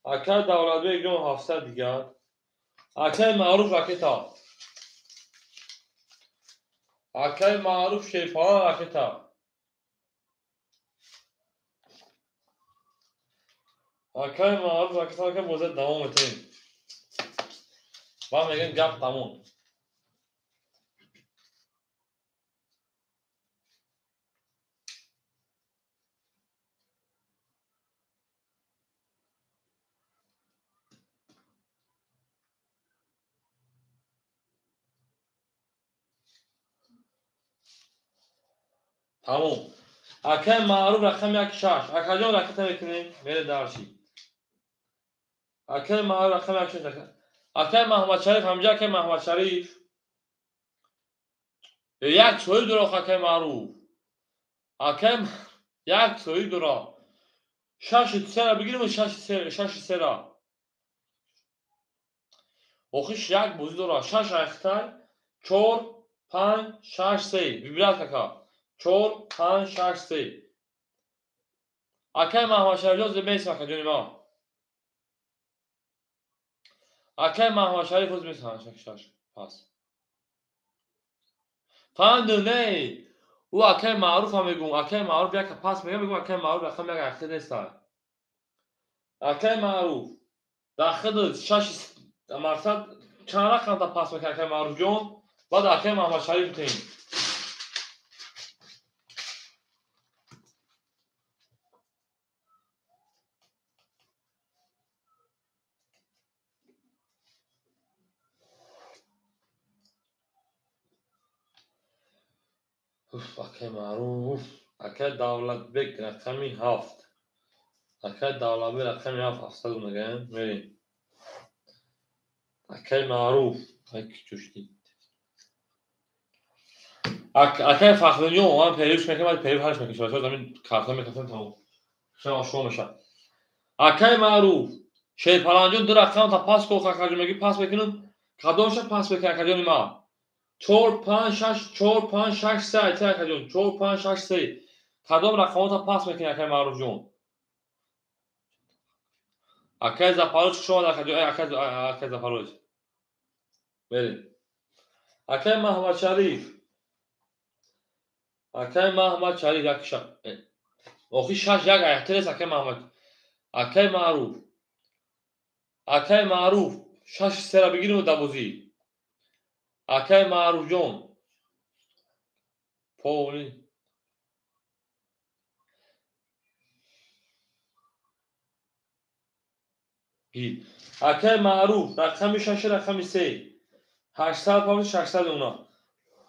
S2: اکه دولت بیگ جون 700 دیگر اکه معروف اکه معروف شیفان اکه تا اکه معروف اکه تا که موزه دوام میتونیم با میگن گپ تمون تموم. اکه معروف رقم یک شش. اکه جان رقم میکنیم میره درشی. اکه معروف رقم یک شش. اکه محمد شریف همجا که محمد شریف یک سوی درا اکه معروف. اکه یک سوی درا. شش سر بگیریم و شش سر. اوخیش یک بوزی درا. شش اختای 4 5 6 3 ویبرات کاکا 4 5 6 3 اکه محمد شریف جان زمیس مکا جونی ما اکه محمد شریف روز میسان شش پاس فهمدونی او اکه معروف هم میگم اکه معروف یک پاس میگم اکه معروف رقم یک اخیر نیست اکه معروف داخل شش مرصد چند رقم تا پاس میکنه اکه معروف جون بعد اکه محمد شریف تیم اکه معروف اکه دولت بک رقمی هفت اکه دولت بک رقمی هفت هفتصد میگم میریم اکه معروف اکه جوشتی اکه فخرنیو من پیروش میکنم بعد پیروش هرش میکنم چون زمین کارتون میکنم تمام شو میشه اکه معروف شیر پلنجون در رقم تا پاس کو خاک میگی پاس میکنم کدومش پاس میکنه کدوم ما 4 5 6 4 5 6 3 تا کدوم 4 5 6 3 کدوم رقم تا پاس میکنه اکه معروف جون اکه زفاروش شما در کدوم اکه زفاروش بریم اکه محمد شریف اکه محمد شریف یک شب اوخی شش یک احترس اکه محمد اکه معروف اکه معروف شش سر بگیریم و دوازی اکه معروف جون پولی گی اکه معروف رقم شش رقم سه 800 پاوند 600 اونا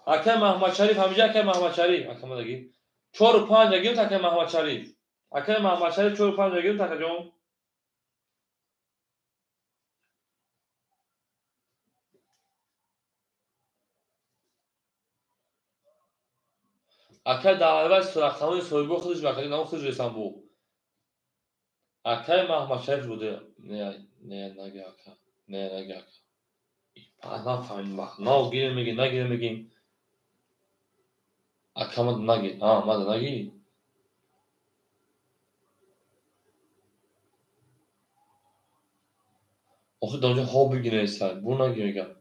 S2: اکه محمد شریف همینجا اکه محمد شریف اکه مدگی 4 و 5 گیم تا اکه محمد شریف اکه محمد شریف 4 و 5 گیم تا اکه جون اکه دعوت رقم سویبو خودش بخری نام خودش رسان بو اکه محمد شریف بوده نه نگه اکه نه نگه اکه انا فهمیم بخ نو گیره میگی نگیره میگیم اکه مد نگی مد نگی آخه دانجا ها بگیره ایستد بو نگی میگم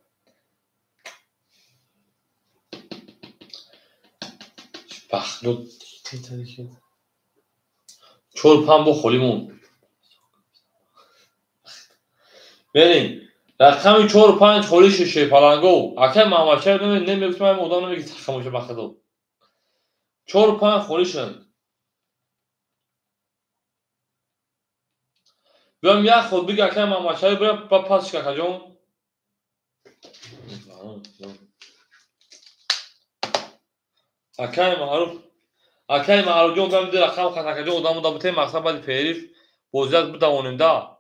S2: بخلو چول پم بو خولیمون بریم رقم 4 و 5 خولی شیشه پلنگو اکه محمد شریف نمیگفتم من مدام نمیگی تخموشه بخدو 4 و 5 خولی شد بیام یک خود بگی اکه محمد شریف برم پاس که جون اکه معروف جون بیام دی رقم خط جون ادامه دابطه مقصد بعد پیریف بوزیت بدوانیم دا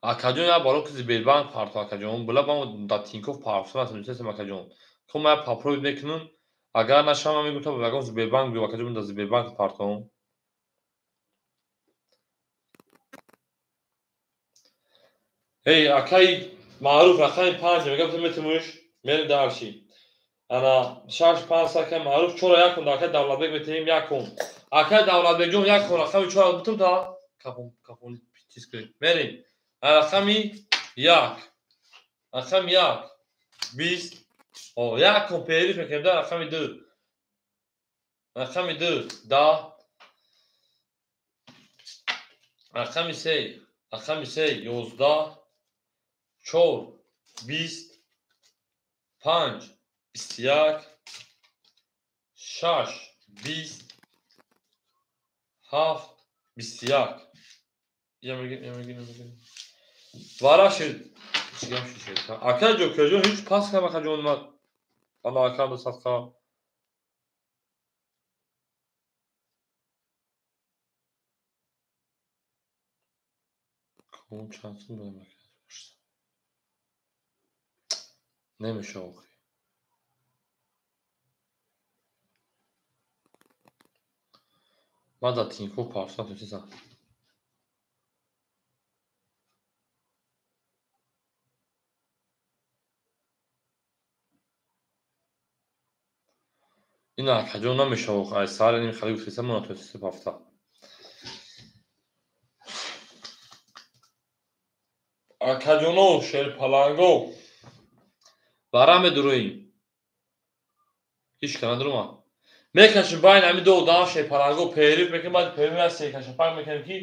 S2: اکه جون یا بالو که زبیربند پارتو اکه جون بلا بام دا تینکوف پارتو مثلا میشه اکه جون که ما پاپروی میکنم اگر نشام میگم تو بگم زبیربند بیو اکه جون دا زبیربند پارتو هی اکه معروف رقم 5 میگم تو میتونیش میری دارشی انا شش 5 اکه معروف چورا یکون اکه دولت بگ میتونیم یکون اکه دولت بگ جون یکون رقم 4 بتون تا کپون چیز کنیم میریم رقم 1 رقم 1 20 او یکون پیریف میکنیم در رقم 2 رقم 2 10 رقم 3 11 4 20 5 21 6 20 7 21 یا میگیم Varaşır. Aka Joker'cun hiç pas kamakacı olmaz. Ama Aka da satka. Onun şansını bulamak lazım. Neymiş o? Mada Tinko parça tutsa. این Aka نمیشه و از سال این خیلی فیلم مناسب هفته. Aka şerpalango. Varame durayım. Hiç kana durma. Mekaşın bayin hemi دو دام şerpalango پیریف میکنم بعد پیریف از سیکش پاک میکنم کی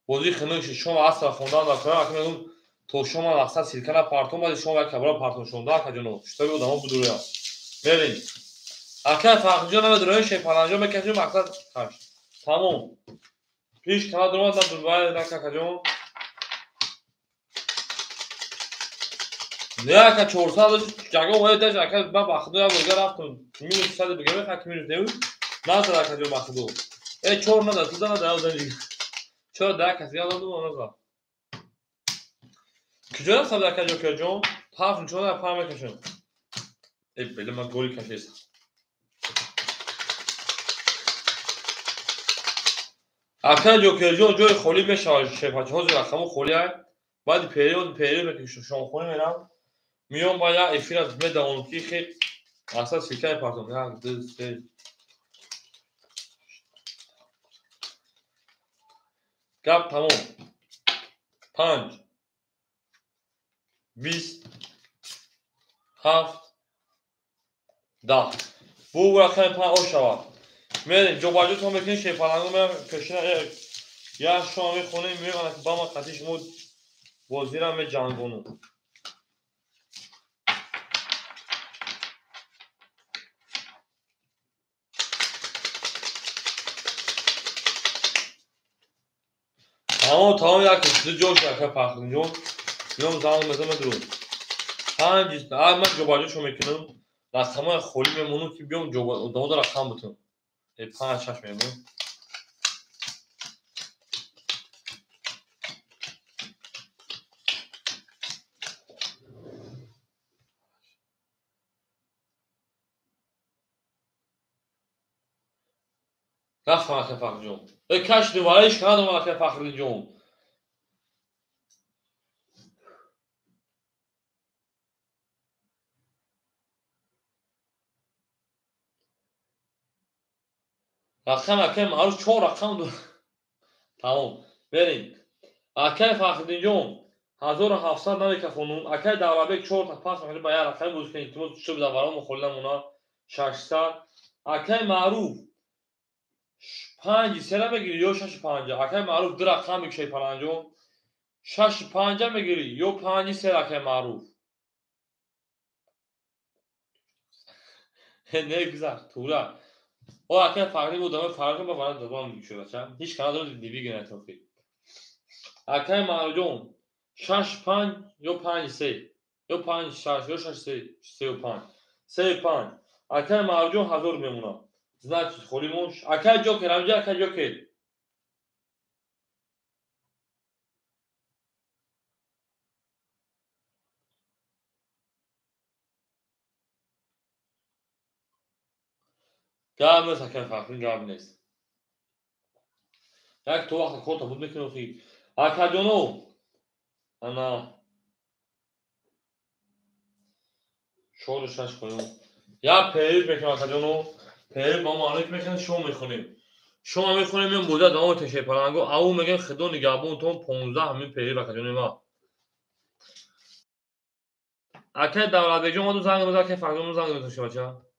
S2: بازی خنوش شما اصلا خوندن دکتر اکنون میگم تو شما اصلا سیرکنا پارتون بعد شما یک کبرا پارتون شوندا Aka işte bu adamı buduruyor. Verin. Aka farklıca ne duruyor şerpalango mekaşın maksat kaç. Tamam. Hiç kana durmadan durmaya ne Aka نه اگه 400 جگه اومده داشت اگه من مخدو یا بلگر رفتم minus 100 بگم خاک minus نمی‌شه نازد اگه جو مخدو ای 4 نداره تو داره داره دیگه چرا ده کسی یادم نمیاد کجا هست اگه جو که جو پاس چون در پام میکشم ای بله من گولی کشیدم اگه جو که جو جوی خولی میشه شفاچه ها زیر خمو خولی های بعد پیریود میکشم شام خولی میرم میام با یا افیر از بده اون کی خیلی اصلا سیکای پارتون یا دست گپ تمام 5 20 7 10 bu bırakan pan o şava میریم جوباجو تو میکنی شیپالانگو میرم کشیدن یا شما میخونه میرم که با ما قطعش مود وزیرم به جانگونو اما تمام یک کشیده جوش که پخلیم جون میام زمان مزمه درون 5 من جوباجو شو میکنم رقم خولی میمونم که بیام جوباجو رقم بتونم 5 6 میمونم رفتم که فخر جون کاش دوبارهش کردم که فخر جون رقم که معروف 4 رقم دو تمام بریم اکه فخر جون 1700 نمی که خونم اکه دورابک 4 تا پاس میکنه با یه رقم بود که اینطور شب دورام مخولم اونا 600 اکه معروف 5 سه بگیری یا 6 5 اکه معروف دو رقم میشه پنجم 6 5 میگیری یا 5 سه اکه معروف نه گذار طوره o اکه فقری بود دامه فرقی با من دوام میشه بچم هیچ کانال رو دیوی گنه توفی اکه معروف 6 5 یا 5 3 یا 5 6 یا 6 3 3 و 5 3 5 اکه معروف hazır میمونه значит خولیموش اکه جوکر همجا اکه جوکر گام است اکه فقری گام نیست یک تو وقت خودت بود میکنی خی اکه جونو انا شورش کنیم یا پیریز میکنم اکه جونو پیریز با مالک میکنه شو میخونیم شما میخونیم میان بوده دامو تشه پرانگو او میگن خدو نگابون تو 15 همین پیریز اکه جونو ما اکه دولت جون ما دو زنگ بزن که فقط زنگ بزن بچه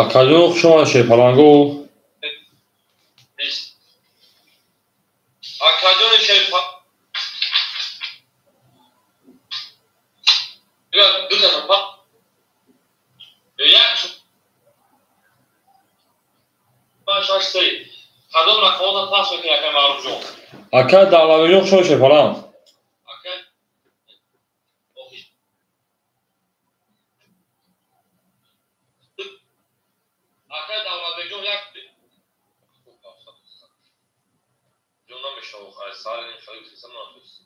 S2: Akadyon şuma şepalango. Akadyon şepa. Ya dur da bak. Ya baş şey. Kadın rakamda taş ki yakın marufcu. Akad dağlavacı şuma şepalan. Akad. Akad dağlavacı yak. Yoldan meşhur Kayseri'nin şarkısı nasıl?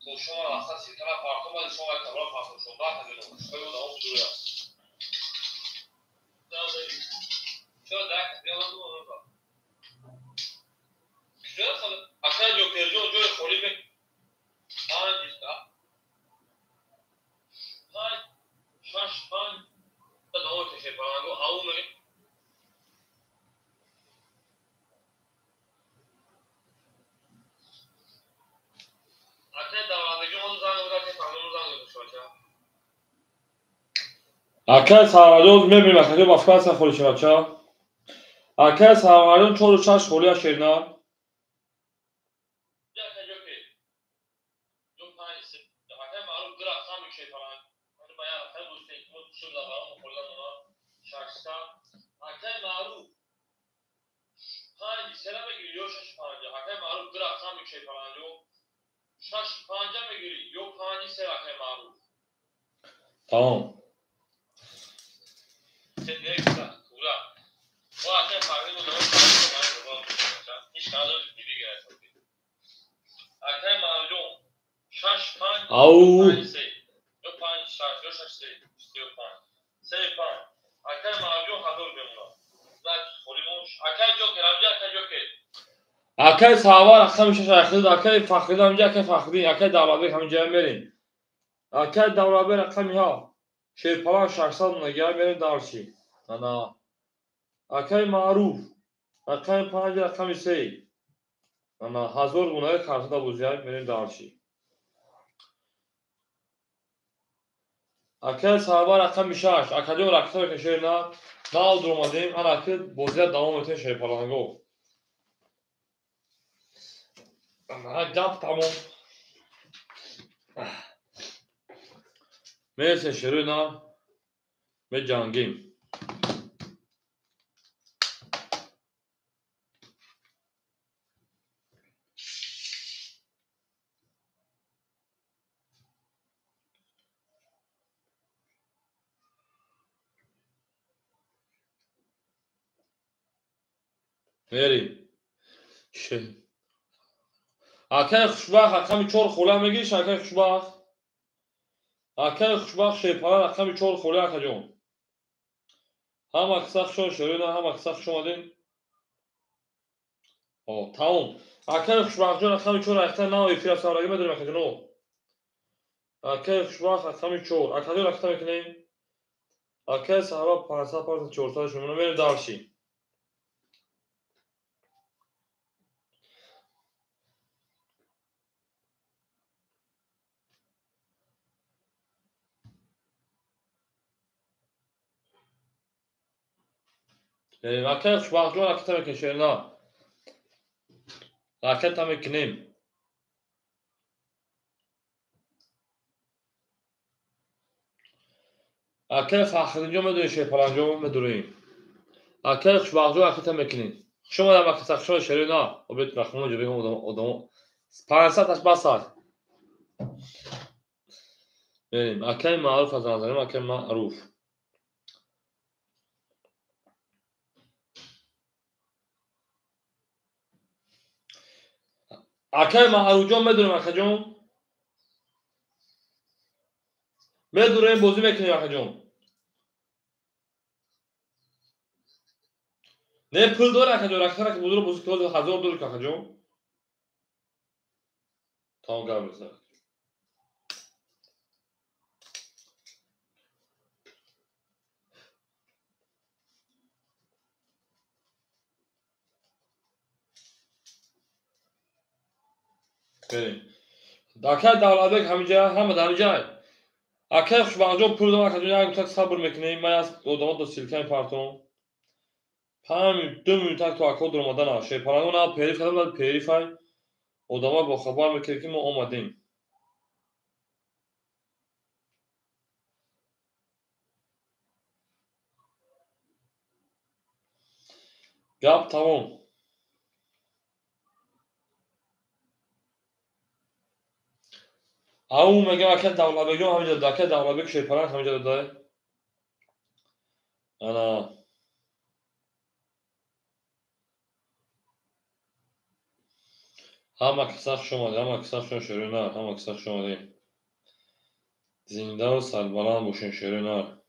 S2: تو شما را اصلا سیستم پارکو باید شما اعتبار پاسخ شما باید تبدیل کنید شما اون جوری است چرا درک دیالوگ رو با چرا اصلا جو پرجو جو خوری به آن دیستا های شش پان تا دو تشه پانگو آو می اصلا داوری جو اون زنگ بود که قانون زنگ بود شما اکل سوالون میبینیم اکل بافکار سر خوری شما چه اکل سوالون چهار و چش خوری شیرنا tamam. Au. Akay savar akşam işe şarkılı akay fakirde amca akay fakirdi akay davrabe hamca verin. Akay davrabe akşam ya. Şey falan şarkısına gel verin davşı. Ana. Akay maruf. Akay panca akşam ise. Ana hazır bunları karşıda buzayım verin davşı. Akay savar akşam işaş. Akay olarak akşam keşerna. Ne aldırmadım. Ana akay buzaya devam eten şey falan go. Acayip tamam. Neyse şerina ve cangim. Veri. Şey. Akay خوشبخت akşam çor khola megiş akay خوشبخت. Akay خوشبخت şey para akşam çor khola akacağım. Ham aksak şon şerina ham aksak şomadın. O tamam. Akay خوشبخت جون akşam çor akşam ne iflas sarayı medir akacağım o. Akay خوشبخت akşam çor akacağım akşam ekneyim. Akay sahaba parasa parasa çorsa şunu ver darşi. Akay خوشبخت جون akşam ekneyim şerina. Akay tam ekneyim. Akay fakirce mi şey falanca mı durayım? Akay خوشبخت جون akşam ekneyim. شما در وقت سخشان شرینا و بیت رخمون جبه هم ادامه 500 تا 5 ساعت بریم اکل معروف از نظر من اکل معروف اکل معروف جان بدونم اکل جان بدونم بازی میکنیم اکل جان نه پول داره اکل جان اکل که بودو بازی کنه $1000 که اکل جان تمام گرم بزن بریم اکل دولابک همینجا هم در اینجا Akay Xushbag'jon pul dam akademiya tak sabr mekineyim. Ben az odama da silken parton. 5 minut 2 minut tak to akod durmadan ha. Şey parango na perif kadam da perifay. Odama با خبر میکنه که ما اومدیم. گپ تمام. او میگه اکه دولت بگم همینجا دکه دولت بگ شیپران همینجا داده. انا هم اکساخ شما شروع نه هم اکساخ شما دیم. زنده و سلبالان بوشن شروع نه.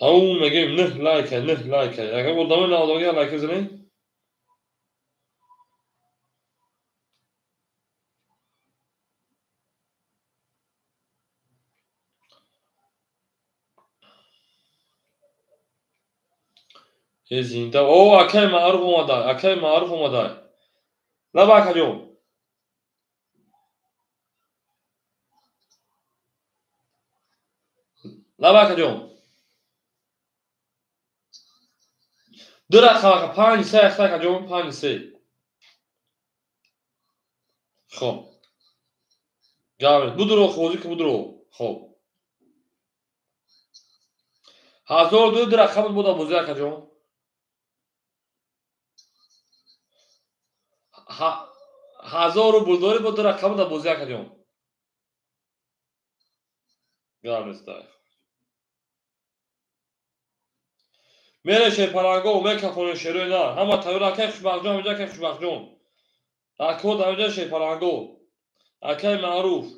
S2: او میگه نه لایک اگه بود دامه نادوگی لایک بزنی. یه زنده او اکه معروف اومده. لبا کجون. دو رقم 5 3 اختا کجون 5 3. خب. گاوید بودرو خوزی که بودرو. خب. 1002 رقم بود بازی کجون. 1000 بولداری بود رقم بود بازی کجون. گاوید میره شیپرانگو و میکافون شروع نه همه تاور اکی خوشبخجون همینجا اکی خوشبخجون اکود همینجا شیپرانگو اکی معروف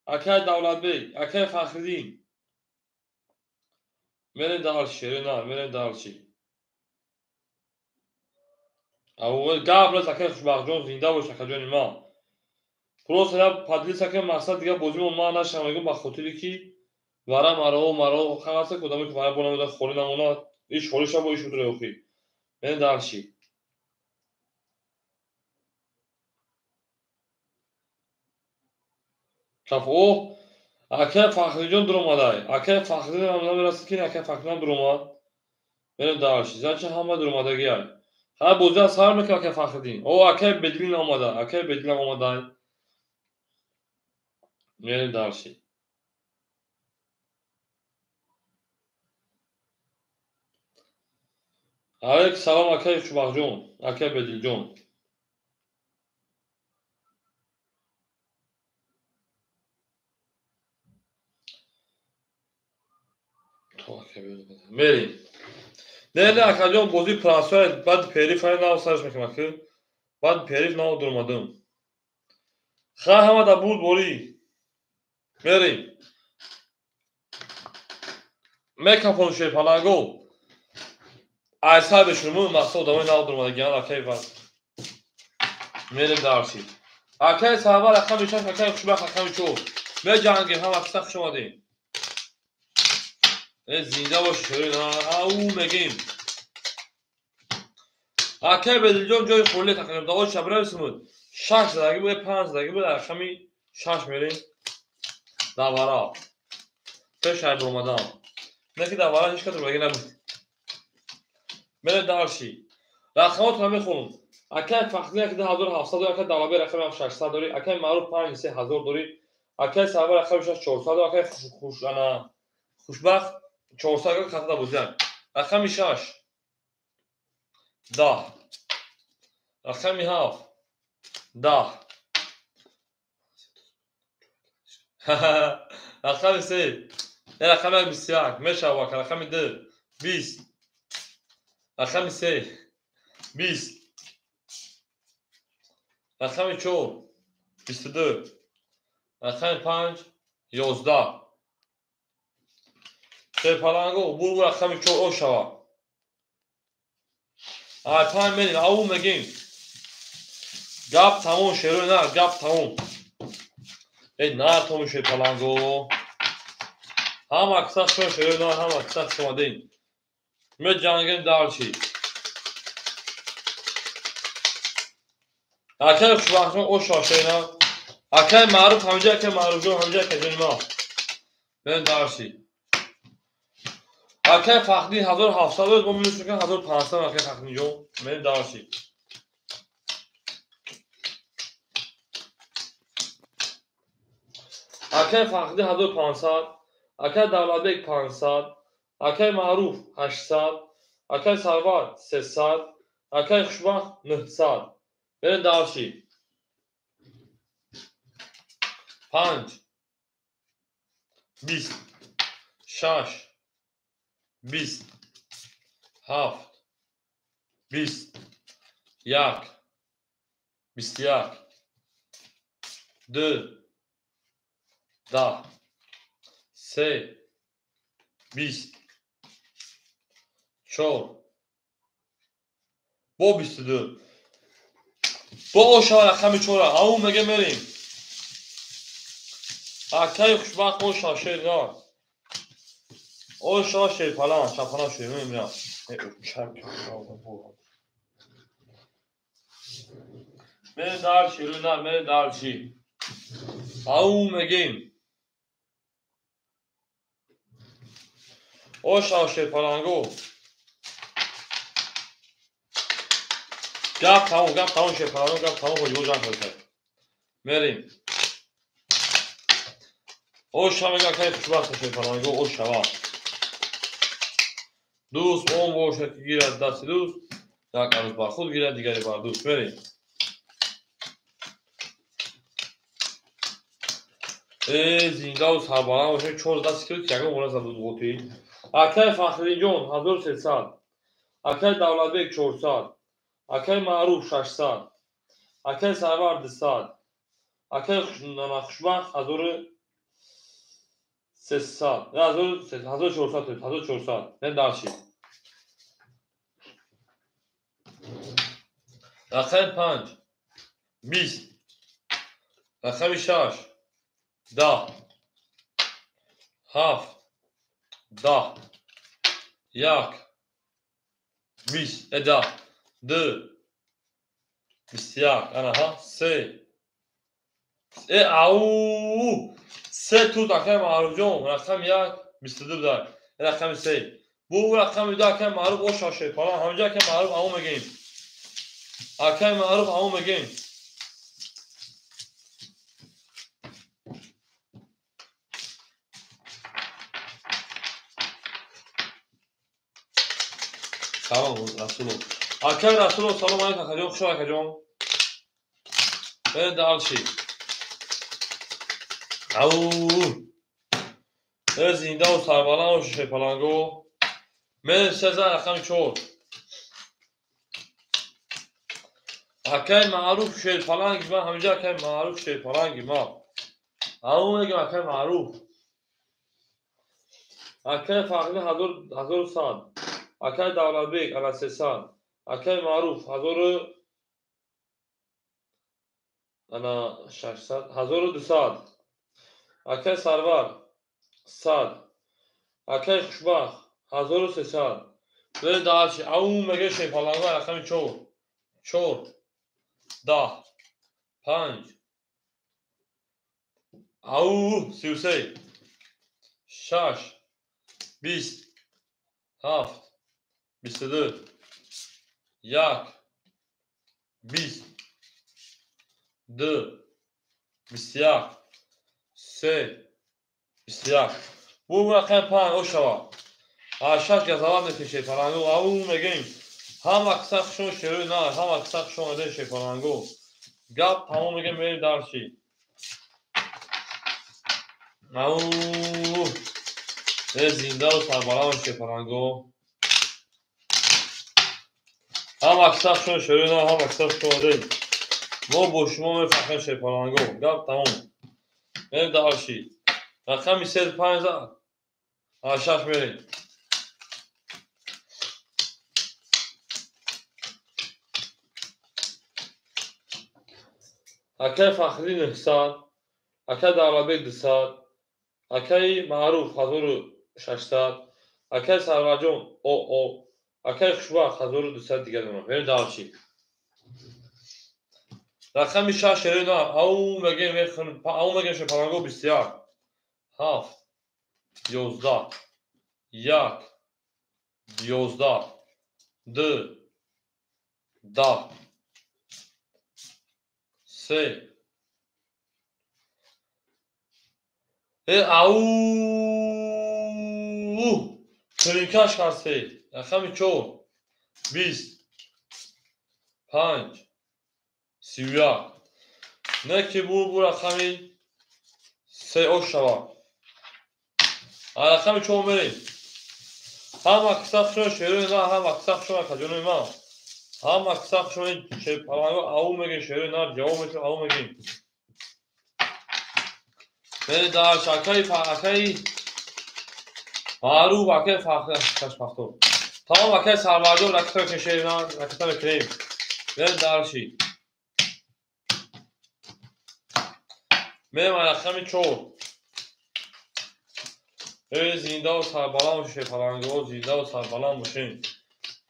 S2: اکی دولت بیگ اکی فخردین میرین دارچی شروع نه میرین دارچی اول گابلز اکی خوشبخجون زنده باش اکجون ما پروس هر پادلیس اکی مقصد دیگه بازیمون ما نشمگون با خاطری کی وارا مرو خلاص کدامی که وارا بونم خوری نمونا ایش خوریشا با ایش بودره اوخی میرین دارچی کف او اکه فخریجون درومادای اکه فخریجون هم نمیرسید که اکه فخریجون دروماد بریم دارشی زنچه همه درومادگی های هر بوزه از هر میکنه اکه فخریدین او اکه بدلین آماده اکه بدلین آماده بریم دارشی علیک سلام اکه شباق جون اکه بدل جون تو اکه بدل بریم نه اکه جون بوزی پرانسوی بعد پیریف های ناو سرش میکنه که بعد پیریف ناو درومادم خواه همه دا بود بوری بریم میکافون شیپالانگو ایسای بشنمون مقصود دامه ناو درومادگی ها اکه بعد میریم دارشی اکه صحبه رقم بیشتر اکه خوشبخت رقم چو به جنگیم هم اکسخ شما دیم زنده باش شروع او میگیم اکه بدلجون جای خولی تقنیم داغل شبره بسمود 6 زدگی بود 5 زدگی بود رقمی 6 میریم دوارا پیش های برومدان نکی دوارا هیچ کتر بگی نبود میره دارشی رقمات رو میخونم اکه فخری اکه 1700 داری اکه دولابی رقمی 600 داری اکه معروف 5 3000 داری اکه صحبه رقمی 400 داری اکه خوشبخت 400 که خطا بودن رقمی 6 10 رقمی 7 10 رقمی 3 رقمی 21 میشواد رقمی 2 20 رقمی 3 20 رقمی 4 22 رقمی 5 11 شیپالانگو بول رقمی 4 او شوا آی 5 میریم او میگیم گپ تموم شروع نه گپ تموم ای نار تموم شیپالانگو هم اکساق شروع نه هم اکساق شما دین می جنگیم دارچی اکل خوشبخت او شاشه اینا اکل معروف همجا که معروف جو همجا که جنما من دارشی اکل فخری 1700 با میشه که 1500 اکل فخری جو من دارشی اکل فخری 1500 اکل دولتبک 500 اکل معروف 800 اکل سرور 300 اکل خوشبخت 900 من دارشی 5 20 6 20 7 20 1 21 2 10 3 20 4 با 22 با او شهر رقم 4 اون میگه بریم اکای خوشبخت او شاشه دار او شاشه فلان شفنا شوی میرم من دارشی رو نه من دارشی او میگیم او شاشه فلانگو گپ تمام شه فلانگو گپ تمام خود جان کرده میریم او شما میگه که خوشبخت شه فلانگو او شما دوست اون باشه که گیرد دست دوست یک عروض بر خود گیرد دیگری بر دوست بریم زینده و سربالان باشه 4 دست کلید که اگه اونه زده دوتی اکل فخری جون 1300 اکل دولتبک 400 اکل معروف 600 اکل سرور 200 اکل خوشبخت 1300 نه 1400 نه دارشی اکل 5 20 اکل 6 10 7 10 1 20 10 2 21 انا ها 3 او 3 تو اکل معروف جون رقم 1 22 دار رقم 3 bu رقم 2 اکل معروف او شاشه فلان همونجا که معروف همون میگیم اکل معروف همون میگیم tamam Resulullah اکل رسول سلام علیکم کجا خوش کجا به دالشی او زنده و سربالان و ششه پلنگو من 3000 رقم 4 اکل معروف شه پلنگ ما همینجا که معروف شه پلنگ ما همون میگم اکل معروف اکل فقیه 1100 اکل دولتبک انا 300 اکل معروف 1000 انا 600 1200 اکل سرور 100 اکل خوشبخت 1300 به داشت اون میگه شه پلنگ رقم 4 10 5 او 33 6 20 7 22 1 20 2 21 3 21 bu رقم 5 او شوا 8 گزاوند میشه پلنگو او میگیم هم اکسخشون شروع نه هم اکسخشون ده شه پلنگو گپ تمام میگه میری دارشی او زنده و سربالان شه پلنگو هم اکسخشون شروع نه هم اکسخشون ده ما با شما میفخر شه پلنگو گپ تمام میری دارشی رقم 35 8 میری اکل فخری 900 اکل دولتبک 200 اکل معروف 1600 اکل سرورجون او اکل خوشبخت 1200 دیگه دارم بریم دارشی رقم 6 شروع نام او مگه شپرانگو 21 7 11 1 11 2 10 3 او کلینکاش کرسی رقم 4 20 5 31 نه که بو رقمی 3 اوش شوا رقم 4 بریم هم اکساق شما شروع نه هم اکساق شما کجانوی ما هم اکساق شما چه پرانگو او میگه شروع نه جواب میشه او میگیم به در شکای معروف اکه فاخر کش پختو تمام اکه سرمایه رکتر کشه نه رکتر کریم به درشی من رقم 4 زنده و سربلند باشه پرانگو زنده و سربلند باشه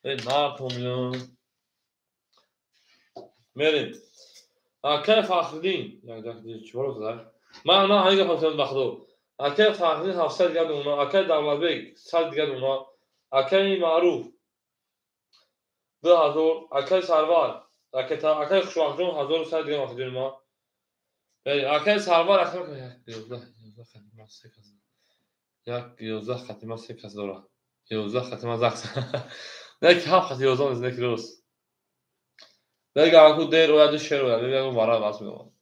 S2: نه تو میدونم میریم اکه فخردین یک چهار زدن من نه هنگه پاسند بخدو اکه فخردین 700 دیگر اونا اکه دولت بیگ 100 دیگر اونا اکه معروف 2000 اکه سرور اکه خوشوقتون 1100 دیگر مخدون ما اکه سرور اکه 11 ختمه 3 کس داره 11 ختمه زخص نه که 7 11 از نکی روز دیگه اکو دیر و یادش شروع و دیگه اکو وارد باز میدونم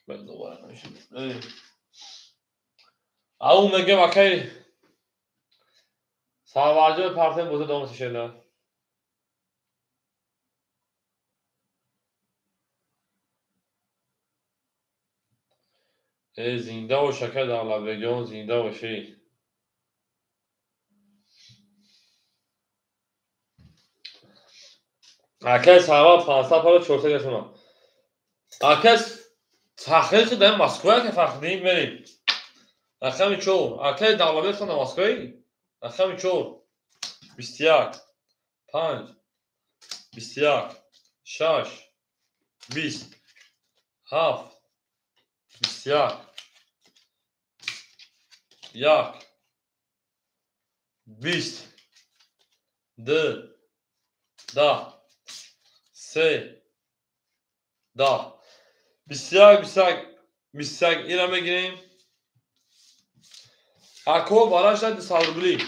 S2: من دوباره نمیشه او میگه اکه سرواجه پارتن بوده دومش شده زنده و شکر در لبگان زنده و شی اکه سروا 500 پارو 400 گشتم اکه تحقیق در مسکو که فهمیدیم بریم رقم 4 اکه دولت خونه مسکوی رقم 4 21 5 21 6 20 7 21 1 20 2 10 3 10 21 اینا میگیریم اکو باراش داد سالبلی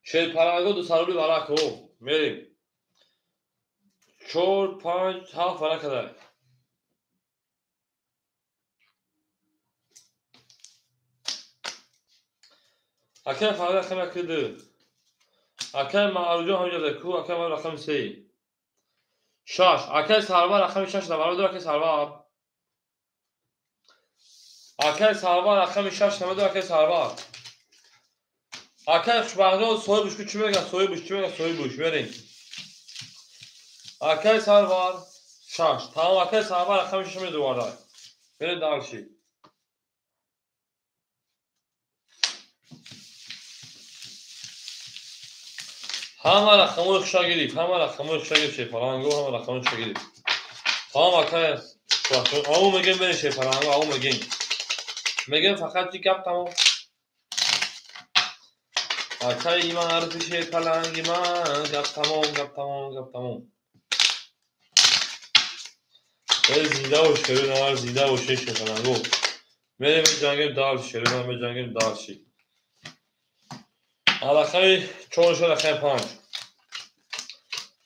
S2: شیر پرانگو 200 روبلی برای اکو میریم 4 5 7 برای کده اکه فرده خمه کده اکه معروجو همینجا دکو اکه من رقم 3 6 اکه سرور رقم 6 نماره دو اکه سرور اکه سرور رقم 6 نماره دو اکه سرور اکه خوشبخته سوی بوش چی میگه سوی بوش بریم اکه سرور 6 تمام اکه سرور رقم 6 می دوباره بریم دارشی همه رقمو خشا گیریم همه رقمو خشا گیریم شیپرانگو همه رقمو خشا گیریم تمام اکه او میگیم بریم شیپرانگو او میگیم فقط چی گپ تمام اکه ایمان عرض شیپرانگی من گپ تمام زیده و شروع نمار زیده و شیش شیپرانگو میریم جنگیم دال شروع نمار جنگیم دال شی رقم 4 شد رقم 5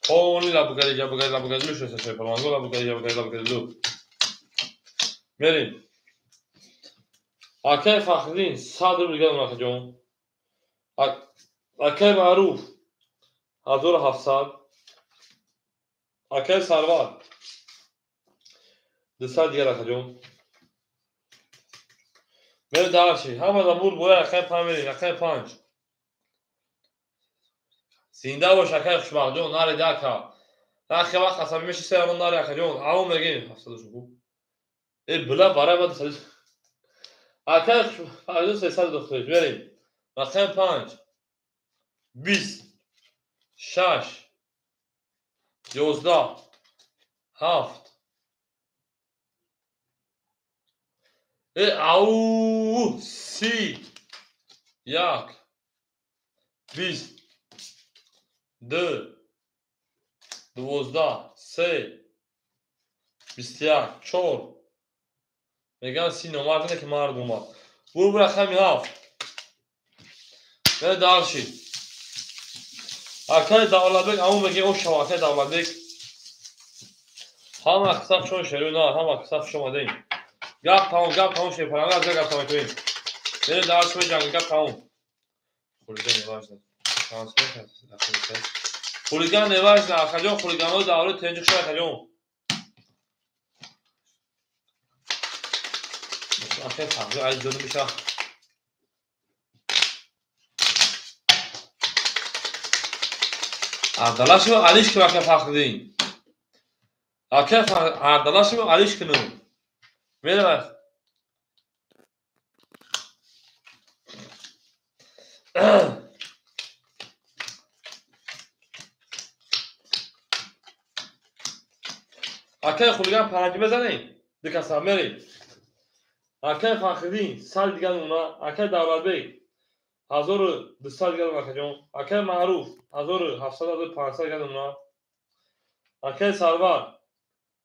S2: اونی لبگری لوش است شیپرانگو لبگری لو میریم اکه فخردین 100 روبل دیگر اون جون اکه معروف 1700 اکه سرور 200 دیگر جون میریم دارشی همه زمور بوده رقم 5 میریم رقم 5 زنده و شکر خوشبخت جون ناری دکا نخی وقت قسمی میشه سیمون ناری اکه جون او میگیم 700 خوب ای بلا برای ما 200 اکه خوشبخت 300 دختریش بریم رقم 5 20 6 11 7 او 30 1 20 2 12 3 21 4 میگن 39 مردونه که مردم ها برو رقمی 7 به دارشی اکای دولتبک همون بگه اون شواکه دولتبک هم اقصاف شما شروع نه هم اقصاف شما دین گپ تمام شد پرانه از گپ تمام کنیم بره دارش به جنگ گپ تمام خولیگان نواج نه خولیگان نواج نه خجون خولیگان ها دولت تنجک شده خجون اکای تقریب عیز داده میشه اردلاشو علیش که وقت فخردین اکای اردلاشو علیش کنون میره بس اکای خولیگان پرنگی بزنیم دکست هم میریم اکای فخردین سال دیگر اونا اکای دولت بی 1200 دیگر اونا خجون اکای معروف 1700 دیگر اونا اکای سرور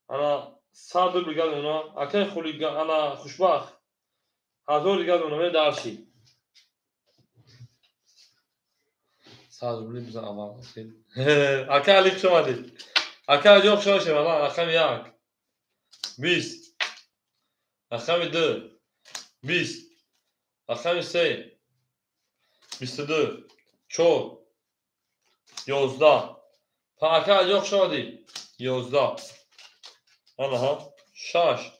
S2: انا 100 دیگر اونا اکای خولیگان انا خوشبخت 1000 دیگر اونا میره دارشی ساز بودی بزن اول اکای علیک شما دی اکای جوب شما شما اکای 1 20 اکای 2 20 اکای 3 22 4 11 اکای جوب شما دی 11 انا ها 6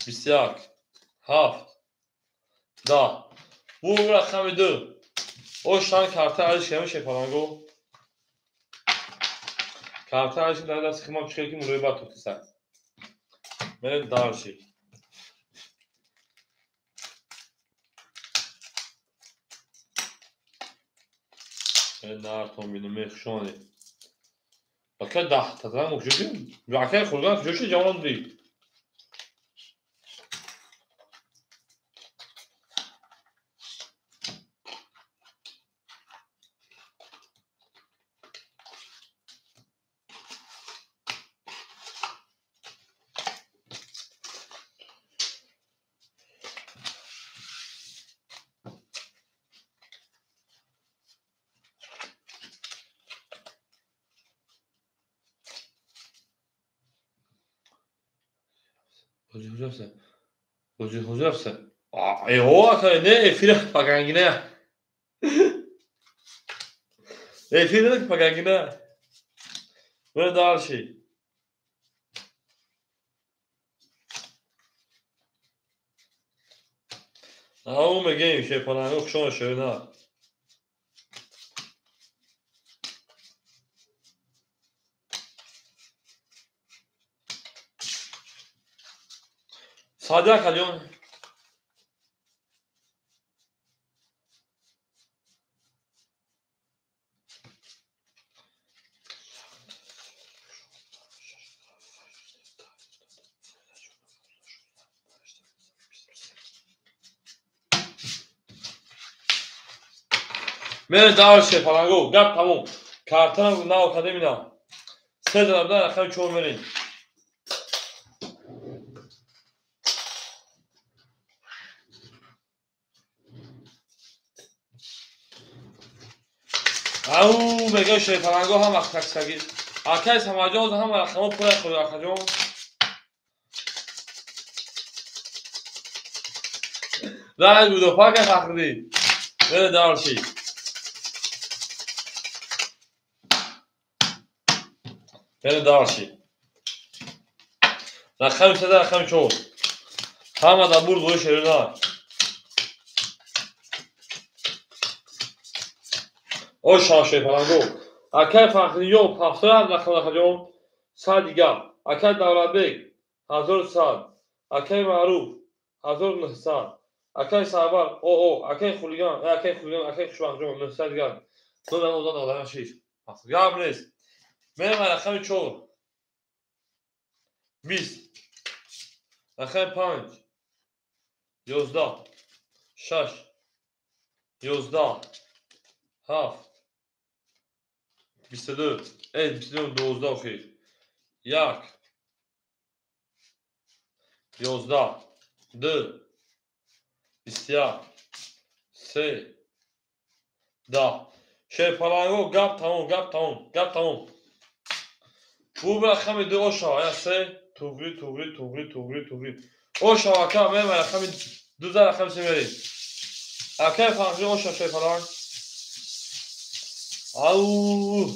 S2: 21 7 10 bu رقم 2 o şan kartı علیش که میشه پرانگو kartı علیش در دست خیمام چیه که مروی بات توتی سر میره دارشی میره نار تومینو میخشونه بکر 10 تا زن مکشوشی رکه خورگان کشوشی جوان دی Hocam sen. O ne efire pagangine. Efire pagangine. Böyle daha şey. Ama megeyim şey falan yok şu an şöyle ha. Sade kalıyor. میره دارشه پلنگو گپ تموم کارتن نه آکادمی نه 3 دلار رقم 4 میرین او میگه شه پلنگو هم وقت تکسگی اکای سماجاز هم رقم پر خود اخجون نه بودو پاک فخری میره دارشی میره دارشی رقم 3 رقم 4 هم دا برد و شیرنا او شاشه پلنگو اکای فخری یو پافتر رقم اخجون سادیگا اکای دولت بیگ 1100 اکای معروف 1900 اکای سرور اکای خولیگان اکای خوشبخت جون 900 دیگر دو دادن آدم شیش یا نیست میرم رقم 4 20 رقم 5 11 6 11 7 22 22 12 خیر 1 11 2 21 3 10 پلنگو گپ تموم بو رقم 2 آشا 3 توگری آشا اکا من رقم 12 رقم سیمری اکا فهمی آشا پلنگ او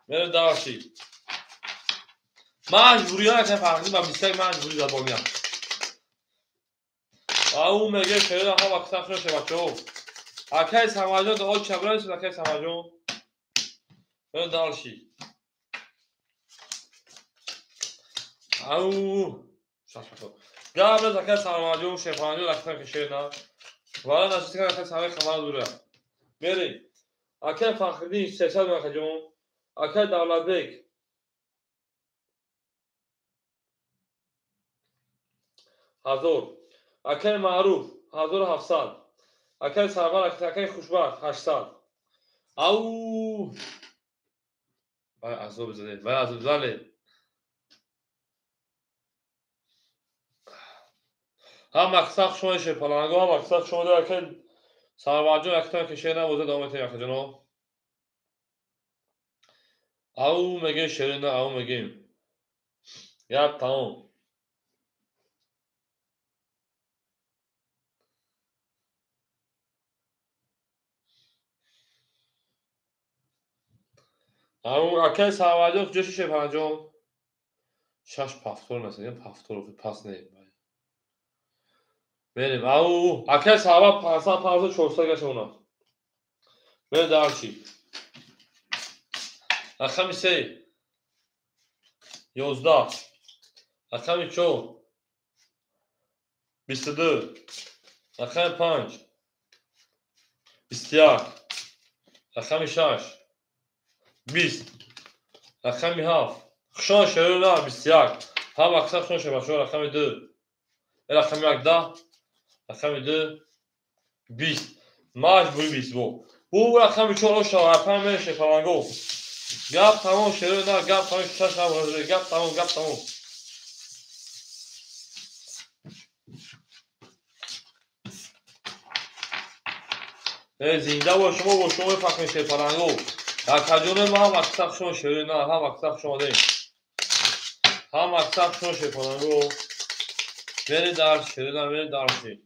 S2: میره داشتی مجبوری ها که فهمی با میستک مجبوری دار بامیم او میگه شده ها وقتا خیلی بچه ها اکای سماجون دو آج چبرای سید اکای سماجون میره داشتی او قبل اکای سماجون شفانجون رقم کشید نه ولی نشستی که اکای سماجون خمال دوره میری اکای فخردین 300 مکه جون اکای دولت بیک 1000 اکای معروف 1700 اکای سرور اکای خوشبخت 800 او بای عذاب زده بای عذاب زده هم مقصد شما شپلانگو هم مقصد شما در اکای سرور اکتان کشه نبوزه دامته اکای جنو او میگه شیرین نه او میگیم یاد تمام او اکای سرور جوشی شپلانجون شش پافتور نسید یه پافتور پاس نیم بریم او اکای سرور 500 400 گشه اونا بریم درچی رقم 3 11 رقم 4 22 رقم 5 21 رقم 6 20 رقم 7 خشان شروع نه 21 هم اکثر خشان شروع رقم 2 رقم 11 رقم 2 20 مجبوری 20 بو رقم 4 شروع رقم میشه پلنگو گپ تمام شروع نه گپ تمام شش هم گپ تمام زنده با شما فکر میشه پلنگو در کجونه ما هم اکثر شما شروع نه هم اکثر شما دیم هم اکثر شما شروع پلنگو بری در شروع نه بری در شی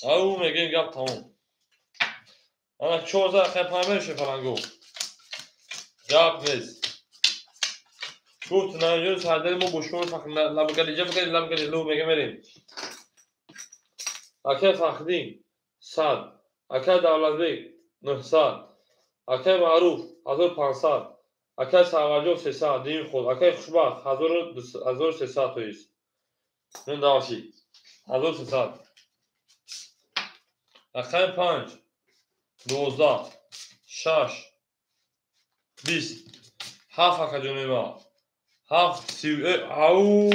S2: او میگیم گپ تمام انا 14 رقم میشه پلنگو گپ نیست گفت نه یه ساده ما با شما فکر لبگلی لو میگه بریم اکه فخدین 100 اکه دولت بیگ 900 اکه معروف 1500 اکه سرواجو 300 دین خود اکه خوشبخت 1300 تویست من داشتی 1300 اکه 5 12 6 20 7 اکه جونی ما 7 او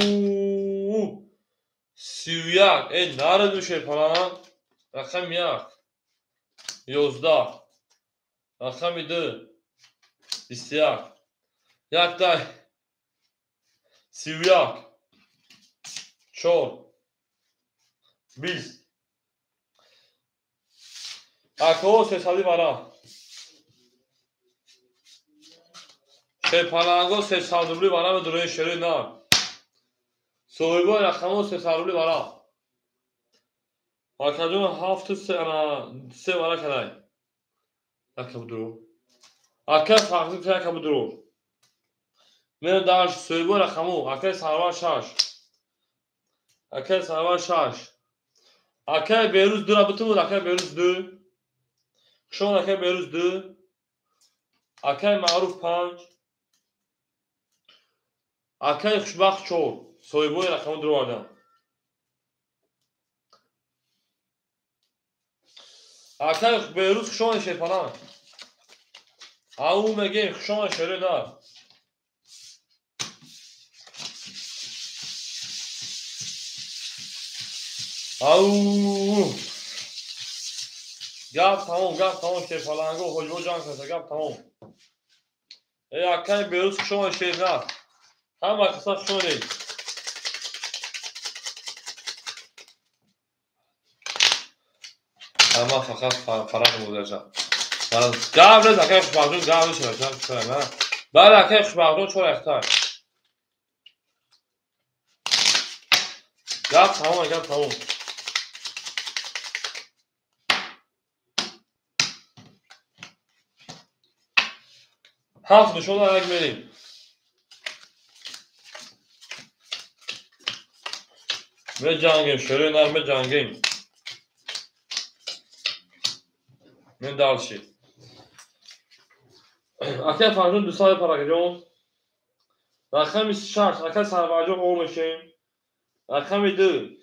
S2: 31 ای نره دوشه پلان رقم 1 11 رقم 2 21 یک تای 31 4 20 اکو 300 برا پلنگو 300 روبلی برا به دروی شروع نه صاحبا رقم 300 روبلی برا اکجون 7 3 برا کدای اکو درو اکه فقط که اکو درو من داشت صاحبا رقمو اکه سرور 6 اکه سرور 6 اکه بیروز دو رابطه اکه بیروز 2 شون اکه بیروز 2 اکه معروف 5 اکه خوشبخت 4 صاحبای رقم درو آدم اکه بیروز شون شیپانه او میگه شون شروع نه Au. Gap tamam şey falanga hoca can kasa gap tamam. Akşam böyle şuna şey ne? Hem kısa şöyle. Ama fakat para olacak. Gap ne zakay xubardun gap ne şöyle ha. Bari akay xubardun çok ehtar. Gap tamam. Hafta şunu öğrenmeliyim. Ve cangim şöyle önerme cangim. Ne dalşı. Akay farklı düsay para gidiyor. Rakam şart, akay sarvacı olmuşum. Rakam idi.